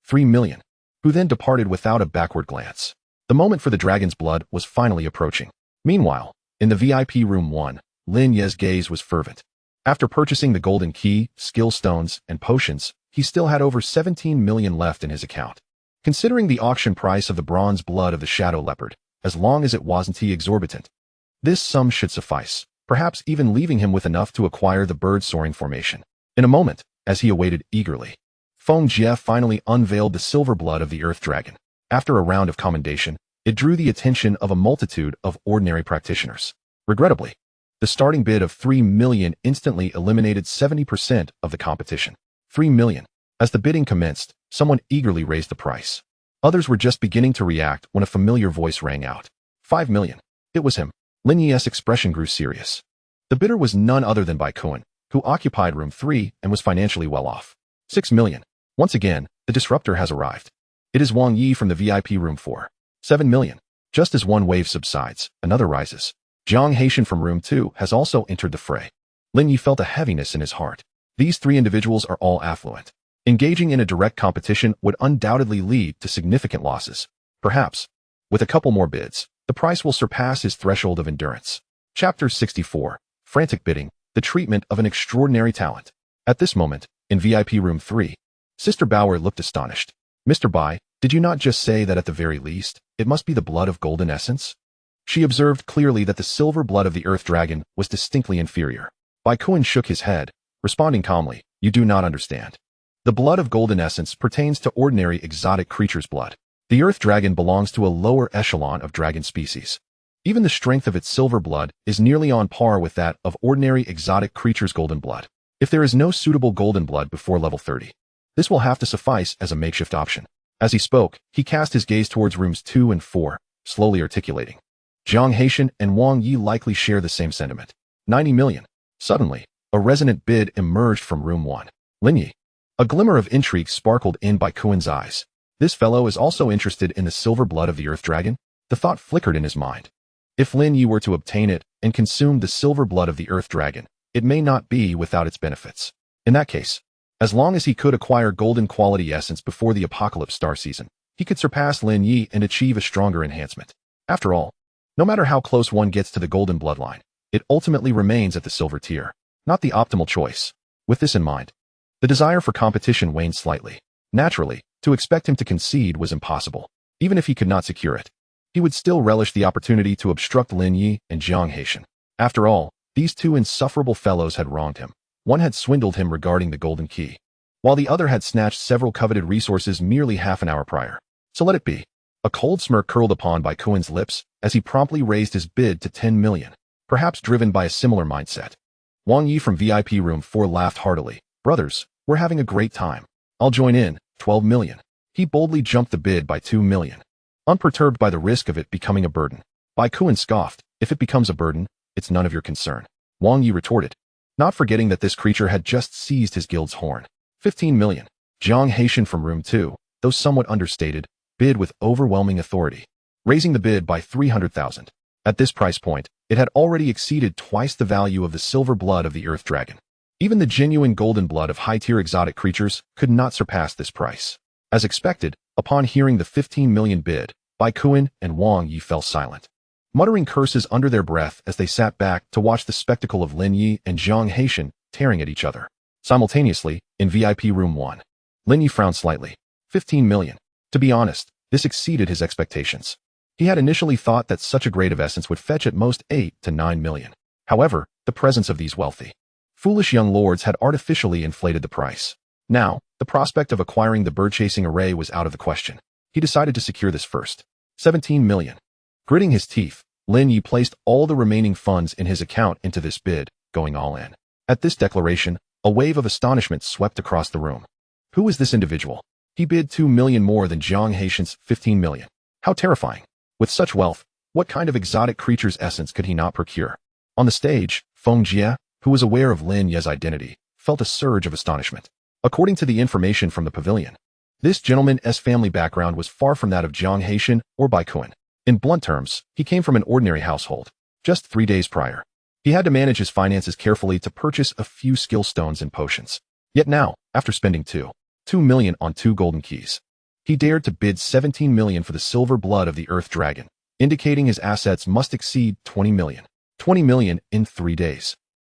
3 million, who then departed without a backward glance. The moment for the dragon's blood was finally approaching. Meanwhile, in the VIP Room 1, Lin Ye's gaze was fervent. After purchasing the golden key, skill stones, and potions, he still had over 17 million left in his account. Considering the auction price of the bronze blood of the Shadow Leopard, as long as it wasn't exorbitant, this sum should suffice, perhaps even leaving him with enough to acquire the bird soaring formation. In a moment, as he awaited eagerly, Feng Jie finally unveiled the silver blood of the Earth Dragon. After a round of commendation, it drew the attention of a multitude of ordinary practitioners. Regrettably, the starting bid of 3 million instantly eliminated 70% of the competition. 3 million. As the bidding commenced, someone eagerly raised the price. Others were just beginning to react when a familiar voice rang out. 5 million. It was him. Lin Ye's expression grew serious. The bidder was none other than Bai Kun, who occupied room 3 and was financially well off. 6 million. Once again, the disruptor has arrived. It is Wang Yi from the VIP room 4. 7 million. Just as one wave subsides, another rises. Jiang Haitian from room 2 has also entered the fray. Lin Ye felt a heaviness in his heart. These three individuals are all affluent. Engaging in a direct competition would undoubtedly lead to significant losses. Perhaps, with a couple more bids, the price will surpass his threshold of endurance. Chapter 64. Frantic Bidding, the treatment of an extraordinary talent. At this moment, in VIP room 3, Sister Bauer looked astonished. Mr. Bai, did you not just say that at the very least, it must be the blood of golden essence? She observed clearly that the silver blood of the Earth Dragon was distinctly inferior. Bai Kun shook his head, responding calmly, you do not understand. The blood of golden essence pertains to ordinary exotic creatures' blood. The Earth Dragon belongs to a lower echelon of dragon species. Even the strength of its silver blood is nearly on par with that of ordinary exotic creatures' golden blood. If there is no suitable golden blood before level 30, this will have to suffice as a makeshift option. As he spoke, he cast his gaze towards rooms 2 and 4, slowly articulating. Jiang Haitian and Wang Yi likely share the same sentiment. 90 million. Suddenly, a resonant bid emerged from room 1. Lin Ye. A glimmer of intrigue sparkled in Bai Kun's eyes. This fellow is also interested in the silver blood of the Earth Dragon? The thought flickered in his mind. If Lin Ye were to obtain it and consume the silver blood of the Earth Dragon, it may not be without its benefits. In that case, as long as he could acquire golden quality essence before the Apocalypse Star season, he could surpass Lin Ye and achieve a stronger enhancement. After all, no matter how close one gets to the golden bloodline, it ultimately remains at the silver tier, not the optimal choice. With this in mind, the desire for competition waned slightly. Naturally, to expect him to concede was impossible. Even if he could not secure it, he would still relish the opportunity to obstruct Lin Ye and Jiang Haitian. After all, these two insufferable fellows had wronged him. One had swindled him regarding the golden key, while the other had snatched several coveted resources merely half an hour prior. So let it be. A cold smirk curled upon Bai Kun's lips as he promptly raised his bid to 10 million, perhaps driven by a similar mindset. Wang Yi from VIP room 4 laughed heartily. Brothers, we're having a great time. I'll join in, 12 million. He boldly jumped the bid by 2 million, unperturbed by the risk of it becoming a burden. Bai Kun scoffed, if it becomes a burden, it's none of your concern. Wang Yi retorted, not forgetting that this creature had just seized his guild's horn. 15 million. Jiang Haitian from room 2, though somewhat understated, bid with overwhelming authority, raising the bid by 300,000. At this price point, it had already exceeded twice the value of the silver blood of the Earth Dragon. Even the genuine golden blood of high-tier exotic creatures could not surpass this price. As expected, upon hearing the 15 million bid, Bai Kun and Wang Yi fell silent, muttering curses under their breath as they sat back to watch the spectacle of Lin Ye and Jiang Haitian tearing at each other. Simultaneously, in VIP room 1, Lin Ye frowned slightly. 15 million. To be honest, this exceeded his expectations. He had initially thought that such a grade of essence would fetch at most 8 to 9 million. However, the presence of these wealthy, foolish young lords had artificially inflated the price. Now, the prospect of acquiring the bird-chasing array was out of the question. He decided to secure this first. 17 million. Gritting his teeth, Lin Ye placed all the remaining funds in his account into this bid, going all in. At this declaration, a wave of astonishment swept across the room. Who is this individual? He bid 2 million more than Jiang Haitian's 15 million. How terrifying. With such wealth, what kind of exotic creature's essence could he not procure? On the stage, Feng Jie, who was aware of Lin Ye's identity, felt a surge of astonishment. According to the information from the pavilion, this gentleman's family background was far from that of Jiang Haitian or Bai Kun. In blunt terms, he came from an ordinary household. Just 3 days prior, he had to manage his finances carefully to purchase a few skill stones and potions. Yet now, after spending 2 million on 2 golden keys, he dared to bid 17 million for the silver blood of the Earth Dragon, indicating his assets must exceed 20 million. 20 million in 3 days.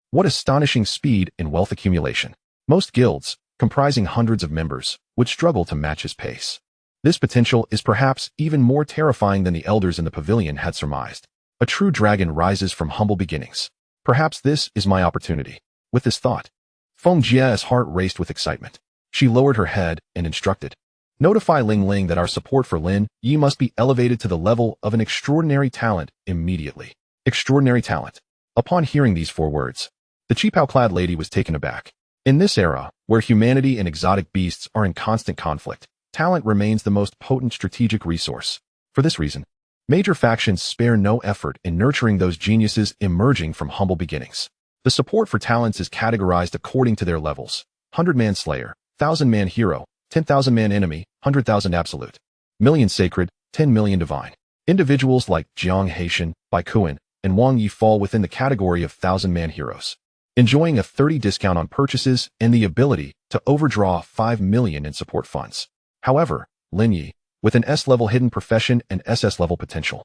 What astonishing speed in wealth accumulation. Most guilds, comprising hundreds of members, would struggle to match his pace. This potential is perhaps even more terrifying than the elders in the pavilion had surmised. A true dragon rises from humble beginnings. Perhaps this is my opportunity. With this thought, Feng Jie's heart raced with excitement. She lowered her head and instructed, "Notify Ling Ling that our support for Lin Ye must be elevated to the level of an extraordinary talent immediately." Extraordinary talent. Upon hearing these 4 words, the cheapao-clad lady was taken aback. In this era, where humanity and exotic beasts are in constant conflict, talent remains the most potent strategic resource. For this reason, major factions spare no effort in nurturing those geniuses emerging from humble beginnings. The support for talents is categorized according to their levels: 100-man slayer, 1,000-man hero, 10,000-man enemy, 100,000 absolute, million sacred, 10 million divine. Individuals like Jiang Haitian, Bai Kuan, and Wang Yi fall within the category of 1,000-man heroes, enjoying a 30% discount on purchases and the ability to overdraw 5 million in support funds. However, Lin Ye, with an S-level hidden profession and SS-level potential,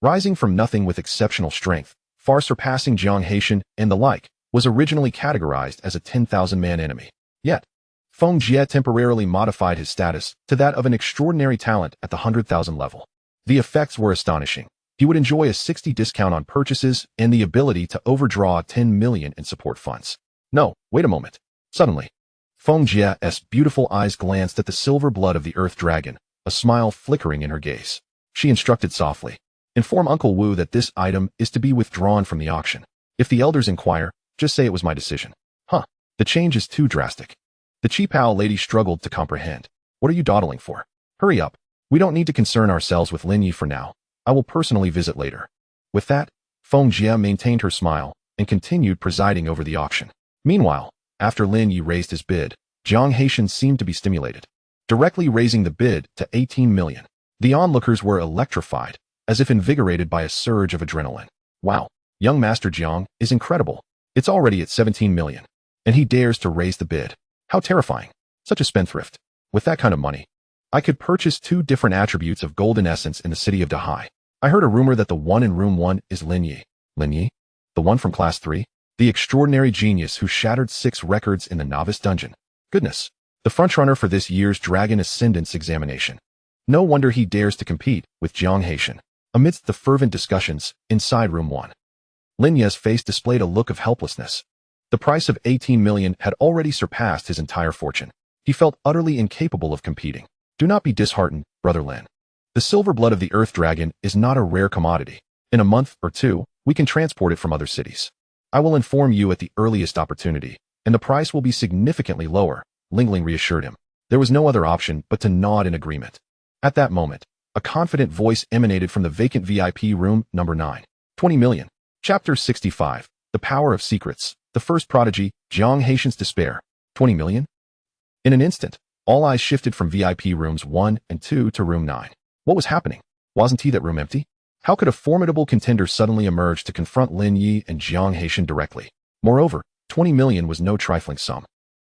rising from nothing with exceptional strength, far surpassing Jiang Haitian and the like, was originally categorized as a 10,000-man enemy. Yet, Feng Jie temporarily modified his status to that of an extraordinary talent at the 100,000 level. The effects were astonishing. He would enjoy a 60% discount on purchases and the ability to overdraw 10 million in support funds. No, wait a moment. Suddenly, Feng Jie's beautiful eyes glanced at the silver blood of the earth dragon, a smile flickering in her gaze. She instructed softly, "Inform Uncle Wu that this item is to be withdrawn from the auction. If the elders inquire, just say it was my decision." Huh, the change is too drastic. The cheapao lady struggled to comprehend. "What are you dawdling for? Hurry up. We don't need to concern ourselves with Lin Ye for now. I will personally visit later." With that, Feng Jie maintained her smile and continued presiding over the auction. Meanwhile, after Lin Ye raised his bid, Jiang Haitian seemed to be stimulated, directly raising the bid to 18 million. The onlookers were electrified, as if invigorated by a surge of adrenaline. Wow, young Master Jiang is incredible. It's already at 17 million, and he dares to raise the bid. How terrifying. Such a spendthrift. With that kind of money, I could purchase 2 different attributes of golden essence in the city of Dahai. I heard a rumor that the one in room 1 is Lin Ye. Lin Ye? The one from class 3? The extraordinary genius who shattered 6 records in the novice dungeon. Goodness. The frontrunner for this year's Dragon Ascendance examination. No wonder he dares to compete with Jiang Haitian. Amidst the fervent discussions inside room 1, Lin Ye's face displayed a look of helplessness. The price of 18 million had already surpassed his entire fortune. He felt utterly incapable of competing. Do not be disheartened, Brother Lin. The silver blood of the earth dragon is not a rare commodity. In a month or 2, we can transport it from other cities. I will inform you at the earliest opportunity, and the price will be significantly lower, Ling Ling reassured him. There was no other option but to nod in agreement. At that moment, a confident voice emanated from the vacant VIP room number 9. 20 million. Chapter 65. The Power of Secrets. The First Prodigy, Jiang Haitian's Despair. 20 million? In an instant, all eyes shifted from VIP rooms 1 and 2 to room 9. What was happening? Wasn't that room empty? How could a formidable contender suddenly emerge to confront Lin Ye and Jiang Haitian directly? Moreover, 20 million was no trifling sum.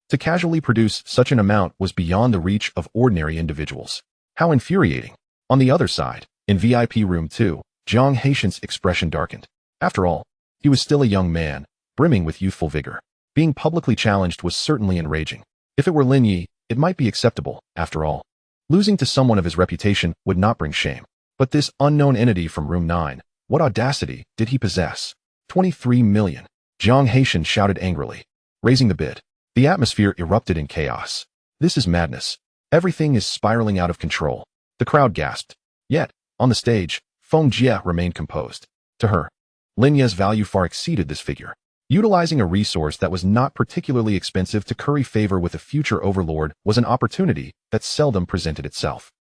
To casually produce such an amount was beyond the reach of ordinary individuals. How infuriating. On the other side, in VIP room 2, Jiang Haitian's expression darkened. After all, he was still a young man, brimming with youthful vigor. Being publicly challenged was certainly enraging. If it were Lin Ye, it might be acceptable, after all. Losing to someone of his reputation would not bring shame. But this unknown entity from room 9, what audacity did he possess? 23 million. Jiang Haitian shouted angrily, raising the bid. The atmosphere erupted in chaos. This is madness. Everything is spiraling out of control. The crowd gasped. Yet, on the stage, Feng Jie remained composed. To her, Lin Ye's value far exceeded this figure. Utilizing a resource that was not particularly expensive to curry favor with a future overlord was an opportunity that seldom presented itself.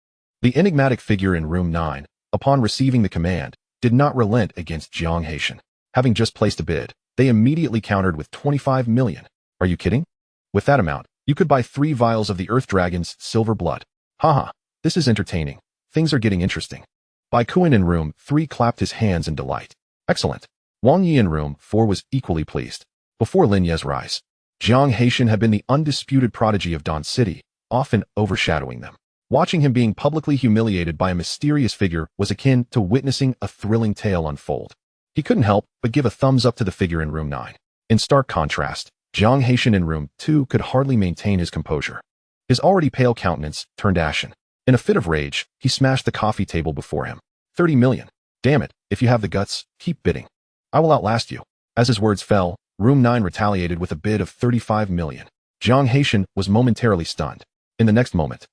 The enigmatic figure in room 9, upon receiving the command, did not relent against Jiang Haitian. Having just placed a bid, they immediately countered with 25 million. Are you kidding? With that amount, you could buy 3 vials of the Earth Dragon's silver blood. Haha, this is entertaining. Things are getting interesting. Bai Kuan in room 3 clapped his hands in delight. Excellent. Wang Yi in room 4 was equally pleased. Before Lin Ye's rise, Jiang Haitian had been the undisputed prodigy of Dawn City, often overshadowing them. Watching him being publicly humiliated by a mysterious figure was akin to witnessing a thrilling tale unfold. He couldn't help but give a thumbs up to the figure in room 9. In stark contrast, Jiang Haitian in room 2 could hardly maintain his composure. His already pale countenance turned ashen. In a fit of rage, he smashed the coffee table before him. 30 million. Damn it, if you have the guts, keep bidding. I will outlast you. As his words fell, room 9 retaliated with a bid of 35 million. Jiang Haitian was momentarily stunned. In the next moment,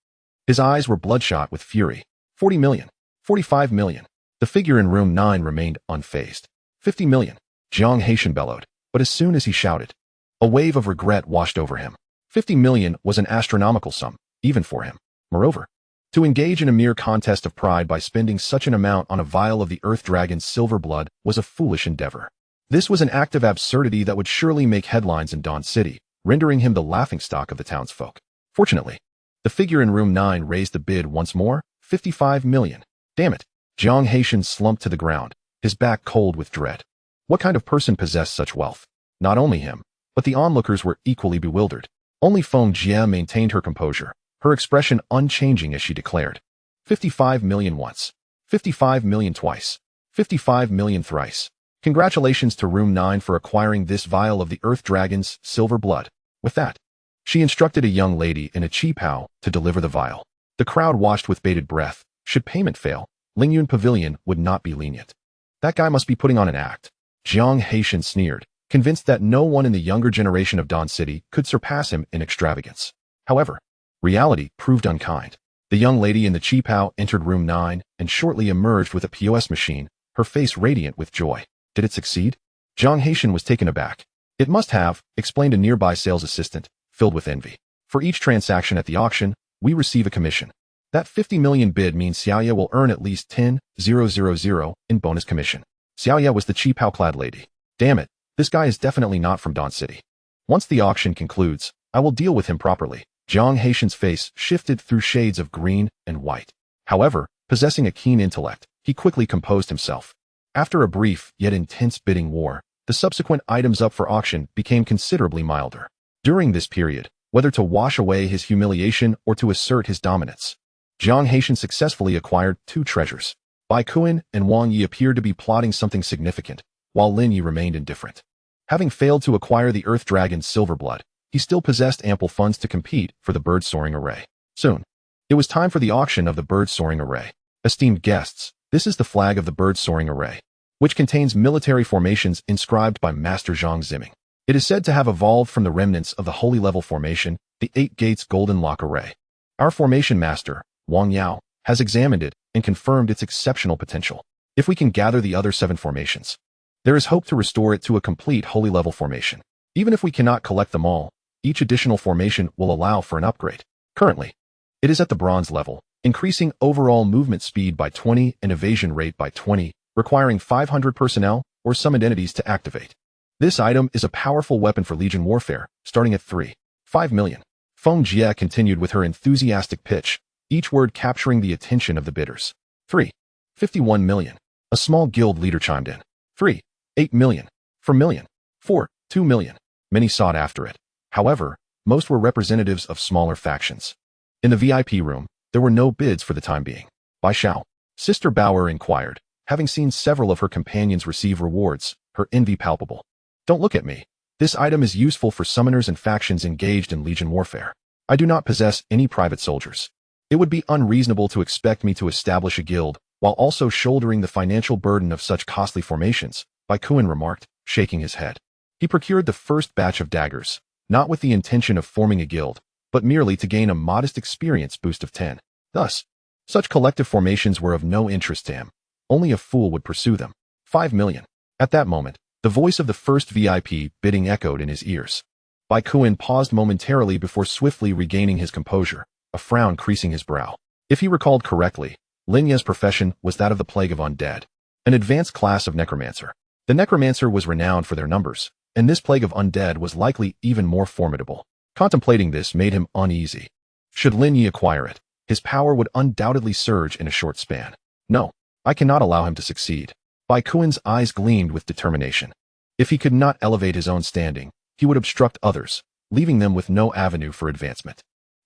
his eyes were bloodshot with fury. 40 million. 45 million. The figure in room 9 remained unfazed. 50 million. Jiang Haitian bellowed, but as soon as he shouted, a wave of regret washed over him. 50 million was an astronomical sum, even for him. Moreover, to engage in a mere contest of pride by spending such an amount on a vial of the Earth Dragon's silver blood was a foolish endeavor. This was an act of absurdity that would surely make headlines in Dawn City, rendering him the laughingstock of the townsfolk. Fortunately, the figure in room 9 raised the bid once more, 55 million. Damn it. Jiang Haitian slumped to the ground, his back cold with dread. What kind of person possessed such wealth? Not only him, but the onlookers were equally bewildered. Only Feng Jie maintained her composure, her expression unchanging as she declared, 55 million once, 55 million twice, 55 million thrice. Congratulations to room 9 for acquiring this vial of the Earth Dragon's silver blood. With that, she instructed a young lady in a qipao to deliver the vial. The crowd watched with bated breath. Should payment fail, Ling Yun Pavilion would not be lenient. That guy must be putting on an act. Jiang Haitian sneered, convinced that no one in the younger generation of Dawn City could surpass him in extravagance. However, reality proved unkind. The young lady in the qipao entered room 9 and shortly emerged with a POS machine, her face radiant with joy. Did it succeed? Jiang Haitian was taken aback. It must have, explained a nearby sales assistant, filled with envy. For each transaction at the auction, we receive a commission. That 50 million bid means Xiaoye will earn at least 10,000 in bonus commission. Xiaoye was the qipao-clad lady. Damn it, this guy is definitely not from Dawn City. Once the auction concludes, I will deal with him properly. Jiang Haitian's face shifted through shades of green and white. However, possessing a keen intellect, he quickly composed himself. After a brief yet intense bidding war, the subsequent items up for auction became considerably milder. During this period, whether to wash away his humiliation or to assert his dominance, Jiang Haitian successfully acquired 2 treasures. Bai Kuan and Wang Yi appeared to be plotting something significant, while Lin Ye remained indifferent. Having failed to acquire the Earth Dragon's silver blood, he still possessed ample funds to compete for the bird-soaring array. Soon, it was time for the auction of the bird-soaring array. Esteemed guests, this is the flag of the bird-soaring array, which contains military formations inscribed by Master Zhang Ziming. It is said to have evolved from the remnants of the Holy Level formation, the 8 Gates Golden Lock Array. Our formation master, Wang Yao, has examined it and confirmed its exceptional potential. If we can gather the other 7 formations, there is hope to restore it to a complete Holy Level formation. Even if we cannot collect them all, each additional formation will allow for an upgrade. Currently, it is at the bronze level, increasing overall movement speed by 20 and evasion rate by 20, requiring 500 personnel or summoned entities to activate. This item is a powerful weapon for Legion warfare, starting at 3.5 million. Feng Jie continued with her enthusiastic pitch, each word capturing the attention of the bidders. 3.51 million. A small guild leader chimed in. 3.8 million. For million. 4.2 million. Many sought after it. However, most were representatives of smaller factions. In the VIP room, there were no bids for the time being. Bai Xiao, Sister Bauer inquired, having seen several of her companions receive rewards, her envy palpable. Don't look at me. This item is useful for summoners and factions engaged in Legion warfare. I do not possess any private soldiers. It would be unreasonable to expect me to establish a guild while also shouldering the financial burden of such costly formations, Bai Kuan remarked, shaking his head. He procured the first batch of daggers, not with the intention of forming a guild, but merely to gain a modest experience boost of 10. Thus, such collective formations were of no interest to him. Only a fool would pursue them. 5 million. At that moment, the voice of the first VIP bidding echoed in his ears. Bai Kuan paused momentarily before swiftly regaining his composure, a frown creasing his brow. If he recalled correctly, Lin Ye's profession was that of the plague of undead, an advanced class of necromancer. The necromancer was renowned for their numbers, and this plague of undead was likely even more formidable. Contemplating this made him uneasy. Should Lin Ye acquire it, his power would undoubtedly surge in a short span. No, I cannot allow him to succeed. Bai Kuan's eyes gleamed with determination. If he could not elevate his own standing, he would obstruct others, leaving them with no avenue for advancement.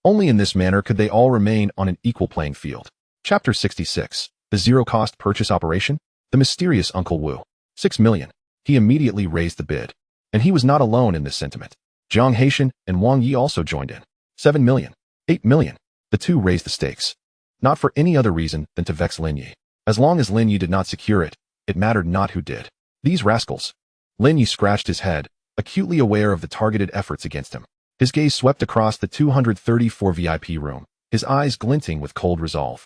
Only in this manner could they all remain on an equal playing field. Chapter 66. The Zero-Cost Purchase Operation? The Mysterious Uncle Wu. 6 million. He immediately raised the bid. And he was not alone in this sentiment. Jiang Haitian and Wang Yi also joined in. 7 million. 8 million. The two raised the stakes. Not for any other reason than to vex Lin Ye. As long as Lin Ye did not secure it, it mattered not who did. These rascals. Lin Ye scratched his head, acutely aware of the targeted efforts against him. His gaze swept across the 234 VIP room, his eyes glinting with cold resolve.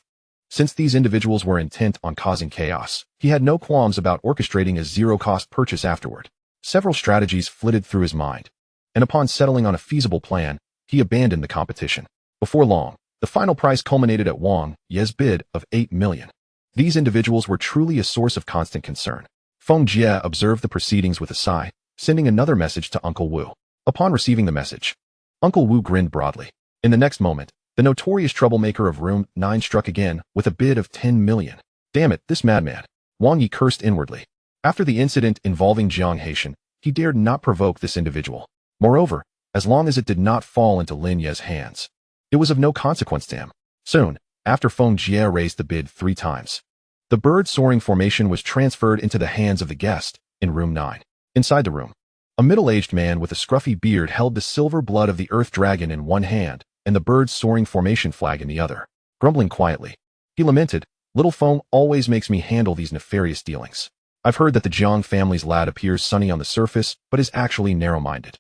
Since these individuals were intent on causing chaos, he had no qualms about orchestrating a zero-cost purchase afterward. Several strategies flitted through his mind, and upon settling on a feasible plan, he abandoned the competition. Before long, the final price culminated at Wang Ye's bid of 8 million. These individuals were truly a source of constant concern. Feng Jie observed the proceedings with a sigh, sending another message to Uncle Wu. Upon receiving the message, Uncle Wu grinned broadly. In the next moment, the notorious troublemaker of room 9 struck again with a bid of 10 million. Damn it, this madman. Wang Yi cursed inwardly. After the incident involving Jiang Haitian, he dared not provoke this individual. Moreover, as long as it did not fall into Lin Ye's hands, it was of no consequence to him. Soon, after Feng Jie raised the bid 3 times, the bird soaring formation was transferred into the hands of the guest in room 9. Inside the room, a middle-aged man with a scruffy beard held the silver blood of the earth dragon in one hand and the bird's soaring formation flag in the other. Grumbling quietly, he lamented, "Little Feng always makes me handle these nefarious dealings. I've heard that the Jiang family's lad appears sunny on the surface, but is actually narrow-minded.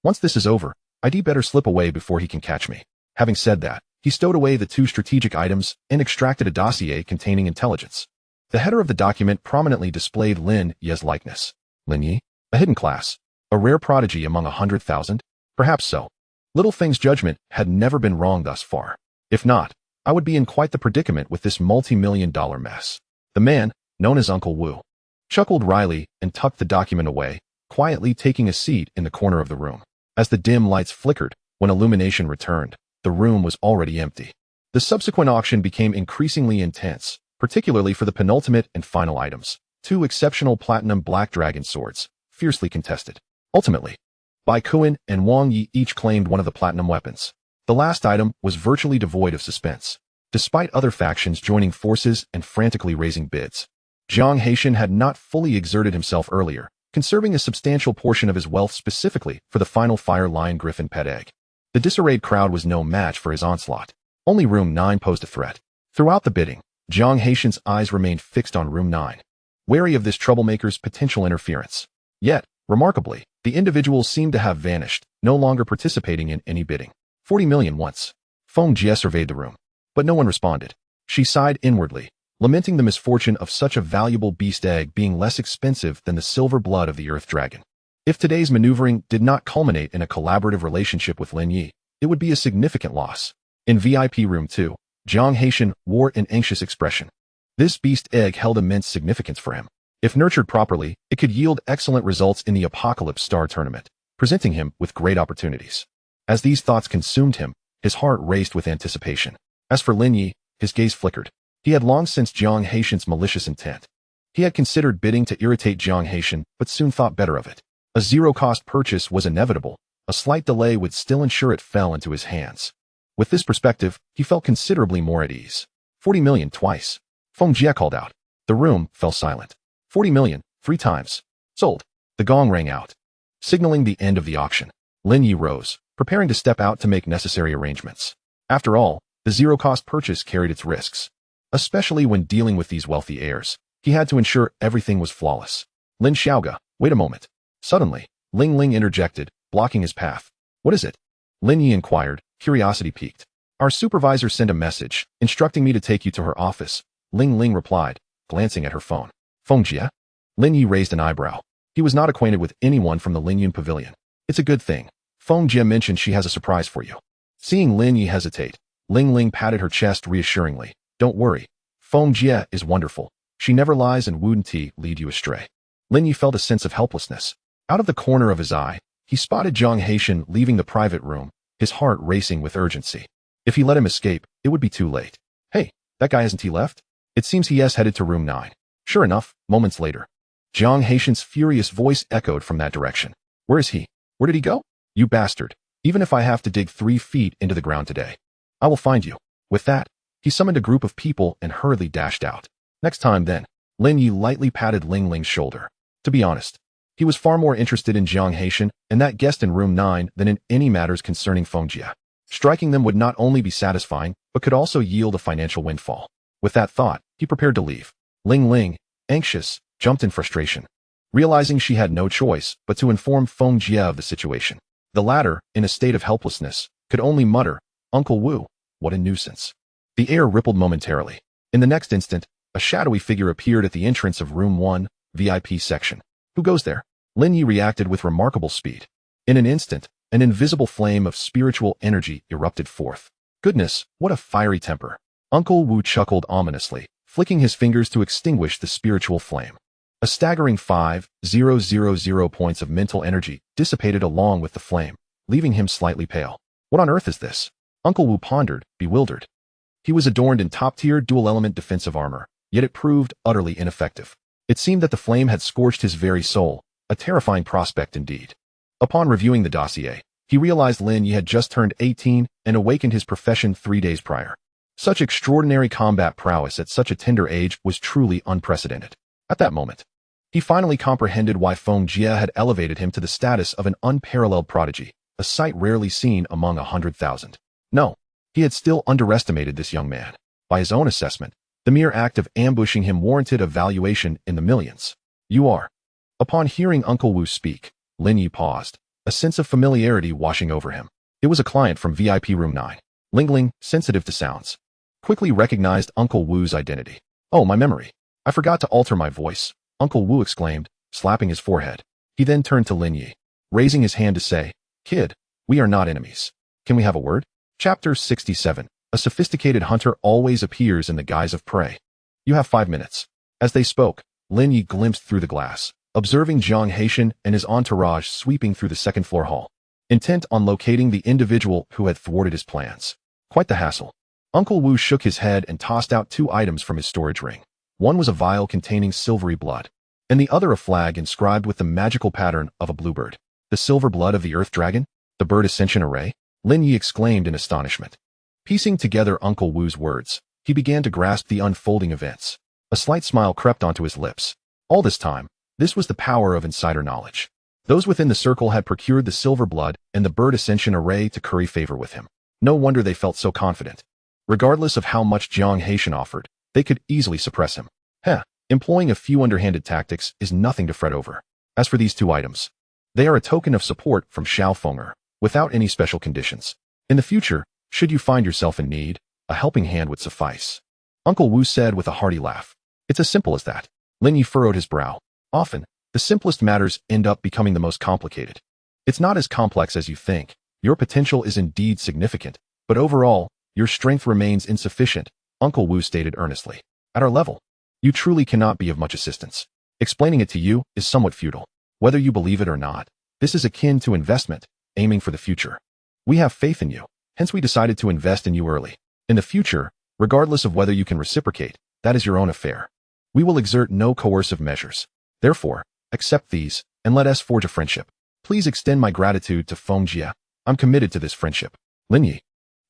Once this is over, I'd better slip away before he can catch me." Having said that, he stowed away the 2 strategic items and extracted a dossier containing intelligence. The header of the document prominently displayed Lin Ye's likeness. Lin Ye? A hidden class? A rare prodigy among 100,000? Perhaps so. Little Feng's judgment had never been wrong thus far. If not, I would be in quite the predicament with this multi-million-dollar mess. The man, known as Uncle Wu, chuckled wryly and tucked the document away, quietly taking a seat in the corner of the room. As the dim lights flickered, when illumination returned, the room was already empty. The subsequent auction became increasingly intense, particularly for the penultimate and final items, 2 exceptional platinum black dragon swords, fiercely contested. Ultimately, Bai Kuan and Wang Yi each claimed one of the platinum weapons. The last item was virtually devoid of suspense. Despite other factions joining forces and frantically raising bids, Jiang Haitian had not fully exerted himself earlier, conserving a substantial portion of his wealth specifically for the final Fire Lion Griffin pet egg. The disarrayed crowd was no match for his onslaught. Only room 9 posed a threat. Throughout the bidding, Jiang Haitian's eyes remained fixed on room 9, wary of this troublemaker's potential interference. Yet, remarkably, the individuals seemed to have vanished, no longer participating in any bidding. 40 million once. Feng Jie surveyed the room, but no one responded. She sighed inwardly, lamenting the misfortune of such a valuable beast egg being less expensive than the silver blood of the earth dragon. If today's maneuvering did not culminate in a collaborative relationship with Lin Ye, it would be a significant loss. In VIP room 2, Jiang Haitian wore an anxious expression. This beast egg held immense significance for him. If nurtured properly, it could yield excellent results in the Apocalypse Star tournament, presenting him with great opportunities. As these thoughts consumed him, his heart raced with anticipation. As for Lin Ye, his gaze flickered. He had long sensed Jiang Haitian's malicious intent. He had considered bidding to irritate Jiang Haitian, but soon thought better of it. A zero-cost purchase was inevitable. A slight delay would still ensure it fell into his hands. With this perspective, he felt considerably more at ease. 40 million twice. Feng Jie called out. The room fell silent. 40 million, 3 times. Sold. The gong rang out, signaling the end of the auction. Lin Ye rose, preparing to step out to make necessary arrangements. After all, the zero-cost purchase carried its risks. Especially when dealing with these wealthy heirs, he had to ensure everything was flawless. Lin Xiaoga, wait a moment. Suddenly, Ling Ling interjected, blocking his path. What is it? Lin Ye inquired, curiosity piqued. Our supervisor sent a message, instructing me to take you to her office. Ling Ling replied, glancing at her phone. Feng Jie? Lin Ye raised an eyebrow. He was not acquainted with anyone from the Lingyun Pavilion. It's a good thing. Feng Jie mentioned she has a surprise for you. Seeing Lin Ye hesitate, Ling Ling patted her chest reassuringly. Don't worry. Feng Jie is wonderful. She never lies and wouldn't lead you astray. Lin Ye felt a sense of helplessness. Out of the corner of his eye, he spotted Jiang Haitian leaving the private room, his heart racing with urgency. If he let him escape, it would be too late. Hey, that guy hasn't he left? It seems he has headed to room 9. Sure enough, moments later, Jiang Haitian's furious voice echoed from that direction. Where is he? Where did he go? You bastard. Even if I have to dig 3 feet into the ground today, I will find you. With that, he summoned a group of people and hurriedly dashed out. Next time then, Lin Ye lightly patted Ling Ling's shoulder. To be honest, He was far more interested in Jiang Haitian and that guest in room 9 than in any matters concerning Feng Jie. Striking them would not only be satisfying, but could also yield a financial windfall. With that thought, he prepared to leave. Ling, anxious, jumped in frustration, realizing she had no choice but to inform Feng Jie of the situation. The latter, in a state of helplessness, could only mutter, "Uncle Wu, what a nuisance." The air rippled momentarily. In the next instant, a shadowy figure appeared at the entrance of room 1, VIP section. Who goes there? Lin Ye reacted with remarkable speed. In an instant, an invisible flame of spiritual energy erupted forth. Goodness, what a fiery temper. Uncle Wu chuckled ominously, flicking his fingers to extinguish the spiritual flame. A staggering 5,000 points of mental energy dissipated along with the flame, leaving him slightly pale. What on earth is this? Uncle Wu pondered, bewildered. He was adorned in top-tier dual-element defensive armor, yet it proved utterly ineffective. It seemed that the flame had scorched his very soul, a terrifying prospect indeed. Upon reviewing the dossier, he realized Lin Ye had just turned 18 and awakened his profession 3 days prior. Such extraordinary combat prowess at such a tender age was truly unprecedented. At that moment, he finally comprehended why Feng Jie had elevated him to the status of an unparalleled prodigy, a sight rarely seen among 100,000. No, he had still underestimated this young man. By his own assessment, the mere act of ambushing him warranted a valuation in the millions. You are. Upon hearing Uncle Wu speak, Lin Ye paused, a sense of familiarity washing over him. It was a client from VIP room 9. Ling, sensitive to sounds, quickly recognized Uncle Wu's identity. Oh, my memory. I forgot to alter my voice, Uncle Wu exclaimed, slapping his forehead. He then turned to Lin Ye, raising his hand to say, "Kid, we are not enemies. Can we have a word?" Chapter 67. A sophisticated hunter always appears in the guise of prey. You have 5 minutes. As they spoke, Lin Ye glimpsed through the glass, observing Jiang Haitian and his entourage sweeping through the second-floor hall, intent on locating the individual who had thwarted his plans. Quite the hassle. Uncle Wu shook his head and tossed out 2 items from his storage ring. One was a vial containing silvery blood, and the other a flag inscribed with the magical pattern of a bluebird. The silver blood of the earth dragon? The bird ascension array? Lin Ye exclaimed in astonishment. Piecing together Uncle Wu's words, he began to grasp the unfolding events. A slight smile crept onto his lips. All this time, this was the power of insider knowledge. Those within the circle had procured the silver blood and the bird ascension array to curry favor with him. No wonder they felt so confident. Regardless of how much Jiang Haitian offered, they could easily suppress him. Employing a few underhanded tactics is nothing to fret over. As for these 2 items, they are a token of support from Xiao Fenger, without any special conditions. In the future, should you find yourself in need, a helping hand would suffice. Uncle Wu said with a hearty laugh. It's as simple as that. Lin Ye furrowed his brow. Often, the simplest matters end up becoming the most complicated. It's not as complex as you think. Your potential is indeed significant, but overall, your strength remains insufficient, Uncle Wu stated earnestly. At our level, you truly cannot be of much assistance. Explaining it to you is somewhat futile. Whether you believe it or not, this is akin to investment, aiming for the future. We have faith in you, hence we decided to invest in you early. In the future, regardless of whether you can reciprocate, that is your own affair. We will exert no coercive measures. Therefore, accept these, and let us forge a friendship. Please extend my gratitude to Feng Jie. I'm committed to this friendship. Lin Ye,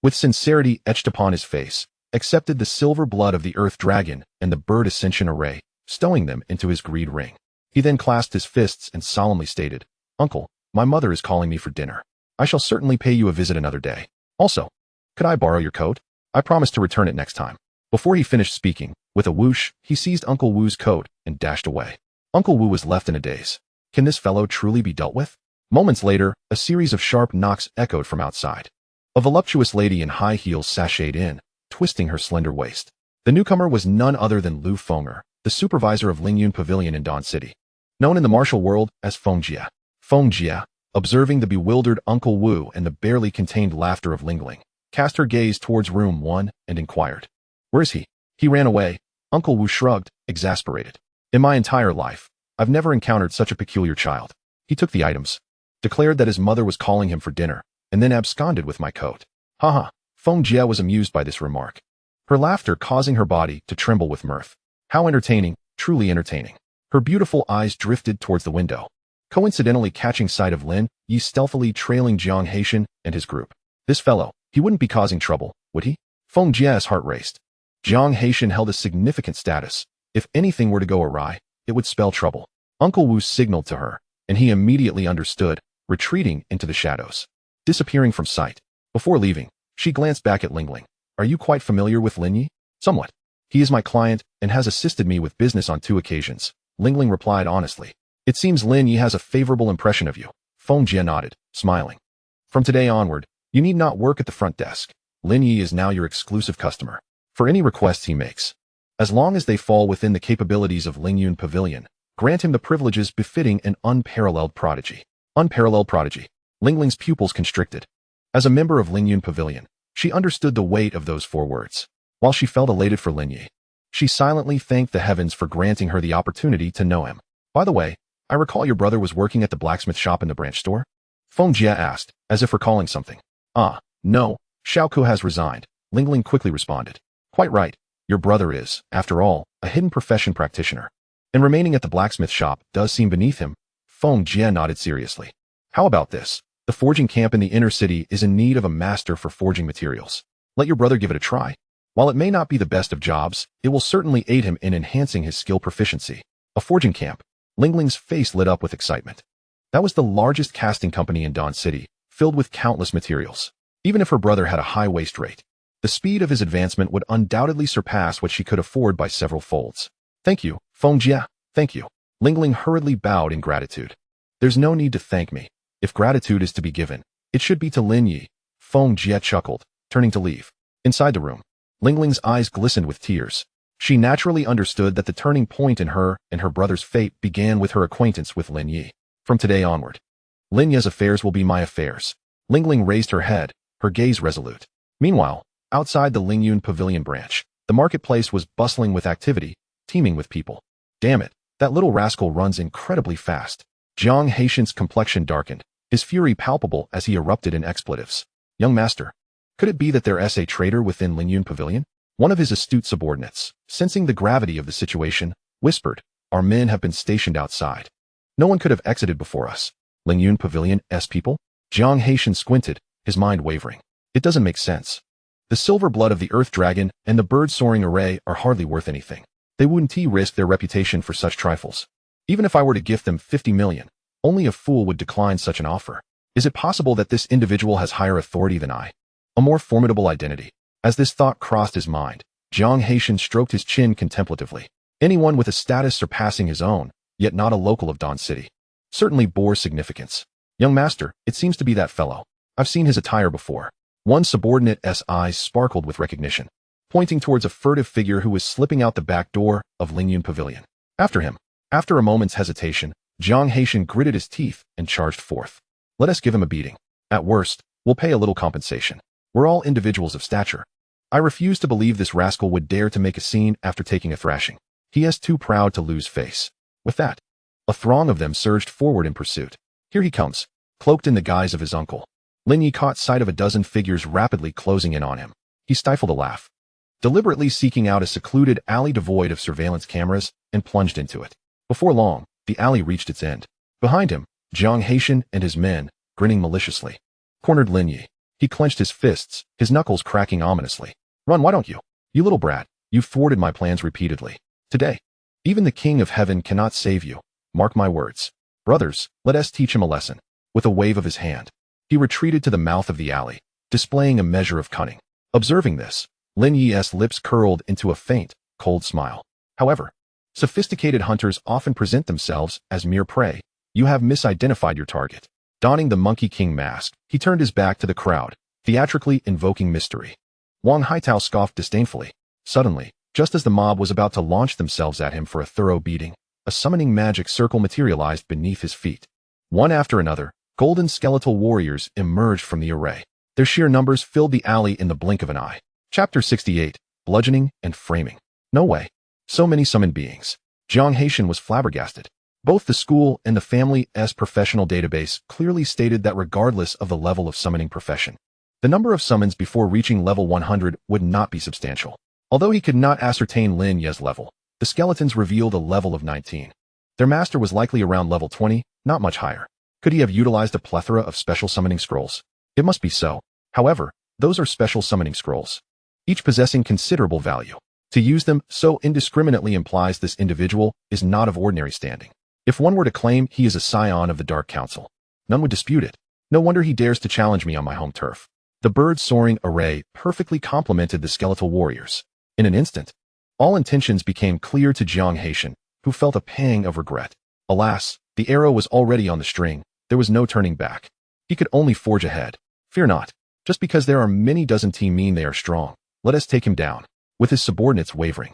with sincerity etched upon his face, accepted the silver blood of the earth dragon and the bird ascension array, stowing them into his greed ring. He then clasped his fists and solemnly stated, "Uncle, my mother is calling me for dinner. I shall certainly pay you a visit another day. Also, could I borrow your coat? I promise to return it next time." Before he finished speaking, with a whoosh, he seized Uncle Wu's coat and dashed away. Uncle Wu was left in a daze. Can this fellow truly be dealt with? Moments later, a series of sharp knocks echoed from outside. A voluptuous lady in high heels sashayed in, twisting her slender waist. The newcomer was none other than Lu Fenger, the supervisor of Lingyun Pavilion in Dawn City, known in the martial world as Feng Jie. Feng Jie, observing the bewildered Uncle Wu and the barely contained laughter of Lingling, cast her gaze towards room 1 and inquired, "Where is he?" "He ran away." Uncle Wu shrugged, exasperated. "In my entire life, I've never encountered such a peculiar child. He took the items, declared that his mother was calling him for dinner, and then absconded with my coat." Haha. Feng Jie was amused by this remark, her laughter causing her body to tremble with mirth. How entertaining, truly entertaining. Her beautiful eyes drifted towards the window, coincidentally catching sight of Lin Ye stealthily trailing Jiang Haitian and his group. This fellow, he wouldn't be causing trouble, would he? Feng Jie's heart raced. Jiang Haitian held a significant status. If anything were to go awry, it would spell trouble. Uncle Wu signaled to her, and he immediately understood, retreating into the shadows, disappearing from sight. Before leaving, she glanced back at Ling. Are you quite familiar with Lin Ye? Somewhat. He is my client and has assisted me with business on 2 occasions, Ling replied honestly. It seems Lin Ye has a favorable impression of you. Feng Jie nodded, smiling. From today onward, you need not work at the front desk. Lin Ye is now your exclusive customer. For any requests he makes, as long as they fall within the capabilities of Lingyun Pavilion, grant him the privileges befitting an unparalleled prodigy. Unparalleled prodigy. Ling's pupils constricted. As a member of Lingyun Pavilion, she understood the weight of those 4 words. While she felt elated for Lin Ye, she silently thanked the heavens for granting her the opportunity to know him. By the way, I recall your brother was working at the blacksmith shop in the branch store? Feng Jie asked, as if recalling something. Ah, no, Xiaoku has resigned, Ling quickly responded. Quite right, your brother is, after all, a hidden profession practitioner. And remaining at the blacksmith shop does seem beneath him. Feng Jie nodded seriously. How about this? The forging camp in the inner city is in need of a master for forging materials. Let your brother give it a try. While it may not be the best of jobs, it will certainly aid him in enhancing his skill proficiency. A forging camp. Ling's face lit up with excitement. That was the largest casting company in Dawn City, filled with countless materials. Even if her brother had a high waste rate, the speed of his advancement would undoubtedly surpass what she could afford by several folds. Thank you, Feng Jie, thank you. Ling hurriedly bowed in gratitude. There's no need to thank me. If gratitude is to be given, it should be to Lin Ye. Feng Jie chuckled, turning to leave. Inside the room, Ling's eyes glistened with tears. She naturally understood that the turning point in her and her brother's fate began with her acquaintance with Lin Ye. From today onward, Lin Ye's affairs will be my affairs. Ling raised her head, her gaze resolute. Meanwhile, outside the Lingyun Pavilion branch, the marketplace was bustling with activity, teeming with people. Damn it, that little rascal runs incredibly fast. Jiang Haitian's complexion darkened, his fury palpable as he erupted in expletives. Young master, could it be that there's a traitor within Lingyun Pavilion? One of his astute subordinates, sensing the gravity of the situation, whispered, our men have been stationed outside. No one could have exited before us. Lingyun Pavilion's people? Jiang Haitian squinted, his mind wavering. It doesn't make sense. The silver blood of the earth dragon and the bird soaring array are hardly worth anything. They wouldn't risk their reputation for such trifles. Even if I were to gift them 50 million, only a fool would decline such an offer. Is it possible that this individual has higher authority than I? A more formidable identity. As this thought crossed his mind, Jiang Haitian stroked his chin contemplatively. Anyone with a status surpassing his own, yet not a local of Dawn City, certainly bore significance. Young master, it seems to be that fellow. I've seen his attire before. One subordinate's eyes sparkled with recognition, pointing towards a furtive figure who was slipping out the back door of Lingyun Pavilion. After him. After a moment's hesitation, Jiang Haitian gritted his teeth and charged forth. Let us give him a beating. At worst, we'll pay a little compensation. We're all individuals of stature. I refuse to believe this rascal would dare to make a scene after taking a thrashing. He is too proud to lose face. With that, a throng of them surged forward in pursuit. Here he comes, cloaked in the guise of his uncle. Lin Ye caught sight of a dozen figures rapidly closing in on him. He stifled a laugh, deliberately seeking out a secluded alley devoid of surveillance cameras, and plunged into it. Before long, the alley reached its end. Behind him, Jiang Haitian and his men, grinning maliciously, cornered Lin Ye. He clenched his fists, his knuckles cracking ominously. Run, why don't you? You little brat, you've thwarted my plans repeatedly. Today, even the King of Heaven cannot save you. Mark my words. Brothers, let us teach him a lesson. With a wave of his hand, he retreated to the mouth of the alley, displaying a measure of cunning. Observing this, Lin Ye's lips curled into a faint, cold smile. However, sophisticated hunters often present themselves as mere prey. You have misidentified your target. Donning the Monkey King mask, he turned his back to the crowd, theatrically invoking mystery. Wang Haitao scoffed disdainfully. Suddenly, just as the mob was about to launch themselves at him for a thorough beating, a summoning magic circle materialized beneath his feet. One after another, golden skeletal warriors emerged from the array. Their sheer numbers filled the alley in the blink of an eye. Chapter 68, Bludgeoning and Framing. No way. So many summoned beings. Jiang Haitian was flabbergasted. Both the school and the family's professional database clearly stated that regardless of the level of summoning profession, the number of summons before reaching level 100 would not be substantial. Although he could not ascertain Lin Ye's level, the skeletons revealed a level of 19. Their master was likely around level 20, not much higher. Could he have utilized a plethora of special summoning scrolls? It must be so. However, those are special summoning scrolls, each possessing considerable value. To use them so indiscriminately implies this individual is not of ordinary standing. If one were to claim he is a scion of the Dark Council, none would dispute it. No wonder he dares to challenge me on my home turf. The bird's soaring array perfectly complemented the skeletal warriors. In an instant, all intentions became clear to Jiang Haitian, who felt a pang of regret. Alas, the arrow was already on the string. There was no turning back. He could only forge ahead. Fear not. Just because there are many dozen team mean they are strong. Let us take him down. With his subordinates wavering,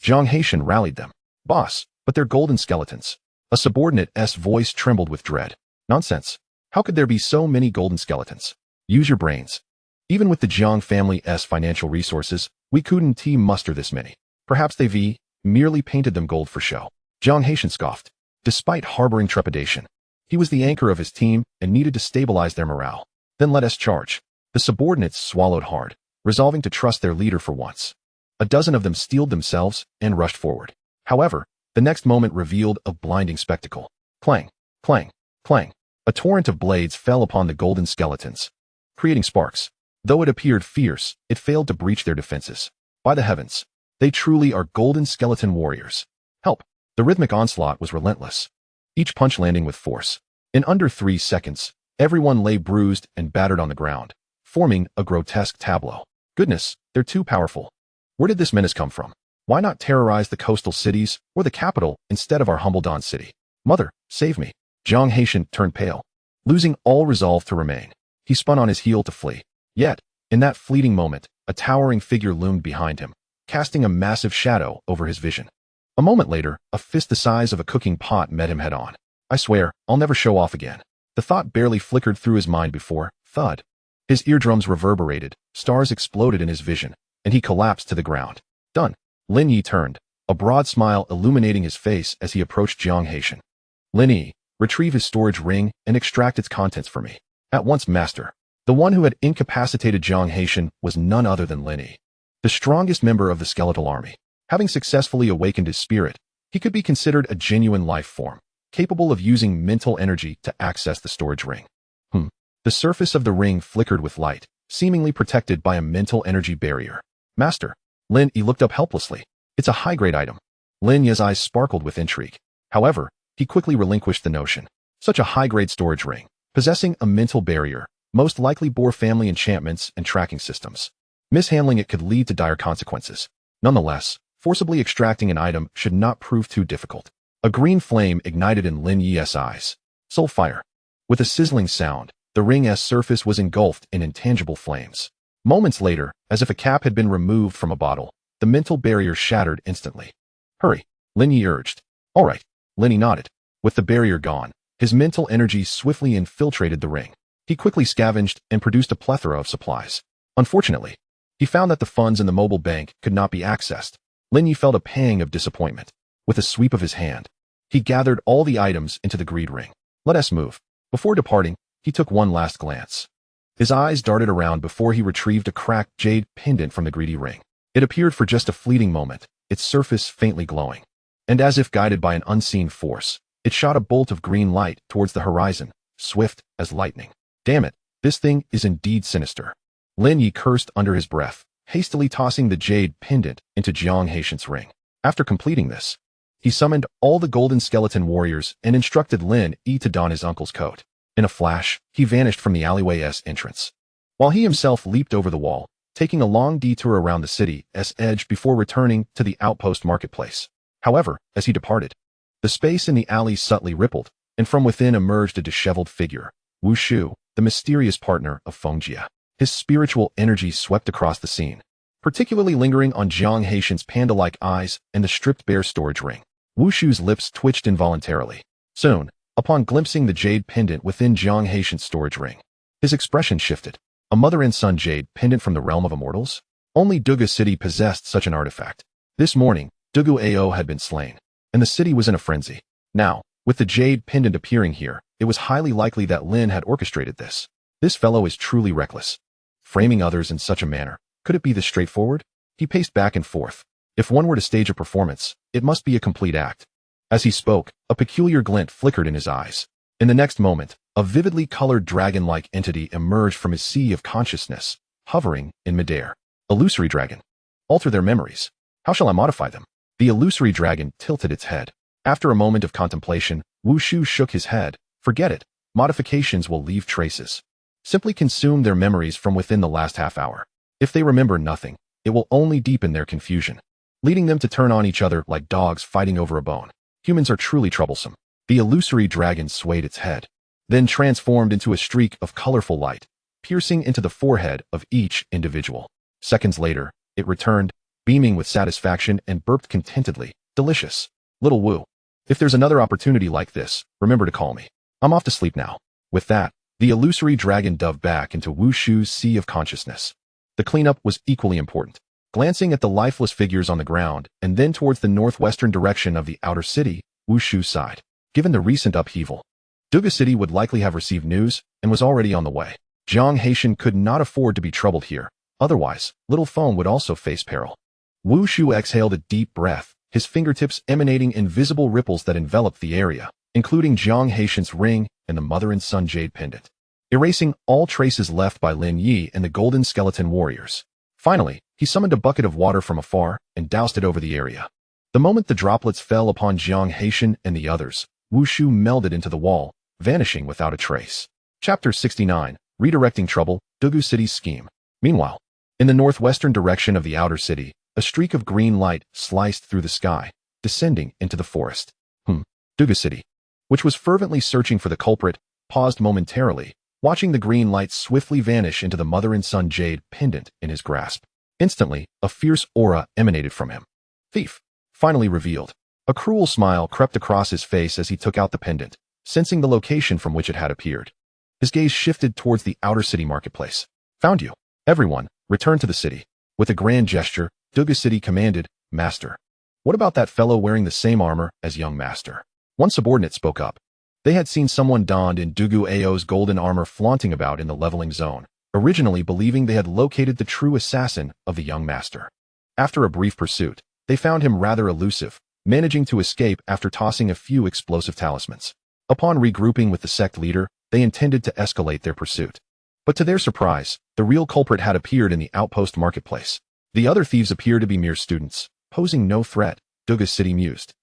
Jiang Haitian rallied them. Boss, but they're golden skeletons. A subordinate's voice trembled with dread. Nonsense. How could there be so many golden skeletons? Use your brains. Even with the Jiang family's financial resources, we couldn't muster this many. Perhaps they merely painted them gold for show. Jiang Haitian scoffed. Despite harboring trepidation, he was the anchor of his team and needed to stabilize their morale. Then let us charge. The subordinates swallowed hard, resolving to trust their leader for once. A dozen of them steeled themselves and rushed forward. However, the next moment revealed a blinding spectacle. Clang, clang, clang. A torrent of blades fell upon the golden skeletons, creating sparks. Though it appeared fierce, it failed to breach their defenses. By the heavens, they truly are golden skeleton warriors. Help! The rhythmic onslaught was relentless, each punch landing with force. In under 3 seconds, everyone lay bruised and battered on the ground, forming a grotesque tableau. Goodness, they're too powerful. Where did this menace come from? Why not terrorize the coastal cities or the capital instead of our humble Don City? Mother, save me. Jiang Haitian turned pale, losing all resolve to remain. He spun on his heel to flee. Yet, in that fleeting moment, a towering figure loomed behind him, casting a massive shadow over his vision. A moment later, a fist the size of a cooking pot met him head-on. I swear, I'll never show off again. The thought barely flickered through his mind before, thud. His eardrums reverberated, stars exploded in his vision, and he collapsed to the ground. Done. Lin Ye turned, a broad smile illuminating his face as he approached Jiang Haitian. Lin Ye, retrieve his storage ring and extract its contents for me. At once, master. The one who had incapacitated Jiang Haitian was none other than Lin Ye, the strongest member of the skeletal army. Having successfully awakened his spirit, he could be considered a genuine life form, capable of using mental energy to access the storage ring. The surface of the ring flickered with light, seemingly protected by a mental energy barrier. Master. Lin Ye looked up helplessly. It's a high-grade item. Lin Ye's eyes sparkled with intrigue. However, he quickly relinquished the notion. Such a high-grade storage ring, possessing a mental barrier, most likely bore family enchantments and tracking systems. Mishandling it could lead to dire consequences. Nonetheless, forcibly extracting an item should not prove too difficult. A green flame ignited in Lin Ye's eyes. Soul fire. With a sizzling sound, the ring's surface was engulfed in intangible flames. Moments later, as if a cap had been removed from a bottle, the mental barrier shattered instantly. Hurry, Lin Ye urged. All right. Lin Ye nodded. With the barrier gone, his mental energy swiftly infiltrated the ring. He quickly scavenged and produced a plethora of supplies. Unfortunately, he found that the funds in the mobile bank could not be accessed. Lin Ye felt a pang of disappointment. With a sweep of his hand, he gathered all the items into the greed ring. Let us move. Before departing, he took one last glance. His eyes darted around before he retrieved a cracked jade pendant from the greedy ring. It appeared for just a fleeting moment, its surface faintly glowing. And as if guided by an unseen force, it shot a bolt of green light towards the horizon, swift as lightning. Damn it, this thing is indeed sinister. Lin Ye cursed under his breath, hastily tossing the jade pendant into Jiang Haitian's ring. After completing this, he summoned all the golden skeleton warriors and instructed Lin Ye to don his uncle's coat. In a flash, he vanished from the alleyway's entrance, while he himself leaped over the wall, taking a long detour around the city's edge before returning to the outpost marketplace. However, as he departed, the space in the alley subtly rippled, and from within emerged a disheveled figure, Wu Shu, the mysterious partner of Fengjie. His spiritual energy swept across the scene, particularly lingering on Jiang Haitian's panda-like eyes and the stripped-bare storage ring. Wu Shu's lips twitched involuntarily. Soon, upon glimpsing the jade pendant within Jiang Haitian's storage ring, his expression shifted. A mother and son jade pendant from the realm of immortals? Only Dugu City possessed such an artifact. This morning, Dugu Ao had been slain, and the city was in a frenzy. Now, with the jade pendant appearing here, it was highly likely that Lin had orchestrated this. This fellow is truly reckless. Framing others in such a manner, could it be this straightforward? He paced back and forth. If one were to stage a performance, it must be a complete act. As he spoke, a peculiar glint flickered in his eyes. In the next moment, a vividly colored dragon-like entity emerged from his sea of consciousness, hovering in midair. Illusory dragon. Alter their memories. How shall I modify them? The illusory dragon tilted its head. After a moment of contemplation, Wu Shu shook his head. Forget it. Modifications will leave traces. Simply consume their memories from within the last half hour. If they remember nothing, it will only deepen their confusion, leading them to turn on each other like dogs fighting over a bone. Humans are truly troublesome. The illusory dragon swayed its head, then transformed into a streak of colorful light, piercing into the forehead of each individual. Seconds later, it returned, beaming with satisfaction and burped contentedly. Delicious. Little Wu. If there's another opportunity like this, remember to call me. I'm off to sleep now. With that, the illusory dragon dove back into Wu Shu's sea of consciousness. The cleanup was equally important. Glancing at the lifeless figures on the ground and then towards the northwestern direction of the outer city, Wu Shu sighed. Given the recent upheaval, Duga City would likely have received news and was already on the way. Jiang Haitian could not afford to be troubled here. Otherwise, Little Phone would also face peril. Wu Shu exhaled a deep breath, his fingertips emanating invisible ripples that enveloped the area, including Jiang Haitian's ring and the mother and son jade pendant, erasing all traces left by Lin Ye and the golden skeleton warriors. Finally, he summoned a bucket of water from afar and doused it over the area. The moment the droplets fell upon Jiang Haitian and the others, Wu Shu melded into the wall, vanishing without a trace. Chapter 69, Redirecting Trouble, Dugu City's Scheme. Meanwhile, in the northwestern direction of the outer city, a streak of green light sliced through the sky, descending into the forest. Dugu City, which was fervently searching for the culprit, paused momentarily, watching the green light swiftly vanish into the mother and son jade pendant in his grasp. Instantly, a fierce aura emanated from him. Thief, finally revealed. A cruel smile crept across his face as he took out the pendant, sensing the location from which it had appeared. His gaze shifted towards the outer city marketplace. Found you. Everyone, return to the city. With a grand gesture, Duga City commanded, Master. What about that fellow wearing the same armor as young Master? One subordinate spoke up. They had seen someone donned in Dugu Ao's golden armor flaunting about in the leveling zone, originally believing they had located the true assassin of the young Master. After a brief pursuit, they found him rather elusive, managing to escape after tossing a few explosive talismans. Upon regrouping with the sect leader, they intended to escalate their pursuit. But to their surprise, the real culprit had appeared in the outpost marketplace. The other thieves appeared to be mere students, posing no threat, Duga City mused,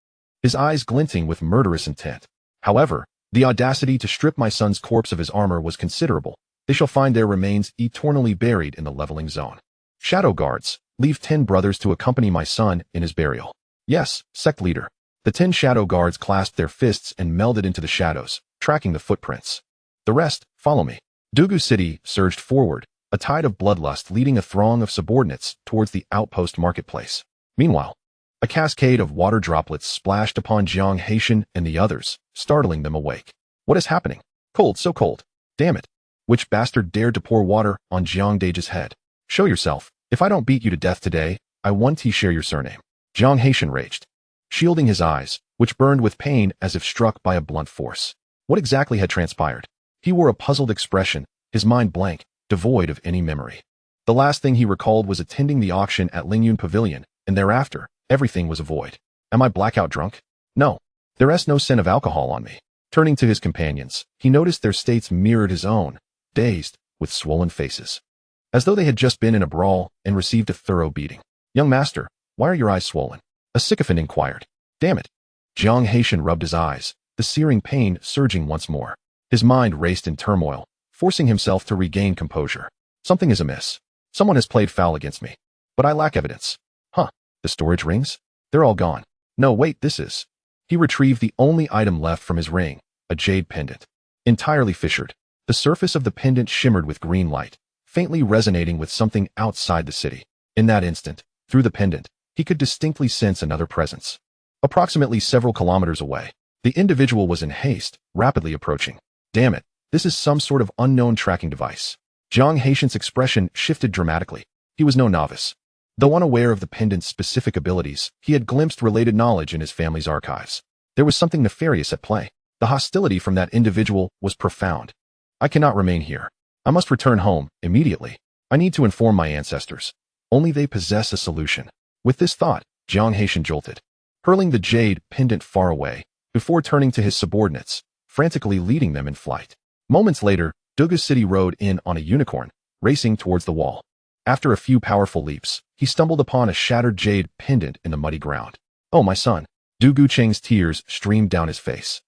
his eyes glinting with murderous intent. However, the audacity to strip my son's corpse of his armor was considerable. They shall find their remains eternally buried in the leveling zone. Shadow guards, leave 10 brothers to accompany my son in his burial. Yes, sect leader. The 10 shadow guards clasped their fists and melded into the shadows, tracking the footprints. The rest, follow me. Dugu City surged forward, a tide of bloodlust leading a throng of subordinates towards the outpost marketplace. Meanwhile, a cascade of water droplets splashed upon Jiang Haitian and the others, startling them awake. What is happening? Cold, so cold. Damn it. Which bastard dared to pour water on Jiang Dage's head? Show yourself. If I don't beat you to death today, I want to share your surname. Jiang Haitian raged, shielding his eyes, which burned with pain as if struck by a blunt force. What exactly had transpired? He wore a puzzled expression, his mind blank, devoid of any memory. The last thing he recalled was attending the auction at Lingyun Pavilion, and thereafter, everything was a void. Am I blackout drunk? No. There's no scent of alcohol on me. Turning to his companions, he noticed their states mirrored his own, dazed, with swollen faces, as though they had just been in a brawl and received a thorough beating. Young Master, why are your eyes swollen? A sycophant inquired. Damn it. Jiang Haitian rubbed his eyes, the searing pain surging once more. His mind raced in turmoil, forcing himself to regain composure. Something is amiss. Someone has played foul against me. But I lack evidence. The storage rings? They're all gone. No, wait, this is. He retrieved the only item left from his ring, a jade pendant. Entirely fissured, the surface of the pendant shimmered with green light, faintly resonating with something outside the city. In that instant, through the pendant, he could distinctly sense another presence. Approximately several kilometers away, the individual was in haste, rapidly approaching. Damn it, this is some sort of unknown tracking device. Jiang Haitian's expression shifted dramatically. He was no novice. Though unaware of the pendant's specific abilities, he had glimpsed related knowledge in his family's archives. There was something nefarious at play. The hostility from that individual was profound. I cannot remain here. I must return home, immediately. I need to inform my ancestors. Only they possess a solution. With this thought, Jiang Haitian jolted, hurling the jade pendant far away, before turning to his subordinates, frantically leading them in flight. Moments later, Duga City rode in on a unicorn, racing towards the wall. After a few powerful leaps, he stumbled upon a shattered jade pendant in the muddy ground. Oh, my son. Du Gucheng's tears streamed down his face.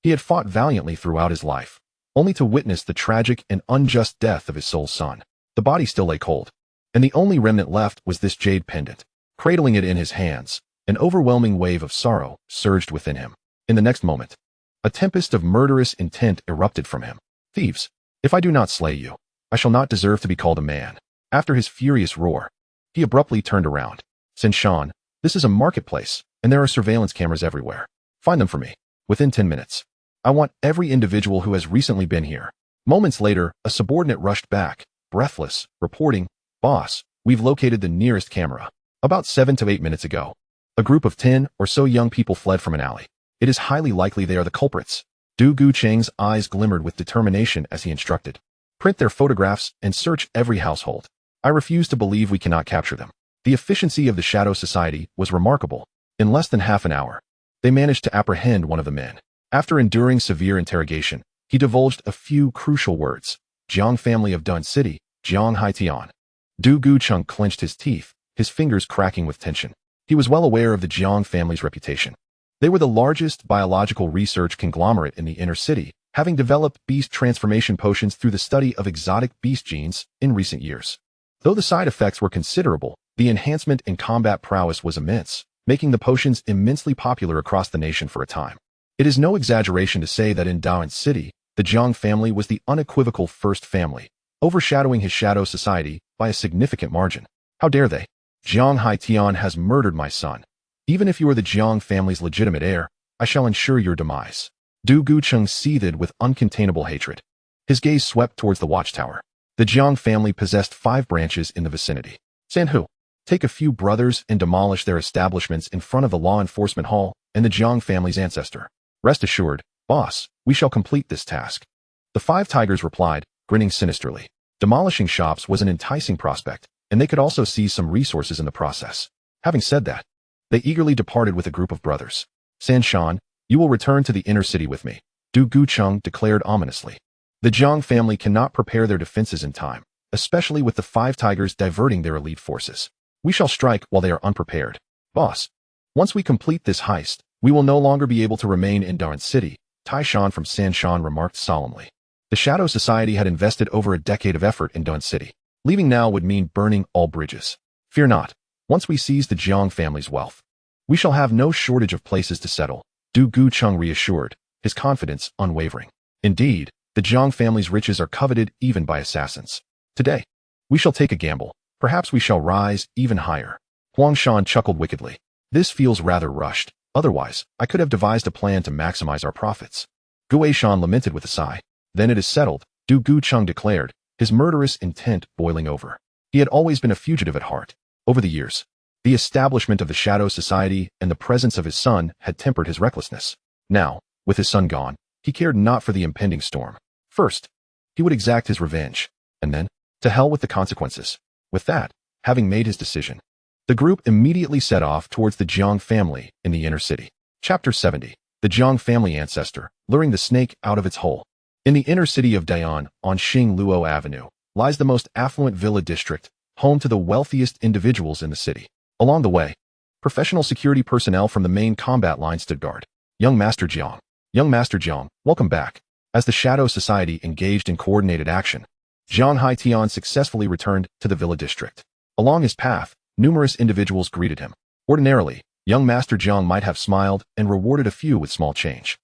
He had fought valiantly throughout his life, only to witness the tragic and unjust death of his sole son. The body still lay cold, and the only remnant left was this jade pendant. Cradling it in his hands, an overwhelming wave of sorrow surged within him. In the next moment, a tempest of murderous intent erupted from him. Thieves, if I do not slay you, I shall not deserve to be called a man. After his furious roar, he abruptly turned around. Shan, this is a marketplace, and there are surveillance cameras everywhere. Find them for me. Within 10 minutes. I want every individual who has recently been here. Moments later, a subordinate rushed back, breathless, reporting, Boss, we've located the nearest camera. About 7 to 8 minutes ago. A group of 10 or so young people fled from an alley. It is highly likely they are the culprits. Du Gucheng's eyes glimmered with determination as he instructed. Print their photographs and search every household. I refuse to believe we cannot capture them. The efficiency of the Shadow Society was remarkable. In less than half an hour, they managed to apprehend one of the men. After enduring severe interrogation, he divulged a few crucial words. Jiang family of Dun City, Jiang Haitian. Du Gucheng clenched his teeth, his fingers cracking with tension. He was well aware of the Jiang family's reputation. They were the largest biological research conglomerate in the inner city, having developed beast transformation potions through the study of exotic beast genes in recent years. Though the side effects were considerable, the enhancement in combat prowess was immense, making the potions immensely popular across the nation for a time. It is no exaggeration to say that in Dun City, the Jiang family was the unequivocal first family, overshadowing his Shadow Society by a significant margin. How dare they? Jiang Haitian has murdered my son. Even if you are the Jiang family's legitimate heir, I shall ensure your demise. Du Gucheng seethed with uncontainable hatred. His gaze swept towards the watchtower. The Jiang family possessed 5 branches in the vicinity. Sanhu, take a few brothers and demolish their establishments in front of the law enforcement hall and the Jiang family's ancestor. Rest assured, boss, we shall complete this task. The 5 tigers replied, grinning sinisterly. Demolishing shops was an enticing prospect, and they could also seize some resources in the process. Having said that, they eagerly departed with a group of brothers. Shan, you will return to the inner city with me, Du Gucheng declared ominously. The Jiang family cannot prepare their defenses in time, especially with the 5 tigers diverting their elite forces. We shall strike while they are unprepared. Boss, once we complete this heist, we will no longer be able to remain in Dun City, Taishan from Sanshan remarked solemnly. The Shadow Society had invested over a decade of effort in Dun City. Leaving now would mean burning all bridges. Fear not. Once we seize the Jiang family's wealth, we shall have no shortage of places to settle, Du Gucheng reassured, his confidence unwavering. Indeed, the Jiang family's riches are coveted even by assassins. Today, we shall take a gamble. Perhaps we shall rise even higher. Huangshan chuckled wickedly. This feels rather rushed. Otherwise, I could have devised a plan to maximize our profits. Guishan lamented with a sigh. Then it is settled, Du Gucheng declared, his murderous intent boiling over. He had always been a fugitive at heart. Over the years, the establishment of the Shadow Society and the presence of his son had tempered his recklessness. Now, with his son gone, he cared not for the impending storm. First, he would exact his revenge, and then, to hell with the consequences. With that, having made his decision, the group immediately set off towards the Jiang family in the inner city. Chapter 70. The Jiang family ancestor, luring the snake out of its hole. In the inner city of Dayan, on Xingluo Avenue, lies the most affluent villa district, home to the wealthiest individuals in the city. Along the way, professional security personnel from the main combat line stood guard. Young Master Jiang, welcome back. As the Shadow Society engaged in coordinated action, Jiang Haitian successfully returned to the villa district. Along his path, numerous individuals greeted him. Ordinarily, young Master Jiang might have smiled and rewarded a few with small change.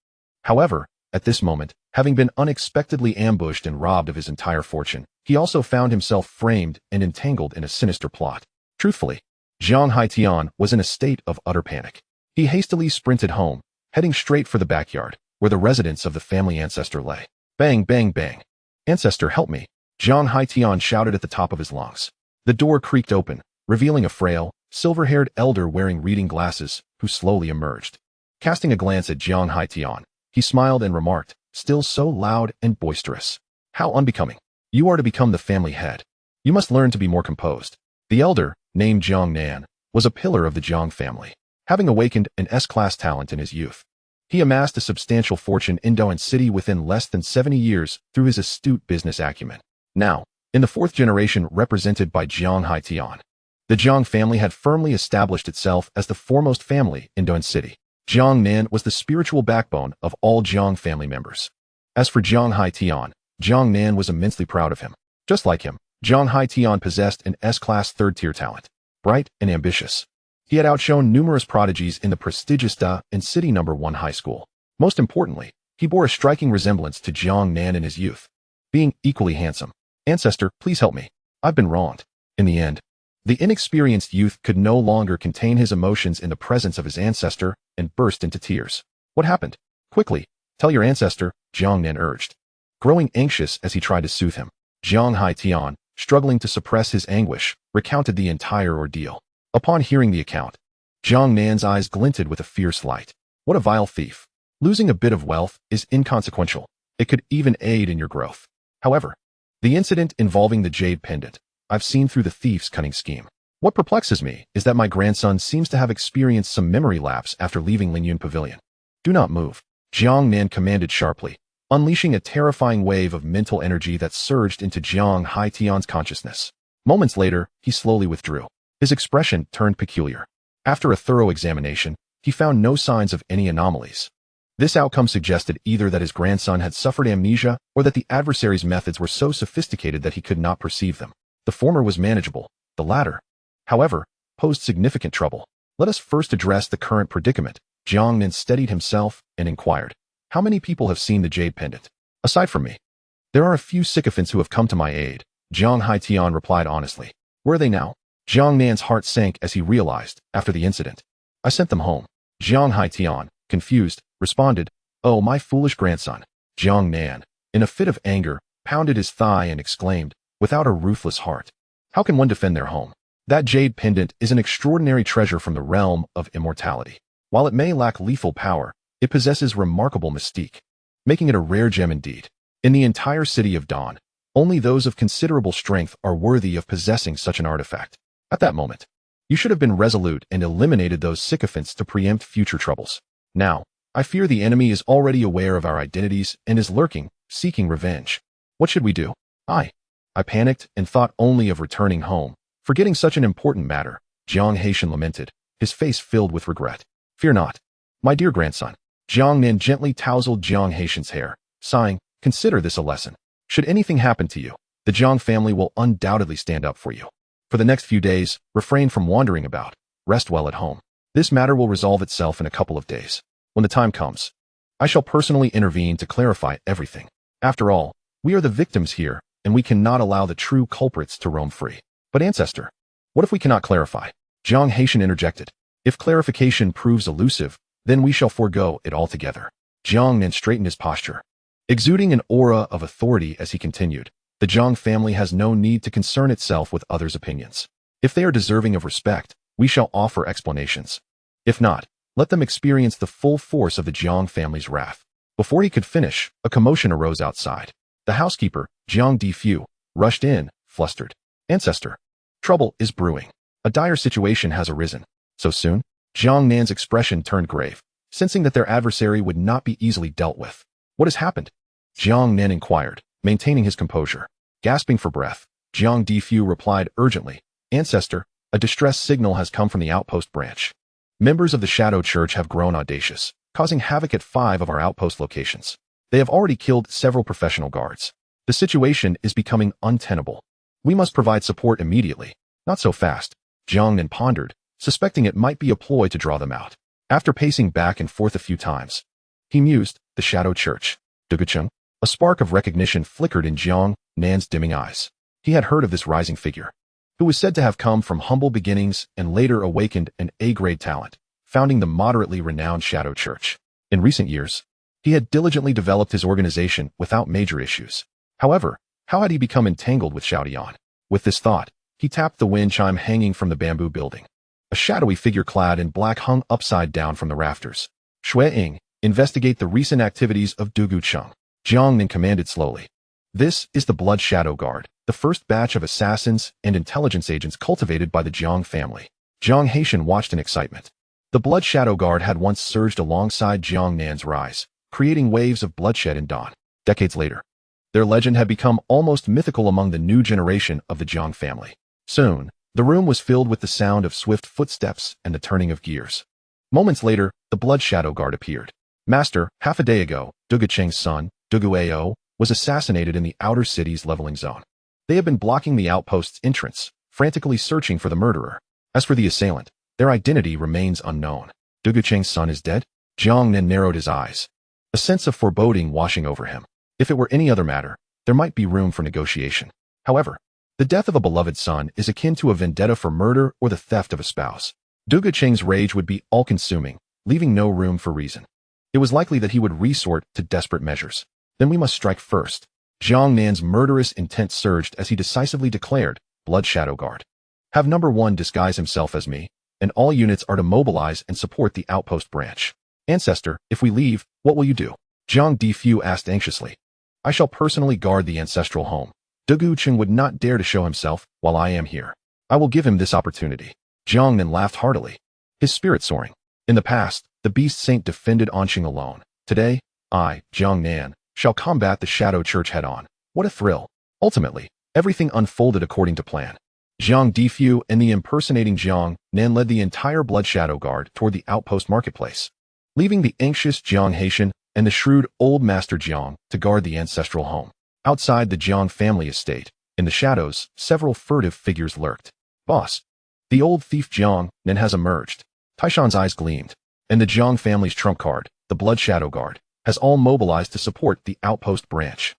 However, at this moment, having been unexpectedly ambushed and robbed of his entire fortune, he also found himself framed and entangled in a sinister plot. Truthfully, Jiang Haitian was in a state of utter panic. He hastily sprinted home, heading straight for the backyard, where the residence of the family ancestor lay. Bang, bang, bang. Ancestor, help me. Jiang Haitian shouted at the top of his lungs. The door creaked open, revealing a frail, silver-haired elder wearing reading glasses, who slowly emerged. Casting a glance at Jiang Haitian, he smiled and remarked, still so loud and boisterous. How unbecoming. You are to become the family head. You must learn to be more composed. The elder, named Jiang Nan, was a pillar of the Jiang family, having awakened an S-class talent in his youth. He amassed a substantial fortune in Dun City within less than 70 years through his astute business acumen. Now, in the 4th generation represented by Jiang Haitian, the Jiang family had firmly established itself as the foremost family in Dun City. Jiang Nan was the spiritual backbone of all Jiang family members. As for Jiang Haitian, Jiang Nan was immensely proud of him. Just like him, Jiang Haitian possessed an S-class third-tier talent, bright and ambitious. He had outshone numerous prodigies in the prestigious Da and City No. 1 high school. Most importantly, he bore a striking resemblance to Jiang Nan in his youth, being equally handsome. Ancestor, please help me. I've been wronged. In the end, the inexperienced youth could no longer contain his emotions in the presence of his ancestor and burst into tears. What happened? Quickly, tell your ancestor, Jiang Nan urged. Growing anxious as he tried to soothe him, Jiang Haitian, struggling to suppress his anguish, recounted the entire ordeal. Upon hearing the account, Jiang Nan's eyes glinted with a fierce light. What a vile thief. Losing a bit of wealth is inconsequential. It could even aid in your growth. However, the incident involving the jade pendant, I've seen through the thief's cunning scheme. What perplexes me is that my grandson seems to have experienced some memory lapse after leaving Lin Ye Pavilion. Do not move, Jiang Nan commanded sharply, unleashing a terrifying wave of mental energy that surged into Jiang Haitian's consciousness. Moments later, he slowly withdrew. His expression turned peculiar. After a thorough examination, he found no signs of any anomalies. This outcome suggested either that his grandson had suffered amnesia or that the adversary's methods were so sophisticated that he could not perceive them. The former was manageable. The latter, however, posed significant trouble. Let us first address the current predicament. Jiang Nan steadied himself and inquired, how many people have seen the jade pendant? Aside from me. There are a few sycophants who have come to my aid, Jiang Haitian replied honestly. Where are they now? Jiang Nan's heart sank as he realized, after the incident. I sent them home. Jiang Haitian, confused, responded, Oh, my foolish grandson. Jiang Nan, in a fit of anger, pounded his thigh and exclaimed, without a ruthless heart. How can one defend their home? That jade pendant is an extraordinary treasure from the realm of immortality. While it may lack lethal power, it possesses remarkable mystique, making it a rare gem indeed. In the entire city of Dawn, only those of considerable strength are worthy of possessing such an artifact. At that moment, you should have been resolute and eliminated those sycophants to preempt future troubles. Now, I fear the enemy is already aware of our identities and is lurking, seeking revenge. What should we do? I panicked and thought only of returning home, forgetting such an important matter. Jiang Haitian lamented, his face filled with regret. Fear not, my dear grandson. Jiang Nan gently tousled Jiang Haitian's hair, sighing, consider this a lesson. Should anything happen to you, the Jiang family will undoubtedly stand up for you. For the next few days, refrain from wandering about. Rest well at home. This matter will resolve itself in a couple of days. When the time comes, I shall personally intervene to clarify everything. After all, we are the victims here, and we cannot allow the true culprits to roam free. But ancestor, what if we cannot clarify? Jiang Haitian interjected. If clarification proves elusive, then we shall forego it altogether. Jiang Nan straightened his posture, exuding an aura of authority as he continued. The Jiang family has no need to concern itself with others' opinions. If they are deserving of respect, we shall offer explanations. If not, let them experience the full force of the Jiang family's wrath. Before he could finish, a commotion arose outside. The housekeeper, Jiang Difu, rushed in, flustered. Ancestor, trouble is brewing. A dire situation has arisen. So soon? Jiang Nan's expression turned grave, sensing that their adversary would not be easily dealt with. What has happened? Jiang Nan inquired, maintaining his composure. Gasping for breath, Jiang Difu replied urgently, Ancestor, a distress signal has come from the outpost branch. Members of the Shadow Church have grown audacious, causing havoc at 5 of our outpost locations. They have already killed several professional guards. The situation is becoming untenable. We must provide support immediately. Not so fast, Jiang Nan pondered, suspecting it might be a ploy to draw them out. After pacing back and forth a few times, he mused, the Shadow Church. Dugucheng? A spark of recognition flickered in Jiang Nan's dimming eyes. He had heard of this rising figure, who was said to have come from humble beginnings and later awakened an A-grade talent, founding the moderately renowned Shadow Church. In recent years, he had diligently developed his organization without major issues. However, how had he become entangled with Xiaodian? With this thought, he tapped the wind chime hanging from the bamboo building. A shadowy figure clad in black hung upside down from the rafters. Shui Ying, investigate the recent activities of Dugucheng. Jiang Nan commanded slowly. This is the Blood Shadow Guard, the first batch of assassins and intelligence agents cultivated by the Jiang family. Jiang Haitian watched in excitement. The Blood Shadow Guard had once surged alongside Jiang Nan's rise, creating waves of bloodshed in Dawn. Decades later, their legend had become almost mythical among the new generation of the Jiang family. Soon, the room was filled with the sound of swift footsteps and the turning of gears. Moments later, the Blood Shadow Guard appeared. Master, half a day ago, Dugu Cheng's son, Dugu Ao, was assassinated in the outer city's leveling zone. They have been blocking the outpost's entrance, frantically searching for the murderer. As for the assailant, their identity remains unknown. Dugu Cheng's son is dead? Jiang Nen narrowed his eyes, a sense of foreboding washing over him. If it were any other matter, there might be room for negotiation. However, the death of a beloved son is akin to a vendetta for murder or the theft of a spouse. Dugu Cheng's rage would be all-consuming, leaving no room for reason. It was likely that he would resort to desperate measures. Then we must strike first. Jiang Nan's murderous intent surged as he decisively declared, Blood Shadow Guard. Have number 1 disguise himself as me, and all units are to mobilize and support the outpost branch. Ancestor, if we leave, what will you do? Jiang Difu asked anxiously. I shall personally guard the ancestral home. Dugu Cheng would not dare to show himself while I am here. I will give him this opportunity. Jiang Nan laughed heartily, his spirit soaring. In the past, the Beast Saint defended Anqing alone. Today, I, Jiang Nan, shall combat the Shadow Church head-on. What a thrill. Ultimately, everything unfolded according to plan. Jiang Difu and the impersonating Jiang Nan led the entire Blood Shadow Guard toward the outpost marketplace, leaving the anxious Jiang Haitian and the shrewd old Master Jiang to guard the ancestral home. Outside the Jiang family estate, in the shadows, several furtive figures lurked. Boss, the old thief Jiang Nan has emerged. Taishan's eyes gleamed, and the Jiang family's trump card, the Blood Shadow Guard, has all mobilized to support the outpost branch.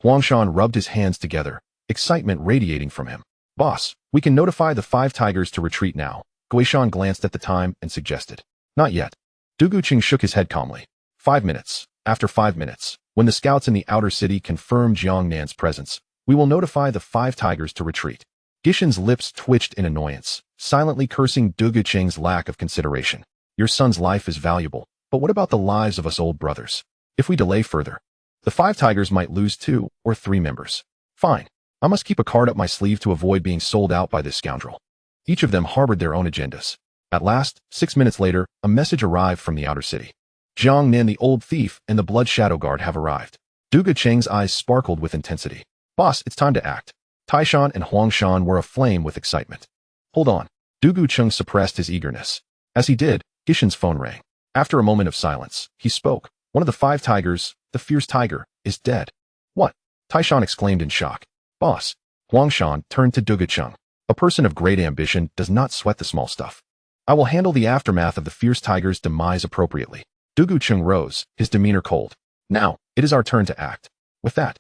Huangshan rubbed his hands together, excitement radiating from him. Boss, we can notify the 5 tigers to retreat now. Guishan glanced at the time and suggested. Not yet. Dugu Cheng shook his head calmly. 5 minutes. After 5 minutes, when the scouts in the outer city confirm Jiang Nan's presence, we will notify the 5 tigers to retreat. Gishan's lips twitched in annoyance, silently cursing Dugu Cheng's lack of consideration. Your son's life is valuable, but what about the lives of us old brothers? If we delay further, the 5 tigers might lose 2 or 3 members. Fine. I must keep a card up my sleeve to avoid being sold out by this scoundrel. Each of them harbored their own agendas. At last, 6 minutes later, a message arrived from the outer city. Jiang Nan, the old thief, and the Blood Shadow Guard have arrived. Dugu Cheng's eyes sparkled with intensity. Boss, it's time to act. Taishan and Huangshan were aflame with excitement. Hold on. Dugu Cheng suppressed his eagerness. As he did, Gishan's phone rang. After a moment of silence, he spoke. One of the 5 tigers, the fierce tiger, is dead. What? Taishan exclaimed in shock. Boss. Huangshan turned to Dugu Cheng. A person of great ambition does not sweat the small stuff. I will handle the aftermath of the fierce tiger's demise appropriately. Dugu Cheng rose, his demeanor cold. Now, it is our turn to act. With that,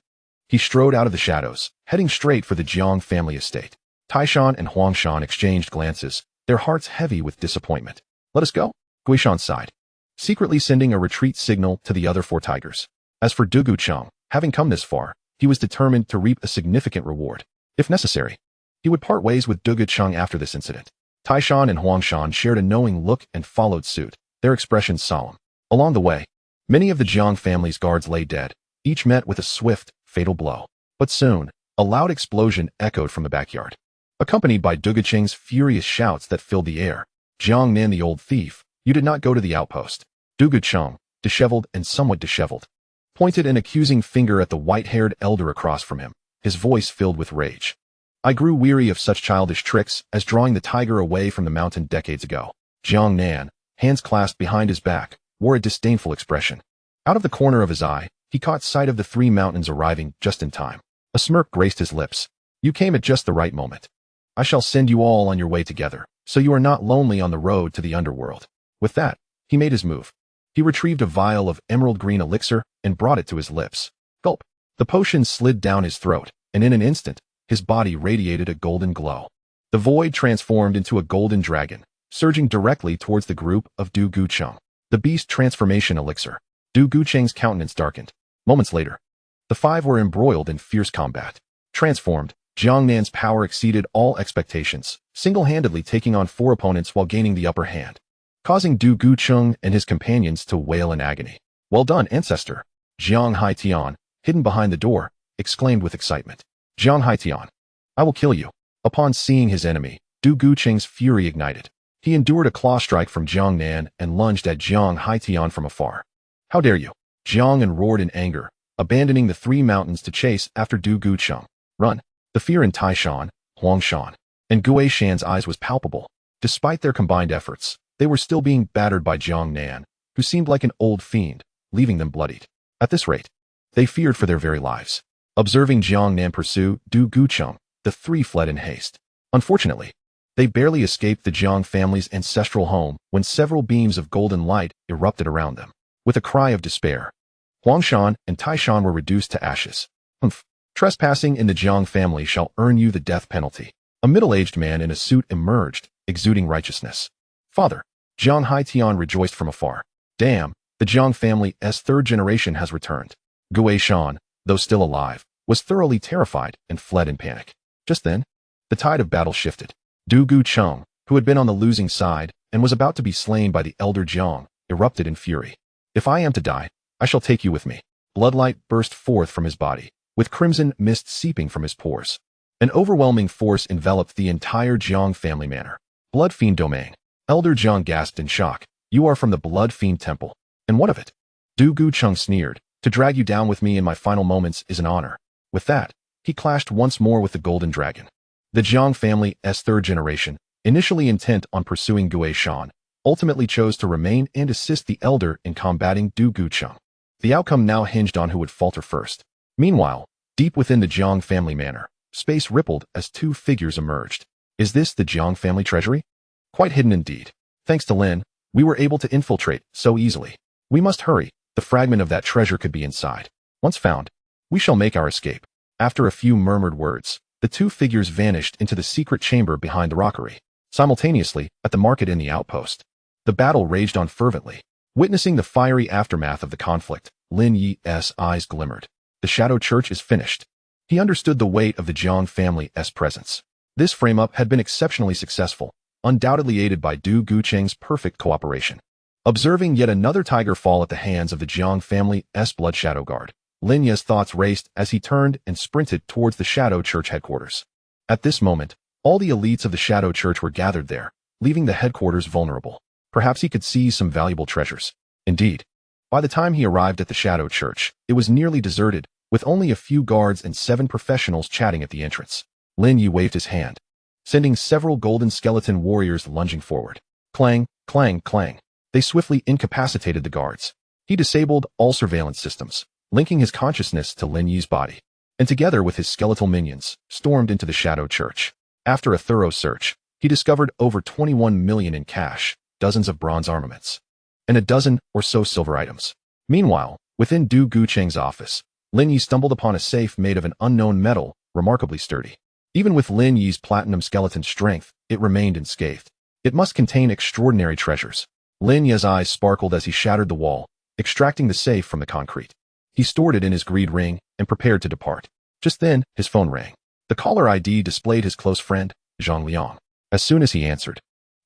he strode out of the shadows, heading straight for the Jiang family estate. Taishan and Huangshan exchanged glances, their hearts heavy with disappointment. Let us go? Guishan sighed, secretly sending a retreat signal to the other 4 tigers. As for Dugu Cheng, having come this far, he was determined to reap a significant reward. If necessary, he would part ways with Dugu Cheng after this incident. Taishan and Huangshan shared a knowing look and followed suit, their expressions solemn. Along the way, many of the Jiang family's guards lay dead, each met with a swift, fatal blow. But soon, a loud explosion echoed from the backyard, accompanied by Dugu Cheng's furious shouts that filled the air. Jiang Nan, the old thief, you did not go to the outpost. Dugu Cheng, disheveled and somewhat disheveled, pointed an accusing finger at the white-haired elder across from him, his voice filled with rage. I grew weary of such childish tricks as drawing the tiger away from the mountain decades ago. Jiang Nan, hands clasped behind his back, wore a disdainful expression. Out of the corner of his eye, he caught sight of the 3 mountains arriving just in time. A smirk graced his lips. You came at just the right moment. I shall send you all on your way together, so you are not lonely on the road to the underworld. With that, he made his move. He retrieved a vial of emerald green elixir and brought it to his lips. Gulp. The potion slid down his throat, and in an instant, his body radiated a golden glow. The void transformed into a golden dragon, surging directly towards the group of Dugu Cheng. The beast transformation elixir. Dugu Cheng's countenance darkened. Moments later, the 5 were embroiled in fierce combat. Transformed, Jiang Nan's power exceeded all expectations, single-handedly taking on 4 opponents while gaining the upper hand, causing Dugu Cheng and his companions to wail in agony. Well done, ancestor. Jiang Haitian, hidden behind the door, exclaimed with excitement. Jiang Haitian, I will kill you. Upon seeing his enemy, Dugu Cheng's fury ignited. He endured a claw strike from Jiang Nan and lunged at Jiang Haitian from afar. How dare you? Jiang roared in anger, abandoning the 3 mountains to chase after Dugu Cheng. Run. The fear in Taishan, Huangshan, and Guishan's eyes was palpable. Despite their combined efforts, They were still being battered by Jiang Nan, who seemed like an old fiend, leaving them bloodied. At this rate, they feared for their very lives. Observing Jiang Nan pursue Du Gucheng, the three fled in haste. Unfortunately, they barely escaped the Jiang family's ancestral home when several beams of golden light erupted around them. With a cry of despair, Huangshan and Taishan were reduced to ashes. Trespassing in the Jiang family shall earn you the death penalty. A middle-aged man in a suit emerged, exuding righteousness. Father, Jiang Haitian rejoiced from afar. Damn, the Jiang family's third generation has returned. Gui Shan, though still alive, was thoroughly terrified and fled in panic. Just then, the tide of battle shifted. Du Gucheng, who had been on the losing side and was about to be slain by the elder Jiang, erupted in fury. If I am to die, I shall take you with me. Bloodlight burst forth from his body, with crimson mist seeping from his pores. An overwhelming force enveloped the entire Jiang family manor. Blood Fiend domain. Elder Jiang gasped in shock. You are from the Blood Fiend temple. And what of it? Du Gucheng sneered. To drag you down with me in my final moments is an honor. With that, he clashed once more with the Golden Dragon. The Jiang family's third generation, initially intent on pursuing Gui Shan, ultimately chose to remain and assist the elder in combating Du Gucheng. The outcome now hinged on who would falter first. Meanwhile, deep within the Jiang family manor, space rippled as two figures emerged. Is this the Jiang family treasury? Quite hidden indeed. Thanks to Lin, we were able to infiltrate so easily. We must hurry. The fragment of that treasure could be inside. Once found, we shall make our escape. After a few murmured words, the two figures vanished into the secret chamber behind the rockery. Simultaneously, at the market in the outpost, the battle raged on fervently. Witnessing the fiery aftermath of the conflict, Lin Ye's eyes glimmered. The Shadow Church is finished. He understood the weight of the Jiang family's presence. This frame-up had been exceptionally successful, undoubtedly aided by Du Gucheng's perfect cooperation. Observing yet another tiger fall at the hands of the Jiang family's Blood Shadow Guard, Lin Ye's thoughts raced as he turned and sprinted towards the Shadow Church headquarters. At this moment, all the elites of the Shadow Church were gathered there, leaving the headquarters vulnerable. Perhaps he could seize some valuable treasures. Indeed, by the time he arrived at the Shadow Church, it was nearly deserted, with only a few guards and 7 professionals chatting at the entrance. Lin Ye waved his hand, sending several golden skeleton warriors lunging forward. Clang, clang, clang. They swiftly incapacitated the guards. He disabled all surveillance systems, linking his consciousness to Lin Ye's body, and together with his skeletal minions, stormed into the Shadow Church. After a thorough search, he discovered over 21 million in cash, dozens of bronze armaments, and a dozen or so silver items. Meanwhile, within Du Gucheng's office, Lin Ye stumbled upon a safe made of an unknown metal, remarkably sturdy. Even with Lin Ye's platinum skeleton strength, it remained unscathed. It must contain extraordinary treasures. Lin Ye's eyes sparkled as he shattered the wall, extracting the safe from the concrete. He stored it in his greed ring and prepared to depart. Just then, his phone rang. The caller ID displayed his close friend, Zhang Liang. As soon as he answered,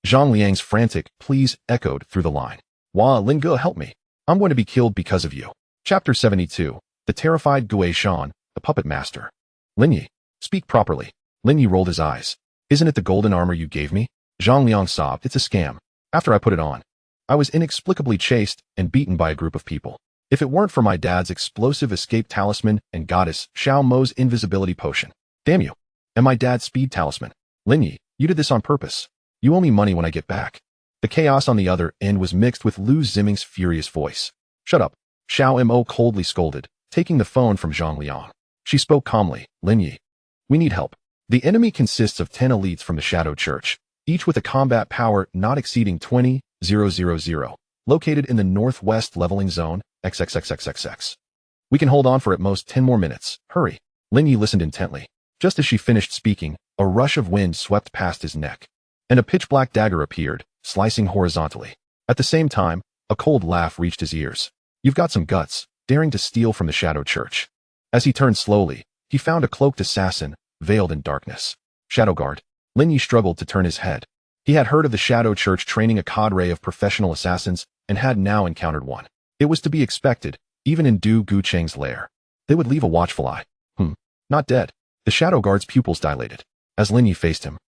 Zhang Liang's frantic please echoed through the line. Wah, Lin Ge, help me. I'm going to be killed because of you. Chapter 72. The terrified Gui Shan, the puppet master. Lin Ye, speak properly. Lin Ye rolled his eyes. Isn't it the golden armor you gave me? Zhang Liang sobbed. It's a scam. After I put it on, I was inexplicably chased and beaten by a group of people. If it weren't for my dad's explosive escape talisman and goddess Xiao Mo's invisibility potion. Damn you. And my dad's speed talisman. Lin Ye, you did this on purpose. You owe me money when I get back. The chaos on the other end was mixed with Lu Ziming's furious voice. Shut up. Xiao Mo coldly scolded, taking the phone from Zhang Liang. She spoke calmly. Lin Ye, we need help. The enemy consists of 10 elites from the Shadow Church, each with a combat power not exceeding 20,000, located in the northwest leveling zone, XXXXXX. We can hold on for at most 10 more minutes. Hurry. Lin Ye listened intently. Just as she finished speaking, a rush of wind swept past his neck, and a pitch-black dagger appeared, slicing horizontally. At the same time, a cold laugh reached his ears. You've got some guts, daring to steal from the Shadow Church. As he turned slowly, he found a cloaked assassin, veiled in darkness. Shadow Guard. Lin Ye struggled to turn his head. He had heard of the Shadow Church training a cadre of professional assassins and had now encountered one. It was to be expected, even in Du Gucheng's lair. They would leave a watchful eye. Not dead. The Shadow Guard's pupils dilated. As Lin Ye faced him,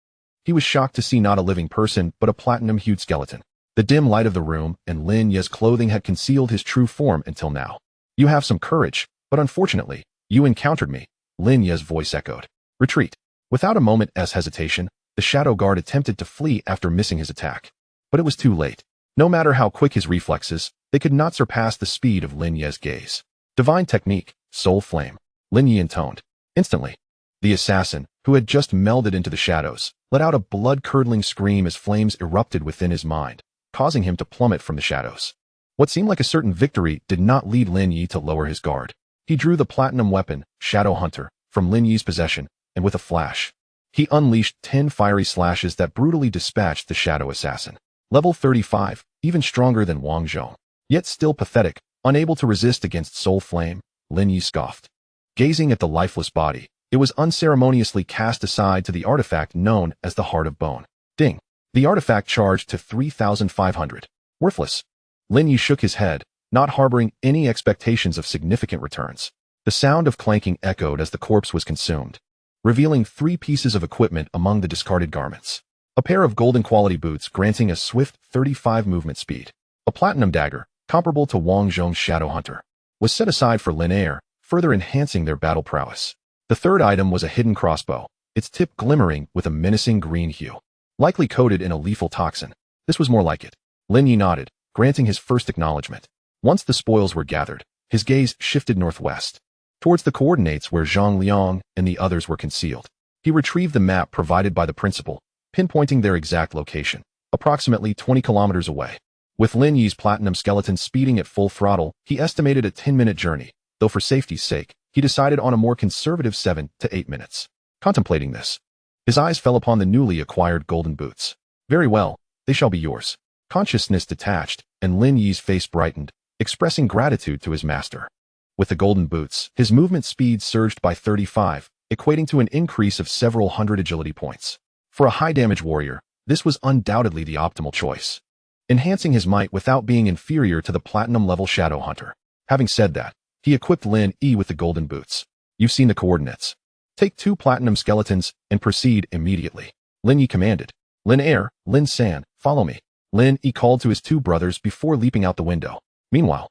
he was shocked to see not a living person but a platinum-hued skeleton. The dim light of the room and Lin Ye's clothing had concealed his true form until now. You have some courage, but unfortunately, you encountered me, Lin Ye's voice echoed. Retreat. Without a moment's hesitation, the Shadow Guard attempted to flee after missing his attack. But it was too late. No matter how quick his reflexes, they could not surpass the speed of Lin Ye's gaze. Divine technique, soul flame. Lin Ye intoned. Instantly, the assassin, who had just melded into the shadows, let out a blood-curdling scream as flames erupted within his mind, causing him to plummet from the shadows. What seemed like a certain victory did not lead Lin Ye to lower his guard. He drew the platinum weapon, Shadow Hunter, from Lin Ye's possession, and with a flash, he unleashed 10 fiery slashes that brutally dispatched the shadow assassin. Level 35, even stronger than Wang Zhong. Yet still pathetic, unable to resist against soul flame, Lin Ye scoffed. Gazing at the lifeless body, it was unceremoniously cast aside to the artifact known as the Heart of Bone. Ding. The artifact charged to 3,500. Worthless. Lin Ye shook his head, not harboring any expectations of significant returns. The sound of clanking echoed as the corpse was consumed, revealing 3 pieces of equipment among the discarded garments. A pair of golden quality boots granting a swift 35 movement speed. A platinum dagger, comparable to Wang Zhong's Shadow Hunter, was set aside for Lin Ye, further enhancing their battle prowess. The third item was a hidden crossbow, its tip glimmering with a menacing green hue. Likely coated in a lethal toxin. This was more like it. Lin Ye nodded, granting his first acknowledgement. Once the spoils were gathered, his gaze shifted northwest, towards the coordinates where Zhang Liang and the others were concealed. He retrieved the map provided by the principal, pinpointing their exact location, approximately 20 kilometers away. With Lin Ye's platinum skeleton speeding at full throttle, he estimated a 10-minute journey, though for safety's sake, he decided on a more conservative 7 to 8 minutes. Contemplating this, his eyes fell upon the newly acquired golden boots. Very well, they shall be yours. Consciousness detached, and Lin Ye's face brightened, expressing gratitude to his master. With the golden boots, his movement speed surged by 35, equating to an increase of several hundred agility points. For a high-damage warrior, this was undoubtedly the optimal choice, enhancing his might without being inferior to the platinum-level Shadow Hunter. Having said that, he equipped Lin Ye with the golden boots. You've seen the coordinates. Take 2 platinum skeletons and proceed immediately. Lin Ye commanded. Lin Ye, Lin San, follow me. Lin Ye called to his 2 brothers before leaping out the window. Meanwhile,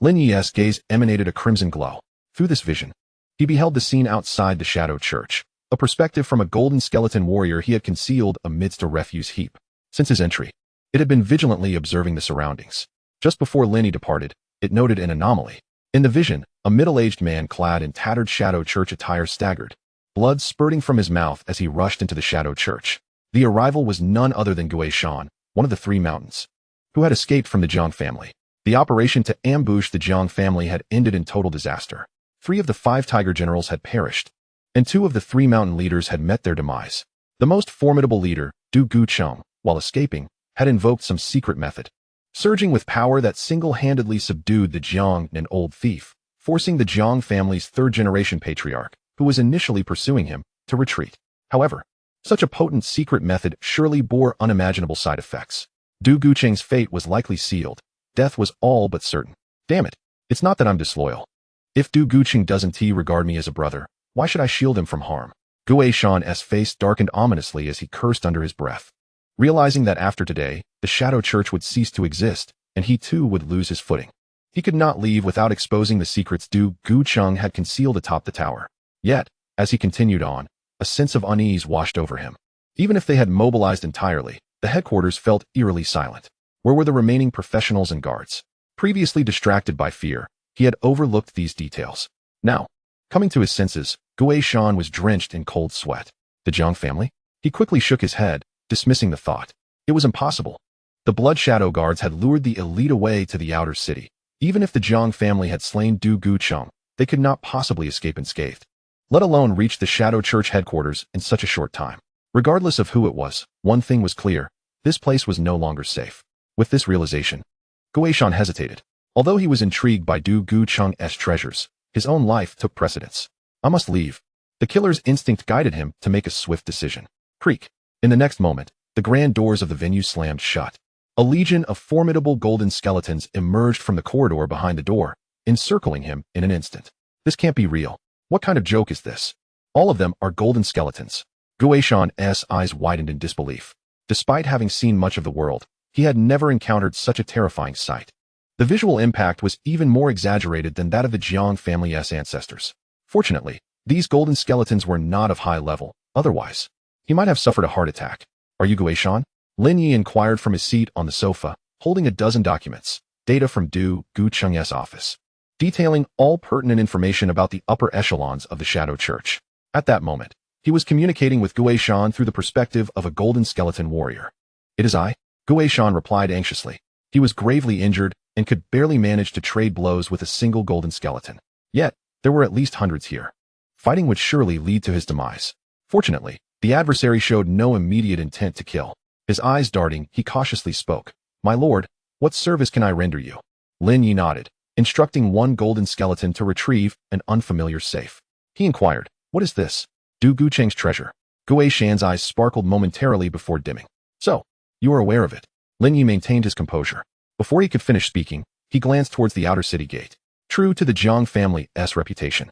Lin Ye's gaze emanated a crimson glow. Through this vision, he beheld the scene outside the Shadow Church, a perspective from a golden skeleton warrior he had concealed amidst a refuse heap. Since his entry, it had been vigilantly observing the surroundings. Just before Lin Ye departed, it noted an anomaly. In the vision, a middle-aged man clad in tattered Shadow Church attire staggered, blood spurting from his mouth as he rushed into the Shadow Church. The arrival was none other than Gui Shan, one of the 3 mountains, who had escaped from the Jiang family. The operation to ambush the Jiang family had ended in total disaster. 3 of the 5 tiger generals had perished, and 2 of the 3 mountain leaders had met their demise. The most formidable leader, Du Gucheng, while escaping, had invoked some secret method, surging with power that single-handedly subdued the Jiang and old thief, forcing the Jiang family's 3rd-generation patriarch, who was initially pursuing him, to retreat. However, such a potent secret method surely bore unimaginable side effects. Du Gucheng's fate was likely sealed. Death was all but certain. Damn it, it's not that I'm disloyal. If Du Gucheng doesn't regard me as a brother, why should I shield him from harm? Gui Shan's face darkened ominously as he cursed under his breath, realizing that after today, the Shadow Church would cease to exist, and he too would lose his footing. He could not leave without exposing the secrets Du Gucheng had concealed atop the tower. Yet, as he continued on, a sense of unease washed over him. Even if they had mobilized entirely, the headquarters felt eerily silent. Where were the remaining professionals and guards? Previously distracted by fear, he had overlooked these details. Now, coming to his senses, Gui Shan was drenched in cold sweat. The Jiang family? He quickly shook his head, dismissing the thought. It was impossible. The Blood Shadow Guards had lured the elite away to the outer city. Even if the Jiang family had slain Du Gucheng, they could not possibly escape unscathed, let alone reach the Shadow Church headquarters in such a short time. Regardless of who it was, one thing was clear. This place was no longer safe. With this realization, Gui Shan hesitated. Although he was intrigued by Du Gucheng's treasures, his own life took precedence. I must leave. The killer's instinct guided him to make a swift decision. Creak. In the next moment, the grand doors of the venue slammed shut. A legion of formidable golden skeletons emerged from the corridor behind the door, encircling him in an instant. This can't be real. What kind of joke is this? All of them are golden skeletons. Gui Shan's eyes widened in disbelief. Despite having seen much of the world, he had never encountered such a terrifying sight. The visual impact was even more exaggerated than that of the Jiang family's ancestors. Fortunately, these golden skeletons were not of high level, otherwise, he might have suffered a heart attack. Are you Gui Shan? Lin Ye inquired from his seat on the sofa, holding a dozen documents, data from Du Gucheng's office, detailing all pertinent information about the upper echelons of the Shadow Church. At that moment, he was communicating with Gui Shan through the perspective of a golden skeleton warrior. "It is I," Gui Shan replied anxiously. He was gravely injured and could barely manage to trade blows with a single golden skeleton. Yet, there were at least hundreds here. Fighting would surely lead to his demise. Fortunately, the adversary showed no immediate intent to kill. His eyes darting, he cautiously spoke. "My lord, what service can I render you?" Lin Ye nodded, instructing one golden skeleton to retrieve an unfamiliar safe. He inquired, "What is this?" "Du Gucheng's treasure." Gui Shan's eyes sparkled momentarily before dimming. "So, you are aware of it." Lin Ye maintained his composure. Before he could finish speaking, he glanced towards the outer city gate. True to the Jiang family's reputation,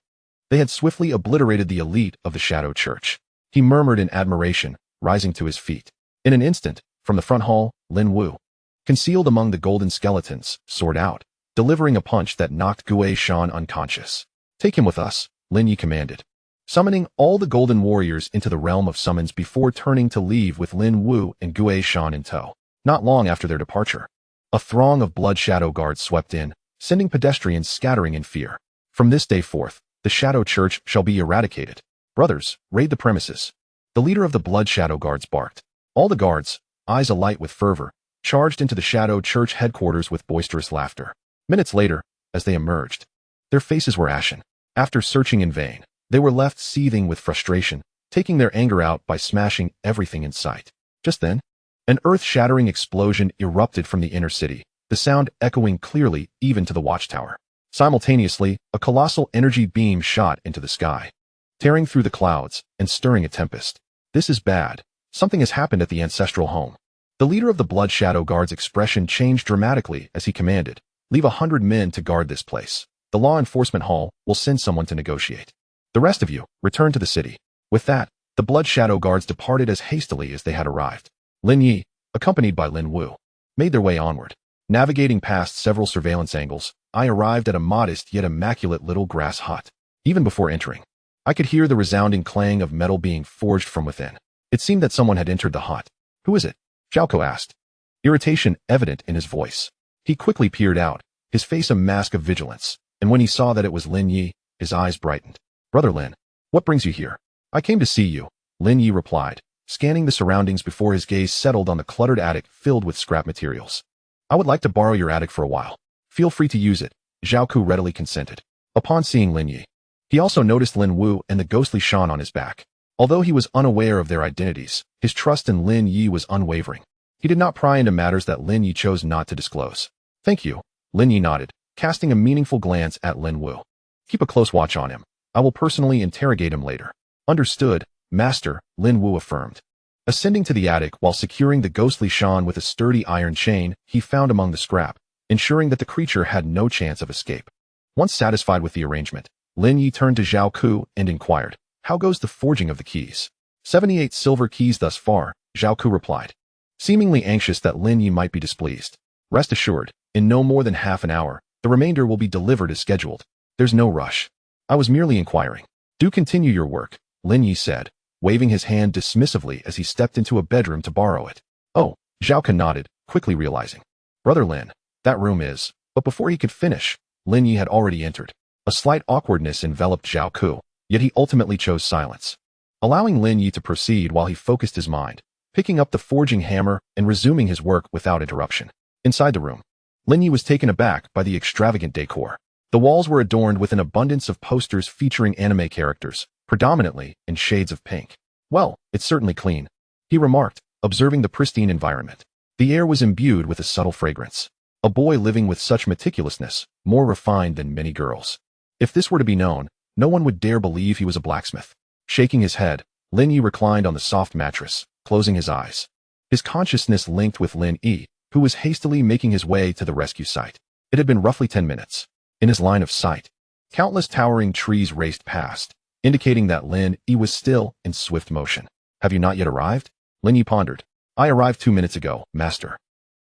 they had swiftly obliterated the elite of the Shadow Church. He murmured in admiration, rising to his feet. In an instant, from the front hall, Lin Wu, concealed among the golden skeletons, soared out, delivering a punch that knocked Gui Shan unconscious. "Take him with us," Lin Ye commanded, summoning all the golden warriors into the realm of summons before turning to leave with Lin Wu and Gui Shan in tow. Not long after their departure, a throng of blood shadow guards swept in, sending pedestrians scattering in fear. From this day forth, the Shadow Church shall be eradicated. "Brothers, raid the premises." The leader of the blood shadow guards barked. All the guards, eyes alight with fervor, charged into the Shadow Church headquarters with boisterous laughter. Minutes later, as they emerged, their faces were ashen. After searching in vain, they were left seething with frustration, taking their anger out by smashing everything in sight. Just then, an earth-shattering explosion erupted from the inner city, the sound echoing clearly even to the watchtower. Simultaneously, a colossal energy beam shot into the sky, tearing through the clouds and stirring a tempest. "This is bad. Something has happened at the ancestral home." The leader of the Blood Shadow Guard's expression changed dramatically as he commanded, "Leave 100 men to guard this place. The law enforcement hall will send someone to negotiate. The rest of you, return to the city." With that, the Blood Shadow Guards departed as hastily as they had arrived. Lin Ye, accompanied by Lin Wu, made their way onward. Navigating past several surveillance angles, I arrived at a modest yet immaculate little grass hut. Even before entering, I could hear the resounding clang of metal being forged from within. It seemed that someone had entered the hut. "Who is it?" Zhao asked, irritation evident in his voice. He quickly peered out, his face a mask of vigilance, and when he saw that it was Lin Ye, his eyes brightened. "Brother Lin, what brings you here?" "I came to see you," Lin Ye replied, scanning the surroundings before his gaze settled on the cluttered attic filled with scrap materials. "I would like to borrow your attic for a while." "Feel free to use it," Zhao readily consented. Upon seeing Lin Ye, he also noticed Lin Wu and the ghostly Shan on his back. Although he was unaware of their identities, his trust in Lin Ye was unwavering. He did not pry into matters that Lin Ye chose not to disclose. "Thank you," Lin Ye nodded, casting a meaningful glance at Lin Wu. "Keep a close watch on him. I will personally interrogate him later." "Understood, Master," Lin Wu affirmed. Ascending to the attic while securing the ghostly Shan with a sturdy iron chain he found among the scrap, ensuring that the creature had no chance of escape. Once satisfied with the arrangement, Lin Ye turned to Zhao and inquired, "How goes the forging of the keys?" 78 silver keys thus far," Zhao replied, seemingly anxious that Lin Ye might be displeased. "Rest assured, in no more than half an hour, the remainder will be delivered as scheduled. There's no rush. I was merely inquiring." "Do continue your work," Lin Ye said, waving his hand dismissively as he stepped into a bedroom to borrow it. "Oh," Zhao nodded, quickly realizing. "Brother Lin, that room is..." But before he could finish, Lin Ye had already entered. A slight awkwardness enveloped Zhao, yet he ultimately chose silence, allowing Lin Ye to proceed while he focused his mind, picking up the forging hammer and resuming his work without interruption. Inside the room, Lin Ye was taken aback by the extravagant decor. The walls were adorned with an abundance of posters featuring anime characters, predominantly in shades of pink. "Well, it's certainly clean," he remarked, observing the pristine environment. The air was imbued with a subtle fragrance. A boy living with such meticulousness, more refined than many girls. If this were to be known, no one would dare believe he was a blacksmith. Shaking his head, Lin Ye reclined on the soft mattress, closing his eyes. His consciousness linked with Lin Ye, who was hastily making his way to the rescue site. It had been roughly 10 minutes. In his line of sight, countless towering trees raced past, indicating that Lin Ye was still in swift motion. "Have you not yet arrived?" Lin Ye pondered. "I arrived 2 minutes ago, Master,"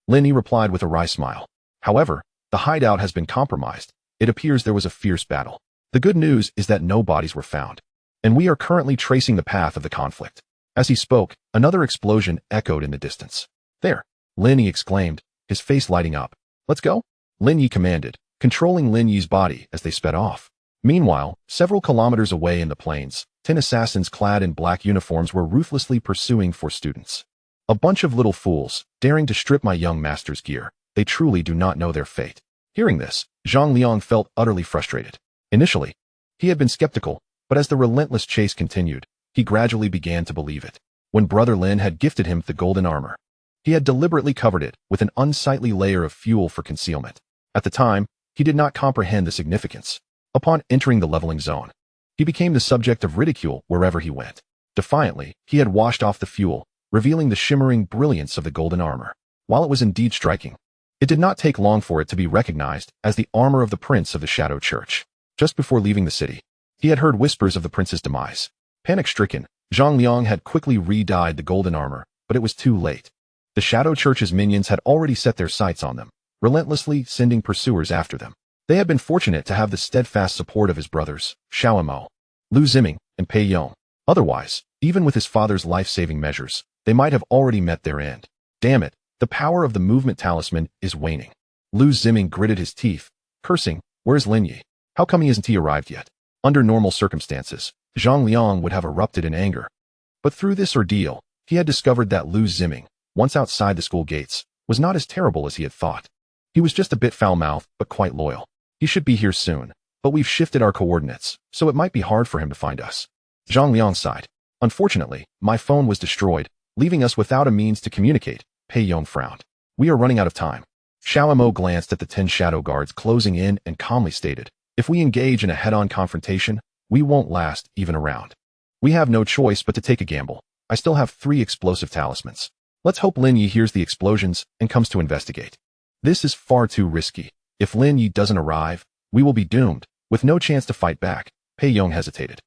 Lin Ye replied with a wry smile. "However, the hideout has been compromised. It appears there was a fierce battle. The good news is that no bodies were found, and we are currently tracing the path of the conflict." As he spoke, another explosion echoed in the distance. There, Lin Ye exclaimed, his face lighting up. Let's go? Lin Ye commanded, controlling Lin Ye's body as they sped off. Meanwhile, several kilometers away in the plains, 10 assassins clad in black uniforms were ruthlessly pursuing 4 students. A bunch of little fools, daring to strip my young master's gear. They truly do not know their fate. Hearing this, Zhang Liang felt utterly frustrated. Initially, he had been skeptical, but as the relentless chase continued, he gradually began to believe it. When Brother Lin had gifted him the golden armor, he had deliberately covered it with an unsightly layer of fuel for concealment. At the time, he did not comprehend the significance. Upon entering the leveling zone, he became the subject of ridicule wherever he went. Defiantly, he had washed off the fuel, revealing the shimmering brilliance of the golden armor. While it was indeed striking, it did not take long for it to be recognized as the armor of the Prince of the Shadow Church. Just before leaving the city, he had heard whispers of the prince's demise. Panic-stricken, Zhang Liang had quickly re-dyed the golden armor, but it was too late. The Shadow Church's minions had already set their sights on them, relentlessly sending pursuers after them. They had been fortunate to have the steadfast support of his brothers, Xiaomo, Lu Ziming, and Pei Yong. Otherwise, even with his father's life-saving measures, they might have already met their end. Damn it, the power of the movement talisman is waning. Lu Ziming gritted his teeth, cursing, where's Lin Ye? How come he isn't arrived yet? Under normal circumstances, Zhang Liang would have erupted in anger. But through this ordeal, he had discovered that Lu Ziming, once outside the school gates, was not as terrible as he had thought. He was just a bit foul-mouthed, but quite loyal. He should be here soon, but we've shifted our coordinates, so it might be hard for him to find us. Zhang Liang sighed. Unfortunately, my phone was destroyed, leaving us without a means to communicate. Pei Yong frowned. We are running out of time. Xiaomo glanced at the 10 shadow guards closing in and calmly stated, if we engage in a head-on confrontation, we won't last even a round. We have no choice but to take a gamble. I still have 3 explosive talismans. Let's hope Lin Ye hears the explosions and comes to investigate. This is far too risky. If Lin Ye doesn't arrive, we will be doomed, with no chance to fight back. Pei Yong hesitated.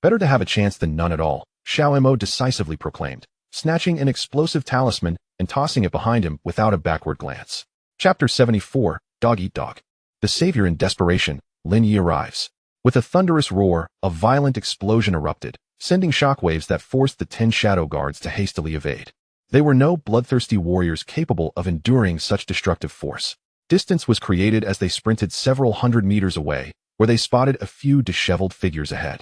Better to have a chance than none at all, Xiaomo decisively proclaimed, snatching an explosive talisman and tossing it behind him without a backward glance. Chapter 74, Dog Eat Dog. The savior in desperation, Lin Ye arrives. With a thunderous roar, a violent explosion erupted, sending shockwaves that forced the 10 shadow guards to hastily evade. They were no bloodthirsty warriors capable of enduring such destructive force. Distance was created as they sprinted several hundred meters away, where they spotted a few disheveled figures ahead.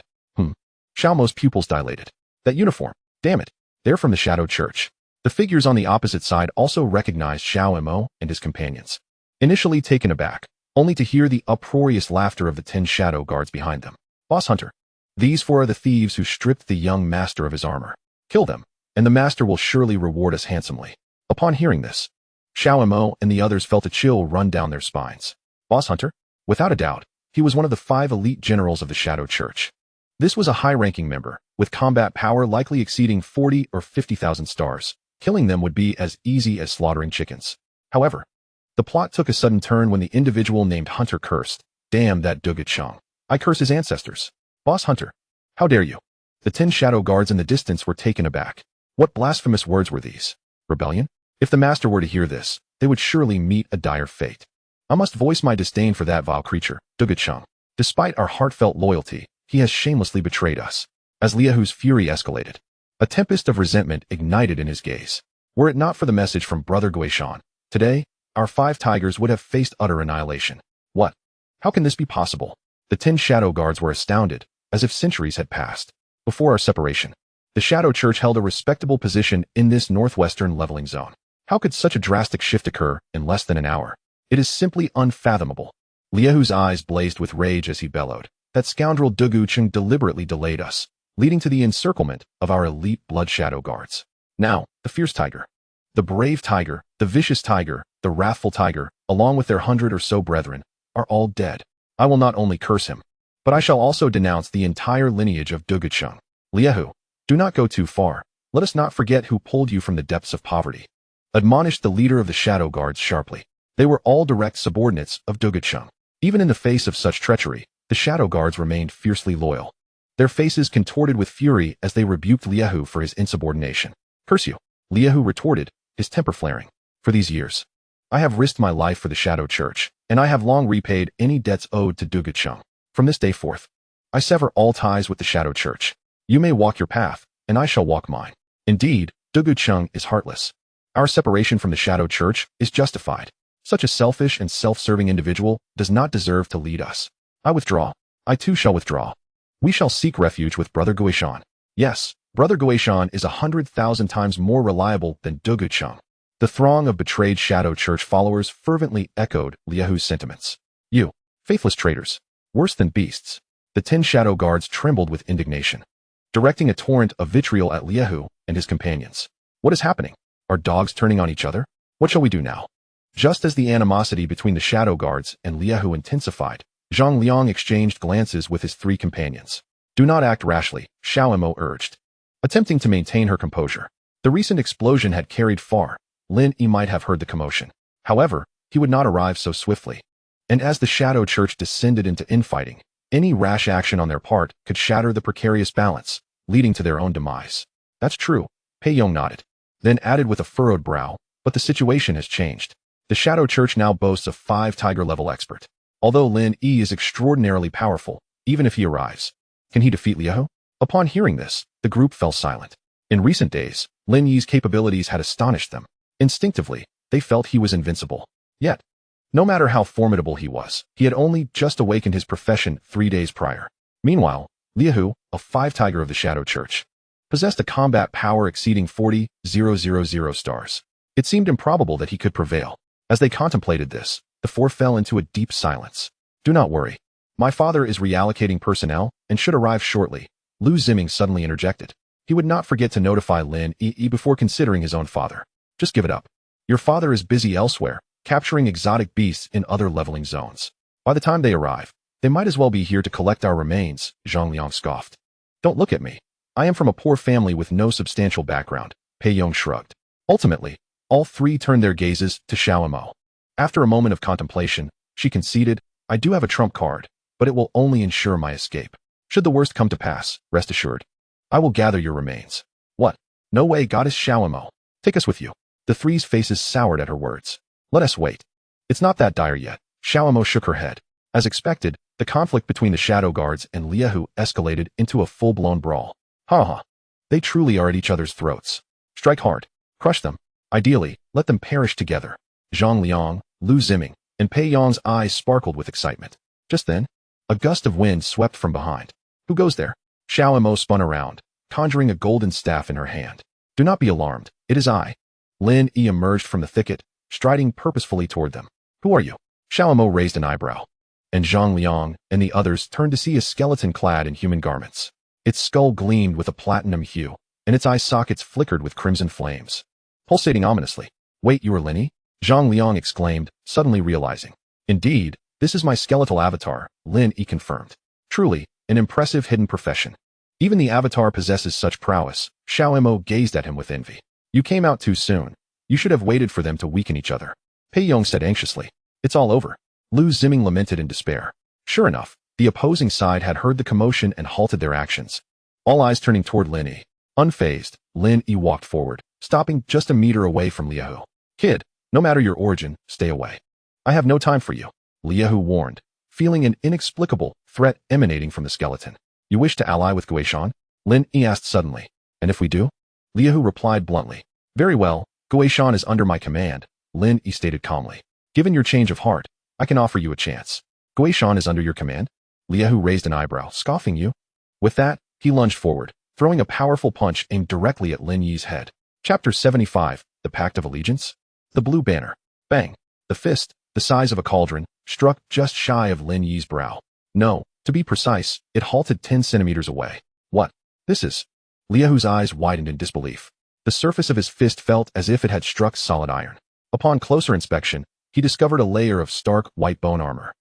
Xiaomo's pupils dilated. That uniform, damn it, they're from the Shadow Church. The figures on the opposite side also recognized Xiaomo and his companions. Initially taken aback, only to hear the uproarious laughter of the 10 shadow guards behind them. Boss Hunter. These 4 are the thieves who stripped the young master of his armor. Kill them, and the master will surely reward us handsomely. Upon hearing this, Xiaomo and the others felt a chill run down their spines. Boss Hunter? Without a doubt, he was one of the 5 elite generals of the Shadow Church. This was a high-ranking member, with combat power likely exceeding 40 or 50,000 stars. Killing them would be as easy as slaughtering chickens. However, the plot took a sudden turn when the individual named Hunter cursed. Damn that Duguchang. I curse his ancestors. Boss Hunter, how dare you? The 10 shadow guards in the distance were taken aback. What blasphemous words were these? Rebellion? If the master were to hear this, they would surely meet a dire fate. I must voice my disdain for that vile creature, Duguchang. Despite our heartfelt loyalty, he has shamelessly betrayed us. As Liahu's fury escalated, a tempest of resentment ignited in his gaze. Were it not for the message from Brother Guishan, today, our 5 tigers would have faced utter annihilation. What? How can this be possible? The 10 shadow guards were astounded, as if centuries had passed. Before our separation, the Shadow Church held a respectable position in this northwestern leveling zone. How could such a drastic shift occur in less than an hour? It is simply unfathomable. Liahu's eyes blazed with rage as he bellowed. That scoundrel Dugucheng deliberately delayed us, leading to the encirclement of our elite blood shadow guards. Now, the fierce tiger, the brave tiger, the vicious tiger, the wrathful tiger, along with their 100 or so brethren, are all dead. I will not only curse him, but I shall also denounce the entire lineage of Dugucheng. Liahu, do not go too far. Let us not forget who pulled you from the depths of poverty. Admonished the leader of the shadow guards sharply. They were all direct subordinates of Dugucheng. Even in the face of such treachery, the shadow guards remained fiercely loyal. Their faces contorted with fury as they rebuked Liahu for his insubordination. Curse you, Liahu retorted, his temper flaring. For these years, I have risked my life for the Shadow Church, and I have long repaid any debts owed to Dugucheng. From this day forth, I sever all ties with the Shadow Church. You may walk your path, and I shall walk mine. Indeed, Dugucheng is heartless. Our separation from the Shadow Church is justified. Such a selfish and self-serving individual does not deserve to lead us. I withdraw. I too shall withdraw. We shall seek refuge with Brother Guishan. Yes, Brother Guishan is 100,000 times more reliable than Dugucheng. The throng of betrayed Shadow Church followers fervently echoed Liehu's sentiments. You, faithless traitors, worse than beasts. The 10 Shadow Guards trembled with indignation, directing a torrent of vitriol at Liehu and his companions. What is happening? Are dogs turning on each other? What shall we do now? Just as the animosity between the Shadow Guards and Liehu intensified, Zhang Liang exchanged glances with his 3 companions. Do not act rashly, Xiao Mo urged, attempting to maintain her composure. The recent explosion had carried far. Lin Ye might have heard the commotion. However, he would not arrive so swiftly. And as the Shadow Church descended into infighting, any rash action on their part could shatter the precarious balance, leading to their own demise. That's true, Pei Yong nodded, then added with a furrowed brow, but the situation has changed. The Shadow Church now boasts a 5 Tiger-level expert. Although Lin Ye is extraordinarily powerful, even if he arrives, can he defeat Liehu? Upon hearing this, the group fell silent. In recent days, Lin Ye's capabilities had astonished them. Instinctively, they felt he was invincible. Yet, no matter how formidable he was, he had only just awakened his profession 3 days prior. Meanwhile, Liehu, a 5 Tiger of the Shadow Church, possessed a combat power exceeding 40,000 stars. It seemed improbable that he could prevail. As they contemplated this, the 4 fell into a deep silence. Do not worry. My father is reallocating personnel and should arrive shortly, Lu Ziming suddenly interjected. He would not forget to notify Lin Ye before considering his own father. Just give it up. Your father is busy elsewhere, capturing exotic beasts in other leveling zones. By the time they arrive, they might as well be here to collect our remains, Zhang Liang scoffed. Don't look at me. I am from a poor family with no substantial background, Pei Yong shrugged. Ultimately, all 3 turned their gazes to Xiao Mo. After a moment of contemplation, she conceded, I do have a trump card, but it will only ensure my escape. Should the worst come to pass, rest assured, I will gather your remains. What? No way, Goddess Xiao Mo. Take us with you. The 3's faces soured at her words. Let us wait. It's not that dire yet. Xiao Mo shook her head. As expected, the conflict between the Shadow Guards and Liehu escalated into a full-blown brawl. Ha ha. They truly are at each other's throats. Strike hard. Crush them. Ideally, let them perish together. Zhang Liang, Lu Ziming, and Pei Yong's eyes sparkled with excitement. Just then, a gust of wind swept from behind. Who goes there? Xiao Mo spun around, conjuring a golden staff in her hand. Do not be alarmed. It is I. Lin Ye emerged from the thicket, striding purposefully toward them. Who are you? Xiao Mo raised an eyebrow. And Zhang Liang and the others turned to see a skeleton clad in human garments. Its skull gleamed with a platinum hue, and its eye sockets flickered with crimson flames, pulsating ominously. Wait, you are Lin Ye? Zhang Liang exclaimed, suddenly realizing. Indeed, this is my skeletal avatar, Lin Ye confirmed. Truly, an impressive hidden profession. Even the avatar possesses such prowess. Xiao Mo gazed at him with envy. You came out too soon. You should have waited for them to weaken each other. Pei Yong said anxiously. It's all over. Lu Ziming lamented in despair. Sure enough, the opposing side had heard the commotion and halted their actions. All eyes turning toward Lin Ye. Unfazed, Lin Ye walked forward, stopping just a meter away from Liehu. Kid, no matter your origin, stay away. I have no time for you, Liehu warned, feeling an inexplicable threat emanating from the skeleton. You wish to ally with Guishan? Lin Ye asked suddenly. And if we do? Liehu replied bluntly. Very well, Guishan is under my command, Lin Ye stated calmly. Given your change of heart, I can offer you a chance. Guishan is under your command? Liehu raised an eyebrow, scoffing you. With that, he lunged forward, throwing a powerful punch aimed directly at Lin Ye's head. Chapter 75, The Pact of Allegiance? The blue banner. Bang. The fist, the size of a cauldron, struck just shy of Lin Ye's brow. No, to be precise, it halted 10 centimeters away. What? This is... Liehu's eyes widened in disbelief. The surface of his fist felt as if it had struck solid iron. Upon closer inspection, he discovered a layer of stark white bone armor.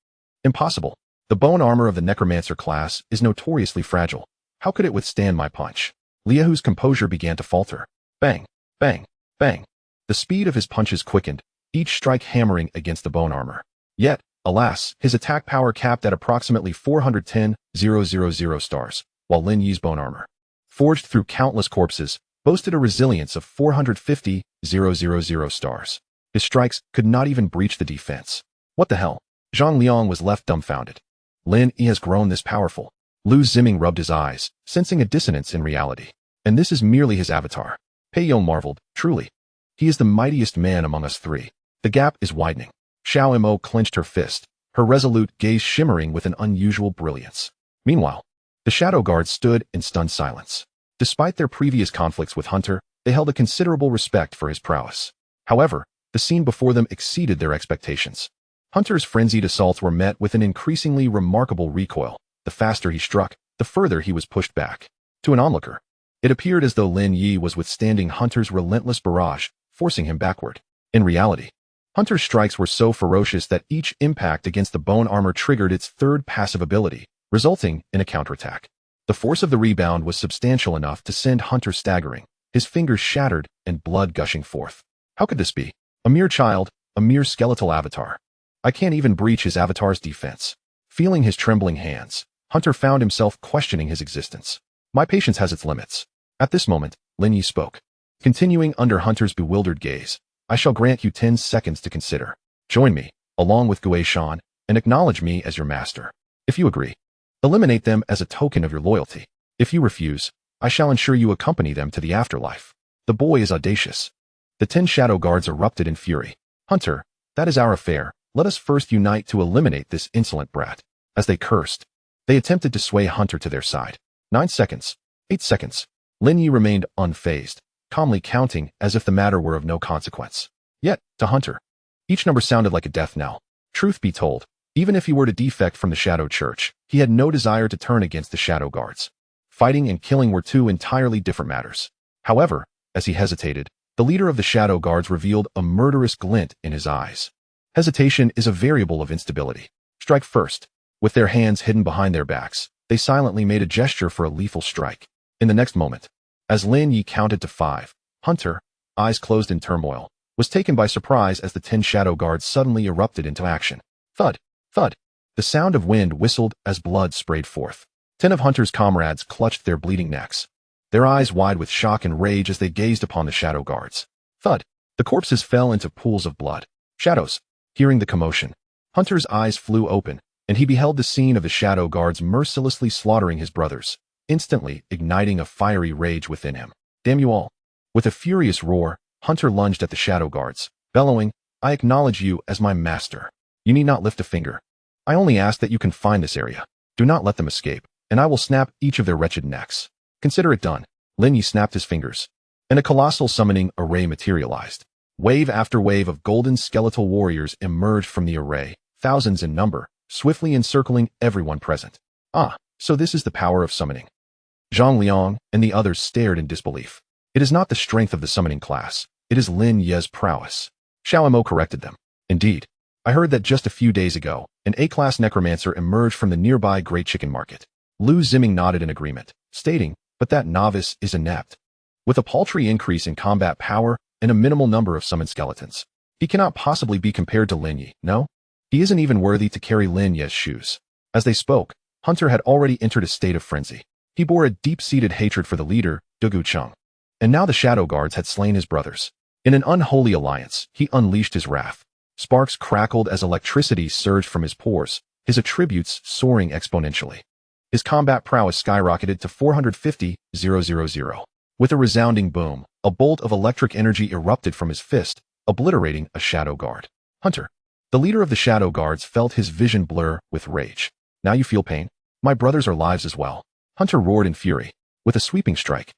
Impossible. The bone armor of the necromancer class is notoriously fragile. How could it withstand my punch? Liehu's composure began to falter. Bang, bang, bang. The speed of his punches quickened, each strike hammering against the bone armor. Yet, alas, his attack power capped at approximately 410,000 stars, while Lin Ye's bone armor, forged through countless corpses, boasted a resilience of 450,000 stars. His strikes could not even breach the defense. What the hell? Zhang Liang was left dumbfounded. Lin Ye has grown this powerful. Lu Ziming rubbed his eyes, sensing a dissonance in reality. And this is merely his avatar. Pei Yong marveled, truly. He is the mightiest man among us three. The gap is widening. Xiao Mo clenched her fist, her resolute gaze shimmering with an unusual brilliance. Meanwhile, the shadow guards stood in stunned silence. Despite their previous conflicts with Hunter, they held a considerable respect for his prowess. However, the scene before them exceeded their expectations. Hunter's frenzied assaults were met with an increasingly remarkable recoil. The faster he struck, the further he was pushed back. To an onlooker, it appeared as though Lin Ye was withstanding Hunter's relentless barrage, forcing him backward. In reality, Hunter's strikes were so ferocious that each impact against the bone armor triggered its third passive ability, resulting in a counterattack. The force of the rebound was substantial enough to send Hunter staggering, his fingers shattered and blood gushing forth. How could this be? A mere child, a mere skeletal avatar. I can't even breach his avatar's defense. Feeling his trembling hands, Hunter found himself questioning his existence. My patience has its limits. At this moment, Lin Ye spoke. Continuing under Hunter's bewildered gaze, I shall grant you 10 seconds to consider. Join me, along with Gui Shan, and acknowledge me as your master. If you agree, eliminate them as a token of your loyalty. If you refuse, I shall ensure you accompany them to the afterlife. The boy is audacious. The 10 shadow guards erupted in fury. Hunter, that is our affair. Let us first unite to eliminate this insolent brat. As they cursed, they attempted to sway Hunter to their side. 9 seconds. 8 seconds. Lin Ye remained unfazed, calmly counting as if the matter were of no consequence. Yet, to Hunter, each number sounded like a death knell. Truth be told, even if he were to defect from the Shadow Church, he had no desire to turn against the Shadow Guards. Fighting and killing were two entirely different matters. However, as he hesitated, the leader of the Shadow Guards revealed a murderous glint in his eyes. Hesitation is a variable of instability. Strike first. With their hands hidden behind their backs, they silently made a gesture for a lethal strike. In the next moment, as Lin Ye counted to 5, Hunter, eyes closed in turmoil, was taken by surprise as the 10 shadow guards suddenly erupted into action. Thud, thud. The sound of wind whistled as blood sprayed forth. 10 of Hunter's comrades clutched their bleeding necks, their eyes wide with shock and rage as they gazed upon the shadow guards. Thud. The corpses fell into pools of blood. Shadows. Hearing the commotion, Hunter's eyes flew open, and he beheld the scene of the shadow guards mercilessly slaughtering his brothers, instantly igniting a fiery rage within him. Damn you all. With a furious roar, Hunter lunged at the shadow guards, bellowing, I acknowledge you as my master. You need not lift a finger. I only ask that you confine this area. Do not let them escape, and I will snap each of their wretched necks. Consider it done. Lin Ye snapped his fingers, and a colossal summoning array materialized. Wave after wave of golden skeletal warriors emerged from the array, thousands in number, swiftly encircling everyone present. Ah, so this is the power of summoning. Zhang Liang and the others stared in disbelief. It is not the strength of the summoning class, it is Lin Ye's prowess. Xiao Mo corrected them. Indeed, I heard that just a few days ago, an A-class necromancer emerged from the nearby Great Chicken Market. Lu Ziming nodded in agreement, stating, but that novice is inept. With a paltry increase in combat power and a minimal number of summoned skeletons, he cannot possibly be compared to Lin Ye, no? He isn't even worthy to carry Lin Ye's shoes. As they spoke, Hunter had already entered a state of frenzy. He bore a deep-seated hatred for the leader, Dugu Cheng. And now the shadow guards had slain his brothers. In an unholy alliance, he unleashed his wrath. Sparks crackled as electricity surged from his pores, his attributes soaring exponentially. His combat prowess skyrocketed to 450,000. With a resounding boom, a bolt of electric energy erupted from his fist, obliterating a shadow guard. Hunter, the leader of the shadow guards, felt his vision blur with rage. Now you feel pain? My brothers are lives as well. Hunter roared in fury. With a sweeping strike,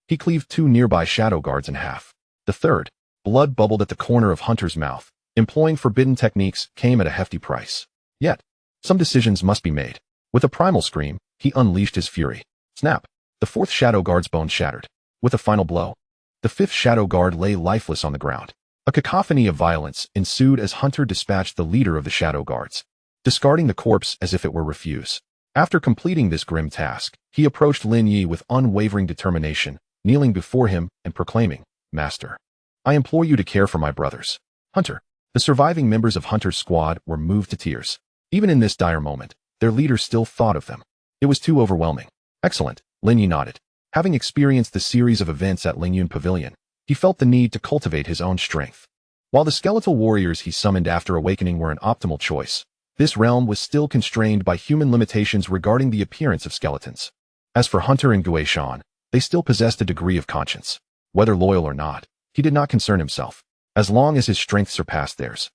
he cleaved 2 nearby shadow guards in half. The third, blood bubbled at the corner of Hunter's mouth. Employing forbidden techniques came at a hefty price. Yet, some decisions must be made. With a primal scream, he unleashed his fury. Snap! The 4th shadow guard's bone shattered. With a final blow, the 5th shadow guard lay lifeless on the ground. A cacophony of violence ensued as Hunter dispatched the leader of the shadow guards, discarding the corpse as if it were refuse. After completing this grim task, he approached Lin Ye with unwavering determination, kneeling before him and proclaiming, Master, I implore you to care for my brothers. Hunter. The surviving members of Hunter's squad were moved to tears. Even in this dire moment, their leader still thought of them. It was too overwhelming. Excellent, Lin Ye nodded. Having experienced the series of events at Lingyun Pavilion, he felt the need to cultivate his own strength. While the skeletal warriors he summoned after awakening were an optimal choice, this realm was still constrained by human limitations regarding the appearance of skeletons. As for Hunter and Gui Shan, they still possessed a degree of conscience. Whether loyal or not, He did not concern himself, as long as his strength surpassed theirs.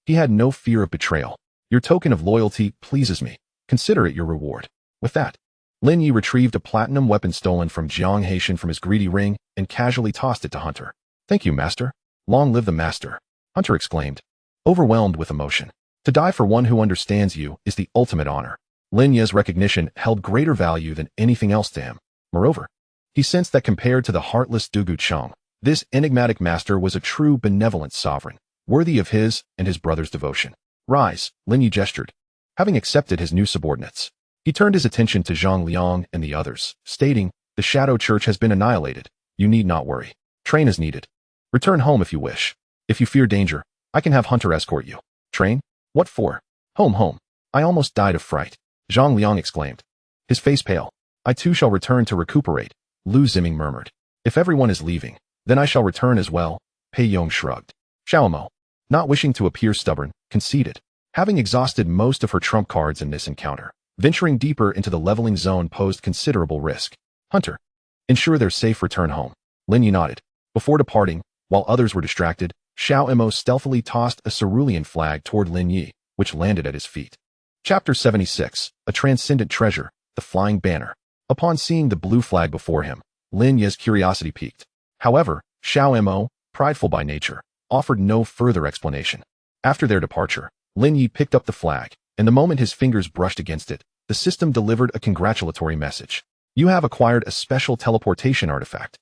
He had no fear of betrayal. Your token of loyalty pleases me. Consider it your reward. With that, Lin Ye retrieved a platinum weapon stolen from Jiang Haitian from his greedy ring and casually tossed it to Hunter. Thank you, master. Long live the master, Hunter exclaimed, overwhelmed with emotion. To die for one who understands you is the ultimate honor. Lin Ye's recognition held greater value than anything else to him. Moreover, he sensed that compared to the heartless Dugu Cheng, this enigmatic master was a true benevolent sovereign, worthy of his and his brother's devotion. Rise, Lin Ye gestured. Having accepted his new subordinates, he turned his attention to Zhang Liang and the others, stating, the Shadow Church has been annihilated. You need not worry. Train is needed. Return home if you wish. If you fear danger, I can have Hunter escort you. Train? What for? Home. I almost died of fright, Zhang Liang exclaimed, his face pale. I too shall return to recuperate, Lu Ziming murmured. If everyone is leaving, then I shall return as well, Pei Yong shrugged. Xiaomo, not wishing to appear stubborn, conceded, having exhausted most of her trump cards in this encounter. Venturing deeper into the leveling zone posed considerable risk. Hunter, ensure their safe return home. Lin Ye nodded. Before departing, while others were distracted, Xiao Mo stealthily tossed a cerulean flag toward Lin Ye, which landed at his feet. Chapter 76, A Transcendent Treasure, The Flying Banner. Upon seeing the blue flag before him, Lin Ye's curiosity piqued. However, Xiao Mo, prideful by nature, offered no further explanation. After their departure, Lin Ye picked up the flag, and the moment his fingers brushed against it, the system delivered a congratulatory message. You have acquired a special teleportation artifact.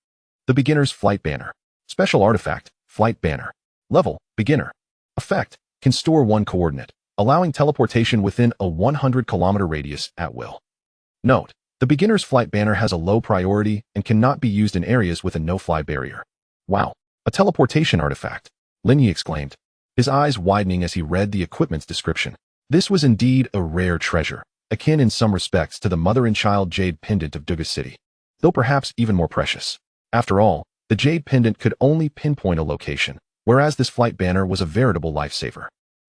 The Beginner's Flight Banner. Special artifact, Flight Banner. Level, Beginner. Effect, can store one coordinate, allowing teleportation within a 100-kilometer radius at will. Note, the Beginner's Flight Banner has a low priority and cannot be used in areas with a no-fly barrier. Wow, a teleportation artifact, Lin Ye exclaimed, his eyes widening as he read the equipment's description. This was indeed a rare treasure, akin in some respects to the mother and child jade pendant of Duga City, though perhaps even more precious. After all, the jade pendant could only pinpoint a location, whereas this flight banner was a veritable lifesaver.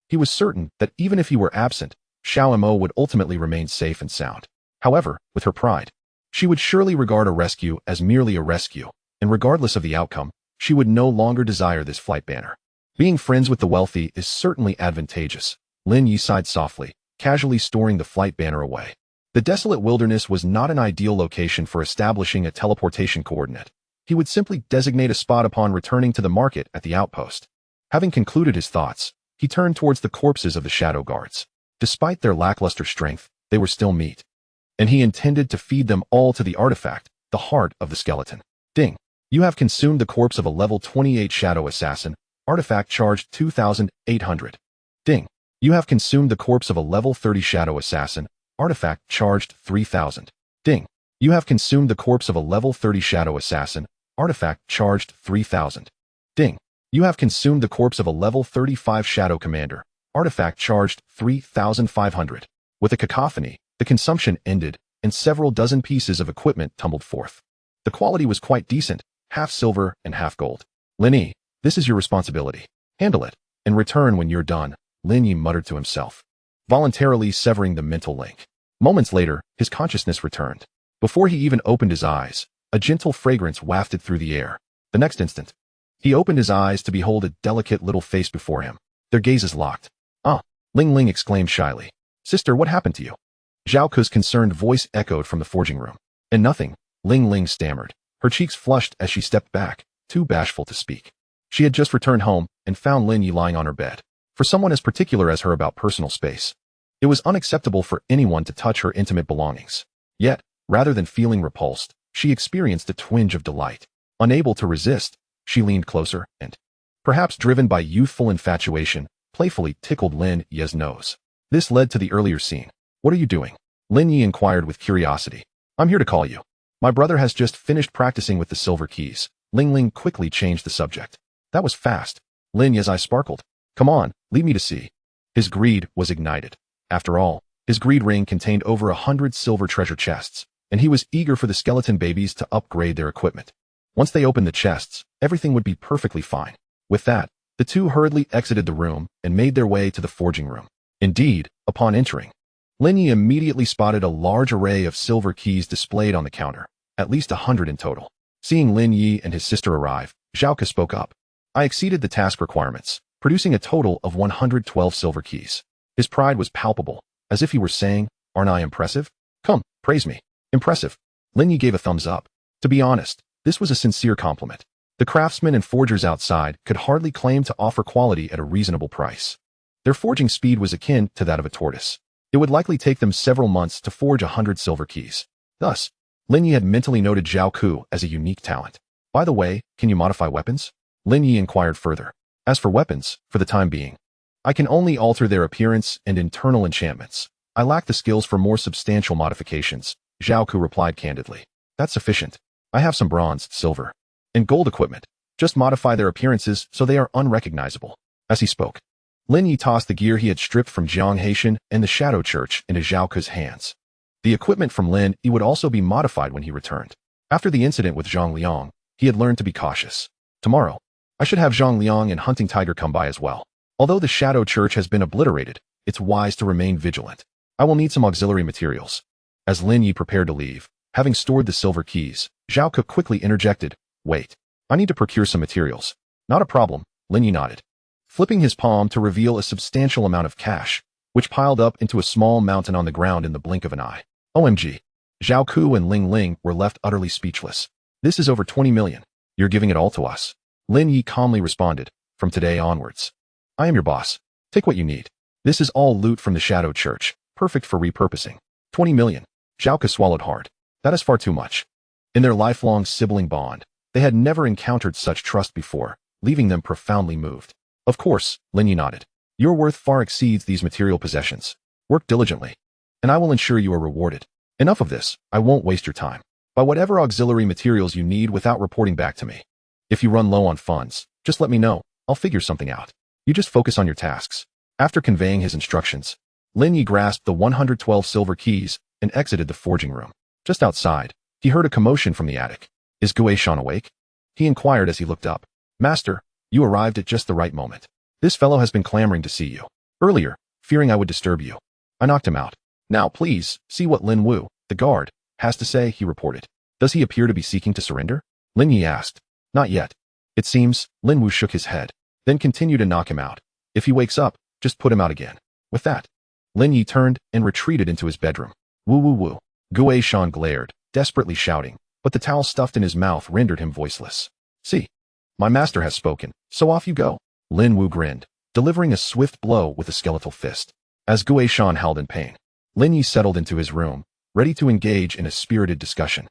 He was certain that even if he were absent, Xiao Mo would ultimately remain safe and sound. However, with her pride, she would surely regard a rescue as merely a rescue, and regardless of the outcome, she would no longer desire this flight banner. Being friends with the wealthy is certainly advantageous, Lin Ye sighed softly, casually storing the flight banner away. The desolate wilderness was not an ideal location for establishing a teleportation coordinate. He would simply designate a spot upon returning to the market at the outpost. Having concluded his thoughts, he turned towards the corpses of the shadow guards. Despite their lackluster strength, they were still meat, and he intended to feed them all to the artifact, the heart of the skeleton. Ding. You have consumed the corpse of a level 28 shadow assassin. Artifact charged 2,800. Ding. You have consumed the corpse of a level 30 shadow assassin. Artifact charged 3,000. Ding. You have consumed the corpse of a level 30 shadow assassin. Artifact charged 3,000. Ding. You have consumed the corpse of a level 35 shadow commander. Artifact charged 3,500. With a cacophony, the consumption ended, and several dozen pieces of equipment tumbled forth. The quality was quite decent, half silver and half gold. Lin Ye, this is your responsibility. Handle it, and return when you're done, Lin Ye muttered to himself, voluntarily severing the mental link. Moments later, his consciousness returned. Before he even opened his eyes, a gentle fragrance wafted through the air. The next instant, he opened his eyes to behold a delicate little face before him. Their gazes locked. Ah, Ling Ling exclaimed shyly. Sister, what happened to you? Zhao Ke's concerned voice echoed from the forging room. And nothing, Ling Ling stammered. Her cheeks flushed as she stepped back, too bashful to speak. She had just returned home and found Lin Ye lying on her bed. For someone as particular as her about personal space, it was unacceptable for anyone to touch her intimate belongings. Yet, rather than feeling repulsed, she experienced a twinge of delight. Unable to resist, she leaned closer and, perhaps driven by youthful infatuation, playfully tickled Lin Ye's nose. This led to the earlier scene. What are you doing? Lin Ye inquired with curiosity. I'm here to call you. My brother has just finished practicing with the silver keys. Ling Ling quickly changed the subject. That was fast. Lin Ye's eyes sparkled. Come on, lead me to see. His greed was ignited. After all, his greed ring contained over 100 silver treasure chests, and he was eager for the skeleton babies to upgrade their equipment. Once they opened the chests, everything would be perfectly fine. With that, the two hurriedly exited the room and made their way to the forging room. Indeed, upon entering, Lin Ye immediately spotted a large array of silver keys displayed on the counter, at least 100 in total. Seeing Lin Ye and his sister arrive, Zhao Ke spoke up. I exceeded the task requirements, producing a total of 112 silver keys. His pride was palpable, as if he were saying, "Aren't I impressive? Come, praise me." Impressive. Lin Ye gave a thumbs up. To be honest, this was a sincere compliment. The craftsmen and forgers outside could hardly claim to offer quality at a reasonable price. Their forging speed was akin to that of a tortoise. It would likely take them several months to forge 100 silver keys. Thus, Lin Ye had mentally noted Zhao Ku as a unique talent. By the way, can you modify weapons? Lin Ye inquired further. As for weapons, for the time being, I can only alter their appearance and internal enchantments. I lack the skills for more substantial modifications, Zhao Ku replied candidly. That's sufficient. I have some bronze, silver, and gold equipment. Just modify their appearances so they are unrecognizable. As he spoke, Lin Ye tossed the gear he had stripped from Jiang Haitian and the Shadow Church into Zhao Ku's hands. The equipment from Lin Ye would also be modified when he returned. After the incident with Zhang Liang, he had learned to be cautious. Tomorrow, I should have Zhang Liang and Hunting Tiger come by as well. Although the Shadow Church has been obliterated, it's wise to remain vigilant. I will need some auxiliary materials. As Lin Ye prepared to leave, having stored the silver keys, Zhao Ku quickly interjected, "Wait, I need to procure some materials." "Not a problem," Lin Ye nodded, flipping his palm to reveal a substantial amount of cash, which piled up into a small mountain on the ground in the blink of an eye. OMG. Zhao Ku and Ling Ling were left utterly speechless. "This is over 20 million. You're giving it all to us." Lin Ye calmly responded, "From today onwards, I am your boss. Take what you need. This is all loot from the Shadow Church, perfect for repurposing." 20 million. Zhao Ku swallowed hard. That is far too much. In their lifelong sibling bond, they had never encountered such trust before, leaving them profoundly moved. "Of course," Lin Ye nodded. "Your worth far exceeds these material possessions. Work diligently, and I will ensure you are rewarded. Enough of this, I won't waste your time. Buy whatever auxiliary materials you need without reporting back to me. If you run low on funds, just let me know, I'll figure something out. You just focus on your tasks." After conveying his instructions, Lin Ye grasped the 112 silver keys and exited the forging room. Just outside, he heard a commotion from the attic. "Is Guishan awake?" he inquired as he looked up. "Master, you arrived at just the right moment. This fellow has been clamoring to see you. Earlier, fearing I would disturb you, I knocked him out. Now please, see what Lin Wu, the guard, has to say," he reported. "Does he appear to be seeking to surrender?" Lin Ye asked. "Not yet. It seems," Lin Wu shook his head, then continued to knock him out. "If he wakes up, just put him out again." With that, Lin Ye turned and retreated into his bedroom. "Woo woo woo." Guishan glared, desperately shouting, but the towel stuffed in his mouth rendered him voiceless. "See, my master has spoken, so off you go." Lin Wu grinned, delivering a swift blow with a skeletal fist. As Guishan howled in pain, Lin Ye settled into his room, ready to engage in a spirited discussion.